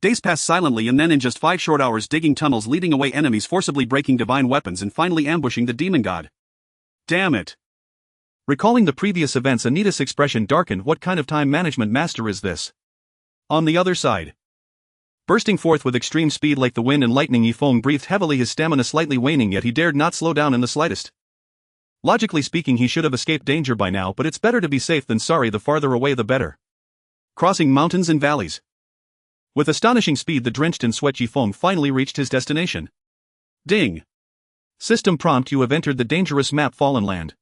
B: Days passed silently, and then in just 5 short hours, digging tunnels, leading away enemies, forcibly breaking divine weapons, and finally ambushing the demon god. Damn it. Recalling the previous events, Anita's expression darkened. What kind of time management master is this? On the other side. Bursting forth with extreme speed like the wind and lightning, Yifeng breathed heavily, his stamina slightly waning, yet he dared not slow down in the slightest. Logically speaking, he should have escaped danger by now, but it's better to be safe than sorry, the farther away the better. Crossing mountains and valleys. With astonishing speed, the drenched in sweat Yifeng finally reached his destination. Ding! System prompt: you have entered the dangerous map Fallen Land.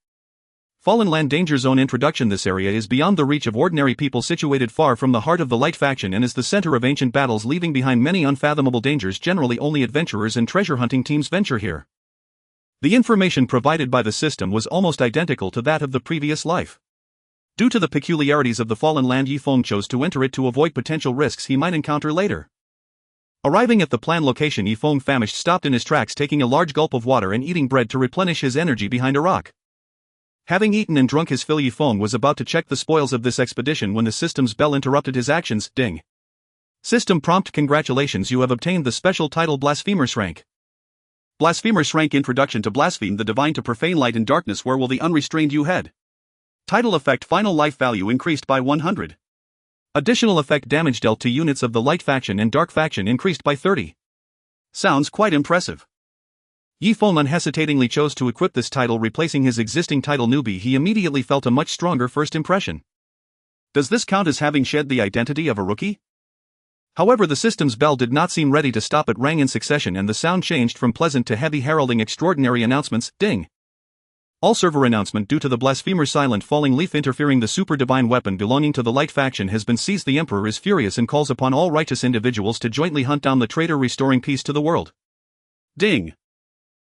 B: Fallen Land Danger Zone introduction. This area is beyond the reach of ordinary people, situated far from the heart of the Light faction, and is the center of ancient battles, leaving behind many unfathomable dangers. Generally only adventurers and treasure hunting teams venture here. The information provided by the system was almost identical to that of the previous life. Due to the peculiarities of the Fallen Land, Yifeng chose to enter it to avoid potential risks he might encounter later. Arriving at the planned location, Yifeng, famished, stopped in his tracks, taking a large gulp of water and eating bread to replenish his energy behind a rock. Having eaten and drunk his fill, Yifeng was about to check the spoils of this expedition when the system's bell interrupted his actions. Ding. System prompt: congratulations, you have obtained the special title Blasphemer's Rank. Blasphemer's Rank. Introduction to blaspheme the divine, to profane light and darkness. Where will the unrestrained you head? Title effect: final life value increased by 100. Additional effect: damage dealt to units of the Light faction and Dark faction increased by 30. Sounds quite impressive. Yifeng unhesitatingly chose to equip this title, replacing his existing title Newbie. He immediately felt a much stronger first impression. Does this count as having shed the identity of a rookie? However, the system's bell did not seem ready to stop. It rang in succession, and the sound changed from pleasant to heavy, heralding extraordinary announcements. Ding! All server announcement: due to the blasphemer Silent Falling Leaf interfering, the super divine weapon belonging to the Light faction has been seized. The Emperor is furious and calls upon all righteous individuals to jointly hunt down the traitor, restoring peace to the world. Ding!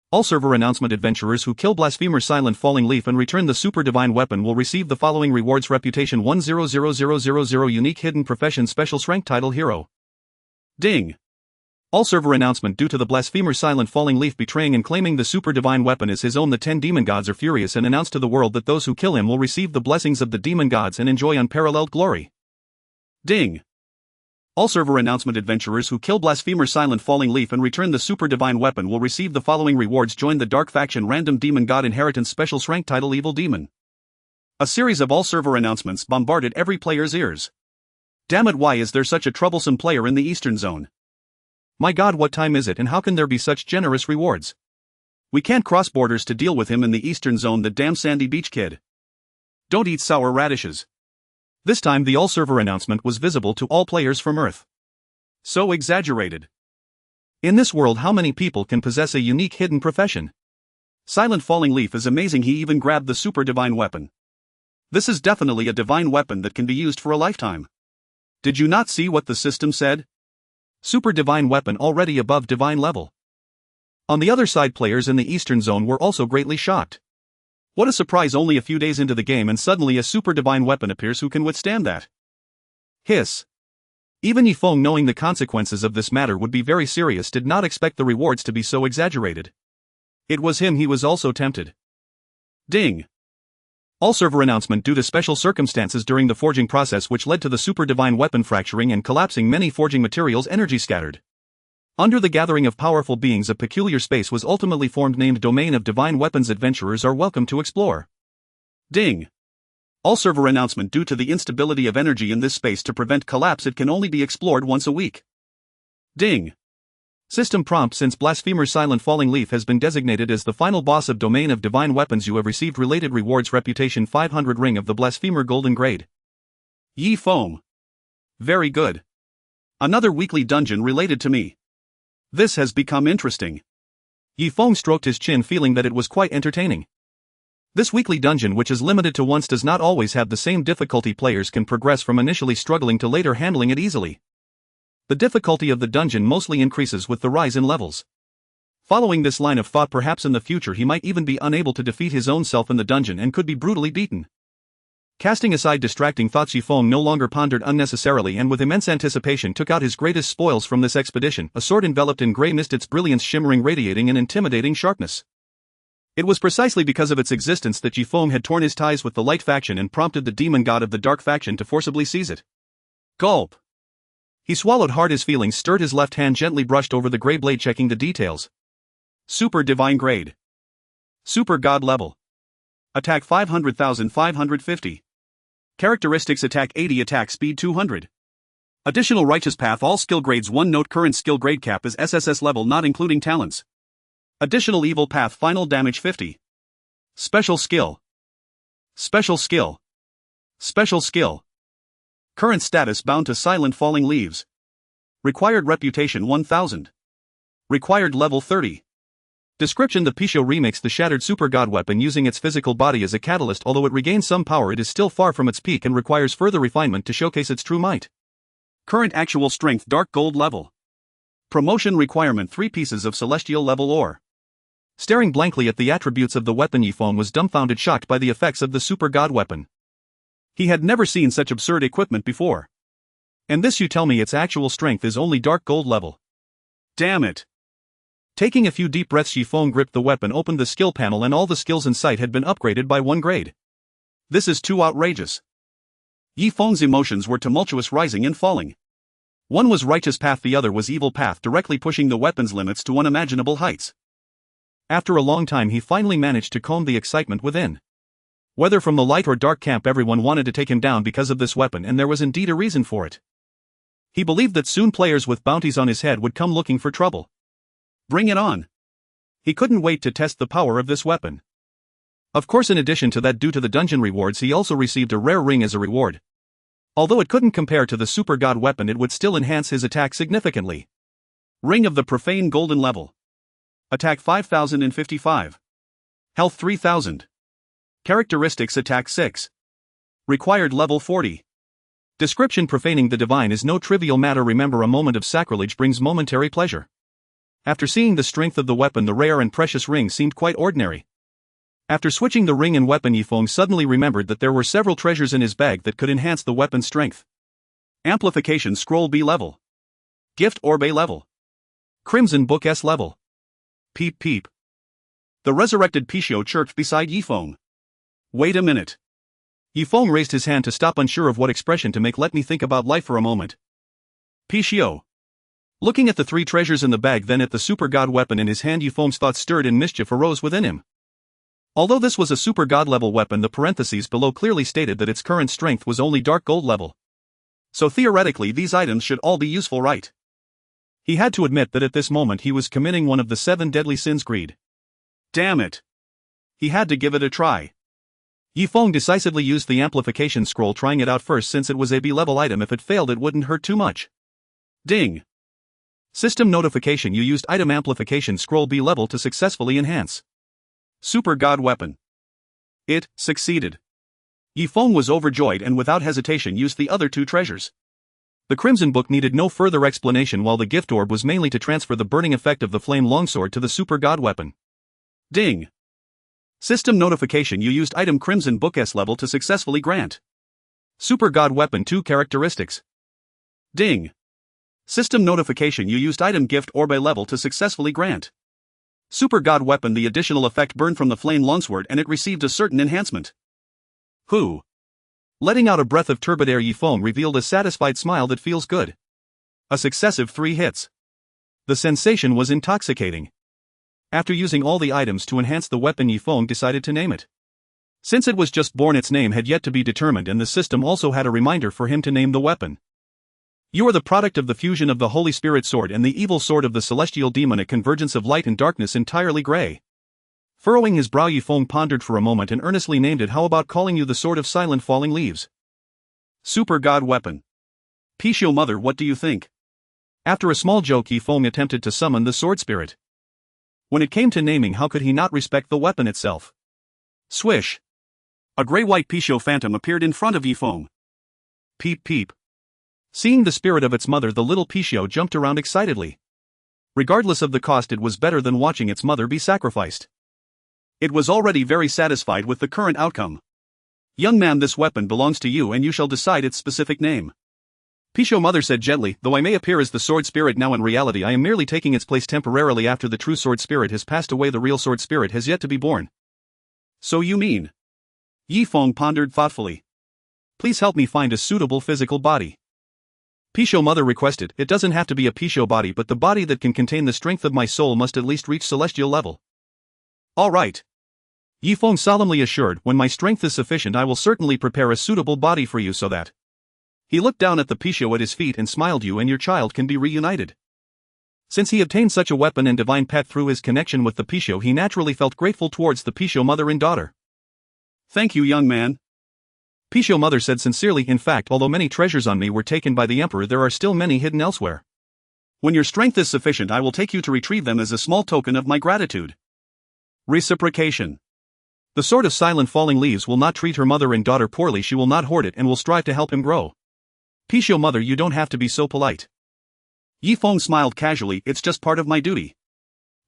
B: All server announcement: adventurers who kill blasphemer Silent Falling Leaf and return the super divine weapon will receive the following rewards: reputation 100000, unique hidden profession, special rank, title hero. Ding! All server announcement: due to the blasphemer Silent Falling Leaf betraying and claiming the super divine weapon as his own, the 10 demon gods are furious and announce to the world that those who kill him will receive the blessings of the demon gods and enjoy unparalleled glory. Ding! All server announcement: adventurers who kill blasphemer Silent Falling Leaf and return the super divine weapon will receive the following rewards: join the Dark faction, random demon god inheritance, special rank, title Evil Demon. A series of all server announcements bombarded every player's ears. Damn it, why is there such a troublesome player in the Eastern Zone? My god, what time is it, and how can there be such generous rewards? We can't cross borders to deal with him in the Eastern Zone, the damn Sandy Beach kid. Don't eat sour radishes. This time the all server announcement was visible to all players from Earth. So exaggerated. In this world, how many people can possess a unique hidden profession? Silent Falling Leaf is amazing, he even grabbed the super divine weapon. This is definitely a divine weapon that can be used for a lifetime. Did you not see what the system said? Super divine weapon already above divine level. On the other side, players in the Eastern Zone were also greatly shocked. What a surprise, only a few days into the game and suddenly a super divine weapon appears. Who can withstand that? Hiss. Even Yifeng, knowing the consequences of this matter would be very serious, did not expect the rewards to be so exaggerated. It was him, he was also tempted. Ding! All server announcement: due to special circumstances during the forging process which led to the super divine weapon fracturing and collapsing, many forging materials energy scattered. Under the gathering of powerful beings, a peculiar space was ultimately formed named Domain of Divine Weapons. Adventurers are welcome to explore. Ding. All server announcement: due to the instability of energy in this space, to prevent collapse, it can only be explored once a week. Ding. System prompt: since Blasphemer's Silent Falling Leaf has been designated as the final boss of Domain of Divine Weapons, you have received related rewards. Reputation 500, Ring of the Blasphemer Golden Grade. Yi Feng. Very good. Another weekly dungeon related to me. This has become interesting. Yi Feng stroked his chin, feeling that it was quite entertaining. This weekly dungeon, which is limited to once, does not always have the same difficulty. Players can progress from initially struggling to later handling it easily. The difficulty of the dungeon mostly increases with the rise in levels. Following this line of thought, perhaps in the future he might even be unable to defeat his own self in the dungeon and could be brutally beaten. Casting aside distracting thoughts, Yi Feng no longer pondered unnecessarily and with immense anticipation took out his greatest spoils from this expedition, a sword enveloped in grey mist, its brilliance shimmering, radiating an intimidating sharpness. It was precisely because of its existence that Yi Feng had torn his ties with the light faction and prompted the demon god of the dark faction to forcibly seize it. Gulp. He swallowed hard, his feelings stirred, his left hand gently brushed over the grey blade, checking the details. Super Divine Grade. Super God Level. Attack 500,550. Characteristics: Attack 80, Attack Speed 200. Additional Righteous Path, all skill grades 1 note. Current skill grade cap is SSS level not including talents. Additional Evil Path, final damage 50. Special Skill. Special Skill. Special Skill. Current status: bound to Silent Falling Leaves. Required reputation 1000. Required level 30. Description: the Pisho remakes the shattered super god weapon using its physical body as a catalyst. Although it regains some power, it is still far from its peak and requires further refinement to showcase its true might. Current actual strength: dark gold level. Promotion requirement: 3 pieces of celestial level ore. Staring blankly at the attributes of the weapon, Yi Feng was dumbfounded, shocked by the effects of the super god weapon. He had never seen such absurd equipment before. And this, you tell me its actual strength is only dark gold level. Damn it. Taking a few deep breaths, Yi Feng gripped the weapon, opened the skill panel, and all the skills in sight had been upgraded by 1 grade. This is too outrageous. Yi Feng's emotions were tumultuous, rising and falling. One was Righteous Path, the other was Evil Path, directly pushing the weapon's limits to unimaginable heights. After a long time he finally managed to calm the excitement within. Whether from the light or dark camp, everyone wanted to take him down because of this weapon, and there was indeed a reason for it. He believed that soon players with bounties on his head would come looking for trouble. Bring it on. He couldn't wait to test the power of this weapon. Of course, in addition to that, due to the dungeon rewards, he also received a rare ring as a reward. Although it couldn't compare to the super god weapon, it would still enhance his attack significantly. Ring of the Profane Golden Level. Attack 5055. Health 3000. Characteristics: Attack 6. Required level 40. Description: profaning the divine is no trivial matter. Remember, a moment of sacrilege brings momentary pleasure. After seeing the strength of the weapon, the rare and precious ring seemed quite ordinary. After switching the ring and weapon, Yi Feng suddenly remembered that there were several treasures in his bag that could enhance the weapon's strength. Amplification Scroll B level. Gift Orb A level. Crimson Book S level. Peep peep. The resurrected Pisho chirped beside Yi Feng. Wait a minute. Yi Feng raised his hand to stop, unsure of what expression to make. Let me think about life for a moment. Pisho. Looking at the 3 treasures in the bag, then at the super god weapon in his hand, Yi Feng's thoughts stirred and mischief arose within him. Although this was a super god level weapon, the parentheses below clearly stated that its current strength was only dark gold level. So theoretically these items should all be useful, right? He had to admit that at this moment he was committing one of the 7 deadly sins: greed. Damn it. He had to give it a try. Yi Feng decisively used the amplification scroll, trying it out first since it was a B-level item. If it failed, it wouldn't hurt too much. Ding. System notification: you used item amplification scroll B level to successfully enhance super god weapon. It succeeded. Yi Feng was overjoyed and without hesitation used the other 2 treasures. The Crimson Book needed no further explanation, while the Gift Orb was mainly to transfer the burning effect of the Flame Longsword to the super god weapon. Ding. System notification: you used item Crimson Book S level to successfully grant super god weapon 2 characteristics. Ding. System notification: you used item Gift Orb A level to successfully grant super god weapon the additional effect Burn from the Flame Longsword, and it received a certain enhancement. Who? Letting out a breath of turbid air, Yi Feng revealed a satisfied smile that feels good. A successive 3 hits.
A: The sensation was intoxicating. After using all the items to enhance the weapon, Yifeng decided to name it. Since it was just born, its name had yet to be determined, and the system also had a reminder for him to name the weapon. You are the product of the fusion of the Holy Spirit sword and the evil sword of the celestial demon, a convergence of light and darkness entirely gray. Furrowing his brow, Yifeng pondered for a moment and earnestly named it. How about calling you the Sword of Silent Falling Leaves? Super God Weapon. Pisho Mother, what do you think? After a small joke, Yifeng attempted to summon the sword spirit. When it came to naming, how could he not respect the weapon itself? Swish! A gray-white Pisho phantom appeared in front of Yifeng. Peep peep. Seeing the spirit of its mother, the little Pisho jumped around excitedly. Regardless of the cost, it was better than watching its mother be sacrificed. It was already very satisfied with the current outcome. Young man, this weapon belongs to you and you shall decide its specific name. Pisho Mother said gently, though I may appear as the sword spirit now, in reality I am merely taking its place temporarily. After the true sword spirit has passed away, the real sword spirit has yet to be born. So you mean? Yifeng pondered thoughtfully. Please help me find a suitable physical body. Pisho Mother requested, it doesn't have to be a Pisho body, but the body that can contain the strength of my soul must at least reach celestial level. All right. Yifeng solemnly assured, when my strength is sufficient I will certainly prepare a suitable body for you so that. He looked down at the Pisho at his feet and smiled. You and your child can be reunited. Since he obtained such a weapon and divine pet through his connection with the Pisho, he naturally felt grateful towards the Pisho mother and daughter. Thank you, young man. Pisho Mother said sincerely, in fact, although many treasures on me were taken by the Emperor, there are still many hidden elsewhere. When your strength is sufficient I will take you to retrieve them as a small token of my gratitude. Reciprocation. The Sword of Silent Falling Leaves will not treat her mother and daughter poorly. She will not hoard it and will strive to help him grow. Pisho Mother, you don't have to be so polite. Yifeng smiled casually, it's just part of my duty.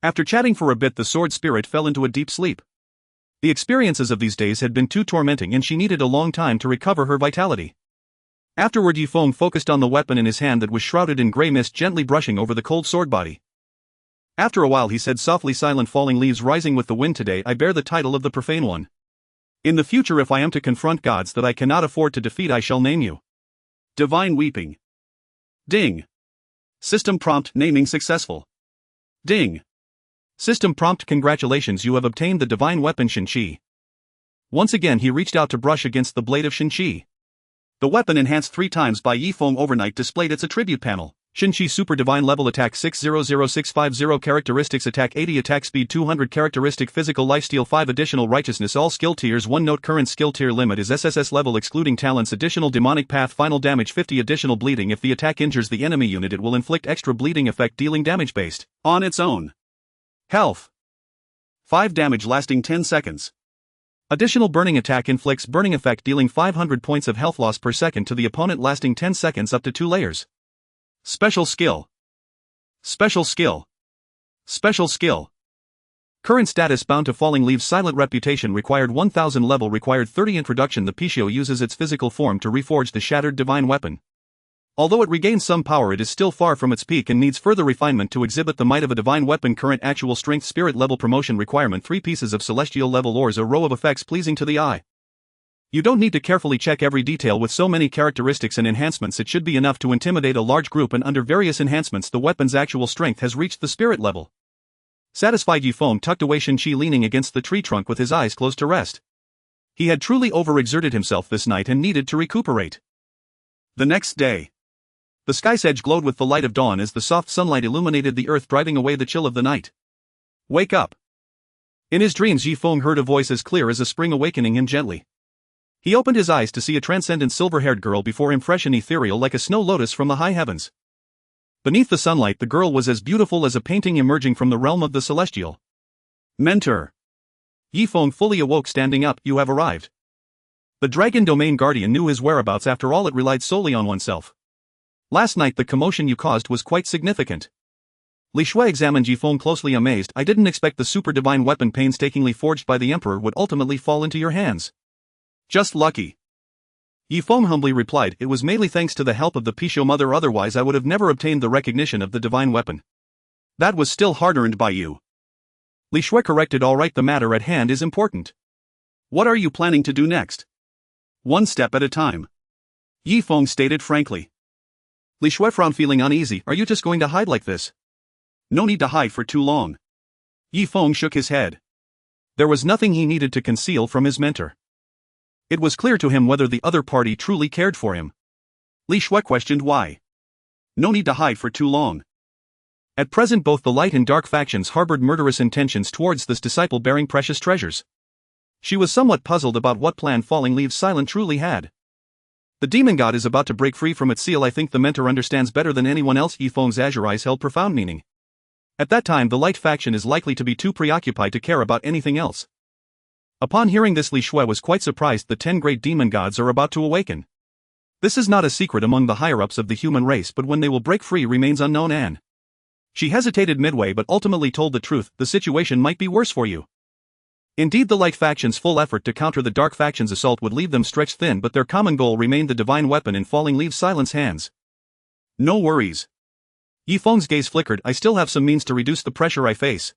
A: After chatting for a bit, the sword spirit fell into a deep sleep. The experiences of these days had been too tormenting and she needed a long time to recover her vitality. Afterward, Yifeng focused on the weapon in his hand that was shrouded in grey mist, gently brushing over the cold sword body. After a while he said softly, Silent Falling Leaves rising with the wind, today I bear the title of the Profane One. In the future, if I am to confront gods that I cannot afford to defeat, I shall name you. Divine Weeping. Ding. System prompt, naming successful. Ding. System prompt, congratulations, you have obtained the divine weapon Shin-Chi. Once again he reached out to brush against the blade of Shin-Chi. The weapon, enhanced 3 times by Yifeng overnight, displayed its attribute panel. Shin-Chi Super Divine Level Attack 600650 Characteristics Attack 80 Attack Speed 200 Characteristic Physical Lifesteal 5 Additional Righteousness All Skill Tiers 1 Note Current Skill Tier Limit is SSS level excluding talents. Additional Demonic Path Final Damage 50 Additional Bleeding. If the attack injures the enemy unit it will inflict extra bleeding effect, dealing damage based on its own health. 5 damage lasting 10 seconds. Additional Burning Attack inflicts burning effect, dealing 500 points of health loss per second to the opponent, lasting 10 seconds up to 2 layers. Special Skill. Special Skill. Special Skill. Current status Bound to Falling Leaves. Silent Reputation required 1000 level required 30 Introduction. The Pisho uses its physical form to reforge the shattered divine weapon. Although it regains some power, it is still far from its peak and needs further refinement to exhibit the might of a divine weapon. Current actual strength spirit level promotion requirement 3 pieces of celestial level ores, a row of effects pleasing to the eye. You don't need to carefully check every detail with so many characteristics and enhancements. It should be enough to intimidate a large group, and under various enhancements the weapon's actual strength has reached the spirit level. Satisfied, Yifeng tucked away Shin-Chi, leaning against the tree trunk with his eyes closed to rest. He had truly overexerted himself this night and needed to recuperate. The next day. The sky's edge glowed with the light of dawn as the soft sunlight illuminated the earth, driving away the chill of the night. Wake up. In his dreams Yifeng heard a voice as clear as a spring awakening him gently. He opened his eyes to see a transcendent silver-haired girl before him, fresh and ethereal like a snow lotus from the high heavens. Beneath the sunlight the girl was as beautiful as a painting emerging from the realm of the celestial. Mentor. Yifeng fully awoke, standing up. You have arrived. The Dragon Domain Guardian knew his whereabouts. After all, it relied solely on oneself. Last night the commotion you caused was quite significant. Li Shui examined Yifeng closely, amazed. I didn't expect the super divine weapon painstakingly forged by the Emperor would ultimately fall into your hands. Just lucky. Yifeng humbly replied, it was mainly thanks to the help of the Pisho Mother, otherwise I would have never obtained the recognition of the divine weapon. That was still hard-earned by you. Li Shui corrected, all right, the matter at hand is important. What are you planning to do next? One step at a time. Yifeng stated frankly. Li Shui frowned, feeling uneasy. Are you just going to hide like this?
B: No need to hide for too long. Yi Feng shook his head. There was nothing he needed to conceal from his mentor. It was clear to him whether the other party truly cared for him. Li Shui questioned why. No need to hide for too long. At present both the light and dark factions harbored murderous intentions towards this disciple bearing precious treasures. She was somewhat puzzled about what plan Falling Leaves Silent truly had. The demon god is about to break free from its seal. I think the mentor understands better than anyone else. Yi Feng's azure eyes held profound meaning. At that time the light faction is likely to be too preoccupied to care about anything else. Upon hearing this, Li Shui was quite surprised. The 10 great demon gods are about to awaken. This is not a secret among the higher-ups of the human race, but when they will break free remains unknown. She hesitated midway but ultimately told the truth. The situation might be worse for you. Indeed, the light faction's full effort to counter the dark faction's assault would leave them stretched thin, but their common goal remained the divine weapon in Falling Leaves Silent's hands. No worries. Yi Feng's gaze flickered. I still have some means to reduce the pressure I face.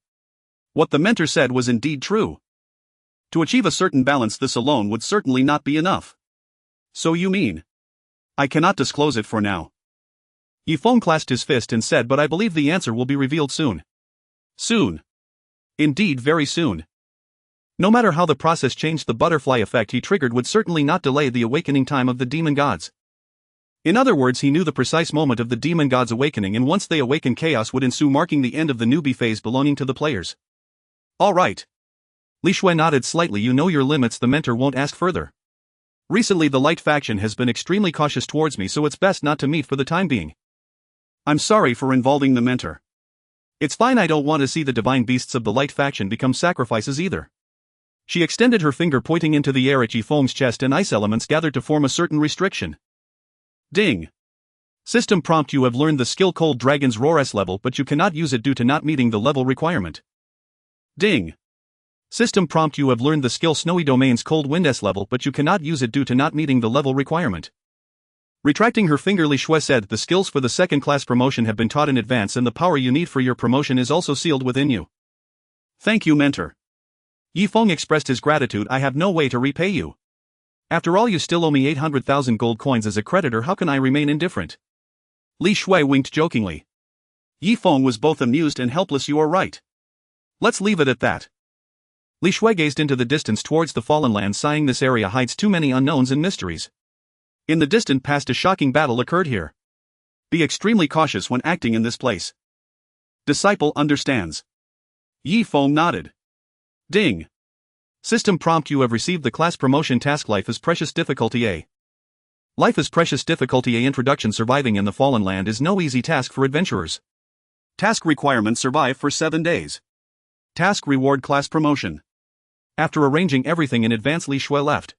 B: What the mentor said was indeed true. To achieve a certain balance, this alone would certainly not be enough. So you mean? I cannot disclose it for now. Yi Feng clasped his fist and said, but I believe the answer will be revealed soon. Soon. Indeed, very soon. No matter how the process changed, the butterfly effect he triggered would certainly not delay the awakening time of the demon gods. In other words, he knew the precise moment of the demon gods' awakening, and once they awakened, chaos would ensue, marking the end of the newbie phase belonging to the players. All right. Li Shui nodded slightly. You know your limits. The mentor won't ask further. Recently the light faction has been extremely cautious towards me, so it's best not to meet for the time being. I'm sorry for involving the mentor. It's fine. I don't want to see the divine beasts of the light faction become sacrifices either. She extended her finger, pointing into the air at Yi Feng's chest, and ice elements gathered to form a certain restriction. Ding. System prompt: you have learned the skill Cold Dragon's Roar S level, but you cannot use it due to not meeting the level requirement. Ding. System prompt: you have learned the skill Snowy Domain's Cold Wind S level, but you cannot use it due to not meeting the level requirement. Retracting her finger, Li Shui said, the skills for the second class promotion have been taught in advance, and the power you need for your promotion is also sealed within you. Thank you, mentor. Yi Feng expressed his gratitude. I have no way to repay you. After all, you still owe me 800,000 gold coins as a creditor. How can I remain indifferent? Li Shui winked jokingly. Yi Feng was both amused and helpless. You are right. Let's leave it at that. Li Shui gazed into the distance towards the fallen land, sighing. This area hides too many unknowns and mysteries. In the distant past, a shocking battle occurred here. Be extremely cautious when acting in this place. Disciple understands. Yi Feng nodded. Ding. System prompt: you have received the class promotion task Life is Precious Difficulty A. Life is Precious Difficulty A Introduction. Surviving in the Fallen Land is no easy task for adventurers. Task requirement: survive for 7 days. Task reward: class promotion. After arranging everything in advance, Li Shui left.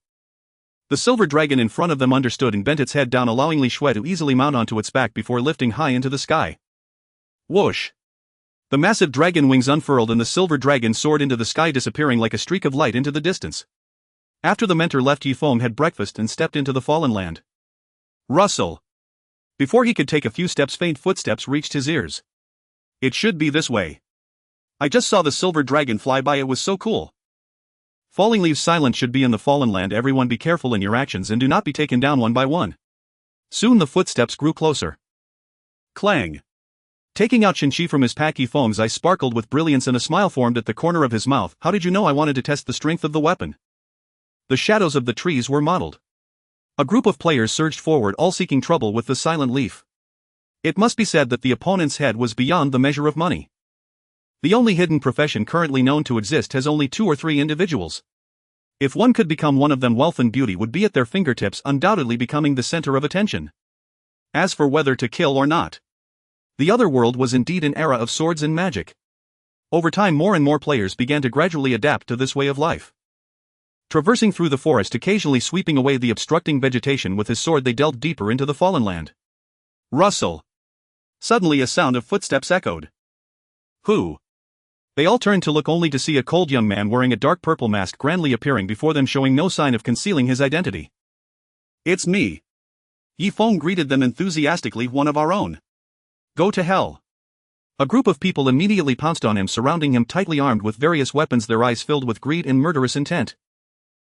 B: The silver dragon in front of them understood and bent its head down, allowing Li Shui to easily mount onto its back before lifting high into the sky. Whoosh! The massive dragon wings unfurled and the silver dragon soared into the sky, disappearing like a streak of light into the distance. After the mentor left, Yi Feng had breakfast and stepped into the fallen land. Rustle! Before he could take a few steps, faint footsteps reached his ears. It should be this way. I just saw the silver dragon fly by. It was so cool. Falling Leaves Silent should be in the fallen land. Everyone be careful in your actions and do not be taken down one by one. Soon the footsteps grew closer. Clang! Taking out Shinchi from his pack, Yi Feng's eyes sparkled with brilliance and a smile formed at the corner of his mouth. How did you know I wanted to test the strength of the weapon? The shadows of the trees were mottled. A group of players surged forward, all seeking trouble with the silent leaf. It must be said that the opponent's head was beyond the measure of money. The only hidden profession currently known to exist has only 2 or 3 individuals. If one could become one of them, wealth and beauty would be at their fingertips, undoubtedly becoming the center of attention. As for whether to kill or not, the other world was indeed an era of swords and magic. Over time, more and more players began to gradually adapt to this way of life. Traversing through the forest, occasionally sweeping away the obstructing vegetation with his sword, they delved deeper into the fallen land. Rustle! Suddenly a sound of footsteps echoed. Who? They all turned to look, only to see a cold young man wearing a dark purple mask grandly appearing before them, showing no sign of concealing his identity. It's me. Yi Feng greeted them enthusiastically. One of our own. Go to hell. A group of people immediately pounced on him, surrounding him, tightly armed with various weapons, their eyes filled with greed and murderous intent.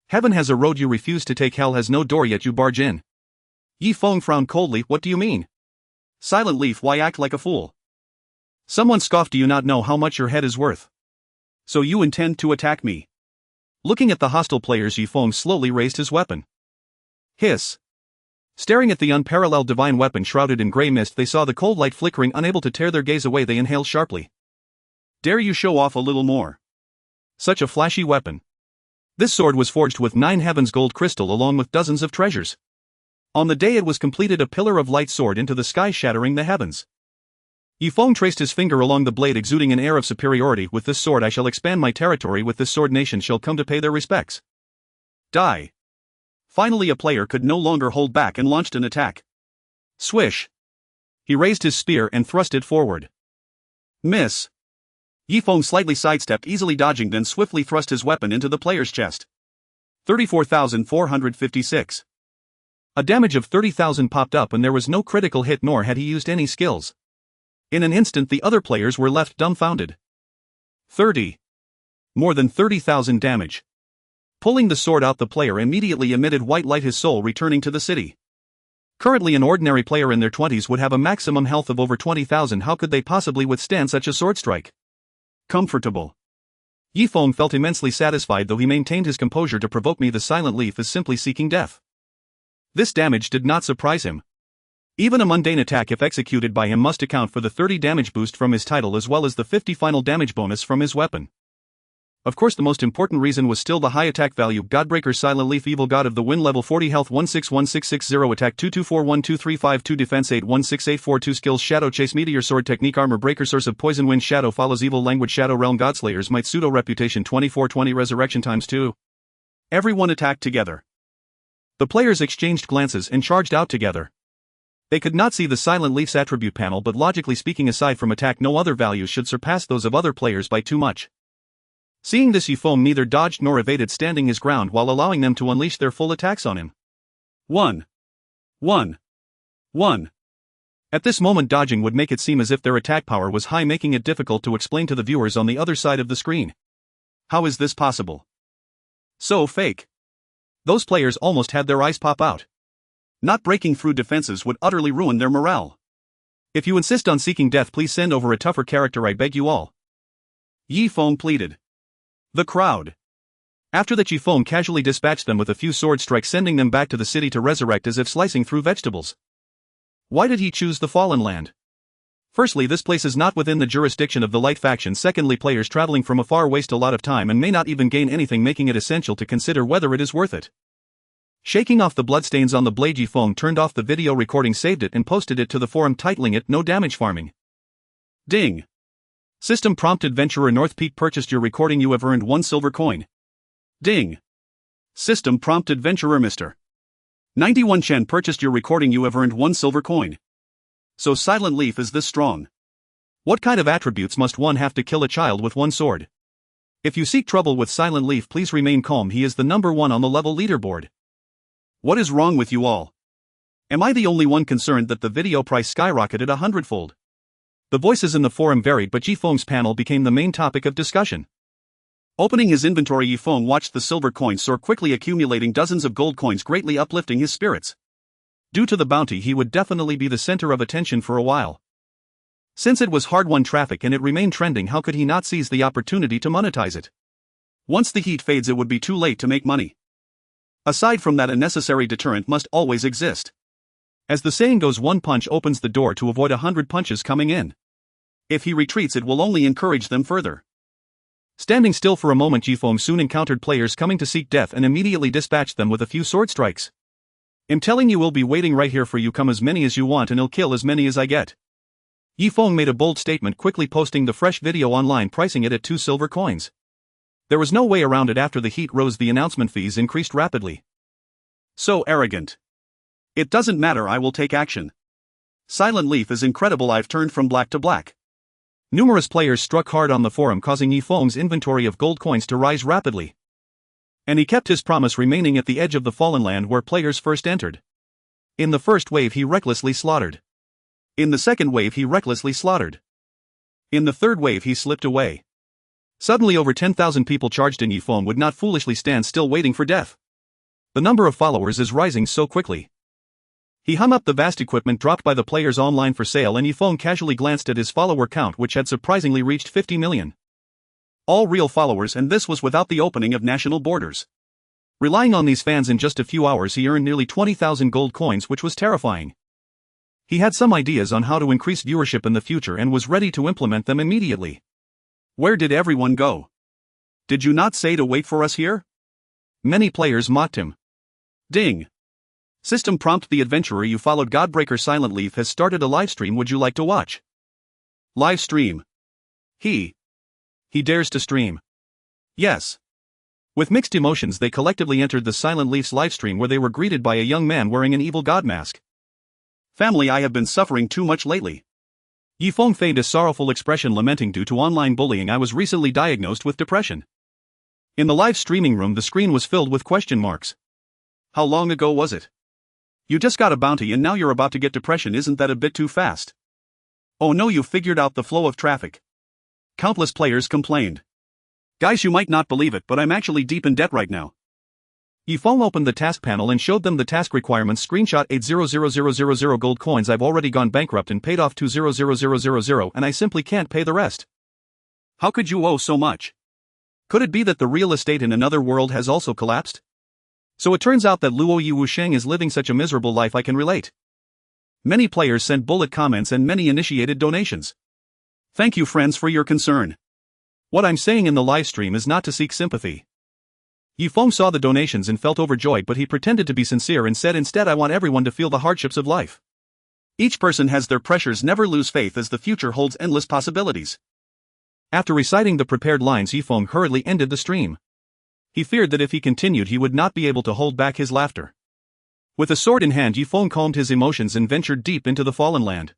B: Heaven has a road you refuse to take, hell has no door yet you barge in. Yi Feng frowned coldly. What do you mean? Silent Leaf, why act like a fool? Someone scoffed, do you not know how much your head is worth? So you intend to attack me? Looking at the hostile players, Yifeng slowly raised his weapon. Hiss. Staring at the unparalleled divine weapon shrouded in grey mist, they saw the cold light flickering. Unable to tear their gaze away, they inhaled sharply. Dare you show off a little more? Such a flashy weapon. This sword was forged with 9 heavens gold crystal along with dozens of treasures. On the day it was completed, a pillar of light soared into the sky, shattering the heavens. Yifeng traced his finger along the blade, exuding an air of superiority. With this sword I shall expand my territory. With this sword nations shall come to pay their respects. Die. Finally a player could no longer hold back and launched an attack. Swish. He raised his spear and thrust it forward. Miss. Yifeng slightly sidestepped, easily dodging, then swiftly thrust his weapon into the player's chest. 34,456. A damage of 30,000 popped up, and there was no critical hit, nor had he used any skills. In an instant the other players were left dumbfounded. 30. More than 30,000 damage. Pulling the sword out, the player immediately emitted white light, his soul returning to the city. Currently an ordinary player in their 20s would have a maximum health of over 20,000. How could they possibly withstand such a sword strike? Comfortable. Yifeng felt immensely satisfied, though he maintained his composure. To provoke me, the silent leaf is simply seeking death. This damage did not surprise him. Even a mundane attack, if executed by him, must account for the 30 damage boost from his title as well as the 50 final damage bonus from his weapon. Of course, the most important reason was still the high attack value. Godbreaker, Silent Leaf, Evil God of the Wind, level 40, health 161660, attack 22412352, defense 816842, skills Shadow Chase, Meteor Sword, technique Armor Breaker, source of poison wind, Shadow follows evil, language Shadow Realm, Godslayer's Might, pseudo reputation 2420, resurrection times 2. Everyone attacked together. The players exchanged glances and charged out together. They could not see the Silent Leaf's attribute panel, but logically speaking, aside from attack, no other values should surpass those of other players by too much. Seeing this, Yifeng neither dodged nor evaded, standing his ground while allowing them to unleash their full attacks on him. 1. At this moment, dodging would make it seem as if their attack power was high, making it difficult to explain to the viewers on the other side of the screen. How is this possible? So fake. Those players almost had their eyes pop out. Not breaking through defenses would utterly ruin their morale. If you insist on seeking death, please send over a tougher character, I beg you all. Yifeng pleaded. The crowd. After that, Yifeng casually dispatched them with a few sword strikes, sending them back to the city to resurrect as if slicing through vegetables. Why did he choose the Fallen Land? Firstly, this place is not within the jurisdiction of the Light faction. Secondly, players traveling from afar waste a lot of time and may not even gain anything, making it essential to consider whether it is worth it. Shaking off the bloodstains on the blade, Yifeng turned off the video recording, saved it, and posted it to the forum, titling it No Damage Farming. Ding. System prompt: Adventurer North Peak purchased your recording. You have earned 1 silver coin. Ding. System prompt: Adventurer Mr. 91 Chen purchased your recording. You have earned 1 silver coin. So Silent Leaf is this strong. What kind of attributes must one have to kill a child with 1 sword? If you seek trouble with Silent Leaf, please remain calm. He is the number 1 on the level leaderboard. What is wrong with you all? Am I the only one concerned that the video price skyrocketed 100-fold? The voices in the forum varied, but Yifeng's panel became the main topic of discussion. Opening his inventory, Yifeng watched the silver coins soar quickly, accumulating dozens of gold coins, greatly uplifting his spirits. Due to the bounty, he would definitely be the center of attention for a while. Since it was hard-won traffic and it remained trending, how could he not seize the opportunity to monetize it? Once the heat fades, it would be too late to make money. Aside from that, a necessary deterrent must always exist. As the saying goes, 1 punch opens the door to avoid 100 punches coming in. If he retreats, it will only encourage them further. Standing still for a moment, Yifeng soon encountered players coming to seek death and immediately dispatched them with a few sword strikes. I'm telling you, we'll be waiting right here for you. Come as many as you want and I'll kill as many as I get. Yifeng made a bold statement, quickly posting the fresh video online, pricing it at 2 silver coins. There was no way around it. After the heat rose, the announcement fees increased rapidly. So arrogant. It doesn't matter, I will take action. Silent Leaf is incredible. I've turned from black to black. Numerous players struck hard on the forum, causing Yifeng's inventory of gold coins to rise rapidly. And he kept his promise, remaining at the edge of the Fallen Land where players first entered. In the first wave, he recklessly slaughtered. In the second wave, he recklessly slaughtered. In the third wave, he slipped away. Suddenly over 10,000 people charged in. Yifeng would not foolishly stand still waiting for death. The number of followers is rising so quickly. He hung up the vast equipment dropped by the players online for sale, and Yifeng casually glanced at his follower count, which had surprisingly reached 50 million. All real followers, and this was without the opening of national borders. Relying on these fans, in just a few hours he earned nearly 20,000 gold coins, which was terrifying. He had some ideas on how to increase viewership in the future and was ready to implement them immediately.
A: Where did everyone go? Did you not say to wait for us here?
B: Many players mocked him.
A: Ding. System prompt: the adventurer you followed, Godbreaker Silent Leaf, has started a livestream. Would you like to watch?
B: Live stream. He dares to stream.
A: Yes.
B: With mixed emotions they collectively entered the Silent Leaf's livestream, where they were greeted by a young man wearing an evil god mask.
A: Family, I have been suffering too much lately.
B: Yifeng feigned a sorrowful expression, lamenting due to online bullying. I was recently diagnosed with depression. In the live streaming room the screen was filled with question marks.
A: How long ago was it? You just got a bounty and now you're about to get depression. Isn't that a bit too fast? Oh no, you figured out the flow of traffic. Countless players complained. Guys, you might not believe it, but I'm actually deep in debt right now.
B: Yifeng opened the task panel and showed them the task requirements. Screenshot: 800000 gold coins. I've already gone bankrupt and paid off 200000 and I simply can't pay the rest.
A: How could you owe so much?
B: Could it be that the real estate in another world has also collapsed? So it turns out that Luo Yi Wusheng is living such a miserable life. I can relate. Many players sent bullet comments and many initiated donations.
A: Thank you, friends, for your concern.
B: What I'm saying in the live stream is not to seek sympathy. Yifeng saw the donations and felt overjoyed, but he pretended to be sincere and said, instead, I want everyone to feel the hardships of life.
A: Each person has their pressures. Never lose faith, as the future holds endless possibilities.
B: After reciting the prepared lines, Yifeng hurriedly ended the stream. He feared that if he continued he would not be able to hold back his laughter. With a sword in hand, Yifeng calmed his emotions and ventured deep into the Fallen Land.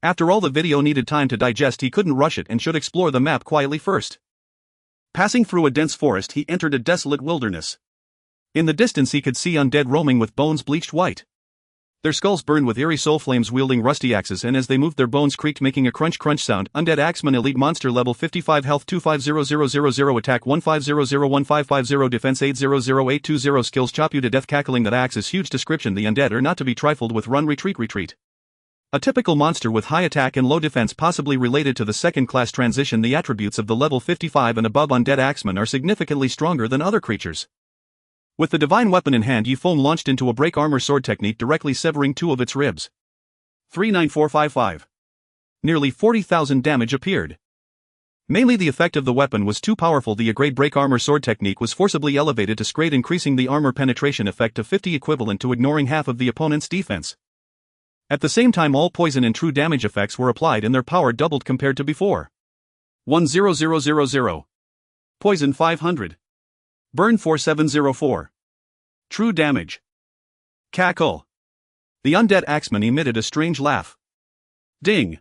B: After all, the video needed time to digest. He couldn't rush it and should explore the map quietly first.
A: Passing through a dense forest, he entered a desolate wilderness.
B: In the distance he could see undead roaming with bones bleached white. Their skulls burned with eerie soul flames, wielding rusty axes, and as they moved their bones creaked, making a crunch sound. Undead Axeman, elite monster, level 55, health 250000, attack 15001550, defense 800820, skills chop you to death, cackling that axe is huge. Description: the undead are not to be trifled with. Run, retreat. A typical monster with high attack and low defense, possibly related to the second class transition. The attributes of the level 55 and above undead Axeman are significantly stronger than other creatures. With the divine weapon in hand, Yifeng launched into a break armor sword technique, directly severing two of its ribs.
A: 39455.
B: Nearly 40,000 damage appeared. Mainly the effect of the weapon was too powerful. The grade break armor sword technique was forcibly elevated to grade, increasing the armor penetration effect to 50, equivalent to ignoring half of the opponent's defense. At the same time, all poison and true damage effects were applied and their power doubled compared to before.
A: 10000. Poison 500. Burn 4704. True damage. Cackle.
B: The undead Axeman emitted a strange laugh.
A: Ding.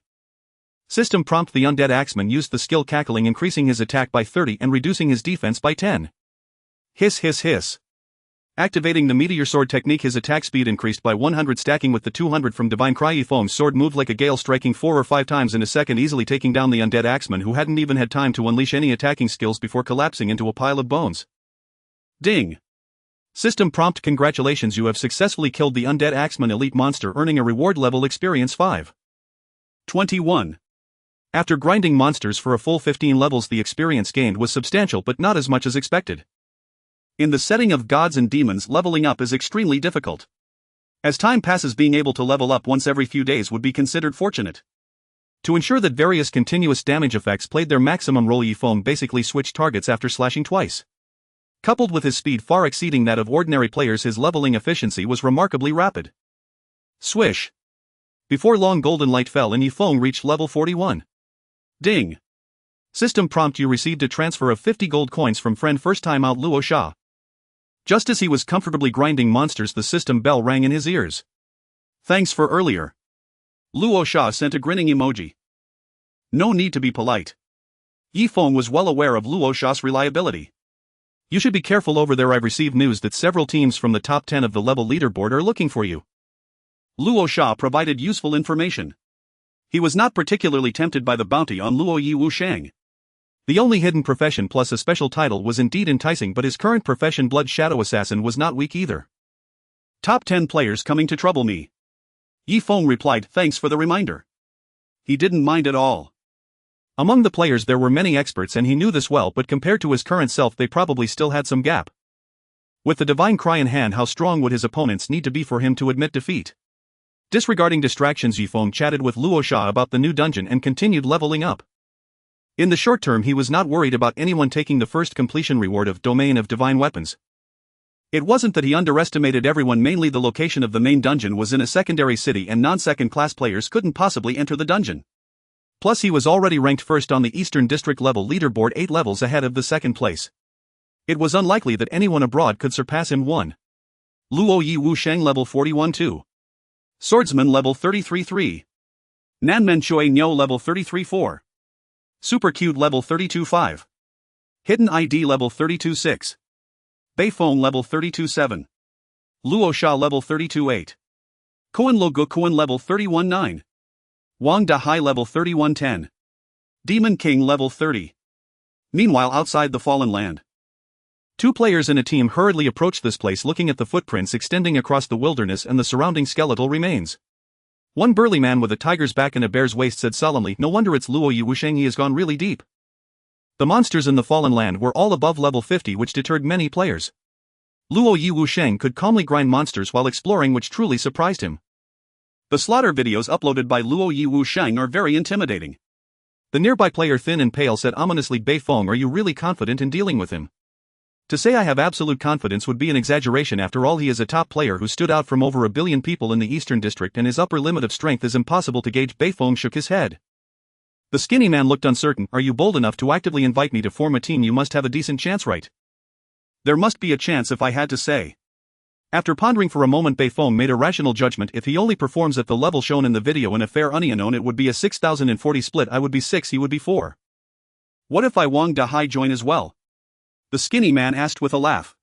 B: System prompt: the undead Axeman used the skill cackling, increasing his attack by 30 and reducing his defense by 10. Hiss. Activating the meteor sword technique, his attack speed increased by 100, stacking with the 200 from divine cry. Yifeng's sword moved like a gale, striking 4 or 5 times in a second, easily taking down the undead Axeman, who hadn't even had time to unleash any attacking skills before collapsing into a pile of bones.
A: Ding.
B: System prompt: congratulations, you have successfully killed the undead Axeman elite monster, earning a reward level experience 5.
A: 21.
B: After grinding monsters for a full 15 levels, the experience gained was substantial, but not as much as expected.
A: In the setting of gods and demons, leveling up is extremely difficult. As time passes, being able to level up once every few days would be considered fortunate.
B: To ensure that various continuous damage effects played their maximum role, Yifeng basically switched targets after slashing twice. Coupled with his speed far exceeding that of ordinary players, his leveling efficiency was remarkably rapid. Swish. Before long, golden light fell and Yifeng reached level 41.
A: Ding.
B: System prompt: you received a transfer of 50 gold coins from friend first time out Luo Sha. Just as he was comfortably grinding monsters, the system bell rang in his ears.
A: Thanks for earlier. Luo Sha sent a grinning emoji. No need to be polite. Yifeng was well aware of Luo Sha's reliability.
B: You should be careful over there. I've received news that several teams from the top 10 of the level leaderboard are looking for you.
A: Luo Sha provided useful information. He was not particularly tempted by the bounty on Luo Yi Wusheng.
B: The only hidden profession plus a special title was indeed enticing, but his current profession, Blood Shadow Assassin, was not weak either.
A: Top 10 players coming to trouble me.
B: Yi Feng replied, "Thanks for the reminder." He didn't mind at all.
A: Among the players there were many experts and he knew this well, but compared to his current self they probably still had some gap. With the divine cry in hand, how strong would his opponents need to be for him to admit defeat? Disregarding distractions, Yi Feng chatted with Luo Sha about the new dungeon and continued leveling up. In the short term he was not worried about anyone taking the first completion reward of Domain of Divine Weapons. It wasn't that he underestimated everyone, mainly the location of the main dungeon was in a secondary city and non-second class players couldn't possibly enter the dungeon. Plus he was already ranked first on the Eastern District level leaderboard 8 levels ahead of the second place. It was unlikely that anyone abroad could surpass him. 1. Luo Yi Wu Sheng level 41-2. Swordsman level 33-3. Nanmen Choi Nyo level 33-4. Super Cute level 32-5. Hidden ID level 32-6. Bei Feng level 32-7. Luo Sha level 32-8. Koen Lo Gu Koen level 31-9. Wang Dahai level 31-10. Demon King level 30. Meanwhile, outside the Fallen Land, 2 players in a team hurriedly approached this place, looking at the footprints extending across the wilderness and the surrounding skeletal remains. One burly man with a tiger's back and a bear's waist said solemnly, "No wonder it's Luo Yi Wusheng, he has gone really deep." The monsters in the Fallen Land were all above level 50, which deterred many players. Luo Yi Wusheng could calmly grind monsters while exploring, which truly surprised him. The slaughter videos uploaded by Luo Yi Wusheng are very intimidating. The nearby player, Thin and Pale, said ominously, "Bei Feng, are you really confident in dealing with him?" To say I have absolute confidence would be an exaggeration. After all, he is a top player who stood out from over 1 billion people in the Eastern District, and his upper limit of strength is impossible to gauge. Bei Feng shook his head. The skinny man looked uncertain. "Are you bold enough to actively invite me to form a team? You must have a decent chance, right?"
B: "There must be a chance if I had to say."
A: After pondering for a moment, Bei Feng made a rational judgment. If he only performs at the level shown in the video in a fair unknown, it would be a 6040 split. I would be 6, he would be 4.
B: "What if I Wang Dahai join as well?" the skinny man asked with a laugh.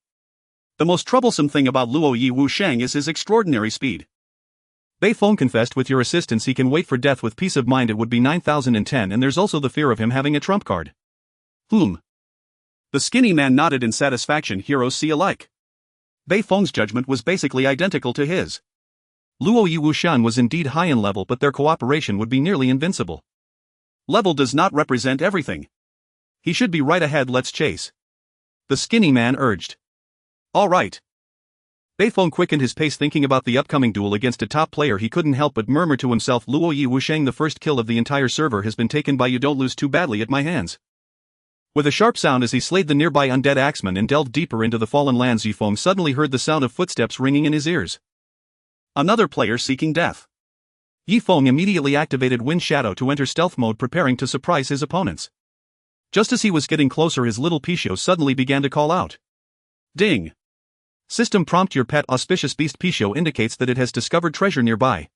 B: "The most troublesome thing about Luo Yi Wusheng is his extraordinary speed."
A: Bei Feng confessed, "With your assistance he can wait for death with peace of mind. It would be 9010, and there's also the fear of him having a trump card."
B: The skinny man nodded in satisfaction. Heroes see alike. Bei Feng's judgment was basically identical to his.
A: Luo Yi Wusheng was indeed high in level, but their cooperation would be nearly invincible.
B: Level does not represent everything.
A: He should be right ahead. Let's chase, the skinny man urged.
B: All right.
A: Bei Feng quickened his pace, thinking about the upcoming duel against a top player. He couldn't help but murmur to himself, "Luo Yi Wusheng, the first kill of the entire server has been taken by you. Don't lose too badly at my hands." With a sharp sound as he slayed the nearby undead axeman and delved deeper into the Fallen Lands, Yi Feng suddenly heard the sound of footsteps ringing in his ears.
B: Another player seeking death.
A: Yi Feng immediately activated Wind Shadow to enter stealth mode, preparing to surprise his opponents. Just as he was getting closer, his little Pichou suddenly began to call out.
B: Ding!
A: System prompt: your pet auspicious beast Pichou indicates that it has discovered treasure nearby.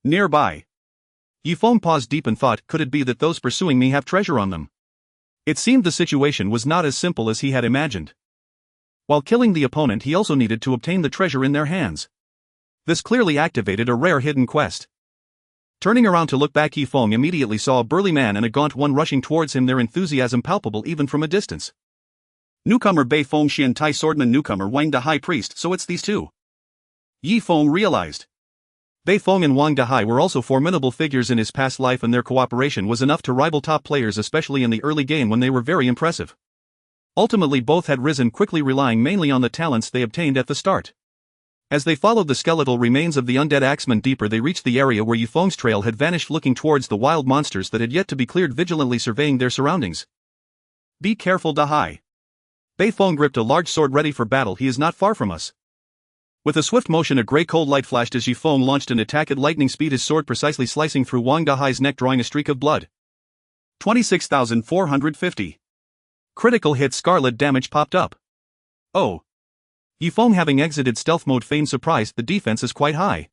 B: Nearby.
A: Yi Feng paused deep in thought. Could it be that those pursuing me have treasure on them? It seemed the situation was not as simple as he had imagined. While killing the opponent, he also needed to obtain the treasure in their hands. This clearly activated a rare hidden quest. Turning around to look back, Yi Feng immediately saw a burly man and a gaunt one rushing towards him, their enthusiasm palpable even from a distance.
B: Newcomer Bei Feng Xian Tai Swordman, newcomer Wang Da High Priest. So it's these two. Yi Feng realized.
A: Bei Feng and Wang Dahai were also formidable figures in his past life, and their cooperation was enough to rival top players, especially in the early game when they were very impressive. Ultimately, both had risen quickly, relying mainly on the talents they obtained at the start. As they followed the skeletal remains of the undead axeman deeper, they reached the area where Yi Feng's trail had vanished, looking towards the wild monsters that had yet to be cleared, vigilantly surveying their surroundings.
B: "Be careful, Dahai."
A: Bei Feng gripped a large sword ready for battle. "He is not far from us." With a swift motion, a grey cold light flashed as Yi Feng launched an attack at lightning speed, his sword precisely slicing through Wang Dahai's neck, drawing a streak of blood.
B: 26,450.
A: Critical hit. Scarlet damage popped up.
B: Oh.
A: Yi Feng, having exited stealth mode, feigned surprise. The defense is quite high.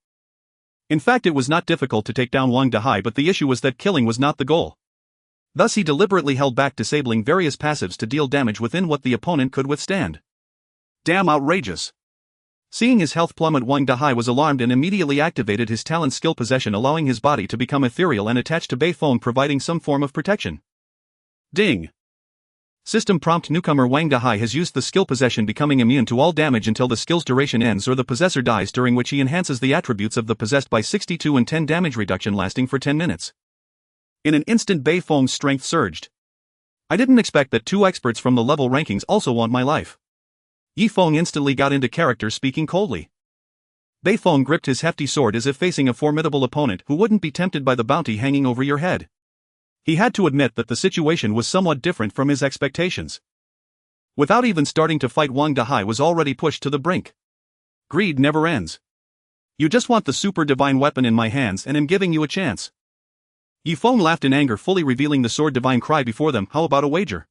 A: In fact, it was not difficult to take down Wang Dahai, but the issue was that killing was not the goal. Thus he deliberately held back, disabling various passives to deal damage within what the opponent could withstand.
B: Damn outrageous.
A: Seeing his health plummet, Wang Dahai was alarmed and immediately activated his talent skill Possession, allowing his body to become ethereal and attached to Bei Feng, providing some form of protection.
B: Ding!
A: System prompt. Newcomer Wang Dahai has used the skill possession, becoming immune to all damage until the skill's duration ends or the possessor dies, during which he enhances the attributes of the possessed by 62 and 10 damage reduction lasting for 10 minutes. In an instant, Bei Feng's strength surged. I didn't expect that two experts from the level rankings also want my life. Yi Feng instantly got into character, speaking coldly. Bei Feng gripped his hefty sword as if facing a formidable opponent who wouldn't be tempted by the bounty hanging over your head. He had to admit that the situation was somewhat different from his expectations. Without even starting to fight, Wang Dahai was already pushed to the brink. Greed never ends. You just want the super divine weapon in my hands and am giving you a chance. Yi Feng laughed in anger, fully revealing the sword divine cry before them. How about a wager?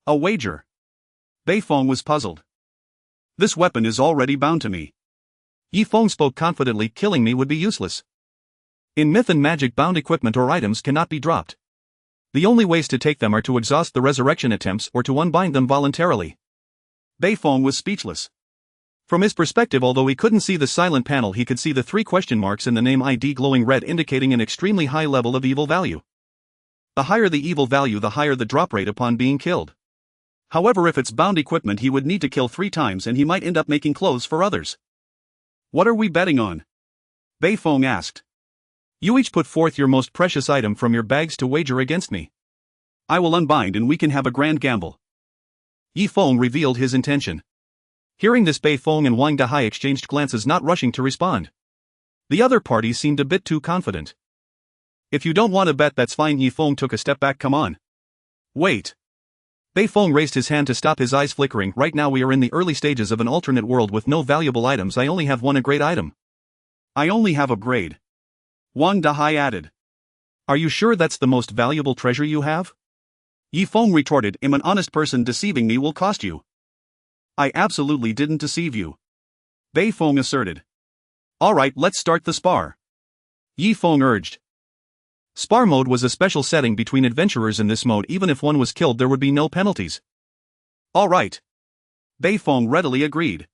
A: A wager? Bei Feng was puzzled. This weapon is already bound to me. Yi Feng spoke confidently. Killing me would be useless. In myth and magic, bound equipment or items cannot be dropped. The only ways to take them are to exhaust the resurrection attempts or to unbind them voluntarily. Bei Feng was speechless. From his perspective, although he couldn't see the silent panel, he could see the 3 question marks in the name ID glowing red, indicating an extremely high level of evil value. The higher the evil value, the higher the drop rate upon being killed. However, if it's bound equipment, he would need to kill 3 times and he might end up making clothes for others. What are we betting on? Bei Feng asked. You each put forth your most precious item from your bags to wager against me. I will unbind and we can have a grand gamble. Yi Feng revealed his intention. Hearing this, Bei Feng and Wang Dahai exchanged glances, not rushing to respond. The other party seemed a bit too confident. If you don't want to bet, that's fine. Yi Feng took a step back. Come on. Wait. Bei Feng raised his hand to stop, his eyes flickering. Right now we are in the early stages of an alternate world with no valuable items. I only have one great item. I only have a grade. Wang Dahai added. Are you sure that's the most valuable treasure you have? Yi Feng retorted. I'm an honest person. Deceiving me will cost you. I absolutely didn't deceive you. Bei Feng asserted. Alright, let's start the spar. Yi Feng urged. Spar mode was a special setting between adventurers. In this mode, even if one was killed, there would be no penalties. Alright. Bei Feng readily agreed.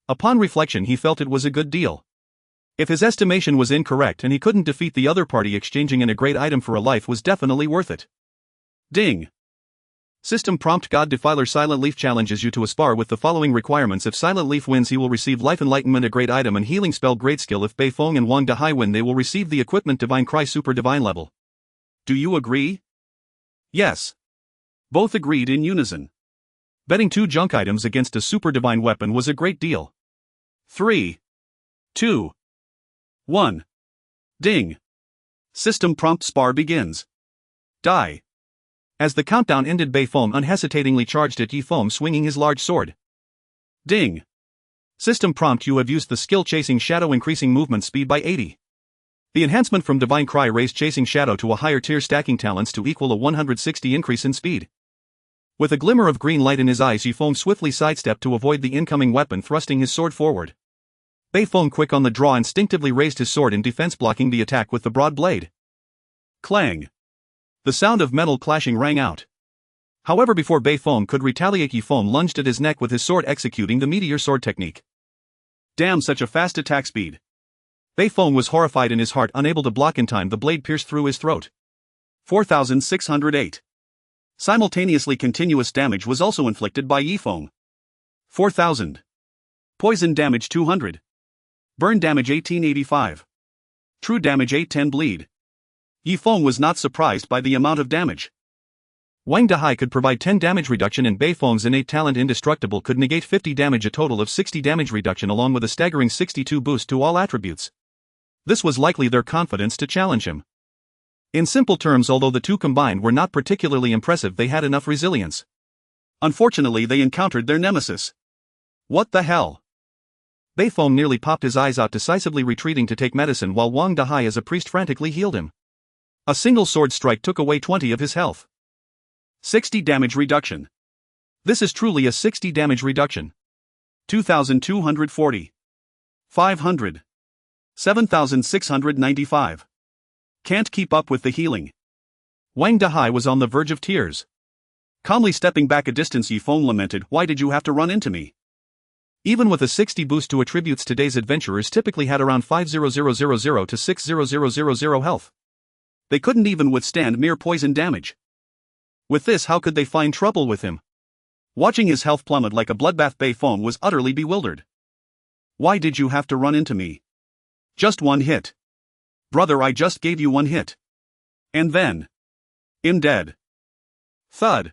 A: Upon reflection, he felt it was a good deal. If his estimation was incorrect and he couldn't defeat the other party, exchanging in a great item for a life was definitely worth it. Ding. System prompt. God Defiler Silent Leaf challenges you to a spar with the following requirements. If Silent Leaf wins, he will receive Life Enlightenment, a great item, and Healing Spell, great skill. If Bei Feng and Wang Dahai win, they will receive the equipment Divine Cry, super divine level. Do you agree? Yes. Both agreed in unison. Betting 2 junk items against a super divine weapon was a great deal. 3, 2, 1. Ding. System prompt. Spar begins. Die. As the countdown ended, Bei Feng unhesitatingly charged at Yi Feng, swinging his large sword. Ding. System prompt. You have used the skill Chasing Shadow, increasing movement speed by 80. The enhancement from Divine Cry raised Chasing Shadow to a higher tier, stacking talents to equal a 160 increase in speed. With a glimmer of green light in his eyes, Yi Feng swiftly sidestepped to avoid the incoming weapon, thrusting his sword forward. Bei Feng, quick on the draw, instinctively raised his sword in defense, blocking the attack with the broad blade. Clang. The sound of metal clashing rang out. However, before Bei Feng could retaliate, Yi Feng lunged at his neck with his sword, executing the meteor sword technique. Damn, such a fast attack speed. Bei Feng was horrified in his heart, unable to block in time. The blade pierced through his throat. 4,608. Simultaneously, continuous damage was also inflicted by Yi Feng. 4,000. Poison damage 200. Burn damage 1885. True damage 810. Bleed. Yi Feng was not surprised by the amount of damage. Wang Dahai could provide 10 damage reduction, and Bei Feng's innate talent Indestructible could negate 50 damage, a total of 60 damage reduction, along with a staggering 62 boost to all attributes. This was likely their confidence to challenge him. In simple terms, although the two combined were not particularly impressive, they had enough resilience. Unfortunately, they encountered their nemesis. What the hell? Bei Feng nearly popped his eyes out, decisively retreating to take medicine, while Wang Dahai as a priest frantically healed him. A single sword strike took away 20 of his health. 60 damage reduction. This is truly a 60 damage reduction. 2,240. 500. 7,695. Can't keep up with the healing. Wang Dahai was on the verge of tears. Calmly stepping back a distance, Yi Feng lamented, why did you have to run into me? Even with a 60 boost to attributes, today's adventurers typically had around 5,000 to 6,000 health. They couldn't even withstand mere poison damage.
B: With this, how could they find trouble with him? Watching his health plummet like a bloodbath, Bei Feng was utterly bewildered. Why did you have to run into me? Just one hit. Brother, I just gave you one hit. And then. I'm dead. Thud.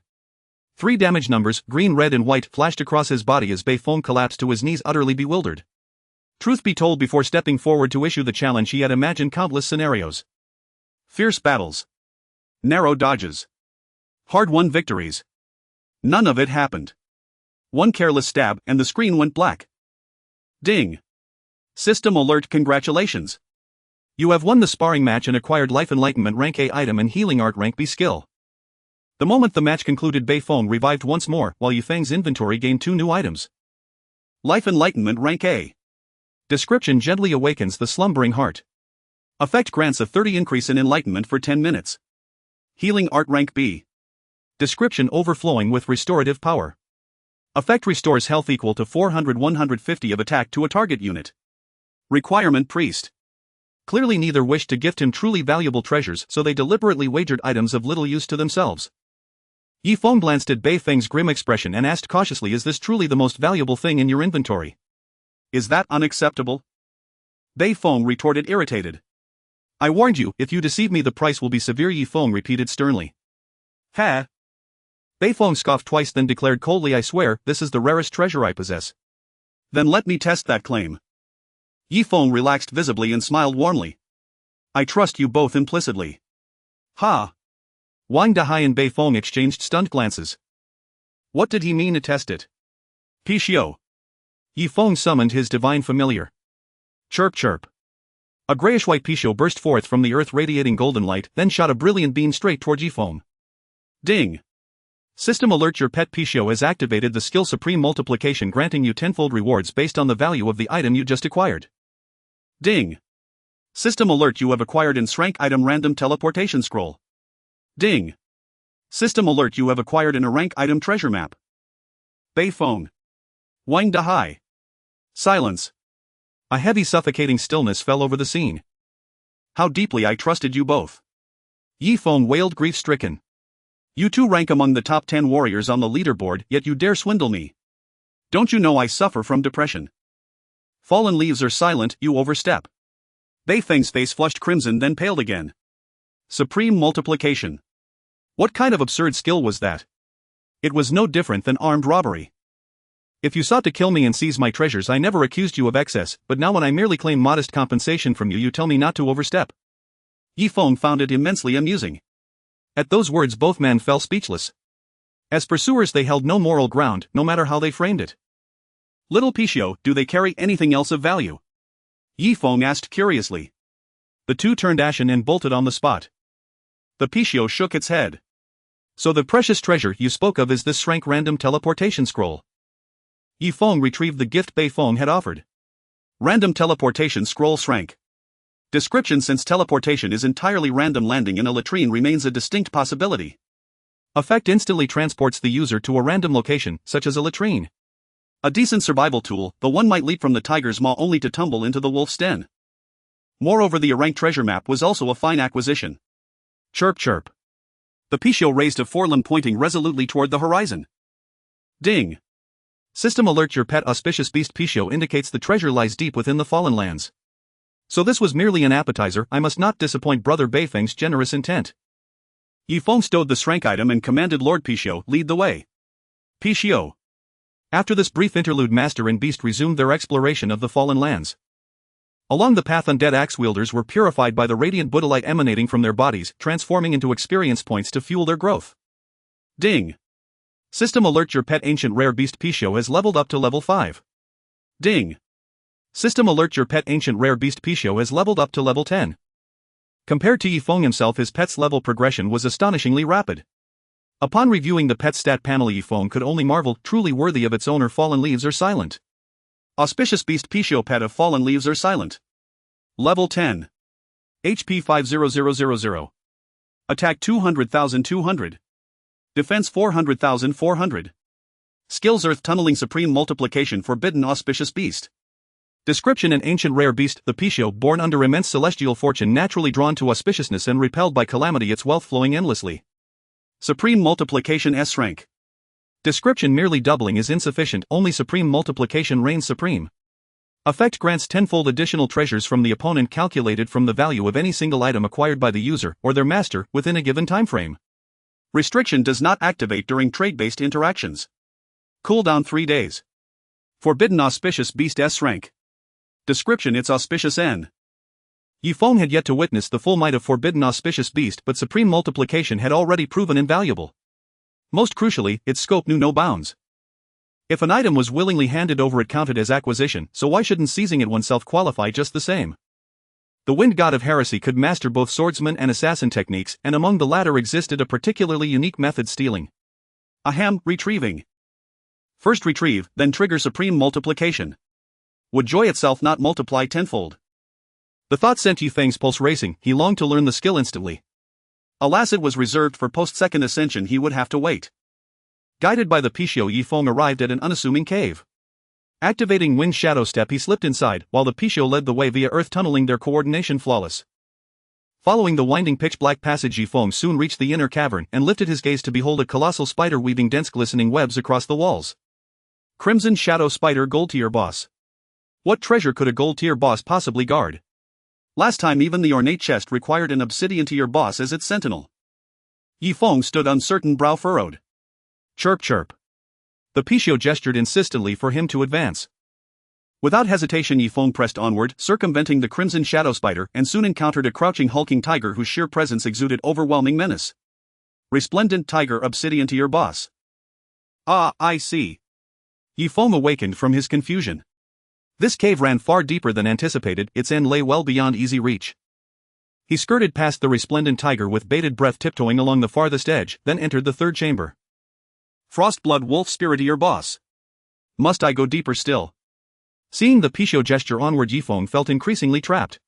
A: 3 damage numbers, green, red and white, flashed across his body as Bei Feng collapsed to his knees utterly bewildered. Truth be told, before stepping forward to issue the challenge, he had imagined countless scenarios.
B: Fierce battles. Narrow dodges. Hard-won victories. None of it happened. One careless stab and the screen went black. Ding. System alert, congratulations.
A: You have won the sparring match and acquired Life Enlightenment Rank A item and Healing Art Rank B skill. The moment the match concluded, Bei Feng revived once more, while Yifeng's inventory gained 2 new items.
B: Life Enlightenment Rank A.
A: Description: gently awakens the slumbering heart.
B: Effect: grants a 30 increase in enlightenment for 10 minutes. Healing Art Rank B.
A: Description: overflowing with restorative power.
B: Effect: restores health equal to 400-150 of attack to a target unit. Requirement: Priest.
A: Clearly neither wished to gift him truly valuable treasures, so they deliberately wagered items of little use to themselves. Yifeng glanced at Bei Feng's grim expression and asked cautiously, is this truly the most valuable thing in your inventory?
B: Is that unacceptable? Bei Feng retorted, irritated.
A: I warned you, if you deceive me the price will be severe, Yifeng repeated sternly.
B: Ha!
A: Bei Feng scoffed twice, then declared coldly, I swear, this is the rarest treasure I possess.
B: Then let me test that claim. Yifeng relaxed visibly and smiled warmly. I trust you both implicitly. Ha!
A: Wang Dahai and Bei Feng exchanged stunned glances.
B: What did he mean to test it? Pixiu.
A: Yifeng summoned his divine familiar.
B: Chirp chirp.
A: A grayish-white Pixiu burst forth from the earth radiating golden light, then shot a brilliant beam straight toward Yifeng.
B: Ding.
A: System alert, your pet Pixiu has activated the skill Supreme Multiplication, granting you tenfold rewards based on the value of the item you just acquired.
B: Ding. System alert, you have acquired an SSS-Rank item Random Teleportation Scroll. Ding. System alert, you have acquired an rank item Treasure Map. Bei Feng. Wang Dahai. Silence.
A: A heavy suffocating stillness fell over the scene.
B: How deeply I trusted you both.
A: Yifeng wailed, grief-stricken.
B: You two rank among the top 10 warriors on the leaderboard, yet you dare swindle me. Don't you know I suffer from depression? Fallen leaves are silent, you overstep. Bei Feng's face flushed crimson, then paled again. Supreme Multiplication. What kind of absurd skill was that? It was no different than armed robbery.
A: If you sought to kill me and seize my treasures, I never accused you of excess, but now when I merely claim modest compensation from you, you tell me not to overstep.
B: Yifeng found it immensely amusing.
A: At those words both men fell speechless. As pursuers they held no moral ground, no matter how they framed it.
B: Little Pixiu, do they carry anything else of value? Yifeng asked curiously.
A: The two turned ashen and bolted on the spot.
B: The Pixiu shook its head.
A: So the precious treasure you spoke of is this SSS-Rank Random Teleportation Scroll. Yifeng retrieved the gift Bei Feng had offered.
B: Random Teleportation Scroll SSS-Rank. Description: since teleportation is entirely random, landing in a latrine remains a distinct possibility.
A: Effect: instantly transports the user to a random location, such as a latrine.
B: A decent survival tool, though one might leap from the tiger's maw only to tumble into the wolf's den. Moreover, the ranked treasure map was also a fine acquisition. Chirp chirp. The Pixiu raised a forelimb, pointing resolutely toward the horizon. Ding.
A: System alert, your pet auspicious beast Pixiu indicates the treasure lies deep within the Fallen Lands. So this was merely an appetizer. I must not disappoint Brother Bei Feng's generous intent.
B: Yifeng stowed the SSS-Rank item and commanded Lord Pixiu, lead the way. Pixiu.
A: After this brief interlude, Master and Beast resumed their exploration of the Fallen Lands. Along the path, undead axe wielders were purified by the radiant Buddha light emanating from their bodies, transforming into experience points to fuel their growth.
B: Ding.
A: System alert, your pet ancient rare beast Pixiu has leveled up to level 5.
B: Ding.
A: System alert, your pet ancient rare beast Pixiu has leveled up to level 10. Compared to Yifeng himself, his pet's level progression was astonishingly rapid. Upon reviewing the pet stat panel, Yifeng could only marvel, truly worthy of its owner. Fallen leaves are silent.
B: Auspicious beast Pixiu, pet of Fallen leaves are silent. Level 10. HP 50000. Attack 200,200. Defense 400,400. Skills: Earth Tunneling, Supreme Multiplication, Forbidden Auspicious Beast.
A: Description: an ancient rare beast, the Pixiu, born under immense celestial fortune, naturally drawn to auspiciousness and repelled by calamity, its wealth flowing endlessly.
B: Supreme Multiplication S-Rank.
A: Description: merely doubling is insufficient, only supreme multiplication reigns supreme. Effect: grants tenfold additional treasures from the opponent calculated from the value of any single item acquired by the user or their master within a given time frame.
B: Restriction: does not activate during trade-based interactions. Cooldown 3 days. Forbidden Auspicious Beast S-Rank. Description: it's auspicious N.
A: Yifeng had yet to witness the full might of Forbidden Auspicious Beast, but supreme multiplication had already proven invaluable. Most crucially, its scope knew no bounds. If an item was willingly handed over, it counted as acquisition, so why shouldn't seizing it oneself qualify just the same? The Wind God of Heresy could master both swordsman and assassin techniques, and among the latter existed a particularly unique method: stealing.
B: Ahem, retrieving. First retrieve, then trigger supreme multiplication. Would joy itself not multiply tenfold?
A: The thought sent Yifeng's pulse racing. He longed to learn the skill instantly.
B: Alas, it was reserved for post-second ascension. He would have to wait.
A: Guided by the Pishio, Yifeng arrived at an unassuming cave. Activating Wind Shadow Step, he slipped inside, while the Pishio led the way via earth tunneling, their coordination flawless. Following the winding pitch-black passage, Yifeng soon reached the inner cavern and lifted his gaze to behold a colossal spider weaving dense glistening webs across the walls. Crimson Shadow Spider, Gold Tier Boss. What treasure could a Gold Tier Boss possibly guard?
B: Last time even the ornate chest required an Obsidian Tier Boss as its sentinel. Yifeng stood uncertain, brow furrowed.
A: Chirp chirp. The Pishio gestured insistently for him to advance.
B: Without hesitation, Yifeng pressed onward, circumventing the Crimson Shadow Spider, and soon encountered a crouching hulking tiger whose sheer presence exuded overwhelming menace. Resplendent Tiger, Obsidian Tier Boss. Ah, I see.
A: Yifeng awakened from his confusion. This cave ran far deeper than anticipated, its end lay well beyond easy reach. He skirted past the resplendent tiger with bated breath, tiptoeing along the farthest edge, then entered the third chamber.
B: Frostblood Wolf, Spiritier Boss.
A: Must I go deeper still? Seeing the Pishio gesture onward, Yifeng felt increasingly trapped.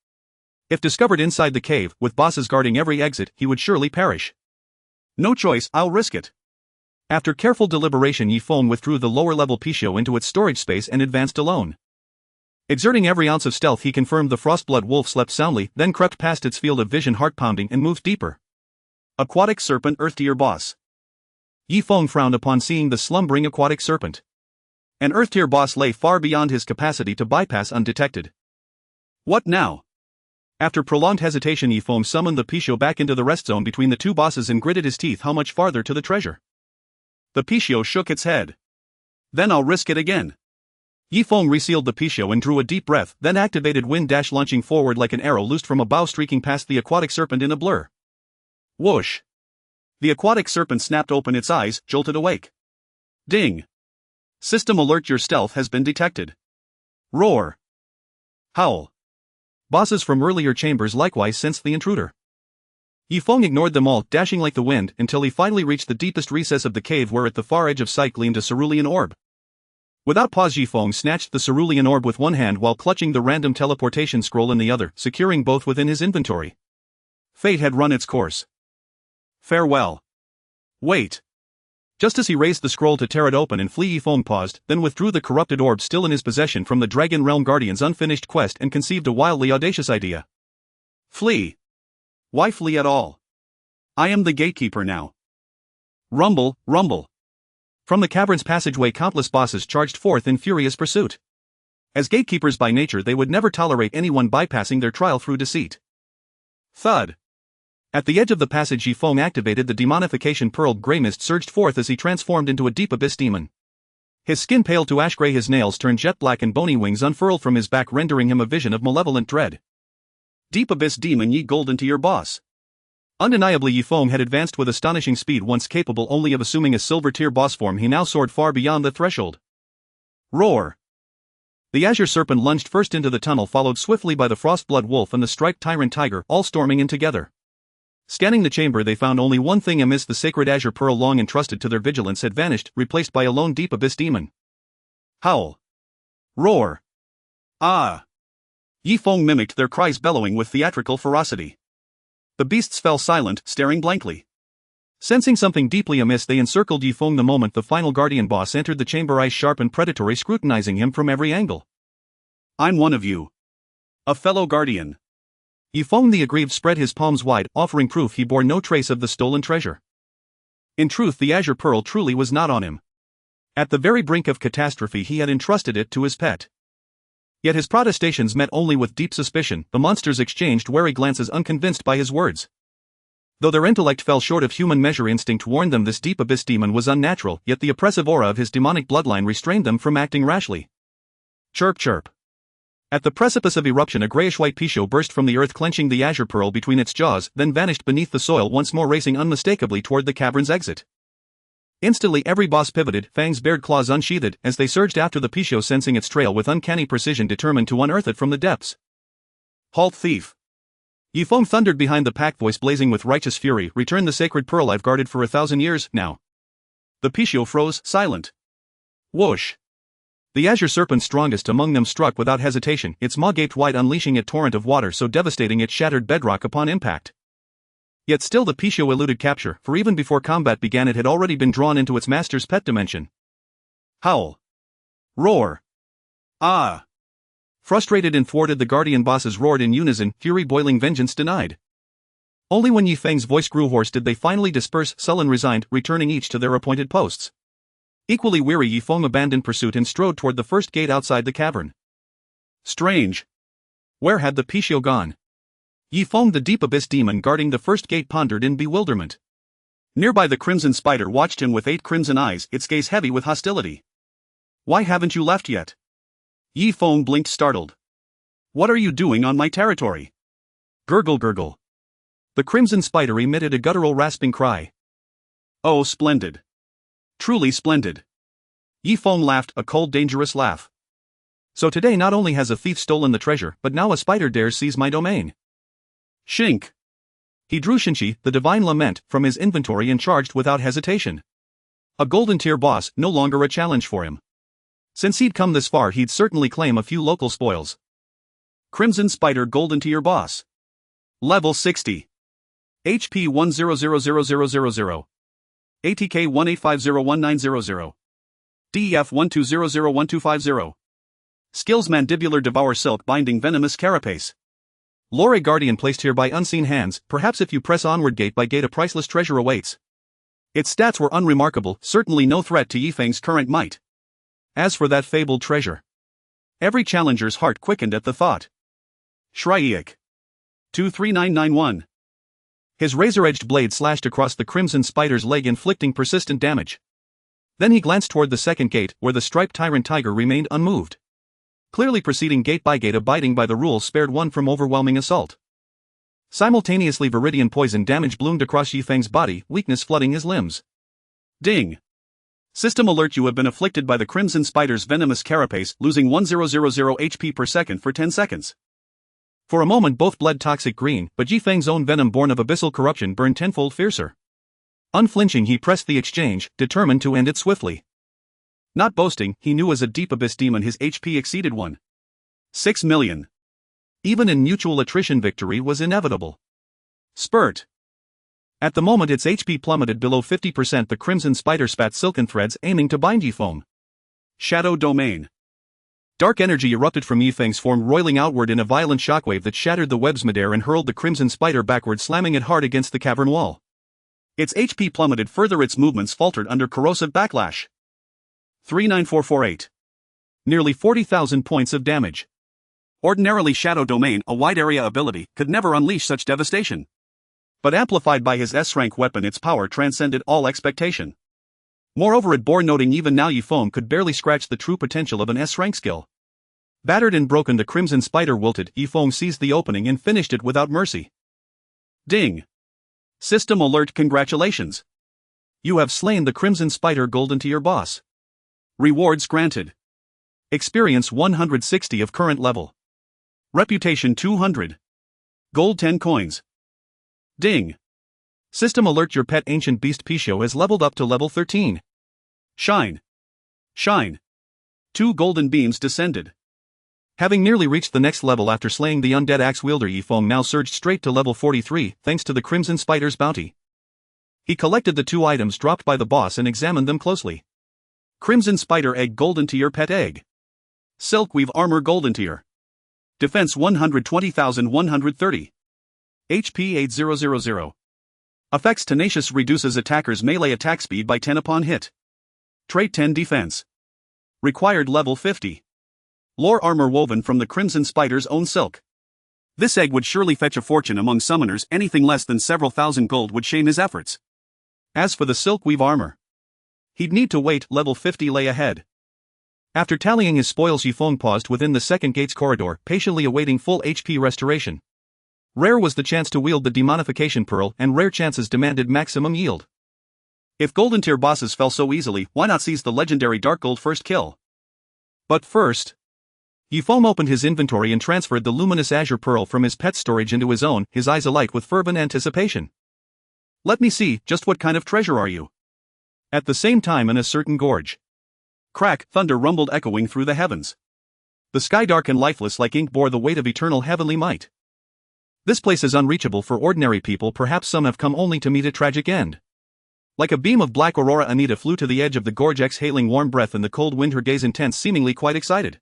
A: If discovered inside the cave, with bosses guarding every exit, he would surely perish.
B: No choice, I'll risk it.
A: After careful deliberation, Yifeng withdrew the lower-level Pishio into its storage space and advanced alone. Exerting every ounce of stealth, he confirmed the Frostblood Wolf slept soundly, then crept past its field of vision, heart-pounding, and moved deeper.
B: Aquatic Serpent, Earth Tier Boss.
A: Yifeng frowned upon seeing the slumbering aquatic serpent.
B: An Earth Tier Boss lay far beyond his capacity to bypass undetected. What now?
A: After prolonged hesitation, Yifeng summoned the Pishio back into the rest zone between the two bosses and gritted his teeth. How much farther to the treasure?
B: The Pishio shook its head. Then I'll risk it again.
A: Yifeng resealed the Pishio and drew a deep breath, then activated Wind Dash, launching forward like an arrow loosed from a bow, streaking past the aquatic serpent in a blur.
B: Whoosh! The aquatic serpent snapped open its eyes, jolted awake. Ding! System alert, your stealth has been detected. Roar! Howl!
A: Bosses from earlier chambers likewise sensed the intruder. Yifeng ignored them all, dashing like the wind, until he finally reached the deepest recess of the cave, where at the far edge of sight gleamed a cerulean orb. Without pause, Yifeng snatched the cerulean orb with one hand while clutching the random teleportation scroll in the other, securing both within his inventory.
B: Fate had run its course. Farewell. Wait.
A: Just as he raised the scroll to tear it open and flee, Yifeng paused, then withdrew the corrupted orb still in his possession from the Dragon Realm Guardian's unfinished quest and conceived a wildly audacious idea.
B: Flee. Why flee at all? I am the gatekeeper now. Rumble, rumble.
A: From the cavern's passageway, countless bosses charged forth in furious pursuit. As gatekeepers by nature, they would never tolerate anyone bypassing their trial through deceit.
B: Thud.
A: At the edge of the passage, Yifeng activated the demonification pearl. Grey mist surged forth as he transformed into a deep abyss demon. His skin paled to ash gray, his nails turned jet black, and bony wings unfurled from his back, rendering him a vision of malevolent dread.
B: Deep abyss demon, ye golden to your boss.
A: Undeniably, Yifeng had advanced with astonishing speed. Once capable only of assuming a silver tier boss form, he now soared far beyond the threshold.
B: Roar!
A: The azure serpent lunged first into the tunnel, followed swiftly by the frostblood wolf and the striped tyrant tiger, all storming in together. Scanning the chamber, they found only one thing amiss: the sacred azure pearl, long entrusted to their vigilance, had vanished, replaced by a lone deep abyss demon.
B: Howl. Roar. Ah! Yifeng mimicked their cries, bellowing with theatrical ferocity. The beasts fell silent, staring blankly.
A: Sensing something deeply amiss, they encircled Yifeng the moment the final guardian boss entered the chamber, eyes sharp and predatory, scrutinizing him from every angle.
B: I'm one of you. A fellow guardian.
A: Yifeng the aggrieved spread his palms wide, offering proof he bore no trace of the stolen treasure.
B: In truth, the Azure Pearl truly was not on him. At the very brink of catastrophe, he had entrusted it to his pet. Yet his protestations met only with deep suspicion. The monsters exchanged wary glances, unconvinced by his words. Though their intellect fell short of human measure, instinct warned them this deep abyss demon was unnatural, yet the oppressive aura of his demonic bloodline restrained them from acting rashly. Chirp chirp. At the precipice of eruption, a grayish-white Picho burst from the earth, clenching the Azure Pearl between its jaws, then vanished beneath the soil, once more racing unmistakably toward the cavern's exit. Instantly every boss pivoted, fangs bared, claws unsheathed, as they surged after the Picho, sensing its trail with uncanny precision, determined to unearth it from the depths. Halt, thief! Ye Feng thundered behind the pack, voice blazing with righteous fury. Return the sacred pearl I've guarded for 1,000 years, now. The Picho froze, silent. Whoosh! The azure serpent, strongest among them, struck without hesitation, its maw gaped wide, unleashing a torrent of water so devastating it shattered bedrock upon impact. Yet still the Picho eluded capture, for even before combat began it had already been drawn into its master's pet dimension. Howl. Roar. Ah! Frustrated and thwarted, the guardian bosses roared in unison, fury boiling, vengeance denied. Only when Yi Feng's voice grew hoarse did they finally disperse, sullen, resigned, returning each to their appointed posts. Equally weary, Yi Feng abandoned pursuit and strode toward the first gate outside the cavern. Strange. Where had the Picho gone? Yi Feng, the deep abyss demon guarding the first gate, pondered in bewilderment. Nearby, the crimson spider watched him with 8 crimson eyes, its gaze heavy with hostility. Why haven't you left yet? Yi Feng blinked, startled. What are you doing on my territory? Gurgle gurgle. The crimson spider emitted a guttural rasping cry. Oh, splendid. Truly splendid. Yi Feng laughed, a cold, dangerous laugh. So today not only has a thief stolen the treasure, but now a spider dares seize my domain. Shink. He drew Shinchi, the divine lament, from his inventory and charged without hesitation. A golden tier boss, no longer a challenge for him. Since he'd come this far, he'd certainly claim a few local spoils. Crimson Spider, golden tier boss. Level 60. HP 10000000. ATK 18501900. DEF 12001250. Skills: Mandibular Devour, Silk Binding, Venomous Carapace. Lore Guardian, placed here by unseen hands. Perhaps if you press onward gate by gate, a priceless treasure awaits. Its stats were unremarkable, certainly no threat to Yi Feng's current might. As for that fabled treasure, every challenger's heart quickened at the thought. Shryaik. 23991. His razor-edged blade slashed across the crimson spider's leg, inflicting persistent damage. Then he glanced toward the second gate, where the striped tyrant tiger remained unmoved. Clearly proceeding gate by gate, abiding by the rules spared one from overwhelming assault. Simultaneously, viridian poison damage bloomed across Yi Feng's body, weakness flooding his limbs. Ding. System alert: you have been afflicted by the Crimson Spider's venomous carapace, losing 1000 HP per second for 10 seconds. For a moment both bled toxic green, but Yi Feng's own venom, born of abyssal corruption, burned tenfold fiercer. Unflinching, he pressed the exchange, determined to end it swiftly. Not boasting, he knew as a deep abyss demon his HP exceeded 1.6 million. Even in mutual attrition, victory was inevitable. Spurt. At the moment its HP plummeted below 50%, the Crimson Spider spat silken threads, aiming to bind Yi Feng. Shadow Domain. Dark energy erupted from Yi Feng's form, roiling outward in a violent shockwave that shattered the webs midair and hurled the Crimson Spider backward, slamming it hard against the cavern wall. Its HP plummeted further, its movements faltered under corrosive backlash. 39448. Nearly 40,000 points of damage. Ordinarily, Shadow Domain, a wide area ability, could never unleash such devastation. But amplified by his S-Rank weapon, its power transcended all expectation. Moreover, it bore noting even now Yi Feng could barely scratch the true potential of an S-Rank skill. Battered and broken, the Crimson Spider wilted. Yi Feng seized the opening and finished it without mercy. Ding. System alert: congratulations. You have slain the Crimson Spider, golden tier boss. Rewards granted. Experience 160 of current level. Reputation 200. Gold 10 coins. Ding. System alert: your pet ancient beast Picho has leveled up to level 13. Shine. Shine. 2 golden beams descended. Having nearly reached the next level after slaying the undead axe wielder, Yi Feng now surged straight to level 43, thanks to the Crimson Spider's bounty. He collected the 2 items dropped by the boss and examined them closely. Crimson Spider egg, golden tier pet egg. Silkweave armor, golden tier. Defense 120,130. HP 8000. Effects: Tenacious reduces attackers' melee attack speed by 10 upon hit. Trait: 10 defense. Required: level 50. Lore: armor woven from the Crimson Spider's own silk. This egg would surely fetch a fortune among summoners, anything less than several thousand gold would shame his efforts. As for the silk weave armor, he'd need to wait, level 50 lay ahead.
A: After tallying his spoils, Yifeng paused within the second gate's corridor, patiently awaiting full HP restoration. Rare was the chance to wield the demonification pearl, and rare chances demanded maximum yield.
B: If golden tier bosses fell so easily, why not seize the legendary Dark Gold first kill?
A: But first, Yifeng opened his inventory and transferred the luminous azure pearl from his pet's storage into his own, his eyes alight with fervent anticipation.
B: Let me see, just what kind of treasure are you?
A: At the same time, in a certain gorge,
B: crack, thunder rumbled echoing through the heavens.
A: The sky, dark and lifeless like ink, bore the weight of eternal heavenly might. This place is unreachable for ordinary people, perhaps some have come only to meet a tragic end. Like a beam of black aurora, Anita flew to the edge of the gorge, exhaling warm breath in the cold wind, her gaze intense, seemingly quite excited.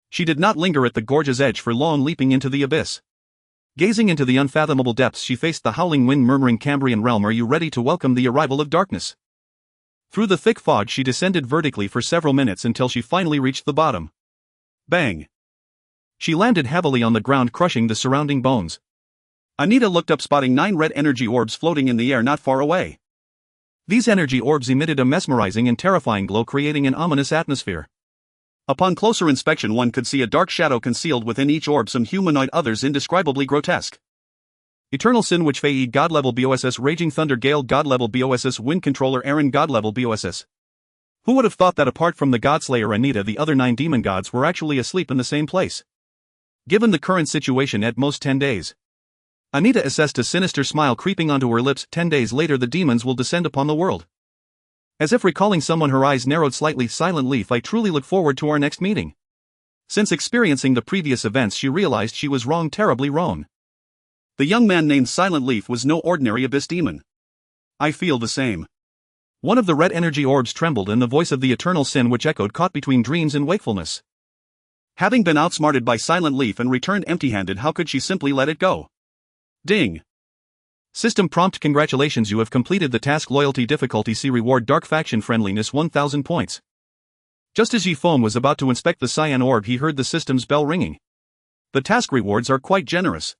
A: She did not linger at the gorge's edge for long, leaping into the abyss. Gazing into the unfathomable depths, she faced the howling wind, murmuring, Cambrian realm, are you ready to welcome the arrival of darkness? Through the thick fog she descended vertically for several minutes until she finally reached the bottom. Bang! She landed heavily on the ground, crushing the surrounding bones.
B: Anita looked up, spotting 9 red energy orbs floating in the air not far away.
A: These energy orbs emitted a mesmerizing and terrifying glow, creating an ominous atmosphere.
B: Upon closer inspection, one could see a dark shadow concealed within each orb, some humanoid, others indescribably grotesque.
A: Eternal Sin Witch, Feng Ye God level BOSS, Raging Thunder Gale God level BOSS, Wind Controller Aaron God level BOSS. Who would have thought that apart from the Godslayer Anita, the other 9 demon gods were actually asleep in the same place? Given the current situation, at most 10 days. Anita assessed, a sinister smile creeping onto her lips. 10 days later the demons will descend upon the world. As if recalling someone, her eyes narrowed slightly. Silent Leaf, I truly look forward to our next meeting. Since experiencing the previous events, she realized she was wrong, terribly wrong.
B: The young man named Silent Leaf was no ordinary abyss demon. I feel the same.
A: One of the red energy orbs trembled, and the voice of the Eternal Sin Witch echoed, caught between dreams and wakefulness.
B: Having been outsmarted by Silent Leaf and returned empty-handed, how could she simply let it go? Ding.
A: System prompt, congratulations, you have completed the task. Loyalty difficulty C, reward Dark Faction friendliness 1000 points. Just as Yifeng was about to inspect the cyan orb, he heard the system's bell ringing. The task rewards are quite generous.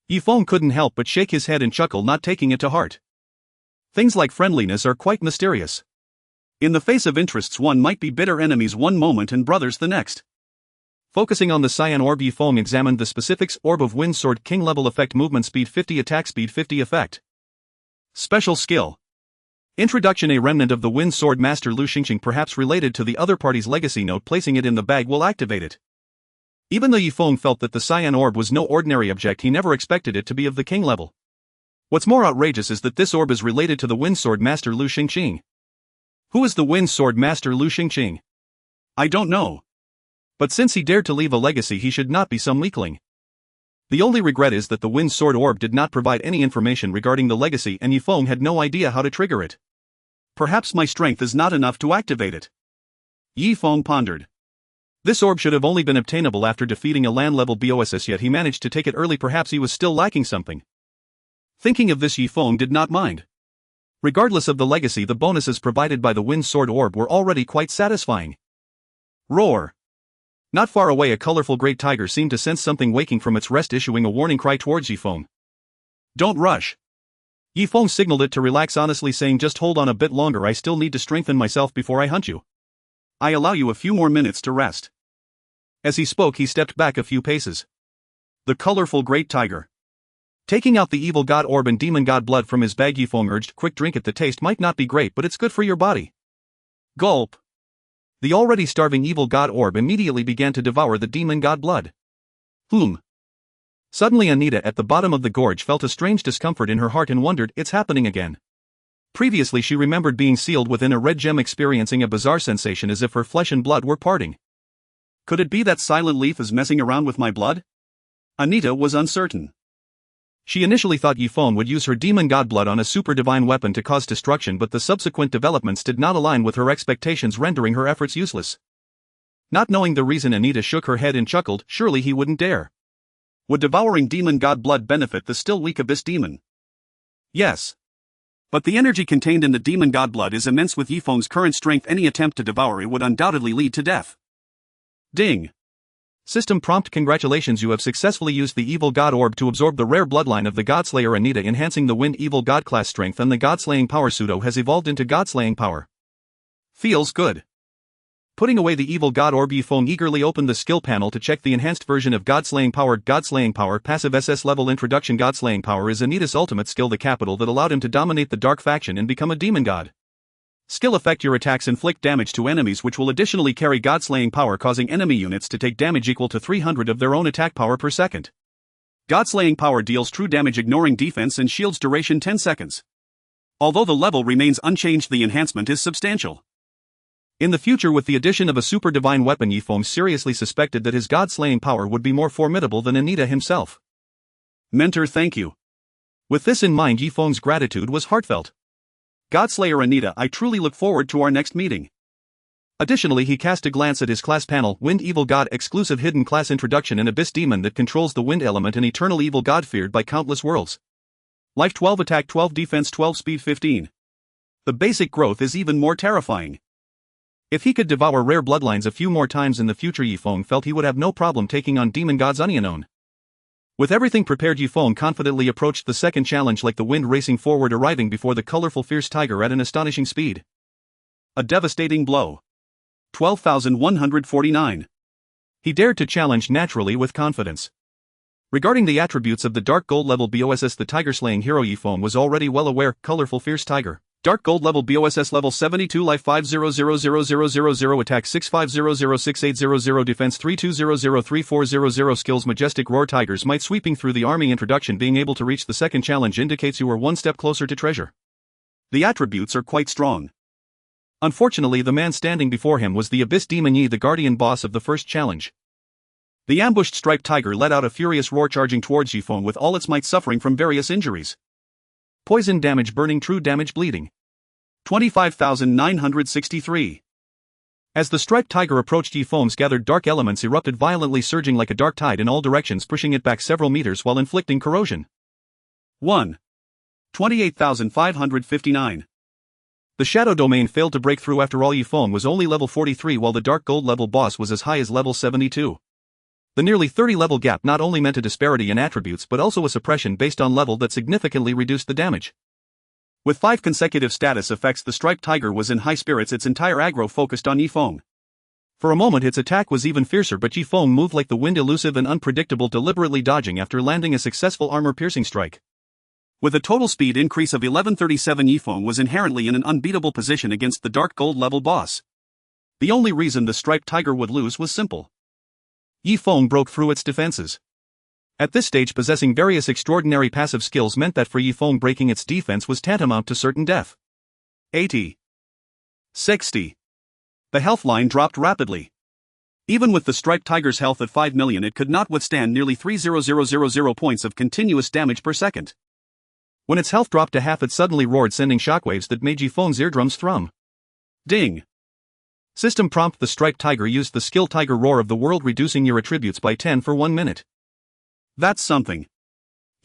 A: Yifeng couldn't help but shake his head and chuckle, not taking it to heart. Things like friendliness are quite mysterious.
B: In the face of interests, one might be bitter enemies one moment and brothers the next.
A: Focusing on the cyan orb, Yifeng examined the specifics. Orb of Wind Sword, King level effect, movement speed 50, attack speed 50, effect. Special skill. Introduction, a remnant of the Wind Sword Master Lu Xingqing, perhaps related to the other party's legacy note. Placing it in the bag will activate it. Even though Yifeng felt that the cyan orb was no ordinary object, he never expected it to be of the king level. What's more outrageous is that this orb is related to the Wind Sword Master Lu Xingqing. Who is the Wind Sword Master Lu Xingqing?
B: I don't know.
A: But since he dared to leave a legacy, he should not be some weakling. The only regret is that the Wind Sword Orb did not provide any information regarding the legacy, and Yifeng had no idea how to trigger it.
B: Perhaps my strength is not enough to activate it. Yifeng pondered.
A: This orb should have only been obtainable after defeating a land-level BOSS, yet he managed to take it early. Perhaps he was still lacking something. Thinking of this, Yifeng did not mind. Regardless of the legacy, the bonuses provided by the Wind Sword Orb were already quite satisfying. Roar! Not far away, a colorful great tiger seemed to sense something, waking from its rest, issuing a warning cry towards Yifeng.
B: Don't rush.
A: Yifeng signaled it to relax, honestly saying, just hold on a bit longer, I still need to strengthen myself before I hunt you.
B: I allow you a few more minutes to rest.
A: As he spoke, he stepped back a few paces.
B: The colorful great tiger.
A: Taking out the Evil God Orb and Demon God blood from his bag, Yifeng urged, quick, drink it, the taste might not be great, but it's good for your body.
B: Gulp.
A: The already starving Evil God Orb immediately began to devour the Demon God blood. Suddenly Anita at the bottom of the gorge felt a strange discomfort in her heart and wondered, it's happening again. Previously she remembered being sealed within a red gem, experiencing a bizarre sensation as if her flesh and blood were parting.
B: Could it be that Silent Leaf is messing around with my blood? Anita was uncertain.
A: She initially thought Yifeng would use her Demon God blood on a super divine weapon to cause destruction, but the subsequent developments did not align with her expectations, rendering her efforts useless. Not knowing the reason, Anita shook her head and chuckled, surely he wouldn't dare.
B: Would devouring Demon God blood benefit the still weak abyss demon? Yes. But the energy contained in the demon god blood is immense. With Yifeng's current strength, any attempt to devour it would undoubtedly lead to death. Ding.
A: System prompt: congratulations, you have successfully used the Evil God Orb to absorb the rare bloodline of the Godslayer Anita, enhancing the Wind Evil God class strength, and the Godslaying power pseudo has evolved into Godslaying power.
B: Feels good.
A: Putting away the Evil God Orb, Yifeng eagerly opened the skill panel to check the enhanced version of Godslaying power. Godslaying power passive SS level introduction. Godslaying power is Anita's ultimate skill, the capital that allowed him to dominate the dark faction and become a demon god. Skill effect: your attacks inflict damage to enemies, which will additionally carry Godslaying power, causing enemy units to take damage equal to 300 of their own attack power per second. Godslaying power deals true damage, ignoring defense and shields, duration 10 seconds. Although the level remains unchanged, the enhancement is substantial. In the future, with the addition of a super divine weapon, Yifeng seriously suspected that his God-slaying power would be more formidable than Anita himself.
B: Mentor, thank you.
A: With this in mind, Yifeng's gratitude was heartfelt.
B: Godslayer Anita, I truly look forward to our next meeting.
A: Additionally, he cast a glance at his class panel: Wind Evil God, exclusive hidden class introduction, an abyss demon that controls the wind element, an eternal evil god feared by countless worlds.
B: Life 12, attack 12, defense 12, speed 15. The basic growth is even more terrifying.
A: If he could devour rare bloodlines a few more times in the future, Yifeng felt he would have no problem taking on demon gods unknown. With everything prepared, Yifeng confidently approached the second challenge like the wind, racing forward, arriving before the colorful fierce tiger at an astonishing speed.
B: A devastating blow. 12,149.
A: He dared to challenge naturally with confidence. Regarding the attributes of the Dark Gold level BOSS, the tiger-slaying hero, Yifeng was already well aware: colorful fierce tiger.
B: Dark Gold level BOSS level 72, life 50,000,000, attack 65,000,680, defense 32,000,3400, skills majestic roar, tiger's might, sweeping through the army. Introduction: being able to reach the second challenge indicates you are one step closer to treasure. The attributes are quite strong.
A: Unfortunately, the man standing before him was the Abyss Demon Ye, the guardian boss of the first challenge.
B: The ambushed striped tiger let out a furious roar, charging towards Yifeng with all its might, suffering from various injuries.
A: Poison damage, burning, true damage, bleeding.
B: 25,963.
A: As the striped tiger approached, Yifeng's gathered dark elements erupted violently, surging like a dark tide in all directions, pushing it back several meters while inflicting corrosion.
B: 1. 28,559.
A: The shadow domain failed to break through. After all, Yifeng was only level 43 while the dark gold level boss was as high as level 72. The nearly 30 level gap not only meant a disparity in attributes but also a suppression based on level that significantly reduced the damage.
B: With 5 consecutive status effects, the striped tiger was in high spirits, its entire aggro focused on Yifeng.
A: For a moment its attack was even fiercer, but Yifeng moved like the wind, elusive and unpredictable, deliberately dodging after landing a successful armor-piercing strike.
B: With a total speed increase of 1137, Yifeng was inherently in an unbeatable position against the dark gold level boss. The only reason the striped tiger would lose was simple.
A: Yifeng broke through its defenses. At this stage, possessing various extraordinary passive skills meant that for Yifeng, breaking its defense was tantamount to certain death.
B: 80. 60. The health line dropped rapidly. Even with the striped tiger's health at 5 million, it could not withstand nearly 3,000 points of continuous damage per second.
A: When its health dropped to half, it suddenly roared, sending shockwaves that made Yifeng's eardrums thrum.
B: Ding.
A: System prompt: the striped tiger used the skill Tiger Roar of the World, reducing your attributes by 10 for 1 minute.
B: That's something.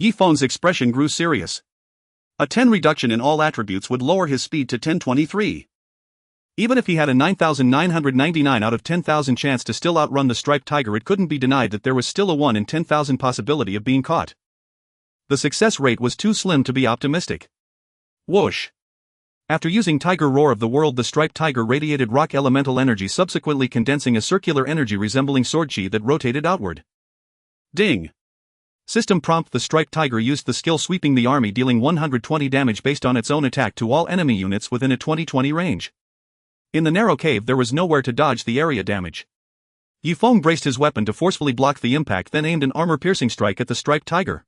B: Yifeng's expression grew serious. A 10 reduction in all attributes would lower his speed to 1023.
A: Even if he had a 9,999 out of 10,000 chance to still outrun the striped tiger, it couldn't be denied that there was still a 1 in 10,000 possibility of being caught. The success rate was too slim to be optimistic.
B: Whoosh.
A: After using Tiger Roar of the World, the striped tiger radiated rock elemental energy, subsequently condensing a circular energy resembling sword chi that rotated outward.
B: Ding.
A: System prompt: the striped tiger used the skill Sweeping the Army, dealing 120 damage based on its own attack to all enemy units within a 20/20 range. In the narrow cave, there was nowhere to dodge the area damage. Yifeng braced his weapon to forcefully block the impact, then aimed an armor-piercing strike at the striped tiger.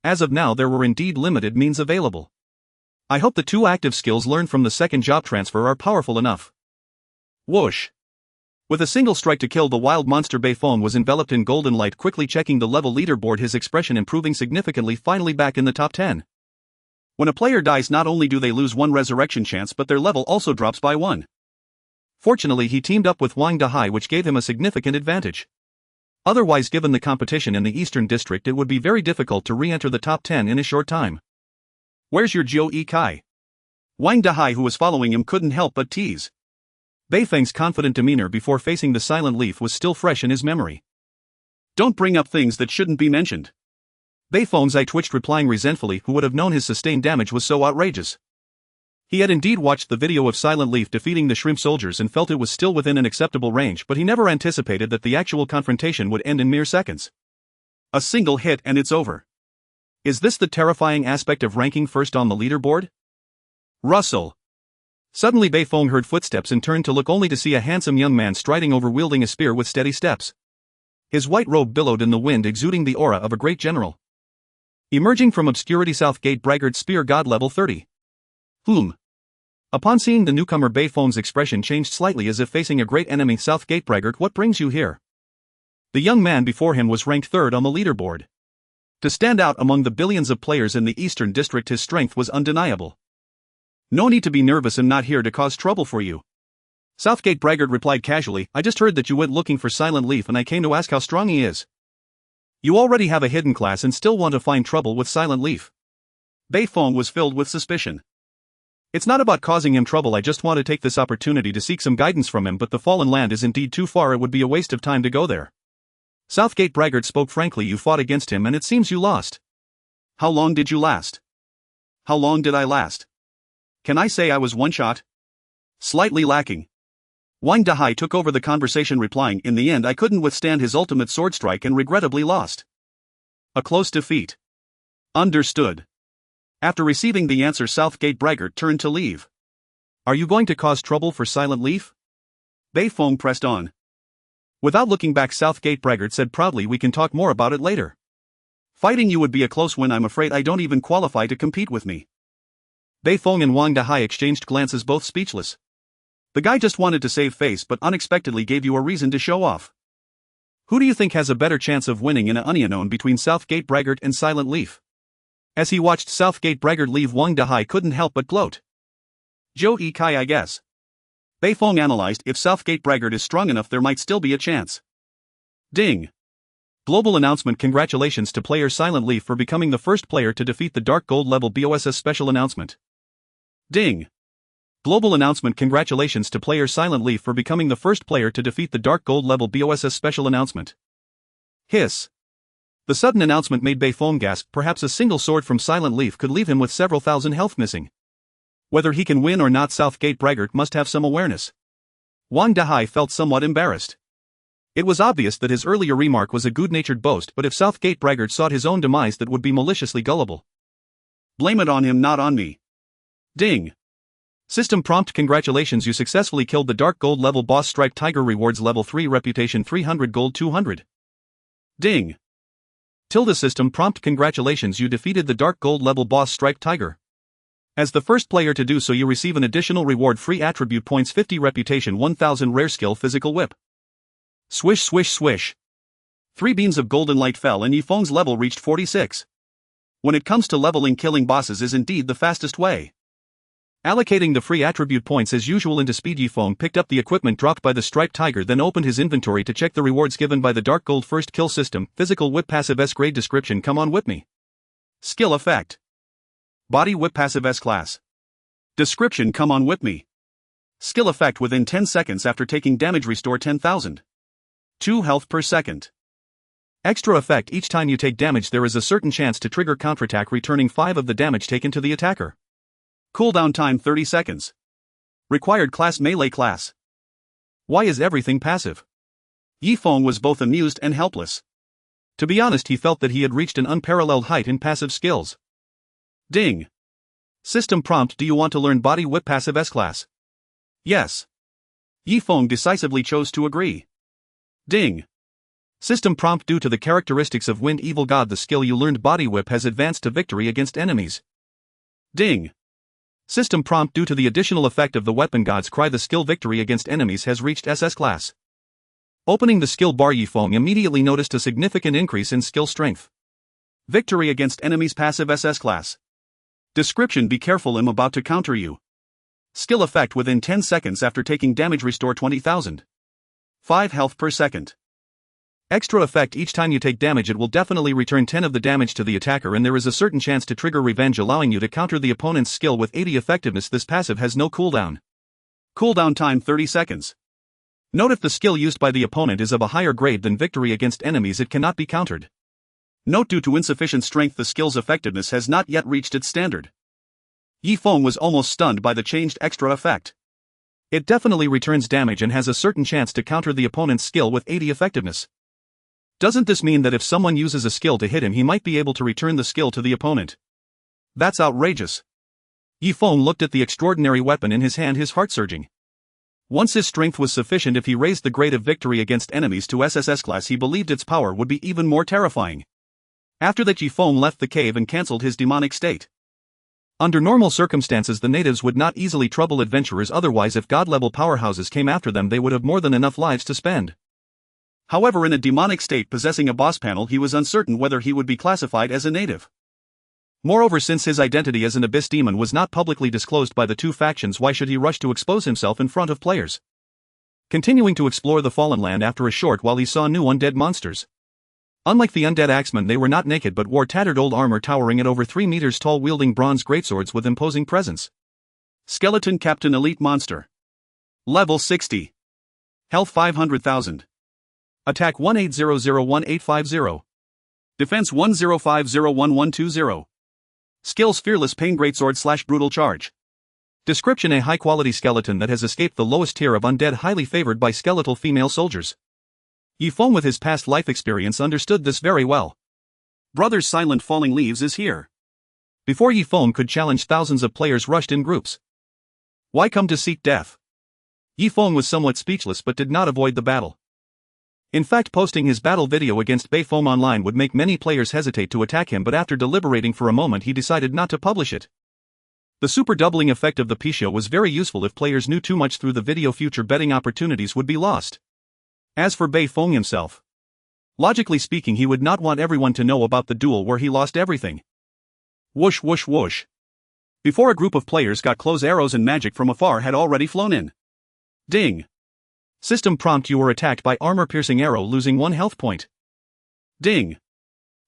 A: As of now, there were indeed limited means available. I hope the 2 active skills learned from the second job transfer are powerful enough.
B: Whoosh. With a single strike to kill the wild monster, Beifeng was enveloped in golden light, quickly checking the level leaderboard, his expression improving significantly, finally back in the top 10. When a player dies, not only do they lose 1 resurrection chance, but their level also drops by 1.
A: Fortunately, he teamed up with Wang Dahai, which gave him a significant advantage. Otherwise, given the competition in the Eastern District, it would be very difficult to re-enter the top 10 in a short time.
B: Where's your Jiu E Kai? Wang Dahai, who was following him, couldn't help but tease.
A: Beifeng's confident demeanor before facing the silent leaf was still fresh in his memory.
B: Don't bring up things that shouldn't be mentioned.
A: Beifeng's eye twitched, replying resentfully, who would have known his sustained damage was so outrageous. He had indeed watched the video of Silent Leaf defeating the shrimp soldiers and felt it was still within an acceptable range, but he never anticipated that the actual confrontation would end in mere seconds.
B: A single hit and it's over.
A: Is this the terrifying aspect of ranking first on the leaderboard?
B: Russell.
A: Suddenly Beifeng heard footsteps and turned to look, only to see a handsome young man striding over, wielding a spear with steady steps. His white robe billowed in the wind, exuding the aura of a great general. Emerging from obscurity, Southgate Braggart, spear god level 30. Upon seeing the newcomer, Beifeng's expression changed slightly, as if facing a great enemy. Southgate Braggart, what brings you here? The young man before him was ranked third on the leaderboard. To stand out among the billions of players in the Eastern District, his strength was undeniable.
B: No need to be nervous, I'm not here to cause trouble for you.
A: Southgate Braggart replied casually, I just heard that you went looking for Silent Leaf and I came to ask how strong he is. You already have a hidden class and still want to find trouble with Silent Leaf?
B: Beifeng was filled with suspicion.
A: It's not about causing him trouble, I just want to take this opportunity to seek some guidance from him, but the Fallen Land is indeed too far, it would be a waste of time to go there. Southgate Braggart spoke frankly, you fought against him and it seems you lost.
B: How long did you last? How long did I last? Can I say I was one shot? Slightly lacking. Wang Dahai took over the conversation, replying, in the end I couldn't withstand his ultimate sword strike and regrettably lost. A close defeat. Understood. After receiving the answer, Southgate Braggart turned to leave.
A: Are you going to cause trouble for Silent Leaf?
B: Beifeng pressed on.
A: Without looking back, Southgate Braggart said proudly, we can talk more about it later.
B: Fighting you would be a close win, I'm afraid I don't even qualify to compete with me.
A: Beifeng and Wang Dahai exchanged glances, both speechless.
B: The guy just wanted to save face but unexpectedly gave you a reason to show off.
A: Who do you think has a better chance of winning in an unknown between Southgate Braggart and Silent Leaf? As he watched Southgate Braggart leave, Wang Dahai couldn't help but gloat.
B: Jiu E Kai, I guess. Beifeng analyzed, if Southgate Braggart is strong enough there might still be a chance. Ding.
A: Global announcement, congratulations to player Silent Leaf for becoming the first player to defeat the Dark Gold level BOSS special announcement.
B: Ding.
A: Global announcement, congratulations to player Silent Leaf for becoming the first player to defeat the Dark Gold level BOSS special announcement.
B: Hiss.
A: The sudden announcement made Beifeng gasp, perhaps a single sword from Silent Leaf could leave him with several thousand health missing. Whether he can win or not, Southgate Braggart must have some awareness. Wang Dahai felt somewhat embarrassed. It was obvious that his earlier remark was a good-natured boast, but if Southgate Braggart sought his own demise, that would be maliciously gullible.
B: Blame it on him, not on me. Ding.
A: System prompt, congratulations, you successfully killed the Dark Gold level boss Striped Tiger, rewards level 3, reputation 300, gold 200.
B: Ding.
A: Tilde system prompt, congratulations, you defeated the Dark Gold level boss Striped Tiger. As the first player to do so, you receive an additional reward, free attribute points 50, reputation 1000, rare skill physical whip.
B: Swish swish swish. 3 beams of golden light fell and Yifeng's level reached 46. When it comes to leveling, killing bosses is indeed the fastest way.
A: Allocating the free attribute points as usual into speed, Yifeng picked up the equipment dropped by the Striped Tiger, then opened his inventory to check the rewards given by the Dark Gold first kill system, physical whip, passive S grade, description, come on whip me.
B: Skill effect. Body whip, passive S class. Description, come on whip me. Skill effect, within 10 seconds after taking damage, restore 10,000. 2 health per second.
A: Extra effect, each time you take damage there is a certain chance to trigger counterattack, returning 5 of the damage taken to the attacker.
B: Cooldown time 30 seconds. Required class, melee class.
A: Why is everything passive?
B: Yifeng was both amused and helpless.
A: To be honest, he felt that he had reached an unparalleled height in passive skills.
B: Ding.
A: System prompt, do you want to learn body whip, passive S class?
B: Yes. Yifeng decisively chose to agree. Ding.
A: System prompt, due to the characteristics of Wind Evil God, the skill you learned body whip has advanced to victory against enemies.
B: Ding.
A: System prompt, due to the additional effect of the weapon God's Cry, the skill victory against enemies has reached SS class. Opening the skill bar, Yifeng immediately noticed a significant increase in skill strength.
B: Victory against enemies, passive SS class. Description, be careful, I'm about to counter you. Skill effect, within 10 seconds after taking damage, restore 20,000. 5 health per second. Extra effect: each time you take damage it will definitely return 10 of the damage to the attacker, and there is a certain chance to trigger revenge, allowing you to counter the opponent's skill with 80 effectiveness. This passive has no cooldown. Cooldown time 30 seconds. Note: if the skill used by the opponent is of a higher grade than victory against enemies, it cannot be countered. Note: due to insufficient strength, the skill's effectiveness has not yet reached its standard. Yi Feng was almost stunned by the changed extra effect. It definitely returns damage and has a certain chance to counter the opponent's skill with 80 effectiveness. Doesn't this mean that if someone uses a skill to hit him, he might be able to return the skill to the opponent? That's outrageous. Yi Feng looked at the extraordinary weapon in his hand, his heart surging. Once his strength was sufficient, if he raised the grade of victory against enemies to SSS class, he believed its power would be even more terrifying. After that, Yi Feng left the cave and cancelled his demonic state. Under normal circumstances, the natives would not easily trouble adventurers, otherwise if god-level powerhouses came after them they would have more than enough lives to spend. However, in a demonic state possessing a boss panel, he was uncertain whether he would be classified as a native. Moreover, since his identity as an abyss demon was not publicly disclosed by the two factions, why should he rush to expose himself in front of players? Continuing to explore the Fallen Land, after a short while he saw new undead monsters. Unlike the undead axemen, they were not naked but wore tattered old armor, towering at over 3 meters tall, wielding bronze greatswords with imposing presence. Skeleton Captain Elite Monster. Level 60. Health 500,000. Attack 18001850. Defense 10501120. Skills: Fearless Pain, Greatsword / Brutal Charge. Description: a high-quality skeleton that has escaped the lowest tier of undead, highly favored by skeletal female soldiers. Yi Feng, with his past life experience, understood this very well. Brothers Silent Falling Leaves is here. Before Yi Feng could challenge, thousands of players rushed in groups. Why come to seek death? Yi Feng was somewhat speechless but did not avoid the battle. In fact, posting his battle video against Bei Feng online would make many players hesitate to attack him, but after deliberating for a moment he decided not to publish it. The super doubling effect of the Pisho was very useful if players knew too much through the video. Future betting opportunities would be lost. As for Bei Feng himself, logically speaking, he would not want everyone to know about the duel where he lost everything. Whoosh whoosh whoosh. Before a group of players got close, arrows and magic from afar had already flown in. Ding. System prompt: you were attacked by armor-piercing arrow, losing 1 health point. Ding.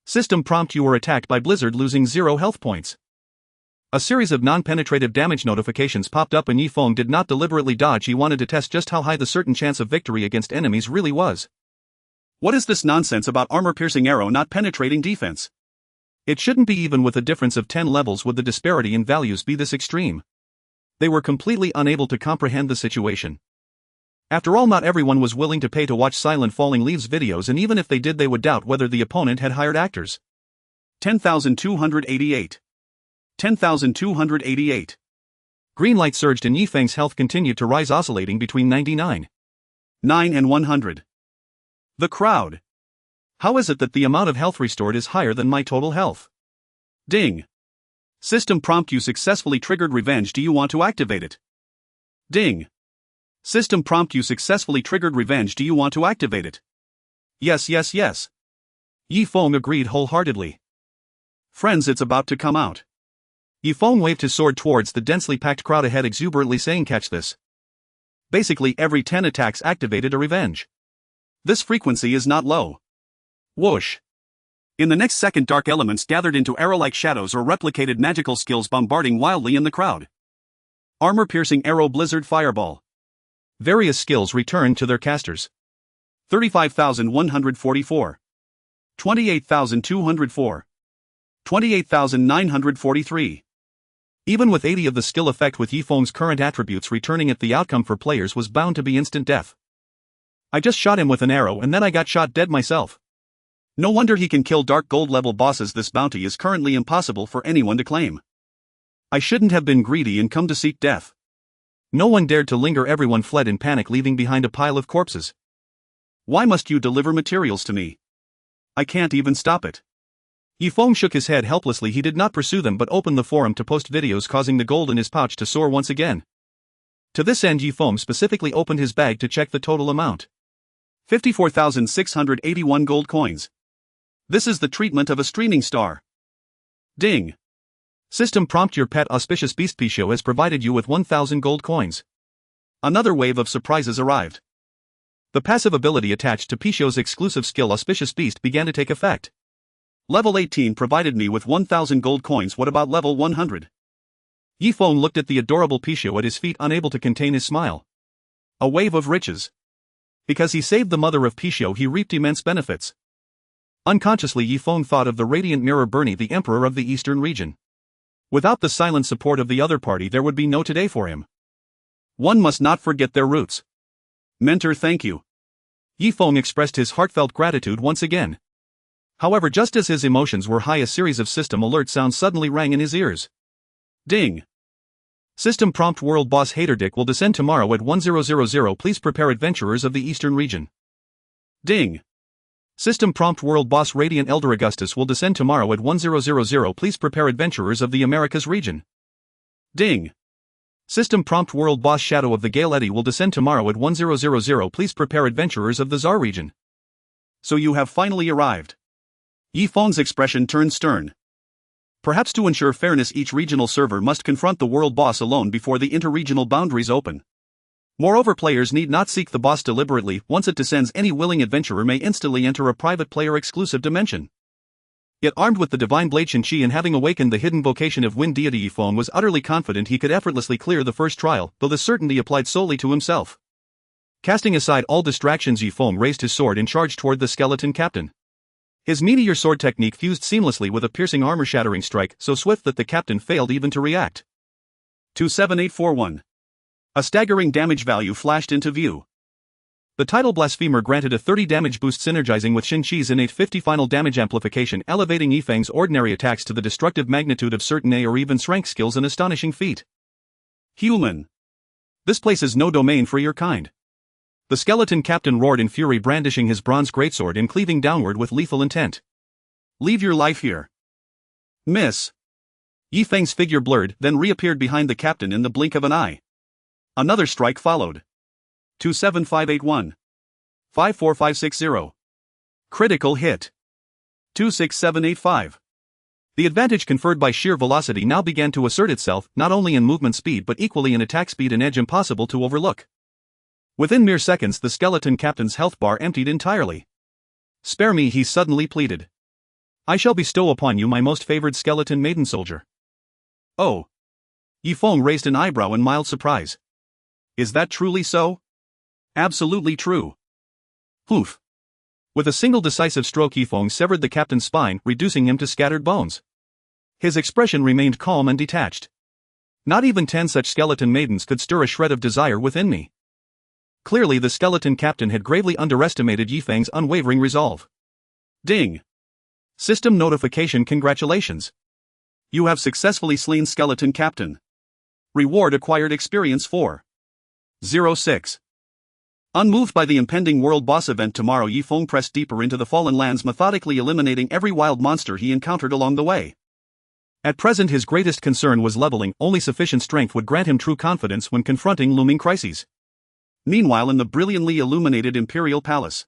B: System prompt: you were attacked by blizzard, losing 0 health points. A series of non-penetrative damage notifications popped up, and Yi Feng did not deliberately dodge. He wanted to test just how high the certain chance of victory against enemies really was. What is this nonsense about armor-piercing arrow not penetrating defense? It shouldn't be. Even with a difference of 10 levels would the disparity in values be this extreme? They were completely unable to comprehend the situation. After all, not everyone was willing to pay to watch Silent Falling Leaves videos, and even if they did, they would doubt whether the opponent had hired actors. 10,288. 10,288. Green light surged and Yi Feng's health continued to rise, oscillating between 99, 9 and 100. The crowd. How is it that the amount of health restored is higher than my total health? Ding. System prompt: you successfully triggered revenge. Do you want to activate it? Ding. System prompt: you successfully triggered revenge. Do you want to activate it? Yes, yes, yes. Yi Feng agreed wholeheartedly. Friends, it's about to come out. Yi Feng waved his sword towards the densely packed crowd ahead, exuberantly saying, catch this. Basically, every 10 attacks activated a revenge. This frequency is not low. Whoosh. In the next second, dark elements gathered into arrow-like shadows or replicated magical skills, bombarding wildly in the crowd. Armor-piercing arrow, blizzard, fireball. Various skills returned to their casters. 35,144. 28,204. 28,943. Even with 80 of the skill effect, with Yi Feng's current attributes returning it, the outcome for players was bound to be instant death. I just shot him with an arrow and then I got shot dead myself. No wonder he can kill dark gold level bosses. This bounty is currently impossible for anyone to claim. I shouldn't have been greedy and come to seek death. No one dared to linger. Everyone fled in panic, leaving behind a pile of corpses. Why must you deliver materials to me? I can't even stop it. Yi Feng shook his head helplessly. He did not pursue them but opened the forum to post videos, causing the gold in his pouch to soar once again. To this end, Yi Feng specifically opened his bag to check the total amount. 54,681 gold coins. This is the treatment of a streaming star. Ding. System prompt: your pet auspicious beast Pisho has provided you with 1,000 gold coins. Another wave of surprises arrived.
A: The passive ability attached to Pixiu's exclusive skill Auspicious Beast began to take effect.
B: Level 18 provided me with 1,000 gold coins. What about level 100?
A: Yi Feng looked at the adorable Pixiu at his feet, unable to contain his smile. A wave of riches. Because he saved the mother of Pixiu, he reaped immense benefits. Unconsciously, Yi Feng thought of the radiant mirror Bernie, the emperor of the eastern region. Without the silent support of the other party, there would be no today for him.
B: One must not forget their roots. Mentor, thank you.
A: Yi Feng expressed his heartfelt gratitude once again. However, just as his emotions were high, a series of system alert sounds suddenly rang in his ears.
B: Ding.
A: System prompt: World Boss Haterdick will descend tomorrow at 1000. Please prepare, adventurers of the eastern region.
B: Ding.
A: System prompt: World Boss Radiant Elder Augustus will descend tomorrow at 1000. Please prepare, adventurers of the Americas region.
B: Ding.
A: System prompt: World Boss Shadow of the Gale Eddy will descend tomorrow at 1000. Please prepare, adventurers of the Tsar region.
B: So you have finally arrived. Yi Feng's expression turned stern. Perhaps to ensure fairness, each regional server must confront the world boss alone before the interregional boundaries open. Moreover, players need not seek the boss deliberately. Once it descends, any willing adventurer may instantly enter a private player-exclusive dimension. Yet armed with the divine blade Shen-Chi and having awakened the hidden vocation of wind deity, Yi Feng was utterly confident he could effortlessly clear the first trial, though the certainty applied solely to himself. Casting aside all distractions, Yi Feng raised his sword and charged toward the skeleton captain. His meteor sword technique fused seamlessly with a piercing armor-shattering strike, so swift that the captain failed even to react. 27841. A staggering damage value flashed into view. The title Blasphemer granted a 30 damage boost, synergizing with Shen-Chi's innate 50 final damage amplification, elevating Yi Feng's ordinary attacks to the destructive magnitude of certain A or even S-Rank skills, an astonishing feat. Human.
A: This place is no domain for your kind. The skeleton captain roared in fury, brandishing his bronze greatsword and cleaving downward with lethal intent.
B: Leave your life here. Miss.
A: Yi Feng's figure blurred, then reappeared behind the captain in the blink of an eye.
B: Another strike followed. 27581. 54560.
A: Critical hit.
B: 26785.
A: The advantage conferred by sheer velocity now began to assert itself, not only in movement speed but equally in attack speed, an edge impossible to overlook. Within mere seconds, the skeleton captain's health bar emptied entirely. Spare me, he suddenly pleaded. I shall bestow upon you my most favored skeleton maiden soldier.
B: Oh.
A: Yi Feng raised an eyebrow in mild surprise.
B: Is that truly so?
A: Absolutely true. Poof. With a single decisive stroke, Yi Feng severed the captain's spine, reducing him to scattered bones. His expression remained calm and detached. Not even 10 such skeleton maidens could stir a shred of desire within me. Clearly, the skeleton captain had gravely underestimated Yi Feng's unwavering resolve.
B: Ding.
A: System notification: congratulations.
B: You have successfully slain skeleton captain. Reward: acquired experience 4.06. Unmoved by the impending world boss event tomorrow, Yi Feng pressed deeper into the fallen lands, methodically eliminating every wild monster he encountered along the way.
A: At present, his greatest concern was leveling. Only sufficient strength would grant him true confidence when confronting looming crises.
B: Meanwhile, in the brilliantly illuminated Imperial Palace.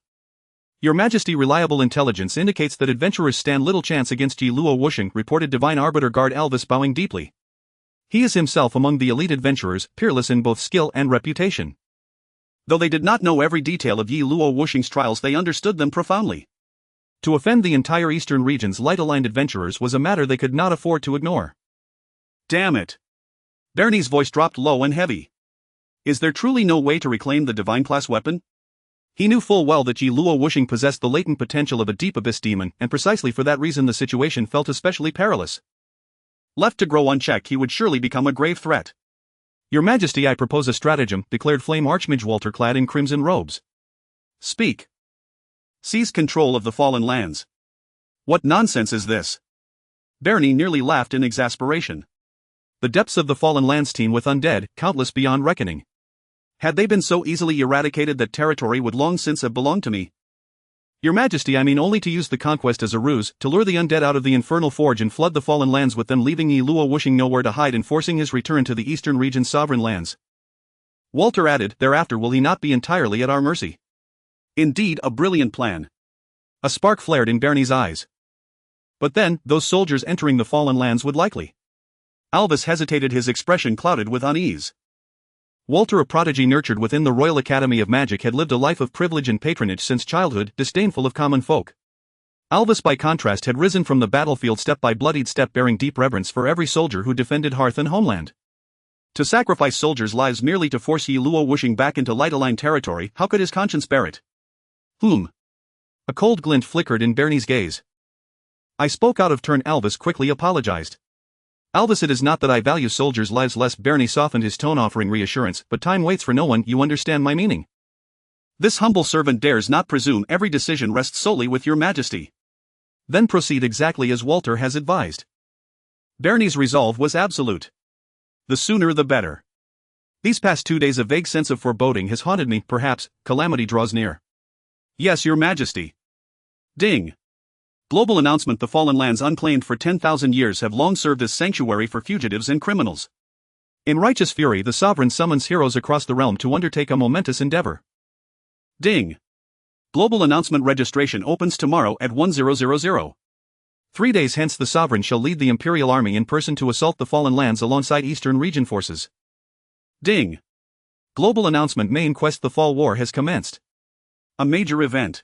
A: Your Majesty, reliable intelligence indicates that adventurers stand little chance against Yi Luo Wuxing, reported Divine Arbiter Guard Alvis, bowing deeply. He is himself among the elite adventurers, peerless in both skill and reputation.
B: Though they did not know every detail of Yi Luo Wuxing's trials, they understood them profoundly.
A: To offend the entire eastern region's light-aligned adventurers was a matter they could not afford to ignore.
B: Damn it. Bernie's voice dropped low and heavy. Is there truly no way to reclaim the divine-class weapon?
A: He knew full well that Yi Luo Wuxing possessed the latent potential of a deep abyss demon, and precisely for that reason the situation felt especially perilous.
B: Left to grow unchecked, he would surely become a grave threat.
A: Your Majesty, I propose a stratagem, declared Flame Archmage Walter, clad in crimson robes.
B: Speak. Seize control of the fallen lands. What nonsense is this? Bernie nearly laughed in exasperation.
A: The depths of the fallen lands teem with undead, countless beyond reckoning.
B: Had they been so easily eradicated, that territory would long since have belonged to me.
A: Your Majesty, I mean only to use the conquest as a ruse, to lure the undead out of the infernal forge and flood the fallen lands with them, leaving Yi Luo Wuxing nowhere to hide and forcing his return to the eastern region's sovereign lands. Walter added, thereafter will he not be entirely at our mercy?
B: Indeed, a brilliant plan.
A: A spark flared in Bernie's eyes. But then, those soldiers entering the fallen lands would likely...
B: Alvis hesitated, his expression clouded with unease. Walter, a prodigy nurtured within the Royal Academy of Magic, had lived a life of privilege and patronage since childhood, disdainful of common folk. Alvis, by contrast, had risen from the battlefield step by bloodied step, bearing deep reverence for every soldier who defended hearth and homeland. To sacrifice soldiers' lives merely to force Ye Luo Wuxing back into light-aligned territory, how could his conscience bear it? A cold glint flickered in Bernie's gaze. I spoke out of turn. Alvis quickly apologized. Alvis, it is not that I value soldiers' lives less. Bernie softened his tone, offering reassurance, but time waits for no one. You understand my meaning. This humble servant dares not presume. Every decision rests solely with your majesty. Then proceed exactly as Walter has advised. Bernie's resolve was absolute. The sooner the better. These past 2 days a vague sense of foreboding has haunted me. Perhaps calamity draws near. Yes, your majesty. Ding. Global announcement: the fallen lands unclaimed for 10,000 years have long served as sanctuary for fugitives and criminals. In righteous fury, the sovereign summons heroes across the realm to undertake a momentous endeavor. Ding. Global announcement: registration opens tomorrow at 1000. 3 days hence the sovereign shall lead the Imperial Army in person to assault the fallen lands alongside Eastern Region forces. Ding. Global announcement: main quest: the Fall War has commenced. A major event.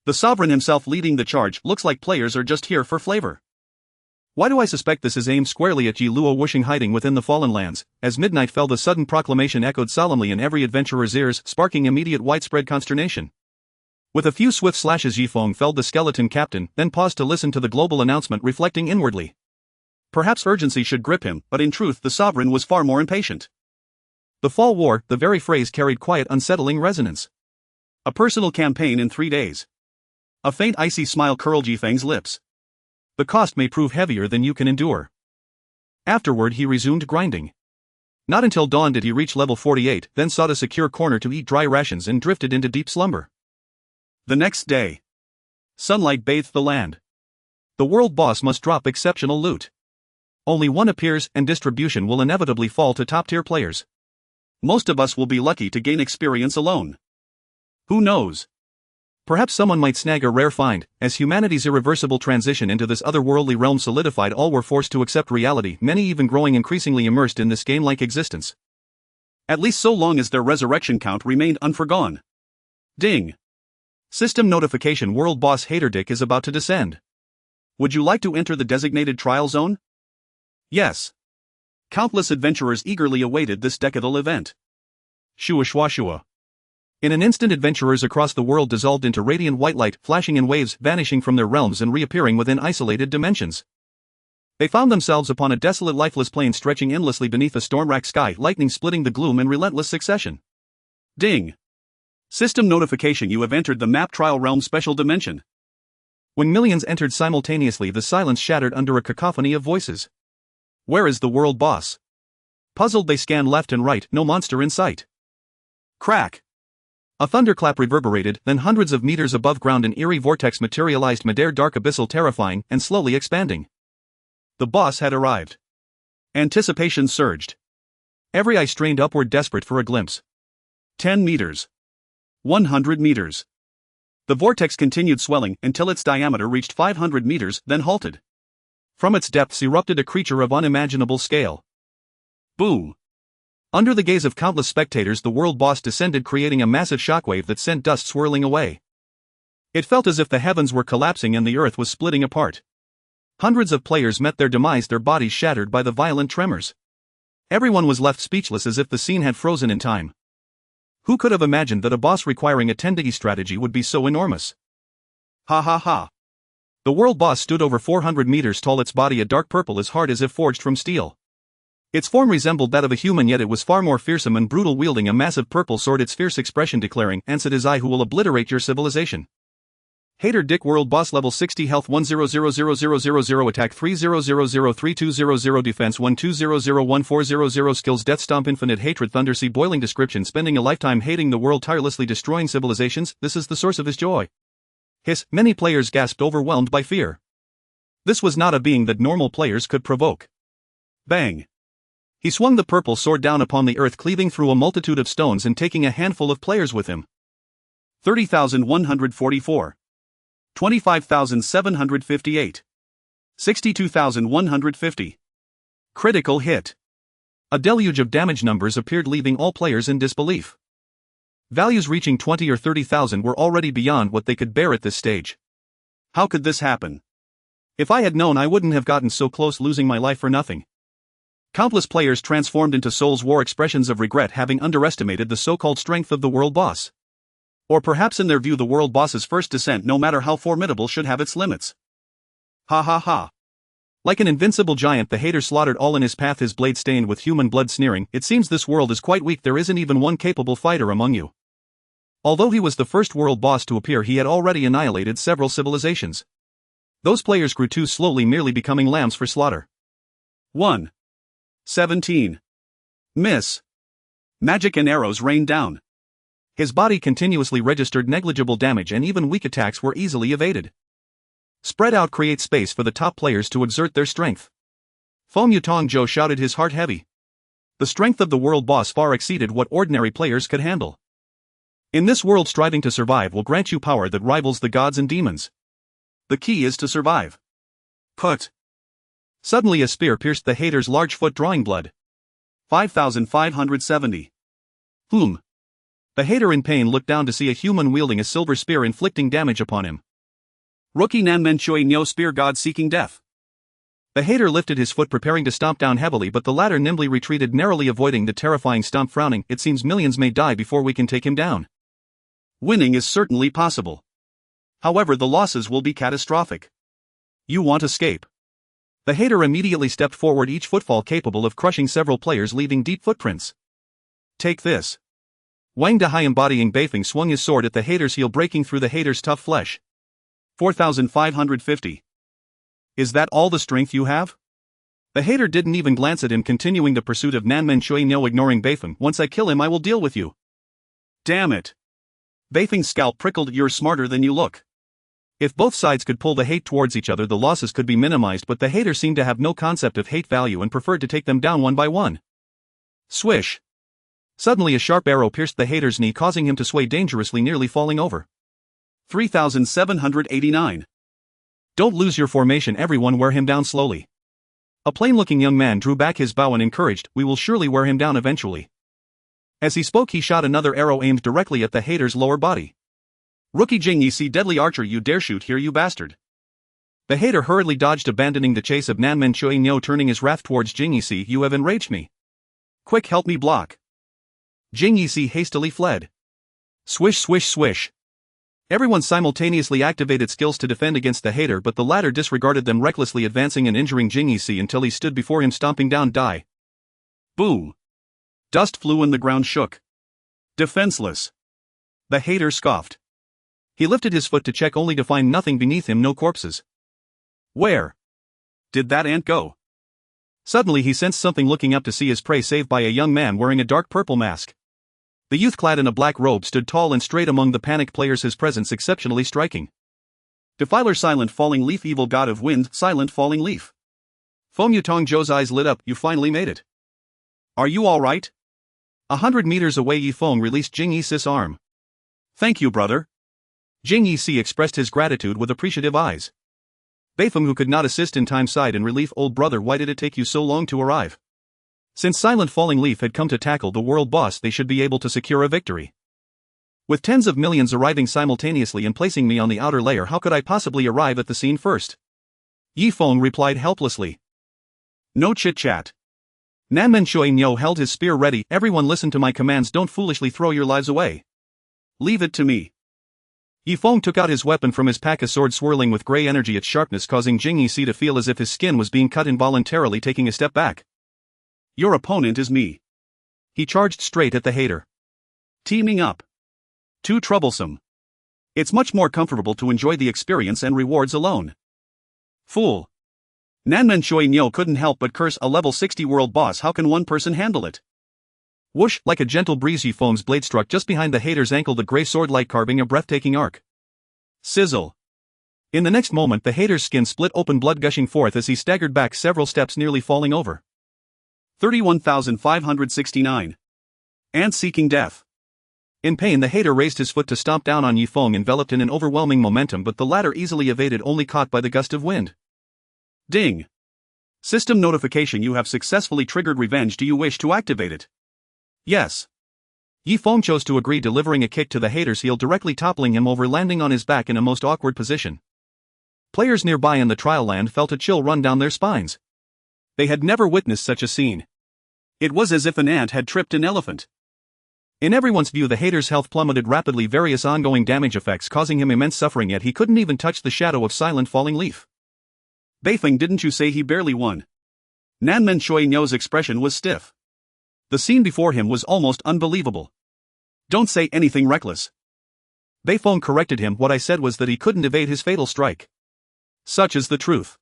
B: The sovereign himself leading the charge. Looks like players are just here for flavor. Why do I suspect this is aimed squarely at Ye Luo Wuxing hiding within the fallen lands? As midnight fell, the sudden proclamation echoed solemnly in every adventurer's ears, sparking immediate widespread consternation. With a few swift slashes, Yi Feng felled the skeleton captain, then paused to listen to the global announcement, reflecting inwardly. Perhaps urgency should grip him, but in truth the sovereign was far more impatient. The Fall War, the very phrase carried quiet, unsettling resonance. A personal campaign in 3 days. A faint icy smile curled Yi Feng's lips. The cost may prove heavier than you can endure. Afterward he resumed grinding. Not until dawn did he reach level 48, then sought a secure corner to eat dry rations and drifted into deep slumber. The next day. Sunlight bathed the land. The world boss must drop exceptional loot. Only one appears, and distribution will inevitably fall to top-tier players. Most of us will be lucky to gain experience alone. Who knows? Perhaps someone might snag a rare find. As humanity's irreversible transition into this otherworldly realm solidified, all were forced to accept reality, many even growing increasingly immersed in this game-like existence. At least so long as their resurrection count remained unforgone. Ding. System notification: World Boss Haterdick is about to descend. Would you like to enter the designated trial zone? Yes. Countless adventurers eagerly awaited this decadal event. Shua shua shua. In an instant, adventurers across the world dissolved into radiant white light, flashing in waves, vanishing from their realms and reappearing within isolated dimensions. They found themselves upon a desolate, lifeless plain stretching endlessly beneath a storm-racked sky, lightning splitting the gloom in relentless succession. Ding. System notification: you have entered the map trial realm special dimension. When millions entered simultaneously, the silence shattered under a cacophony of voices. Where is the world boss? Puzzled, they scanned left and right, no monster in sight. Crack. A thunderclap reverberated, then hundreds of meters above ground an eerie vortex materialized, midair, dark, abyssal, terrifying, and slowly expanding. The boss had arrived. Anticipation surged. Every eye strained upward, desperate for a glimpse. 10 meters. 100 meters. The vortex continued swelling until its diameter reached 500 meters, then halted. From its depths erupted a creature of unimaginable scale. Boom. Under the gaze of countless spectators, the world boss descended, creating a massive shockwave that sent dust swirling away. It felt as if the heavens were collapsing and the earth was splitting apart. Hundreds of players met their demise, their bodies shattered by the violent tremors. Everyone was left speechless, as if the scene had frozen in time. Who could have imagined that a boss requiring a 10-diggy strategy would be so enormous? Ha ha ha. The world boss stood over 400 meters tall, its body a dark purple as hard as if forged from steel. Its form resembled that of a human, yet it was far more fearsome and brutal, wielding a massive purple sword, its fierce expression declaring, "Answer is I who will obliterate your civilization." Hater Dick, world boss, level 60, health 1000000, attack 30003200, defense 12001400, skills death stomp, infinite hatred, thundersea, boiling, description: spending a lifetime hating the world, tirelessly destroying civilizations, this is the source of his joy. Hiss, many players gasped, overwhelmed by fear. This was not a being that normal players could provoke. Bang. He swung the purple sword down upon the earth, cleaving through a multitude of stones and taking a handful of players with him. 30,144. 25,758. 62,150. Critical hit.
A: A deluge of damage numbers appeared, leaving all players in disbelief. Values reaching 20 or 30,000 were already beyond what they could bear at this stage.
B: How could this happen?
A: If I had known, I wouldn't have gotten so close, losing my life for nothing. Countless players transformed into Souls War expressions of regret, having underestimated the so-called strength of the world boss. Or perhaps in their view the world boss's first descent, no matter how formidable, should have its limits.
B: Ha ha ha.
A: Like an invincible giant, the hater slaughtered all in his path, his blade stained with human blood, sneering, "It seems this world is quite weak, there isn't even one capable fighter among you." Although he was the first world boss to appear, he had already annihilated several civilizations. Those players grew too slowly, merely becoming lambs for slaughter.
B: 1. 17. Miss. Magic and arrows rained down.
A: His body continuously registered negligible damage, and even weak attacks were easily evaded. Spread out, create space for the top players to exert their strength. Feng Ye shouted, his heart heavy. The strength of the world boss far exceeded what ordinary players could handle. In this world, striving to survive will grant you power that rivals the gods and demons.
B: The key is to survive. Put.
A: Suddenly a spear pierced the hater's large foot, drawing blood.
B: 5,570.
A: The hater in pain looked down to see a human wielding a silver spear, inflicting damage upon him.
B: Rookie Nanmen Chui Nyo, spear god seeking death.
A: The hater lifted his foot, preparing to stomp down heavily, but the latter nimbly retreated, narrowly avoiding the terrifying stomp, frowning, "It seems millions may die before we can take him down."
B: Winning is certainly possible. However, the losses will be catastrophic.
A: You want to escape? The hater immediately stepped forward, each footfall capable of crushing several players, leaving deep footprints.
B: Take this.
A: Wang Dahai, embodying Beifeng, swung his sword at the hater's heel, breaking through the hater's tough flesh.
B: 4,550.
A: Is that all the strength you have? The hater didn't even glance at him, continuing the pursuit of Nanmen Chui Nyo, ignoring Beifeng. "Once I kill him, I will deal with you."
B: Damn it. Beifeng's scalp prickled. "You're smarter than you look."
A: If both sides could pull the hate towards each other, the losses could be minimized, but the hater seemed to have no concept of hate value and preferred to take them down one by one. Swish! Suddenly a sharp arrow pierced the hater's knee, causing him to sway dangerously, nearly falling over.
B: 3,789.
A: Don't lose your formation, everyone, wear him down slowly. A plain-looking young man drew back his bow and encouraged, "We will surely wear him down eventually." As he spoke, he shot another arrow aimed directly at the hater's lower body.
B: Rookie Jing Yi, deadly archer, you dare shoot here, you bastard.
A: The hater hurriedly dodged, abandoning the chase of Nanmen Chui Nyo, turning his wrath towards Jing Yi. "You have enraged me.
B: Quick, help me block."
A: Jing Yi hastily fled. Swish, swish, swish. Everyone simultaneously activated skills to defend against the hater, but the latter disregarded them, recklessly advancing and injuring Jing Yi until he stood before him, stomping down. Die.
B: Boom. Dust flew and the ground shook. Defenseless.
A: The hater scoffed. He lifted his foot to check, only to find nothing beneath him, no corpses. Where
B: did that ant go?
A: Suddenly he sensed something, looking up to see his prey saved by a young man wearing a dark purple mask. The youth, clad in a black robe, stood tall and straight among the panicked players, his presence exceptionally striking.
B: Defiler, silent falling leaf, evil god of wind, silent falling leaf.
A: Feng Ye's eyes lit up. "You finally made it.
B: Are you alright?"
A: 100 meters away, Yifeng released Jing Yi's arm.
B: "Thank you, brother."
A: Jing Yi expressed his gratitude with appreciative eyes. Beifeng, who could not assist in time, sighed in relief. "Old brother, why did it take you so long to arrive?" Since Silent Falling Leaf had come to tackle the world boss, they should be able to secure a victory. With tens of millions arriving simultaneously and placing me on the outer layer, how could I possibly arrive at the scene first? Yifeng replied helplessly.
B: No chit-chat.
A: Nanmen Chui Nyo held his spear ready. "Everyone listen to my commands, don't foolishly throw your lives away.
B: Leave it to me."
A: Yifeng took out his weapon from his pack, a sword swirling with grey energy, its sharpness causing Jing Yi to feel as if his skin was being cut, involuntarily taking a step back.
B: Your opponent is me.
A: He charged straight at the hater.
B: Teaming up. Too troublesome. It's much more comfortable to enjoy the experience and rewards alone. Fool. Nanmen Chui Nyo couldn't help but curse. A level 60 world boss, how can one person handle it?
A: Whoosh, like a gentle breeze, Yifeng's blade struck just behind the hater's ankle, the grey sword light carving a breathtaking arc.
B: Sizzle.
A: In the next moment, the hater's skin split open, blood gushing forth as he staggered back several steps, nearly falling over.
B: 31,569. Ant seeking death.
A: In pain, the hater raised his foot to stomp down on Yifeng, enveloped in an overwhelming momentum, but the latter easily evaded, only caught by the gust of wind.
B: Ding. System notification: you have successfully triggered revenge. Do you wish to activate it? Yes. Yi Feng chose to agree, delivering a kick to the hater's heel, directly toppling him over, landing on his back in a most awkward position. Players nearby in the trial land felt a chill run down their spines. They had never witnessed such a scene. It was as if an ant had tripped an elephant. In everyone's view, the hater's health plummeted rapidly, various ongoing damage effects causing him immense suffering, yet he couldn't even touch the shadow of silent falling leaf. Beifeng, didn't you say he barely won? Nanmen Shuinyou's expression was stiff. The scene before him was almost unbelievable. Don't say anything reckless. Beifeng corrected him. What I said was that he couldn't evade his fatal strike. Such is the truth.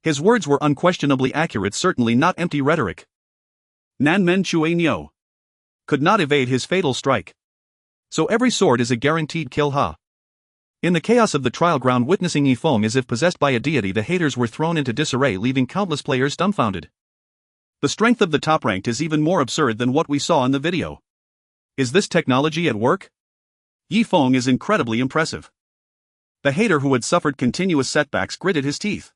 B: His words were unquestionably accurate, certainly not empty rhetoric. Nanmen Shuinyou could not evade his fatal strike. So every sword is a guaranteed kill, huh? In the chaos of the trial ground, witnessing Yi Feng as if possessed by a deity, the haters were thrown into disarray, leaving countless players dumbfounded. The strength of the top-ranked is even more absurd than what we saw in the video. Is this technology at work? Yi Feng is incredibly impressive. The hater, who had suffered continuous setbacks, gritted his teeth.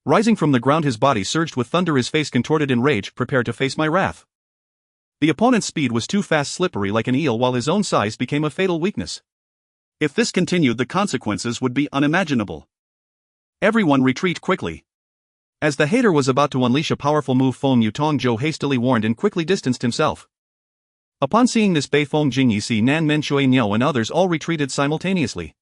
B: Rising from the ground, his body surged with thunder, his face contorted in rage. Prepare to face my wrath. The opponent's speed was too fast, slippery like an eel, while his own size became a fatal weakness. If this continued, the consequences would be unimaginable. Everyone retreat quickly. As the hater was about to unleash a powerful move, Feng Ye hastily warned and quickly distanced himself. Upon seeing this, Beifeng, Jingyi, Nanmen Shuinyou and others all retreated simultaneously.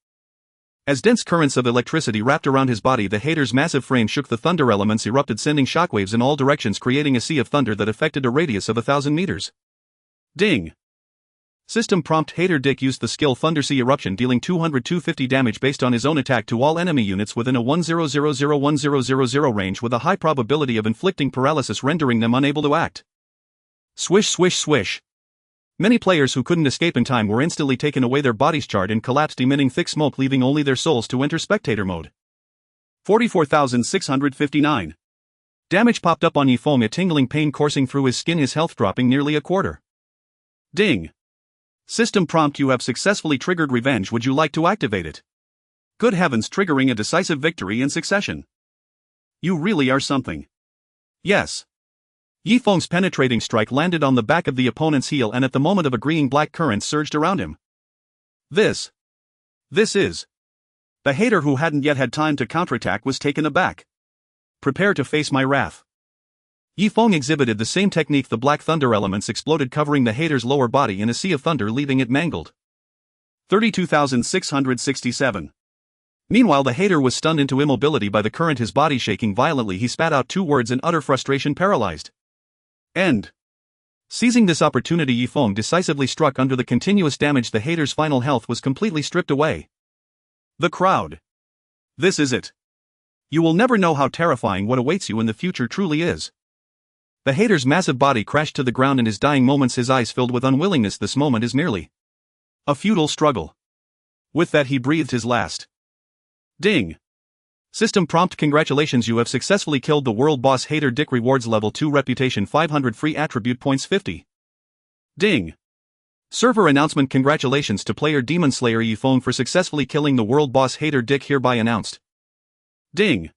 B: As dense currents of electricity wrapped around his body, the hater's massive frame shook. The thunder elements erupted, sending shockwaves in all directions, creating a sea of thunder that affected a radius of 1,000 meters. Ding! System prompt: Hater Dick used the skill Thunder Sea Eruption, dealing 200-250 damage based on his own attack to all enemy units within a 1000-1000 range, with a high probability of inflicting paralysis, rendering them unable to act. Swish, swish, swish. Many players who couldn't escape in time were instantly taken away, their bodies charred and collapsed, emitting thick smoke, leaving only their souls to enter spectator mode. 44,659. Damage popped up on Yi Feng, a tingling pain coursing through his skin, his health dropping nearly a quarter. Ding! System prompt: you have successfully triggered revenge. Would you like to activate it? Good heavens, triggering a decisive victory in succession. You really are something. Yes. Yi Feng's penetrating strike landed on the back of the opponent's heel, and at the moment of agreeing, black currents surged around him. This is. The hater, who hadn't yet had time to counterattack, was taken aback. Prepare to face my wrath. Yi Feng exhibited the same technique. The black thunder elements exploded, covering the hater's lower body in a sea of thunder, leaving it mangled. 32,667. Meanwhile, the hater was stunned into immobility by the current, his body shaking violently. He spat out two words in utter frustration: paralyzed. End. Seizing this opportunity, Yi Feng decisively struck. Under the continuous damage, the hater's final health was completely stripped away. The crowd. This is it. You will never know how terrifying what awaits you in the future truly is. The hater's massive body crashed to the ground in his dying moments, his eyes filled with unwillingness. This moment is merely a futile struggle. With that, he breathed his last. Ding! System prompt: congratulations, you have successfully killed the world boss Hater Dick. Rewards: level 2 reputation 500, free attribute points 50. Ding! Server announcement: congratulations to player Demon Slayer Yi Feng for successfully killing the world boss Hater Dick, hereby announced. Ding!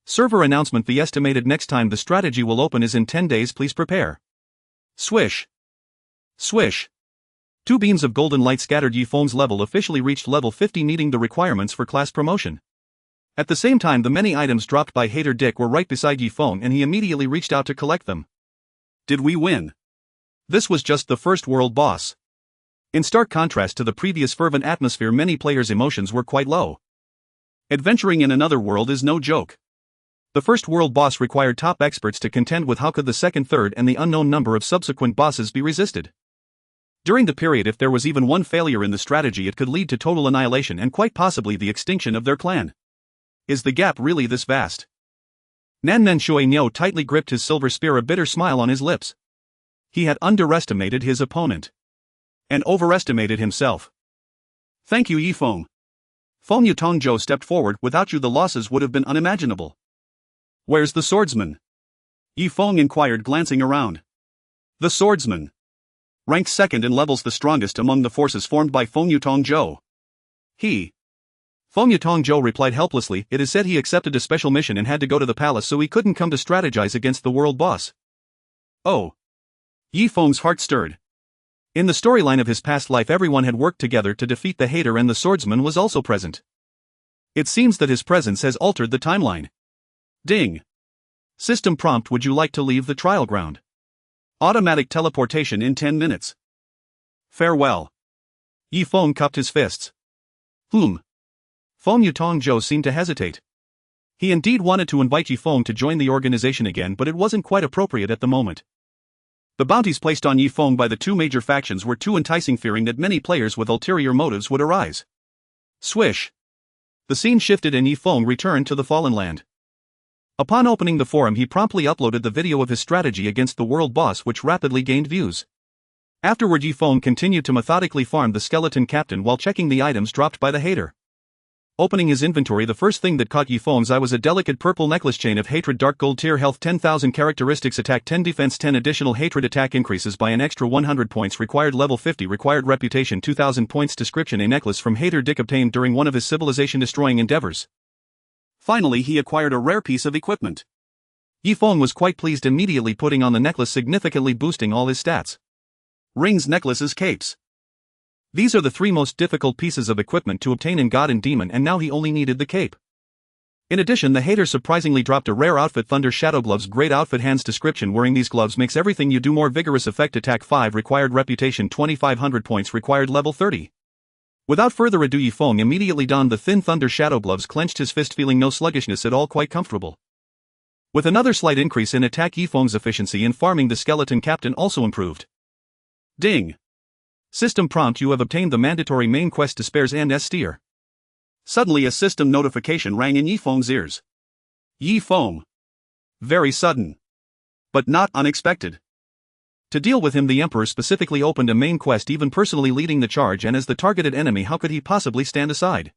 B: Server announcement: the estimated next time the strategy will open is in 10 days, please prepare. Swish. Swish. Two beams of golden light scattered. Yi Feng's level officially reached level 50, meeting the requirements for class promotion. At the same time, the many items dropped by Hater Dick were right beside Yi Feng, and he immediately reached out to collect them. Did we win? This was just the first world boss. In stark contrast to the previous fervent atmosphere, many players' emotions were quite low. Adventuring in another world is no joke. The first world boss required top experts to contend with. How could the second, third, and the unknown number of subsequent bosses be resisted? During the period, if there was even one failure in the strategy, it could lead to total annihilation and quite possibly the extinction of their clan. Is the gap really this vast? Nanmen Shuinyou tightly gripped his silver spear, a bitter smile on his lips. He had underestimated his opponent. And overestimated himself. Thank you, Yi Feng. Feng Ye stepped forward. Without you, the losses would have been unimaginable. Where's the swordsman? Yi Feng inquired, glancing around. The swordsman. Ranks second in levels, the strongest among the forces formed by Feng Ye. He Feng Ye replied helplessly. It is said he accepted a special mission and had to go to the palace, so he couldn't come to strategize against the world boss. Oh. Yi Feng's heart stirred. In the storyline of his past life, everyone had worked together to defeat the hater, and the swordsman was also present. It seems that his presence has altered the timeline. Ding. System prompt: would you like to leave the trial ground? Automatic teleportation in 10 minutes. Farewell. Yi Feng cupped his fists. Feng Ye seemed to hesitate. He indeed wanted to invite Yi Feng to join the organization again, but it wasn't quite appropriate at the moment. The bounties placed on Yi Feng by the two major factions were too enticing, fearing that many players with ulterior motives would arise. Swish. The scene shifted and Yi Feng returned to the Fallen Land. Upon opening the forum, he promptly uploaded the video of his strategy against the world boss, which rapidly gained views. Afterward, Yi Feng continued to methodically farm the skeleton captain while checking the items dropped by the hater. Opening his inventory, the first thing that caught Yi Feng's eye was a delicate purple necklace chain of hatred. Dark gold tier, health 10,000, characteristics attack 10, defense 10, additional hatred attack increases by an extra 100 points, required level 50, required reputation 2000 points. Description: a necklace from hater Dick obtained during one of his civilization destroying endeavors. Finally, he acquired a rare piece of equipment. Yi Feng was quite pleased, immediately putting on the necklace, significantly boosting all his stats. Rings, necklaces, capes. These are the three most difficult pieces of equipment to obtain in God and Demon, and now he only needed the cape. In addition, the hater surprisingly dropped a rare outfit, Thunder Shadow Gloves. Great outfit. Hands. Description: wearing these gloves makes everything you do more vigorous. Effect: attack 5, required reputation 2500 points, required level 30. Without further ado, Yi Feng immediately donned the thin Thunder Shadow Gloves, clenched his fist, feeling no sluggishness at all, quite comfortable. With another slight increase in attack, Yi Feng's efficiency in farming the skeleton captain also improved. Ding. System prompt: you have obtained the mandatory main quest Despairs and Steer. Suddenly a system notification rang in Yi Feng's ears. Yi Feng. Very sudden. But not unexpected. To deal with him, the Emperor specifically opened a main quest, even personally leading the charge, and as the targeted enemy, how could he possibly stand aside?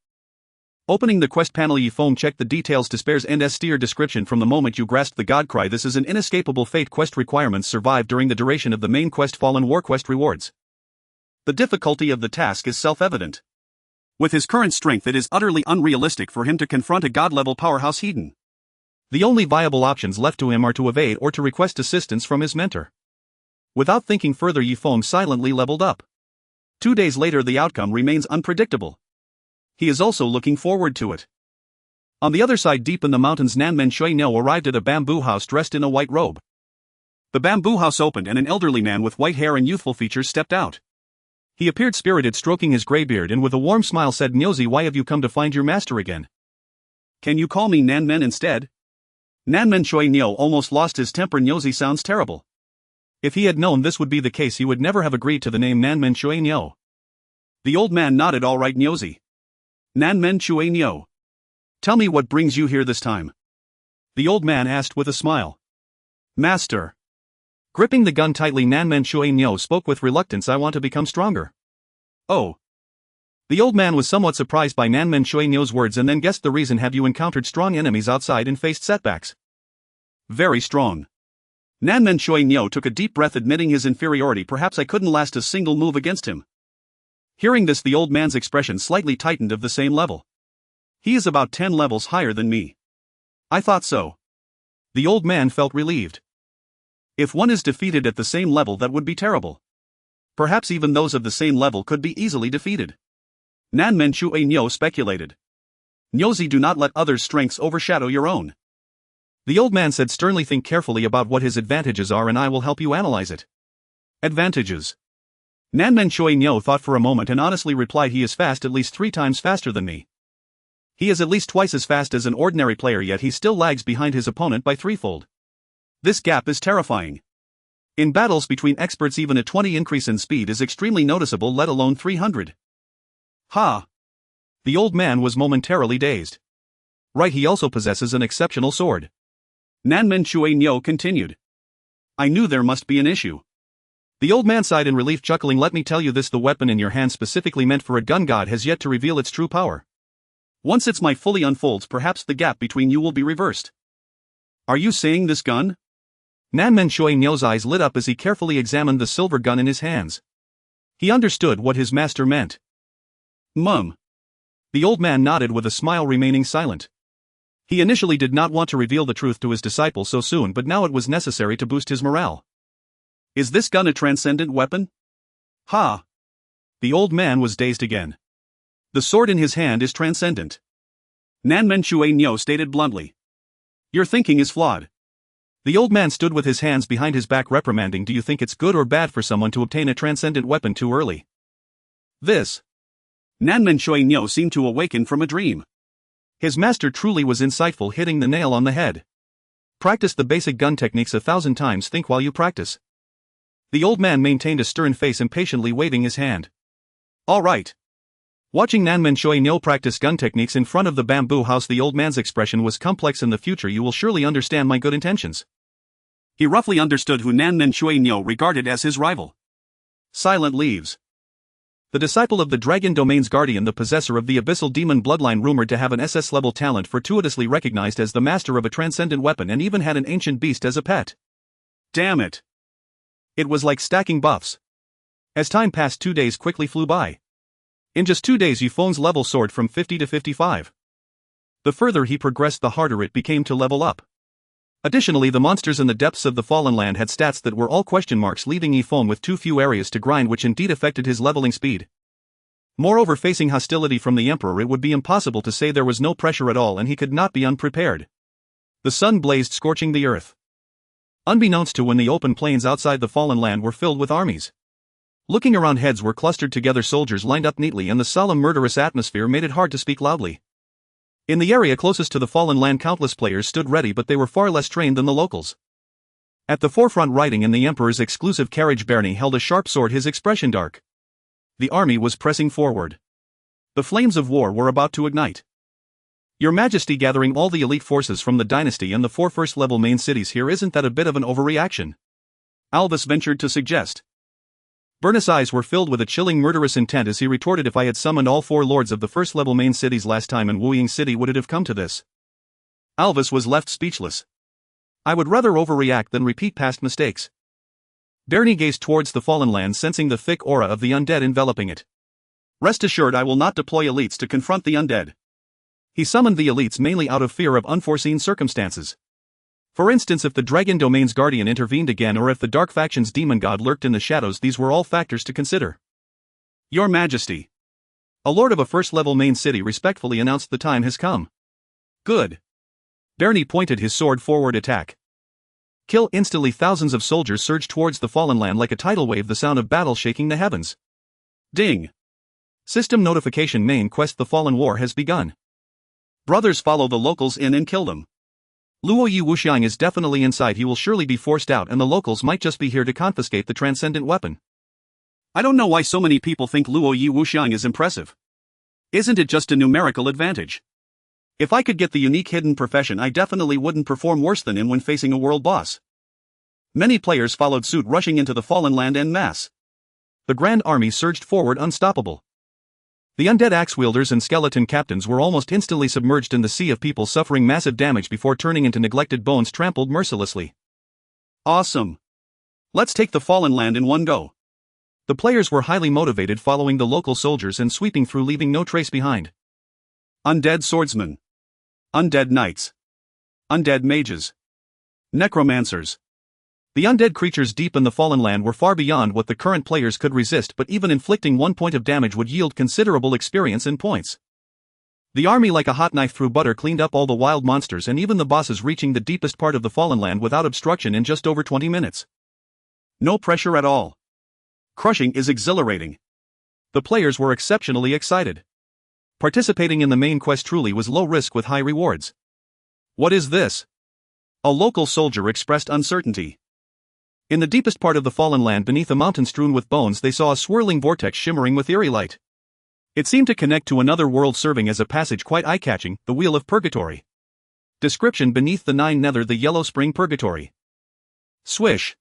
B: Opening the quest panel, Yi Feng checked the details. Despairs and Steer. Description: from the moment you grasp the God Cry, this is an inescapable fate. Quest requirements: survive during the duration of the main quest. Fallen War quest rewards. The difficulty of the task is self-evident. With his current strength, it is utterly unrealistic for him to confront a god-level powerhouse Hedon. The only viable options left to him are to evade or to request assistance from his mentor. Without thinking further, Yi Feng silently leveled up. 2 days later, the outcome remains unpredictable. He is also looking forward to it. On the other side, deep in the mountains, Nanmen Shui Niu arrived at a bamboo house dressed in a white robe. The bamboo house opened and an elderly man with white hair and youthful features stepped out. He appeared spirited, stroking his grey beard, and with a warm smile said, "Nyozi, why have you come to find your master again? Can you call me Nanmen instead?" Nanmen Shui Niu almost lost his temper. Nyozi sounds terrible. If he had known this would be the case, he would never have agreed to the name Nanmen Shui Niu. The old man nodded. "All right, Nyozi. Nanmen Shui Niu. Tell me what brings you here this time?" The old man asked with a smile. "Master." Gripping the gun tightly, Nanmen Shui Niu spoke with reluctance, "I want to become stronger." "Oh." The old man was somewhat surprised by Nanmen Shui Niu's words and then guessed the reason. "Have you encountered strong enemies outside and faced setbacks?" "Very strong." Nanmen Shui Niu took a deep breath, admitting his inferiority. "Perhaps I couldn't last a single move against him." Hearing this, the old man's expression slightly tightened. "Of the same level. He is about 10 levels higher than me." "I thought so." The old man felt relieved. If one is defeated at the same level, that would be terrible. Perhaps even those of the same level could be easily defeated. Nanmen Shui Niu speculated. "Nyozi, do not let others' strengths overshadow your own." The old man said sternly, "Think carefully about what his advantages are and I will help you analyze it." Advantages. Nanmen Shui Niu thought for a moment and honestly replied, "He is fast, at least 3 times faster than me. He is at least twice as fast as an ordinary player, yet he still lags behind his opponent by 3-fold. This gap is terrifying. In battles between experts, even a 20 increase in speed is extremely noticeable, let alone 300. Ha! The old man was momentarily dazed. Right, he also possesses an exceptional sword. Nanmen Shui Niu continued. "I knew there must be an issue." The old man sighed in relief, chuckling, "Let me tell you this, the weapon in your hand specifically meant for a gun god has yet to reveal its true power. Once its might fully unfolds, perhaps the gap between you will be reversed." "Are you saying this gun?" Nanmen Shui Niu's eyes lit up as he carefully examined the silver gun in his hands. He understood what his master meant. "Mum." The old man nodded with a smile, remaining silent. He initially did not want to reveal the truth to his disciple so soon, but now it was necessary to boost his morale. Is this gun a transcendent weapon? Ha! The old man was dazed again. The sword in his hand is transcendent. Nanmen Shui Nyo stated bluntly. Your thinking is flawed. The old man stood with his hands behind his back, reprimanding. Do you think it's good or bad for someone to obtain a transcendent weapon too early? This. Nanmen Shui Nyo seemed to awaken from a dream. His master truly was insightful, hitting the nail on the head. Practice the basic gun techniques 1,000 times, think while you practice. The old man maintained a stern face, impatiently waving his hand. All right. Watching Nanmen Shui Nyo practice gun techniques in front of the bamboo house, the old man's expression was complex. In the future you will surely understand my good intentions. He roughly understood who Nanmen Shui Nyo regarded as his rival. Silent leaves. The disciple of the Dragon Domain's guardian, the possessor of the abyssal demon bloodline, rumored to have an SS-level talent, fortuitously recognized as the master of a transcendent weapon, and even had an ancient beast as a pet. Damn it. It was like stacking buffs. As time passed, 2 days quickly flew by. In just 2 days Yufeng's level soared from 50 to 55. The further he progressed, the harder it became to level up. Additionally, the monsters in the depths of the Fallen Land had stats that were all question marks, leaving Yifeng with too few areas to grind, which indeed affected his leveling speed. Moreover, facing hostility from the Emperor, it would be impossible to say there was no pressure at all, and he could not be unprepared. The sun blazed, scorching the earth. Unbeknownst to when, the open plains outside the Fallen Land were filled with armies. Looking around, heads were clustered together, soldiers lined up neatly, and the solemn, murderous atmosphere made it hard to speak loudly. In the area closest to the Fallen Land, countless players stood ready, but they were far less trained than the locals. At the forefront, riding in the Emperor's exclusive carriage, Bernie held a sharp sword, his expression dark. The army was pressing forward. The flames of war were about to ignite. Your Majesty, gathering all the elite forces from the dynasty and the 4 first-level main cities here, isn't that a bit of an overreaction? Alvis ventured to suggest. Burnous' eyes were filled with a chilling, murderous intent as he retorted, if I had summoned all 4 lords of the first-level main cities last time in Wuying City, would it have come to this? Alvis was left speechless. I would rather overreact than repeat past mistakes. Bernie gazed towards the Fallen Land, sensing the thick aura of the undead enveloping it. Rest assured, I will not deploy elites to confront the undead. He summoned the elites mainly out of fear of unforeseen circumstances. For instance, if the Dragon Domain's guardian intervened again, or if the Dark Faction's demon god lurked in the shadows, these were all factors to consider. Your Majesty. A lord of a first-level main city respectfully announced, the time has come. Good. Bernie pointed his sword forward. Attack. Kill. Instantly thousands of soldiers surged towards the Fallen Land like a tidal wave, the sound of battle shaking the heavens. Ding. System notification, main quest, the Fallen War has begun. Brothers, follow the locals in and kill them. Luo Yi Wuxiang is definitely inside. He will surely be forced out, and the locals might just be here to confiscate the transcendent weapon. I don't know why so many people think Luo Yi Wuxiang is impressive. Isn't it just a numerical advantage? If I could get the unique hidden profession, I definitely wouldn't perform worse than him when facing a world boss. Many players followed suit, rushing into the Fallen Land en masse. The Grand Army surged forward, unstoppable. The undead axe-wielders and skeleton captains were almost instantly submerged in the sea of people, suffering massive damage before turning into neglected bones trampled mercilessly. Awesome. Let's take the Fallen Land in one go. The players were highly motivated, following the local soldiers and sweeping through, leaving no trace behind. Undead swordsmen. Undead knights. Undead mages. Necromancers. The undead creatures deep in the Fallen Land were far beyond what the current players could resist, but even inflicting 1 point of damage would yield considerable experience and points. The army, like a hot knife through butter, cleaned up all the wild monsters and even the bosses, reaching the deepest part of the Fallen Land without obstruction in just over 20 minutes. No pressure at all. Crushing is exhilarating. The players were exceptionally excited. Participating in the main quest truly was low risk with high rewards. What is this? A local soldier expressed uncertainty. In the deepest part of the Fallen Land, beneath a mountain strewn with bones, they saw a swirling vortex shimmering with eerie light. It seemed to connect to another world, serving as a passage quite eye-catching, the Wheel of Purgatory. Description: beneath the 9 nether, the yellow spring purgatory. Swish.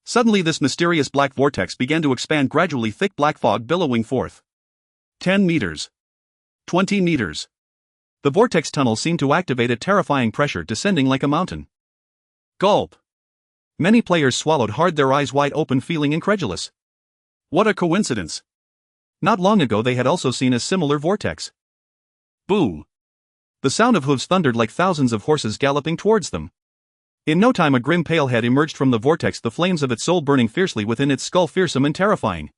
B: Suddenly this mysterious black vortex began to expand gradually, thick black fog billowing forth. 10 meters. 20 meters. The vortex tunnel seemed to activate a terrifying pressure, descending like a mountain. Gulp. Many players swallowed hard, their eyes wide open, feeling incredulous. What a coincidence. Not long ago they had also seen a similar vortex. Boo!
A: The sound of hooves thundered like thousands of horses galloping towards them. In no time a grim pale head emerged from the vortex, the flames of its soul burning fiercely within its skull, fearsome and terrifying.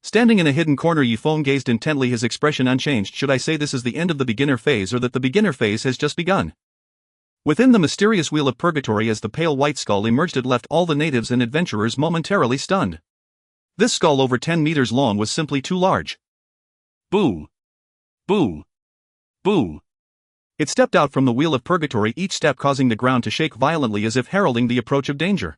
A: Standing in a hidden corner, Yifeng gazed intently, his expression unchanged. Should I say this is the end of the beginner phase, or that the beginner phase has just begun? Within the mysterious wheel of purgatory, as the pale white skull emerged, it left all the natives and adventurers momentarily stunned. This skull, over 10 meters long, was simply too large.
B: Boo! Boo! Boo!
A: It stepped out from the wheel of purgatory, each step causing the ground to shake violently as if heralding the approach of danger.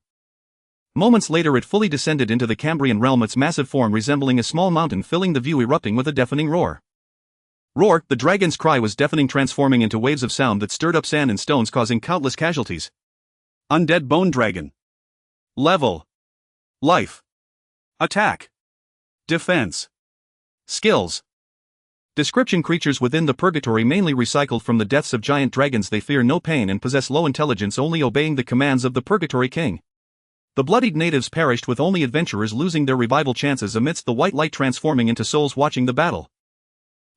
A: Moments later it fully descended into the Cambrian realm, its massive form resembling a small mountain, filling the view, erupting with a deafening roar. Roar! The dragon's cry was deafening, transforming into waves of sound that stirred up sand and stones, causing countless casualties.
B: Undead bone dragon. Level. Life. Attack. Defense.
A: Skills. Description: creatures within the purgatory, mainly recycled from the deaths of giant dragons. They fear no pain and possess low intelligence, only obeying the commands of the purgatory king. The bloodied natives perished, with only adventurers losing their revival chances amidst the white light, transforming into souls watching the battle.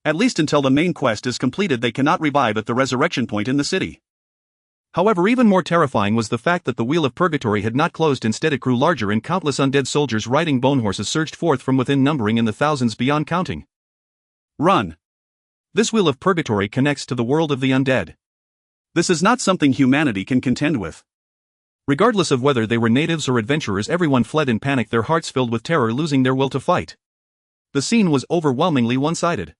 B: At least until the main quest is completed, they cannot revive at the resurrection point in the city.
A: However, even more terrifying was the fact that the wheel of purgatory had not closed. Instead it grew larger, and countless undead soldiers riding bone horses surged forth from within, numbering in the thousands beyond counting.
B: Run!
A: This wheel of purgatory connects to the world of the undead.
B: This is not something humanity can contend with.
A: Regardless of whether they were natives or adventurers, everyone fled in panic, their hearts filled with terror, losing their will to fight. The scene was overwhelmingly one-sided.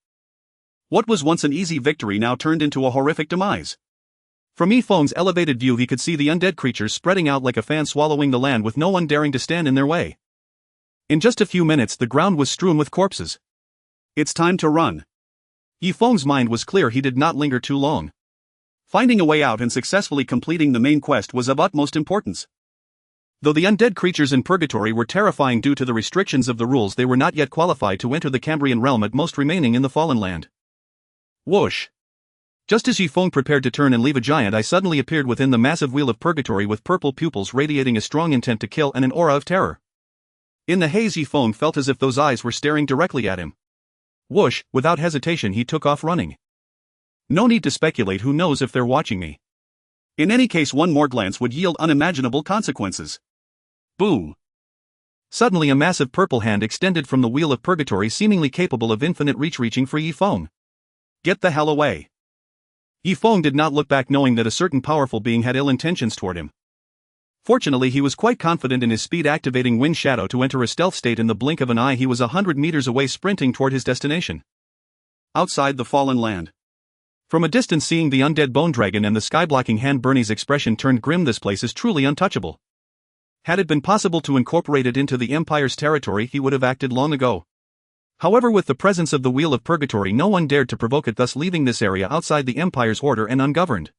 B: What was once an easy victory now turned into a horrific demise.
A: From Yifeng's elevated view, he could see the undead creatures spreading out like a fan, swallowing the land, with no one daring to stand in their way. In just a few minutes the ground was strewn with corpses.
B: It's time to run.
A: Yifeng's mind was clear, he did not linger too long.
B: Finding a way out and successfully completing the main quest was of utmost importance.
A: Though the undead creatures in purgatory were terrifying due to the restrictions of the rules, they were not yet qualified to enter the Cambrian realm, at most remaining in the fallen land. Whoosh! Just as Yifeng prepared to turn and leave, a giant eye suddenly appeared within the massive wheel of purgatory, with purple pupils radiating a strong intent to kill and an aura of terror. In the haze, Yifeng felt as if those eyes were staring directly at him. Whoosh! Without hesitation he took off running. No need to speculate, who knows if they're watching me.
B: In any case, one more glance would yield unimaginable consequences. Boo!
A: Suddenly a massive purple hand extended from the wheel of purgatory, seemingly capable of infinite reach, reaching for Yifeng.
B: Get the hell away!
A: Yifeng did not look back, knowing that a certain powerful being had ill intentions toward him. Fortunately, he was quite confident in his speed, activating Wind Shadow to enter a stealth state. In the blink of an eye he was 100 meters away, sprinting toward his destination.
B: Outside the fallen land.
A: From a distance, seeing the undead bone dragon and the sky-blocking hand, Bernie's expression turned grim. This place is truly untouchable. Had it been possible to incorporate it into the Empire's territory, he would have acted long ago. However, with the presence of the Wheel of Purgatory, no one dared to provoke it, thus leaving this area outside the Empire's order and ungoverned.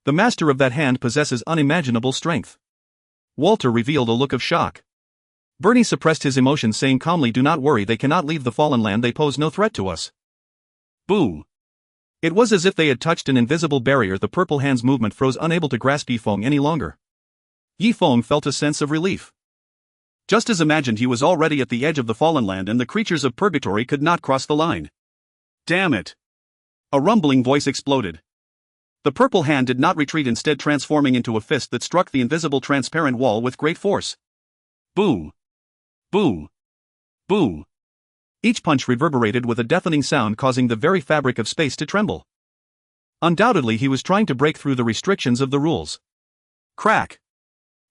A: The master of that hand possesses unimaginable strength. Walter revealed a look of shock. Bernie suppressed his emotions, saying calmly, "Do not worry, they cannot leave the fallen land, they pose no threat to us."
B: Boo!
A: It was as if they had touched an invisible barrier. The purple hand's movement froze, unable to grasp Yifeng any longer. Yifeng felt a sense of relief.
B: Just as imagined, he was already at the edge of the fallen land, and the creatures of purgatory could not cross the line. Damn it! A rumbling voice exploded. The purple hand did not retreat, instead transforming into a fist that struck the invisible transparent wall with great force. Boo! Boo! Boo!
A: Each punch reverberated with a deafening sound, causing the very fabric of space to tremble. Undoubtedly he was trying to break through the restrictions of the rules. Crack!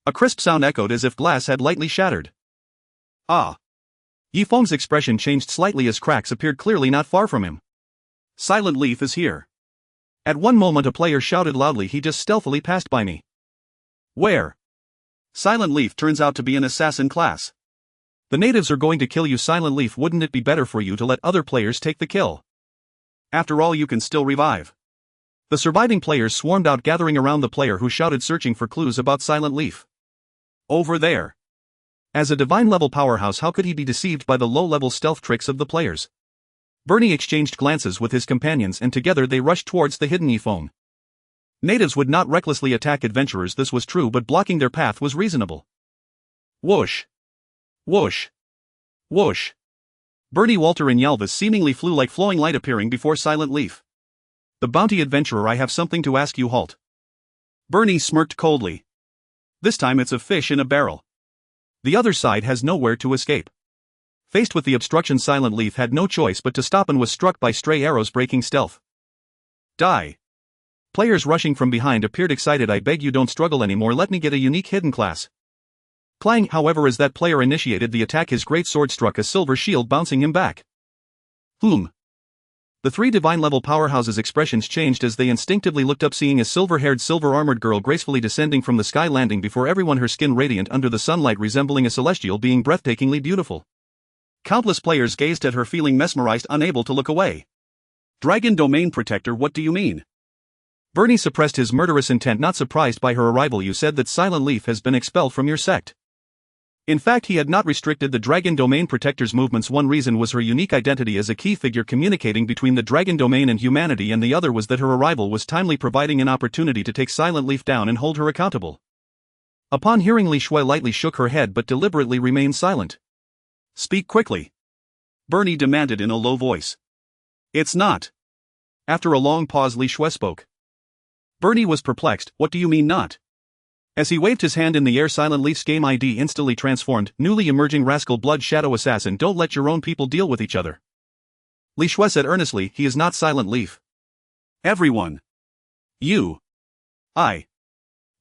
A: A crisp sound echoed as if glass had lightly shattered. Ah! Yifeng's expression changed slightly as cracks appeared clearly not far from him.
B: Silent Leaf is here.
A: At one moment a player shouted loudly, "He just stealthily passed by me." Where?
B: Silent Leaf turns out to be an assassin class.
A: The natives are going to kill you, Silent Leaf. Wouldn't it be better for you to let other players take the kill?
B: After all, you can still revive.
A: The surviving players swarmed out, gathering around the player who shouted, searching for clues about Silent Leaf.
B: Over there.
A: As a divine-level powerhouse, how could he be deceived by the low-level stealth tricks of the players? Bernie exchanged glances with his companions, and together they rushed towards the hidden Yifeng. Natives would not recklessly attack adventurers, this was true, but blocking their path was reasonable. Whoosh! Whoosh! Whoosh! Bernie, Walter and Yalvis seemingly flew like flowing light, appearing before Silent Leaf.
B: The bounty adventurer, I have something to ask you. Halt. Bernie smirked coldly. This time it's a fish in a barrel. The other side has nowhere to escape. Faced with the obstruction, Silent Leaf had no choice but to stop and was struck by stray arrows breaking stealth. Die. Players rushing from behind appeared excited. I beg you, don't struggle anymore, let me get a unique hidden class. Clang, however, as that player initiated the attack, his great sword struck a silver shield, bouncing him back. The three divine level powerhouses' expressions changed as they instinctively looked up, seeing a silver-haired, silver-armored girl gracefully descending from the sky, landing before everyone, her skin radiant under the sunlight, resembling a celestial being, breathtakingly beautiful. Countless players gazed at her, feeling mesmerized, unable to look away. Dragon Domain Protector, what do you mean? Bernie suppressed his murderous intent, not surprised by her arrival. You said that Silent Leaf has been expelled from your sect. In fact, he had not restricted the Dragon Domain Protector's movements. One reason was her unique identity as a key figure communicating between the Dragon Domain and humanity, and the other was that her arrival was timely, providing an opportunity to take Silent Leaf down and hold her accountable. Upon hearing, Li Shui lightly shook her head but deliberately remained silent. Speak quickly, Bernie demanded in a low voice. It's not. After a long pause, Li Shui spoke. Bernie was perplexed. What do you mean not? As he waved his hand in the air, Silent Leaf's game ID instantly transformed. Newly emerging rascal, blood shadow assassin, don't let your own people deal with each other. Li Shui said earnestly, he is not Silent Leaf. Everyone. You. I.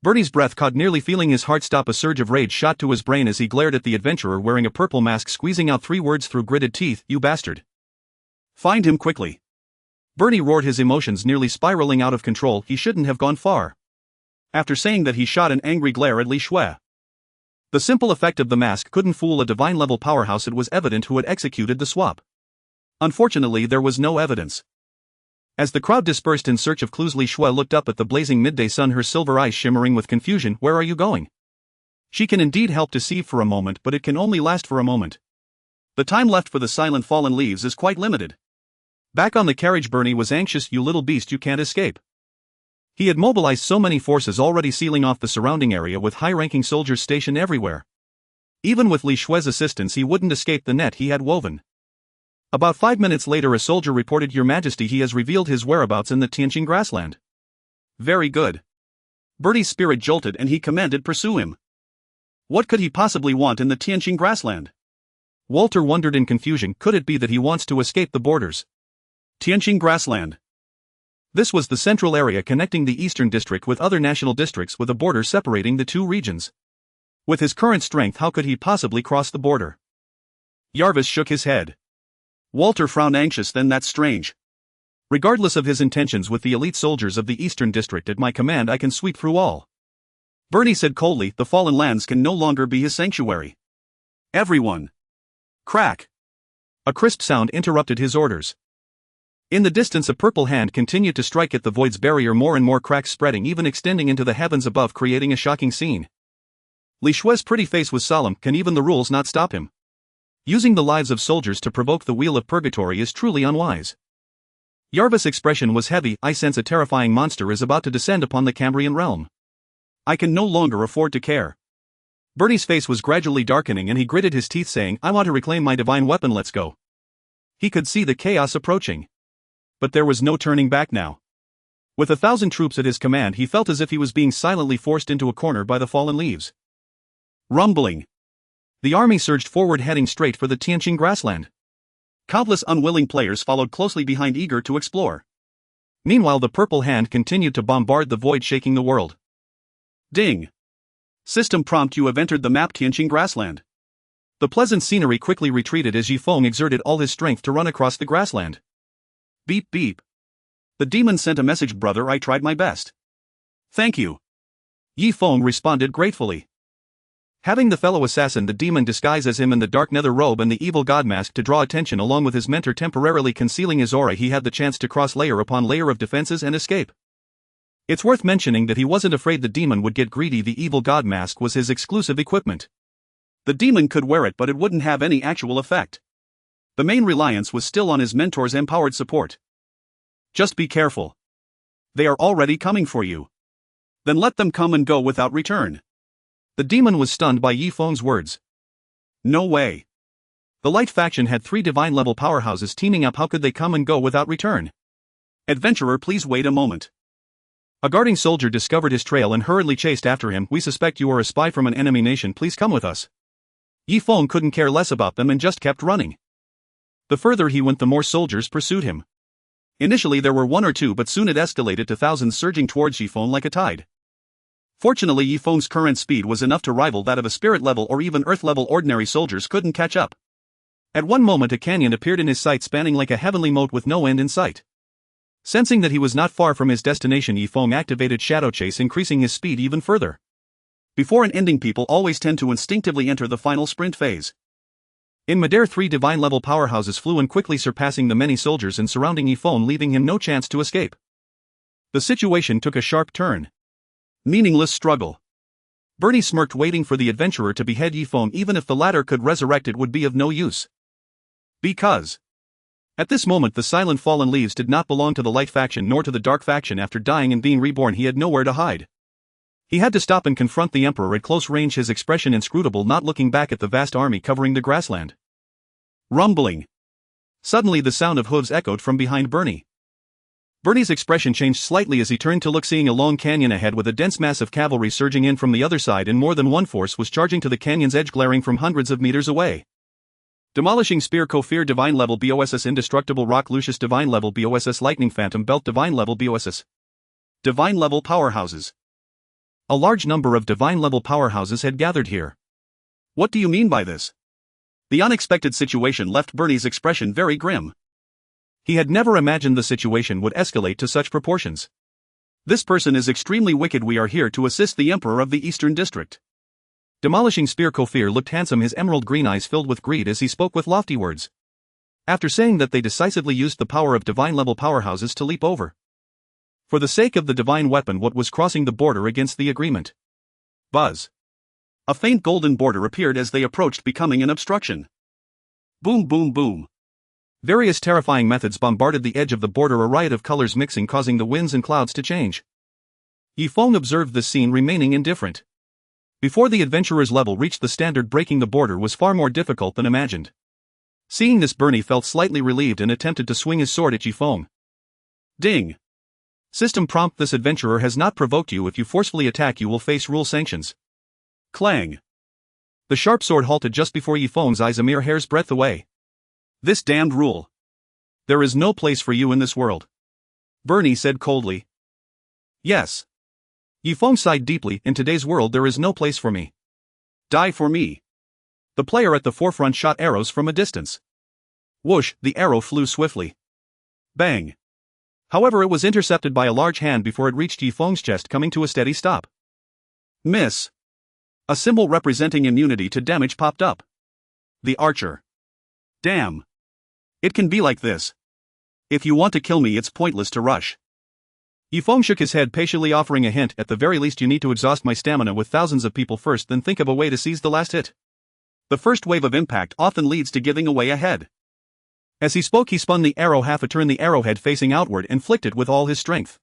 B: Bernie's breath caught, nearly feeling his heart stop. A surge of rage shot to his brain as he glared at the adventurer wearing a purple mask, squeezing out 3 words through gritted teeth, you bastard. Find him quickly. Bernie roared, his emotions nearly spiraling out of control. He shouldn't have gone far. After saying that, he shot an angry glare at Li Shui. The simple effect of the mask couldn't fool a divine-level powerhouse. It was evident who had executed the swap. Unfortunately, there was no evidence. As the crowd dispersed in search of clues, Li Shui looked up at the blazing midday sun, her silver eyes shimmering with confusion. Where are you going? She can indeed help deceive for a moment, but it can only last for a moment. The time left for the silent fallen leaves is quite limited. Back on the carriage, Bernie was anxious. You little beast, you can't escape. He had mobilized so many forces, already sealing off the surrounding area with high-ranking soldiers stationed everywhere. Even with Li Shui's assistance, he wouldn't escape the net he had woven. About 5 minutes later, a soldier reported, Your Majesty, he has revealed his whereabouts in the Tianqing grassland. Very good. Bertie's spirit jolted and he commanded, pursue him. What could he possibly want in the Tianqing grassland? Walter wondered in confusion. Could it be that he wants to escape the borders? Tianqing grassland. This was the central area connecting the eastern district with other national districts, with a border separating the two regions. With his current strength, how could he possibly cross the border? Yarvis shook his head. Walter frowned, anxious. Then that's strange. Regardless of his intentions with the elite soldiers of the eastern district at my command, I can sweep through all. Bernie said coldly, the fallen lands can no longer be his sanctuary. Everyone. Crack. A crisp sound interrupted his orders. In the distance, a purple hand continued to strike at the void's barrier, more and more cracks spreading, even extending into the heavens above, creating a shocking scene. Li Shui's pretty face was solemn. Can even the rules not stop him? Using the lives of soldiers to provoke the wheel of purgatory is truly unwise. Yarvis' expression was heavy. I sense a terrifying monster is about to descend upon the Cambrian realm. I can no longer afford to care. Bernie's face was gradually darkening and he gritted his teeth, saying, I want to reclaim my divine weapon, let's go. He could see the chaos approaching. But there was no turning back now. With 1,000 troops at his command, he felt as if he was being silently forced into a corner by the fallen leaves. Rumbling. The army surged forward, heading straight for the Tianqing grassland. Countless unwilling players followed closely behind, eager to explore. Meanwhile, the purple hand continued to bombard the void, shaking the world. Ding. System prompt, you have entered the map Tianqing grassland. The pleasant scenery quickly retreated as Yifeng exerted all his strength to run across the grassland. Beep beep. The demon sent a message, brother, I tried my best. Thank you. Yifeng responded gratefully. Having the fellow assassin the demon disguise as him in the dark nether robe and the evil god mask to draw attention, along with his mentor temporarily concealing his aura, he had the chance to cross layer upon layer of defenses and escape. It's worth mentioning that he wasn't afraid the demon would get greedy. The evil god mask was his exclusive equipment. The demon could wear it, but it wouldn't have any actual effect. The main reliance was still on his mentor's empowered support. Just be careful. They are already coming for you. Then let them come and go without return. The demon was stunned by Yifeng's words. No way. The Light faction had 3 divine-level powerhouses teaming up. How could they come and go without return? Adventurer, please wait a moment.
A: A guarding soldier discovered his trail and hurriedly chased after him. We suspect you are a spy from an enemy nation, please come with us. Yi Feng couldn't care less about them and just kept running. The further he went, the more soldiers pursued him. Initially there were one or two, but soon it escalated to thousands surging towards Yi Feng like a tide. Fortunately, Yi Feng's current speed was enough to rival that of a spirit-level or even earth-level. Ordinary soldiers couldn't catch up. At one moment a canyon appeared in his sight, spanning like a heavenly moat with no end in sight. Sensing that he was not far from his destination, Yi Feng activated Shadow Chase, increasing his speed even further. Before an ending, people always tend to instinctively enter the final sprint phase. In midair, 3 divine-level powerhouses flew in quickly, surpassing the many soldiers and surrounding Yi Feng, leaving him no chance to escape. The situation took a sharp turn.
B: Meaningless struggle.
A: Bernie smirked, waiting for the adventurer to behead Yi Feng. Even if the latter could resurrect, it would be of no use.
B: Because
A: at this moment the silent fallen leaves did not belong to the light faction nor to the dark faction. After dying and being reborn, he had nowhere to hide. He had to stop and confront the Emperor at close range, his expression inscrutable, not looking back at the vast army covering the grassland.
B: Rumbling.
A: Suddenly the sound of hooves echoed from behind Bernie. Bernie's expression changed slightly as he turned to look, seeing a long canyon ahead with a dense mass of cavalry surging in from the other side, and more than one force was charging to the canyon's edge, glaring from hundreds of meters away. Demolishing Spear, Kofir, Divine Level BOSS, Indestructible Rock, Lucius, Divine Level BOSS, Lightning, Phantom Belt, Divine Level BOSS.
B: Divine Level Powerhouses.
A: A large number of Divine Level powerhouses had gathered here.
B: What do you mean by this? The unexpected situation left Bernie's expression very grim.
A: He had never imagined the situation would escalate to such proportions.
B: This person is extremely wicked. We are here to assist the Emperor of the Eastern District.
A: Demolishing Spear, Kofir looked handsome, his emerald green eyes filled with greed as he spoke with lofty words. After saying that, they decisively used the power of divine level powerhouses to leap over, for the sake of the divine weapon, what was crossing the border against the agreement.
B: Buzz. A faint golden border appeared as they approached, becoming an obstruction. Boom, boom, boom.
A: Various terrifying methods bombarded the edge of the border, a riot of colors mixing, causing the winds and clouds to change. Yi Feng observed this scene, remaining indifferent. Before the adventurer's level reached the standard, breaking the border was far more difficult than imagined. Seeing this, Bernie felt slightly relieved and attempted to swing his sword at Yi Feng.
B: Ding.
A: System prompt: this adventurer has not provoked you. If you forcefully attack, you will face rule sanctions.
B: Clang.
A: The sharp sword halted just before Yi Feng's eyes, a mere hair's breadth away.
B: This damned rule.
A: There is no place for you in this world,
B: Bernie said coldly.
A: Yes. Yi Feng sighed deeply. In today's world there is no place for me.
B: Die for me.
A: The player at the forefront shot arrows from a distance. Whoosh, the arrow flew swiftly. Bang. However, it was intercepted by a large hand before it reached Yi Feng's chest, coming to a steady stop.
B: Miss. A symbol representing immunity to damage popped up. The archer. Damn. It can be like this. If you want to kill me, it's pointless to rush.
A: Yi Feng shook his head, patiently offering a hint. At the very least, you need to exhaust my stamina with thousands of people first, then think of a way to seize the last hit.
B: The first wave of impact often leads to giving away a head.
A: As he spoke, he spun the arrow half a turn, the arrowhead facing outward, and flicked it with all his strength.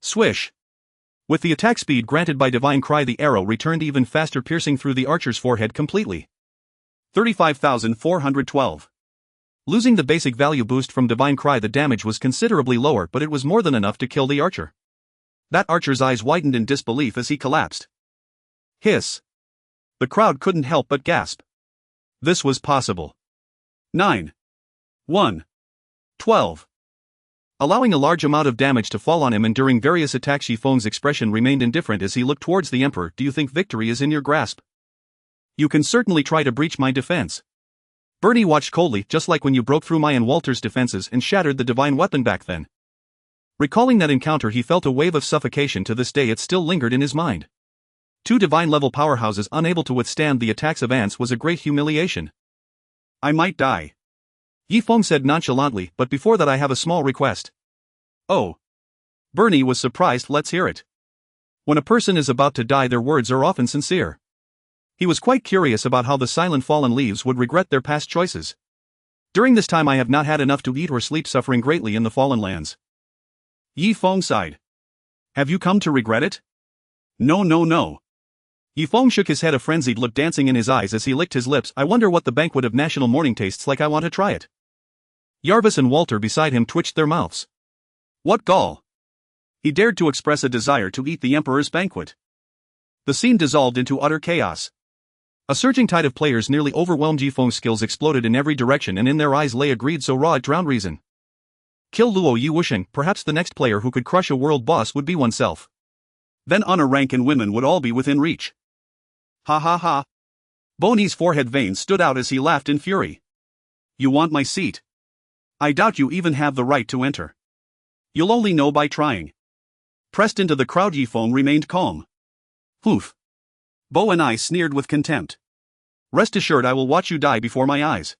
A: Swish. With the attack speed granted by Divine Cry, the arrow returned even faster, piercing through the archer's forehead completely.
B: 35,412.
A: Losing the basic value boost from Divine Cry, the damage was considerably lower, but it was more than enough to kill the archer. That archer's eyes widened in disbelief as he collapsed. Hiss. The crowd couldn't help but gasp. This was possible.
B: 9. 1. 12.
A: Allowing a large amount of damage to fall on him, and during various attacks, Yi Feng's expression remained indifferent as he looked towards the Emperor. Do you think victory is in your grasp? You can certainly try to breach my defense. Bernie watched coldly, just like when you broke through my and Walter's defenses and shattered the divine weapon back then. Recalling that encounter, he felt a wave of suffocation. To this day it still lingered in his mind. 2 divine-level powerhouses unable to withstand the attacks of ants was a great humiliation.
B: I might die,
A: Yi Feng said nonchalantly, but before that I have a small request.
B: Oh.
A: Bernie was surprised. Let's hear it. When a person is about to die, their words are often sincere. He was quite curious about how the silent fallen leaves would regret their past choices. During this time I have not had enough to eat or sleep, suffering greatly in the fallen lands.
B: Yi Feng sighed.
A: Have you come to regret it?
B: No, no, no.
A: Yi Feng shook his head, a frenzied look dancing in his eyes as he licked his lips. I wonder what the banquet of national mourning tastes like. I want to try it. Yarvis and Walter beside him twitched their mouths.
B: What gall! He dared to express a desire to eat the Emperor's banquet. The scene dissolved into utter chaos. A surging tide of players nearly overwhelmed Yifeng's skills exploded in every direction, and in their eyes lay a greed so raw it drowned reason. Kill Luo Yi Wusheng, perhaps the next player who could crush a world boss would be oneself. Then honor, rank and women would all be within reach. Ha ha ha. Boney's forehead veins stood out as he laughed in fury. You want my seat? I doubt you even have the right to enter. You'll only know by trying. Pressed into the crowd, Yifeng remained calm. Hoof. Bo and I sneered with contempt. Rest assured I will watch you die before my eyes.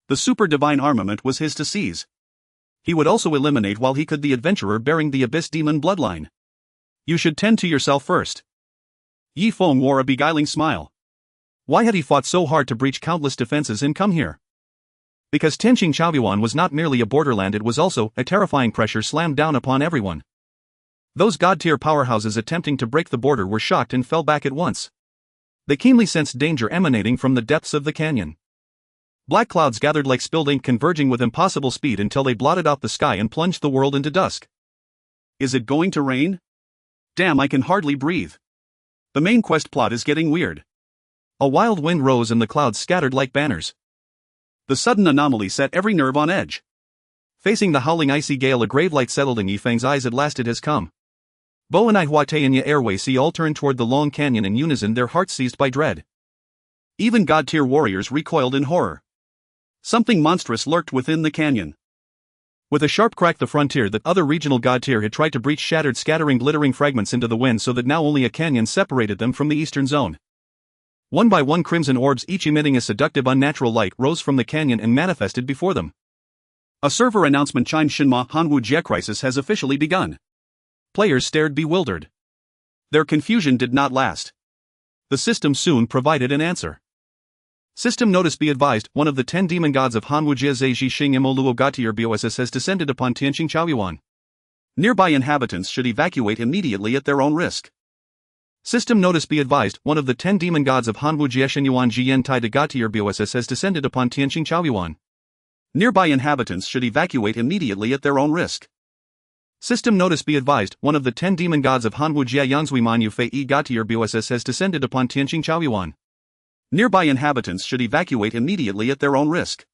B: The super divine armament was his to seize. He would also eliminate while he could the adventurer bearing the abyss demon bloodline. You should tend to yourself first. Yifeng wore a beguiling smile. Why had he fought so hard to breach countless defenses and come here? Because Tianqing Chaoyuan was not merely a borderland, it was also a terrifying pressure slammed down upon everyone. Those god-tier powerhouses attempting to break the border were shocked and fell back at once. They keenly sensed danger emanating from the depths of the canyon. Black clouds gathered like spilled ink, converging with impossible speed until they blotted out the sky and plunged the world into dusk. Is it going to rain? Damn, I can hardly breathe. The main quest plot is getting weird. A wild wind rose and the clouds scattered like banners. The sudden anomaly set every nerve on edge. Facing the howling icy gale, a grave light settled in Yifeng's eyes. At last it has come. Bo and I Huateinya Airway See all turned toward the long canyon in unison, their hearts seized by dread. Even god-tier warriors recoiled in horror. Something monstrous lurked within the canyon. With a sharp crack, the frontier that other regional god-tier had tried to breach shattered, scattering glittering fragments into the wind, so that now only a canyon separated them from the eastern zone. One by one, crimson orbs, each emitting a seductive unnatural light, rose from the canyon and manifested before them. A server announcement chimed. Shinma Hanwu Jie crisis has officially begun. Players stared bewildered. Their confusion did not last. The system soon provided an answer. System notice: be advised, one of the 10 demon gods of Hanwu Jie Zhe Xing Imo Luo Gatier BOSS has descended upon Tianqing Chaoyuan. Nearby inhabitants should evacuate immediately at their own risk. System notice: be advised, one of the 10 demon gods of Hanwu Jie Shenyuan Jiyan Tai de Gatier BOSS has descended upon Tianqing Chaoyuan. Nearby inhabitants should evacuate immediately at their own risk. System notice: be advised, one of the 10 demon gods of Hanwu Jie Yanzui Manyu Fei E Gatier BOSS has descended upon Tianqing Chaoyuan. Nearby inhabitants should evacuate immediately at their own risk.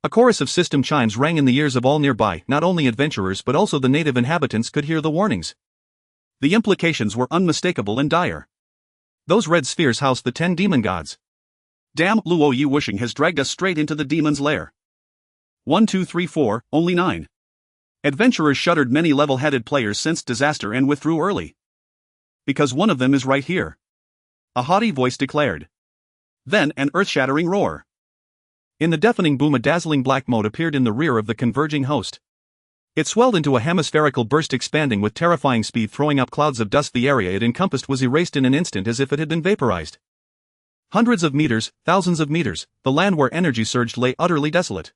B: A chorus of system chimes rang in the ears of all nearby. Not only adventurers but also the native inhabitants could hear the warnings. The implications were unmistakable and dire. Those red spheres housed the 10 demon gods. Damn, Luo Yi Wusheng has dragged us straight into the demon's lair. 1 2 3 4, only 9. Adventurers shuddered. Many level-headed players sensed disaster and withdrew early. Because one of them is right here. A haughty voice declared. Then, an earth-shattering roar. In the deafening boom, a dazzling black mote appeared in the rear of the converging host. It swelled into a hemispherical burst, expanding with terrifying speed, throwing up clouds of dust. The area it encompassed was erased in an instant as if it had been vaporized. Hundreds of meters, thousands of meters, the land where energy surged lay utterly desolate.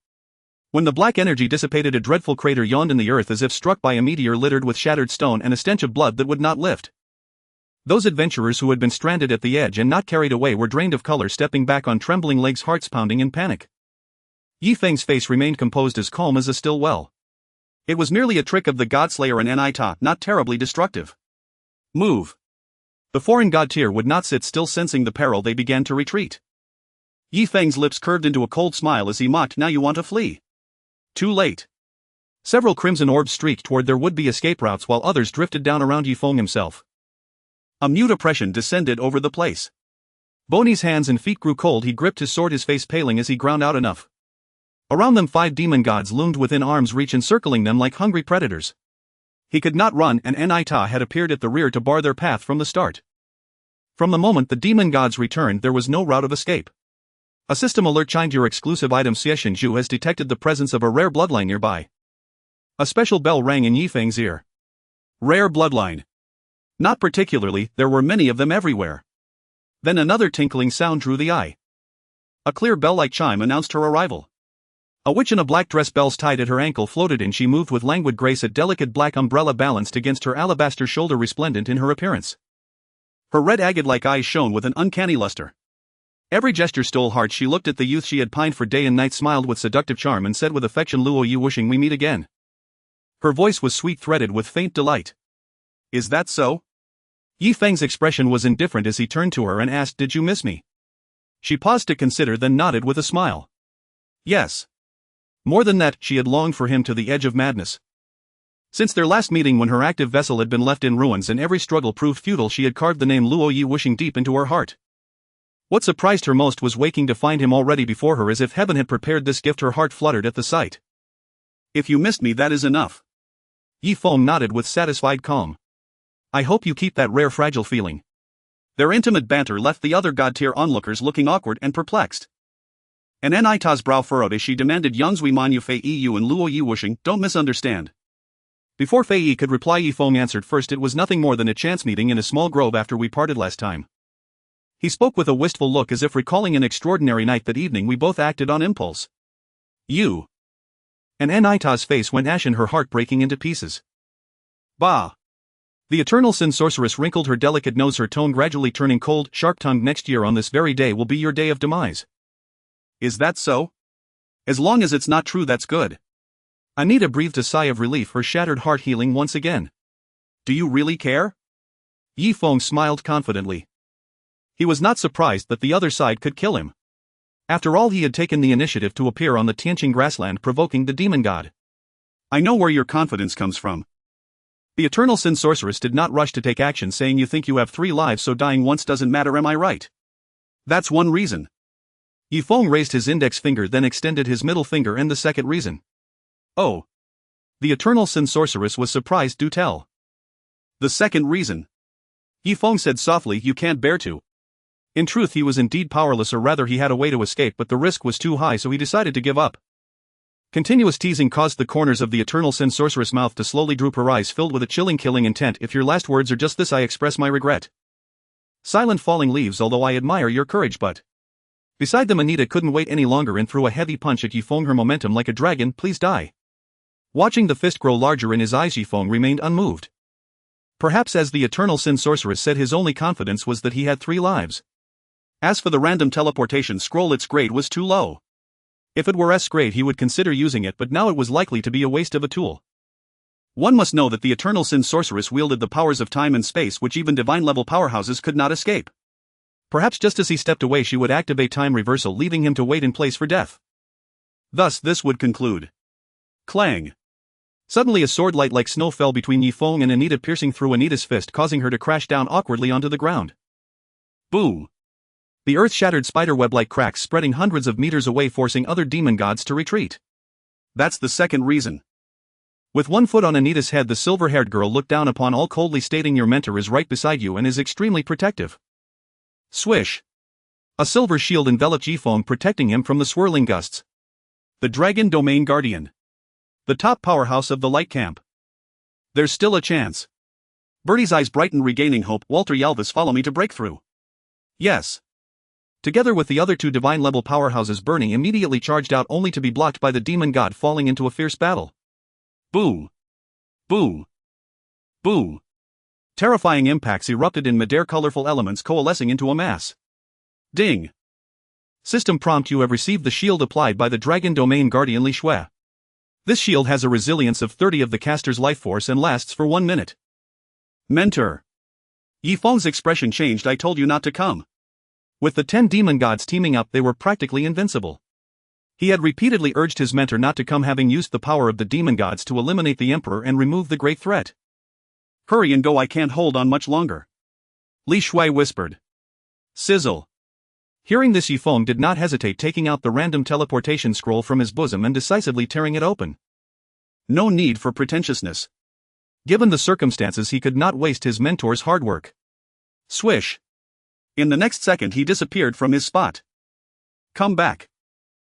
B: When the black energy dissipated, a dreadful crater yawned in the earth as if struck by a meteor, littered with shattered stone and a stench of blood that would not lift. Those adventurers who had been stranded at the edge and not carried away were drained of color, stepping back on trembling legs, hearts pounding in panic. Yifeng's face remained composed, as calm as a still well. It was merely a trick of the Godslayer and Ni Ta, not terribly destructive. Move. The foreign god tier would not sit still, sensing the peril. They began to retreat. Yifeng's lips curved into a cold smile as he mocked. Now you want to flee? Too late. Several crimson orbs streaked toward their would-be escape routes while others drifted down around Yifeng himself. A mute oppression descended over the place. Boney's hands and feet grew cold. He gripped his sword, his face paling as he ground out enough. Around them 5 demon gods loomed within arm's reach, encircling them like hungry predators. He could not run, and Ni Ta had appeared at the rear to bar their path from the start. From the moment the demon gods returned, there was no route of escape. A system alert chimed. Your exclusive item Xie Ju has detected the presence of a rare bloodline nearby. A special bell rang in Yifeng's ear. Rare bloodline. Not particularly, there were many of them everywhere. Then another tinkling sound drew the eye. A clear bell-like chime announced her arrival. A witch in a black dress, bells tied at her ankle, floated in. She moved with languid grace, a delicate black umbrella balanced against her alabaster shoulder, resplendent in her appearance. Her red agate-like eyes shone with an uncanny luster. Every gesture stole heart. She looked at the youth she had pined for day and night, smiled with seductive charm, and said with affection, Luo Yi Wusheng, we meet again. Her voice was sweet-threaded with faint delight. Is that so? Yi Feng's expression was indifferent as he turned to her and asked, "Did you miss me?" She paused to consider, then nodded with a smile. Yes. More than that, she had longed for him to the edge of madness. Since their last meeting, when her active vessel had been left in ruins and every struggle proved futile, she had carved the name Luo Yi wishing deep into her heart. What surprised her most was waking to find him already before her, as if heaven had prepared this gift. Her heart fluttered at the sight. "If you missed me, that is enough." Yi Feng nodded with satisfied calm. "I hope you keep that rare fragile feeling." Their intimate banter left the other god-tier onlookers looking awkward and perplexed. And Nita's brow furrowed as she demanded, "Yangzui Manyu Fei Yu and Luo Yi wishing, don't misunderstand." Before Fei Yi could reply, Yi Feng answered first, "It was nothing more than a chance meeting in a small grove after we parted last time." He spoke with a wistful look as if recalling an extraordinary night. "That evening we both acted on impulse." "You?" And Nita's face went ashen, her heart breaking into pieces. "Bah!" The Eternal Sin Sorceress wrinkled her delicate nose, her tone gradually turning cold, sharp-tongued. "Next year on this very day will be your day of demise." "Is that so? As long as it's not true, that's good." Anita breathed a sigh of relief, her shattered heart healing once again. "Do you really care?" Yi Feng smiled confidently. He was not surprised that the other side could kill him. After all, he had taken the initiative to appear on the Tianqing grassland, provoking the demon god. "I know where your confidence comes from." The Eternal Sin Sorceress did not rush to take action, saying, "You think you have 3 lives, so dying once doesn't matter, am I right?" "That's one reason." Yi Feng raised his index finger, then extended his middle finger. "And the second reason?" "Oh." The Eternal Sin Sorceress was surprised. "Do tell." "The second reason," Yi Feng said softly, "you can't bear to." In truth, he was indeed powerless, or rather he had a way to escape, but the risk was too high, so he decided to give up. Continuous teasing caused the corners of the Eternal Sin Sorceress' mouth to slowly droop, her eyes filled with a chilling, killing intent. "If your last words are just this, I express my regret." Silent falling leaves. "Although I admire your courage, but..." Beside them, Anita couldn't wait any longer and threw a heavy punch at Yi Feng, her momentum like a dragon. "Please die." Watching the fist grow larger in his eyes, Yi Feng remained unmoved. Perhaps, as the Eternal Sin Sorceress said, his only confidence was that he had 3 lives. As for the random teleportation scroll, its grade was too low. If it were S grade, he would consider using it, but now it was likely to be a waste of a tool. One must know that the Eternal Sin Sorceress wielded the powers of time and space, which even divine-level powerhouses could not escape. Perhaps just as he stepped away, she would activate time reversal, leaving him to wait in place for death. Thus this would conclude. Clang! Suddenly a sword light like snow fell between Yi Feng and Anita, piercing through Anita's fist, causing her to crash down awkwardly onto the ground. Boom! The earth shattered, spiderweb-like cracks spreading hundreds of meters away, forcing other demon gods to retreat. That's the second reason. With one foot on Anita's head, the silver-haired girl looked down upon all coldly, stating, "Your mentor is right beside you and is extremely protective." Swish! A silver shield enveloped Yi Feng, protecting him from the swirling gusts. The Dragon Domain Guardian. The top powerhouse of the Light Camp. There's still a chance. Bertie's eyes brightened, regaining hope. "Walter Yalvis, follow me to break through." Yes. Together with the other 2 divine-level powerhouses, Bernie immediately charged out, only to be blocked by the demon god, falling into a fierce battle. Boom! Boom! Boom! Terrifying impacts erupted in midair, colorful elements coalescing into a mass. Ding! System prompt: you have received the shield applied by the Dragon Domain Guardian Li Shui. This shield has a resilience of 30 of the caster's life force and lasts for 1 minute. Mentor. Yi Feng's expression changed. "I told you not to come." With the 10 demon gods teaming up, they were practically invincible. He had repeatedly urged his mentor not to come, having used the power of the demon gods to eliminate the Emperor and remove the great threat. "Hurry and go, I can't hold on much longer," Li Shui whispered. Sizzle. Hearing this, Yi Feng did not hesitate, taking out the random teleportation scroll from his bosom and decisively tearing it open. No need for pretentiousness. Given the circumstances, he could not waste his mentor's hard work. Swish. In the next second, he disappeared from his spot. "Come back."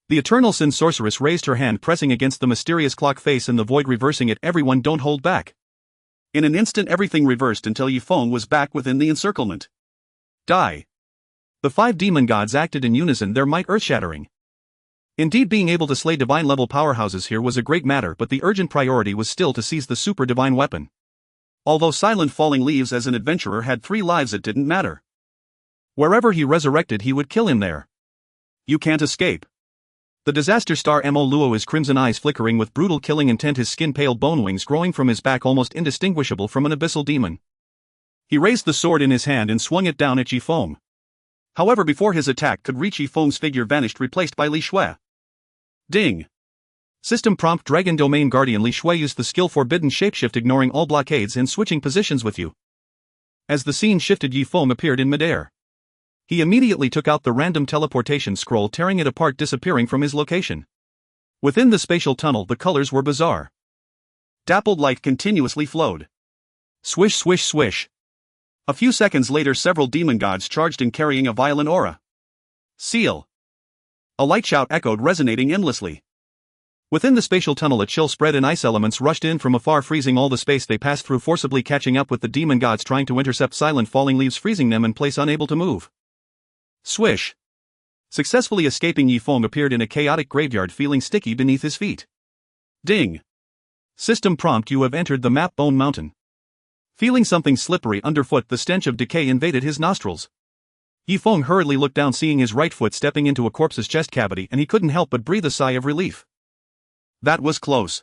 B: The Eternal Sin Sorceress raised her hand, pressing against the mysterious clock face in the void, reversing it. "Everyone, don't hold back." In an instant, everything reversed until Yi Feng was back within the encirclement. Die. The 5 demon gods acted in unison, their might earth-shattering. Indeed, being able to slay divine-level powerhouses here was a great matter, but the urgent priority was still to seize the super-divine weapon. Although Silent Falling Leaves as an adventurer had 3 lives, it didn't matter. Wherever he resurrected, he would kill him there. You can't escape. The disaster star Mo Luo, his crimson eyes flickering with brutal killing intent, his skin pale, bone wings growing from his back almost indistinguishable from an abyssal demon. He raised the sword in his hand and swung it down at Yifeng. However, before his attack could reach, Yifeng's figure vanished, replaced by Li Shui. Ding! System prompt: Dragon Domain Guardian. Li Shui used the skill Forbidden Shapeshift, ignoring all blockades and switching positions with you. As the scene shifted, Yifeng appeared in midair. He immediately took out the random teleportation scroll, tearing it apart, disappearing from his location. Within the spatial tunnel, the colors were bizarre. Dappled light continuously flowed. Swish, swish, swish. A few seconds later, several demon gods charged in, carrying a violent aura. Seal! A light shout echoed, resonating endlessly. Within the spatial tunnel, a chill spread and ice elements rushed in from afar, freezing all the space they passed through, forcibly catching up with the demon gods, trying to intercept silent falling leaves, freezing them in place, unable to move. Swish! Successfully escaping, Yifeng appeared in a chaotic graveyard, feeling sticky beneath his feet. Ding! System prompt: you have entered the map Bone Mountain. Feeling something slippery underfoot, the stench of decay invaded his nostrils. Yifeng hurriedly looked down, seeing his right foot stepping into a corpse's chest cavity, and he couldn't help but breathe a sigh of relief. That was close.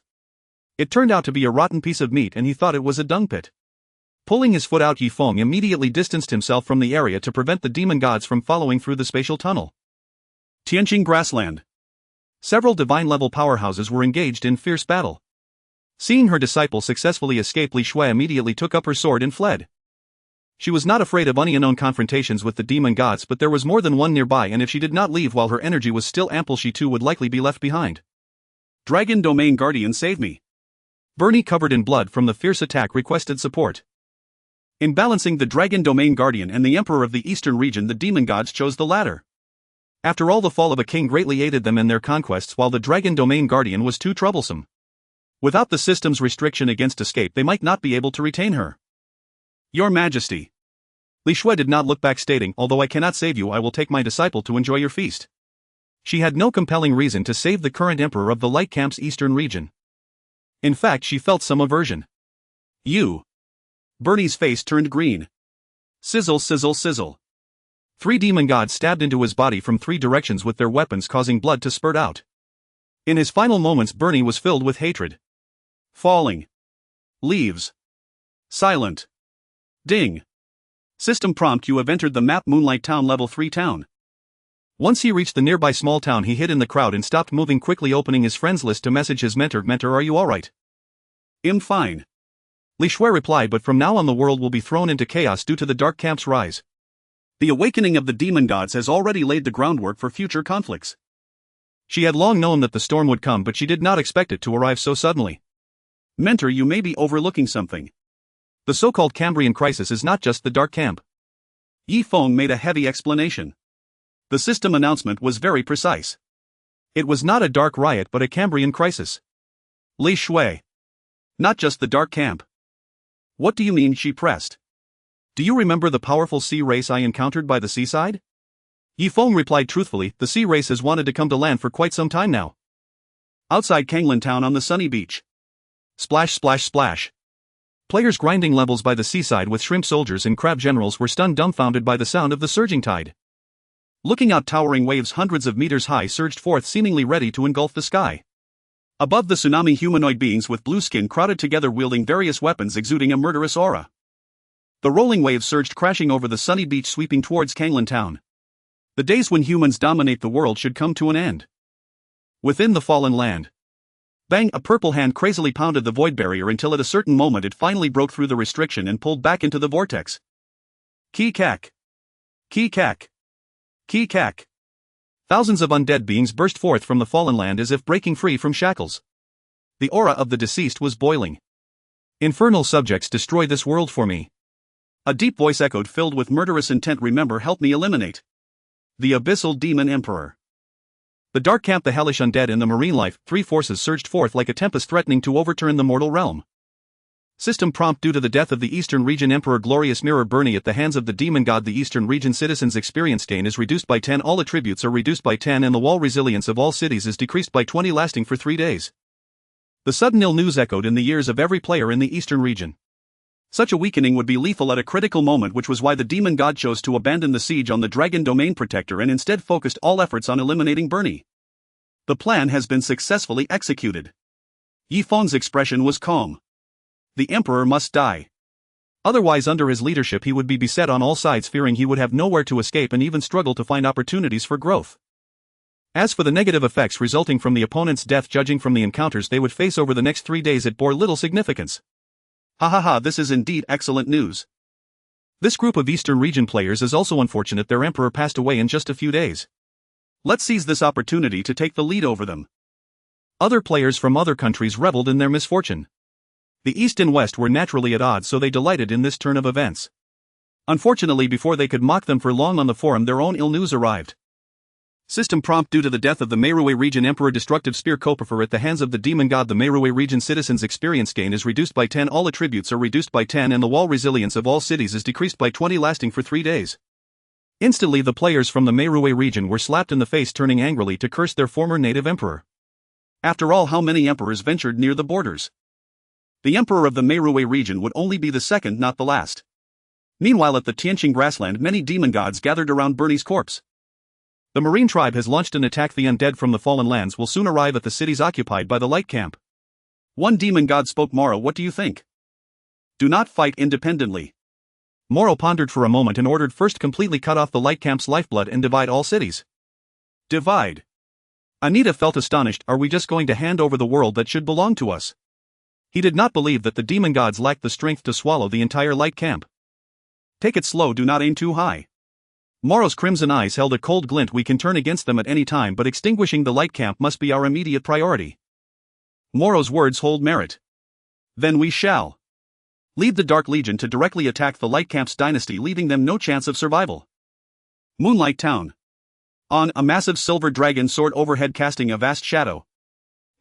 B: It turned out to be a rotten piece of meat, and he thought it was a dung pit. Pulling his foot out, Yifeng immediately distanced himself from the area to prevent the demon gods from following through the spatial tunnel. Tianqing Grassland. Several divine-level powerhouses were engaged in fierce battle. Seeing her disciple successfully escape, Li Shui immediately took up her sword and fled. She was not afraid of any unknown confrontations with the demon gods, but there was more than one nearby, and if she did not leave while her energy was still ample, she too would likely be left behind. Dragon Domain Guardian, save me! Bernie, covered in blood from the fierce attack, requested support. In balancing the Dragon Domain Guardian and the Emperor of the Eastern region, the demon gods chose the latter. After all, the fall of a king greatly aided them in their conquests, while the Dragon Domain Guardian was too troublesome. Without the system's restriction against escape, they might not be able to retain her. Your Majesty. Li Shui did not look back, stating, although I cannot save you, I will take my disciple to enjoy your feast. She had no compelling reason to save the current emperor of the Light Camp's eastern region. In fact, she felt some aversion. You. Bernie's face turned green. Sizzle, sizzle, sizzle. 3 demon gods stabbed into his body from 3 directions with their weapons, causing blood to spurt out. In his final moments, Bernie was filled with hatred. Falling. Leaves. Silent. Ding. System prompt: you have entered the map Moonlight Town Level 3 town. Once he reached the nearby small town, he hid in the crowd and stopped moving, quickly opening his friends list to message his mentor. Mentor, are you alright? I'm fine. Li Shui replied, but from now on the world will be thrown into chaos due to the Dark Camp's rise. The awakening of the demon gods has already laid the groundwork for future conflicts. She had long known that the storm would come, but she did not expect it to arrive so suddenly. Mentor, you may be overlooking something. The so-called Cambrian crisis is not just the Dark Camp. Yifeng made a heavy explanation. The system announcement was very precise. It was not a dark riot but a Cambrian crisis. Li Shui. Not just the Dark Camp. What do you mean? She pressed. Do you remember the powerful sea race I encountered by the seaside? Yifeng replied truthfully, the sea race has wanted to come to land for quite some time now. Outside Kanglan Town on the sunny beach. Splash, splash, splash. Players grinding levels by the seaside with shrimp soldiers and crab generals were stunned, dumbfounded by the sound of the surging tide. Looking out, towering waves hundreds of meters high surged forth, seemingly ready to engulf the sky. Above the tsunami, humanoid beings with blue skin crowded together, wielding various weapons, exuding a murderous aura. The rolling waves surged, crashing over the sunny beach, sweeping towards Kanglan Town. The days when humans dominate the world should come to an end. Within the fallen land. Bang! A purple hand crazily pounded the void barrier until at a certain moment it finally broke through the restriction and pulled back into the vortex. Kee-cack. Kee-cack. Kee-cack. Thousands of undead beings burst forth from the fallen land as if breaking free from shackles. The aura of the deceased was boiling. Infernal subjects, destroy this world for me. A deep voice echoed, filled with murderous intent. Remember, help me eliminate the Abyssal Demon Emperor. The Dark Camp, the hellish undead, and the marine life, 3 forces surged forth like a tempest, threatening to overturn the mortal realm. System prompt: due to the death of the Eastern Region Emperor Glorious Mirror Bernie at the hands of the demon god, the Eastern Region citizens' experience gain is reduced by 10, all attributes are reduced by 10, and the wall resilience of all cities is decreased by 20, lasting for 3 days. The sudden ill news echoed in the ears of every player in the Eastern Region. Such a weakening would be lethal at a critical moment, which was why the demon god chose to abandon the siege on the Dragon Domain Protector and instead focused all efforts on eliminating Bernie. The plan has been successfully executed. Yi Feng's expression was calm. The emperor must die.
A: Otherwise, under his leadership, he would be beset on all sides, fearing he would have nowhere to escape and even struggle to find opportunities for growth. As for the negative effects resulting from the opponent's death, judging from the encounters they would face over the next 3 days, it bore little significance.
B: This is indeed excellent news.
A: This group of Eastern region players is also unfortunate. Their emperor passed away in just a few days.
B: Let's seize this opportunity to take the lead over them.
A: Other players from other countries reveled in their misfortune. The East and West were naturally at odds, so they delighted in this turn of events. Unfortunately, before they could mock them for long on the forum, their own ill news arrived.
B: System prompt: due to the death of the Meruwe region emperor, destructive spear Kopafer at the hands of the demon god, the Meruwe region citizens' experience gain is reduced by 10, all attributes are reduced by 10, and the wall resilience of all cities is decreased by 20, lasting for 3 days.
A: Instantly, the players from the Meruwe region were slapped in the face, turning angrily to curse their former native emperor.
B: After all, how many emperors ventured near the borders? The emperor of the Meruwe region would only be the second, not the last. Meanwhile, at the Tianqing grassland, many demon gods gathered around Bernie's corpse.
A: The Marine tribe has launched an attack. The undead from the fallen lands will soon arrive at the cities occupied by the light camp.
B: One demon god spoke. Moro, what do you think? Do not fight independently.
A: Moro pondered for a moment and ordered, first completely cut off the light camp's lifeblood and divide all cities.
B: Divide?
A: Anita felt astonished. Are we just going to hand over the world that should belong to us? He did not believe that the demon gods lacked the strength to swallow the entire light camp.
B: Take it slow, do not aim too high.
A: Moro's crimson eyes held a cold glint. We can turn against them at any time, but extinguishing the light camp must be our immediate priority.
B: Moro's words hold merit. Then we shall lead the Dark Legion to directly attack the light camp's dynasty, leaving them no chance of survival. Moonlight Town. On, a massive silver dragon soared overhead, casting a vast shadow.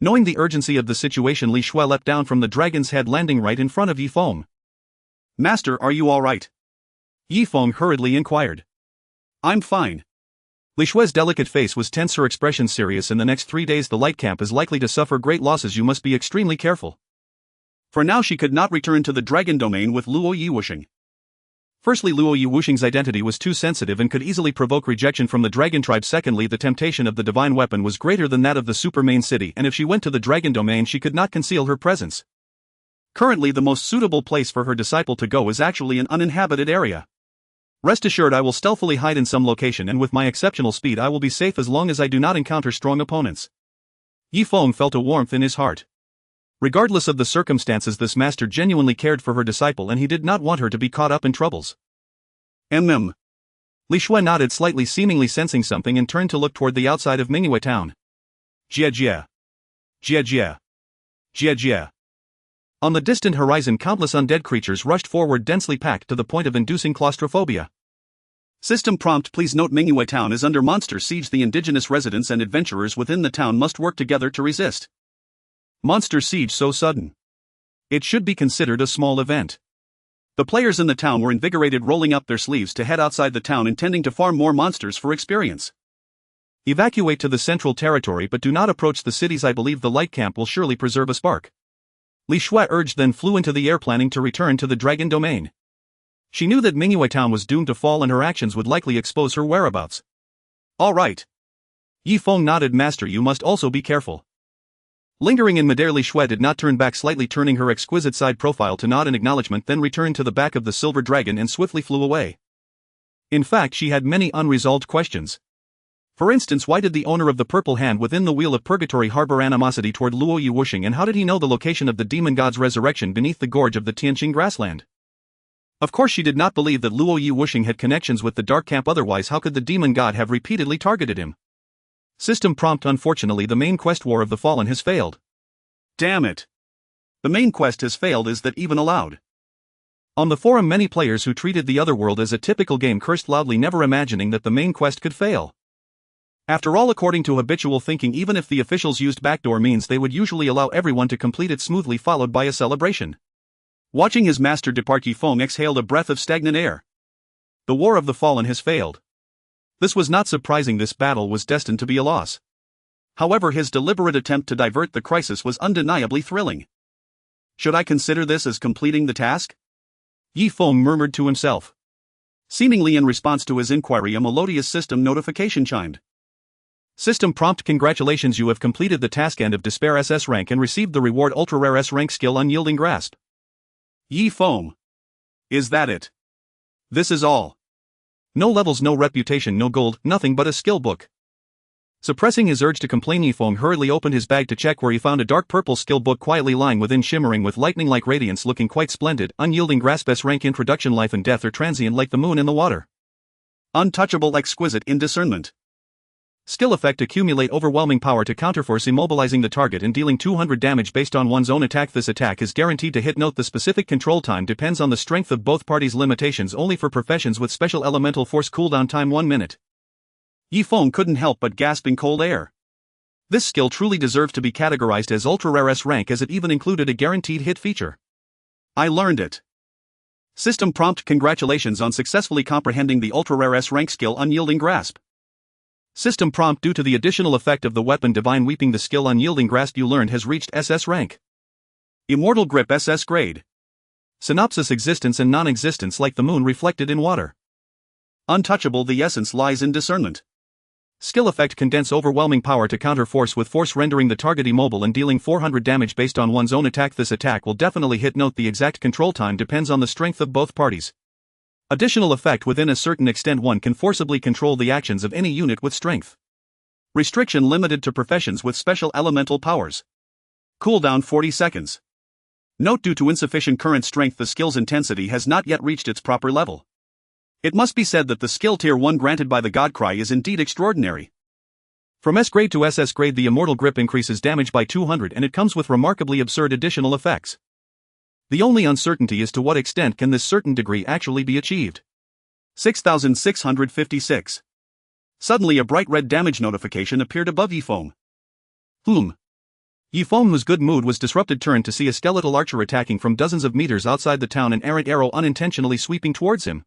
A: Knowing the urgency of the situation, Li Shui leapt down from the dragon's head, landing right in front of Yi Feng.
B: Master, are you all right?
A: Yi Feng hurriedly inquired.
B: I'm fine.
A: Li Shui's delicate face was tense, her expression serious. In the next 3 days, the light camp is likely to suffer great losses. You must be extremely careful.
B: For now, she could not return to the dragon domain with Luo Yiwushing.
A: Firstly, Luo Yiwushing's identity was too sensitive and could easily provoke rejection from the dragon tribe. Secondly, the temptation of the divine weapon was greater than that of the super main city, and if she went to the dragon domain, she could not conceal her presence.
B: Currently, the most suitable place for her disciple to go is actually an uninhabited area.
A: Rest assured, I will stealthily hide in some location, and with my exceptional speed I will be safe as long as I do not encounter strong opponents. Yi Feng felt a warmth in his heart. Regardless of the circumstances, this master genuinely cared for her disciple, and he did not want her to be caught up in troubles. Li Shui nodded slightly, seemingly sensing something, and turned to look toward the outside of Mingyue town.
B: Jia Jia. Jia Jia. Jia Jia.
A: On the distant horizon, countless undead creatures rushed forward, densely packed to the point of inducing claustrophobia.
B: System prompt: please note Mingyue town is under monster siege. The indigenous residents and adventurers within the town must work together to resist.
A: Monster siege so sudden? It should be considered a small event.
B: The players in the town were invigorated, rolling up their sleeves to head outside the town, intending to farm more monsters for experience.
A: Evacuate to the central territory, but do not approach the cities. I believe the light camp will surely preserve a spark. Li Shui urged, then flew into the air, planning to return to the dragon domain. She knew that Mingyue town was doomed to fall, and her actions would likely expose her whereabouts.
B: All right.
A: Yi Feng nodded. Master, you must also be careful. Lingering in midair, Li Shui did not turn back, slightly turning her exquisite side profile to nod in acknowledgement, then returned to the back of the silver dragon and swiftly flew away. In fact, she had many unresolved questions. For instance, why did the owner of the purple hand within the Wheel of Purgatory harbor animosity toward Luo Yiwushing, and how did he know the location of the demon god's resurrection beneath the gorge of the Tianqing grassland? Of course, she did not believe that Luo Yiwushing had connections with the dark camp, otherwise how could the demon god have repeatedly targeted him? System prompt: unfortunately, the main quest, War of the Fallen, has failed.
B: Damn it. The main quest has failed. Is that even allowed?
A: On the forum, many players who treated the other world as a typical game cursed loudly, never imagining that the main quest could fail. After all, according to habitual thinking, even if the officials used backdoor means, they would usually allow everyone to complete it smoothly, followed by a celebration.
B: Watching his master depart, Yi Feng exhaled a breath of stagnant air.
A: The War of the Fallen has failed. This was not surprising. This battle was destined to be a loss.
B: However, his deliberate attempt to divert the crisis was undeniably thrilling. Should I consider this as completing the task?
A: Yi Feng murmured to himself.
B: Seemingly in response to his inquiry, a melodious system notification chimed. System prompt: congratulations, you have completed the task End of Despair SS rank and received the reward ultra rare S rank skill Unyielding Grasp. Ye foam. Is that it? This is all. No levels, no reputation, no gold, nothing but a skill book. Suppressing his urge to complain, Yifeng hurriedly opened his bag to check, where he found a dark purple skill book quietly lying within, shimmering with lightning-like radiance, looking quite splendid. Unyielding Grasp S rank introduction: life and death are transient like the moon in the water. Untouchable, exquisite in discernment. Skill effect: accumulate overwhelming power to counterforce, immobilizing the target and dealing 200 damage based on one's own attack. This attack is guaranteed to hit. Note: the specific control time depends on the strength of both parties. Limitations only for professions with special elemental force. Cooldown time 1 minute. Yifeng couldn't help but gasp in cold air. This skill truly deserves to be categorized as ultra rare S rank, as it even included a guaranteed hit feature. I learned it. System prompt: congratulations on successfully comprehending the ultra rare S rank skill Unyielding Grasp. System prompt: due to the additional effect of the weapon Divine Weeping, the skill Unyielding Grasp you learned has reached SS rank. Immortal Grip SS grade. Synopsis: existence and non-existence like the moon reflected in water. Untouchable: the essence lies in discernment. Skill effect: condense overwhelming power to counter force with force, rendering the target immobile and dealing 400 damage based on one's own attack. This attack will definitely hit. Note: the exact control time depends on the strength of both parties. Additional effect: within a certain extent one can forcibly control the actions of any unit with strength. Restriction: limited to professions with special elemental powers. Cooldown 40 seconds. Note: due to insufficient current strength, the skill's intensity has not yet reached its proper level. It must be said that the skill tier 1 granted by the God Cry is indeed extraordinary. From S grade to SS grade, the Immortal Grip increases damage by 200, and it comes with remarkably absurd additional effects. The only uncertainty is to what extent can this certain degree actually be achieved. 6656. Suddenly a bright red damage notification appeared above Yifeng. Yifeng, whose good mood was disrupted, turned to see a skeletal archer attacking from dozens of meters outside the town, an errant arrow unintentionally sweeping towards him.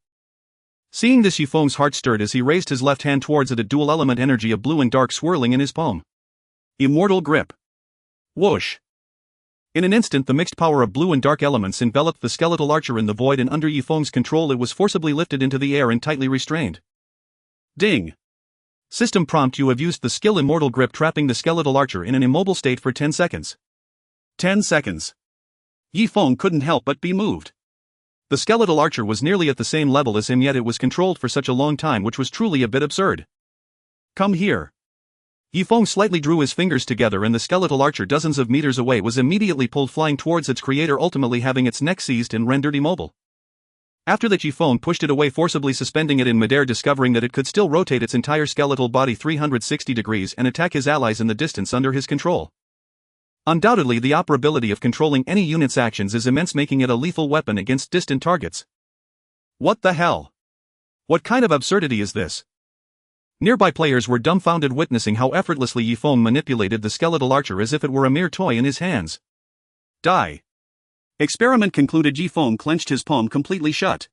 B: Seeing this, Yifeng's heart stirred as he raised his left hand towards it, a dual-element energy of blue and dark swirling in his palm. Immortal Grip. Whoosh. In an instant, the mixed power of blue and dark elements enveloped the skeletal archer in the void, and under Yifeng's control it was forcibly lifted into the air and tightly restrained. Ding. System prompt: you have used the skill Immortal Grip, trapping the skeletal archer in an immobile state for 10 seconds. 10 seconds. Yifeng couldn't help but be moved. The skeletal archer was nearly at the same level as him, yet it was controlled for such a long time, which was truly a bit absurd. Come here. Yifeng slightly drew his fingers together, and the skeletal archer, dozens of meters away, was immediately pulled flying towards its creator, ultimately having its neck seized and rendered immobile. After that, Yifeng pushed it away, forcibly suspending it in midair, discovering that it could still rotate its entire skeletal body 360 degrees and attack his allies in the distance under his control. Undoubtedly, the operability of controlling any unit's actions is immense, making it a lethal weapon against distant targets. What the hell? What kind of absurdity is this? Nearby players were dumbfounded, witnessing how effortlessly Yifeng manipulated the skeletal archer as if it were a mere toy in his hands. Die. Experiment concluded. Yifeng clenched his palm completely shut.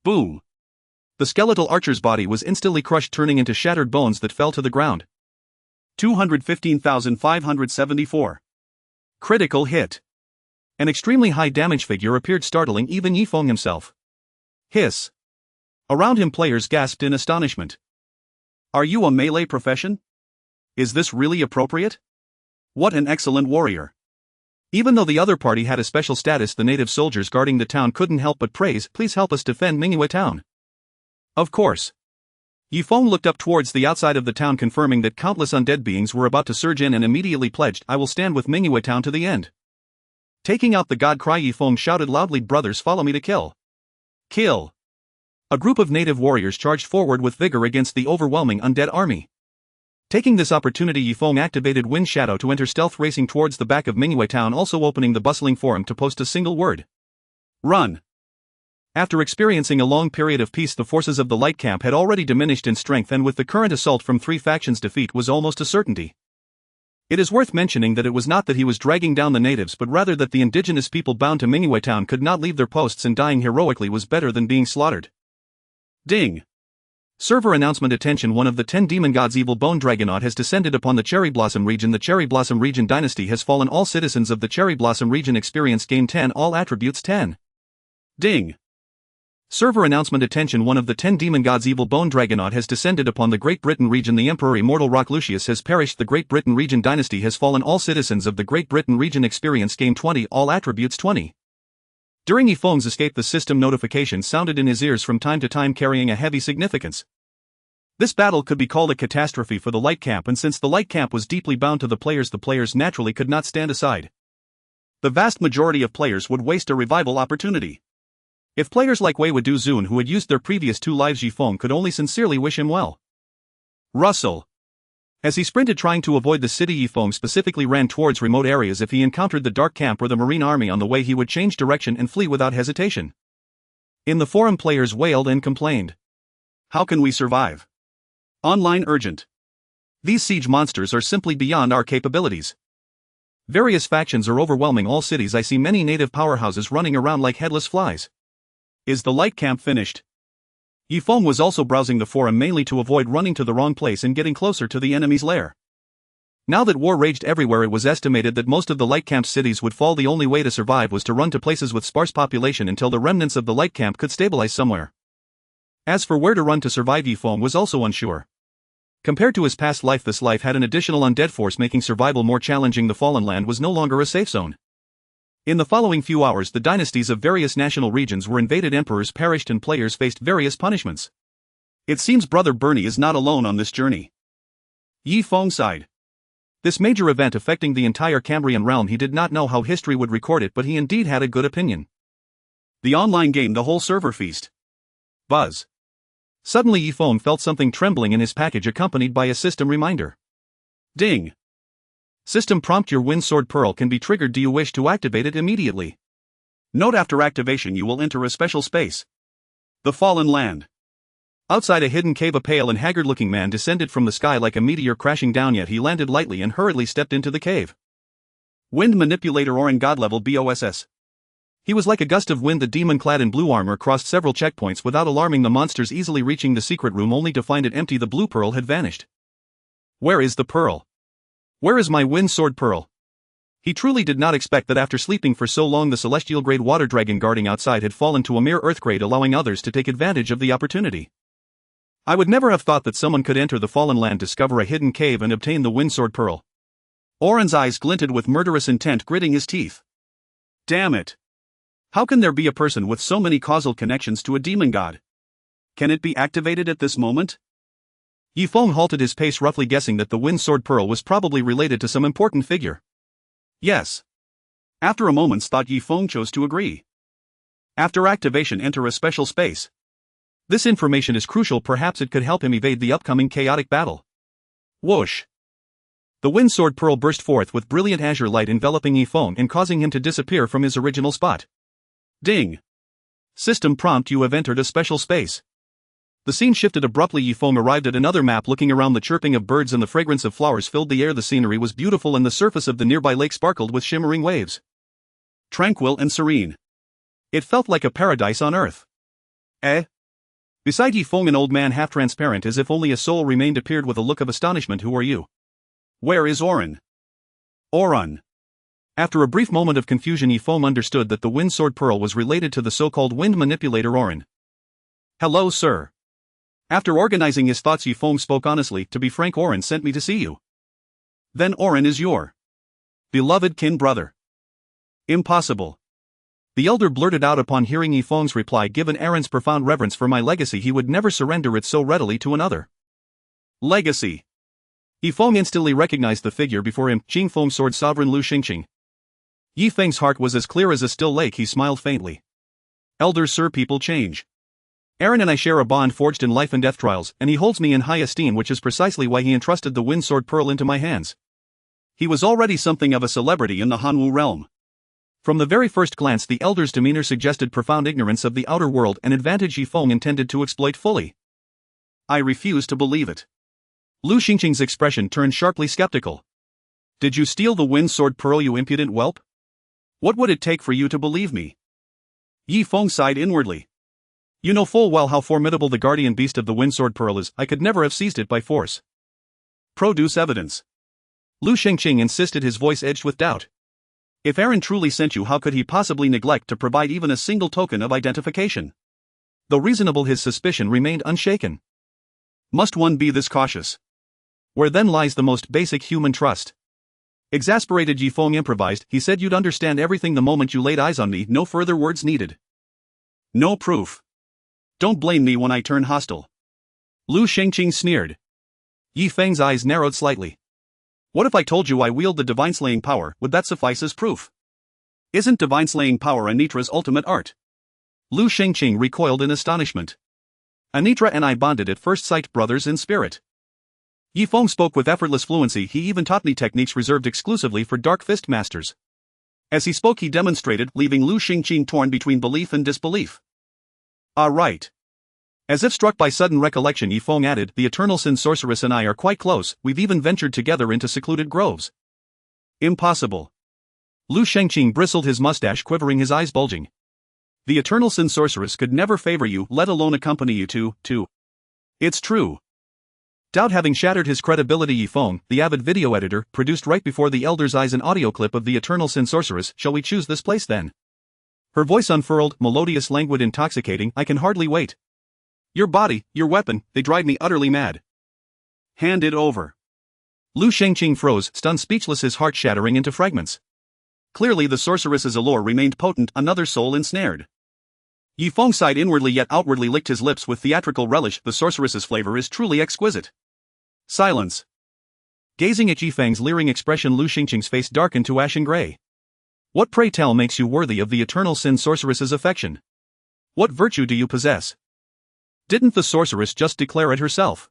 B: Boom. The skeletal archer's body was instantly crushed, turning into shattered bones that fell to the ground. 215,574. Critical hit. An extremely high damage figure appeared, startling even Yifeng himself. Hiss. Around him, players gasped in astonishment. Are you a melee profession? Is this really appropriate? What an excellent warrior. Even though the other party had a special status, the native soldiers guarding the town couldn't help but praise, please help us defend Feng town. Of course. Yifeng looked up towards the outside of the town, confirming that countless undead beings were about to surge in, and immediately pledged, I will stand with Feng town to the end. Taking out the God Cry, Yifeng shouted loudly, brothers, follow me to kill. Kill. A group of native warriors charged forward with vigor against the overwhelming undead army. Taking this opportunity, Yifeng activated Wind Shadow to enter stealth, racing towards the back of Feng town, also opening the bustling forum to post a single word. Run. After experiencing a long period of peace, the forces of the Light Camp had already diminished in strength, and with the current assault from 3 factions, defeat was almost a certainty. It is worth mentioning that it was not that he was dragging down the natives, but rather that the indigenous people bound to Feng town could not leave their posts, and dying heroically was better than being slaughtered. Ding. Server announcement: attention, one of the 10 demon gods, Evil Bone Dragonaut, has descended upon the Cherry Blossom region. The Cherry Blossom region dynasty has fallen. All citizens of the Cherry Blossom region experience gain 10, all attributes 10. Ding.
A: Server announcement attention. One of the 10 demon gods Evil Bone Dragonaut has descended upon the Great Britain region. The Emperor Immortal Rock Lucius has perished. The Great Britain region dynasty has fallen. All citizens of the Great Britain region experience game 20. All attributes 20. During Yifeng's escape, the system notification sounded in his ears from time to time, carrying a heavy significance. This battle could be called a catastrophe for the Light Camp, and since the Light Camp was deeply bound to the players naturally could not stand aside. The vast majority of players would waste a revival opportunity. If players like Wei Wudu Zun, who had used their previous 2 lives, Yifeng could only sincerely wish him well. Russell. As he sprinted trying to avoid the city, Yifeng specifically ran towards remote areas. If he encountered the Dark Camp or the Marine Army on the way, he would change direction and flee without hesitation. In the forum, players wailed and complained. How can we survive? Online urgent. These siege monsters are simply beyond our capabilities. Various factions are overwhelming all cities. I see many native powerhouses running around like headless flies. Is the Light Camp finished? Yifeng was also browsing the forum mainly to avoid running to the wrong place and getting closer to the enemy's lair. Now that war raged everywhere, it was estimated that most of the Light Camp cities would fall. The only way to survive was to run to places with sparse population until the remnants of the Light Camp could stabilize somewhere. As for where to run to survive, Yifeng was also unsure. Compared to his past life, this life had an additional undead force, making survival more challenging. The Fallen Land was no longer a safe zone. In the following few hours, the dynasties of various national regions were invaded, emperors perished, and players faced various punishments. It seems Brother Bernie is not alone on this journey. Yifeng sighed. This major event affecting the entire Cambrian realm, he did not know how history would record it, but he indeed had a good opinion. The online game, the whole server feast. Buzz. Suddenly Yifeng felt something trembling in his package, accompanied by a system reminder. Ding. System prompt: your Wind Sword Pearl can be triggered. Do you wish to activate it immediately? Note: after activation you will enter a special space. The Fallen Land. Outside a hidden cave, a pale and haggard-looking man descended from the sky like a meteor crashing down, yet he landed lightly and hurriedly stepped into the cave. Wind Manipulator Orin, God level BOSS. He was like a gust of wind. The demon clad in blue armor crossed several checkpoints without alarming the monsters, easily reaching the secret room only to find it empty. The blue pearl had vanished. Where is the pearl? Where is my Wind Sword Pearl? He truly did not expect that after sleeping for so long, the celestial grade water dragon guarding outside had fallen to a mere earth grade, allowing others to take advantage of the opportunity. I would never have thought that someone could enter the Fallen Land, discover a hidden cave, and obtain the Wind Sword Pearl. Orin's eyes glinted with murderous intent, gritting his teeth. Damn it! How can there be a person with so many causal connections to a demon god? Can it be activated at this moment? Yifeng halted his pace, roughly guessing that the Wind Sword Pearl was probably related to some important figure. Yes. After a moment's thought, Yifeng chose to agree. After activation, enter a special space. This information is crucial. Perhaps it could help him evade the upcoming chaotic battle. Whoosh! The Wind Sword Pearl burst forth with brilliant azure light, enveloping Yifeng and causing him to disappear from his original spot. Ding! System prompt: you have entered a special space. The scene shifted abruptly. Yifeng arrived at another map. Looking around, the chirping of birds and the fragrance of flowers filled the air. The scenery was beautiful and the surface of the nearby lake sparkled with shimmering waves. Tranquil and serene. It felt like a paradise on earth. Beside Yifeng, an old man, half transparent as if only a soul remained, appeared with a look of astonishment. Who are you? Where is Orin? Orin. After a brief moment of confusion, Yifeng understood that the Wind Sword Pearl was related to the so-called Wind Manipulator Orin. Hello, sir. After organizing his thoughts, Yifeng spoke honestly. To be frank, Orin sent me to see you. Then Orin is your beloved kin brother. Impossible. The elder blurted out upon hearing Yifeng's reply. Given Aaron's profound reverence for my legacy, he would never surrender it so readily to another. Legacy. Yifeng instantly recognized the figure before him, Qingfeng Sword Sovereign Lu Xingqing. Yifeng's heart was as clear as a still lake. He smiled faintly. Elder sir, people change. Aaron and I share a bond forged in life and death trials, and he holds me in high esteem, which is precisely why he entrusted the Wind Sword Pearl into my hands. He was already something of a celebrity in the Hanwu realm. From the very first glance, the elder's demeanor suggested profound ignorance of the outer world, an advantage Yifeng intended to exploit fully. I refuse to believe it. Lu Xingqing's expression turned sharply skeptical. Did you steal the Wind Sword Pearl, you impudent whelp? What would it take for you to believe me? Yifeng sighed inwardly. You know full well how formidable the guardian beast of the Wind Sword Pearl is. I could never have seized it by force. Produce evidence. Lu Xingqing insisted, his voice edged with doubt. If Aaron truly sent you, how could he possibly neglect to provide even a single token of identification?
B: Though reasonable, his suspicion remained unshaken. Must one be this cautious? Where then lies the most basic human trust? Exasperated, Yifeng improvised. He said, you'd understand everything the moment you laid eyes on me, no further words needed. No proof. Don't blame me when I turn hostile. Lu Shengqing sneered. Yifeng's eyes narrowed slightly. What if I told you I wield the divine slaying power, would that suffice as proof? Isn't divine slaying power Anitra's ultimate art? Lu Shengqing recoiled in astonishment. Anitra and I bonded at first sight, brothers in spirit. Yifeng spoke with effortless fluency. He even taught me techniques reserved exclusively for Dark Fist masters. As he spoke, he demonstrated, leaving Lu Shengqing torn between belief and disbelief. Ah, right. As if struck by sudden recollection, Yifeng added, the Eternal Sin Sorceress and I are quite close, we've even ventured together into secluded groves. Impossible. Lu Shengqing bristled, his mustache quivering, his eyes bulging. The Eternal Sin Sorceress could never favor you, let alone accompany you to. It's true. Doubt having shattered his credibility, Yifeng, the avid video editor, produced right before the Elder's eyes an audio clip of the Eternal Sin Sorceress. Shall we choose this place then? Her voice unfurled, melodious, languid, intoxicating. I can hardly wait. Your body, your weapon, they drive me utterly mad. Hand it over. Lu Shengqing froze, stunned, speechless, his heart shattering into fragments. Clearly the sorceress's allure remained potent, another soul ensnared. Yifeng sighed inwardly yet outwardly licked his lips with theatrical relish. The sorceress's flavor is truly exquisite. Silence. Gazing at Yifeng's leering expression, Lu Shengqing's face darkened to ashen gray. What, pray tell, makes you worthy of the Eternal Sin Sorceress's affection? What virtue do you possess? Didn't the sorceress just declare it herself?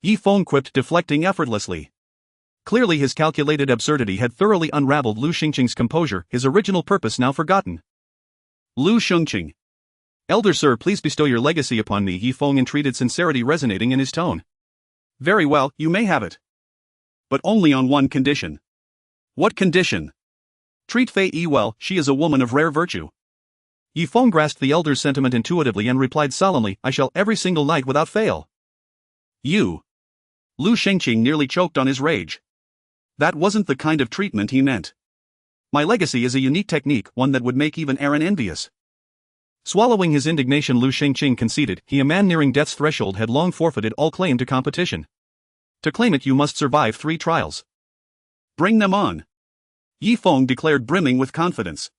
B: Yifeng quipped, deflecting effortlessly. Clearly his calculated absurdity had thoroughly unraveled Lu Shengqing's composure, his original purpose now forgotten. Lu Shengqing. Elder sir, please bestow your legacy upon me, Yifeng entreated, sincerity resonating in his tone. Very well, you may have it. But only on one condition. What condition? Treat Fei Yi well, she is a woman of rare virtue. Yifeng grasped the elder's sentiment intuitively and replied solemnly, I shall every single night without fail. You. Lu Shengqing nearly choked on his rage. That wasn't the kind of treatment he meant. My legacy is a unique technique, one that would make even Aaron envious. Swallowing his indignation, Lu Shengqing conceded, he, a man nearing death's threshold, had long forfeited all claim to competition. To claim it you must survive 3 trials. Bring them on. Yifeng declared, brimming with confidence.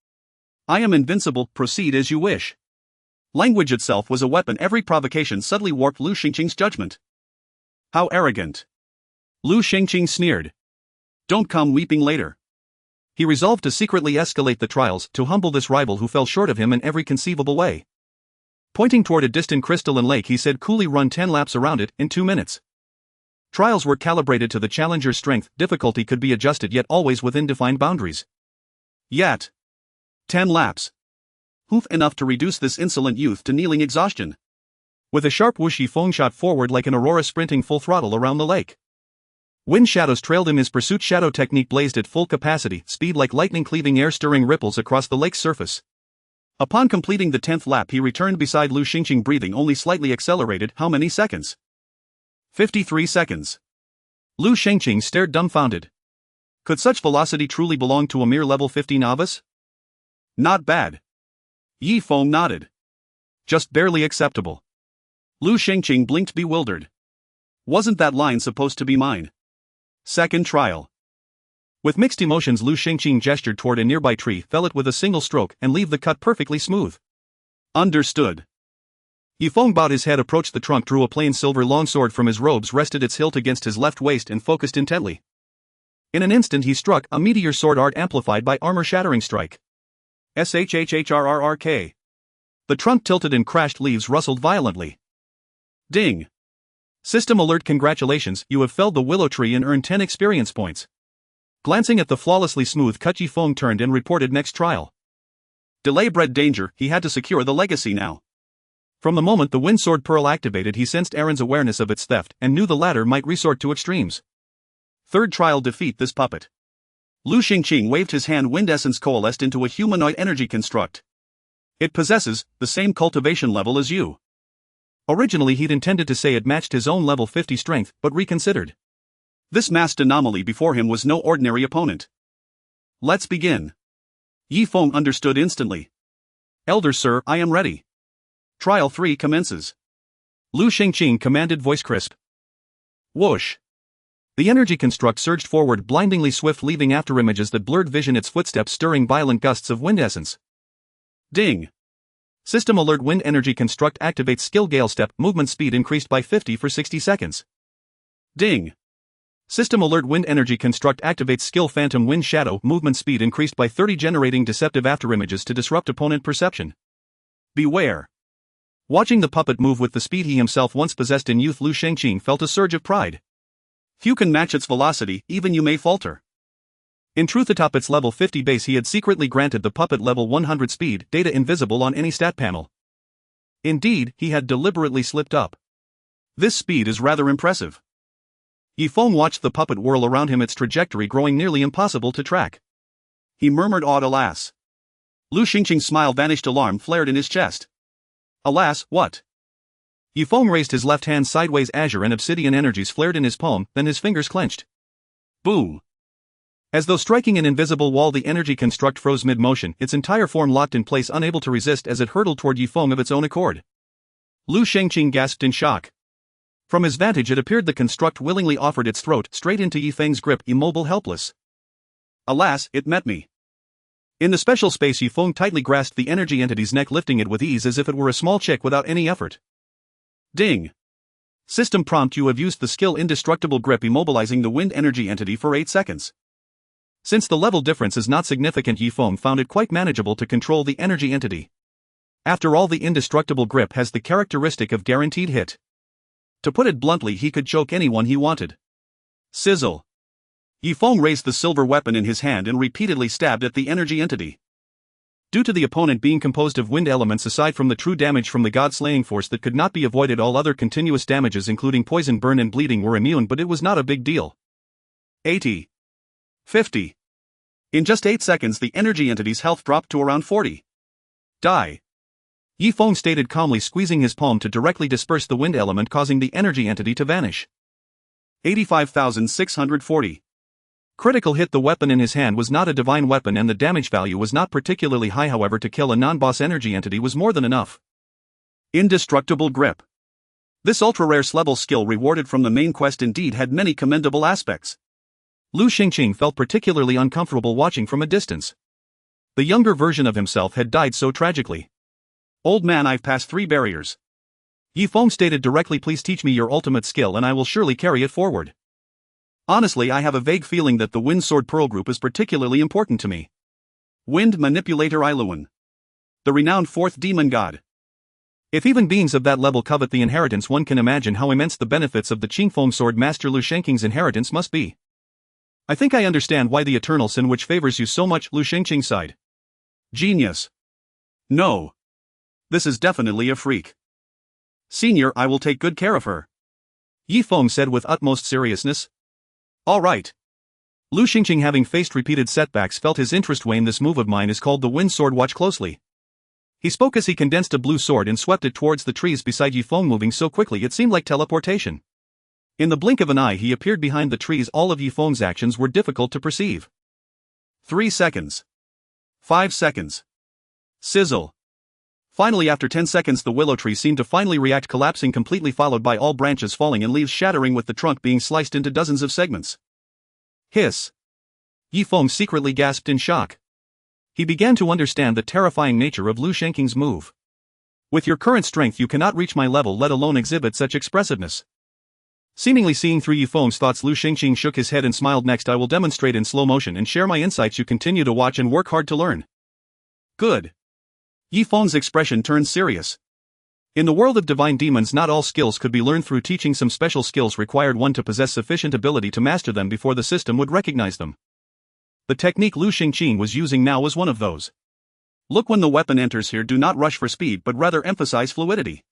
B: I am invincible, proceed as you wish. Language itself was a weapon. Every provocation subtly warped Lu Shengqing's judgment. How arrogant. Lu Shengqing sneered. Don't come weeping later. He resolved to secretly escalate the trials, to humble this rival who fell short of him in every conceivable way. Pointing toward a distant crystalline lake, he said coolly, run 10 laps around it, in 2 minutes. Trials were calibrated to the challenger's strength, difficulty could be adjusted yet always within defined boundaries. Yet. 10 laps. Hoof, enough to reduce this insolent youth to kneeling exhaustion. With a sharp whoosh, Yifeng shot forward like an aurora, sprinting full throttle around the lake. Wind shadows trailed him, his pursuit shadow technique blazed at full capacity, speed like lightning cleaving air, stirring ripples across the lake's surface. Upon completing the 10th lap, he returned beside Lu Shengqing, breathing only slightly accelerated. How many seconds? 53 seconds. Lu Shengqing stared dumbfounded. Could such velocity truly belong to a mere level 50 novice? Not bad. Yifeng nodded. Just barely acceptable. Lu Shengqing blinked, bewildered. Wasn't that line supposed to be mine? Second trial. With mixed emotions, Lu Shengqing gestured toward a nearby tree, fell it with a single stroke, and leave the cut perfectly smooth. Understood. Yifeng bowed his head, approached the trunk, drew a plain silver longsword from his robes, rested its hilt against his left waist, and focused intently. In an instant he struck, a meteor sword art amplified by armor-shattering strike. SHHRRRK. The trunk tilted and crashed, leaves rustled violently. Ding. System alert, congratulations, you have felled the willow tree and earned 10 experience points. Glancing at the flawlessly smooth cut, Yifeng turned and reported next trial. Delay bred danger, he had to secure the legacy now. From the moment the Wind Sword Pearl activated, he sensed Aaron's awareness of its theft, and knew the latter might resort to extremes. Third trial, defeat this puppet. Lu Shengqing waved his hand. Wind essence coalesced into a humanoid energy construct. It possesses the same cultivation level as you. Originally he'd intended to say it matched his own level 50 strength, but reconsidered. This masked anomaly before him was no ordinary opponent. Let's begin. Yifeng understood instantly. Elder sir, I am ready. Trial 3 commences.
A: Lu Shengqing commanded, voice crisp. Whoosh. The energy construct surged forward, blindingly swift, leaving afterimages that blurred vision, its footsteps stirring violent gusts of wind essence.
B: Ding.
A: System alert: wind energy construct activates skill gale step, movement speed increased by 50 for 60 seconds.
B: Ding.
A: System alert: wind energy construct activates skill phantom wind shadow, movement speed increased by 30, generating deceptive afterimages to disrupt opponent perception.
B: Beware.
A: Watching the puppet move with the speed he himself once possessed in youth, Lu Shengqing felt a surge of pride.
B: Few can match its velocity, even you may falter.
A: In truth, atop its level 50 base he had secretly granted the puppet level 100 speed, data invisible on any stat panel. Indeed, he had deliberately slipped up.
B: This speed is rather impressive.
A: Yifeng watched the puppet whirl around him, its trajectory growing nearly impossible to track.
B: He murmured, awed, alas. Lu Shengqing's smile vanished, alarm flared in his chest.
A: Alas, what? Yifeng raised his left hand sideways, azure and obsidian energies flared in his palm, then his fingers clenched.
B: Boom.
A: As though striking an invisible wall, the energy construct froze mid-motion, its entire form locked in place, unable to resist as it hurtled toward Yifeng of its own accord.
B: Lu Shengqing gasped in shock.
A: From his vantage it appeared the construct willingly offered its throat straight into Yifeng's grip, immobile, helpless.
B: Alas, it met me.
A: In the special space, Yifeng tightly grasped the energy entity's neck, lifting it with ease as if it were a small chick without any effort.
B: Ding.
A: System prompt: you have used the skill Indestructible Grip, immobilizing the wind energy entity for 8 seconds. Since the level difference is not significant, Yifeng found it quite manageable to control the energy entity. After all, the Indestructible Grip has the characteristic of guaranteed hit. To put it bluntly, he could choke anyone he wanted.
B: Sizzle. Yifeng raised the silver weapon in his hand and repeatedly stabbed at the energy entity.
A: Due to the opponent being composed of wind elements, aside from the true damage from the god-slaying force that could not be avoided, all other continuous damages including poison, burn and bleeding were immune, but it was not a big deal.
B: 80. 50. In just 8 seconds the energy entity's health dropped to around 40. Die.
A: Yifeng stated calmly, squeezing his palm to directly disperse the wind element, causing the energy entity to vanish.
B: 85,640.
A: Critical hit. The weapon in his hand was not a divine weapon and the damage value was not particularly high, however to kill a non-boss energy entity was more than enough.
B: Indestructible Grip. This ultra-rare level skill rewarded from the main quest indeed had many commendable aspects.
A: Lu Shengqing felt particularly uncomfortable watching from a distance. The younger version of himself had died so tragically.
B: Old man, I've passed 3 barriers.
A: Yifeng stated directly, please teach me your ultimate skill and I will surely carry it forward.
B: Honestly, I have a vague feeling that the Wind Sword Pearl group is particularly important to me. Wind Manipulator Iluan. The renowned 4th demon god.
A: If even beings of that level covet the inheritance, one can imagine how immense the benefits of the Qingfeng Sword Master Lu Shengqing's inheritance must be. I think I understand why the eternal sin which favors you so much, Lu Shengqing sighed.
B: Genius. No. This is definitely a freak. Senior, I will take good care of her.
A: Yifeng said with utmost seriousness.
B: All right.
A: Lu Shengqing, having faced repeated setbacks, felt his interest wane. This move of mine is called the Wind Sword. Watch closely. He spoke as he condensed a blue sword and swept it towards the trees beside Yifeng, moving so quickly it seemed like teleportation. In the blink of an eye he appeared behind the trees. All of Yifeng's actions were difficult to perceive.
B: 3 seconds. 5 seconds. Sizzle. Finally, after 10 seconds the willow tree seemed to finally react, collapsing completely, followed by all branches falling and leaves shattering, with the trunk being sliced into dozens of segments.
A: Hiss. Yifeng secretly gasped in shock. He began to understand the terrifying nature of Lu Shengqing's move. With your current strength you cannot reach my level, let alone exhibit such expressiveness. Seemingly seeing through Yifeng's thoughts, Lu Shengqing shook his head and smiled. Next, I will demonstrate in slow motion and share my insights. You continue to watch and work hard to learn.
B: Good. Yifeng's expression turned serious.
A: In the world of divine demons, not all skills could be learned through teaching. Some special skills required one to possess sufficient ability to master them before the system would recognize them. The technique Lu Shengqing was using now was one of those.
B: Look, when the weapon enters here, do not rush for speed but rather emphasize fluidity.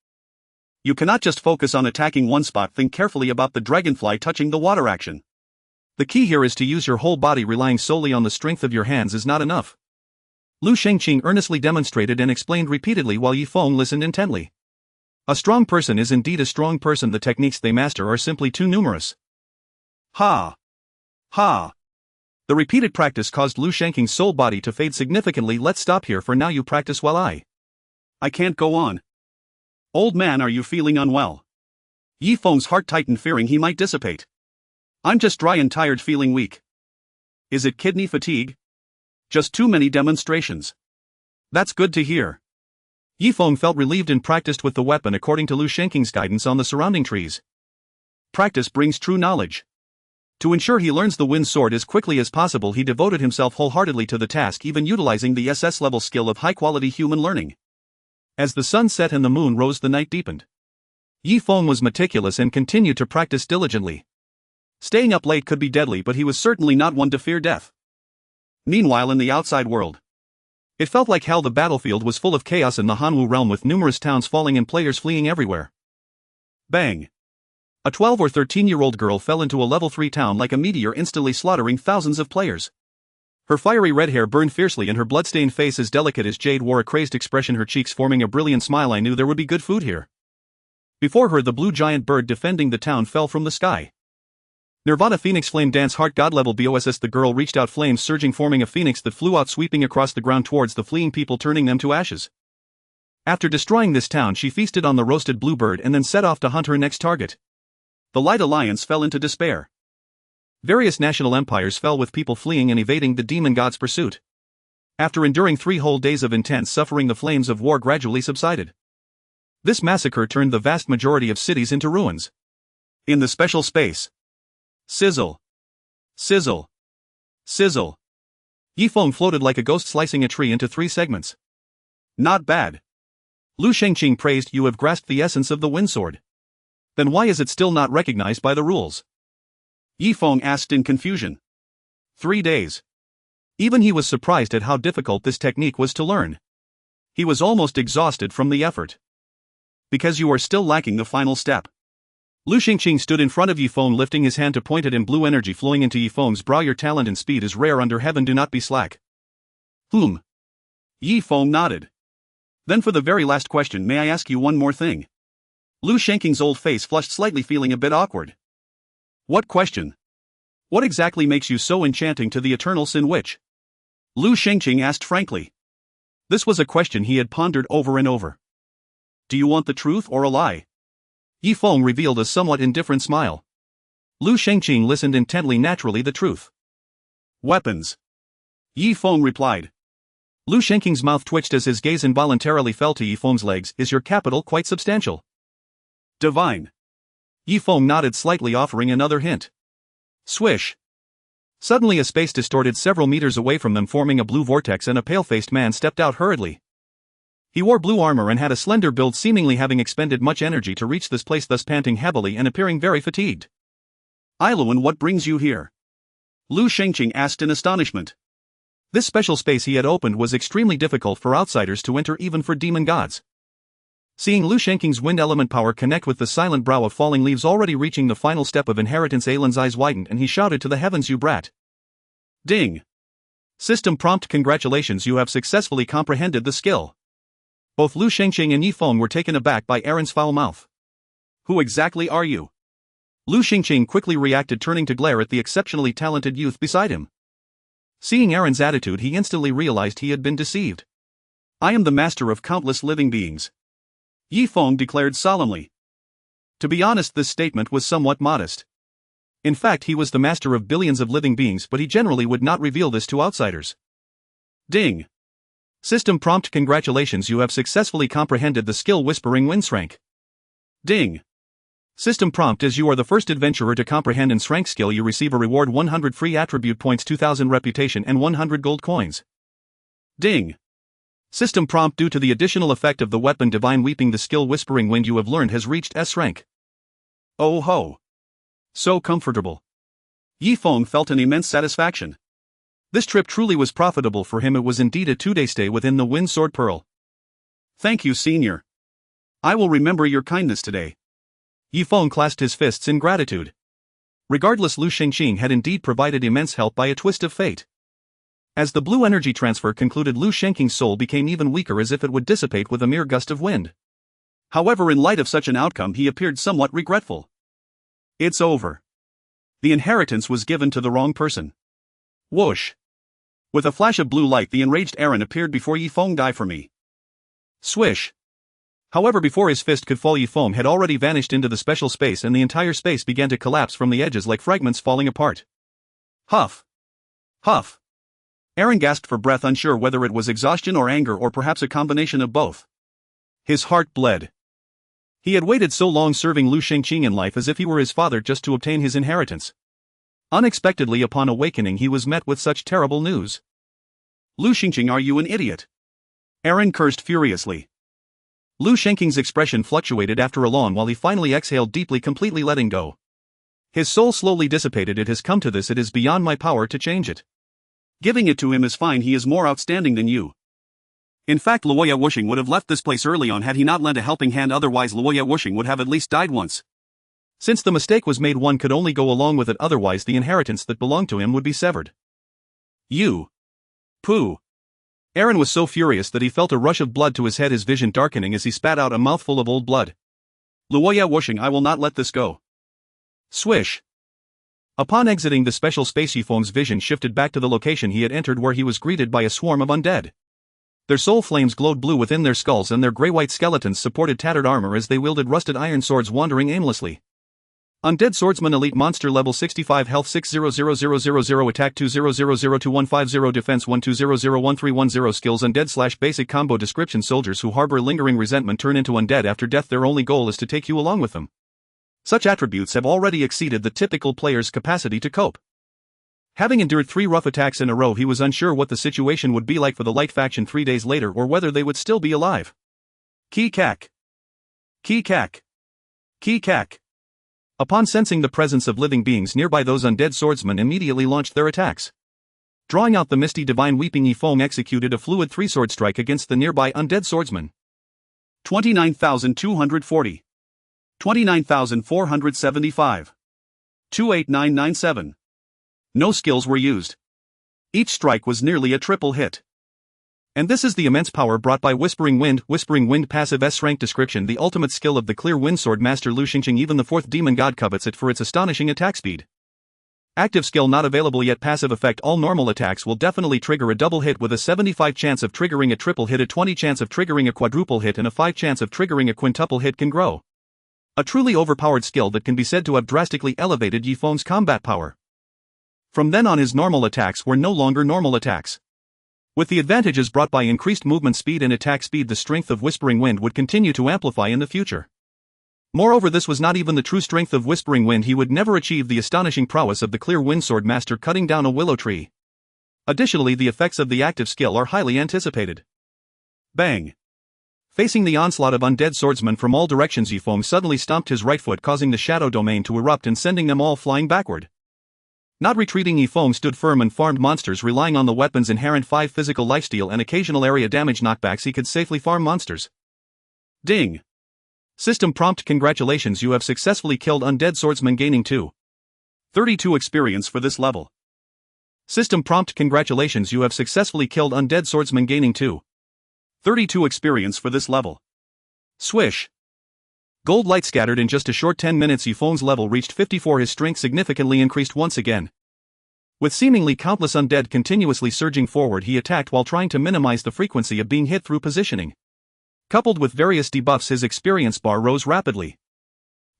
B: You cannot just focus on attacking one spot, think carefully about the dragonfly touching the water action.
A: The key here is to use your whole body. Relying solely on the strength of your hands is not enough. Lu Shengqing earnestly demonstrated and explained repeatedly while Yifeng listened intently. A strong person is indeed a strong person. The techniques they master are simply too numerous.
B: Ha! Ha!
A: The repeated practice caused Lu Shengqing's soul body to fade significantly. Let's stop here for now. You practice while I
B: can't go on. Old man, are you feeling unwell? Yi Feng's heart tightened, fearing he might dissipate. I'm just dry and tired, feeling weak. Is it kidney fatigue? Just too many demonstrations. That's good to hear. Yi Feng felt relieved and practiced with the weapon according to Lu Shenqing's guidance on the surrounding trees. Practice brings true knowledge. To ensure he learns the wind sword as quickly as possible, he devoted himself wholeheartedly to the task, even utilizing the SS level skill of high-quality human learning. As the sun set and the moon rose, the night deepened. Yi Feng was meticulous and continued to practice diligently. Staying up late could be deadly, but he was certainly not one to fear death. Meanwhile, in the outside world, it felt like hell. The battlefield was full of chaos in the Hanwu realm, with numerous towns falling and players fleeing everywhere. Bang! A 12 or 13-year-old girl fell into a level 3 town like a meteor, instantly slaughtering thousands of players. Her fiery red hair burned fiercely and her blood-stained face as delicate as jade wore a crazed expression, her cheeks forming a brilliant smile. I knew there would be good food here. Before her, the blue giant bird defending the town fell from the sky. Nirvana Phoenix Flame Dance Heart God level BOSS. The girl reached out, flames surging, forming a phoenix that flew out, sweeping across the ground towards the fleeing people, turning them to ashes. After destroying this town, she feasted on the roasted bluebird and then set off to hunt her next target. The Light Alliance fell into despair. Various national empires fell, with people fleeing and evading the demon god's pursuit. After enduring 3 whole days of intense suffering, the flames of war gradually subsided. This massacre turned the vast majority of cities into ruins. In the special space. Sizzle. Sizzle. Sizzle. Yi Feng floated like a ghost, slicing a tree into 3 segments. Not bad. Lu Shengqing praised. You have grasped the essence of the wind sword. Then why is it still not recognized by the rules? Yi Feng asked in confusion. 3 days. Even he was surprised at how difficult this technique was to learn. He was almost exhausted from the effort. Because you are still lacking the final step. Lu Xingqing stood in front of Yi Feng, lifting his hand to point at him, blue energy flowing into Yi Feng's brow. Your talent and speed is rare under heaven, do not be slack. Yi Feng nodded. Then, for the very last question, may I ask you one more thing? Lu Shenqing's old face flushed slightly, feeling a bit awkward. What question? What exactly makes you so enchanting to the eternal Sin Witch? Lu Shengqing asked frankly. This was a question he had pondered over and over. Do you want the truth or a lie? Yi Feng revealed a somewhat indifferent smile. Lu Shengqing listened intently. Naturally, the truth. Weapons. Yi Feng replied. Lu Shengqing's mouth twitched as his gaze involuntarily fell to Yi Feng's legs. Is your capital quite substantial? Divine. Yi Feng nodded slightly, offering another hint. Swish. Suddenly a space distorted several meters away from them, forming a blue vortex, and a pale-faced man stepped out hurriedly. He wore blue armor and had a slender build, seemingly having expended much energy to reach this place, thus panting heavily and appearing very fatigued. Ailuan, what brings you here? Lu Shengqing asked in astonishment. This special space he had opened was extremely difficult for outsiders to enter, even for demon gods. Seeing Lu Shengqing's wind element power connect with the silent brow of falling leaves already reaching the final step of inheritance, Ailan's eyes widened and he shouted to the heavens, you brat. Ding. System prompt. Congratulations, you have successfully comprehended the skill. Both Lu Shengqing and Yi Feng were taken aback by Aaron's foul mouth. Who exactly are you? Lu Shengqing quickly reacted, turning to glare at the exceptionally talented youth beside him. Seeing Aaron's attitude, he instantly realized he had been deceived. I am the master of countless living beings. Yi Feng declared solemnly. To be honest, this statement was somewhat modest. In fact, he was the master of billions of living beings, but he generally would not reveal this to outsiders. Ding. System prompt. Congratulations, you have successfully comprehended the skill Whispering Winds Rank. Ding. System prompt. As you are the first adventurer to comprehend in rank skill, you receive a reward 100 free attribute points, 2000 reputation and 100 gold coins. Ding. System prompt. Due to the additional effect of the weapon Divine Weeping, the skill Whispering Wind you have learned has reached S rank. Oh ho. So comfortable. Yi Feng felt an immense satisfaction. This trip truly was profitable for him. It was indeed a 2-day stay within the Wind Sword Pearl. Thank you, senior. I will remember your kindness today. Yi Feng clasped his fists in gratitude. Regardless, Lu Shengqing had indeed provided immense help by a twist of fate. As the blue energy transfer concluded, Lu Shengqing's soul became even weaker, as if it would dissipate with a mere gust of wind. However, in light of such an outcome, he appeared somewhat regretful. It's over. The inheritance was given to the wrong person. Whoosh. With a flash of blue light, the enraged Aaron appeared before Yi Feng. Die for me. Swish. However, before his fist could fall, Yi Feng had already vanished into the special space and the entire space began to collapse from the edges like fragments falling apart. Huff! Huff! Aaron gasped for breath, unsure whether it was exhaustion or anger or perhaps a combination of both. His heart bled. He had waited so long serving Lu Shengqing in life as if he were his father just to obtain his inheritance. Unexpectedly, upon awakening, he was met with such terrible news. Lu Shengqing, are you an idiot? Aaron cursed furiously. Lu Shengqing's expression fluctuated after a long while. He finally exhaled deeply, completely letting go. His soul slowly dissipated. It has come to this, it is beyond my power to change it. Giving it to him is fine, he is more outstanding than you. In fact, Luoya Wuxing would have left this place early on had he not lent a helping hand, otherwise Luoya Wuxing would have at least died once. Since the mistake was made, one could only go along with it, otherwise the inheritance that belonged to him would be severed. You! Pooh! Aaron was so furious that he felt a rush of blood to his head, his vision darkening as he spat out a mouthful of old blood. Luoya Wuxing, I will not let this go. Swish! Upon exiting the special space, Yi Feng's vision shifted back to the location he had entered, where he was greeted by a swarm of undead. Their soul flames glowed blue within their skulls and their grey-white skeletons supported tattered armor as they wielded rusted iron swords, wandering aimlessly. Undead Swordsman Elite Monster Level 65 Health 600000 Attack 20002150 Defense 12001310 Skills Undead/Basic Combo Description: Soldiers who harbor lingering resentment turn into undead after death. Their only goal is to take you along with them. Such attributes have already exceeded the typical player's capacity to cope. Having endured 3 rough attacks in a row, he was unsure what the situation would be like for the Light faction 3 days later, or whether they would still be alive. Kee-cack! Kee-cack! Kee-cack! Upon sensing the presence of living beings nearby, those undead swordsmen immediately launched their attacks. Drawing out the misty divine weeping, Yi Feng executed a fluid 3-sword strike against the nearby undead swordsman. 29,240. 29,475. 28997. No skills were used. Each strike was nearly a triple hit. And this is the immense power brought by Whispering Wind. Whispering Wind passive S-Rank description: the ultimate skill of the Clear Wind Sword Master Lu Shengqing. Even the 4th demon god covets it for its astonishing attack speed. Active skill not available yet. Passive effect: all normal attacks will definitely trigger a double hit with a 75 chance of triggering a triple hit, a 20 chance of triggering a quadruple hit, and a 5 chance of triggering a quintuple hit. Can grow. A truly overpowered skill that can be said to have drastically elevated Yi Feng's combat power. From then on, his normal attacks were no longer normal attacks. With the advantages brought by increased movement speed and attack speed, the strength of Whispering Wind would continue to amplify in the future. Moreover, this was not even the true strength of Whispering Wind. He would never achieve the astonishing prowess of the Clear Wind Sword Master cutting down a willow tree. Additionally, the effects of the active skill are highly anticipated. Bang! Facing the onslaught of undead swordsmen from all directions, Yi Feng suddenly stomped his right foot, causing the shadow domain to erupt and sending them all flying backward. Not retreating, Yi Feng stood firm and farmed monsters. Relying on the weapon's inherent 5 physical lifesteal and occasional area damage knockbacks, he could safely farm monsters. Ding! System prompt: congratulations, you have successfully killed undead swordsman, gaining 232 experience for this level. System prompt: congratulations, you have successfully killed undead swordsman, gaining 232 experience for this level. Swish! Gold light scattered in just a short 10 minutes. Yi Feng's level reached 54. His strength significantly increased once again. With seemingly countless undead continuously surging forward, he attacked while trying to minimize the frequency of being hit through positioning. Coupled with various debuffs, his experience bar rose rapidly.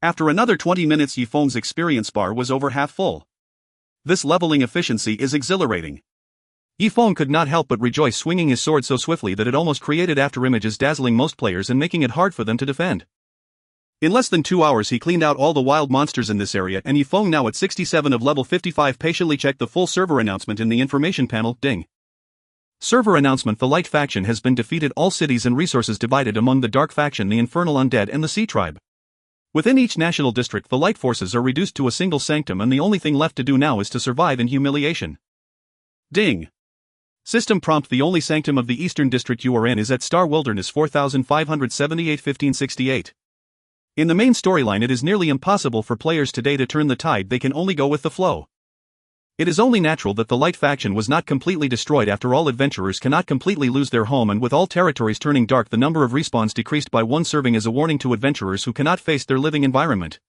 B: After another 20 minutes, Yi Feng's experience bar was over half full. This leveling efficiency is exhilarating. Yi Feng could not help but rejoice, swinging his sword so swiftly that it almost created afterimages, dazzling most players and making it hard for them to defend. In less than 2 hours, he cleaned out all the wild monsters in this area, and Yi Feng, now at 67 of level 55, patiently checked the full server announcement in the information panel. Ding! Server announcement: the Light faction has been defeated. All cities and resources divided among the Dark faction, the Infernal Undead, and the Sea Tribe. Within each national district, the Light forces are reduced to a single sanctum, and the only thing left to do now is to survive in humiliation. Ding! System prompt: the only sanctum of the Eastern District you are in is at Star Wilderness 4578-1568. In the main storyline, it is nearly impossible for players today to turn the tide. They can only go with the flow. It is only natural that the Light faction was not completely destroyed. After all, adventurers cannot completely lose their home, and with all territories turning dark, the number of respawns decreased by 1, serving as a warning to adventurers who cannot face their living environment.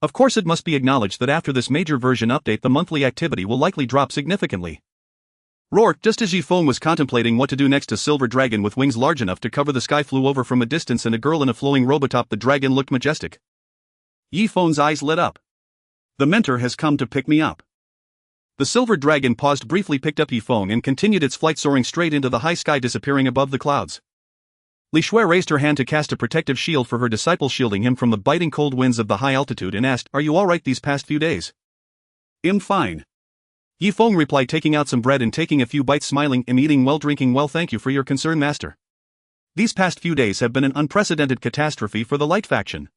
B: Of course, it must be acknowledged that after this major version update, the monthly activity will likely drop significantly. Rourke, just as Yifeng was contemplating what to do next, a silver dragon with wings large enough to cover the sky flew over from a distance, and a girl in a flowing robe atop the dragon looked majestic. Yifeng's eyes lit up. The mentor has come to pick me up. The silver dragon paused briefly, picked up Yifeng, and continued its flight, soaring straight into the high sky, disappearing above the clouds. Li Shui raised her hand to cast a protective shield for her disciple, shielding him from the biting cold winds of the high altitude, and asked, "Are you alright these past few days?" "I'm fine." Yifeng replied, taking out some bread and taking a few bites, smiling, "I'm eating well, drinking well, thank you for your concern, master. These past few days have been an unprecedented catastrophe for the Light faction."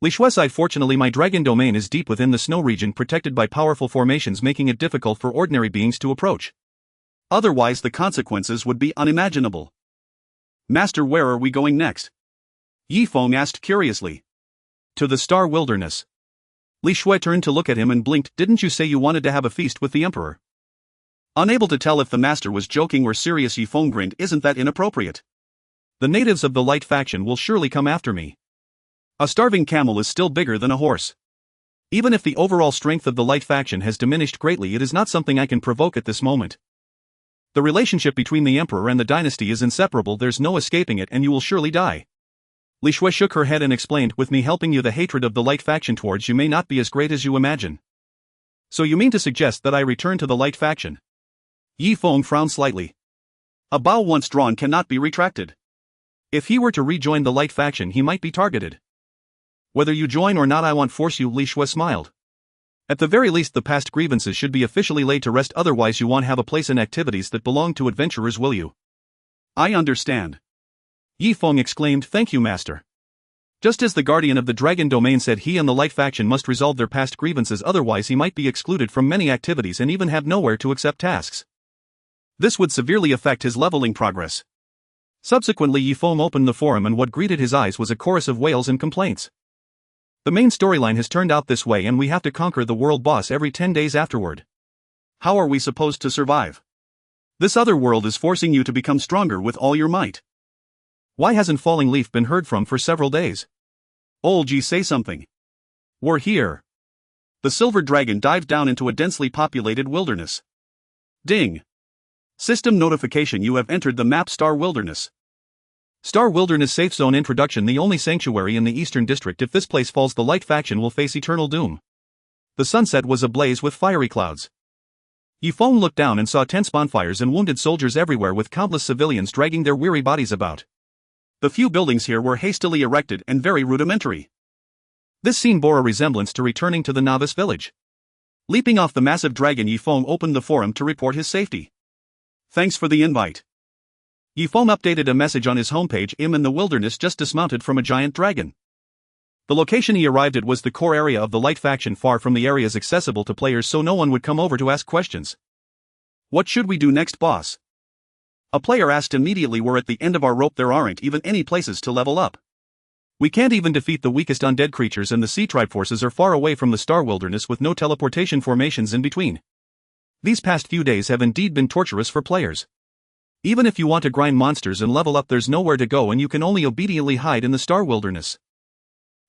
B: Li Shui sighed. "Fortunately, my dragon domain is deep within the snow region, protected by powerful formations, making it difficult for ordinary beings to approach. Otherwise the consequences would be unimaginable." "Master, where are we going next?" Yifeng asked curiously. "To the Star Wilderness." Li Shui turned to look at him and blinked. "Didn't you say you wanted to have a feast with the Emperor?" Unable to tell if the master was joking or serious, Yifeng grinned. "Isn't that inappropriate? The natives of the Light faction will surely come after me. A starving camel is still bigger than a horse. Even if the overall strength of the Light faction has diminished greatly, it is not something I can provoke at this moment. The relationship between the Emperor and the dynasty is inseparable, there's no escaping it, and you will surely die." Li Shui shook her head and explained, "With me helping you, the hatred of the Light faction towards you may not be as great as you imagine." "So you mean to suggest that I return to the Light faction?" Yifeng frowned slightly. "A bow once drawn cannot be retracted. If he were to rejoin the Light faction, he might be targeted. Whether you join or not, I won't force you," Li Shui smiled. "At the very least, the past grievances should be officially laid to rest, otherwise you won't have a place in activities that belong to adventurers, will you?" "I understand." Yifeng exclaimed, "Thank you, master." Just as the guardian of the dragon domain said, he and the Light faction must resolve their past grievances, otherwise he might be excluded from many activities and even have nowhere to accept tasks. This would severely affect his leveling progress. Subsequently, Yifeng opened the forum, and what greeted his eyes was a chorus of wails and complaints. "The main storyline has turned out this way, and we have to conquer the world boss every 10 days afterward. How are we supposed to survive? This other world is forcing you to become stronger with all your might. Why hasn't Falling Leaf been heard from for several days? Old G, say something. We're here." The silver dragon dived down into a densely populated wilderness. Ding. System notification: you have entered the map Star Wilderness. Star Wilderness Safe Zone Introduction: the only sanctuary in the Eastern District. If this place falls, the Light faction will face eternal doom. The sunset was ablaze with fiery clouds. Yifeng looked down and saw tense bonfires and wounded soldiers everywhere, with countless civilians dragging their weary bodies about. The few buildings here were hastily erected and very rudimentary. This scene bore a resemblance to returning to the novice village. Leaping off the massive dragon, Yifeng opened the forum to report his safety. "Thanks for the invite." Yifeng updated a message on his homepage. "I'm in the wilderness, just dismounted from a giant dragon." The location he arrived at was the core area of the Light faction, far from the areas accessible to players, so no one would come over to ask questions. "What should we do next, boss?" A player asked immediately. "We're at the end of our rope, there aren't even any places to level up. We can't even defeat the weakest undead creatures, and the Sea Tribe forces are far away from the Star Wilderness with no teleportation formations in between. These past few days have indeed been torturous for players. Even if you want to grind monsters and level up, there's nowhere to go, and you can only obediently hide in the Star Wilderness.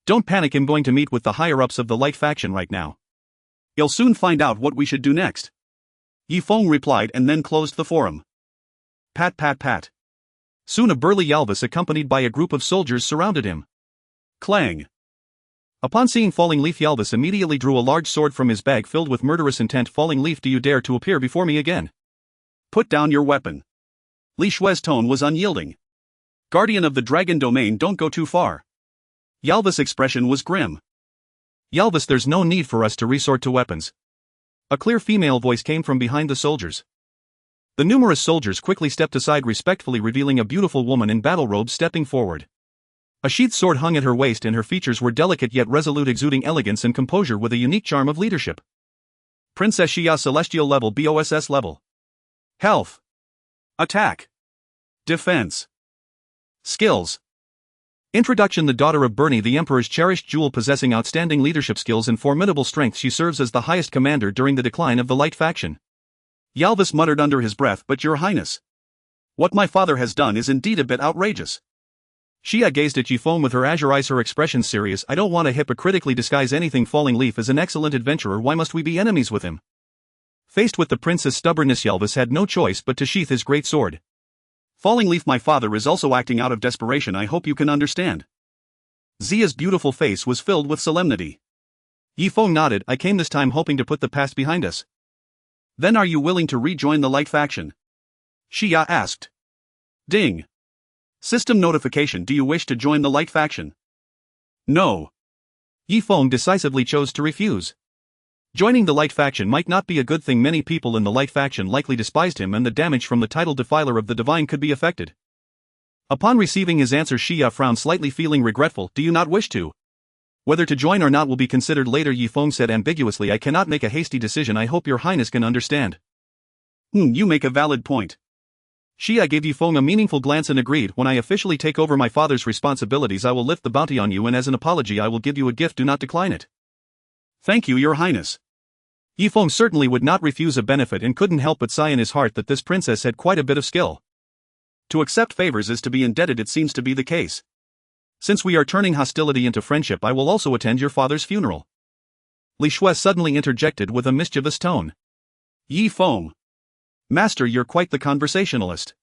B: Don't panic, I'm going to meet with the higher-ups of the Light faction right now. You'll soon find out what we should do next." Yifeng replied and then closed the forum. Pat pat pat. Soon a burly Yalvis accompanied by a group of soldiers surrounded him. Clang. Upon seeing Falling Leaf, Yalvis immediately drew a large sword from his bag filled with murderous intent. "Falling Leaf, do you dare to appear before me again?" "Put down your weapon." Li Shui's tone was unyielding. "Guardian of the Dragon Domain, don't go too far." Yalvis' expression was grim. "Yalvis, there's no need for us to resort to weapons." A clear female voice came from behind the soldiers. The numerous soldiers quickly stepped aside, respectfully revealing a beautiful woman in battle robes stepping forward. A sheathed sword hung at her waist, and her features were delicate yet resolute, exuding elegance and composure with a unique charm of leadership. Princess Xia, Celestial level, BOSS level. Health. Attack. Defense. Skills. Introduction: the daughter of Bernie, the Emperor's cherished jewel, possessing outstanding leadership skills and formidable strength, she serves as the highest commander during the decline of the Light faction. Yalvis muttered under his breath, "But your highness, what my father has done is indeed a bit outrageous." Xia gazed at Yifeng with her azure eyes, her expression serious. "I don't want to hypocritically disguise anything. Falling Leaf is an excellent adventurer, why must we be enemies with him?" Faced with the prince's stubbornness, Yelvis had no choice but to sheath his great sword. Falling Leaf, my father is also acting out of desperation, I hope you can understand. Zia's beautiful face was filled with solemnity. Yi Feng nodded. I came this time hoping to put the past behind us. Then are you willing to rejoin the light faction? Xia asked. Ding. System notification. Do you wish to join the light faction? No. Yi Feng decisively chose to refuse. Joining the light faction might not be a good thing. Many people in the light faction likely despised him, and the damage from the title Defiler of the Divine could be affected. Upon receiving his answer, Xia frowned slightly, feeling regretful. Do you not wish to? Whether to join or not will be considered later, Yi Feng said ambiguously. I cannot make a hasty decision. I hope your highness can understand. You make a valid point. Xia gave Yi Feng a meaningful glance and agreed. When I officially take over my father's responsibilities, I will lift the bounty on you, and as an apology I will give you a gift. Do not decline it. Thank you, your highness. Yi Feng certainly would not refuse a benefit and couldn't help but sigh in his heart that this princess had quite a bit of skill. To accept favors is to be indebted. It seems to be the case. Since we are turning hostility into friendship, I will also attend your father's funeral. Li Shui suddenly interjected with a mischievous tone. Yi Feng. Master, you're quite the conversationalist.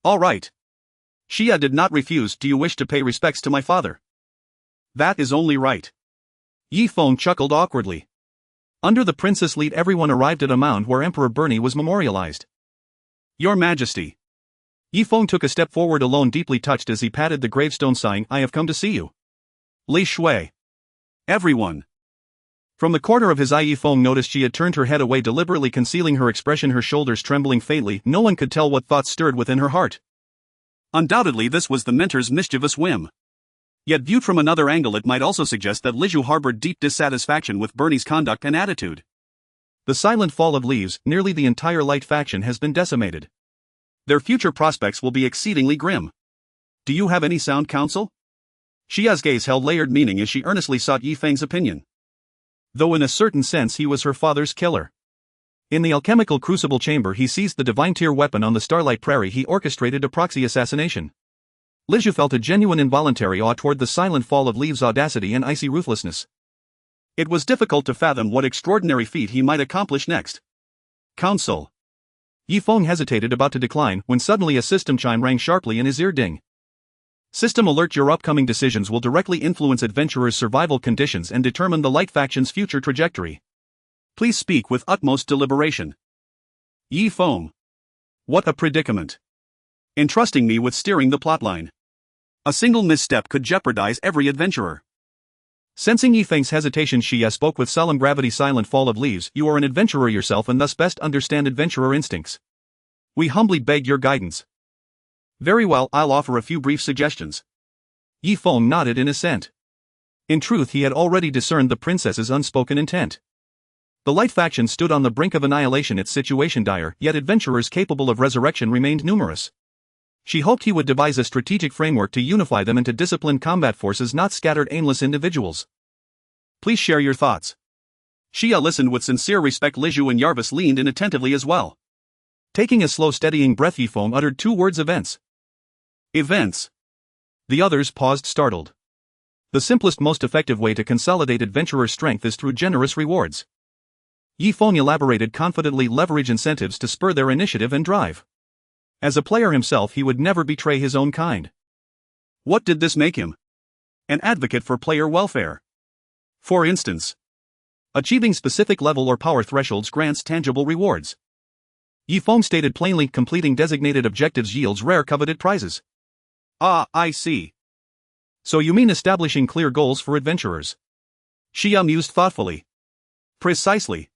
B: All right. Xia did not refuse. Do you wish to pay respects to my father? That is only right. Yi Feng chuckled awkwardly. Under the princess' lead, everyone arrived at a mound where Emperor Bernie was memorialized. Your Majesty. Yi Feng took a step forward alone, deeply touched as he patted the gravestone, sighing, I have come to see you. Li Shui. Everyone. From the corner of his eye, Yi Feng noticed she had turned her head away, deliberately concealing her expression, her shoulders trembling faintly. No one could tell what thoughts stirred within her heart. Undoubtedly this was the mentor's mischievous whim. Yet viewed from another angle, it might also suggest that Li Zhu harbored deep dissatisfaction with Bernie's conduct and attitude. The silent fall of leaves, nearly the entire light faction has been decimated. Their future prospects will be exceedingly grim. Do you have any sound counsel? Xia's gaze held layered meaning as she earnestly sought Yi Feng's opinion. Though in a certain sense he was her father's killer. In the alchemical crucible chamber he seized the divine tier weapon. On the Starlight Prairie he orchestrated a proxy assassination. Li Zhu felt a genuine involuntary awe toward the silent fall of leaves' audacity and icy ruthlessness. It was difficult to fathom what extraordinary feat he might accomplish next. Counsel. Yi Feng hesitated, about to decline, when suddenly a system chime rang sharply in his ear. Ding. System alert. Your upcoming decisions will directly influence adventurers' survival conditions and determine the light faction's future trajectory. Please speak with utmost deliberation. Yi Feng. What a predicament. Entrusting me with steering the plotline. A single misstep could jeopardize every adventurer. Sensing Yi Feng's hesitation, Xia spoke with solemn gravity. Silent fall of leaves, you are an adventurer yourself and thus best understand adventurer instincts. We humbly beg your guidance. Very well, I'll offer a few brief suggestions. Yi Feng nodded in assent. In truth, he had already discerned the princess's unspoken intent. The light faction stood on the brink of annihilation, its situation dire, yet adventurers capable of resurrection remained numerous. She hoped he would devise a strategic framework to unify them into disciplined combat forces, not scattered aimless individuals. Please share your thoughts. Xia listened with sincere respect. Li Zhu and Yarvis leaned in attentively as well. Taking a slow, steadying breath, Yi Feng uttered two words: events. Events. The others paused, startled. The simplest, most effective way to consolidate adventurer strength is through generous rewards. Yi Feng elaborated confidently. Leverage incentives to spur their initiative and drive. As a player himself, he would never betray his own kind. What did this make him? An advocate for player welfare. For instance, achieving specific level or power thresholds grants tangible rewards. Yi Feng stated plainly, completing designated objectives yields rare coveted prizes. Ah, I see. So you mean establishing clear goals for adventurers? Xia mused thoughtfully. Precisely.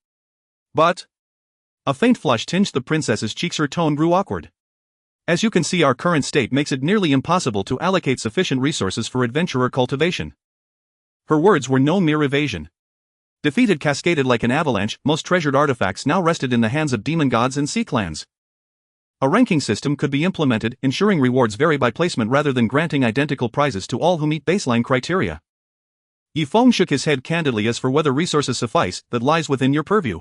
B: But... A faint flush tinged the princess's cheeks. Her tone grew awkward. As you can see, our current state makes it nearly impossible to allocate sufficient resources for adventurer cultivation. Her words were no mere evasion. Defeat had cascaded like an avalanche. Most treasured artifacts now rested in the hands of demon gods and sea clans. A ranking system could be implemented, ensuring rewards vary by placement rather than granting identical prizes to all who meet baseline criteria. Yi Feng shook his head candidly. As for whether resources suffice, that lies within your purview.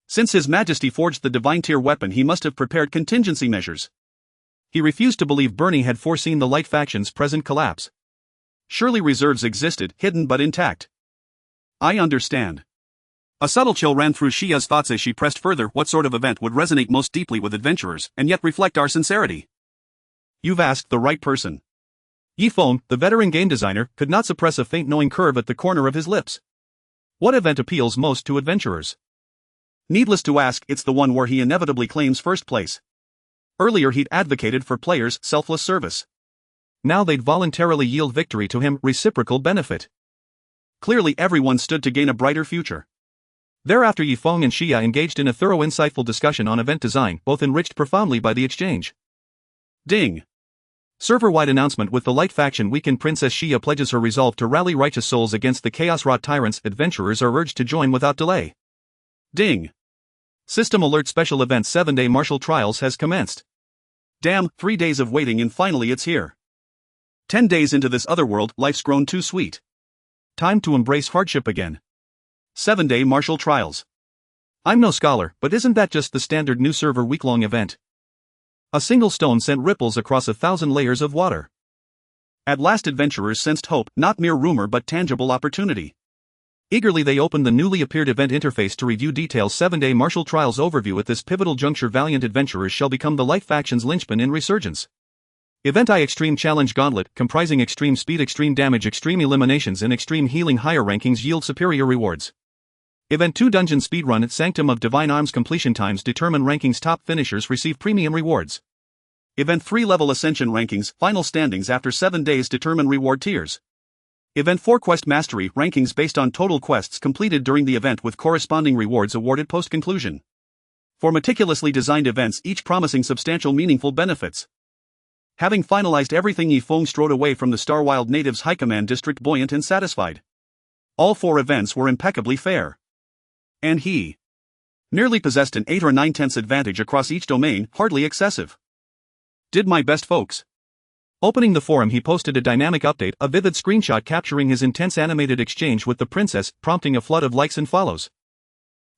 B: Since His Majesty forged the divine tier weapon, he must have prepared contingency measures. He refused to believe Bernie had foreseen the light faction's present collapse. Surely reserves existed, hidden but intact. I understand. A subtle chill ran through Xia's thoughts as she pressed further. What sort of event would resonate most deeply with adventurers, and yet reflect our sincerity?
A: You've asked the right person. Yi Feng, the veteran game designer, could not suppress a faint knowing curve at the corner of his lips. What event appeals most to adventurers?
B: Needless to ask, it's the one where he inevitably claims first place. Earlier he'd advocated for players' selfless service.
A: Now they'd voluntarily yield victory to him, reciprocal benefit.
B: Clearly everyone stood to gain a brighter future.
A: Thereafter Yi Feng and Xia engaged in a thorough insightful discussion on event design, both enriched profoundly by the exchange.
B: Ding!
A: Server-wide announcement: with the Light Faction weakened, Princess Xia pledges her resolve to rally righteous souls against the chaos-wrought tyrants. Adventurers are urged to join without delay.
B: Ding!
A: System alert: special event 7-day martial trials has commenced.
B: Damn, 3 days of waiting and finally it's here. 10 days into this other world, life's grown too sweet.
A: Time to embrace hardship again.
B: 7-day martial trials.
A: I'm no scholar, but isn't that just the standard new server week-long event? A single stone sent ripples across 1,000 layers of water.
B: At last adventurers sensed hope, not mere rumor but tangible opportunity.
A: Eagerly they opened the newly appeared event interface to review details. 7-day martial trials overview. At this pivotal juncture, valiant adventurers shall become the Light Faction's linchpin in resurgence. Event I: Extreme Challenge Gauntlet, comprising extreme speed, extreme damage, extreme eliminations and extreme healing. Higher rankings yield superior rewards. Event 2: Dungeon Speedrun at Sanctum of Divine Arms, completion times determine rankings. Top finishers receive premium rewards.
B: Event 3: Level Ascension rankings, final standings after 7 days determine reward tiers. Event 4: Quest Mastery rankings based on total quests completed during the event with corresponding rewards awarded post-conclusion. 4 meticulously designed events, each promising substantial meaningful benefits. Having finalized everything, Yi Feng strode away from the Starwild Natives High Command District buoyant and satisfied. All 4 events were impeccably fair. And he nearly possessed an 8 or 9/10 advantage across each domain, hardly excessive. Did my best, folks.
A: Opening the forum, he posted a dynamic update, a vivid screenshot capturing his intense animated exchange with the princess, prompting a flood of likes and follows.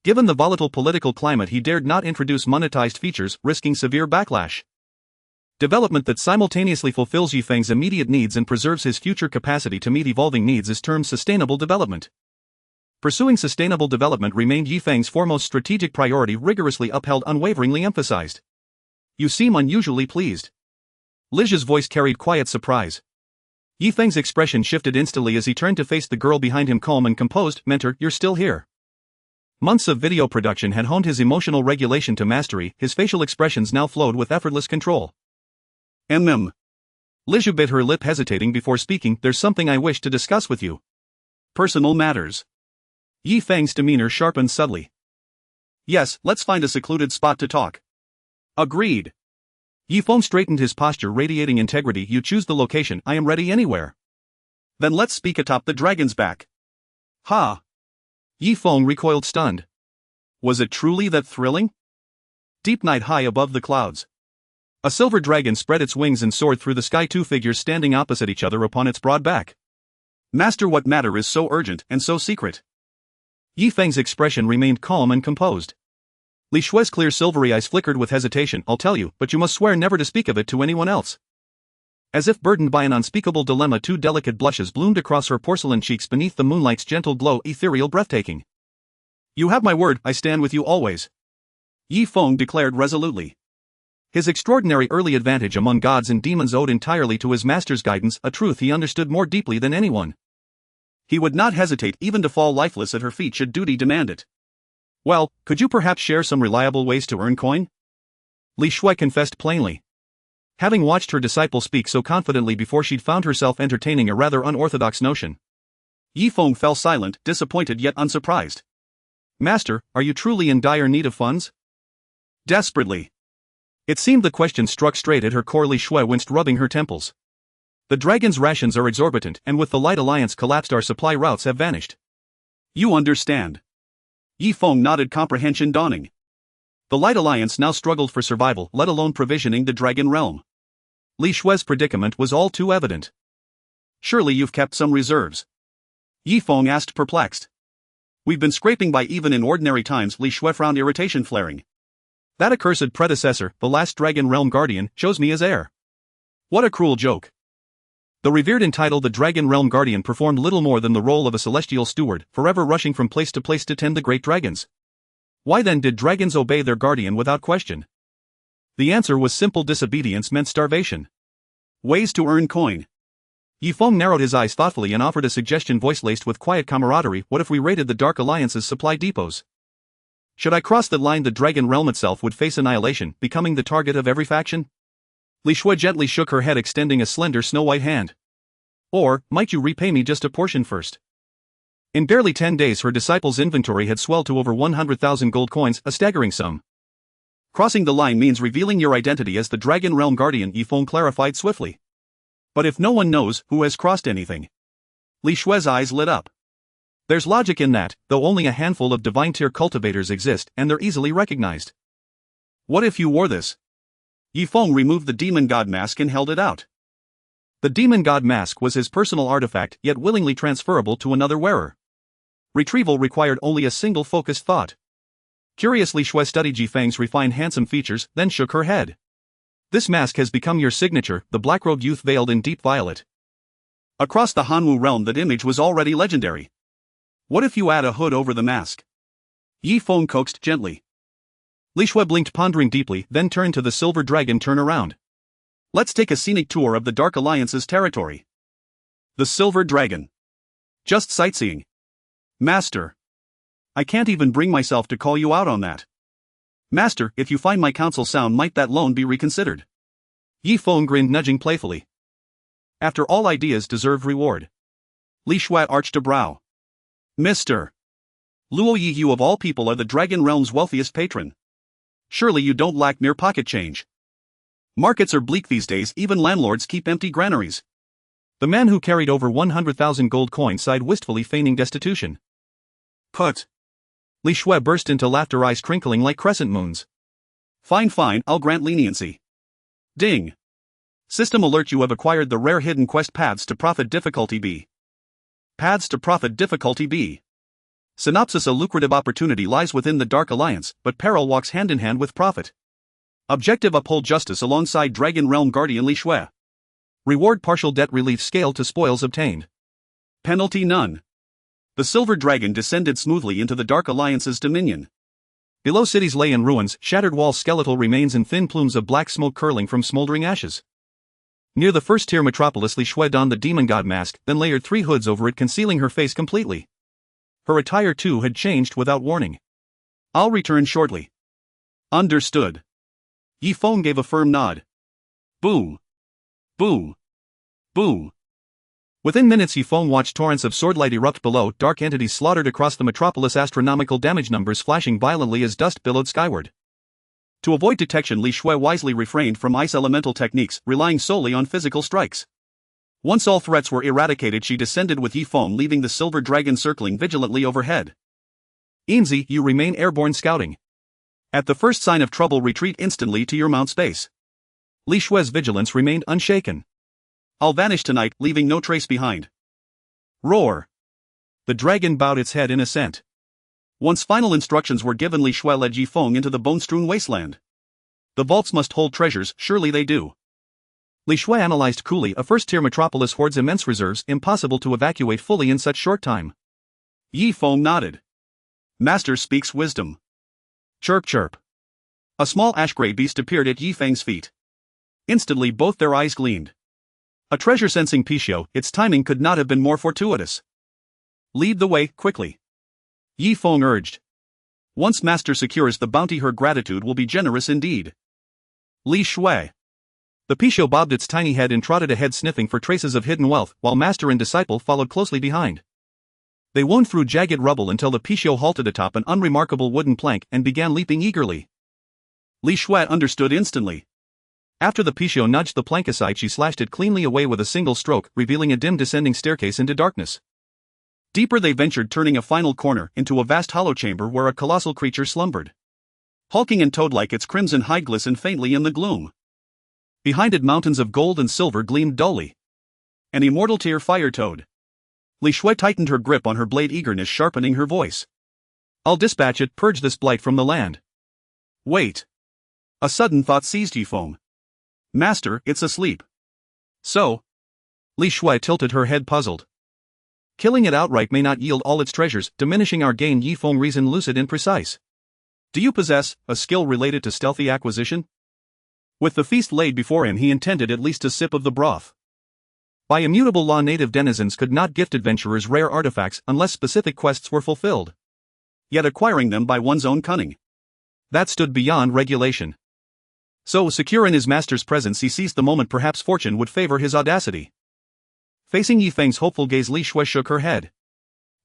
A: Given the volatile political climate, he dared not introduce monetized features, risking severe backlash. Development that simultaneously fulfills Yi Feng's immediate needs and preserves his future capacity to meet evolving needs is termed sustainable development. Pursuing sustainable development remained Yi Feng's foremost strategic priority, rigorously upheld, unwaveringly emphasized. You seem unusually pleased. Lijia's voice carried quiet surprise. Yi Feng's expression shifted instantly as he turned to face the girl behind him, calm and composed. Mentor, you're still here. Months of video production had honed his emotional regulation to mastery, his facial expressions now flowed with effortless control. Liju bit her lip, hesitating before speaking. There's something I wish to discuss with you.
B: Personal matters.
A: Yi Feng's demeanor sharpened subtly.
B: Yes, let's find a secluded spot to talk. Agreed.
A: Yi Feng straightened his posture, radiating integrity. You choose the location, I am ready anywhere.
B: Then let's speak atop the dragon's back. Ha!
A: Yi Feng recoiled, stunned.
B: Was it truly that thrilling?
A: Deep night, high above the clouds. A silver dragon spread its wings and soared through the sky, 2 figures standing opposite each other upon its broad back.
B: Master, what matter is so urgent and so secret?
A: Yi Feng's expression remained calm and composed. Li Shui's clear silvery eyes flickered with hesitation. I'll tell you, but you must swear never to speak of it to anyone else. As if burdened by an unspeakable dilemma, 2 delicate blushes bloomed across her porcelain cheeks beneath the moonlight's gentle glow, ethereal, breathtaking. You have my word, I stand with you always. Yi Feng declared resolutely. His extraordinary early advantage among gods and demons owed entirely to his master's guidance, a truth he understood more deeply than anyone.
B: He would not hesitate even to fall lifeless at her feet should duty demand it.
A: Well, could you perhaps share some reliable ways to earn coin? Li Shui confessed plainly. Having watched her disciple speak so confidently before, she'd found herself entertaining a rather unorthodox notion.
B: Yi Feng fell silent, disappointed yet unsurprised.
A: Master, are you truly in dire need of funds?
B: Desperately.
A: It seemed the question struck straight at her core. Li Shui winced, rubbing her temples. The dragon's rations are exorbitant, and with the Light Alliance collapsed, our supply routes have vanished.
B: You understand. Yi Feng nodded, comprehension dawning.
A: The Light Alliance now struggled for survival, let alone provisioning the Dragon Realm. Li Shui's predicament was all too evident.
B: Surely you've kept some reserves? Yi Feng asked, perplexed. We've been scraping by even in ordinary times. Li Shui frowned, irritation flaring.
A: That accursed predecessor, the last Dragon Realm Guardian, chose me as heir. What a cruel joke.
B: The revered and titled the Dragon Realm Guardian performed little more than the role of a celestial steward, forever rushing from place to place to tend the great dragons. Why then did dragons obey their guardian without question? The answer was simple: disobedience meant starvation. Ways to earn coin. Yi Feng narrowed his eyes thoughtfully and offered a suggestion, voice laced with quiet camaraderie. What if we raided the Dark Alliance's supply depots? Should I cross that line, the Dragon Realm itself would face annihilation, becoming the target of every faction? Li Shui gently shook her head, extending a slender snow-white hand. Or, might you repay me just a portion first? In barely 10 days her disciple's inventory had swelled to over 100,000 gold coins, a staggering sum. Crossing the line means revealing your identity as the Dragon Realm Guardian, Yi Feng clarified swiftly. But if no one knows who has crossed anything? Li Shui's eyes lit up. There's logic in that, though only a handful of divine-tier cultivators exist, and they're easily recognized. What if you wore this? Yi Feng removed the demon god mask and held it out. The demon god mask was his personal artifact, yet willingly transferable to another wearer. Retrieval required only a single focused thought. Curiously, Shui studied Ji Feng's refined handsome features, then shook her head. This mask has become your signature, the black-robed youth veiled in deep violet. Across the Hanwu realm that image was already legendary. What if you add a hood over the mask? Yi Feng coaxed gently. Li Shui blinked, pondering deeply, then turned to the silver dragon. Turn around. Let's take a scenic tour of the Dark Alliance's territory. The Silver Dragon. Just sightseeing. Master. I can't even bring myself to call you out on that. Master, if you find my counsel sound, might that loan be reconsidered? Yi Feng grinned, nudging playfully. After all, ideas deserve reward. Li Shui arched a brow. Mr. Luo Yi, you of all people are the Dragon Realm's wealthiest patron. Surely you don't lack mere pocket change. Markets are bleak these days, even landlords keep empty granaries. The man who carried over 100,000 gold coins sighed wistfully, feigning destitution. Put. Li Shui burst into laughter, eyes crinkling like crescent moons. Fine, I'll grant leniency. Ding. System alert, you have acquired the rare hidden quest Paths to Profit difficulty B. Paths to Profit difficulty B. Synopsis: a lucrative opportunity lies within the Dark Alliance, but peril walks hand in hand with profit. Objective: uphold justice alongside Dragon Realm Guardian Li Shui. Reward: partial debt relief scaled to spoils obtained. Penalty: none. The Silver Dragon descended smoothly into the Dark Alliance's dominion. Below, cities lay in ruins, shattered walls, skeletal remains, and thin plumes of black smoke curling from smoldering ashes. Near the first-tier metropolis, Li Shui donned the demon god mask, then layered 3 hoods over it, concealing her face completely. Her attire too had changed without warning. I'll return shortly. Understood. Yi Feng gave a firm nod. Boom. Boom. Boom. Within minutes, Yi Feng watched torrents of swordlight erupt below, dark entities slaughtered across the metropolis, astronomical damage numbers flashing violently as dust billowed skyward. To avoid detection, Li Shui wisely refrained from ice elemental techniques, relying solely on physical strikes. Once all threats were eradicated, she descended with Yi Feng, leaving the silver dragon circling vigilantly overhead. Inzi, you remain airborne scouting. At the first sign of trouble, retreat instantly to your mount space. Li Shui's vigilance remained unshaken. I'll vanish tonight, leaving no trace behind. Roar. The dragon bowed its head in assent. Once final instructions were given, Li Shui led Yi Feng into the bone-strewn wasteland. The vaults must hold treasures, surely they do. Li Shui analyzed coolly. A first-tier metropolis hoards immense reserves, impossible to evacuate fully in such short time. Yi Feng nodded. Master speaks wisdom. Chirp chirp. A small ash-gray beast appeared at Yi Feng's feet. Instantly both their eyes gleamed. A treasure-sensing Pishio, its timing could not have been more fortuitous. Lead the way, quickly. Yi Feng urged. Once Master secures the bounty, her gratitude will be generous indeed. Li Shui. The Pishio bobbed its tiny head and trotted ahead, sniffing for traces of hidden wealth, while Master and disciple followed closely behind. They wound through jagged rubble until the Pishio halted atop an unremarkable wooden plank and began leaping eagerly. Li Shui understood instantly. After the Pishio nudged the plank aside, she slashed it cleanly away with a single stroke, revealing a dim descending staircase into darkness. Deeper they ventured, turning a final corner into a vast hollow chamber where a colossal creature slumbered. Hulking and toad-like, its crimson hide glistened faintly in the gloom. Behind it, mountains of gold and silver gleamed dully. An immortal tier fire toad. Li Shui tightened her grip on her blade, eagerness sharpening her voice. I'll dispatch it, purge this blight from the land. Wait. A sudden thought seized Yi Feng. Master, it's asleep. So? Li Shui tilted her head puzzled. Killing it outright may not yield all its treasures, diminishing our gain. Yi Feng reasoned lucid and precise. Do you possess a skill related to stealthy acquisition? With the feast laid before him, he intended at least a sip of the broth. By immutable law, native denizens could not gift adventurers rare artifacts unless specific quests were fulfilled. Yet acquiring them by one's own cunning, that stood beyond regulation. So, secure in his master's presence, he seized the moment. Perhaps fortune would favor his audacity. Facing Yi Feng's hopeful gaze, Li Shui shook her head.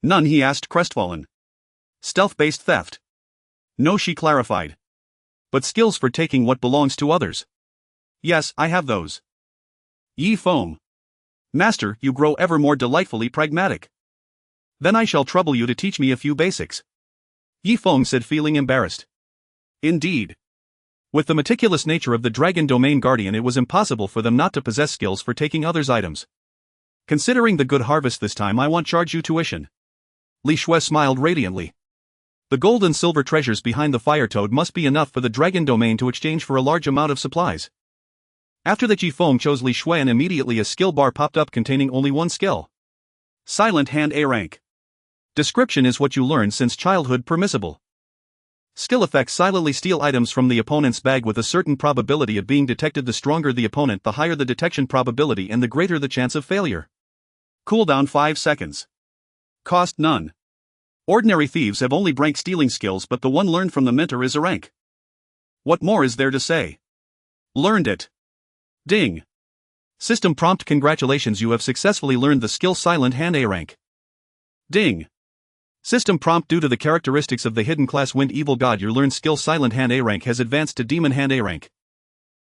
B: None, he asked, crestfallen. Stealth-based theft? No, she clarified. But skills for taking what belongs to others? Yes, I have those. Yi Feng. Master, you grow ever more delightfully pragmatic. Then I shall trouble you to teach me a few basics. Yi Feng said, feeling embarrassed. Indeed. With the meticulous nature of the Dragon Domain Guardian, it was impossible for them not to possess skills for taking others' items. Considering the good harvest this time, I won't charge you tuition. Li Shui smiled radiantly. The gold and silver treasures behind the fire toad must be enough for the Dragon Domain to exchange for a large amount of supplies. After that, Yi Feng chose Li Shui, and immediately a skill bar popped up containing only one skill. Silent Hand A rank. Description is what you learn since childhood permissible. Skill effects: silently steal items from the opponent's bag with a certain probability of being detected. The stronger the opponent, the higher the detection probability and the greater the chance of failure. Cooldown 5 seconds. Cost none. Ordinary thieves have only rank stealing skills, but the one learned from the mentor is a rank. What more is there to say? Learned it. Ding. System prompt: congratulations, you have successfully learned the skill Silent Hand A rank. Ding. System prompt: due to the characteristics of the hidden class Wind Evil God, your learned skill Silent Hand A rank has advanced to Demon Hand A rank.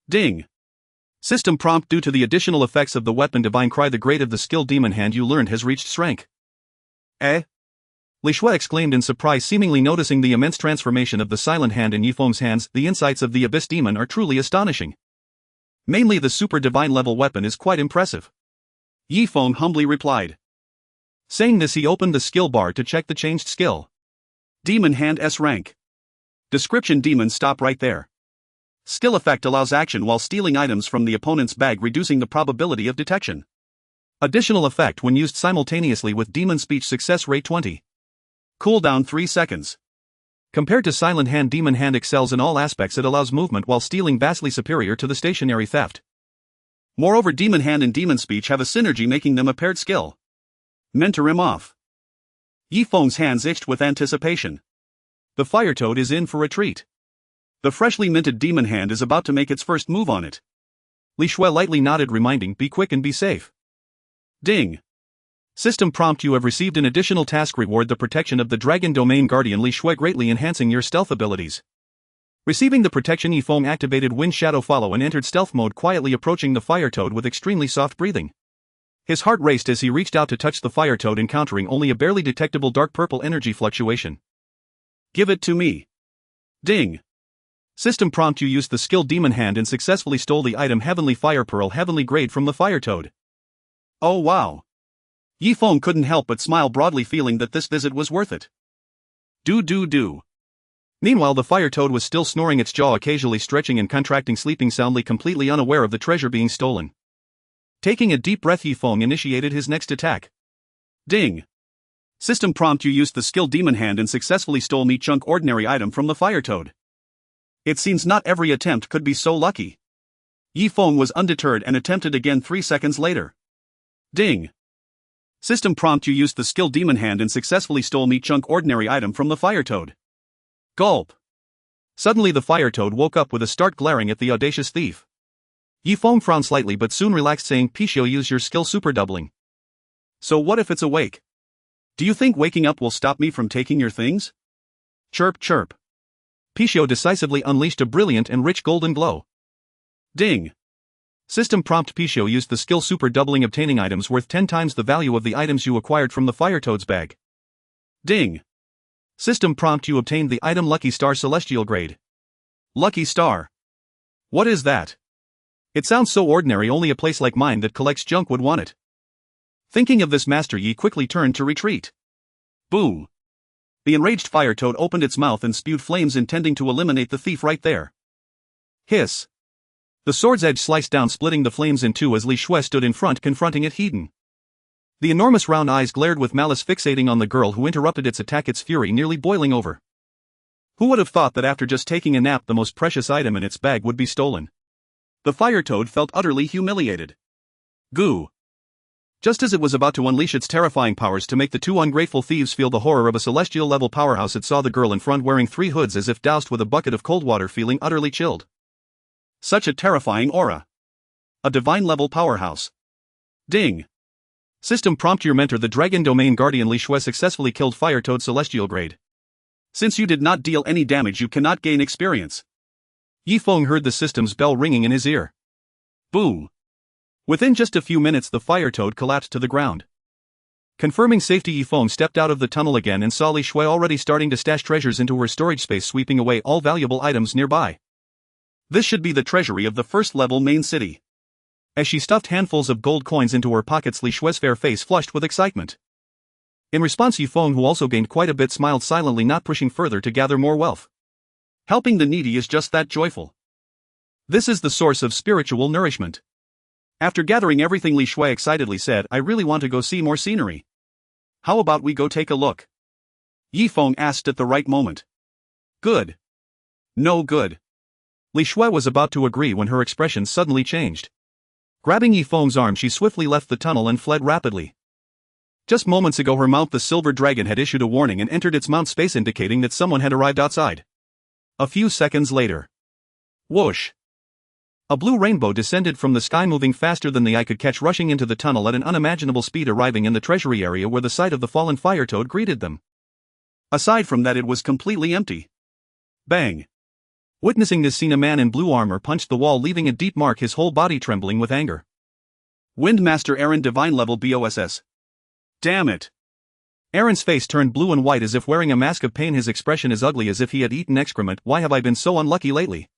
B: Ding. System prompt: due to the additional effects of the weapon Divine Cry, the grade of the skill Demon Hand you learned has reached S-Rank. Eh? Li Shui exclaimed in surprise, seemingly noticing the immense transformation of the Silent Hand in Yi Feng's hands. The insights of the Abyss Demon are truly astonishing. Mainly the super divine level weapon is quite impressive. Yi Feng humbly replied. Saying this, he opened the skill bar to check the changed skill. Demon Hand S rank. Description: demon, stop right there. Skill effect allows action while stealing items from the opponent's bag, reducing the probability of detection. Additional effect when used simultaneously with demon speech: success rate 20. Cooldown 3 seconds. Compared to Silent Hand, Demon Hand excels in all aspects. It allows movement while stealing, vastly superior to the stationary theft. Moreover, Demon Hand and Demon Speech have a synergy, making them a paired skill. Mentor him off. Yi Feng's hands itched with anticipation. The fire toad is in for a treat. The freshly minted Demon Hand is about to make its first move on it. Li Shui lightly nodded, reminding, be quick and be safe. Ding. System prompt: you have received an additional task reward, the protection of the Dragon Domain Guardian. Li Shui, greatly enhancing your stealth abilities. Receiving the protection, Yi Feng activated Wind Shadow Follow and entered stealth mode, quietly approaching the fire toad with extremely soft breathing. His heart raced as he reached out to touch the fire toad, encountering only a barely detectable dark purple energy fluctuation. Give it to me. Ding. System prompt: you used the skill Demon Hand and successfully stole the item Heavenly Fire Pearl, heavenly grade, from the fire toad. Oh wow. Yi Feng couldn't help but smile broadly, feeling that this visit was worth it. Do. Meanwhile, the fire toad was still snoring, its jaw occasionally stretching and contracting, sleeping soundly, completely unaware of the treasure being stolen. Taking a deep breath, Yi Feng initiated his next attack. Ding. System prompt: you used the skill Demon Hand and successfully stole me chunk ordinary item from the fire toad. It seems not every attempt could be so lucky. Yi Feng was undeterred and attempted again 3 seconds later. Ding. System prompt: you used the skill Demon Hand and successfully stole me chunk ordinary item from the fire toad. Gulp. Suddenly the fire toad woke up with a start, glaring at the audacious thief. Yi Feng frowned slightly but soon relaxed, saying, Pixiu, use your skill super doubling. So what if it's awake? Do you think waking up will stop me from taking your things? Chirp chirp. Pixiu decisively unleashed a brilliant and rich golden glow. Ding. System prompt: Pixiu used the skill super doubling, obtaining items worth 10 times the value of the items you acquired from the fire toad's bag. Ding. System prompt: you obtained the item Lucky Star Celestial grade. Lucky Star. What is that? It sounds so ordinary, only a place like mine that collects junk would want it. Thinking of this, Master Yi quickly turned to retreat. Boom. The enraged fire toad opened its mouth and spewed flames, intending to eliminate the thief right there. Hiss. The sword's edge sliced down, splitting the flames in two as Li Shui stood in front, confronting it heat. The enormous round eyes glared with malice, fixating on the girl who interrupted its attack, its fury nearly boiling over. Who would have thought that after just taking a nap the most precious item in its bag would be stolen? The fire toad felt utterly humiliated. Goo. Just as it was about to unleash its terrifying powers to make the two ungrateful thieves feel the horror of a celestial-level powerhouse, it saw the girl in front wearing 3 hoods as if doused with a bucket of cold water, feeling utterly chilled. Such a terrifying aura. A divine-level powerhouse. Ding. System prompt: your mentor, the Dragon Domain Guardian Li Shui, successfully killed Fire Toad Celestial Grade. Since you did not deal any damage, you cannot gain experience. Yi Feng heard the system's bell ringing in his ear. Boom. Within just a few minutes the fire toad collapsed to the ground. Confirming safety, Yi Feng stepped out of the tunnel again and saw Li Shui already starting to stash treasures into her storage space, sweeping away all valuable items nearby. This should be the treasury of the first-level main city. As she stuffed handfuls of gold coins into her pockets, Li Shui's fair face flushed with excitement. In response, Yi Feng, who also gained quite a bit, smiled silently, not pushing further to gather more wealth. Helping the needy is just that joyful. This is the source of spiritual nourishment. After gathering everything, Li Shui excitedly said, I really want to go see more scenery. How about we go take a look? Yi Feng asked at the right moment. Good. No good. Li Shui was about to agree when her expression suddenly changed. Grabbing Yi Feng's arm, she swiftly left the tunnel and fled rapidly. Just moments ago her mount, the silver dragon, had issued a warning and entered its mount space, indicating that someone had arrived outside. A few seconds later. Whoosh. A blue rainbow descended from the sky, moving faster than the eye could catch, rushing into the tunnel at an unimaginable speed, arriving in the treasury area where the sight of the fallen fire toad greeted them. Aside from that, it was completely empty. Bang. Witnessing this scene, a man in blue armor punched the wall, leaving a deep mark, his whole body trembling with anger. Windmaster Aaron, divine level BOSS. Damn it. Aaron's face turned blue and white as if wearing a mask of pain, his expression as ugly as if he had eaten excrement. Why have I been so unlucky lately?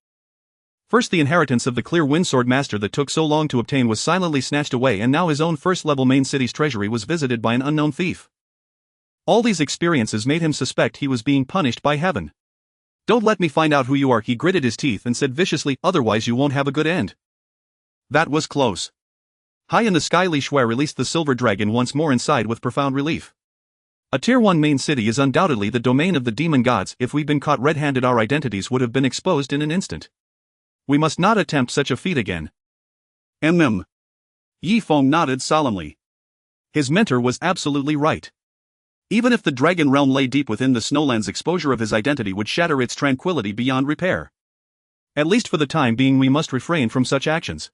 B: First, the inheritance of the clear windsword master that took so long to obtain was silently snatched away, and now his own first-level main city's treasury was visited by an unknown thief. All these experiences made him suspect he was being punished by heaven. Don't let me find out who you are, he gritted his teeth and said viciously, otherwise you won't have a good end. That was close. High in the sky, Li Shui released the silver dragon once more and sighed with profound relief. A Tier 1 main city is undoubtedly the domain of the demon gods. If we'd been caught red-handed, our identities would have been exposed in an instant. We must not attempt such a feat again. Yi Feng nodded solemnly. His mentor was absolutely right. Even if the dragon realm lay deep within the snowlands, exposure of his identity would shatter its tranquility beyond repair. At least for the time being, we must refrain from such actions.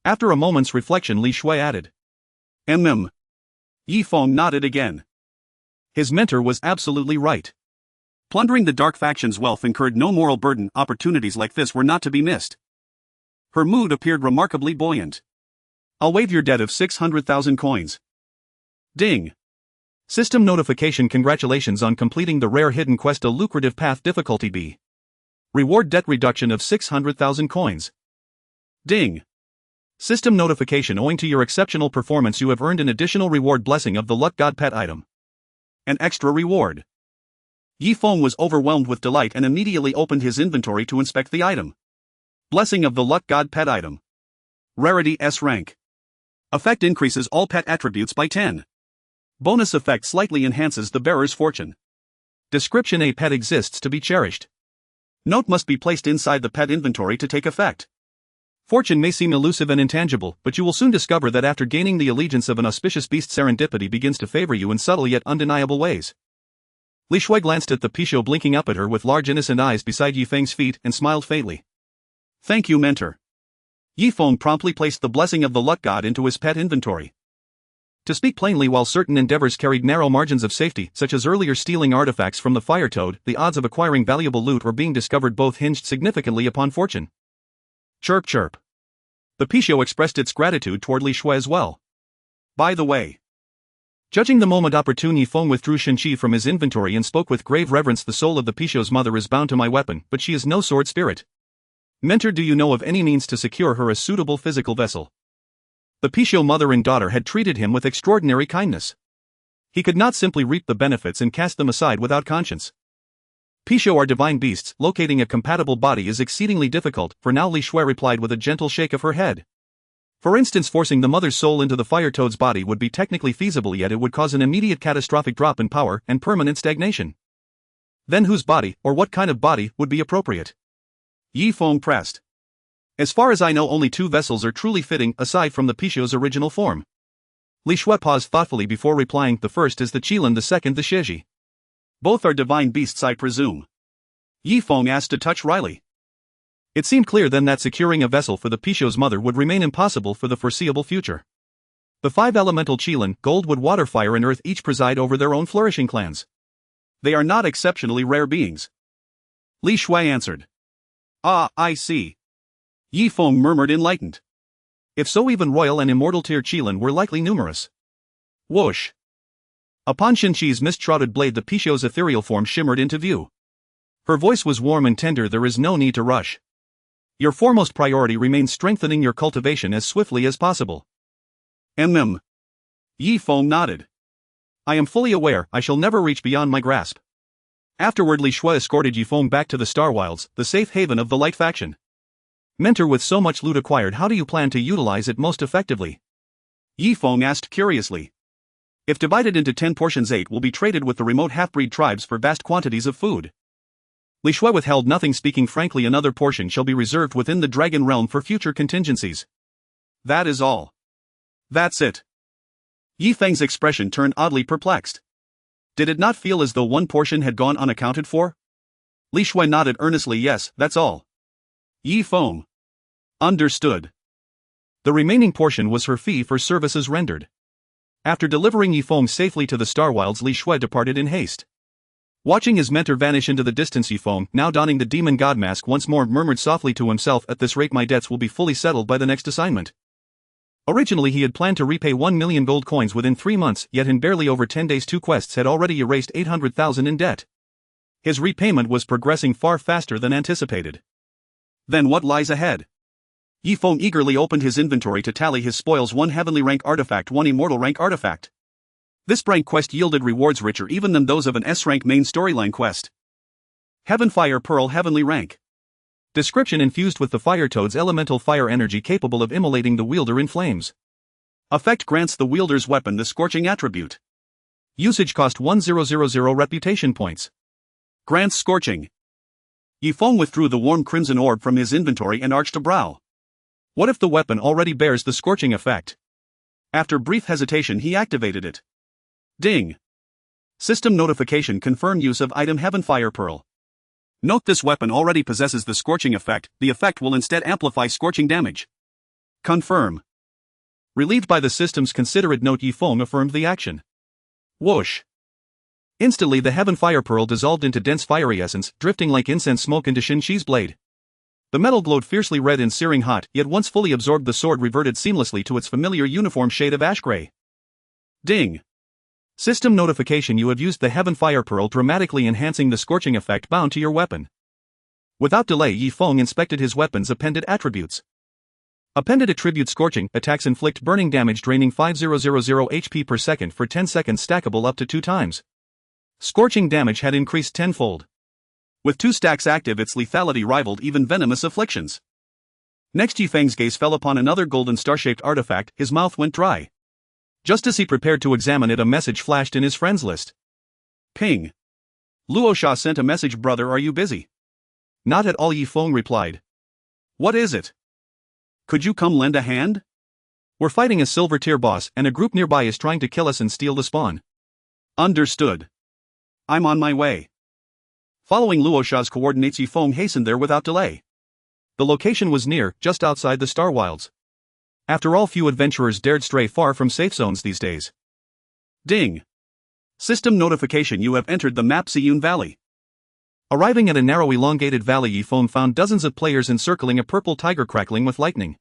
B: After a moment's reflection, Li Shui added. Yi Feng nodded again. His mentor was absolutely right. Plundering the dark faction's wealth incurred no moral burden. Opportunities like this were not to be missed. Her mood appeared remarkably buoyant. I'll waive your debt of 600,000 coins. Ding. System notification: congratulations on completing the rare hidden quest, a lucrative path, difficulty B. Reward: debt reduction of 600,000 coins. Ding. System notification: owing to your exceptional performance you have earned an additional reward, blessing of the luck god pet item. An extra reward. Yi Feng was overwhelmed with delight and immediately opened his inventory to inspect the item. Blessing of the luck god pet item. Rarity S rank. Effect: increases all pet attributes by 10. Bonus effect: slightly enhances the bearer's fortune. Description: a pet exists to be cherished. Note: must be placed inside the pet inventory to take effect. Fortune may seem elusive and intangible, but you will soon discover that after gaining the allegiance of an auspicious beast, serendipity begins to favor you in subtle yet undeniable ways. Li Shui glanced at the Pichot blinking up at her with large innocent eyes beside Yi Feng's feet and smiled faintly. Thank you, mentor. Yi Feng promptly placed the blessing of the luck god into his pet inventory. To speak plainly, while certain endeavors carried narrow margins of safety, such as earlier stealing artifacts from the fire toad, the odds of acquiring valuable loot or being discovered both hinged significantly upon fortune. Chirp chirp. The Pichot expressed its gratitude toward Li Shui as well. By the way. Judging the moment opportune, Yi Feng withdrew Shenqi from his inventory and spoke with grave reverence. The soul of the Pichot's mother is bound to my weapon, but she is no sword spirit. Mentor, do you know of any means to secure her a suitable physical vessel? The Pichot mother and daughter had treated him with extraordinary kindness. He could not simply reap the benefits and cast them aside without conscience.
A: Pixiu are divine beasts, locating a compatible body is exceedingly difficult, for now Li Shui replied with a gentle shake of her head. For instance, forcing the mother's soul into the fire toad's body would be technically feasible, yet it would cause an immediate catastrophic drop in power and permanent stagnation. Then whose body, or what kind of body, would be appropriate? Yi Feng pressed. As far as I know, only 2 vessels are truly fitting, aside from the Pixiu's original form. Li Shui paused thoughtfully before replying, the first is the Qilin, the second the Shiji. Both are divine beasts, I presume? Yi Feng asked a touch wryly. It seemed clear then that securing a vessel for the Pixiu's mother would remain impossible for the foreseeable future. The 5 elemental Qilin, gold, wood, water, fire and earth, each preside over their own flourishing clans. They are not exceptionally rare beings. Li Shui answered. Ah, I see. Yi Feng murmured, enlightened. If so, even royal and immortal tier Qilin were likely numerous. Whoosh. Upon Shinqi's mist-shrouded blade, the Pixiu's ethereal form shimmered into view. Her voice was warm and tender. There is no need to rush. Your foremost priority remains strengthening your cultivation as swiftly as possible. Yi Feng nodded. I am fully aware I shall never reach beyond my grasp. Afterward, Li Shui escorted Yi Feng back to the Star Wilds, the safe haven of the Light faction. Mentor, with so much loot acquired, how do you plan to utilize it most effectively? Yi Feng asked curiously. If divided into 10 portions, 8 will be traded with the remote half-breed tribes for vast quantities of food. Li Shui withheld nothing, speaking frankly. Another portion shall be reserved within the dragon realm for future contingencies. That is all. That's it. Yi Feng's expression turned oddly perplexed. Did it not feel as though one portion had gone unaccounted for? Li Shui nodded earnestly. Yes, that's all. Yi Feng. Understood. The remaining portion was her fee for services rendered. After delivering Yi Feng safely to the Star Wilds, Li Shui departed in haste. Watching his mentor vanish into the distance, Yi Feng, now donning the demon god mask once more, murmured softly to himself, at this rate my debts will be fully settled by the next assignment. Originally he had planned to repay 1 million gold coins within 3 months, yet in barely over 10 days 2 quests had already erased 800,000 in debt. His repayment was progressing far faster than anticipated. Then what lies ahead? Yi Feng eagerly opened his inventory to tally his spoils: 1 heavenly rank artifact, 1 immortal rank artifact. This rank quest yielded rewards richer even than those of an S-rank main storyline quest. Heaven Fire Pearl, heavenly rank. Description: infused with the fire toad's elemental fire energy, capable of immolating the wielder in flames. Effect: grants the wielder's weapon the scorching attribute. Usage cost 1000 reputation points. Grants scorching. Yi Feng withdrew the warm crimson orb from his inventory and arched a brow. What if the weapon already bears the scorching effect? After brief hesitation he activated it. Ding. System notification: confirm use of item Heaven Fire Pearl. Note: this weapon already possesses the scorching effect, the effect will instead amplify scorching damage. Confirm. Relieved by the system's considerate note, Yi Feng affirmed the action. Whoosh. Instantly the Heaven Fire Pearl dissolved into dense fiery essence, drifting like incense smoke into Shinqi's blade. The metal glowed fiercely red and searing hot, yet once fully absorbed the sword reverted seamlessly to its familiar uniform shade of ash gray. Ding. System notification: you have used the Heaven Fire Pearl, dramatically enhancing the scorching effect bound to your weapon. Without delay, Yi Feng inspected his weapon's appended attributes. Appended attribute: scorching, attacks inflict burning damage draining 5000 HP per second for 10 seconds, stackable up to 2 times. Scorching damage had increased tenfold. With 2 stacks active, its lethality rivaled even venomous afflictions. Next, Yi Feng's gaze fell upon another golden star-shaped artifact. His mouth went dry. Just as he prepared to examine it, a message flashed in his friends list. Ping. Luosha sent a message. Brother, are you busy? Not at all, Yi Feng replied. What is it? Could you come lend a hand? We're fighting a silver tier boss, and a group nearby is trying to kill us and steal the spawn. Understood. I'm on my way. Following Luosha's coordinates, Yi Feng hastened there without delay. The location was near, just outside the Star Wilds. After all, few adventurers dared stray far from safe zones these days. Ding. System notification: you have entered the map Xiyun Valley. Arriving at a narrow elongated valley, Yi Feng found dozens of players encircling a purple tiger crackling with lightning.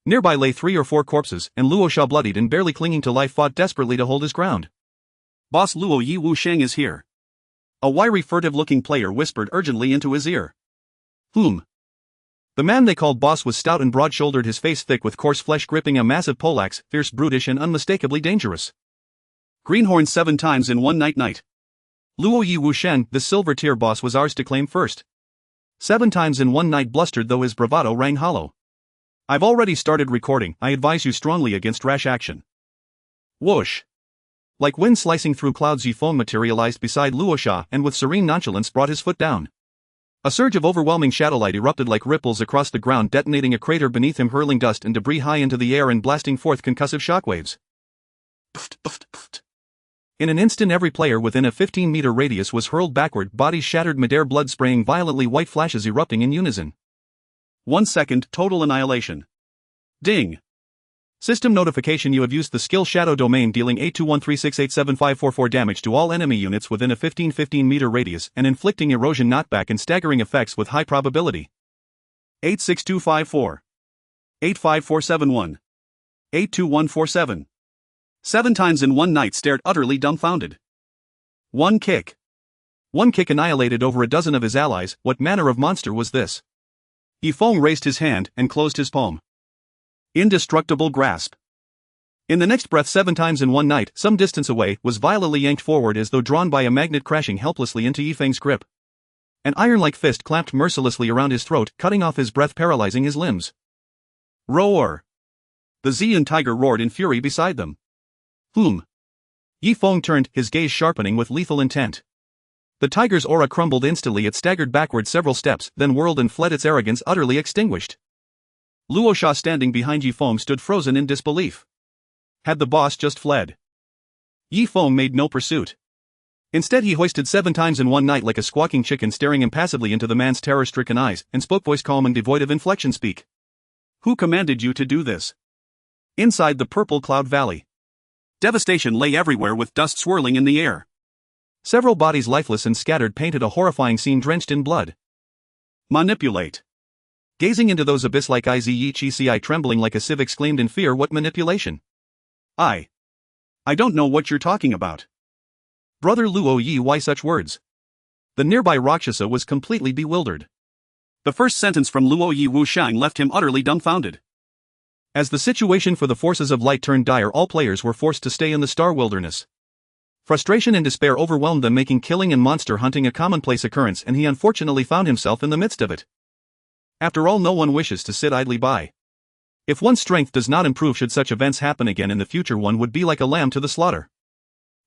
A: Nearby lay 3 or 4 corpses, and Luosha, bloodied and barely clinging to life, fought desperately to hold his ground. Boss Luo, Yi Wusheng is here. A wiry, furtive-looking player whispered urgently into his ear. Whom? The man they called boss was stout and broad-shouldered, his face thick with coarse flesh, gripping a massive poleaxe, fierce, brutish and unmistakably dangerous. Greenhorn 7 times in one night.
B: Luo Yi Wusheng, the silver tier boss, was ours to claim first. 7 times in one night, blustered though his bravado rang hollow. I've already started recording, I advise you strongly against rash action. Whoosh. Like wind slicing through clouds, Yifeng materialized beside Luosha and with serene nonchalance brought his foot down. A surge of overwhelming shadowlight erupted like ripples across the ground, detonating a crater beneath him, hurling dust and debris high into the air and blasting forth concussive shockwaves. Pft, pft, pft. In an instant, every player within a 15-meter radius was hurled backward, bodies shattered midair, blood spraying violently, white flashes erupting in unison. 1 second, total annihilation. Ding. System notification: you have used the skill Shadow Domain, dealing 8213687544 damage to all enemy units within a 15-meter radius and inflicting erosion, knockback and staggering effects with high probability. 86254. 85471. 82147. 7 times in one night, stared utterly dumbfounded. One kick annihilated over a dozen of his allies. What manner of monster was this? Yifeng raised his hand and closed his palm. Indestructible grasp. In the next breath, 7 times in one night, some distance away, was violently yanked forward as though drawn by a magnet, crashing helplessly into Yifeng's grip. An iron-like fist clamped mercilessly around his throat, cutting off his breath, paralyzing his limbs. Roar! The Xian tiger roared in fury beside them. Yifeng turned, his gaze sharpening with lethal intent. The tiger's aura crumbled instantly. It staggered backward several steps, then whirled and fled, its arrogance utterly extinguished. Luosha, standing behind Yifeng, stood frozen in disbelief. Had the boss just fled? Yifeng made no pursuit. Instead, he hoisted 7 times in one night like a squawking chicken, staring impassively into the man's terror-stricken eyes, and spoke, voice calm and devoid of inflection. Speak. Who commanded you to do this? Inside the purple cloud valley, devastation lay everywhere, with dust swirling in the air. Several bodies, lifeless and scattered, painted a horrifying scene drenched in blood. Manipulate. Gazing into those abyss-like eyes, Yichi, trembling like a sieve, exclaimed in fear, what manipulation? I don't know what you're talking about. Brother Luo Yi, why such words? The nearby Rakshasa was completely bewildered. The first sentence from Luo Yi Wusheng left him utterly dumbfounded. As the situation for the forces of light turned dire, all players were forced to stay in the star wilderness. Frustration and despair overwhelmed them, making killing and monster hunting a commonplace occurrence, and he unfortunately found himself in the midst of it. After all, no one wishes to sit idly by. If one's strength does not improve should such events happen again in the future, one would be like a lamb to the slaughter.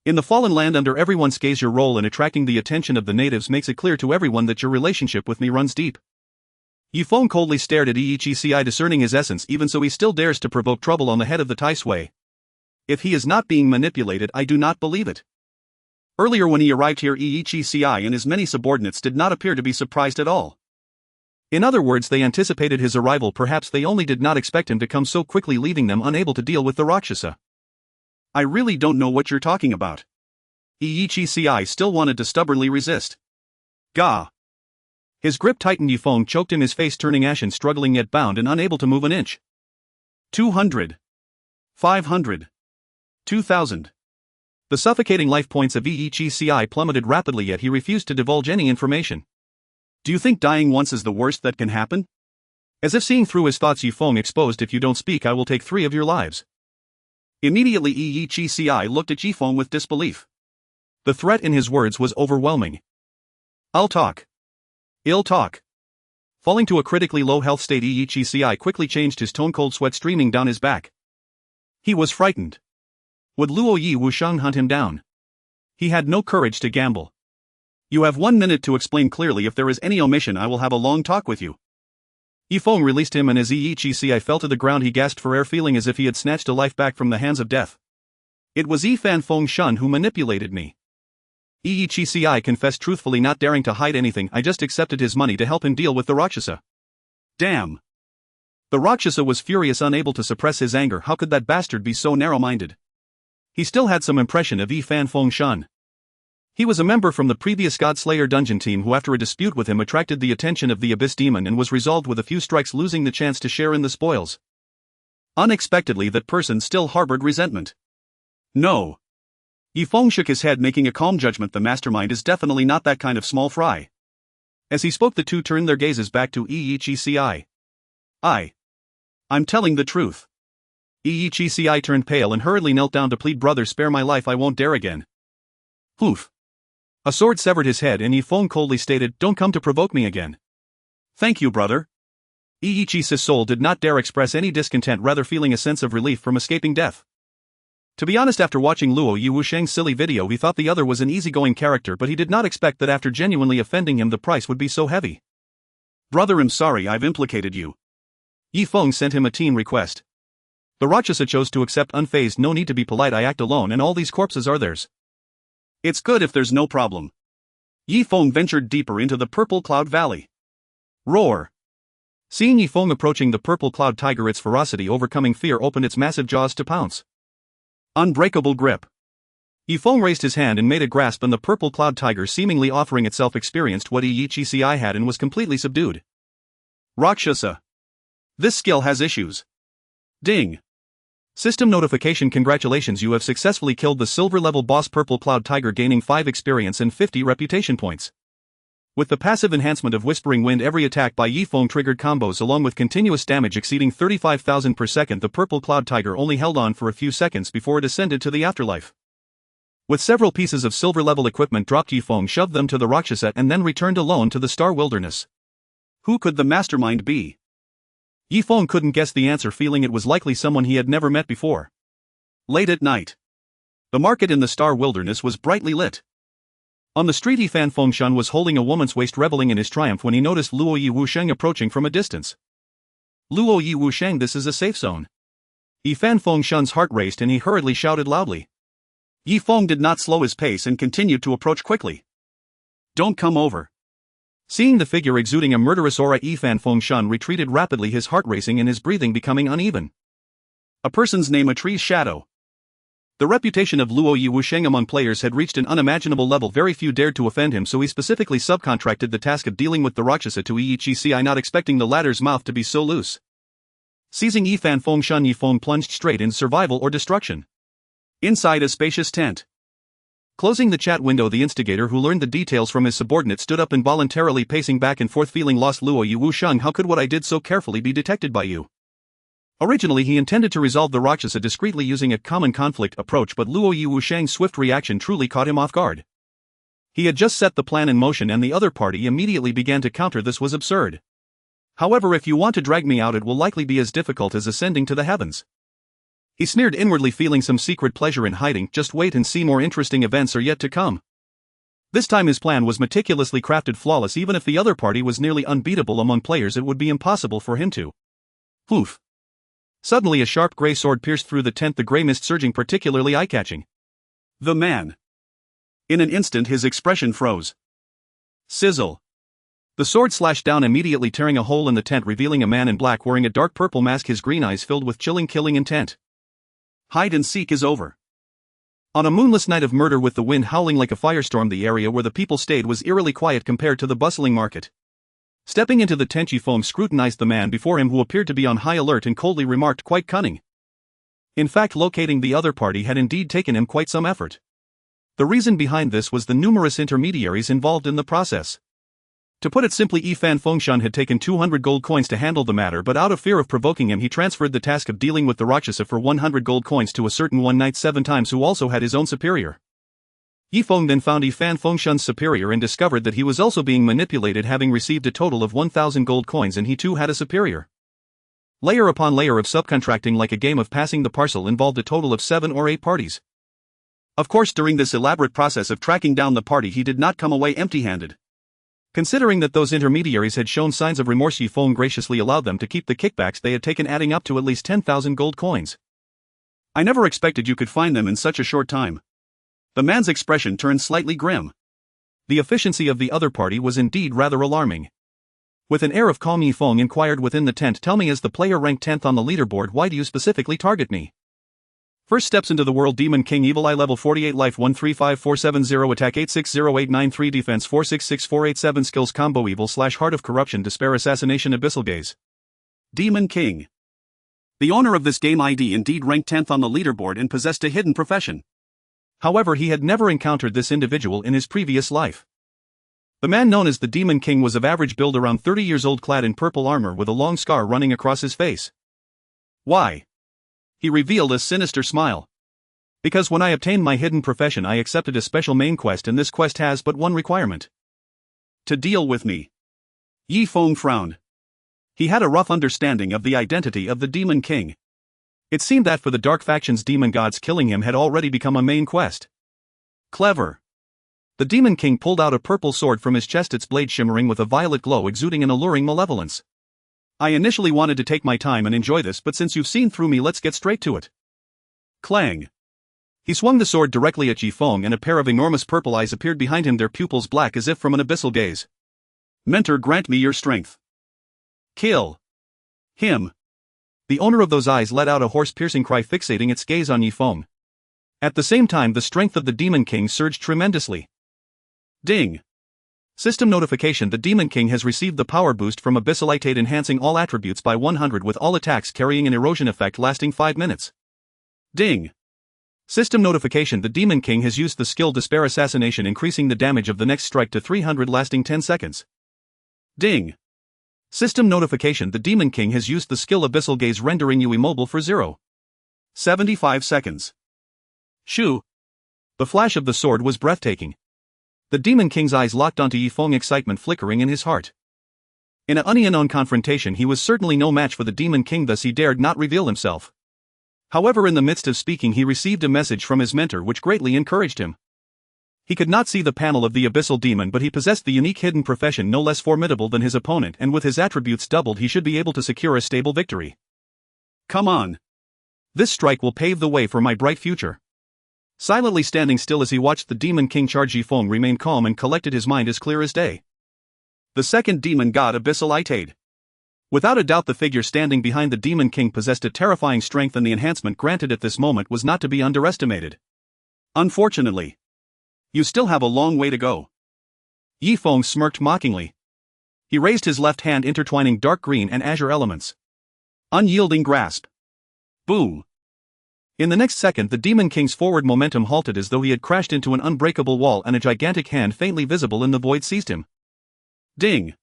B: In the fallen land under everyone's gaze, your role in attracting the attention of the natives makes it clear to everyone that your relationship with me runs deep. Yifeng coldly stared at Yichi, discerning his essence. Even so, he still dares to provoke trouble on the head of the Tai Sui. If he is not being manipulated, I do not believe it. Earlier when he arrived here, Yichi and his many subordinates did not appear to be surprised at all. In other words, they anticipated his arrival. Perhaps they only did not expect him to come so quickly, leaving them unable to deal with the Rakshasa. I really don't know what you're talking about. Yichi still wanted to stubbornly resist. Gah! His grip tightened. Yifeng choked him, his face turning ashen, struggling yet bound and unable to move an inch. 200. 500. 2,000. The suffocating life points of Yichi plummeted rapidly, yet he refused to divulge any information. Do you think dying once is the worst that can happen? As if seeing through his thoughts, Yifeng exposed, if you don't speak, I will take 3 of your lives. Immediately Yichi looked at Yifeng with disbelief. The threat in his words was overwhelming. I'll talk. I'll talk. Falling to a critically low health state, Yichi quickly changed his tone, cold sweat streaming down his back. He was frightened. Would Luo Yi Wusheng hunt him down? He had no courage to gamble. You have 1 minute to explain clearly. If there is any omission, I will have a long talk with you. Yifeng released him, and as Yichi fell to the ground, he gasped for air, feeling as if he had snatched a life back from the hands of death. It was Yifan Fengshen who manipulated me. Yichi confessed truthfully, not daring to hide anything. I just accepted his money to help him deal with the Rakshasa. Damn. The Rakshasa was furious, unable to suppress his anger. How could that bastard be so narrow-minded? He still had some impression of Yifan Fengshen. He was a member from the previous God-Slayer dungeon team who, after a dispute with him, attracted the attention of the Abyss Demon and was resolved with a few strikes, losing the chance to share in the spoils. Unexpectedly, that person still harbored resentment. No. Yifeng shook his head, making a calm judgment. The mastermind is definitely not that kind of small fry. As he spoke, the two turned their gazes back to Yichi. I'm telling the truth. Yichi turned pale and hurriedly knelt down to plead, brother, spare my life, I won't dare again. Poof. A sword severed his head and Yifeng coldly stated, "Don't come to provoke me again." "Thank you, brother." Ichi's soul did not dare express any discontent, rather feeling a sense of relief from escaping death. To be honest, after watching Luo Yi Wusheng's silly video, he thought the other was an easygoing character, but he did not expect that after genuinely offending him the price would be so heavy. "Brother, I'm sorry I've implicated you." Yifeng sent him a teen request. The Rakshasa chose to accept unfazed. "No need to be polite, I act alone and all these corpses are theirs." "It's good if there's no problem." Yifeng ventured deeper into the Purple Cloud Valley. Roar! Seeing Yifeng approaching the Purple Cloud Tiger, its ferocity overcoming fear, opened its massive jaws to pounce. Unbreakable grip. Yifeng raised his hand and made a grasp, and the Purple Cloud Tiger, seemingly offering itself, experienced what Ichici had and was completely subdued. Rakshasa. This skill has issues. Ding. System notification: congratulations, you have successfully killed the silver level boss Purple Cloud Tiger, gaining 5 experience and 50 reputation points. With the passive enhancement of Whispering Wind, every attack by Yifeng triggered combos along with continuous damage exceeding 35,000 per second. The Purple Cloud Tiger only held on for a few seconds before it ascended to the afterlife. With several pieces of silver level equipment dropped, Yifeng shoved them to the Rakshasa and then returned alone to the Star Wilderness. Who could the mastermind be? Yifeng couldn't guess the answer, feeling it was likely someone he had never met before. Late at night. The market in the Star Wilderness was brightly lit. On the street, Yifan Fengshan was holding a woman's waist, reveling in his triumph when he noticed Luo Yi Wusheng approaching from a distance. "Luo Yi Wusheng, this is a safe zone." Yifan Fengshan's heart raced and he hurriedly shouted loudly. Yifeng did not slow his pace and continued to approach quickly. "Don't come over." Seeing the figure exuding a murderous aura, Yifan Fengshan retreated rapidly, his heart racing and his breathing becoming uneven. A person's name, a tree's shadow. The reputation of Luo Yi Wusheng among players had reached an unimaginable level. Very few dared to offend him, so he specifically subcontracted the task of dealing with the Rakshasa to Ichici, not expecting the latter's mouth to be so loose. Seizing Yifan Fengshan, Yifeng plunged straight in survival or destruction. Inside a spacious tent. Closing the chat window, the instigator, who learned the details from his subordinate, stood up involuntarily, pacing back and forth, feeling lost. "Luo Yi Wusheng, how could what I did so carefully be detected by you?" Originally he intended to resolve the Rakshasa discreetly using a common conflict approach, but Luo Yi Wusheng's swift reaction truly caught him off guard. He had just set the plan in motion and the other party immediately began to counter. This was absurd. "However, if you want to drag me out, it will likely be as difficult as ascending to the heavens." He sneered inwardly, feeling some secret pleasure in hiding. "Just wait and see, more interesting events are yet to come." This time his plan was meticulously crafted, flawless. Even if the other party was nearly unbeatable among players, it would be impossible for him to. Poof. Suddenly a sharp grey sword pierced through the tent, the grey mist surging, particularly eye-catching. The man. In an instant his expression froze. Sizzle. The sword slashed down, immediately tearing a hole in the tent, revealing a man in black wearing a dark purple mask, his green eyes filled with chilling, killing intent. Hide and seek is over. On a moonless night of murder, with the wind howling like a firestorm, the area where the people stayed was eerily quiet compared to the bustling market. Stepping into the tent, Yifeng scrutinized the man before him, who appeared to be on high alert, and coldly remarked, "Quite cunning." In fact, locating the other party had indeed taken him quite some effort. The reason behind this was the numerous intermediaries involved in the process. To put it simply, Yifan Fengshan had taken 200 gold coins to handle the matter, but out of fear of provoking him, he transferred the task of dealing with the Rakshasa for 100 gold coins to a certain one knight 7 times, who also had his own superior. Yifeng then found Yifan Fengshan's superior and discovered that he was also being manipulated, having received a total of 1,000 gold coins, and he too had a superior. Layer upon layer of subcontracting, like a game of passing the parcel, involved a total of 7 or 8 parties. Of course, during this elaborate process of tracking down the party, he did not come away empty-handed. Considering that those intermediaries had shown signs of remorse, Yifeng graciously allowed them to keep the kickbacks they had taken, adding up to at least 10,000 gold coins. "I never expected you could find them in such a short time." The man's expression turned slightly grim. The efficiency of the other party was indeed rather alarming. With an air of calm, Yifeng inquired within the tent, "Tell me, as the player ranked 10th on the leaderboard, why do you specifically target me?" First steps into the world: Demon King, Evil Eye, level 48, life 135470, attack 860893, defense 466487, skills combo Evil / Heart of Corruption, Despair, Assassination, Abyssal Gaze. Demon King. The owner of this game ID indeed ranked 10th on the leaderboard and possessed a hidden profession. However, he had never encountered this individual in his previous life. The man known as the Demon King was of average build, around 30 years old, clad in purple armor with a long scar running across his face. "Why?" He revealed a sinister smile.
A: Because when I obtained my hidden profession I accepted a special main quest, and this quest has but one requirement.
B: To deal with me. Yi Feng frowned. He had a rough understanding of the identity of the Demon King.
A: It seemed that for the Dark Faction's demon gods, killing him had already become a main quest.
B: Clever.
A: The Demon King pulled out a purple sword from his chest, its blade shimmering with a violet glow exuding an alluring malevolence.
B: I initially wanted to take my time and enjoy this, but since you've seen through me, let's get straight to it. Clang.
A: He swung the sword directly at Yi Feng, and a pair of enormous purple eyes appeared behind him, their pupils black as if from an abyssal gaze.
B: Mentor, grant me your strength. Kill him.
A: The owner of those eyes let out a hoarse-piercing cry, fixating its gaze on Yi Feng. At the same time, the strength of the Demon King surged tremendously.
B: Ding.
A: System notification: the Demon King has received the power boost from Abyssalitate, enhancing all attributes by 100 with all attacks carrying an erosion effect lasting 5 minutes.
B: Ding.
A: System notification: the Demon King has used the skill Despair Assassination, increasing the damage of the next strike to 300 lasting 10 seconds.
B: Ding.
A: System notification: the Demon King has used the skill Abyssal Gaze, rendering you immobile for
B: 0.75 seconds.
A: Shoo! The flash of the sword was breathtaking. The Demon King's eyes locked onto Yi Feng, excitement flickering in his heart. In an unknown confrontation he was certainly no match for the Demon King, thus he dared not reveal himself. However, in the midst of speaking he received a message from his mentor which greatly encouraged him. He could not see the panel of the Abyssal Demon, but he possessed the unique hidden profession no less formidable than his opponent, and with his attributes doubled he should be able to secure a stable victory.
B: Come on.
A: This strike will pave the way for my bright future. Silently standing still as he watched the Demon King charge, Yi Feng remained calm and collected, his mind as clear as day.
B: The second demon god, Abyssalitate.
A: Without a doubt the figure standing behind the Demon King possessed a terrifying strength, and the enhancement granted at this moment was not to be underestimated.
B: Unfortunately, you still have a long way to go.
A: Yi Feng smirked mockingly. He raised his left hand, intertwining dark green and azure elements.
B: Unyielding grasp. Boom.
A: In the next second the Demon King's forward momentum halted as though he had crashed into an unbreakable wall, and a gigantic hand faintly visible in the void seized him.
B: Ding.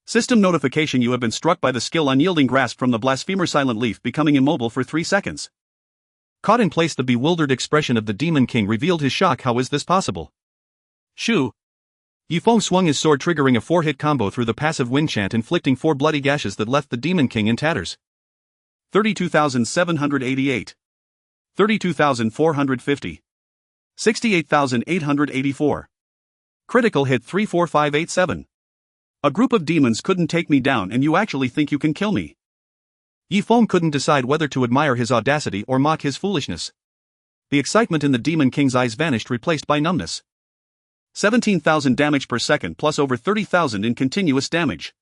B: System notification: you have been struck by the skill Unyielding Grasp from the Blasphemer Silent Leaf, becoming immobile for 3 seconds.
A: Caught in place, the bewildered expression of the Demon King revealed his shock. How is this possible?
B: Shoo!
A: Yi Feng swung his sword, triggering a 4-hit combo through the passive wind chant, inflicting 4 bloody gashes that left the Demon King in tatters.
B: 32,788. 32,450. 68,884.
A: Critical hit 34587.
B: A group of demons couldn't take me down, and you actually think you can kill me?
A: Yi Feng couldn't decide whether to admire his audacity or mock his foolishness. The excitement in the Demon King's eyes vanished, replaced by numbness.
B: 17,000 damage per second plus over 30,000 in continuous damage.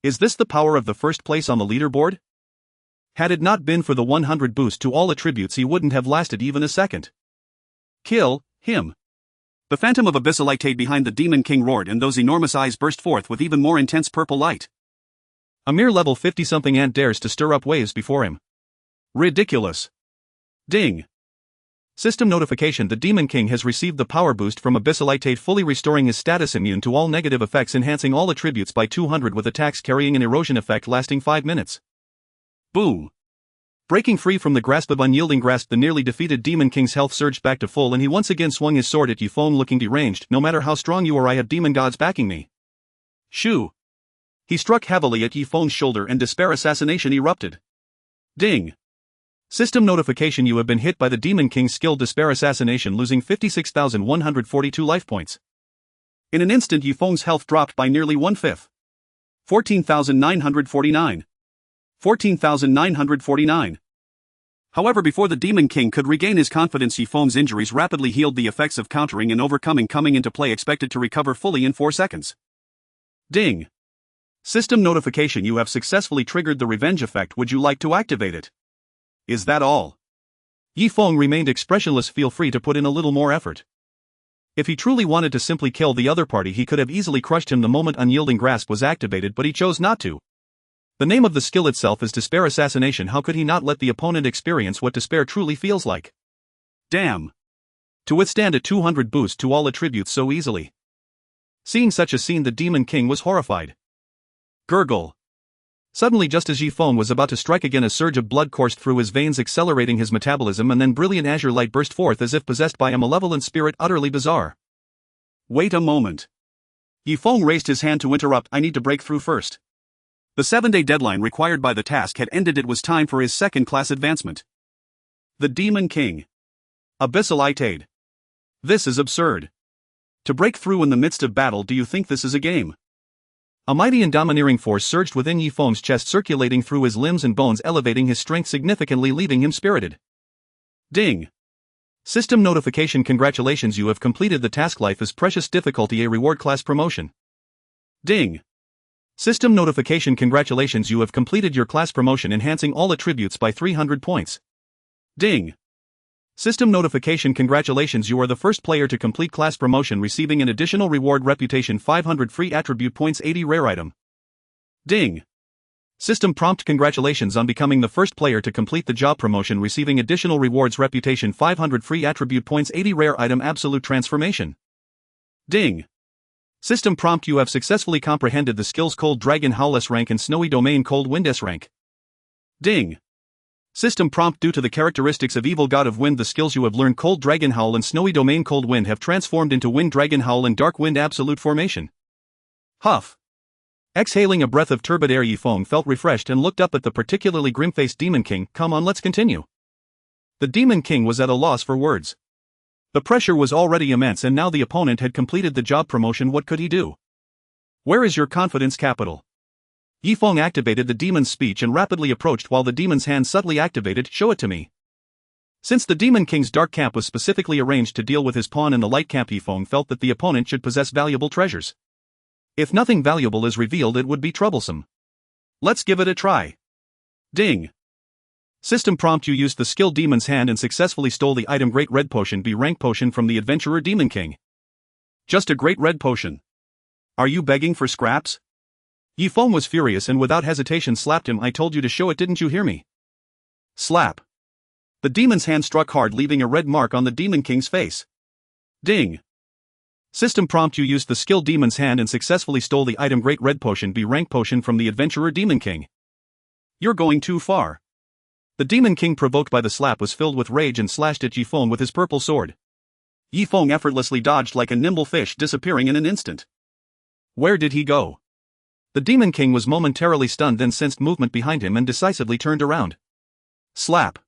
A: Is this the power of the first place on the leaderboard? Had it not been for the 100 boost to all attributes he wouldn't have lasted even a second.
B: Kill him. The phantom of Abyssalitate behind the Demon King roared, and those enormous eyes burst forth with even more intense purple light.
A: A mere level 50-something ant dares to stir up waves before him.
B: Ridiculous. Ding.
A: System notification: the Demon King has received the power boost from Abyssalitate, fully restoring his status immune to all negative effects, enhancing all attributes by 200 with attacks carrying an erosion effect lasting 5 minutes.
B: Boom.
A: Breaking free from the grasp of Unyielding Grasp, the nearly defeated Demon King's health surged back to full, and he once again swung his sword at Yi Feng, looking deranged. No matter how strong you are, I have demon gods backing me.
B: Shoo.
A: He struck heavily at Yi Feng's shoulder, and Despair Assassination erupted.
B: Ding.
A: System notification: you have been hit by the Demon King's skill Despair Assassination, losing 56,142 life points.
B: In an instant Yi Feng's health dropped by nearly 1/5. 14,949. 14,949. However, before the Demon King could regain his confidence, Yi Feng's injuries rapidly healed, the effects of countering and overcoming coming into play, expected to recover fully in 4 seconds. Ding. System notification: you have successfully triggered the revenge effect. Would you like to activate it? Is that all?
A: Yi Feng remained expressionless. Feel free to put in a little more effort. If he truly wanted to simply kill the other party, he could have easily crushed him the moment Unyielding Grasp was activated, but he chose not to. The name of the skill itself is Despair Assassination. How could he not let the opponent experience what despair truly feels like?
B: Damn.
A: To withstand a 200 boost to all attributes so easily. Seeing such a scene, the Demon King was horrified.
B: Gurgle. Suddenly, just as Yi Feng was about to strike again, a surge of blood coursed through his veins, accelerating his metabolism, and then brilliant azure light burst forth as if possessed by a malevolent spirit, utterly bizarre.
A: Wait a moment. Yi Feng raised his hand to interrupt. I need to break through first. The 7-day deadline required by the task had ended. It was time for his second-class advancement. The Demon King. Abyssal Itade. This is absurd. To break through in the midst of battle, do you think this is a game?
B: A mighty and domineering force surged within Yi Feng's chest, circulating through his limbs and bones, elevating his strength significantly, leaving him spirited.
A: Ding.
B: System notification. Congratulations, you have completed the task. Life is precious. Difficulty A. Reward class promotion.
A: Ding.
B: System notification. Congratulations, you have completed your class promotion, enhancing all attributes by 300 points.
A: Ding.
B: System notification. Congratulations, you are the first player to complete class promotion, receiving an additional reward: reputation 500, free attribute points 80, rare item.
A: Ding.
B: System prompt. Congratulations on becoming the first player to complete the job promotion, receiving additional rewards: reputation 500, free attribute points 80, rare item, absolute transformation.
A: Ding.
B: System prompt. You have successfully comprehended the skills Cold Dragon Howl S-Rank and Snowy Domain Cold Wind S-Rank.
A: Ding.
B: System prompt. Due to the characteristics of Evil God of Wind, the skills you have learned Cold Dragon Howl and Snowy Domain Cold Wind have transformed into Wind Dragon Howl and Dark Wind Absolute Formation.
A: Huff.
B: Exhaling a breath of turbid air, Yi Feng felt refreshed and looked up at the particularly grim-faced Demon King. Come on, let's continue. The Demon King was at a loss for words. The pressure was already immense, and now the opponent had completed the job promotion. What could he do? Where is your confidence capital? Yi Feng activated the demon's speech and rapidly approached, while the demon's hand subtly activated. Show it to me. Since the Demon King's dark camp was specifically arranged to deal with his pawn in the light camp, Yi Feng felt that the opponent should possess valuable treasures. If nothing valuable is revealed, it would be troublesome.
A: Let's give it a try. Ding.
B: System prompt. You used the skill Demon's Hand and successfully stole the item Great Red Potion, B rank potion, from the adventurer Demon King.
A: Just a great red potion. Are you begging for scraps?
B: Yi Feng was furious and without hesitation slapped him. I told you to show it, didn't you hear me?
A: Slap. The demon's hand struck hard, leaving a red mark on the Demon King's face. Ding.
B: System prompt. You used the skill Demon's Hand and successfully stole the item Great Red Potion, B rank potion, from the adventurer Demon King.
A: You're going too far.
B: The Demon King, provoked by the slap, was filled with rage and slashed at Yi Feng with his purple sword.
A: Yi Feng effortlessly dodged like a nimble fish, disappearing in an instant.
B: Where did he go? The Demon King was momentarily stunned, then sensed movement behind him and decisively turned around.
A: Slap.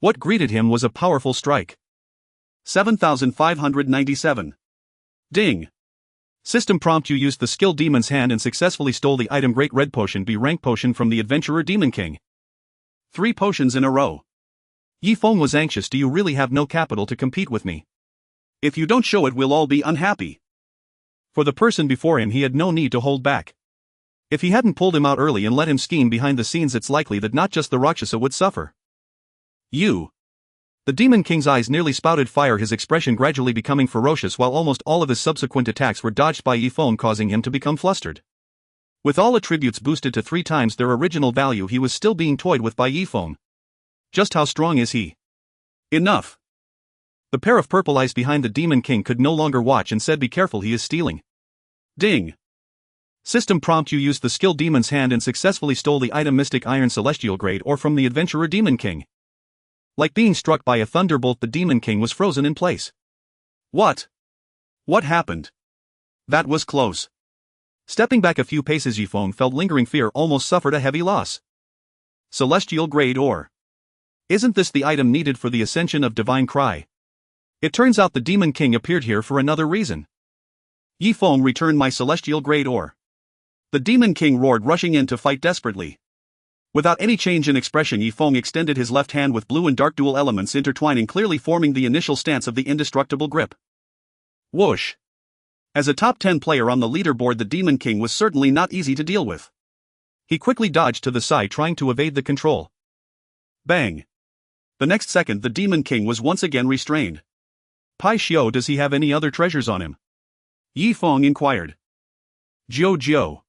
B: What greeted him was a powerful strike.
A: 7,597. Ding.
B: System prompt. You used the skill Demon's Hand and successfully stole the item Great Red Potion, B rank potion, from the adventurer Demon King.
A: 3 potions in a row.
B: Yi Feng was anxious. Do you really have no capital to compete with me?
A: If you don't show it, we'll all be unhappy.
B: For the person before him, he had no need to hold back. If he hadn't pulled him out early and let him scheme behind the scenes, it's likely that not just the Rakshasa would suffer.
A: You.
B: The Demon King's eyes nearly spouted fire, his expression gradually becoming ferocious, while almost all of his subsequent attacks were dodged by Yi Feng, causing him to become flustered. With all attributes boosted to 3 times their original value, he was still being toyed with by Yi Feng. Just how strong is he?
A: Enough.
B: The pair of purple eyes behind the Demon King could no longer watch and said, be careful, he is stealing.
A: Ding.
B: System prompt. You used the skill Demon's Hand and successfully stole the item Mystic Iron Celestial Grade Ore from the adventurer Demon King. Like being struck by a thunderbolt, the Demon King was frozen in place.
A: What? What happened? That was close.
B: Stepping back a few paces, Yi Feng felt lingering fear, almost suffered a heavy loss.
A: Celestial Grade Ore.
B: Isn't this the item needed for the ascension of Divine Cry? It turns out the Demon King appeared here for another reason.
A: Yi Feng, return my Celestial Grade Ore. The Demon King roared, rushing in to fight desperately. Without any change in expression, Yi Feng extended his left hand with blue and dark dual elements intertwining, clearly forming the initial stance of the indestructible grip. Whoosh. As a top 10 player on the leaderboard, the Demon King was certainly not easy to deal with.
B: He quickly dodged to the side, trying to evade the control.
A: Bang. The next second, the Demon King was once again restrained.
B: Pai Xiao, does he have any other treasures on him?
A: Yi Feng inquired.
B: Jiao.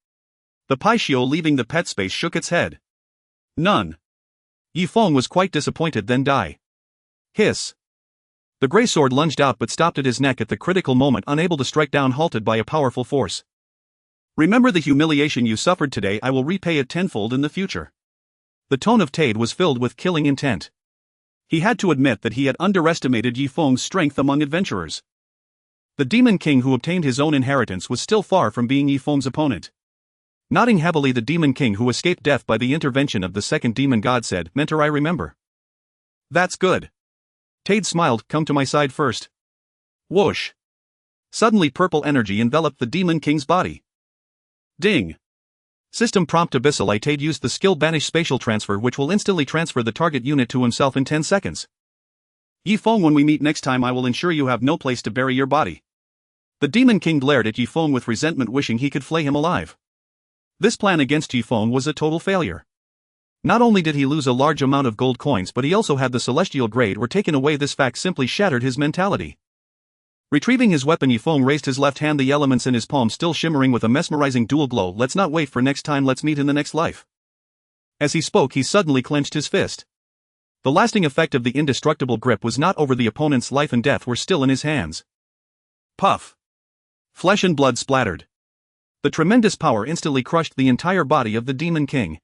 A: The Pai Xiao, leaving the pet space, shook its head. None.
B: Yi Feng was quite disappointed, then die. Hiss. The grey sword lunged out but stopped at his neck at the critical moment, unable to strike down, halted by a powerful force. Remember the humiliation you suffered today, I will repay it tenfold in the future. The tone of Tade was filled with killing intent. He had to admit that he had underestimated Yi Feng's strength among adventurers. The Demon King who obtained his own inheritance was still far from being Yi Feng's opponent. Nodding heavily, the Demon King who escaped death by the intervention of the second demon god said, "Mentor, I remember." "That's good." Tade smiled, "Come to my side first." Whoosh! Suddenly purple energy enveloped the Demon King's body. Ding! System prompt Abyssal. Tade used the skill Banish Spatial Transfer, which will instantly transfer the target unit to himself in 10 seconds. "Yi Feng, when we meet next time I will ensure you have no place to bury your body." The Demon King glared at Yi Feng with resentment, wishing he could flay him alive. This plan against Yi Feng was a total failure. Not only did he lose a large amount of gold coins, but he also had the celestial grade or taken away. This fact simply shattered his mentality. Retrieving his weapon, Yi Feng raised his left hand, the elements in his palm still shimmering with a mesmerizing dual glow. "Let's not wait for next time, let's meet in the next life." As he spoke, he suddenly clenched his fist. The lasting effect of the indestructible grip was not over. The opponent's life and death were still in his hands. Puff! Flesh and blood splattered. The tremendous power instantly crushed the entire body of the Demon King.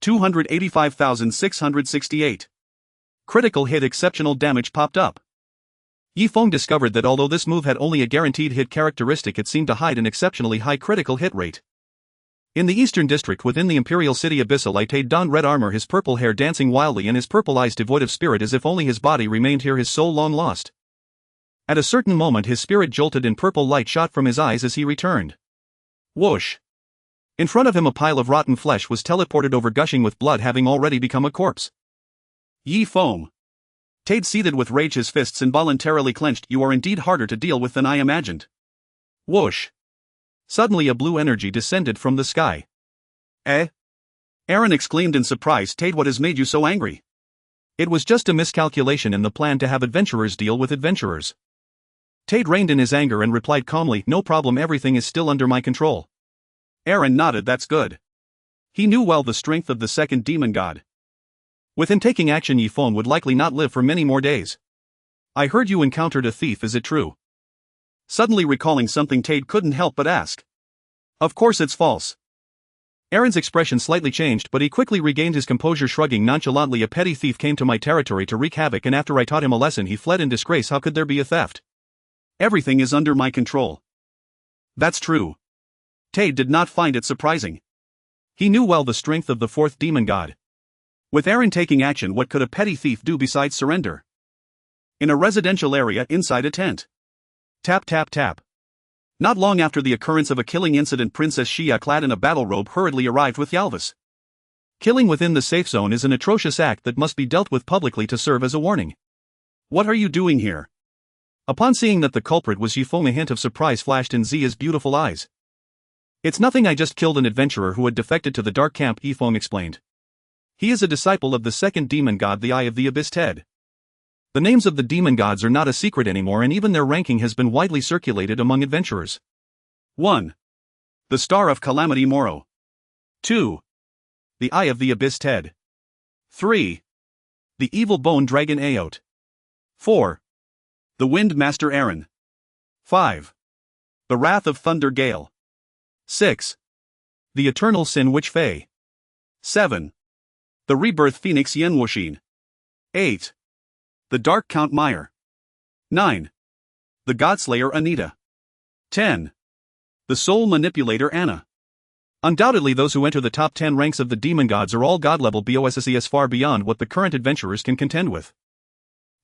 B: 285,668. Critical hit. Exceptional damage popped up. Yi Feng discovered that although this move had only a guaranteed hit characteristic, it seemed to hide an exceptionally high critical hit rate. In the eastern district within the imperial city Abyssal, Tade donned red armor, his purple hair dancing wildly and his purple eyes devoid of spirit, as if only his body remained here, his soul long lost. At a certain moment his spirit jolted and purple light shot from his eyes as he returned. Whoosh! In front of him a pile of rotten flesh was teleported over, gushing with blood, having already become a corpse. Yi Feng! Tade seethed with rage, his fists involuntarily clenched. "You are indeed harder to deal with than I imagined." Whoosh! Suddenly a blue energy descended from the sky. "Eh?" Aaron exclaimed in surprise. "Tade, what has made you so angry?" It was just a miscalculation in the plan to have adventurers deal with adventurers. Tade reined in his anger and replied calmly, "No problem, everything is still under my control." Aaron nodded. "That's good." He knew well the strength of the second demon god. With him taking action, Yi Feng would likely not live for many more days. "I heard you encountered a thief, is it true?" Suddenly recalling something, Tade couldn't help but ask. "Of course it's false." Aaron's expression slightly changed, but he quickly regained his composure, shrugging nonchalantly. "A petty thief came to my territory to wreak havoc, and after I taught him a lesson he fled in disgrace. How could there be a theft? Everything is under my control." "That's true." Tade did not find it surprising. He knew well the strength of the fourth demon god. With Aaron taking action, what could a petty thief do besides surrender? In a residential area inside a tent. Tap tap tap. Not long after the occurrence of a killing incident, Princess Xia, clad in a battle robe, hurriedly arrived with Yalvis. Killing within the safe zone is an atrocious act that must be dealt with publicly to serve as a warning. "What are you doing here?" Upon seeing that the culprit was Yi Feng, a hint of surprise flashed in Zia's beautiful eyes. "It's nothing, I just killed an adventurer who had defected to the dark camp," Yi Feng explained. "He is a disciple of the second demon god, the Eye of the Abyss Ted." The names of the demon gods are not a secret anymore, and even their ranking has been widely circulated among adventurers. 1. The Star of Calamity Moro. 2. The Eye of the Abyss Ted. 3. The Evil Bone Dragon Aot. 4. The Wind Master Aaron. 5. The Wrath of Thunder Gale. 6. The Eternal Sin Witch Fei. 7. The Rebirth Phoenix Yenwushin. 8. The Dark Count Meyer. 9. The Godslayer Anita. 10. The Soul Manipulator Anna. Undoubtedly those who enter the top 10 ranks of the demon gods are all god-level BOSSES, far beyond what the current adventurers can contend with.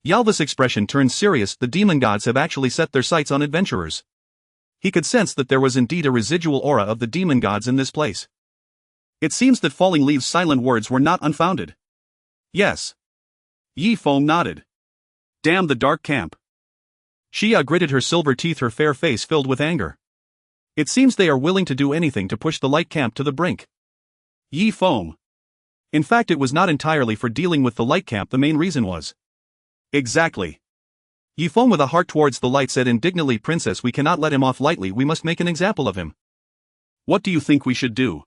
B: Yalvis' expression turned serious. The demon gods have actually set their sights on adventurers. He could sense that there was indeed a residual aura of the demon gods in this place. It seems that Falling Leaves' silent words were not unfounded. Yes. Yi Feng nodded. Damn the dark camp. Xia gritted her silver teeth, her fair face filled with anger. It seems they are willing to do anything to push the light camp to the brink. Yi Feng. In fact, it was not entirely for dealing with the light camp, the main reason was. Exactly. Yi Feng, with a heart towards the light, said indignantly, "Princess, we cannot let him off lightly, we must make an example of him." "What do you think we should do?"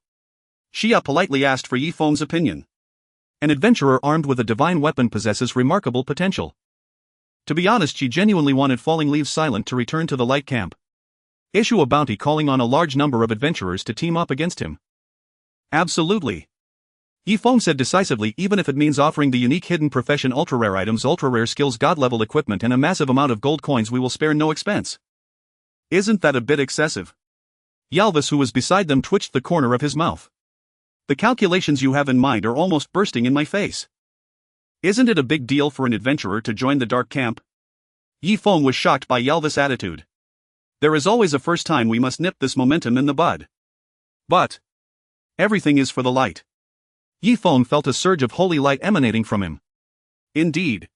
B: Xia politely asked for Yi Feng's opinion. An adventurer armed with a divine weapon possesses remarkable potential. To be honest, she genuinely wanted Falling Leaves silent to return to the light camp. Issue a bounty calling on a large number of adventurers to team up against him. Absolutely. Yi Feng said decisively, even if it means offering the unique hidden profession ultra-rare items, ultra-rare skills, god-level equipment and a massive amount of gold coins, we will spare no expense. Isn't that a bit excessive? Yalvis, who was beside them, twitched the corner of his mouth. The calculations you have in mind are almost bursting in my face. Isn't it a big deal for an adventurer to join the dark camp? Yi Feng was shocked by Yalvis' attitude. There is always a first time, we must nip this momentum in the bud. But everything is for the light. Yi Feng felt a surge of holy light emanating from him. Indeed.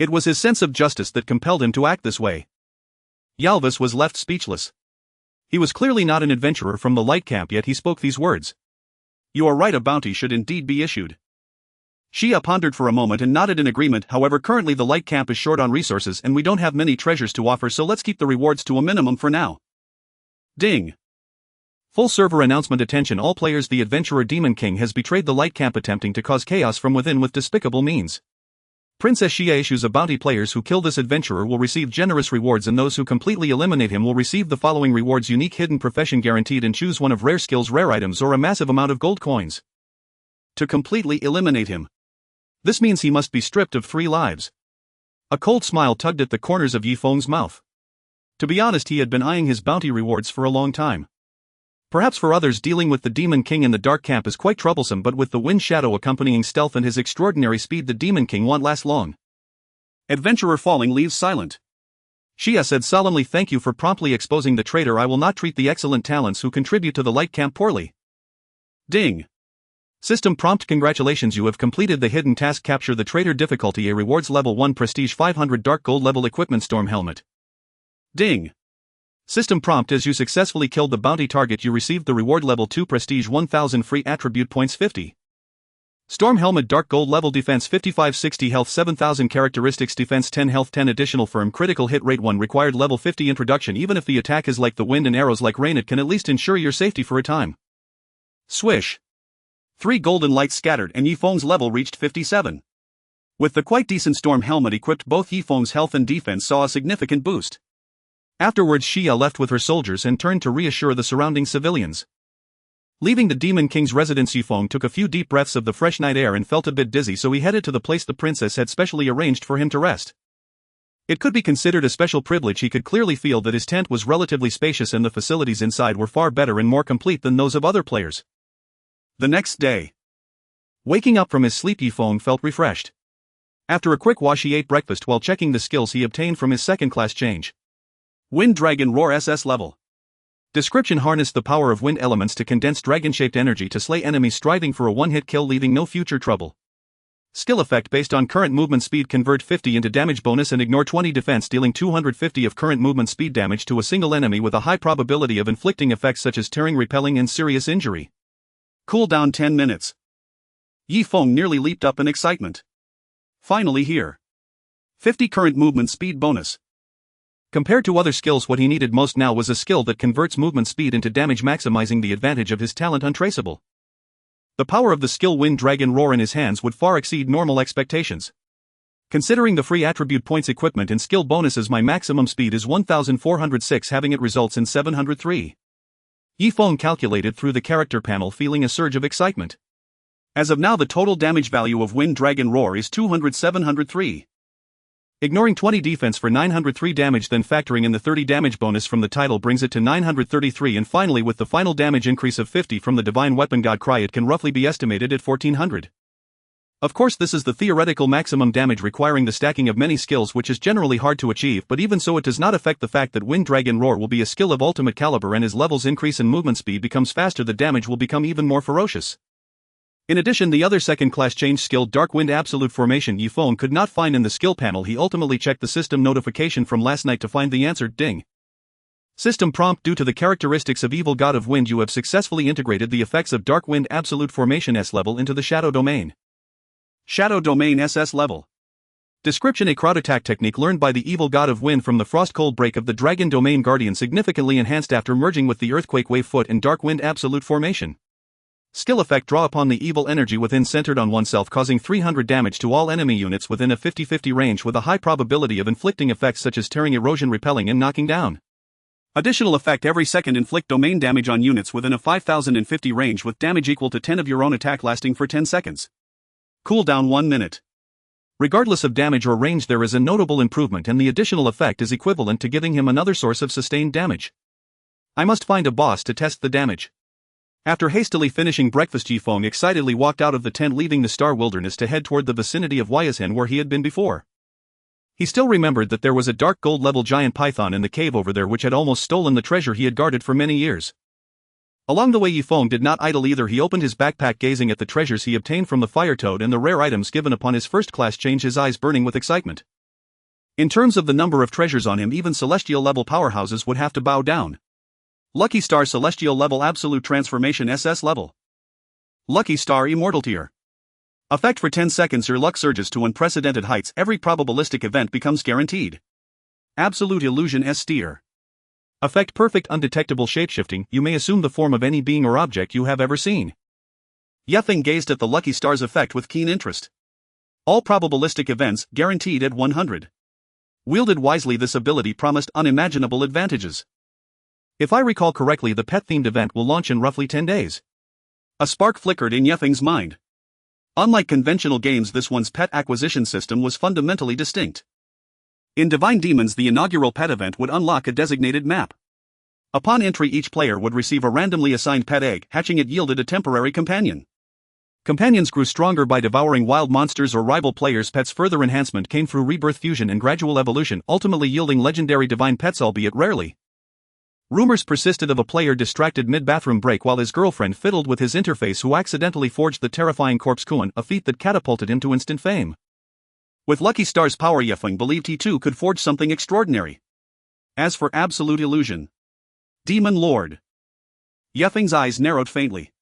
B: It was his sense of justice that compelled him to act this way. Yalvis was left speechless. He was clearly not an adventurer from the light camp, yet he spoke these words. You are right, a bounty should indeed be issued. Xia pondered for a moment and nodded in agreement. However, currently the light camp is short on resources and we don't have many treasures to offer, so let's keep the rewards to a minimum for now. Ding. Full server announcement, attention all players, the adventurer Demon King has betrayed the light camp, attempting to cause chaos from within with despicable means. Princess Xia issues a bounty. Players who kill this adventurer will receive generous rewards, and those who completely eliminate him will receive the following rewards: unique hidden profession guaranteed, and choose one of rare skills, rare items, or a massive amount of gold coins. To completely eliminate him. This means he must be stripped of 3 lives. A cold smile tugged at the corners of Yi Feng's mouth. To be honest, he had been eyeing his bounty rewards for a long time. Perhaps for others, dealing with the Demon King in the dark camp is quite troublesome, but with the Wind Shadow accompanying stealth and his extraordinary speed, the Demon King won't last long. Adventurer falling leaves silent. Xia said solemnly, thank you for promptly exposing the traitor. I will not treat the excellent talents who contribute to the light camp poorly. Ding. System prompt, congratulations, you have completed the hidden task, capture the traitor. Difficulty A, rewards level 1, prestige 500, dark gold level equipment, storm helmet. Ding. System prompt, as you successfully killed the bounty target, you received the reward level 2, prestige 1000, free attribute points 50. Storm helmet, dark gold level, defense 55, 60 health 7000, characteristics defense 10, health 10, additional firm critical hit rate 1, required level 50, introduction, even if the attack is like the wind and arrows like rain, it can at least ensure your safety for a time. Swish. 3 golden lights scattered and Yi Feng's level reached 57. With the quite decent storm helmet equipped, both Yi Feng's health and defense saw a significant boost. Afterwards, Xia left with her soldiers and turned to reassure the surrounding civilians. Leaving the Demon King's residence, Yi Feng took a few deep breaths of the fresh night air and felt a bit dizzy, so he headed to the place the princess had specially arranged for him to rest. It could be considered a special privilege. He could clearly feel that his tent was relatively spacious and the facilities inside were far better and more complete than those of other players. The next day. Waking up from his sleep, Yi Feng felt refreshed. After a quick wash, he ate breakfast while checking the skills he obtained from his second-class change. Wind Dragon Roar SS level. Description: harness the power of wind elements to condense dragon-shaped energy to slay enemies, striving for a one-hit kill, leaving no future trouble. Skill effect: based on current movement speed, convert 50 into damage bonus and ignore 20 defense, dealing 250 of current movement speed damage to a single enemy with a high probability of inflicting effects such as tearing, repelling and serious injury. Cooldown 10 minutes. Yi Feng nearly leaped up in excitement. Finally here. 50 current movement speed bonus. Compared to other skills, what he needed most now was a skill that converts movement speed into damage, maximizing the advantage of his talent Untraceable. The power of the skill Wind Dragon Roar in his hands would far exceed normal expectations. Considering the free attribute points, equipment and skill bonuses, my maximum speed is 1406, having it results in 703. Yi Feng calculated through the character panel, feeling a surge of excitement. As of now, the total damage value of Wind Dragon Roar is 703. Ignoring 20 defense for 903 damage, then factoring in the 30 damage bonus from the title brings it to 933, and finally with the final damage increase of 50 from the Divine Weapon God Cry, it can roughly be estimated at 1400. Of course, this is the theoretical maximum damage requiring the stacking of many skills, which is generally hard to achieve, but even so it does not affect the fact that Wind Dragon Roar will be a skill of ultimate caliber, and as levels increase and movement speed becomes faster, the damage will become even more ferocious. In addition, the other second-class change skill, Dark Wind Absolute Formation, Yi Feng could not find in the skill panel. He ultimately checked the system notification from last night to find the answer. Ding. System prompt: due to the characteristics of Evil God of Wind, you have successfully integrated the effects of Dark Wind Absolute Formation S level into the Shadow Domain. Shadow Domain SS level. Description: a crowd attack technique learned by the Evil God of Wind from the Frost Cold Break of the Dragon Domain Guardian, significantly enhanced after merging with the Earthquake Wave Foot and Dark Wind Absolute Formation. Skill effect: draw upon the evil energy within centered on oneself, causing 300 damage to all enemy units within a 50-50 range with a high probability of inflicting effects such as tearing, erosion, repelling and knocking down. Additional effect: every second inflict domain damage on units within a 5050 range with damage equal to 10 of your own attack lasting for 10 seconds. Cooldown 1 minute. Regardless of damage or range, there is a notable improvement, and the additional effect is equivalent to giving him another source of sustained damage. I must find a boss to test the damage. After hastily finishing breakfast, Yifeng excitedly walked out of the tent, leaving the Star Wilderness to head toward the vicinity of Wyazhen where he had been before. He still remembered that there was a dark gold level giant python in the cave over there which had almost stolen the treasure he had guarded for many years. Along the way, Yifeng did not idle either. He opened his backpack, gazing at the treasures he obtained from the fire toad and the rare items given upon his first class change, his eyes burning with excitement. In terms of the number of treasures on him, even celestial level powerhouses would have to bow down. Lucky Star Celestial level Absolute Transformation SS level. Lucky Star Immortal tier. Effect: for 10 seconds your luck surges to unprecedented heights. Every probabilistic event becomes guaranteed. Absolute Illusion S tier. Effect: perfect undetectable shapeshifting. You may assume the form of any being or object you have ever seen. Yifeng gazed at the Lucky Star's effect with keen interest. All probabilistic events guaranteed at 100. Wielded wisely, this ability promised unimaginable advantages. If I recall correctly, the pet-themed event will launch in roughly 10 days. A spark flickered in Yifeng's mind. Unlike conventional games, this one's pet acquisition system was fundamentally distinct. In Divine Demons, the inaugural pet event would unlock a designated map. Upon entry, each player would receive a randomly assigned pet egg. Hatching it yielded a temporary companion. Companions grew stronger by devouring wild monsters or rival players' pets. Further enhancement came through rebirth, fusion, and gradual evolution, ultimately yielding legendary divine pets, albeit rarely. Rumors persisted of a player distracted mid-bathroom break while his girlfriend fiddled with his interface who accidentally forged the terrifying corpse Kuan, a feat that catapulted him to instant fame. With Lucky Star's power, Yifeng believed he too could forge something extraordinary. As for Absolute Illusion, Demon Lord. Yifeng's eyes narrowed faintly.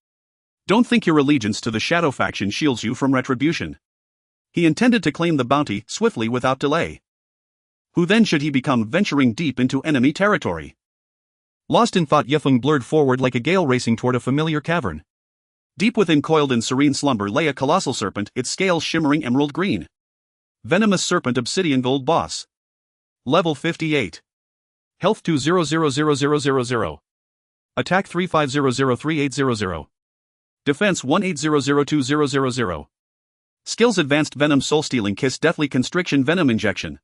B: Don't think your allegiance to the Shadow faction shields you from retribution. He intended to claim the bounty swiftly without delay. Who then should he become, venturing deep into enemy territory? Lost in thought, Yifeng blurred forward like a gale racing toward a familiar cavern. Deep within, coiled in serene slumber, lay a colossal serpent, its scales shimmering emerald green. Venomous Serpent Obsidian Gold Boss. Level 58. Health 2000000. Attack 35003800. Defense 18002000. Skills: Advanced Venom Soul Stealing Kiss, Deathly Constriction, Venom Injection.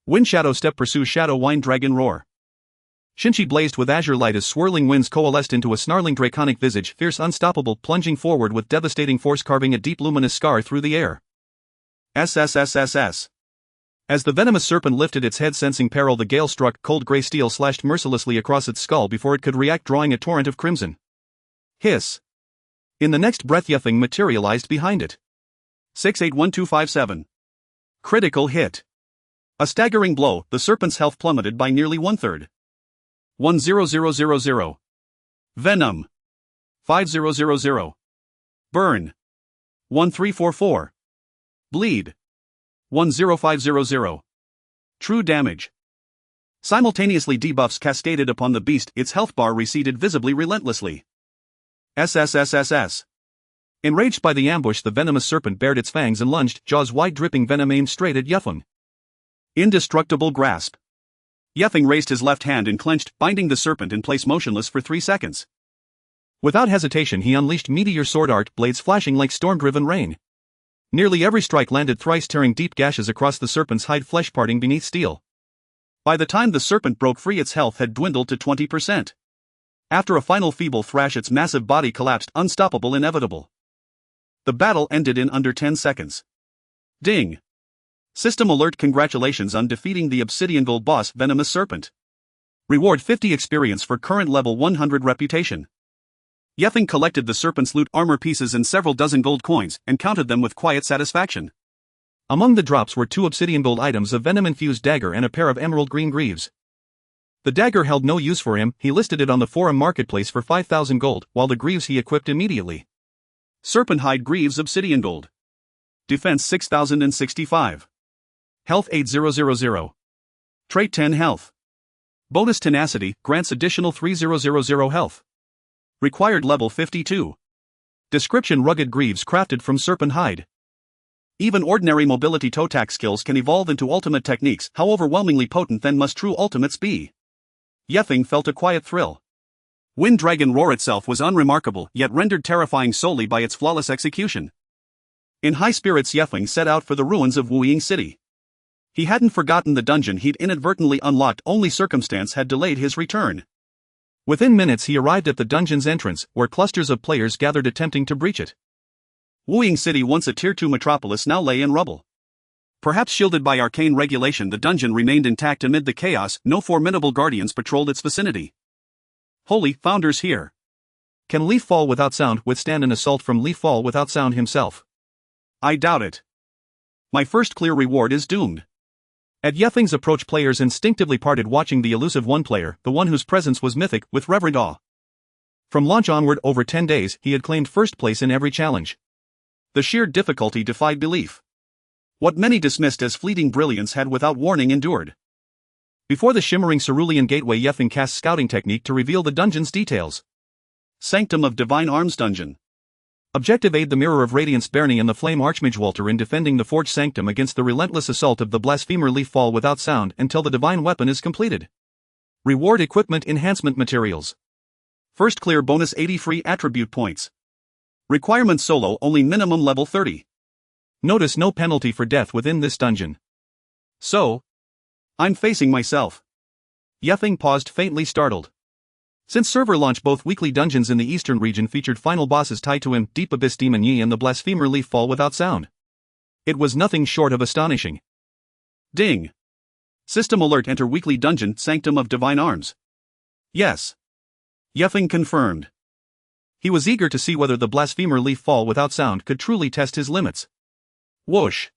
B: Wind Shadow Step, Pursue Shadow Wine, Dragon Roar. Shinchi blazed with azure light as swirling winds coalesced into a snarling draconic visage, fierce, unstoppable, plunging forward with devastating force, carving a deep luminous scar through the air. SSS. As the venomous serpent lifted its head, sensing peril, the gale struck. Cold gray steel slashed mercilessly across its skull before it could react, drawing a torrent of crimson. Hiss. In the next breath, Yifeng materialized behind it. 681257. Critical hit. A staggering blow, the serpent's health plummeted by nearly 1/3. 10000. Venom. 5000. Burn. 1344. Bleed. 10500. True damage. Simultaneously, debuffs cascaded upon the beast, its health bar receded visibly, relentlessly. SSS. Enraged by the ambush, the venomous serpent bared its fangs and lunged, jaws wide, dripping venom aimed straight at Yifeng. Indestructible grasp. Yifeng raised his left hand and clenched, binding the serpent in place motionless for 3 seconds. Without hesitation, he unleashed meteor sword art, blades flashing like storm-driven rain. Nearly every strike landed thrice, tearing deep gashes across the serpent's hide, flesh parting beneath steel. By the time the serpent broke free, its health had dwindled to 20%. After a final feeble thrash, its massive body collapsed, unstoppable, inevitable. The battle ended in under 10 seconds. Ding. System alert: congratulations on defeating the Obsidian Gold boss, Venomous Serpent. Reward 50 experience for current level 100 reputation. Yifeng collected the serpent's loot, armor pieces and several dozen gold coins, and counted them with quiet satisfaction. Among the drops were 2 obsidian gold items, a venom-infused dagger and a pair of emerald green greaves. The dagger held no use for him, he listed it on the forum marketplace for 5,000 gold, while the greaves he equipped immediately. Serpent hide greaves, obsidian gold. Defense 6065. Health 8000. Trait 10 health. Bonus tenacity, grants additional 3000 health. Required level 52. Description: rugged greaves crafted from serpent hide. Even ordinary mobility toe-tack skills can evolve into ultimate techniques. How overwhelmingly potent then must true ultimates be? Ye Feng felt a quiet thrill. Wind Dragon Roar itself was unremarkable yet rendered terrifying solely by its flawless execution. In high spirits, Ye Feng set out for the ruins of Wuying City. He hadn't forgotten the dungeon he'd inadvertently unlocked, only circumstance had delayed his return.
A: Within minutes he arrived at the dungeon's entrance, where clusters of players gathered attempting to breach it.
B: Wuying City, once a Tier 2 metropolis, now lay in rubble. Perhaps shielded by arcane regulation, the dungeon remained intact amid the chaos. No formidable guardians patrolled its vicinity. Holy founders here.
A: Can Leaf Fall Without Sound withstand an assault from Leaf Fall Without Sound himself?
B: I doubt it. My first clear reward is doomed.
A: At Ye Feng's approach, players instinctively parted, watching the elusive one player, the one whose presence was mythic, with reverent awe. From launch onward, over 10 days, he had claimed first place in every challenge.
B: The sheer difficulty defied belief. What many dismissed as fleeting brilliance had without warning endured.
A: Before the shimmering cerulean gateway, Ye Feng cast scouting technique to reveal the dungeon's details.
B: Sanctum of Divine Arms Dungeon.
A: Objective: aid the Mirror of Radiance Bernie and the Flame Archmage Walter in defending the Forge Sanctum against the relentless assault of the Blasphemer Leaf Fall Without Sound until the divine weapon is completed. Reward: equipment enhancement materials.
B: First clear bonus 80 free attribute points. Requirement: solo only, minimum level 30.
A: Notice no penalty for death within this dungeon.
B: So, I'm facing myself.
A: Ye Feng paused, faintly startled. Since server launch, both weekly dungeons in the eastern region featured final bosses tied to him, Deep Abyss Demon Yi and the Blasphemer Leaf Fall Without Sound. It was nothing short of astonishing.
B: Ding. System alert: enter weekly dungeon, Sanctum of Divine Arms. Yes. Ye Feng confirmed.
A: He was eager to see whether the Blasphemer Leaf Fall Without Sound could truly test his limits. Whoosh.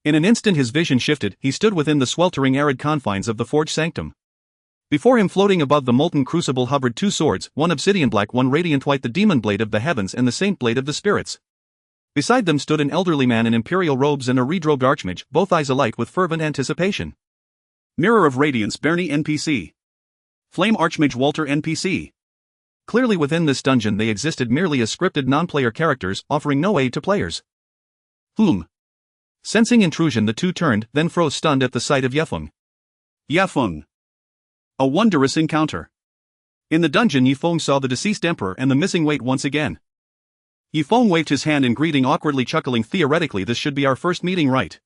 A: In an instant his vision shifted, he stood within the sweltering arid confines of the Forge Sanctum. Before him, floating above the molten crucible, hovered two swords, one obsidian black, one radiant white, the Demon Blade of the Heavens and the Saint Blade of the Spirits. Beside them stood an elderly man in imperial robes and a redrobed archmage, both eyes alight with fervent anticipation.
B: Mirror of Radiance Bernie NPC. Flame Archmage Walter NPC.
A: Clearly within this dungeon they existed merely as scripted non-player characters, offering no aid to players. Sensing intrusion, the two turned, then froze stunned at the sight of Ye Feng.
B: Ye Feng. A wondrous encounter.
A: In the dungeon, Ye Feng saw the deceased emperor and the missing weight once again.
B: Ye Feng waved his hand in greeting, awkwardly chuckling. Theoretically, this should be our first meeting, right?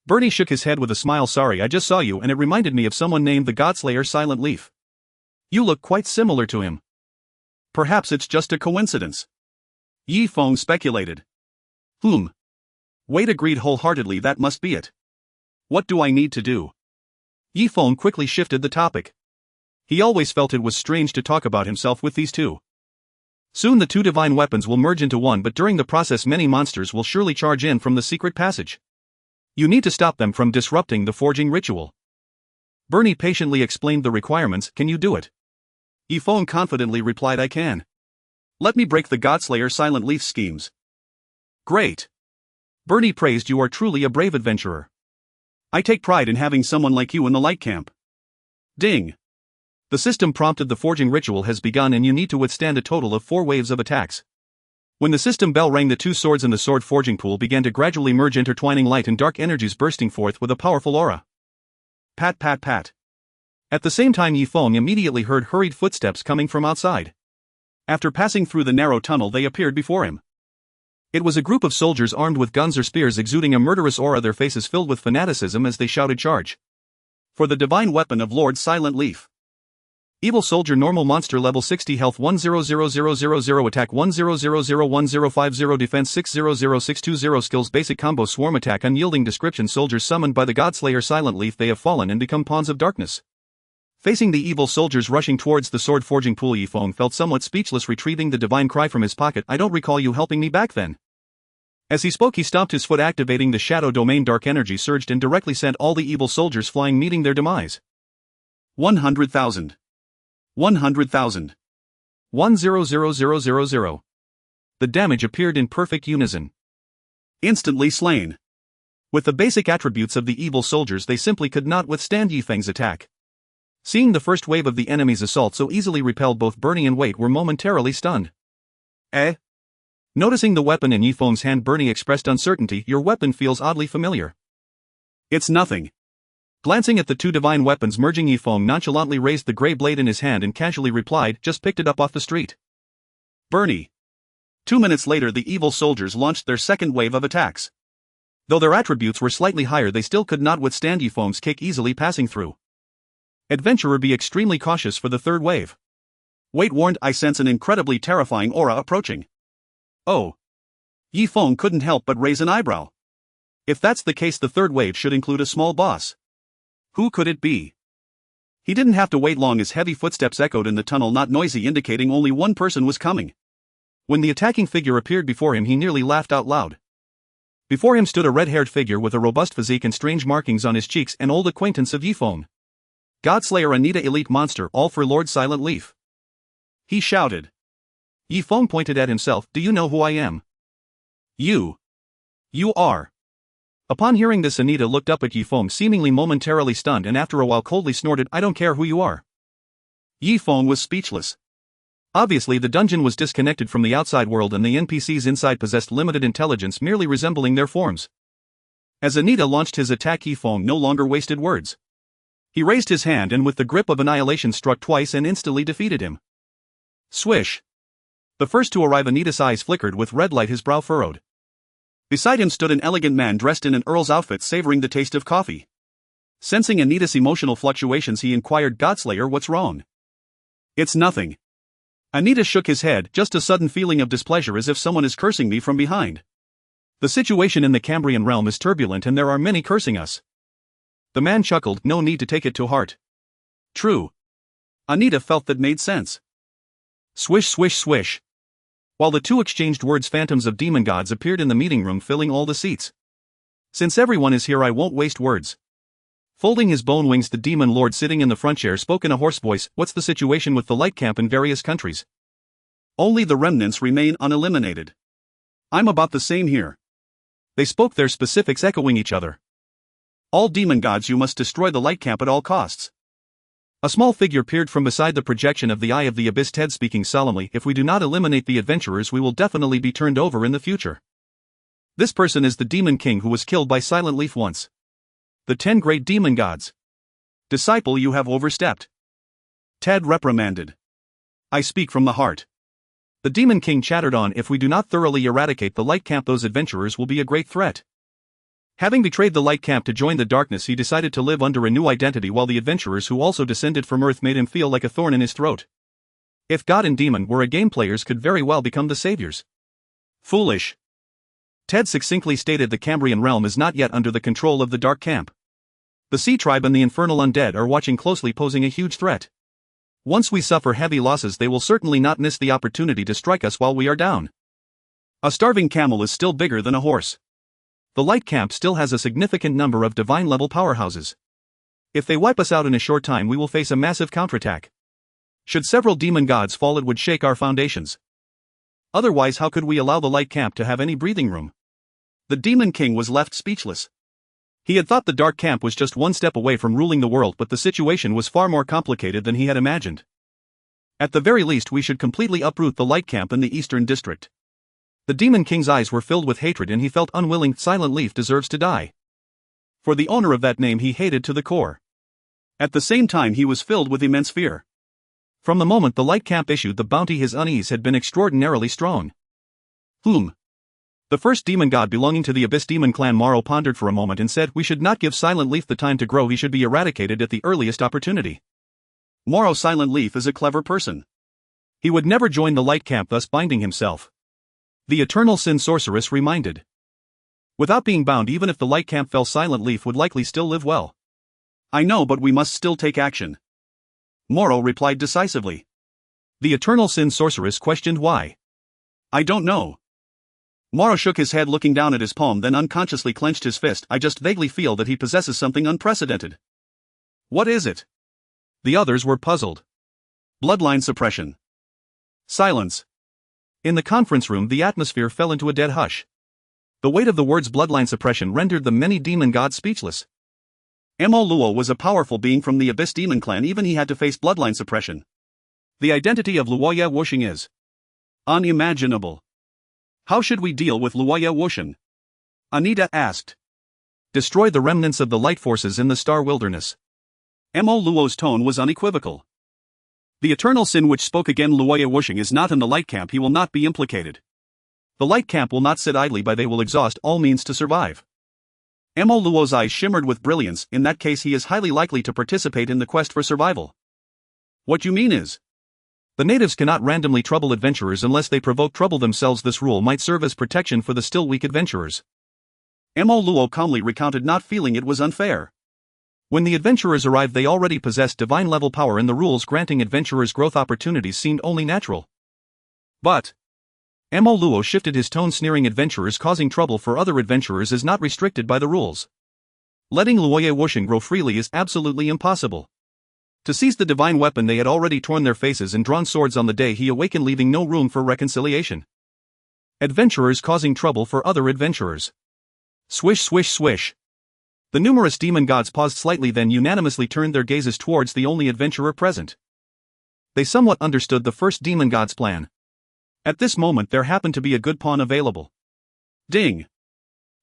A: Bernie shook his head with a smile. Sorry, I just saw you and it reminded me of someone named the Godslayer Silent Leaf. You look quite similar to him.
B: Perhaps it's just a coincidence. Ye Feng speculated. Wade agreed wholeheartedly. That must be it. What do I need to do?
A: Ye Feng quickly shifted the topic. He always felt it was strange to talk about himself with these two. Soon the two divine weapons will merge into one, but during the process many monsters will surely charge in from the secret passage. You need to stop them from disrupting the forging ritual. Bernie patiently explained the requirements. Can you do it?
B: Ye Feng confidently replied, I can. Let me break the Godslayer Silent Leaf schemes.
A: Great. Bernie praised. You are truly a brave adventurer.
B: I take pride in having someone like you in the light camp. Ding.
A: The system prompted. The forging ritual has begun and you need to withstand a total of 4 waves of attacks. When the system bell rang, the two swords in the sword forging pool began to gradually merge, intertwining light and dark energies bursting forth with a powerful aura.
B: Pat pat pat.
A: At the same time, Ye Feng immediately heard hurried footsteps coming from outside.
B: After passing through the narrow tunnel, they appeared before him.
A: It was a group of soldiers armed with guns or spears, exuding a murderous aura, their faces filled with fanaticism as they shouted, "Charge!
B: For the divine weapon of Lord Silent Leaf."
A: Evil Soldier, normal monster, level 60, health 100000, attack 10001050, defense 600620, skills basic combo, swarm attack, unyielding description, soldiers summoned by the Godslayer Silent Leaf, they have fallen and become pawns of darkness. Facing the evil soldiers rushing towards the sword forging pool, Ye Feng felt somewhat speechless, retrieving the divine cry from his pocket. I don't recall you helping me back then. As he spoke, he stomped his foot, activating the shadow domain. Dark energy surged and directly sent all the evil soldiers flying, meeting their demise.
B: 100,000. 100,000.
A: 100,000. The damage appeared in perfect unison.
B: Instantly slain.
A: With the basic attributes of the evil soldiers, they simply could not withstand Ye Feng's attack. Seeing the first wave of the enemy's assault so easily repelled, both Bernie and Wade were momentarily stunned. Noticing the weapon in Ye Feng's hand, Bernie expressed uncertainty. Your weapon feels oddly familiar.
B: It's nothing. Glancing at the two divine weapons merging, Yifeng nonchalantly raised the grey blade in his hand and casually replied, "Just picked it up off the street." Bernie. 2 minutes later, the evil soldiers launched their second wave of attacks. Though their attributes were slightly higher, they still could not withstand Yifeng's kick, easily passing through. Adventurer, be extremely cautious for the third wave. Wait, warned, I sense an incredibly terrifying aura approaching. Oh. Yifeng couldn't help but raise an eyebrow. If that's the case, the third wave should include a small boss. Who could it be? He didn't have to wait long as heavy footsteps echoed in the tunnel, not noisy, indicating only one person was coming. When the attacking figure appeared before him, he nearly laughed out loud. Before him stood a red-haired figure with a robust physique and strange markings on his cheeks, an old acquaintance of Yifeng. Godslayer Anita, elite monster, all for Lord Silent Leaf. He shouted. Yifeng pointed at himself, "Do you know who I am?" You are. Upon hearing this, Anita looked up at Yifeng, seemingly momentarily stunned, and after a while coldly snorted, "I don't care who you are." Yifeng was speechless. Obviously, the dungeon was disconnected from the outside world and the NPCs inside possessed limited intelligence, merely resembling their forms. As Anita launched his attack, Yifeng no longer wasted words. He raised his hand and with the grip of annihilation struck twice and instantly defeated him. Swish. The first to arrive, Anita's eyes flickered with red light, his brow furrowed. Beside him stood an elegant man dressed in an earl's outfit, savoring the taste of coffee. Sensing Anita's emotional fluctuations, he inquired, "Godslayer, what's wrong?" "It's nothing." Anita shook his head, "Just a sudden feeling of displeasure, as if someone is cursing me from behind. The situation in the Cambrian realm is turbulent and there are many cursing us." The man chuckled, "No need to take it to heart." True. Anita felt that made sense. Swish, swish, swish. While the two exchanged words, phantoms of demon gods appeared in the meeting room, filling all the seats. "Since everyone is here, I won't waste words." Folding his bone wings, the demon lord sitting in the front chair spoke in a hoarse voice, "What's the situation with the light camp in various countries?" "Only the remnants remain uneliminated. I'm about the same here." They spoke, their specifics echoing each other. "All demon gods, you must destroy the light camp at all costs." A small figure peered from beside the projection of the Eye of the Abyss, Ted speaking solemnly, "If we do not eliminate the adventurers, we will definitely be turned over in the future. This person is the Demon King who was killed by Silent Leaf once. The 10 great demon gods. Disciple, you have overstepped." Ted reprimanded. "I speak from the heart." The Demon King chattered on, "If we do not thoroughly eradicate the light camp, those adventurers will be a great threat." Having betrayed the light camp to join the darkness, he decided to live under a new identity, while the adventurers who also descended from Earth made him feel like a thorn in his throat. If God and Demon were a game, players could very well become the saviors. Foolish. Ted succinctly stated, "The Cambrian realm is not yet under the control of the Dark Camp. The Sea Tribe and the Infernal Undead are watching closely, posing a huge threat. Once we suffer heavy losses, they will certainly not miss the opportunity to strike us while we are down. A starving camel is still bigger than a horse. The Light Camp still has a significant number of divine-level powerhouses. If they wipe us out in a short time, we will face a massive counterattack. Should several demon gods fall, it would shake our foundations. Otherwise, how could we allow the Light Camp to have any breathing room?" The Demon King was left speechless. He had thought the Dark Camp was just one step away from ruling the world, but the situation was far more complicated than he had imagined. "At the very least, we should completely uproot the Light Camp in the Eastern District." The Demon King's eyes were filled with hatred and he felt unwilling. Silent Leaf deserves to die. For the owner of that name he hated to the core. At the same time, he was filled with immense fear. From the moment the Light Camp issued the bounty, his unease had been extraordinarily strong. The first demon god belonging to the Abyss Demon clan, Morrow, pondered for a moment and said, "We should not give Silent Leaf the time to grow, he should be eradicated at the earliest opportunity." Morrow, Silent Leaf is a clever person. He would never join the Light Camp, thus binding himself. The Eternal Sin Sorceress reminded. Without being bound, even if the Light Camp fell, Silent Leaf would likely still live well. "I know, but we must still take action," Morrow replied decisively. The Eternal Sin Sorceress questioned why. "I don't know." Morrow shook his head, looking down at his palm, then unconsciously clenched his fist. "I just vaguely feel that he possesses something unprecedented." "What is it?" The others were puzzled. "Bloodline suppression." Silence. In the conference room, the atmosphere fell into a dead hush. The weight of the words bloodline suppression rendered the many demon gods speechless. Mo Luo was a powerful being from the Abyss Demon clan, even he had to face bloodline suppression. The identity of Luoye Wuxing is unimaginable. "How should we deal with Luoye Wuxing?" Anita asked.
A: Destroy the remnants of the light forces in the star wilderness.
B: Mo Luo's tone was unequivocal. The eternal sin which spoke again Luoye Wuxing is not in the light camp, he will not be implicated. The light camp will not sit idly by, they will exhaust all means to survive. Mo Luo's eyes shimmered with brilliance, in that case he is highly likely to participate in the quest for survival. What you mean is,
A: the natives cannot randomly trouble adventurers unless they provoke trouble themselves. This rule might serve as protection for the still weak adventurers.
B: Mo Luo calmly recounted, not feeling it was unfair.
A: When the adventurers arrived they already possessed divine-level power and the rules granting adventurers growth opportunities seemed only natural.
B: But
A: Mo Luo shifted his tone, sneering, adventurers causing trouble for other adventurers is not restricted by the rules. Letting Luoye Wuxing grow freely is absolutely impossible. To seize the divine weapon they had already torn their faces and drawn swords on the day he awakened, leaving no room for reconciliation. Adventurers causing trouble for other adventurers. Swish, swish, swish. The numerous demon gods paused slightly, then unanimously turned their gazes towards the only adventurer present. They somewhat understood the first demon god's plan. At this moment there happened to be a good pawn available.
B: Ding.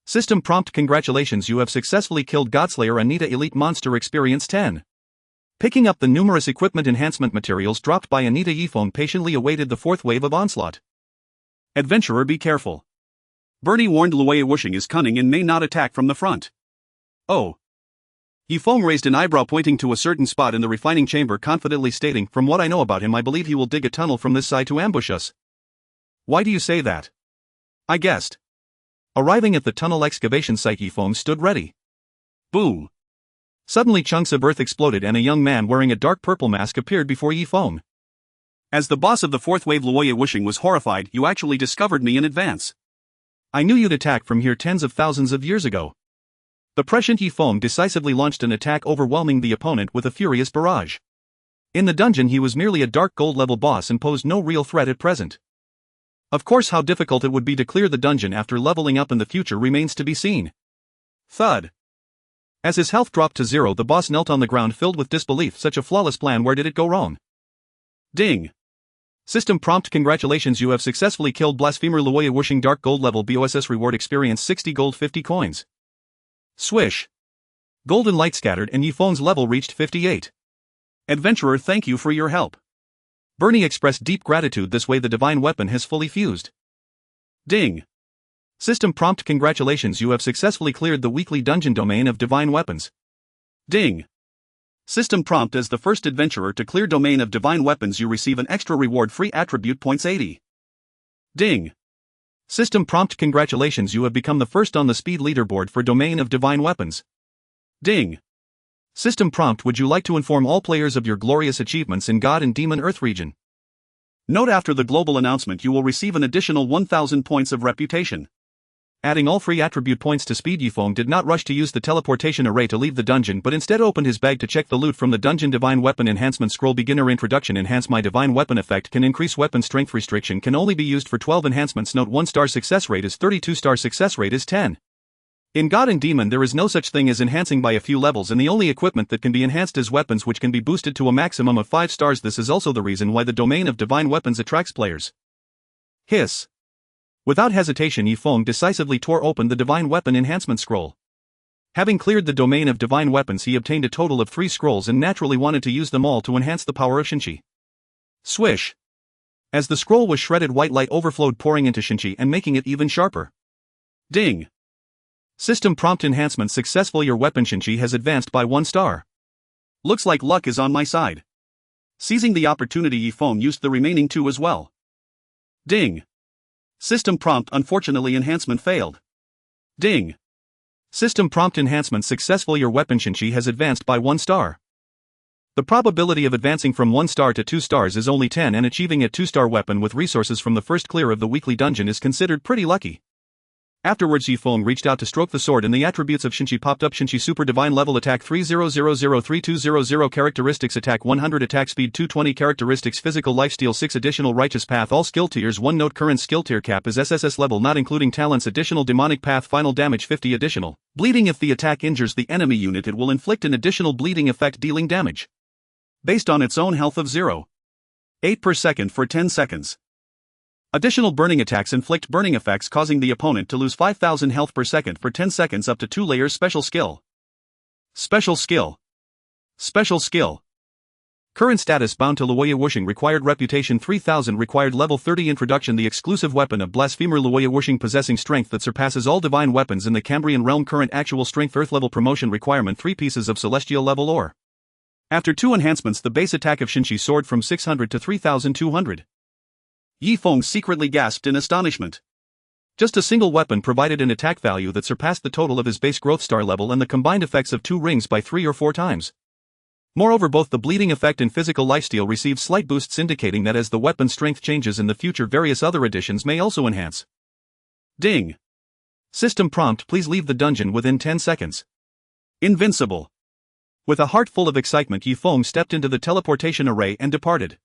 A: System prompt: congratulations, you have successfully killed Godslayer Anita. Elite Monster Experience 10. Picking up the numerous equipment enhancement materials dropped by Anita, Yifeng patiently awaited the fourth wave of onslaught.
B: Adventurer, be careful. Bernie warned Luoye Wuxing is cunning and may not attack from the front.
A: Oh.
B: Yifeng raised an eyebrow, pointing to a certain spot in the refining chamber, confidently stating, from what I know about him I believe he will dig a tunnel from this side to ambush us.
A: Why do you say that?
B: I guessed.
A: Arriving at the tunnel excavation site, Yifeng stood ready.
B: Boom.
A: Suddenly chunks of earth exploded and a young man wearing a dark purple mask appeared before Yifeng.
B: As the boss of the fourth wave, Luoye Wuxing was horrified. You actually discovered me in advance.
A: I knew you'd attack from here tens of thousands of years ago. The prescient Yifeng decisively launched an attack, overwhelming the opponent with a furious barrage. In the dungeon he was merely a dark gold level boss and posed no real threat at present. Of course, how difficult it would be to clear the dungeon after leveling up in the future remains to be seen.
B: Thud.
A: As his health dropped to zero, the boss knelt on the ground filled with disbelief. Such a flawless plan, where did it go wrong?
B: Ding.
A: System prompt: congratulations, you have successfully killed Blasphemer Luoye Wuxing. Dark gold level BOSS reward experience 60 gold 50 coins. Swish. Golden light scattered and Yifeng's level reached 58.
B: Adventurer, thank you for your help.
A: Bernie expressed deep gratitude. This way the divine weapon has fully fused.
B: Ding.
A: System prompt: congratulations, you have successfully cleared the weekly dungeon domain of divine weapons.
B: Ding. System prompt: as the first adventurer to clear domain of divine weapons you receive an extra reward, free attribute points 80. Ding.
A: System prompt: congratulations, you have become the first on the speed leaderboard for domain of divine weapons.
B: Ding.
A: System prompt: would you like to inform all players of your glorious achievements in God and Demon Earth region?
B: Note: after the global announcement you will receive an additional 1000 points of reputation.
A: Adding all free attribute points to speed, Yifeng did not rush to use the teleportation array to leave the dungeon, but instead opened his bag to check the loot from the dungeon. Divine weapon enhancement scroll: beginner introduction. Enhance my divine weapon effect can increase weapon strength. Restriction can only be used for 12 enhancements. Note: 1 star success rate is 30, 2 star success rate is 10. In God and Demon there is no such thing as enhancing by a few levels, and the only equipment that can be enhanced is weapons, which can be boosted to a maximum of 5 stars. This is also the reason why the domain of divine weapons attracts players. Hiss. Without hesitation, Yifeng decisively tore open the divine weapon enhancement scroll. Having cleared the domain of divine weapons, he obtained a total of 3 scrolls and naturally wanted to use them all to enhance the power of Shinchi. Swish. As the scroll was shredded, white light overflowed, pouring into Shinchi and making it even sharper.
B: Ding.
A: System prompt: enhancement successful. Your weapon Shinchi has advanced by 1 star.
B: Looks like luck is on my side. Seizing the opportunity, Yifeng used the remaining 2 as well. Ding. System prompt: unfortunately enhancement failed. Ding.
A: System prompt: enhancement successful. Your weapon Shinchi has advanced by 1 star. The probability of advancing from 1 star to 2 stars is only 10, and achieving a 2-star weapon with resources from the first clear of the weekly dungeon is considered pretty lucky. Afterwards, Yifeng reached out to stroke the sword and the attributes of Shinchi popped up. Shinchi super divine level attack 30003200 characteristics attack 100 attack speed 220 characteristics physical lifesteal 6 additional righteous path all skill tiers 1 note current skill tier cap is SSS level not including talents additional demonic path final damage 50 additional bleeding. If the attack injures the enemy unit it will inflict an additional bleeding effect dealing damage based on its own health of 0.8 per second for 10 seconds.
B: Additional burning attacks inflict burning effects, causing the opponent to lose 5000 health per second for 10 seconds up to 2 layers. Special skill. Special skill. Special skill. Current status bound to Luoya Wuxing. Required reputation 3000. Required level 30 introduction. The exclusive weapon of blasphemer Luoya Wuxing, possessing strength that surpasses all divine weapons in the Cambrian realm. Current actual strength earth level. Promotion requirement 3 pieces of celestial level ore. After 2 enhancements, the base attack of Shinchi soared from 600 to 3200. Yi Feng secretly gasped in astonishment. Just a single weapon provided an attack value that surpassed the total of his base growth star level and the combined effects of 2 rings by 3 or 4 times. Moreover, both the bleeding effect and physical lifesteal receive slight boosts, indicating that as the weapon strength changes in the future, various other additions may also enhance. Ding. System prompt: please leave the dungeon within 10 seconds. Invincible. With a heart full of excitement, Yi Feng stepped into the teleportation array and departed.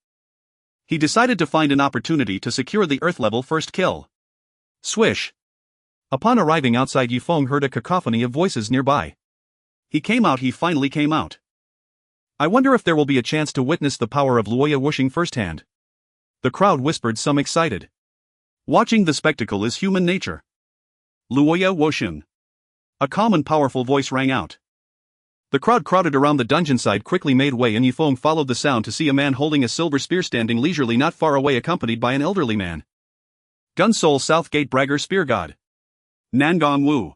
B: He decided to find an opportunity to secure the earth level first kill. Swish. Upon arriving outside, Yi Feng heard a cacophony of voices nearby. He finally came out. I wonder if there will be a chance to witness the power of Luoya Wuxing firsthand. The crowd whispered, some excited. Watching the spectacle is human nature. Luoya Wuxing. A calm and powerful voice rang out. The crowd crowded around the dungeon side quickly made way, and Yi Feng followed the sound to see a man holding a silver spear standing leisurely not far away, accompanied by an elderly man. Gun Soul Southgate Bragger Spear God. Nangong Wu.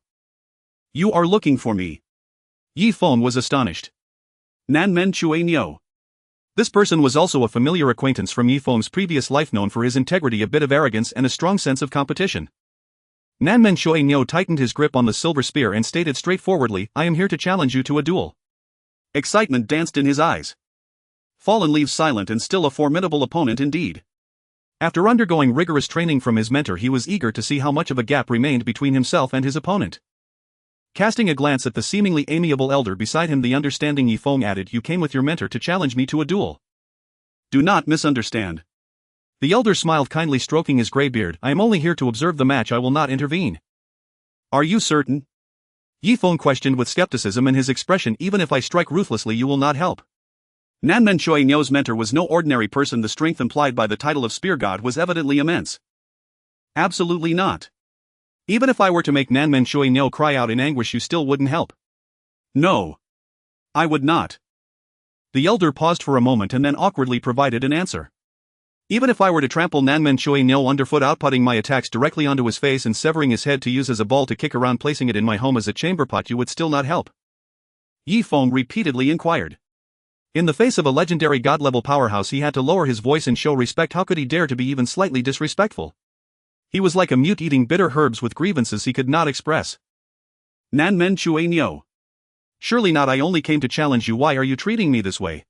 B: You are looking for me. Yi Feng was astonished. Nanmen Chui Niu. This person was also a familiar acquaintance from Yi Feng's previous life, known for his integrity, a bit of arrogance, and a strong sense of competition. Nanmen Chui Niu tightened his grip on the silver spear and stated straightforwardly, I am here to challenge you to a duel. Excitement danced in his eyes. Fallen leaves silent, and still a formidable opponent indeed. After undergoing rigorous training from his mentor, he was eager to see how much of a gap remained between himself and his opponent. Casting a glance at the seemingly amiable elder beside him, the understanding Yi Feng added, you came with your mentor to challenge me to a duel. Do not misunderstand. The elder smiled kindly, stroking his gray beard. I am only here to observe the match, I will not intervene. Are you certain? Yi Feng questioned with skepticism in his expression. Even if I strike ruthlessly, you will not help. Nanmen Chui Niu's mentor was no ordinary person. The strength implied by the title of Spear God was evidently immense. Absolutely not. Even if I were to make Nanmen Chui Niu cry out in anguish, you still wouldn't help. No. I would not. The elder paused for a moment and then awkwardly provided an answer. Even if I were to trample Nanmen Chui Niu underfoot, outputting my attacks directly onto his face and severing his head to use as a ball to kick around, placing it in my home as a chamber pot, you would still not help? Yi Feng repeatedly inquired. In the face of a legendary god-level powerhouse, he had to lower his voice and show respect. How could he dare to be even slightly disrespectful? He was like a mute eating bitter herbs with grievances he could not express. Nanmen Chui Niu. Surely not, I only came to challenge you. Why are you treating me this way?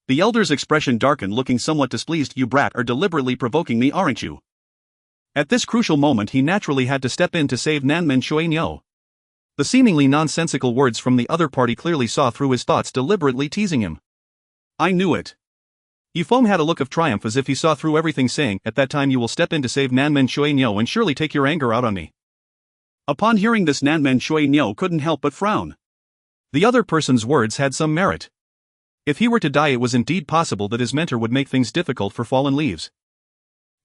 B: The elder's expression darkened, looking somewhat displeased. You brat are deliberately provoking me, aren't you? At this crucial moment, he naturally had to step in to save Nanmen Chui Niu. The seemingly nonsensical words from the other party clearly saw through his thoughts, deliberately teasing him. I knew it. Yi Feng had a look of triumph as if he saw through everything, saying, at that time you will step in to save Nanmen Chui Niu and surely take your anger out on me. Upon hearing this, Nanmen Chui Niu couldn't help but frown. The other person's words had some merit. If he were to die, it was indeed possible that his mentor would make things difficult for fallen leaves.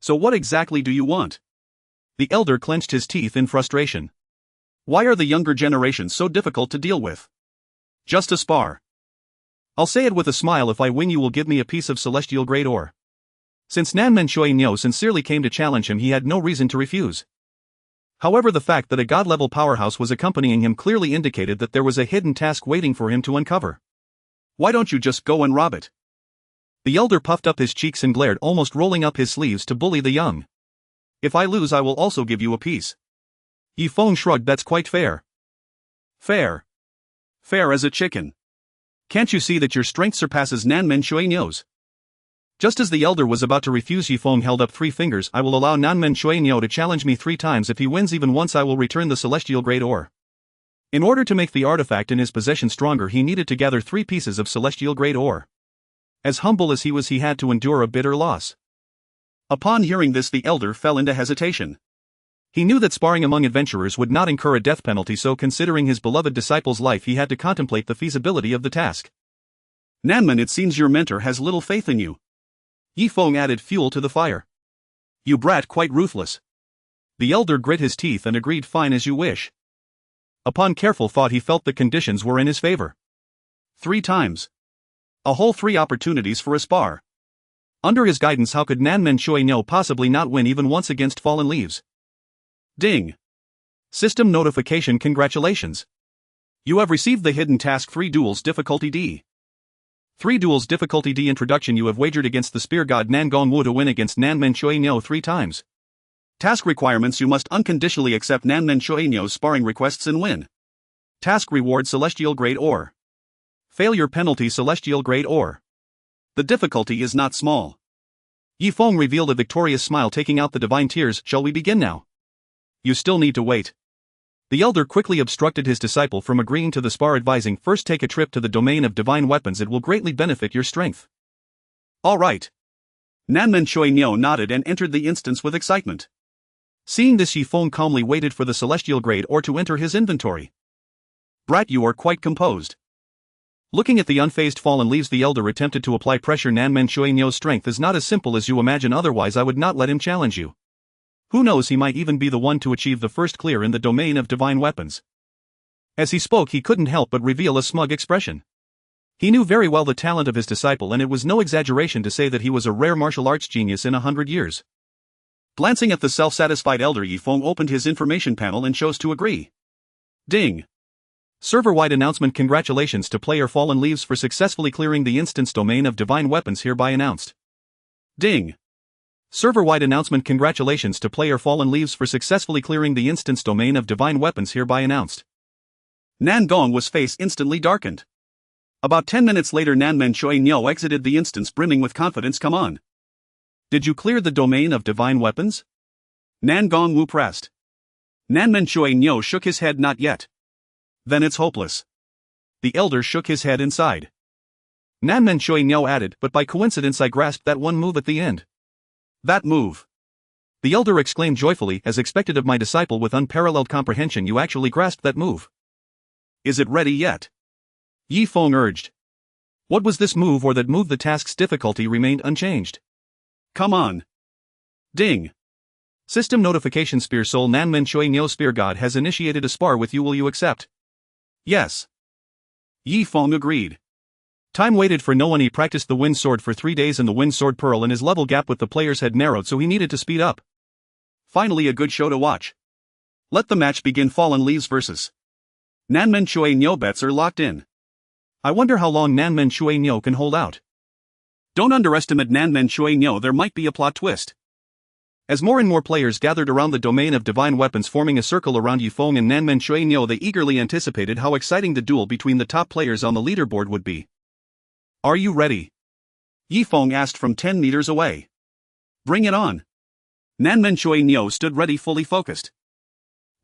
B: So what exactly do you want? The elder clenched his teeth in frustration. Why are the younger generation so difficult to deal with? Just a spar. I'll say it with a smile, if I win you will give me a piece of celestial grade ore. Since Nanmen Chui Niu sincerely came to challenge him, he had no reason to refuse. However, the fact that a god-level powerhouse was accompanying him clearly indicated that there was a hidden task waiting for him to uncover. Why don't you just go and rob it? The elder puffed up his cheeks and glared, almost rolling up his sleeves to bully the young. If I lose, I will also give you a piece. Yi Feng shrugged. That's quite fair. Fair? Fair as a chicken. Can't you see that your strength surpasses Nanmen Chui Niu's? Just as the elder was about to refuse, Yi Feng held up 3 fingers. I will allow Nanmen Chui Niu to challenge me 3 times. If he wins even once, I will return the celestial grade ore. In order to make the artifact in his possession stronger, he needed to gather 3 pieces of celestial grade ore. As humble as he was, he had to endure a bitter loss. Upon hearing this, the elder fell into hesitation. He knew that sparring among adventurers would not incur a death penalty, so considering his beloved disciple's life, he had to contemplate the feasibility of the task. Nanmen, it seems your mentor has little faith in you. Yi Feng added fuel to the fire. You brat, quite ruthless. The elder grit his teeth and agreed, fine as you wish. Upon careful thought he felt the conditions were in his favor. 3 times. A whole 3 opportunities for a spar. Under his guidance, how could Nanmen Shuai possibly not win even once against Fallen Leaves? Ding. System notification, congratulations. You have received the hidden task 3 duels difficulty D. 3 duels difficulty D introduction. You have wagered against the spear god Nangong Wu to win against Nanmen Shuai 3 times. Task requirements: you must unconditionally accept Nanmen Shuai sparring requests and win. Task reward: Celestial Grade Ore. Failure penalty: Celestial Grade Ore. The difficulty is not small. Yi Feng revealed a victorious smile, taking out the divine tears. Shall we begin now? You still need to wait. The elder quickly obstructed his disciple from agreeing to the spar, advising, first take a trip to the domain of divine weapons, it will greatly benefit your strength. All right. Nanmen Shuai nodded and entered the instance with excitement. Seeing this, Yi Feng calmly waited for the celestial grade ore to enter his inventory. Brat, you are quite composed. Looking at the unfazed Fallen Leaves, the elder attempted to apply pressure. Nanmen Shuai strength is not as simple as you imagine, otherwise I would not let him challenge you. Who knows, he might even be the one to achieve the first clear in the domain of divine weapons. As he spoke, he couldn't help but reveal a smug expression. He knew very well the talent of his disciple, and it was no exaggeration to say that he was a rare martial arts genius in 100 years. Glancing at the self-satisfied elder, Yi Feng opened his information panel and chose to agree. Ding. Server-wide announcement: congratulations to player Fallen Leaves for successfully clearing the instance domain of divine weapons, hereby announced. Ding. Server-wide announcement: congratulations to player Fallen Leaves for successfully clearing the instance domain of divine weapons, hereby announced. Nangong's face instantly darkened. About 10 minutes later, Nanmen Shuai exited the instance brimming with confidence. Come on. Did you clear the domain of divine weapons? Nangong Wu pressed. Nanmen Shuai shook his head, not yet. Then it's hopeless. The elder shook his head inside. Nanmen Shuai added, but by coincidence I grasped that one move at the end. That move. The elder exclaimed joyfully, as expected of my disciple with unparalleled comprehension. You actually grasped that move. Is it ready yet? Yi Feng urged. What was this move or that move? The task's difficulty remained unchanged. Come on. Ding. System notification: Spear Soul Nanmen Shuai Spear God has initiated a spar with you. Will you accept? Yes. Yi Feng agreed. Time waited for no one. He practiced the Wind Sword for 3 days, and the Wind Sword Pearl, and his level gap with the players had narrowed, so he needed to speed up. Finally, a good show to watch. Let the match begin. Fallen Leaves versus Nanmen Shuai. Bets are locked in. I wonder how long Nanmen Shuai can hold out. Don't underestimate Nanmen Shuai. There might be a plot twist. As more and more players gathered around the domain of divine weapons, forming a circle around Yi Feng and Nanmen Shuai, they eagerly anticipated how exciting the duel between the top players on the leaderboard would be. Are you ready? Yi Feng asked from 10 meters away. Bring it on. Nanmen Shuai stood ready, fully focused.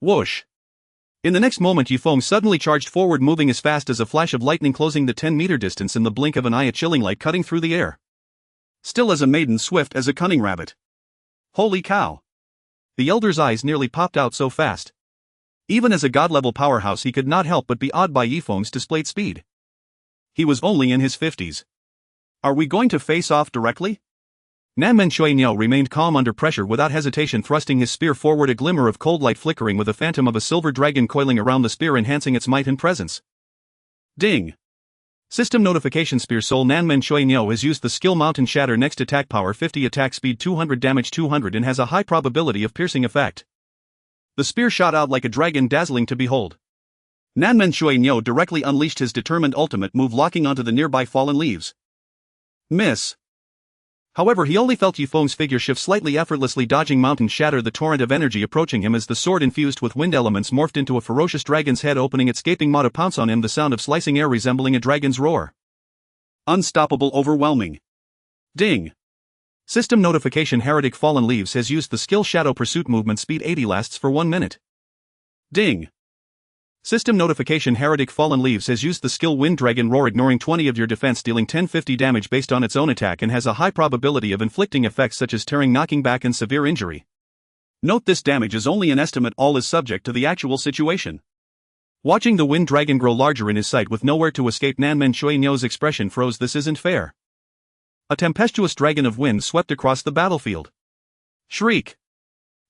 B: Whoosh. In the next moment, Yi Feng suddenly charged forward, moving as fast as a flash of lightning, closing the 10-meter distance in the blink of an eye, a chilling light cutting through the air. Still as a maiden, swift as a cunning rabbit. Holy cow. The elder's eyes nearly popped out, so fast. Even as a god-level powerhouse, he could not help but be awed by Yi Feng's displayed speed. He was only in his 50s. Are we going to face off directly? Nanmen Shuai remained calm under pressure, without hesitation thrusting his spear forward, a glimmer of cold light flickering with a phantom of a silver dragon coiling around the spear, enhancing its might and presence. Ding. System notification: Spear Soul Nanmen Shuai has used the skill Mountain Shatter. Next attack power 50, attack speed 200, damage 200, and has a high probability of piercing effect. The spear shot out like a dragon, dazzling to behold. Nanmen Shuai directly unleashed his determined ultimate move, locking onto the nearby Fallen Leaves. Miss. However, he only felt Yi Feng's figure shift slightly, effortlessly dodging Mountain Shatter, the torrent of energy approaching him as the sword infused with wind elements morphed into a ferocious dragon's head, opening its gaping maw to pounce on him, the sound of slicing air resembling a dragon's roar. Unstoppable, overwhelming. Ding. System notification: Heretic Fallen Leaves has used the skill Shadow Pursuit, movement speed 80, lasts for 1 minute. Ding. System notification: Heretic Fallen Leaves has used the skill Wind Dragon Roar, ignoring 20 of your defense, dealing 1050 damage based on its own attack, and has a high probability of inflicting effects such as tearing, knocking back, and severe injury. Note this damage is only an estimate, all is subject to the actual situation. Watching the Wind Dragon grow larger in his sight with nowhere to escape, Nanmen Shuai expression froze. This isn't fair. A tempestuous dragon of wind swept across the battlefield. Shriek!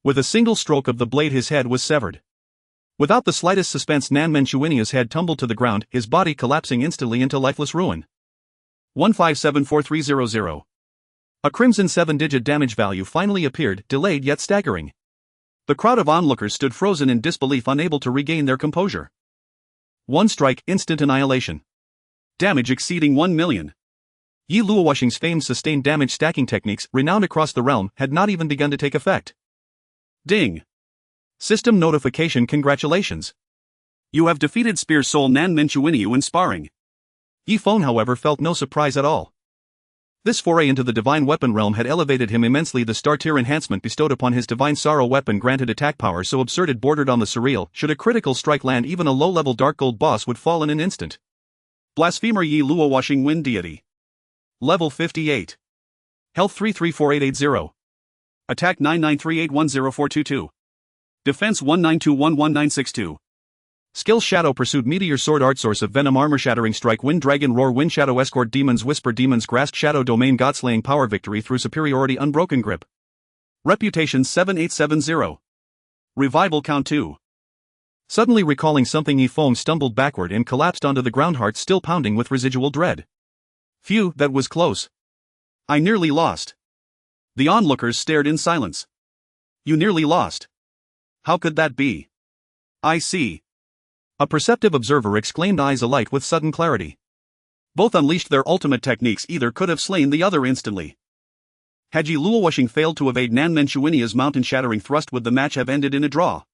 B: With a single stroke of the blade his head was severed. Without the slightest suspense, Nan Manchuinia's head tumbled to the ground, his body collapsing instantly into lifeless ruin. 15743300. A crimson 7-digit damage value finally appeared, delayed yet staggering. The crowd of onlookers stood frozen in disbelief, unable to regain their composure. One strike, instant annihilation. Damage exceeding 1 million. Yi Luohuaxing's famed sustained damage stacking techniques, renowned across the realm, had not even begun to take effect. Ding! System notification. Congratulations. You have defeated Spear Soul Nan Manchuiniu in sparring. Yi Feng, however, felt no surprise at all. This foray into the divine weapon realm had elevated him immensely. The star tier enhancement bestowed upon his divine sorrow weapon granted attack power so absurd it bordered on the surreal. Should a critical strike land, even a low-level dark gold boss would fall in an instant. Blasphemer Yi Luohuaxing Wind Deity. Level 58. Health 334880. Attack 993810422. Defense 19211962. Skill Shadow Pursuit Meteor Sword Art Source of Venom Armor Shattering Strike Wind Dragon Roar Wind Shadow Escort Demons Whisper Demons Grasp Shadow Domain Godslaying Power Victory through Superiority Unbroken Grip. Reputation 7870. Revival Count 2. Suddenly recalling something, Yi Feng stumbled backward and collapsed onto the ground, heart still pounding with residual dread. Phew, that was close. I nearly lost. The onlookers stared in silence. You nearly lost. How could that be? I see. A perceptive observer exclaimed, eyes alight with sudden clarity. Both unleashed their ultimate techniques, either could have slain the other instantly. Had Yi Luohuaxing failed to evade Nan Manchuinia's mountain-shattering thrust, would the match have ended in a draw?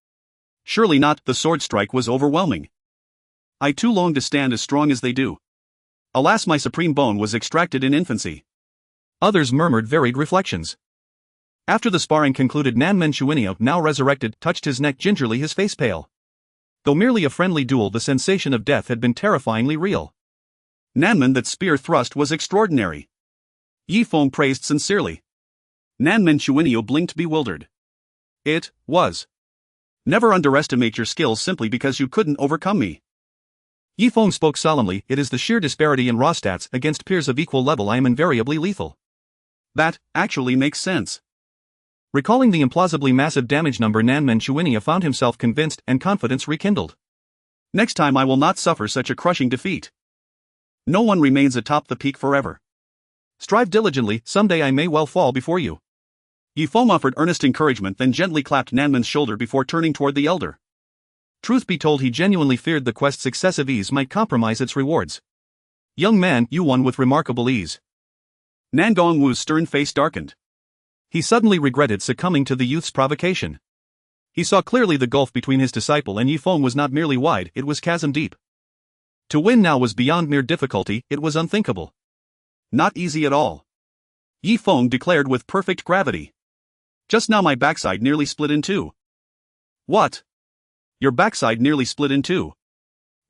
B: Surely not. The sword strike was overwhelming. I too long to stand as strong as they do. Alas, my supreme bone was extracted in infancy. Others murmured varied reflections. After the sparring concluded, Nan Manchuinia, now resurrected, touched his neck gingerly, his face pale. Though merely a friendly duel, the sensation of death had been terrifyingly real. Nanman, that spear thrust was extraordinary. Yi Feng praised sincerely. Nan Manchuinio blinked, bewildered. It was. Never underestimate your skills simply because you couldn't overcome me. Yi Feng spoke solemnly. It is the sheer disparity in raw stats. Against peers of equal level I am invariably lethal. That actually makes sense. Recalling the implausibly massive damage number, Nan Manchuinia found himself convinced, and confidence rekindled. Next time I will not suffer such a crushing defeat. No one remains atop the peak forever. Strive diligently, someday I may well fall before you. Yi Feng offered earnest encouragement, then gently clapped Nanman's shoulder before turning toward the elder. Truth be told, he genuinely feared the quest's excessive ease might compromise its rewards. Young man, you won with remarkable ease. Nan Gongwu's stern face darkened. He suddenly regretted succumbing to the youth's provocation. He saw clearly the gulf between his disciple and Yi Feng was not merely wide, it was chasm deep. To win now was beyond mere difficulty, it was unthinkable. Not easy at all. Yi Feng declared with perfect gravity. Just now my backside nearly split in two. What? Your backside nearly split in two?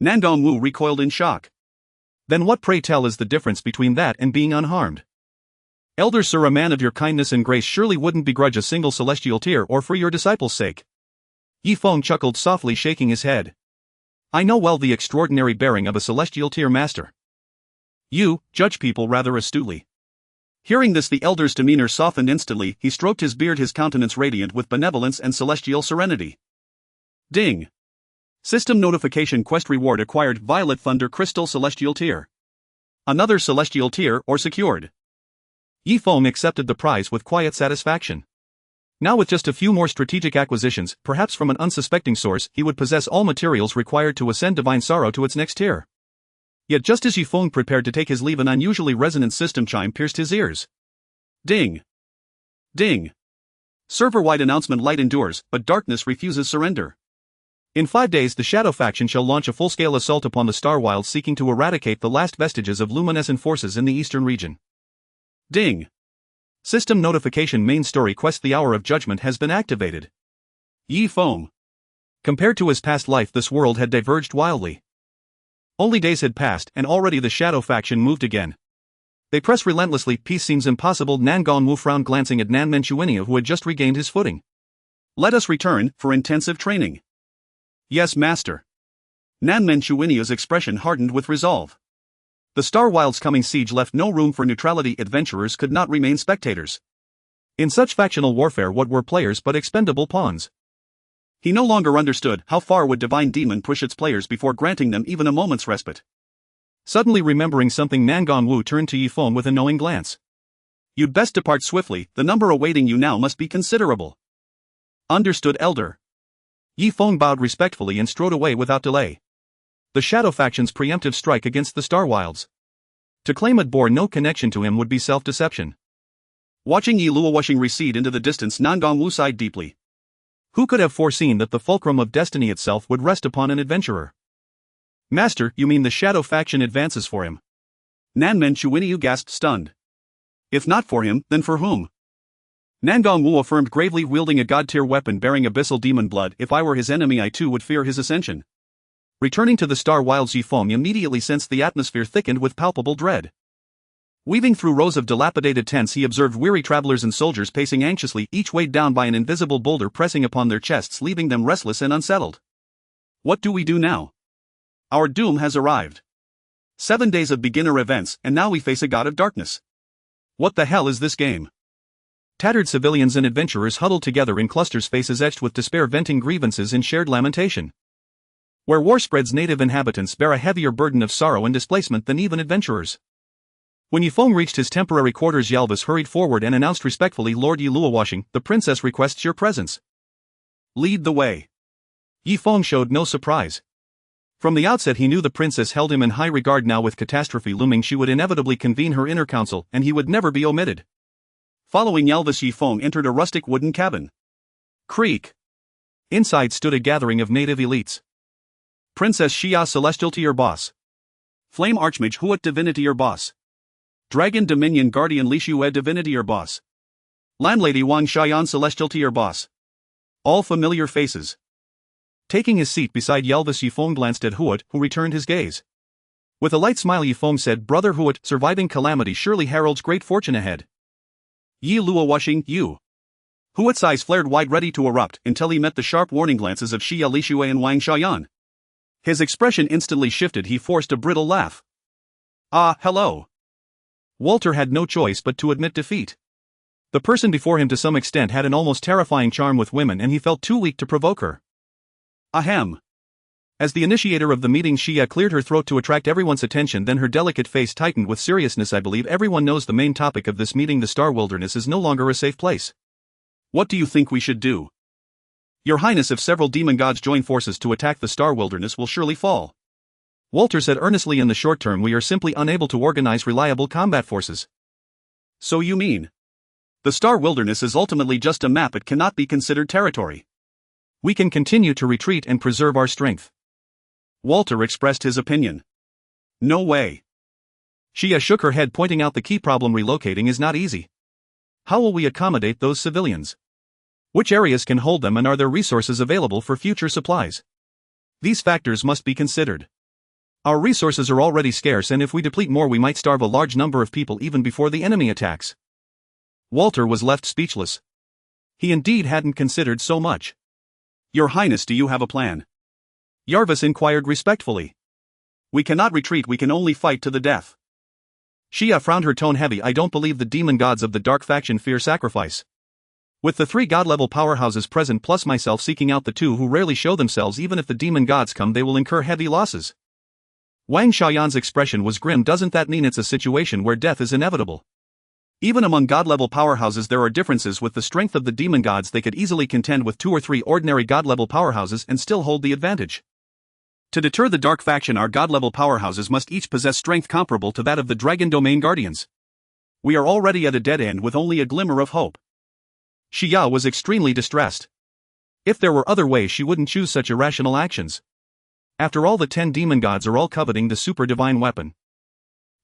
B: Nan Gongwu recoiled in shock. Then what, pray tell, is the difference between that and being unharmed? Elder sir, a man of your kindness and grace surely wouldn't begrudge a single celestial tear, or for your disciple's sake. Yi Feng chuckled softly, shaking his head. I know well the extraordinary bearing of a celestial tier master. You judge people rather astutely. Hearing this, the elder's demeanor softened instantly. He stroked his beard, his countenance radiant with benevolence and celestial serenity. Ding! System notification. Quest reward acquired. Violet Thunder Crystal Celestial Tier. Another celestial tier, or secured. Yi Feng accepted the prize with quiet satisfaction. Now, with just a few more strategic acquisitions, perhaps from an unsuspecting source, he would possess all materials required to ascend Divine Sorrow to its next tier. Yet just as Yi Feng prepared to take his leave, an unusually resonant system chime pierced his ears. Ding! Ding! Server-wide announcement. Light endures, but darkness refuses surrender. In 5 days the Shadow faction shall launch a full-scale assault upon the Star Wilds, seeking to eradicate the last vestiges of luminescent forces in the eastern region. Ding! System notification. Main story quest. The Hour of Judgment has been activated. Yi Feng. Compared to his past life, this world had diverged wildly. Only days had passed, and already the Shadow faction moved again. They press relentlessly. Peace seems impossible. Nan Gongwu frowned, glancing at Nan Manchuinia, who had just regained his footing. Let us return, for intensive training. Yes, master. Nan Manchuinia's expression hardened with resolve. The Star Wild's coming siege left no room for neutrality. Adventurers could not remain spectators.
A: In such factional warfare, what were players but expendable pawns?
B: He no longer understood how far would Divine Demon push its players before granting them even a moment's respite.
A: Suddenly remembering something, Nan Gongwu turned to Yifeng with a knowing glance.
B: You'd best depart swiftly, the number awaiting you now must be considerable. Understood, Elder.
A: Yifeng bowed respectfully and strode away without delay. The Shadow Faction's preemptive strike against the Star Wilds. To claim it bore no connection to him would be self-deception.
B: Watching Yi Luowushing recede into the distance, Nan Gongwu sighed deeply.
A: Who could have foreseen that the fulcrum of destiny itself would rest upon an adventurer? Master, you mean the Shadow Faction advances for him?
B: Nanmen Chuiniu gasped, stunned. If not for him, then for whom? Nan Gongwu affirmed gravely, wielding a god-tier weapon bearing abyssal demon blood. If I were his enemy, I too would fear his ascension.
A: Returning to the Star Wilds, Yifeng immediately sensed the atmosphere thickened with palpable dread. Weaving through rows of dilapidated tents, he observed weary travelers and soldiers pacing anxiously, each weighed down by an invisible boulder pressing upon their chests, leaving them restless and unsettled. What do we do now? Our doom has arrived. 7 days of beginner events, and now we face a god of darkness. What the hell is this game? Tattered civilians and adventurers huddled together in clusters, faces etched with despair, venting grievances in shared lamentation. Where war spreads, native inhabitants bear a heavier burden of sorrow and displacement than even adventurers. When Yifeng reached his temporary quarters, Yalvis hurried forward and announced respectfully, Lord Yi Luowushing, the princess requests your presence. Lead the way. Yifeng showed no surprise. From the outset he knew the princess held him in high regard. Now with catastrophe looming, she would inevitably convene her inner council, and he would never be omitted. Following Yalvis, Yifeng entered a rustic wooden cabin. Creak. Inside stood a gathering of native elites. Princess Xia Celestial to your boss. Flame Archmage Huat Divinity your boss. Dragon Dominion Guardian Li Shue Divinity your boss. Landlady Wang Xiaoyan Celestial to your boss. All familiar faces. Taking his seat beside Yalvis, Yifeng glanced at Huat, who returned his gaze. With a light smile, Yifeng said, Brother Huat, surviving calamity surely heralds great fortune ahead. Yi Luowushing, you. Huat's eyes flared wide, ready to erupt, until he met the sharp warning glances of Xia Lishue and Wang Xiaoyan. His expression instantly shifted. He forced a brittle laugh. Ah, hello. Walter had no choice but to admit defeat. The person before him to some extent had an almost terrifying charm with women, and he felt too weak to provoke her. Ahem. As the initiator of the meeting, Xia cleared her throat to attract everyone's attention, then her delicate face tightened with seriousness. I believe everyone knows the main topic of this meeting. The Star Wilderness is no longer a safe place. What do you think we should do? Your Highness, if several demon gods join forces to attack the Star Wilderness, will surely fall. Walter said earnestly. In the short term, we are simply unable to organize reliable combat forces. So you mean? The Star Wilderness is ultimately just a map, it cannot be considered territory. We can continue to retreat and preserve our strength. Walter expressed his opinion. No way. Xia shook her head, pointing out the key problem: relocating is not easy. How will we accommodate those civilians? Which areas can hold them, and are there resources available for future supplies? These factors must be considered. Our resources are already scarce, and if we deplete more, we might starve a large number of people even before the enemy attacks. Walter was left speechless. He indeed hadn't considered so much. Your Highness, do you have a plan? Yarvis inquired respectfully. We cannot retreat, we can only fight to the death. Xia frowned, her tone heavy. I don't believe the demon gods of the Dark Faction fear sacrifice. With the 3 god-level powerhouses present plus myself seeking out the 2 who rarely show themselves, even if the demon gods come, they will incur heavy losses. Wang Xiaoyan's expression was grim. Doesn't that mean it's a situation where death is inevitable? Even among god-level powerhouses there are differences. With the strength of the demon gods, they could easily contend with 2 or 3 ordinary god-level powerhouses and still hold the advantage. To deter the Dark Faction, our god-level powerhouses must each possess strength comparable to that of the Dragon Domain Guardians. We are already at a dead end with only a glimmer of hope. Xia was extremely distressed. If there were other ways, she wouldn't choose such irrational actions. After all, the 10 demon gods are all coveting the super divine weapon.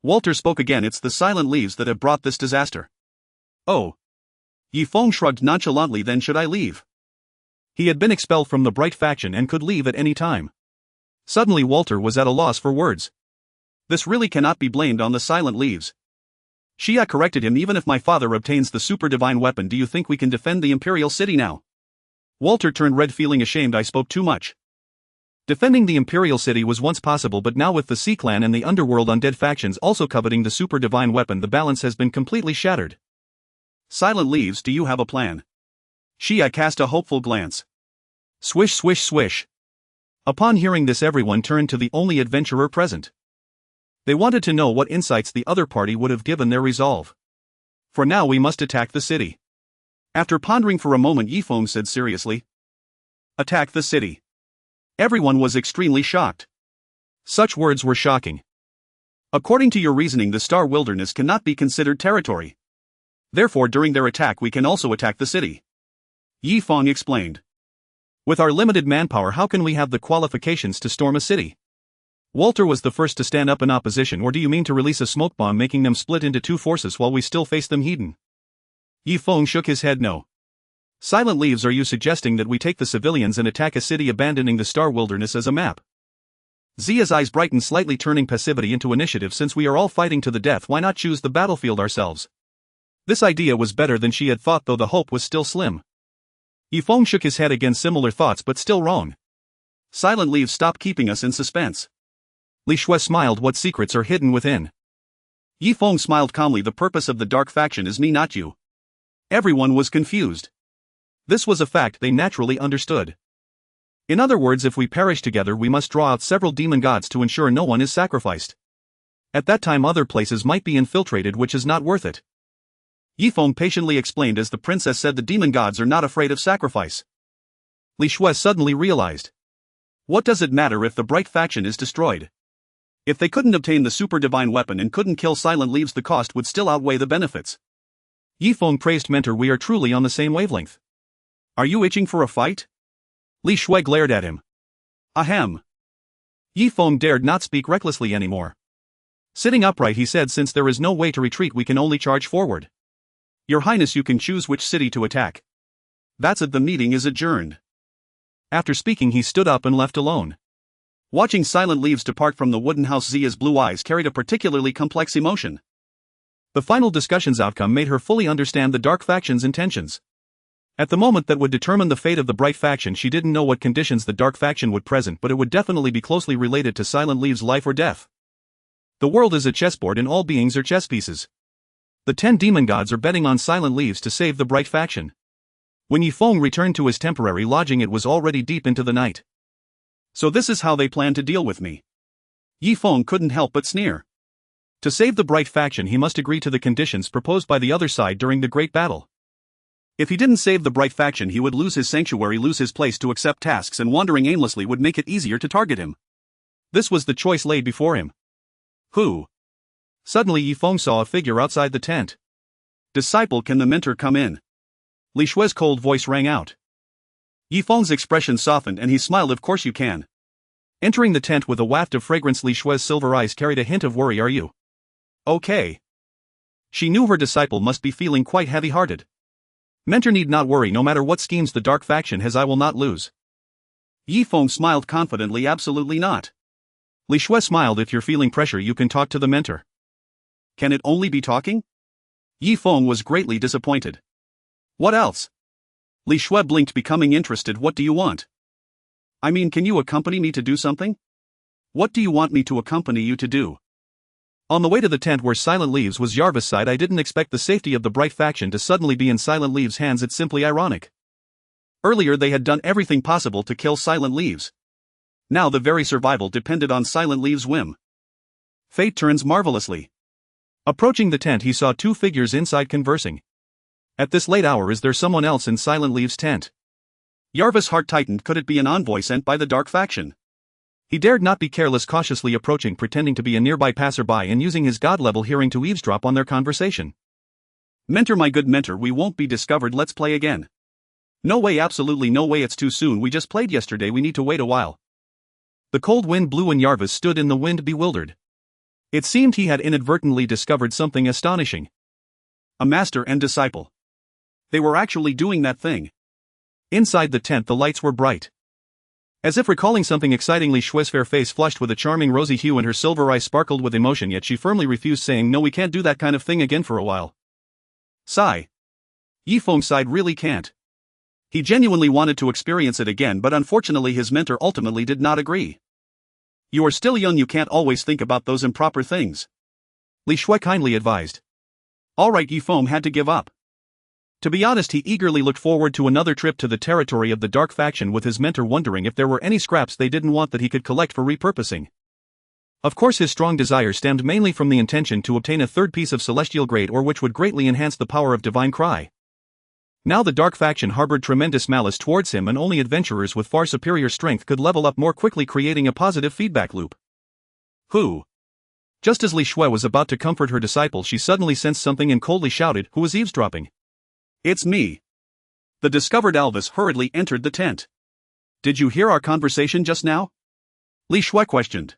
A: Walter spoke again. It's the silent leaves that have brought this disaster. Oh. Yifeng shrugged nonchalantly. Then should I leave? He had been expelled from the Bright Faction and could leave at any time. Suddenly Walter was at a loss for words. This really cannot be blamed on the silent leaves. Xia corrected him. Even if my father obtains the super divine weapon, do you think we can defend the Imperial City now? Walter turned red, feeling ashamed. I spoke too much. Defending the Imperial City was once possible, but now with the Sea Clan and the Underworld undead factions also coveting the super divine weapon, the balance has been completely shattered.
B: Silent Leaves, do you have a plan? Xia cast a hopeful glance.
A: Swish swish swish. Upon hearing this, everyone turned to the only adventurer present. They wanted to know what insights the other party would have given their resolve. For now we must attack the city.
B: After pondering for a moment, Yifeng said seriously. Attack the city. Everyone was extremely shocked.
A: Such words were shocking.
B: According to your reasoning, the Star Wilderness cannot be considered territory. Therefore, during their attack we can also attack the city. Yifeng explained.
A: With our limited manpower, how can we have the qualifications to storm a city? Walter was the first to stand up in opposition, or do you mean to release a smoke bomb making them split into two forces while we still face them heathen?
B: Yifeng shook his head no.
A: Silent Leaves, are you suggesting that we take the civilians and attack a city, abandoning the Star Wilderness as a map? Zia's eyes brightened slightly, turning passivity into initiative. Since we are all fighting to the death, why not choose the battlefield ourselves? This idea was better than she had thought, though the hope was still slim.
B: Yifeng shook his head again, similar thoughts but still wrong. Silent Leaves, stop keeping us in suspense.
A: Li Shui smiled. What secrets are hidden within?
B: Yifeng smiled calmly. The purpose of the dark faction is me, not you. Everyone was confused.
A: This was a fact they naturally understood. In other words, if we perish together, we must draw out several demon gods to ensure no one is sacrificed. At that time other places might be infiltrated, which is not worth it.
B: Yifeng patiently explained. As the princess said, the demon gods are not afraid of sacrifice.
A: Li Shui suddenly realized.
B: What does it matter if the bright faction is destroyed? If they couldn't obtain the super divine weapon and couldn't kill Silent Leaves, the cost would still outweigh the benefits.
A: Yifeng praised. Mentor, we are truly on the same wavelength.
B: Are you itching for a fight?
A: Li Shui glared at him.
B: Ahem.
A: Yifeng dared not speak recklessly anymore. Sitting upright, he said, since there is no way to retreat, we can only charge forward.
B: Your Highness, you can choose which city to attack. That's it, the meeting is adjourned.
A: After speaking, he stood up and left alone.
B: Watching Silent Leaves depart from the wooden house, Zia's blue eyes carried a particularly complex emotion.
A: The final discussion's outcome made her fully understand the dark faction's intentions. At the moment that would determine the fate of the bright faction, she didn't know what conditions the dark faction would present, but it would definitely be closely related to Silent Leaves' life or death. The world is a chessboard and all beings are chess pieces. The 10 demon gods are betting on Silent Leaves to save the bright faction. When Yifeng returned to his temporary lodging, it was already deep into the night.
B: So this is how they plan to deal with me. Yifeng couldn't help but sneer.
A: To save the bright faction, he must agree to the conditions proposed by the other side during the great battle.
B: If he didn't save the bright faction, he would lose his sanctuary, lose his place to accept tasks, and wandering aimlessly would make it easier to target him.
A: This was the choice laid before him.
B: Who?
A: Suddenly Yifeng saw a figure outside the tent.
B: Disciple, can the mentor come in?
A: Li Shui's cold voice rang out.
B: Yifeng's expression softened and he smiled. Of course you can.
A: Entering the tent with a waft of fragrance, Li Shui's silver eyes carried a hint of worry. Are you
B: okay?
A: She knew her disciple must be feeling quite heavy-hearted. Mentor need not worry, no matter what schemes the dark faction has, I will not lose.
B: Yifeng smiled confidently. Absolutely not.
A: Li Shui smiled. If you're feeling pressure, you can talk to the mentor.
B: Can it only be talking? Yifeng was greatly disappointed. What else? Li Shui blinked, becoming interested. What do you want? I mean, can you accompany me to do something? What do you want me to accompany you to do?
A: On the way to the tent where Silent Leaves was, Yarvis sighed. I didn't expect the safety of the bright faction to suddenly be in Silent Leaves' hands. It's simply ironic.
B: Earlier they had done everything possible to kill Silent Leaves. Now the very survival depended on Silent Leaves' whim. Fate turns marvelously.
A: Approaching the tent, he saw two figures inside conversing. At this late hour, is there someone else in Silent Leaves' tent?
B: Yarvis' heart tightened. Could it be an envoy sent by the dark faction?
A: He dared not be careless, cautiously approaching, pretending to be a nearby passerby and using his god-level hearing to eavesdrop on their conversation.
B: Mentor, my good mentor, we won't be discovered. Let's play again. No way, absolutely no way, it's too soon. We just played yesterday, we need to wait a while.
A: The cold wind blew and Yarvis stood in the wind, bewildered. It seemed he had inadvertently discovered something astonishing.
B: A master and disciple. They were actually doing that thing.
A: Inside the tent the lights were bright. As if recalling something exciting, Li Shui's fair face flushed with a charming rosy hue and her silver eyes sparkled with emotion, yet she firmly refused, saying, no, we can't do that kind of thing again for a while.
B: Sigh. Yifeng sighed. Really can't. He genuinely wanted to experience it again, but unfortunately his mentor ultimately did not agree. You are still young, you can't always think about those improper things.
A: Li Shui kindly advised.
B: Alright, Yifeng had to give up. To be honest, he eagerly looked forward to another trip to the territory of the Dark Faction, with his mentor wondering if there were any scraps they didn't want that he could collect for repurposing. Of course, his strong desire stemmed mainly from the intention to obtain a third piece of celestial grade ore, which would greatly enhance the power of Divine Cry. Now the Dark Faction harbored tremendous malice towards him, and only adventurers with far superior strength could level up more quickly, creating a positive feedback loop. Who? Just as Li Shui was about to comfort her disciple, she suddenly sensed something and coldly shouted, "Who was eavesdropping?" "It's me." The discovered Alvis hurriedly entered the tent. "Did you hear our conversation just now?" Li Shui questioned.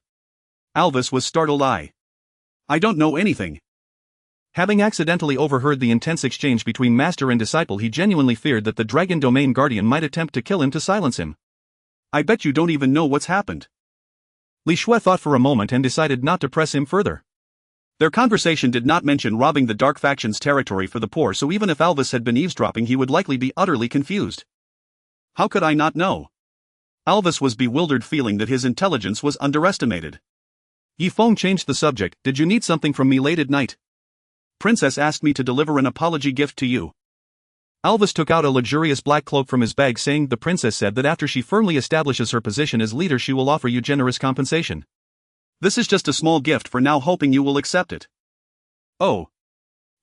B: Alvis was startled. I don't know anything." Having accidentally overheard the intense exchange between master and disciple, he genuinely feared that the Dragon Domain Guardian might attempt to kill him to silence him. "I bet you don't even know what's happened." Li Shui thought for a moment and decided not to press him further. Their conversation did not mention robbing the Dark Faction's territory for the poor, so even if Alvis had been eavesdropping, he would likely be utterly confused. How could I not know? Alvis was bewildered, feeling that his intelligence was underestimated. Yi Feng changed the subject. "Did you need something from me late at night?" "Princess asked me to deliver an apology gift to you." Alvis took out a luxurious black cloak from his bag, saying, "The princess said that after she firmly establishes her position as leader, she will offer you generous compensation. This is just a small gift for now, hoping you will accept it." "Oh."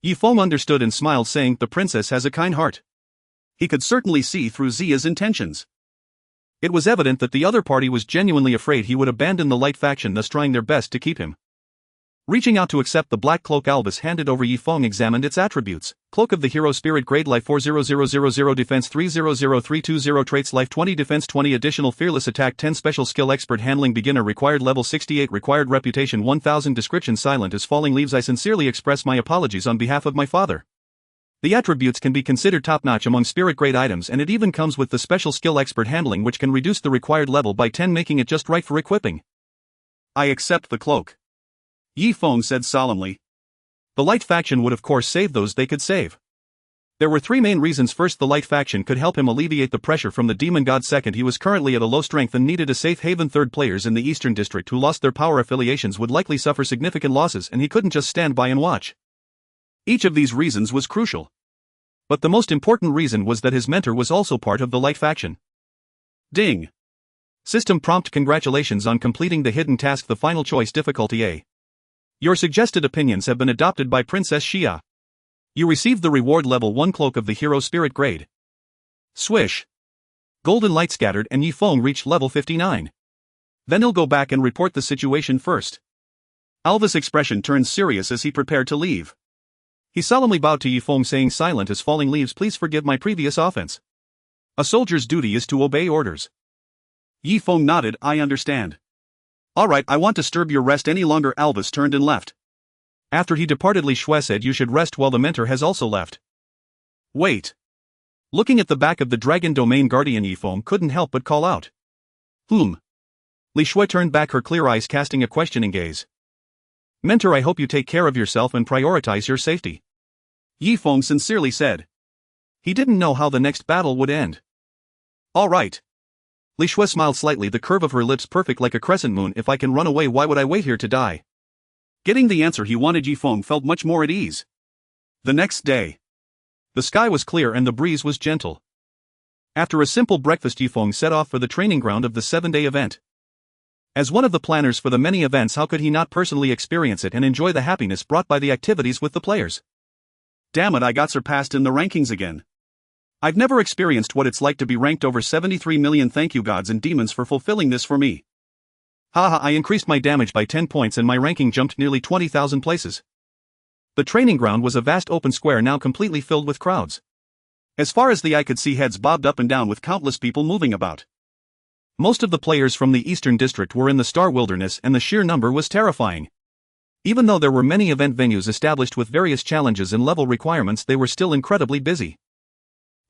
B: Yi Feng understood and smiled, saying, "The princess has a kind heart." He could certainly see through Zia's intentions. It was evident that the other party was genuinely afraid he would abandon the Light Faction, thus trying their best to keep him. Reaching out to accept the black cloak, Alvis handed over. Yi Feng examined its attributes. Cloak of the Hero, Spirit Grade, Life 40000, Defense 300320, Traits Life 20, Defense 20, Additional Fearless Attack 10, Special Skill Expert Handling Beginner, Required Level 68, Required Reputation 1000, Description: Silent as falling leaves. I sincerely express my apologies on behalf of my father. The attributes can be considered top-notch among spirit grade items, and it even comes with the Special Skill Expert Handling, which can reduce the required level by 10, making it just right for equipping. I accept the cloak," Yi Feng said solemnly. The Light Faction would of course save those they could save. There were three main reasons. First, the Light Faction could help him alleviate the pressure from the Demon God. Second, he was currently at a low strength and needed a safe haven. Third, players in the Eastern District who lost their power affiliations would likely suffer significant losses, and he couldn't just stand by and watch. Each of these reasons was crucial. But the most important reason was that his mentor was also part of the Light Faction. Ding! System prompt: congratulations on completing the hidden task. The final choice, difficulty A. Your suggested opinions have been adopted by Princess Xia. You received the reward level 1 Cloak of the Hero, Spirit Grade. Swish! Golden light scattered and Yi Feng reached level 59. Then he'll go back and report the situation first. Alvis' expression turned serious as he prepared to leave. He solemnly bowed to Yi Feng, saying, "Silent as falling leaves, please forgive my previous offense. A soldier's duty is to obey orders." Yi Feng nodded. "I understand." "Alright, I won't disturb your rest any longer." Alvis turned and left. After he departed, Li Shui said, "You should rest while the mentor has also left." Wait. Looking at the back of the Dragon Domain Guardian, Yi Feng couldn't help but call out. Li Shui turned back, her clear eyes casting a questioning gaze. "Mentor, I hope you take care of yourself and prioritize your safety," Yi Feng sincerely said. He didn't know how the next battle would end. "Alright." Li Shui smiled slightly, the curve of her lips perfect like a crescent moon. "If I can run away, why would I wait here to die?" Getting the answer he wanted, Yi Feng felt much more at ease. The next day. The sky was clear and the breeze was gentle. After a simple breakfast, Yi Feng set off for the training ground of the 7-day event. As one of the planners for the many events, how could he not personally experience it and enjoy the happiness brought by the activities with the players? Damn it, I got surpassed in the rankings again. I've never experienced what it's like to be ranked over 73 million. Thank you gods and demons for fulfilling this for me. Haha, I increased my damage by 10 points and my ranking jumped nearly 20,000 places. The training ground was a vast open square now completely filled with crowds. As far as the eye could see, heads bobbed up and down with countless people moving about. Most of the players from the Eastern District were in the Star Wilderness, and the sheer number was terrifying. Even though there were many event venues established with various challenges and level requirements, they were still incredibly busy.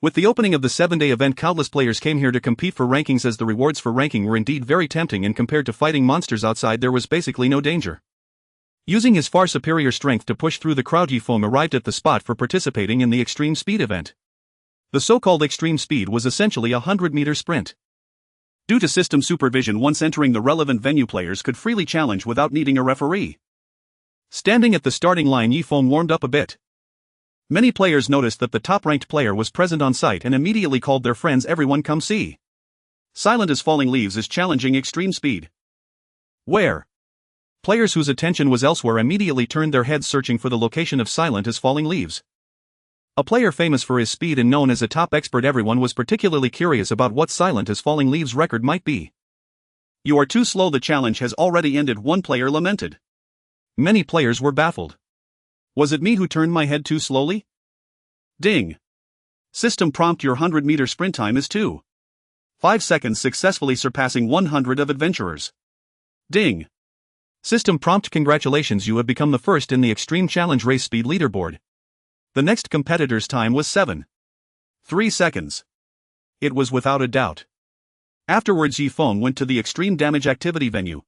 B: With the opening of the 7-day event, countless players came here to compete for rankings, as the rewards for ranking were indeed very tempting, and compared to fighting monsters outside, there was basically no danger. Using his far superior strength to push through the crowd, Yi Feng arrived at the spot for participating in the Extreme Speed event. The so-called Extreme Speed was essentially a 100-meter sprint. Due to system supervision, once entering the relevant venue, players could freely challenge without needing a referee. Standing at the starting line, Yi Feng warmed up a bit. Many players noticed that the top-ranked player was present on site and immediately called their friends. Everyone come see. Silent as falling leaves is challenging extreme speed. Where? Players whose attention was elsewhere immediately turned their heads searching for the location of Silent as falling leaves. A player famous for his speed and known as a top expert. Everyone was particularly curious about what Silent as falling leaves record might be. You are too slow. The challenge has already ended, one player lamented. Many players were baffled. Was it me who turned my head too slowly? Ding. System prompt: your 100-meter sprint time is 2.5 seconds, successfully surpassing 100 of adventurers. Ding. System prompt: congratulations, you have become the first in the Extreme Challenge race speed leaderboard. The next competitor's time was 7.3 seconds. It was without a doubt. Afterwards, Yi Feng went to the extreme damage activity venue.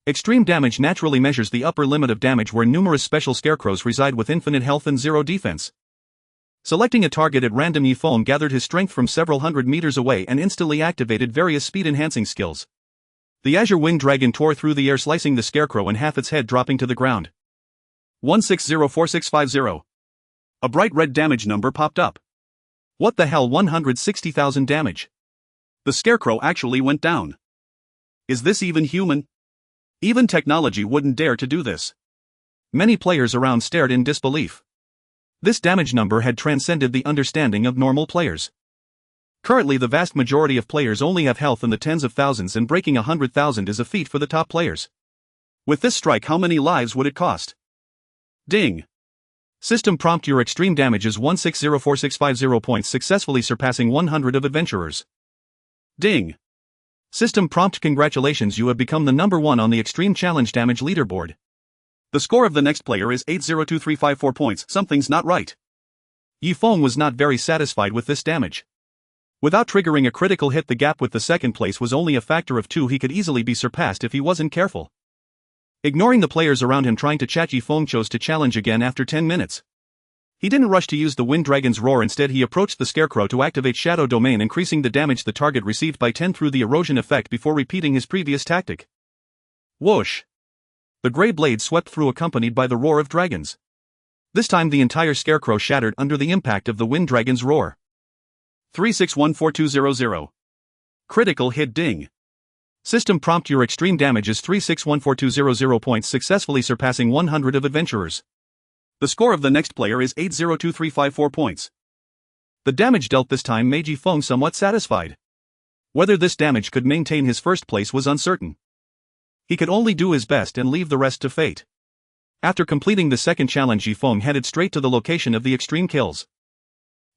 B: Extreme damage naturally measures the upper limit of damage where numerous special scarecrows reside with infinite health and zero defense. Selecting a target at random, Yi Feng gathered his strength from several hundred meters away and instantly activated various speed-enhancing skills. The Azure Winged Dragon tore through the air, slicing the scarecrow in half, its head dropping to the ground. 1604650. A bright red damage number popped up. What the hell? 160,000 damage. The scarecrow actually went down. Is this even human? Even technology wouldn't dare to do this. Many players around stared in disbelief. This damage number had transcended the understanding of normal players. Currently, the vast majority of players only have health in the tens of thousands, and breaking 100,000 is a feat for the top players. With this strike, how many lives would it cost? Ding. System prompt: your extreme damage is 1604650 points, successfully surpassing 100 of adventurers. Ding. System prompt: congratulations, you have become the number 1 on the Extreme Challenge damage leaderboard. The score of the next player is 802354 points. Something's not right. Yi Feng was not very satisfied with this damage. Without triggering a critical hit, the gap with the second place was only a factor of 2. He could easily be surpassed if he wasn't careful. Ignoring the players around him trying to chat, Yi Feng chose to challenge again after 10 minutes. He didn't rush to use the Wind Dragon's roar. Instead, he approached the scarecrow to activate Shadow Domain, increasing the damage the target received by 10 through the erosion effect before repeating his previous tactic. Whoosh! The gray blade swept through, accompanied by the roar of dragons. This time the entire scarecrow shattered under the impact of the Wind Dragon's roar. 3614200. Critical hit. Ding. System prompt: your extreme damage is 3614200 points, successfully surpassing 100 of adventurers. The score of the next player is 802354 points. The damage dealt this time made Yi Feng somewhat satisfied. Whether this damage could maintain his first place was uncertain. He could only do his best and leave the rest to fate. After completing the second challenge, Yi Feng headed straight to the location of the extreme kills.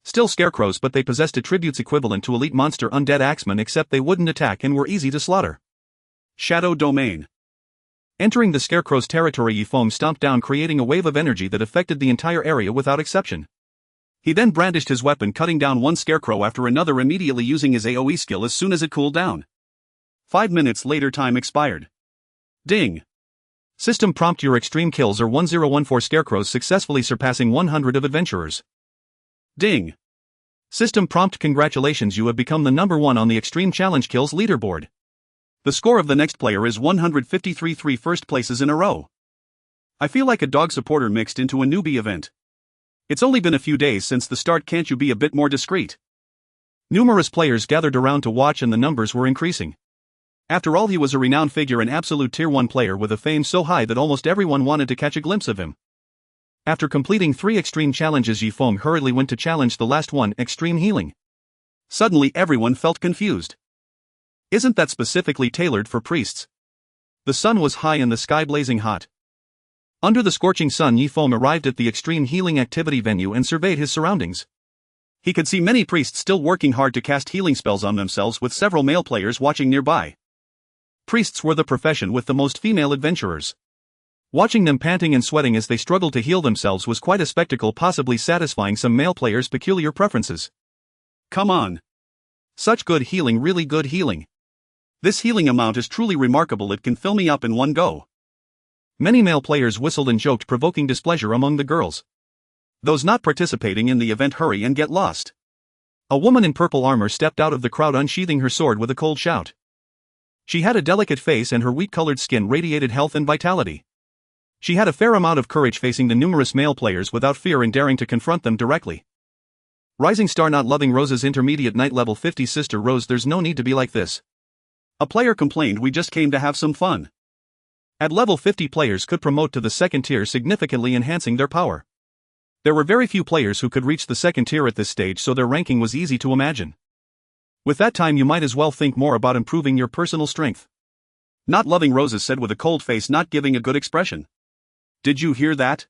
B: Still scarecrows, but they possessed attributes equivalent to elite monster undead axemen, except they wouldn't attack and were easy to slaughter. Shadow Domain. Entering the scarecrow's territory, Yi Feng stomped down, creating a wave of energy that affected the entire area without exception. He then brandished his weapon, cutting down one scarecrow after another, immediately using his AoE skill as soon as it cooled down. 5 minutes later, time expired. Ding. System prompt: your extreme kills are 1014 scarecrows, successfully surpassing 100 of adventurers. Ding. System prompt: congratulations, you have become the number 1 on the Extreme Challenge kills leaderboard. The score of the next player is 153. 3 first places in a row. I feel like a dog supporter mixed into a newbie event. It's only been a few days since the start, can't you be a bit more discreet? Numerous players gathered around to watch, and the numbers were increasing. After all, he was a renowned figure, an absolute tier 1 player with a fame so high that almost everyone wanted to catch a glimpse of him. After completing 3 extreme challenges, Yi Feng hurriedly went to challenge the last one, Extreme Healing. Suddenly everyone felt confused. Isn't that specifically tailored for priests? The sun was high and the sky blazing hot. Under the scorching sun, Yi Feng arrived at the Extreme Healing activity venue and surveyed his surroundings. He could see many priests still working hard to cast healing spells on themselves, with several male players watching nearby. Priests were the profession with the most female adventurers. Watching them panting and sweating as they struggled to heal themselves was quite a spectacle, possibly satisfying some male players' peculiar preferences. Come on! Such good healing, really good healing. This healing amount is truly remarkable, it can fill me up in one go. Many male players whistled and joked, provoking displeasure among the girls. Those not participating in the event hurry and get lost. A woman in purple armor stepped out of the crowd, unsheathing her sword with a cold shout. She had a delicate face and her wheat-colored skin radiated health and vitality. She had a fair amount of courage facing the numerous male players without fear and daring to confront them directly. Rising star not loving Rose's intermediate night level 50 sister Rose, there's no need to be like this. A player complained, we just came to have some fun. At level 50 players could promote to the second tier, significantly enhancing their power. There were very few players who could reach the second tier at this stage, so their ranking was easy to imagine. With that time you might as well think more about improving your personal strength. Not loving Roses said with a cold face, not giving a good expression. Did you hear that?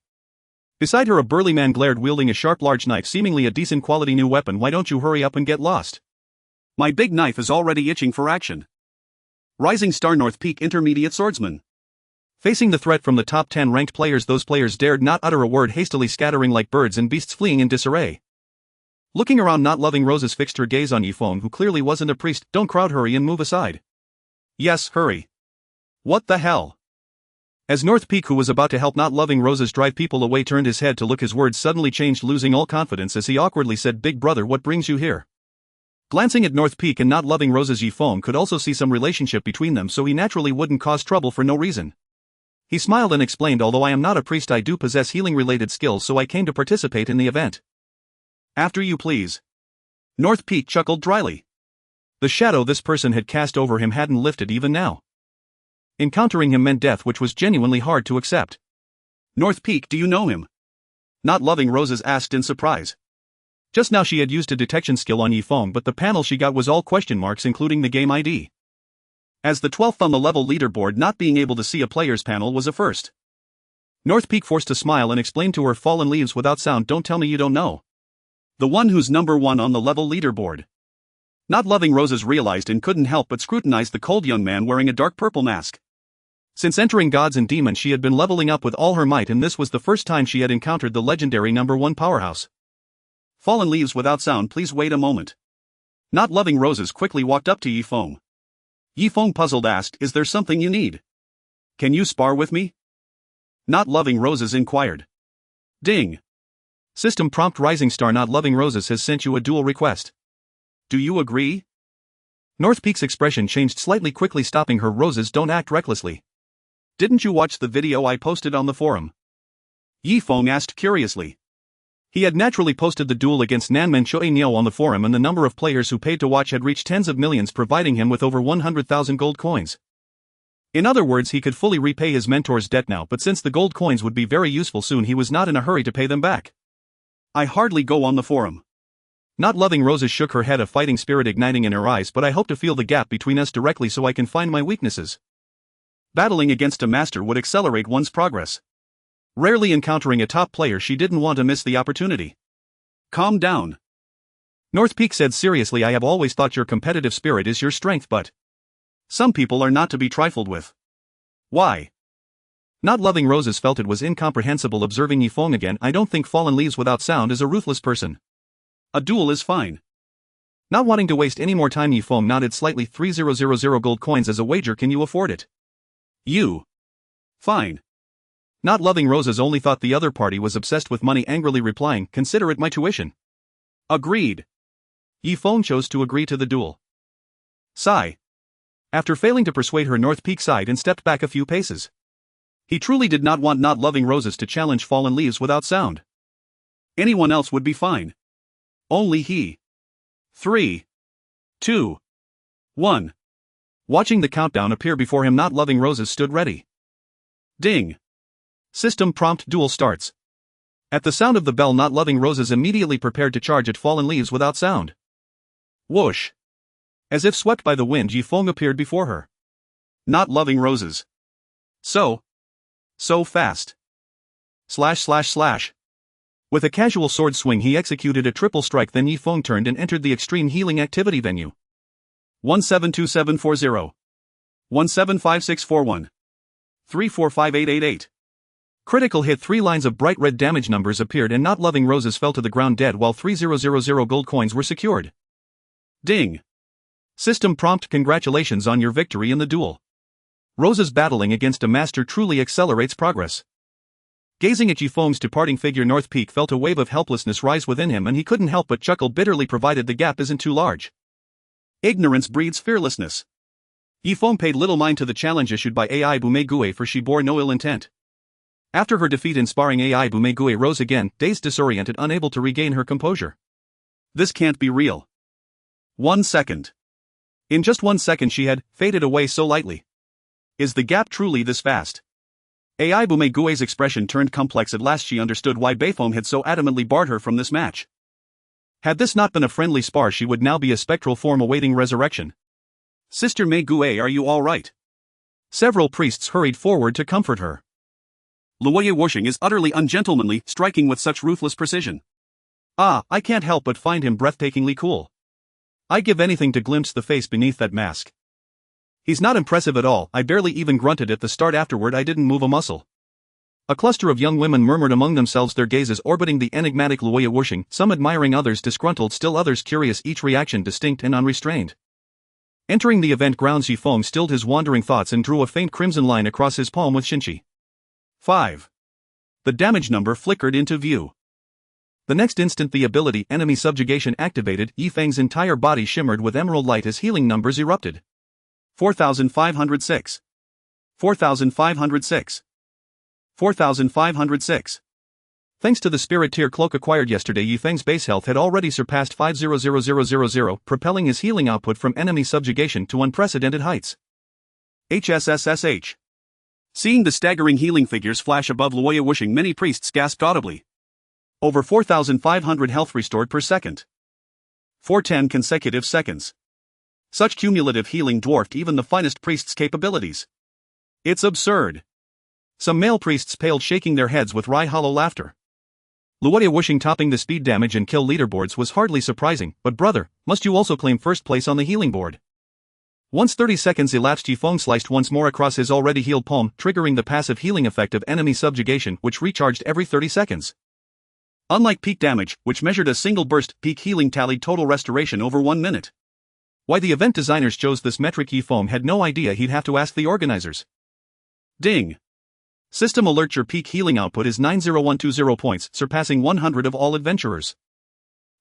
B: Beside her a burly man glared, wielding a sharp large knife, seemingly a decent quality new weapon. Why don't you hurry up and get lost? My big knife is already itching for action. Rising star North Peak intermediate swordsman. Facing the threat from the top 10 ranked players, those players dared not utter a word, hastily scattering like birds and beasts fleeing in disarray. Looking around, not loving Roses fixed her gaze on Yifeng, who clearly wasn't a priest. Don't crowd, hurry and move aside. Yes, hurry. What the hell? As North Peak, who was about to help not loving Roses drive people away, turned his head to look, his words suddenly changed, losing all confidence as he awkwardly said, Big brother, what brings you here? Glancing at North Peak and not loving Roses, Yifeng could also see some relationship between them, so he naturally wouldn't cause trouble for no reason. He smiled and explained, although I am not a priest, I do possess healing-related skills, so I came to participate in the event. After you, please. North Peak chuckled dryly. The shadow this person had cast over him hadn't lifted even now. Encountering him meant death, which was genuinely hard to accept. North Peak, do you know him? Not loving Roses asked in surprise. Just now she had used a detection skill on Yifeng, but the panel she got was all question marks, including the game ID. As the 12th on the level leaderboard, not being able to see a player's panel was a first. North Peak forced a smile and explained to her, Fallen Leaves without sound, don't tell me you don't know. The one who's number 1 on the level leaderboard. Not loving Roses realized and couldn't help but scrutinize the cold young man wearing a dark purple mask. Since entering Gods and Demons she had been leveling up with all her might, and this was the first time she had encountered the legendary number 1 powerhouse. Fallen Leaves without sound, please wait a moment. Not loving Roses quickly walked up to Yifeng. Yifeng puzzled asked, is there something you need? Can you spar with me? Not loving Roses inquired. Ding. System prompt, Rising star not loving Roses has sent you a duel request. Do you agree? North Peak's expression changed slightly, quickly stopping her, Roses, don't act recklessly. Didn't you watch the video I posted on the forum? Yifeng asked curiously. He had naturally posted the duel against Nanmen Choe-Nyo on the forum, and the number of players who paid to watch had reached tens of millions, providing him with over 100,000 gold coins. In other words, he could fully repay his mentor's debt now, but since the gold coins would be very useful soon, he was not in a hurry to pay them back. I hardly go on the forum. Not loving Roses shook her head, a fighting spirit igniting in her eyes, but I hope to feel the gap between us directly so I can find my weaknesses. Battling against a master would accelerate one's progress. Rarely encountering a top player, she didn't want to miss the opportunity. Calm down. North Peak said seriously, I have always thought your competitive spirit is your strength, but some people are not to be trifled with. Why? Not loving Roses felt it was incomprehensible, observing Yifeng again. I don't think Fallen Leaves without sound is a ruthless person. A duel is fine. Not wanting to waste any more time, Yifeng nodded slightly. 3000 gold coins as a wager, can you afford it? You. Fine. Not loving Roses only thought the other party was obsessed with money, angrily replying, consider it my tuition. Agreed. Yifeng chose to agree to the duel. Sigh. After failing to persuade her, North Peak sighed and stepped back a few paces. He truly did not want Not loving Roses to challenge Fallen Leaves without sound. Anyone else would be fine. Only he. 3, 2, 1. Watching the countdown appear before him, Not loving Roses stood ready. Ding. System prompt, duel starts. At the sound of the bell, Not loving Roses immediately prepared to charge at Fallen Leaves without sound. Whoosh. As if swept by the wind, Yifeng appeared before her. Not loving Roses. So fast. ///. With a casual sword swing he executed a triple strike, then Yifeng turned and entered the extreme healing activity venue. 172740. 175641. 345888. Critical hit. 3 lines of bright red damage numbers appeared and Not loving Roses fell to the ground dead while 3000 gold coins were secured. Ding. System prompt, congratulations on your victory in the duel. Roses battling against a master truly accelerates progress. Gazing at Yifeng's departing figure, North Peak felt a wave of helplessness rise within him and he couldn't help but chuckle bitterly, provided the gap isn't too large. Ignorance breeds fearlessness. Yifeng paid little mind to the challenge issued by AI Bumegue, for she bore no ill intent.
A: After her defeat in sparring, AI Bumegue rose again, dazed, disoriented, unable to regain her composure.
B: This can't be real. 1 second. In just 1 second she had faded away so lightly. Is the gap truly this vast? AI Bumegue's expression turned complex. At last she understood why Beifong had so adamantly barred her from this match. Had this not been a friendly spar, she would now be a spectral form awaiting resurrection. Sister Megue, are you all right?
A: Several priests hurried forward to comfort her.
B: Luoye Wuxing is utterly ungentlemanly, striking with such ruthless precision.
A: I can't help but find him breathtakingly cool. I give anything to glimpse the face beneath that mask. He's not impressive at all. I barely even grunted at the start. Afterward I didn't move a muscle. A cluster of young women murmured among themselves, their gazes orbiting the enigmatic Luoye Wuxing, some admiring, others disgruntled, still others curious, each reaction distinct and unrestrained. Entering the event grounds, Yifeng stilled his wandering thoughts and drew a faint crimson line across his palm with Shinchi.
B: 5. The damage number flickered into view.
A: The next instant the ability enemy subjugation activated. Yifeng's entire body shimmered with emerald light as healing numbers erupted.
B: 4,506. 4,506. 4,506.
A: Thanks to the spirit tier cloak acquired yesterday, Yifeng's base health had already surpassed 5,000,000, propelling his healing output from enemy subjugation to unprecedented heights.
B: HSSSH. Seeing the staggering healing figures flash above Luoye Wuxing, many priests gasped audibly. Over 4,500 health restored per second. 410 consecutive seconds. Such cumulative healing dwarfed even the finest priest's capabilities. It's absurd.
A: Some male priests paled, shaking their heads with wry hollow laughter. Luoye Wuxing topping the speed, damage, and kill leaderboards was hardly surprising, but brother, must you also claim first place on the healing board? Once 30 seconds elapsed, Yifeng sliced once more across his already healed palm, triggering the passive healing effect of enemy subjugation, which recharged every 30 seconds.
B: Unlike peak damage, which measured a single burst, peak healing tallied total restoration over 1 minute.
A: Why the event designers chose this metric, Yifeng had no idea. He'd have to ask the organizers.
B: Ding. System alert, your peak healing output is 90120 points, surpassing 100 of all adventurers.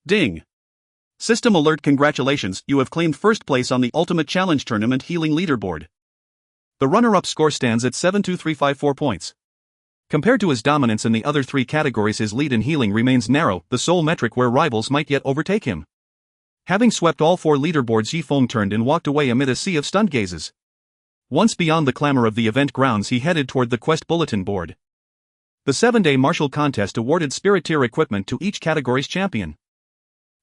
B: Ding. System alert, congratulations, you have claimed first place on the Ultimate Challenge Tournament healing leaderboard.
A: The runner-up score stands at 72354 points. Compared to his dominance in the other 3 categories, his lead in healing remains narrow, the sole metric where rivals might yet overtake him. Having swept all 4 leaderboards, Yifeng turned and walked away amid a sea of stunned gazes. Once beyond the clamor of the event grounds, he headed toward the quest bulletin board. The 7-day martial contest awarded spirit tier equipment to each category's champion.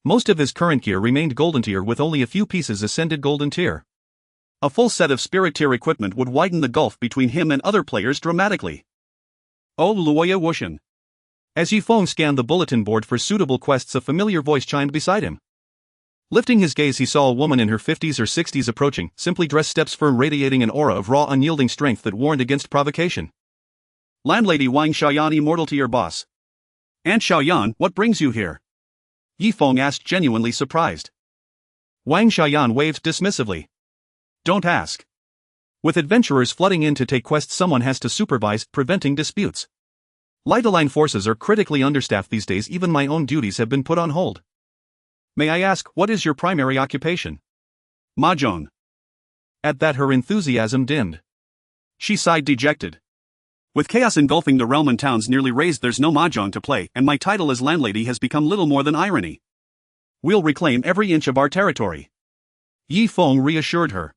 A: Most of his current gear remained golden tier, with only a few pieces ascended golden tier.
B: A full set of spirit tier equipment would widen the gulf between him and other players dramatically. Oh, Luoye Wuxing.
A: As Yifeng scanned the bulletin board for suitable quests, a familiar voice chimed beside him. Lifting his gaze, he saw a woman in her 50s or 60s approaching, simply dressed, steps firm, radiating an aura of raw, unyielding strength that warned against provocation.
B: Landlady Wang Xiaoyan, immortal to your boss. Aunt Xiaoyan, what brings you here? Yifeng asked, genuinely surprised.
A: Wang Xiaoyan waved dismissively.
B: Don't ask.
A: With adventurers flooding in to take quests, someone has to supervise, preventing disputes. Light-align forces are critically understaffed these days. Even my own duties have been put on hold.
B: May I ask, what is your primary occupation? Mahjong.
A: At that her enthusiasm dimmed.
B: She sighed, dejected. With chaos engulfing the realm and towns nearly razed, there's no Mahjong to play, and my title as landlady has become little more than irony. We'll reclaim every inch of our territory.
A: Yifeng reassured her.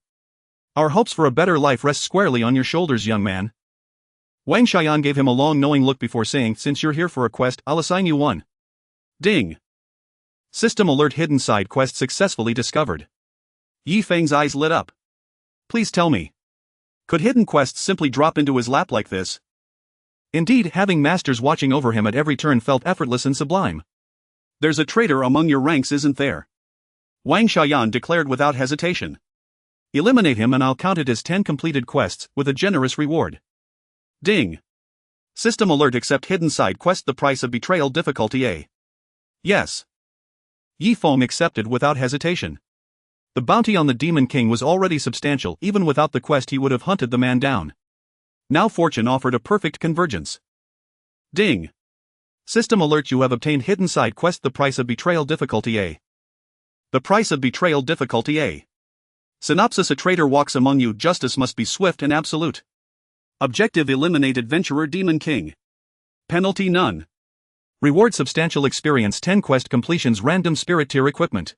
A: Our hopes for a better life rest squarely on your shoulders, young man. Wang Xiaoyan gave him a long, knowing look before saying, since you're here for a quest, I'll assign you one.
B: Ding.
A: System alert, hidden side quest successfully discovered.
B: Yifeng's eyes lit up. Please tell me. Could hidden quests simply drop into his lap like this?
A: Indeed, having masters watching over him at every turn felt effortless and sublime.
B: There's a traitor among your ranks, isn't there? Wang Xiaoyan declared without hesitation.
A: Eliminate him and I'll count it as 10 completed quests, with a generous reward.
B: Ding. System alert, accept hidden side quest, the price of betrayal, difficulty A. Yes.
A: Yifeng accepted without hesitation. The bounty on the Demon King was already substantial. Even without the quest he would have hunted the man down. Now fortune offered a perfect convergence.
B: Ding.
A: System alert, you have obtained hidden side quest, the price of betrayal, difficulty A.
B: The price of betrayal, difficulty A. Synopsis: a traitor walks among you, justice must be swift and absolute. Objective: eliminate adventurer Demon King. Penalty none.
A: Reward substantial experience 10 quest completions random spirit tier equipment.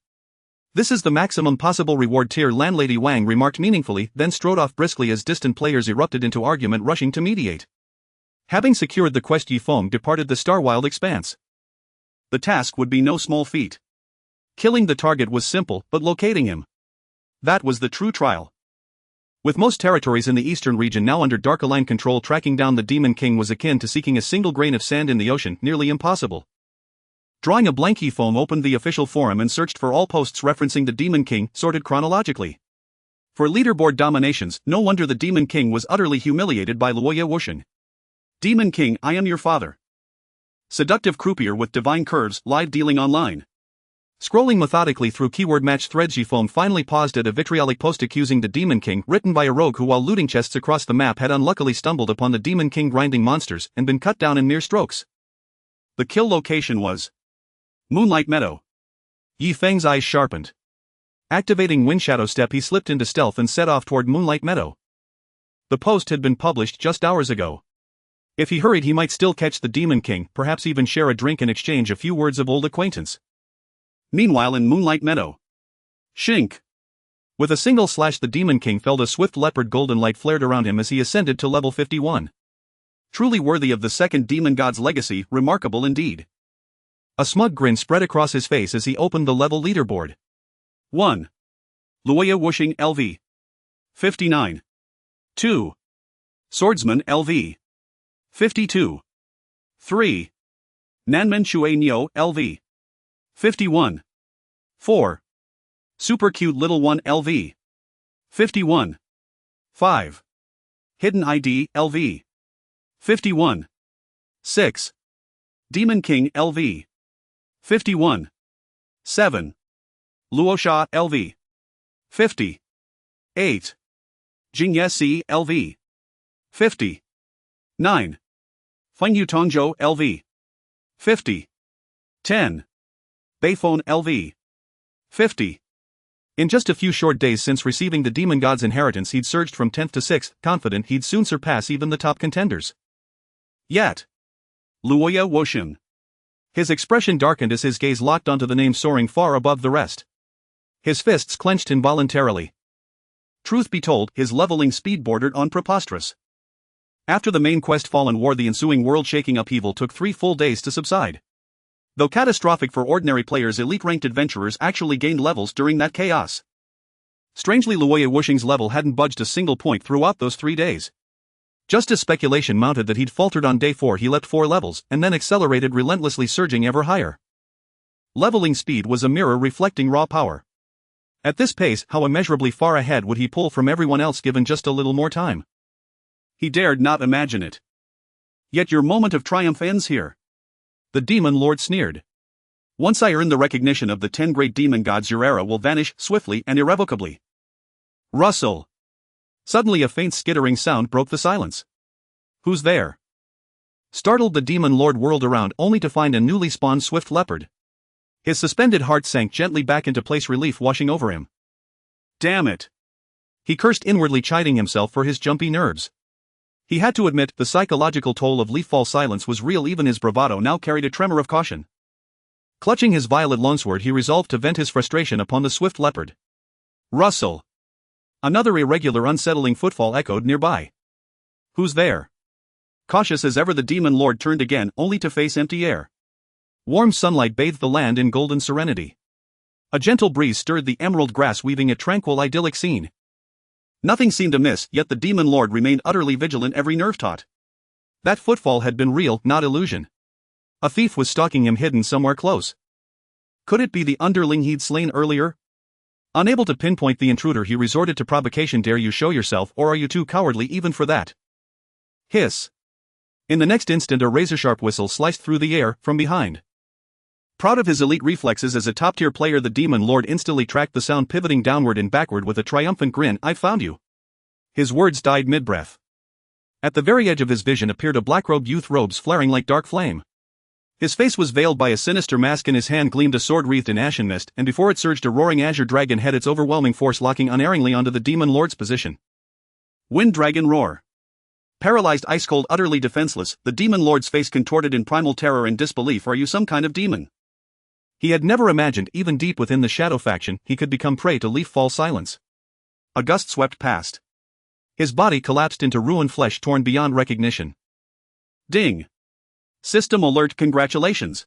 A: This is the maximum possible reward tier, Landlady Wang remarked meaningfully, then strode off briskly as distant players erupted into argument rushing to mediate. Having secured the quest, Yi Feng departed the Starwild Expanse.
B: The task would be no small feat. Killing the target was simple, but locating him, that was the true trial.
A: With most territories in the eastern region now under Dark Align control, tracking down the Demon King was akin to seeking a single grain of sand in the ocean, nearly impossible. Drawing a blank, Yi Feng opened the official forum and searched for all posts referencing the Demon King, sorted chronologically. For leaderboard dominations, no wonder the Demon King was utterly humiliated by Luoya Wusheng.
B: Demon King, I am your father. Seductive croupier with divine curves, live dealing online.
A: Scrolling methodically through keyword match threads, Yi Feng finally paused at a vitriolic post accusing the Demon King, written by a rogue who, while looting chests across the map, had unluckily stumbled upon the Demon King grinding monsters and been cut down in mere strokes.
B: The kill location was Moonlight Meadow.
A: Yi Feng's eyes sharpened. Activating Wind Shadow Step, he slipped into stealth and set off toward Moonlight Meadow. The post had been published just hours ago. If he hurried, he might still catch the Demon King, perhaps even share a drink and exchange a few words of old acquaintance.
B: Meanwhile, in Moonlight Meadow, Shink.
A: With a single slash, the Demon King felled a swift leopard. Golden light flared around him as he ascended to level 51.
B: Truly worthy of the second Demon God's legacy, remarkable indeed.
A: A smug grin spread across his face as he opened the level leaderboard.
B: 1. Luoya Wusheng LV. 59. 2. Swordsman LV. 52. 3. Nanmen Shui Nyo LV. 51. 4. Super Cute Little One LV. 51. 5. Hidden ID LV. 51. 6. Demon King LV. 51. 7. Luosha LV. 50. 8. Jingye Si LV. 50. 9. Feng Ye Tongzhou LV. 50. 10. Beifeng LV. 50.
A: In just a few short days since receiving the Demon God's inheritance, he'd surged from 10th to 6th, confident he'd soon surpass even the top contenders.
B: Yet, Luoya Wusheng.
A: His expression darkened as his gaze locked onto the name soaring far above the rest. His fists clenched involuntarily.
B: Truth be told, his leveling speed bordered on preposterous. After the main quest Fallen War, the ensuing world-shaking upheaval took 3 full days to subside. Though catastrophic for ordinary players, elite-ranked adventurers actually gained levels during that chaos. Strangely, Luoya Wusheng's level hadn't budged a single point throughout those 3 days.
A: Just as speculation mounted that he'd faltered on day 4, he leapt 4 levels, and then accelerated, relentlessly surging ever higher. Leveling speed was a mirror reflecting raw power. At this pace, how immeasurably far ahead would he pull from everyone else given just a little more time?
B: He dared not imagine it. Yet your moment of triumph ends here.
A: The Demon Lord sneered.
B: Once I earn the recognition of the 10 great demon gods, your era will vanish swiftly and irrevocably. Rustle. Suddenly a faint skittering sound broke the silence.
A: Who's there? Startled, the Demon Lord whirled around only to find a newly spawned swift leopard. His suspended heart sank gently back into place, relief washing over him.
B: Damn it.
A: He cursed inwardly, chiding himself for his jumpy nerves. He had to admit, the psychological toll of leaf fall silence was real. Even his bravado now carried a tremor of caution. Clutching his violet longsword, he resolved to vent his frustration upon the swift leopard.
B: Rustle.
A: Another irregular, unsettling footfall echoed nearby.
B: Who's there? Cautious as ever, the Demon Lord turned again, only to face empty air.
A: Warm sunlight bathed the land in golden serenity. A gentle breeze stirred the emerald grass, weaving a tranquil, idyllic scene.
B: Nothing seemed amiss, yet the Demon Lord remained utterly vigilant, every nerve taut.
A: That footfall had been real, not illusion. A thief was stalking him, hidden somewhere close. Could it be the underling he'd slain earlier? Unable to pinpoint the intruder, he resorted to provocation. Dare you show yourself, or are you too cowardly even for that? Hiss. In the next instant, a razor-sharp whistle sliced through the air from behind.
B: Proud of his elite reflexes as a top-tier player, the Demon Lord instantly tracked the sound, pivoting downward and backward with a triumphant grin. I've found you. His words died mid-breath. At the very edge of his vision appeared a black-robed youth, robes flaring like dark flame. His face was veiled by a sinister mask, in his hand gleamed a sword wreathed in ashen mist, and before it surged a roaring azure dragon head, its overwhelming force locking unerringly onto the Demon Lord's position.
A: Wind Dragon Roar.
B: Paralyzed, ice-cold, utterly defenseless, the demon lord's face contorted in primal terror and disbelief. Are you some kind of demon?
A: He had never imagined, even deep within the Shadow faction, he could become prey to Leaf-Fall Silence.
B: A gust swept past.
A: His body collapsed into ruined flesh torn beyond recognition.
B: Ding! System alert, congratulations!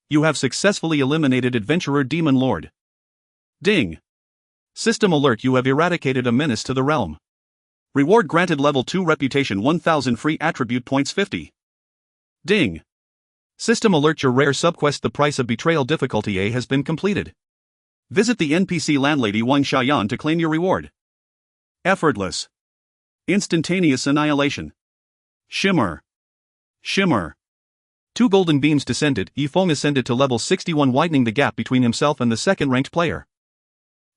B: You have successfully eliminated Adventurer Demon Lord. Ding! System alert, you have eradicated a menace to the realm. Reward granted, level 2 reputation 1000, free attribute points 50. Ding!
A: System alert, your rare subquest The Price of Betrayal difficulty A has been completed.
B: Visit the NPC landlady Wang Xiaoyan to claim your reward. Effortless. Instantaneous annihilation. Shimmer. Shimmer.
A: 2 golden beams descended. Yifeng ascended to level 61, widening the gap between himself and the second-ranked player.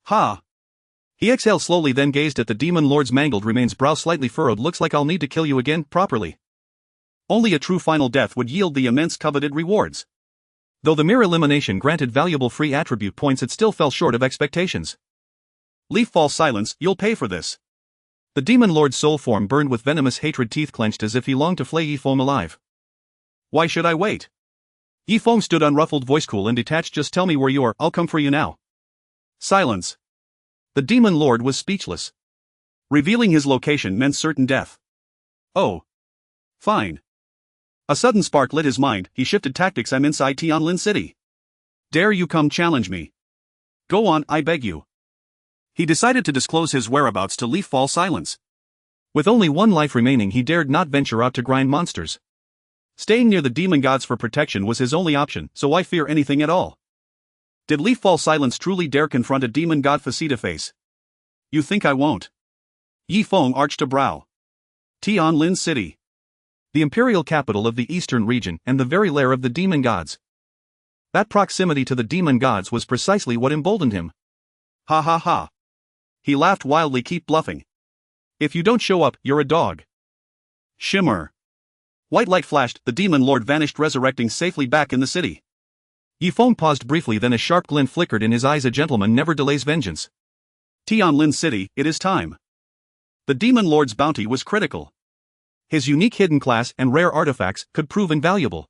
B: Ha!
A: He exhaled slowly, then gazed at the demon lord's mangled remains, brow slightly furrowed. Looks like I'll need to kill you again, properly.
B: Only a true final death would yield the immense coveted rewards.
A: Though the mere elimination granted valuable free attribute points, it still fell short of expectations.
B: Leaf-Fall Silence, you'll pay for this.
A: The demon lord's soul form burned with venomous hatred, teeth clenched as if he longed to flay Yifeng alive.
B: Why should I wait?
A: Yifeng stood unruffled, voice cool and detached. Just tell me where you are, I'll come for you now.
B: Silence.
A: The demon lord was speechless.
B: Revealing his location meant certain death. Oh. Fine. A sudden spark lit his mind. He shifted tactics. I'm inside Tianlin City. Dare you come challenge me? Go on, I beg you. He decided to disclose his whereabouts to Leaf-Fall Silence.
A: With only one life remaining, he dared not venture out to grind monsters.
B: Staying near the demon gods for protection was his only option, so why fear anything at all? Did Leaf-Fall Silence truly dare confront a demon god face-to-face? You think I won't? Yifeng arched a brow. Tianlin City.
A: The imperial capital of the eastern region and the very lair of the demon gods. That proximity to the demon gods was precisely what emboldened him.
B: Ha ha ha. He laughed wildly. Keep bluffing. If you don't show up, you're a dog. Shimmer. White light flashed, the demon lord vanished, resurrecting safely back in the city.
A: Yifeng paused briefly, then a sharp glint flickered in his eyes. A gentleman never delays vengeance.
B: Tianlin City, it is time. The demon lord's bounty was critical.
A: His unique hidden class and rare artifacts could prove invaluable.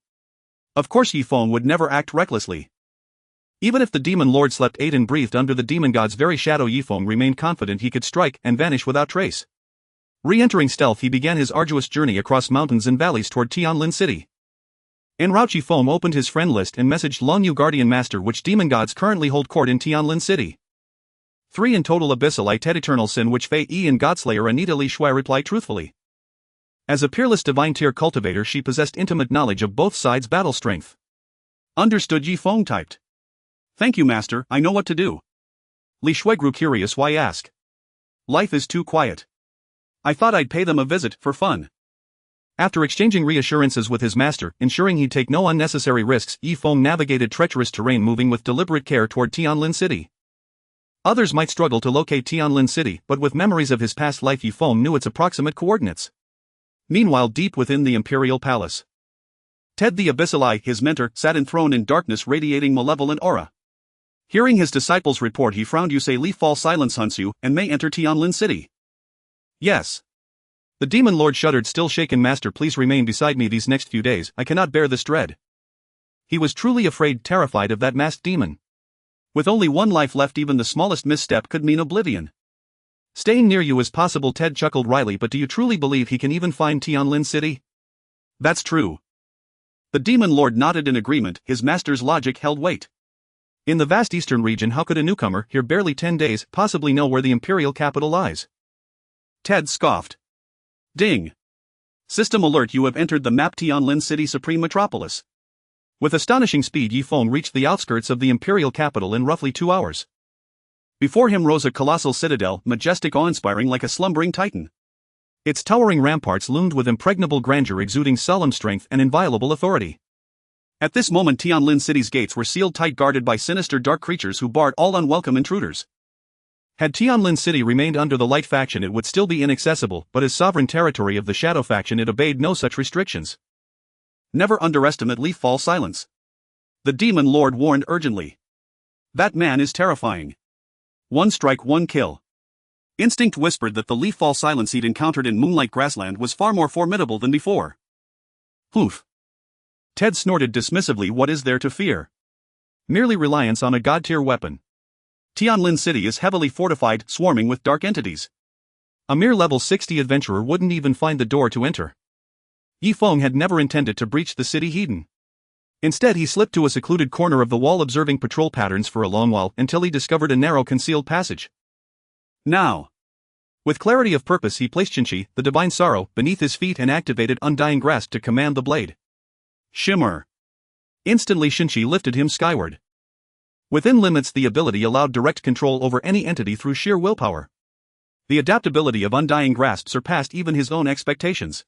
B: Of course Yifeng would never act recklessly.
A: Even if the demon lord slept, ate and breathed under the demon god's very shadow, Yifeng remained confident he could strike and vanish without trace. Re-entering stealth, he began his arduous journey across mountains and valleys toward Tianlin City. En route, Yifeng opened his friend list and messaged Long Yu, Guardian Master. Which demon gods currently hold court in Tianlin City? 3 in total. Abyssal I, Ted Eternal Sin, which Fei Yi and Godslayer Anita Li Shui replied truthfully. As a peerless divine tier cultivator, she possessed intimate knowledge of both sides' battle strength.
B: Understood, Yifeng typed. Thank you, Master, I know what to do. Li Shui grew curious. Why ask? Life is too quiet. I thought I'd pay them a visit, for fun.
A: After exchanging reassurances with his master, ensuring he'd take no unnecessary risks, Yifeng navigated treacherous terrain, moving with deliberate care toward Tianlin City. Others might struggle to locate Tianlin City, but with memories of his past life, Yifeng knew its approximate coordinates. Meanwhile, deep within the imperial palace, Ted the Abyssal Eye, his mentor, sat enthroned in darkness, radiating malevolent aura. Hearing his disciples report, he frowned. You say Leaf-Fall Silence hunts you, and may enter Tianlin City? Yes. The demon lord shuddered, still shaken. Master, please remain beside me these next few days, I cannot bear this dread. He was truly afraid, terrified of that masked demon.
B: With only one life left, even the smallest misstep could mean oblivion.
A: Staying near you is possible, Ted chuckled wryly, but do you truly believe he can even find Tianlin City?
B: That's true. The demon lord nodded in agreement, his master's logic held weight.
A: In the vast eastern region, how could a newcomer, here barely 10 days, possibly know where the imperial capital lies?
B: Ted scoffed. Ding. System alert, you have entered the map Tianlin City Supreme Metropolis.
A: With astonishing speed, Yifeng reached the outskirts of the imperial capital in roughly 2 hours.
B: Before him rose a colossal citadel, majestic, awe-inspiring, like a slumbering titan.
A: Its towering ramparts loomed with impregnable grandeur, exuding solemn strength and inviolable authority.
B: At this moment, Tianlin City's gates were sealed tight, guarded by sinister dark creatures who barred all unwelcome intruders.
A: Had Tianlin City remained under the Light faction, it would still be inaccessible, but as sovereign territory of the Shadow faction, it obeyed no such restrictions.
B: Never underestimate Leaf-Fall Silence. The demon lord warned urgently. That man is terrifying. One strike, one kill. Instinct whispered that the leaf-fall silence he'd encountered in Moonlight Grassland was far more formidable than before.
A: Hoof.
B: Ted snorted dismissively. What is there to fear? Merely reliance on a god-tier weapon. Tianlin City is heavily fortified, swarming with dark entities.
A: A mere level 60 adventurer wouldn't even find the door to enter. Yifeng had never intended to breach the city hidden. Instead he slipped to a secluded corner of the wall observing patrol patterns for a long while until he discovered a narrow concealed passage.
B: Now.
A: With clarity of purpose he placed Shinchi, the divine sorrow, beneath his feet and activated Undying Grasp to command the blade.
B: Shimmer.
A: Instantly Shinchi lifted him skyward. Within limits the ability allowed direct control over any entity through sheer willpower. The adaptability of Undying Grasp surpassed even his own expectations.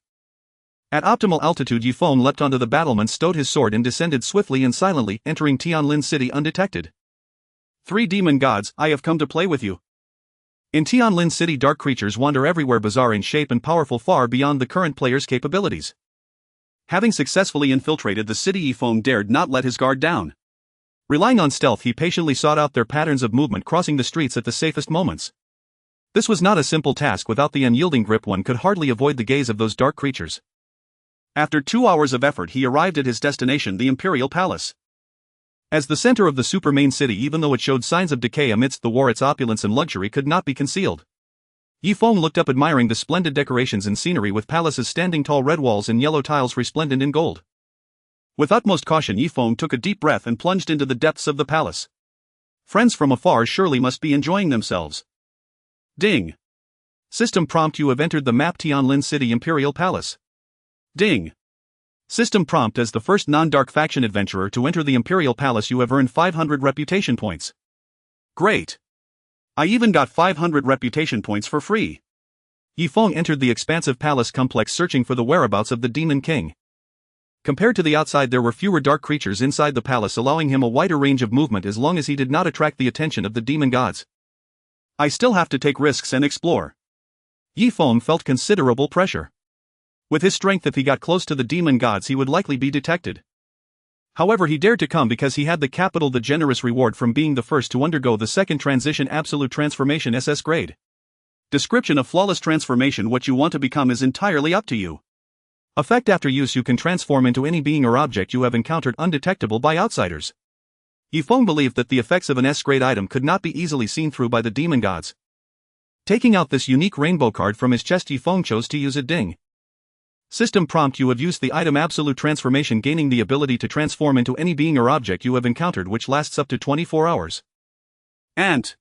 A: At optimal altitude Yifeng leapt onto the battlement, stowed his sword and descended swiftly and silently, entering Tianlin City undetected.
B: 3 demon gods, I have come to play with you.
A: In Tianlin City dark creatures wander everywhere, bizarre in shape and powerful far beyond the current player's capabilities.
B: Having successfully infiltrated the city, Yifeng dared not let his guard down.
A: Relying on stealth he patiently sought out their patterns of movement, crossing the streets at the safest moments. This was not a simple task. Without the unyielding grip one could hardly avoid the gaze of those dark creatures.
B: After 2 hours of effort he arrived at his destination, the Imperial Palace.
A: As the center of the super main city, even though it showed signs of decay amidst the war, its opulence and luxury could not be concealed. Yifeng looked up admiring the splendid decorations and scenery, with palaces standing tall, red walls and yellow tiles resplendent in gold.
B: With utmost caution Yifeng took a deep breath and plunged into the depths of the palace. Friends from afar surely must be enjoying themselves. Ding.
A: System prompt: you have entered the map Tianlin City Imperial Palace.
B: Ding.
A: System prompt: as the first non-dark faction adventurer to enter the Imperial Palace you have earned 500 reputation points.
B: Great. I even got 500 reputation points for free.
A: Yifeng entered the expansive palace complex searching for the whereabouts of the Demon King. Compared to the outside there were fewer dark creatures inside the palace, allowing him a wider range of movement as long as he did not attract the attention of the demon gods.
B: I still have to take risks and explore.
A: Yifeng felt considerable pressure. With his strength, if he got close to the demon gods he would likely be detected. However, he dared to come because he had the capital, the generous reward from being the first to undergo the second transition absolute transformation SS grade.
B: Description of flawless transformation: what you want to become is entirely up to you.
A: Effect: after use you can transform into any being or object you have encountered undetectable by outsiders. Yifeng believed that the effects of an S-grade item could not be easily seen through by the demon gods. Taking out this unique rainbow card from his chest, Yifeng chose to use it. Ding. System prompt: you have used the item Absolute Transformation, gaining the ability to transform into any being or object you have encountered, which lasts up to 24 hours.
B: Ant.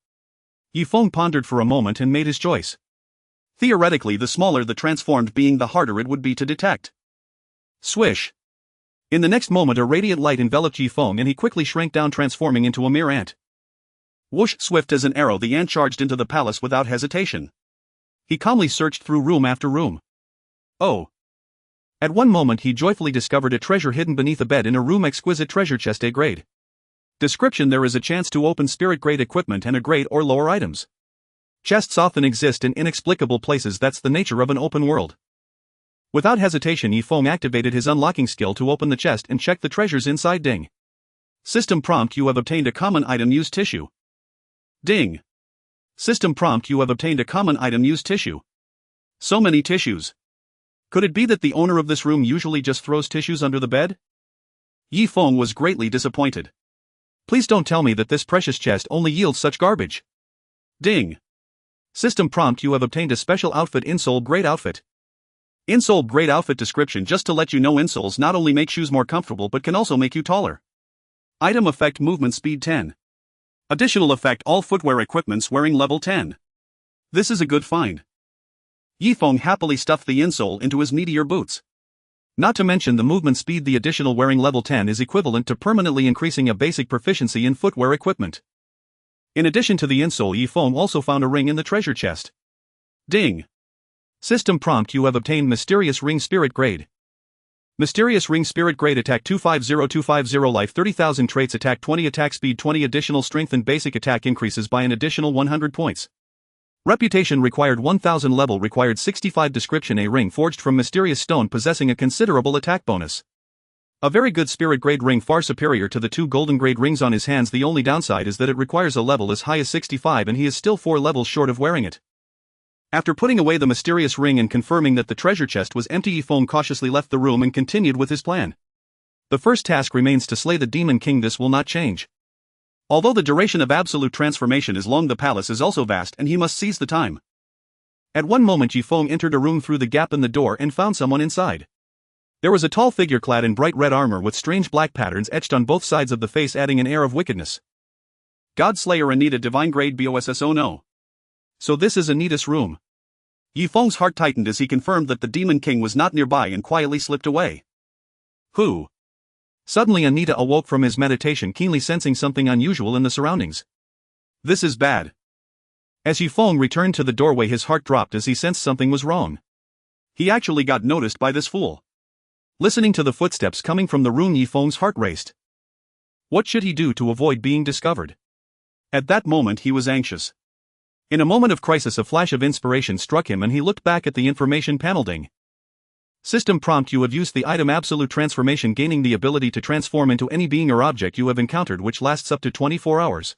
A: Yifeng pondered for a moment and made his choice.
B: Theoretically, the smaller the transformed being, the harder it would be to detect.
A: Swish. In the next moment a radiant light enveloped Yifeng and he quickly shrank down, transforming into a mere ant.
B: Whoosh! Swift as an arrow the ant charged into the palace without hesitation.
A: He calmly searched through room after room.
B: Oh.
A: At one moment he joyfully discovered a treasure hidden beneath a bed in a room, exquisite treasure chest, A grade. Description: there is a chance to open spirit grade equipment and a grade or lower items. Chests often exist in inexplicable places, that's the nature of an open world. Without hesitation Yifeng activated his unlocking skill to open the chest and check the treasures inside. Ding.
B: System prompt: you have obtained a common item, use tissue. Ding.
A: System prompt: you have obtained a common item, use tissue.
B: So many tissues.
A: Could it be that the owner of this room usually just throws tissues under the bed?
B: Yifeng was greatly disappointed.
A: Please don't tell me that this precious chest only yields such garbage.
B: Ding.
A: System prompt: you have obtained a special outfit, insole grade outfit.
B: Insole grade outfit description: just to let you know, insoles not only make shoes more comfortable but can also make you taller. Item effect: movement speed 10. Additional effect: all footwear equipments wearing level 10. This is a good find. Yifeng happily stuffed the insole into his meteor boots.
A: Not to mention the movement speed, the additional wearing level 10 is equivalent to permanently increasing a basic proficiency in footwear equipment. In addition to the insole, Yifeng also found a ring in the treasure chest.
B: Ding.
A: System prompt: you have obtained Mysterious Ring Spirit grade. Mysterious Ring Spirit grade: attack 250250, life 30,000, traits attack 20, attack speed 20, additional strength and basic attack increases by an additional 100 points. Reputation required 1000, level required 65. Description: a ring forged from mysterious stone possessing a considerable attack bonus. A very good spirit grade ring, far superior to the 2 golden grade rings on his hands. The only downside is that it requires a level as high as 65 and he is still 4 levels short of wearing it.
B: After putting away the mysterious ring and confirming that the treasure chest was empty, Yifeng cautiously left the room and continued with his plan. The first task remains to slay the Demon King. This will not change. Although the duration of absolute transformation is long, the palace is also vast and he must seize the time. At one moment Yifeng entered a room through the gap in the door and found someone inside. There was a tall figure clad in bright red armor with strange black patterns etched on both sides of the face, adding an air of wickedness. God Slayer Anita, Divine Grade BOSS. Oh no. So this is Anita's room. Yifeng's heart tightened as he confirmed that the Demon King was not nearby and quietly slipped away. Who? Suddenly Anita awoke from his meditation, keenly sensing something unusual in the surroundings. This is bad. As Yifeng returned to the doorway, his heart dropped as he sensed something was wrong. He actually got noticed by this fool. Listening to the footsteps coming from the room, Yifeng's heart raced. What should he do to avoid being discovered? At that moment he was anxious. In a moment of crisis, a flash of inspiration struck him and he looked back at the information panel. Ding. System prompt: you have used the item Absolute Transformation, gaining the ability to transform into any being or object you have encountered, which lasts up to 24 hours.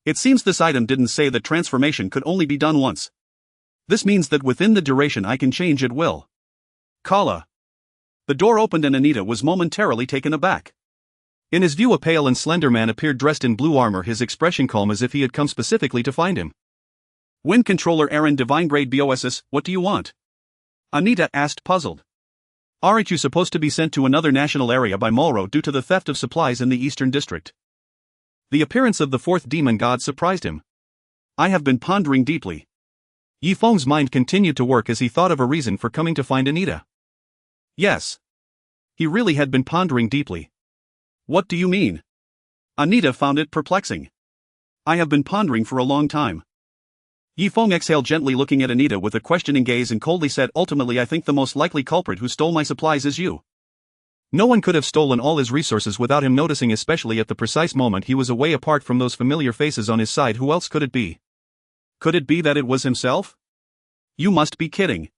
B: It seems this item didn't say that transformation could only be done once. This means that within the duration I can change at will. Kala. The door opened and Anita was momentarily taken aback. In his view, a pale and slender man appeared dressed in blue armor, his expression calm as if he had come specifically to find him. Wind Controller Aaron, Divine Grade BOSS, what do you want? Anita asked, puzzled. Aren't you supposed to be sent to another national area by Mulro due to the theft of supplies in the Eastern District? The appearance of the fourth demon god surprised him. I have been pondering deeply. Yifeng's mind continued to work as he thought of a reason for coming to find Anita. Yes. He really had been pondering deeply. What do you mean? Anita found it perplexing. I have been pondering for a long time. Yifeng exhaled gently, looking at Anita with a questioning gaze, and coldly said, ultimately I think the most likely culprit who stole my supplies is you. No one could have stolen all his resources without him noticing, especially at the precise moment he was away apart from those familiar faces on his side. Who else could it be? Could it be that it was himself? You must be kidding.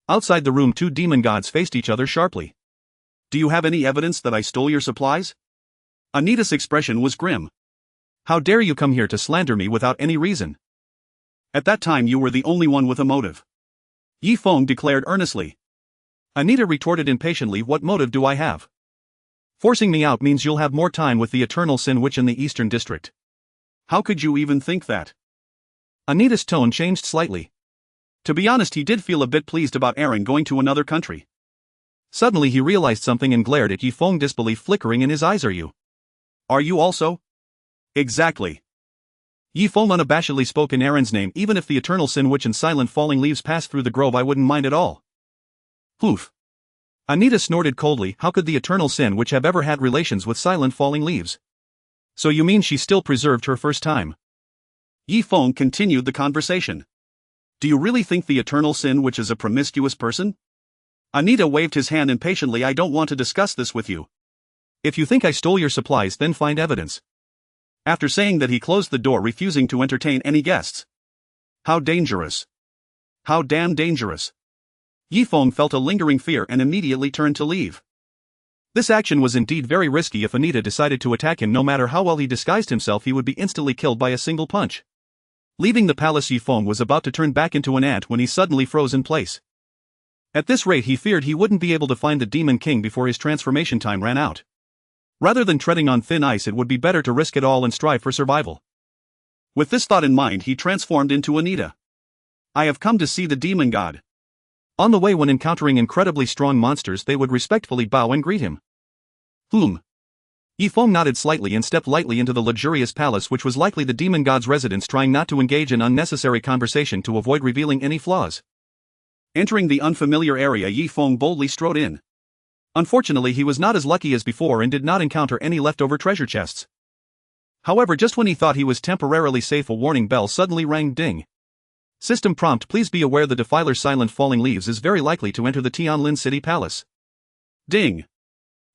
B: Outside the room, two demon gods faced each other sharply. Do you have any evidence that I stole your supplies? Anita's expression was grim. How dare you come here to slander me without any reason? At that time you were the only one with a motive. Yifeng declared earnestly. Anita retorted impatiently, what motive do I have? Forcing me out means you'll have more time with the Eternal Sin Witch in the Eastern District. How could you even think that? Anita's tone changed slightly. To be honest, he did feel a bit pleased about Aaron going to another country. Suddenly he realized something and glared at Yifeng, disbelief flickering in his eyes. Are you also? Exactly. Yifeng unabashedly spoke in Aaron's name. Even if the Eternal Sin Witch and Silent Falling Leaves passed through the grove, I wouldn't mind at all. Poof. Anita snorted coldly. How could the Eternal Sin Witch have ever had relations with Silent Falling Leaves? So you mean she still preserved her first time? Yifeng continued the conversation. Do you really think the Eternal Sin Witch is a promiscuous person? Anita waved his hand impatiently. I don't want to discuss this with you. If you think I stole your supplies, then find evidence. After saying that, he closed the door, refusing to entertain any guests. How dangerous. How damn dangerous. Yifeng felt a lingering fear and immediately turned to leave. This action was indeed very risky. If Anita decided to attack him, no matter how well he disguised himself, he would be instantly killed by a single punch. Leaving the palace, Yifeng was about to turn back into an ant when he suddenly froze in place. At this rate, he feared he wouldn't be able to find the Demon King before his transformation time ran out. Rather than treading on thin ice, it would be better to risk it all and strive for survival. With this thought in mind, he transformed into Anita. I have come to see the demon god. On the way, when encountering incredibly strong monsters, they would respectfully bow and greet him. Yifeng nodded slightly and stepped lightly into the luxurious palace, which was likely the demon god's residence, trying not to engage in unnecessary conversation to avoid revealing any flaws. Entering the unfamiliar area, Yifeng boldly strode in. Unfortunately, he was not as lucky as before and did not encounter any leftover treasure chests. However, just when he thought he was temporarily safe, a warning bell suddenly rang. Ding. System prompt: please be aware the Defiler Silent Falling Leaves is very likely to enter the Tianlin City Palace. Ding.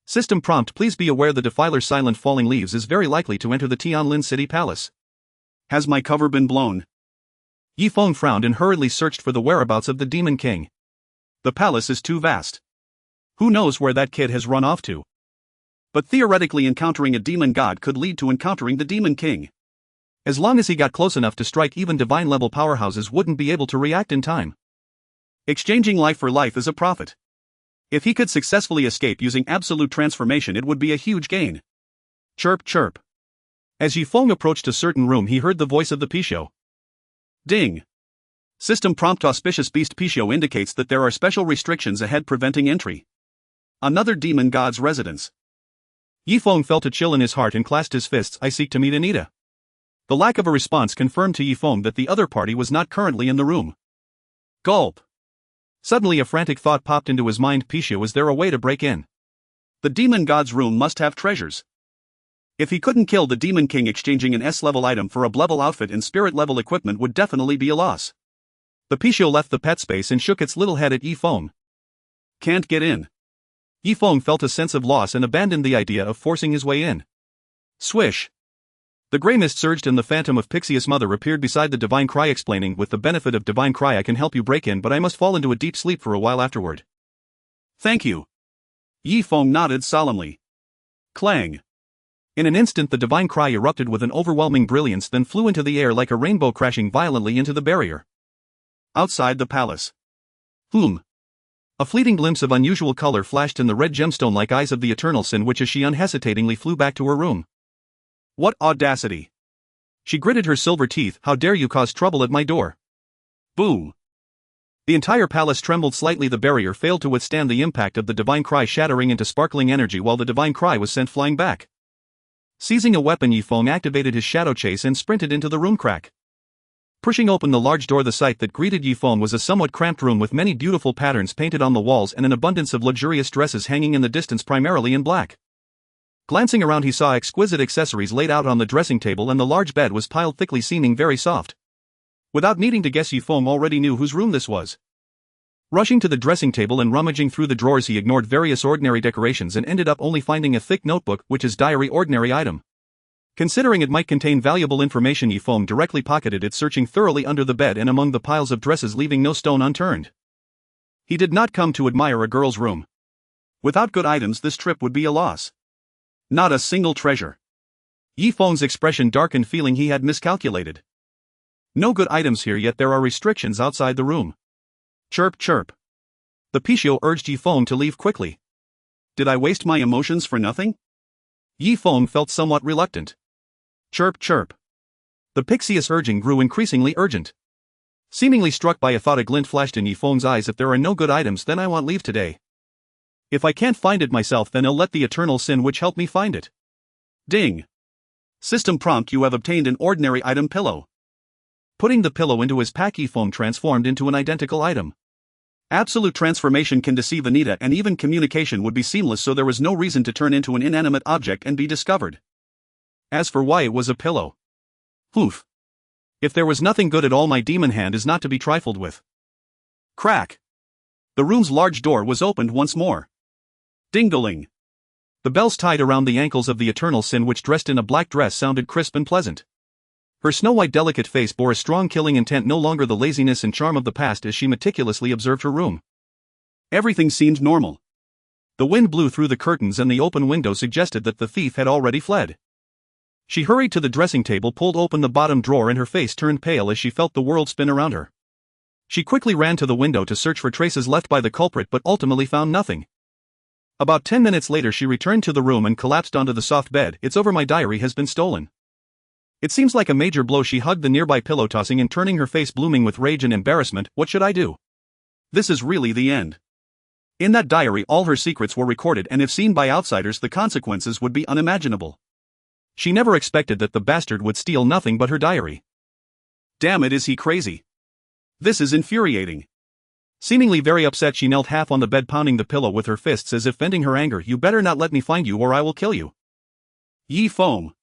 B: System prompt: please be aware the Defiler Silent Falling Leaves is very likely to enter the Tianlin City Palace. Has my cover been blown? Yifeng frowned and hurriedly searched for the whereabouts of the Demon King. The palace is too vast. Who knows where that kid has run off to? But theoretically, encountering a demon god could lead to encountering the Demon King. As long as he got close enough to strike, even divine-level powerhouses wouldn't be able to react in time. Exchanging life for life is a profit. If he could successfully escape using absolute transformation, it would be a huge gain. Chirp chirp. As Yifeng approached a certain room, he heard the voice of the Pisho. Ding. System prompt: auspicious beast Pisho indicates that there are special restrictions ahead preventing entry. Another demon god's residence. Yifeng felt a chill in his heart and clasped his fists. I seek to meet Anita. The lack of a response confirmed to Yifeng that the other party was not currently in the room. Gulp. Suddenly a frantic thought popped into his mind. Pisho, is there a way to break in? The demon god's room must have treasures. If he couldn't kill the demon king, exchanging an S-level item for a B-level outfit and spirit-level equipment would definitely be a loss. The Pisho left the pet space and shook its little head at Yifeng. Can't get in. Yifeng felt a sense of loss and abandoned the idea of forcing his way in. Swish. The grey mist surged and the phantom of Pixius' mother appeared beside the Divine Cry, explaining, with the benefit of Divine Cry I can help you break in, but I must fall into a deep sleep for a while afterward. Thank you. Yifeng nodded solemnly. Clang. In an instant the Divine Cry erupted with an overwhelming brilliance, then flew into the air like a rainbow, crashing violently into the barrier. Outside the palace. A fleeting glimpse of unusual color flashed in the red gemstone-like eyes of the Eternal Sin Witch as she unhesitatingly flew back to her room. What audacity! She gritted her silver teeth. How dare you cause trouble at my door? Boom! The entire palace trembled slightly. The barrier failed to withstand the impact of the Divine Cry, shattering into sparkling energy while the Divine Cry was sent flying back. Seizing a weapon, Yifeng activated his shadow chase and sprinted into the room crack. Pushing open the large door, the sight that greeted Yifeng was a somewhat cramped room with many beautiful patterns painted on the walls and an abundance of luxurious dresses hanging in the distance, primarily in black. Glancing around, he saw exquisite accessories laid out on the dressing table, and the large bed was piled thickly, seeming very soft. Without needing to guess, Yifeng already knew whose room this was. Rushing to the dressing table and rummaging through the drawers, he ignored various ordinary decorations and ended up only finding a thick notebook, which is diary, ordinary item. Considering it might contain valuable information, Yifeng directly pocketed it, searching thoroughly under the bed and among the piles of dresses, leaving no stone unturned. He did not come to admire a girl's room. Without good items, this trip would be a loss. Not a single treasure. Yifeng's expression darkened, feeling he had miscalculated. No good items here, yet there are restrictions outside the room. Chirp chirp. The Pisho urged Yifeng to leave quickly. Did I waste my emotions for nothing? Yifeng felt somewhat reluctant. Chirp chirp. The Pixius urging grew increasingly urgent. Seemingly struck by a thought, a glint flashed in Yifeng's eyes. If there are no good items, then I want leave today. If I can't find it myself, then I'll let the Eternal Sin Witch help me find it. Ding. System prompt: you have obtained an ordinary item pillow. Putting the pillow into his pack, Yifeng transformed into an identical item. Absolute transformation can deceive Anita, and even communication would be seamless, so there was no reason to turn into an inanimate object and be discovered. As for why it was a pillow. Oof. If there was nothing good at all, my demon hand is not to be trifled with. Crack. The room's large door was opened once more. Ding-a-ling. The bells tied around the ankles of the Eternal Sin Witch, dressed in a black dress, sounded crisp and pleasant. Her snow-white delicate face bore a strong killing intent, no longer the laziness and charm of the past, as she meticulously observed her room. Everything seemed normal. The wind blew through the curtains and the open window suggested that the thief had already fled. She hurried to the dressing table, pulled open the bottom drawer, and her face turned pale as she felt the world spin around her. She quickly ran to the window to search for traces left by the culprit, but ultimately found nothing. About 10 minutes later, she returned to the room and collapsed onto the soft bed. It's over, my diary has been stolen. It seems like a major blow. She hugged the nearby pillow, tossing and turning, her face blooming with rage and embarrassment. What should I do? This is really the end. In that diary, all her secrets were recorded, and if seen by outsiders, the consequences would be unimaginable. She never expected that the bastard would steal nothing but her diary. Damn it, is he crazy? This is infuriating. Seemingly very upset, she knelt half on the bed, pounding the pillow with her fists as if venting her anger. You better not let me find you or I will kill you. Yifeng.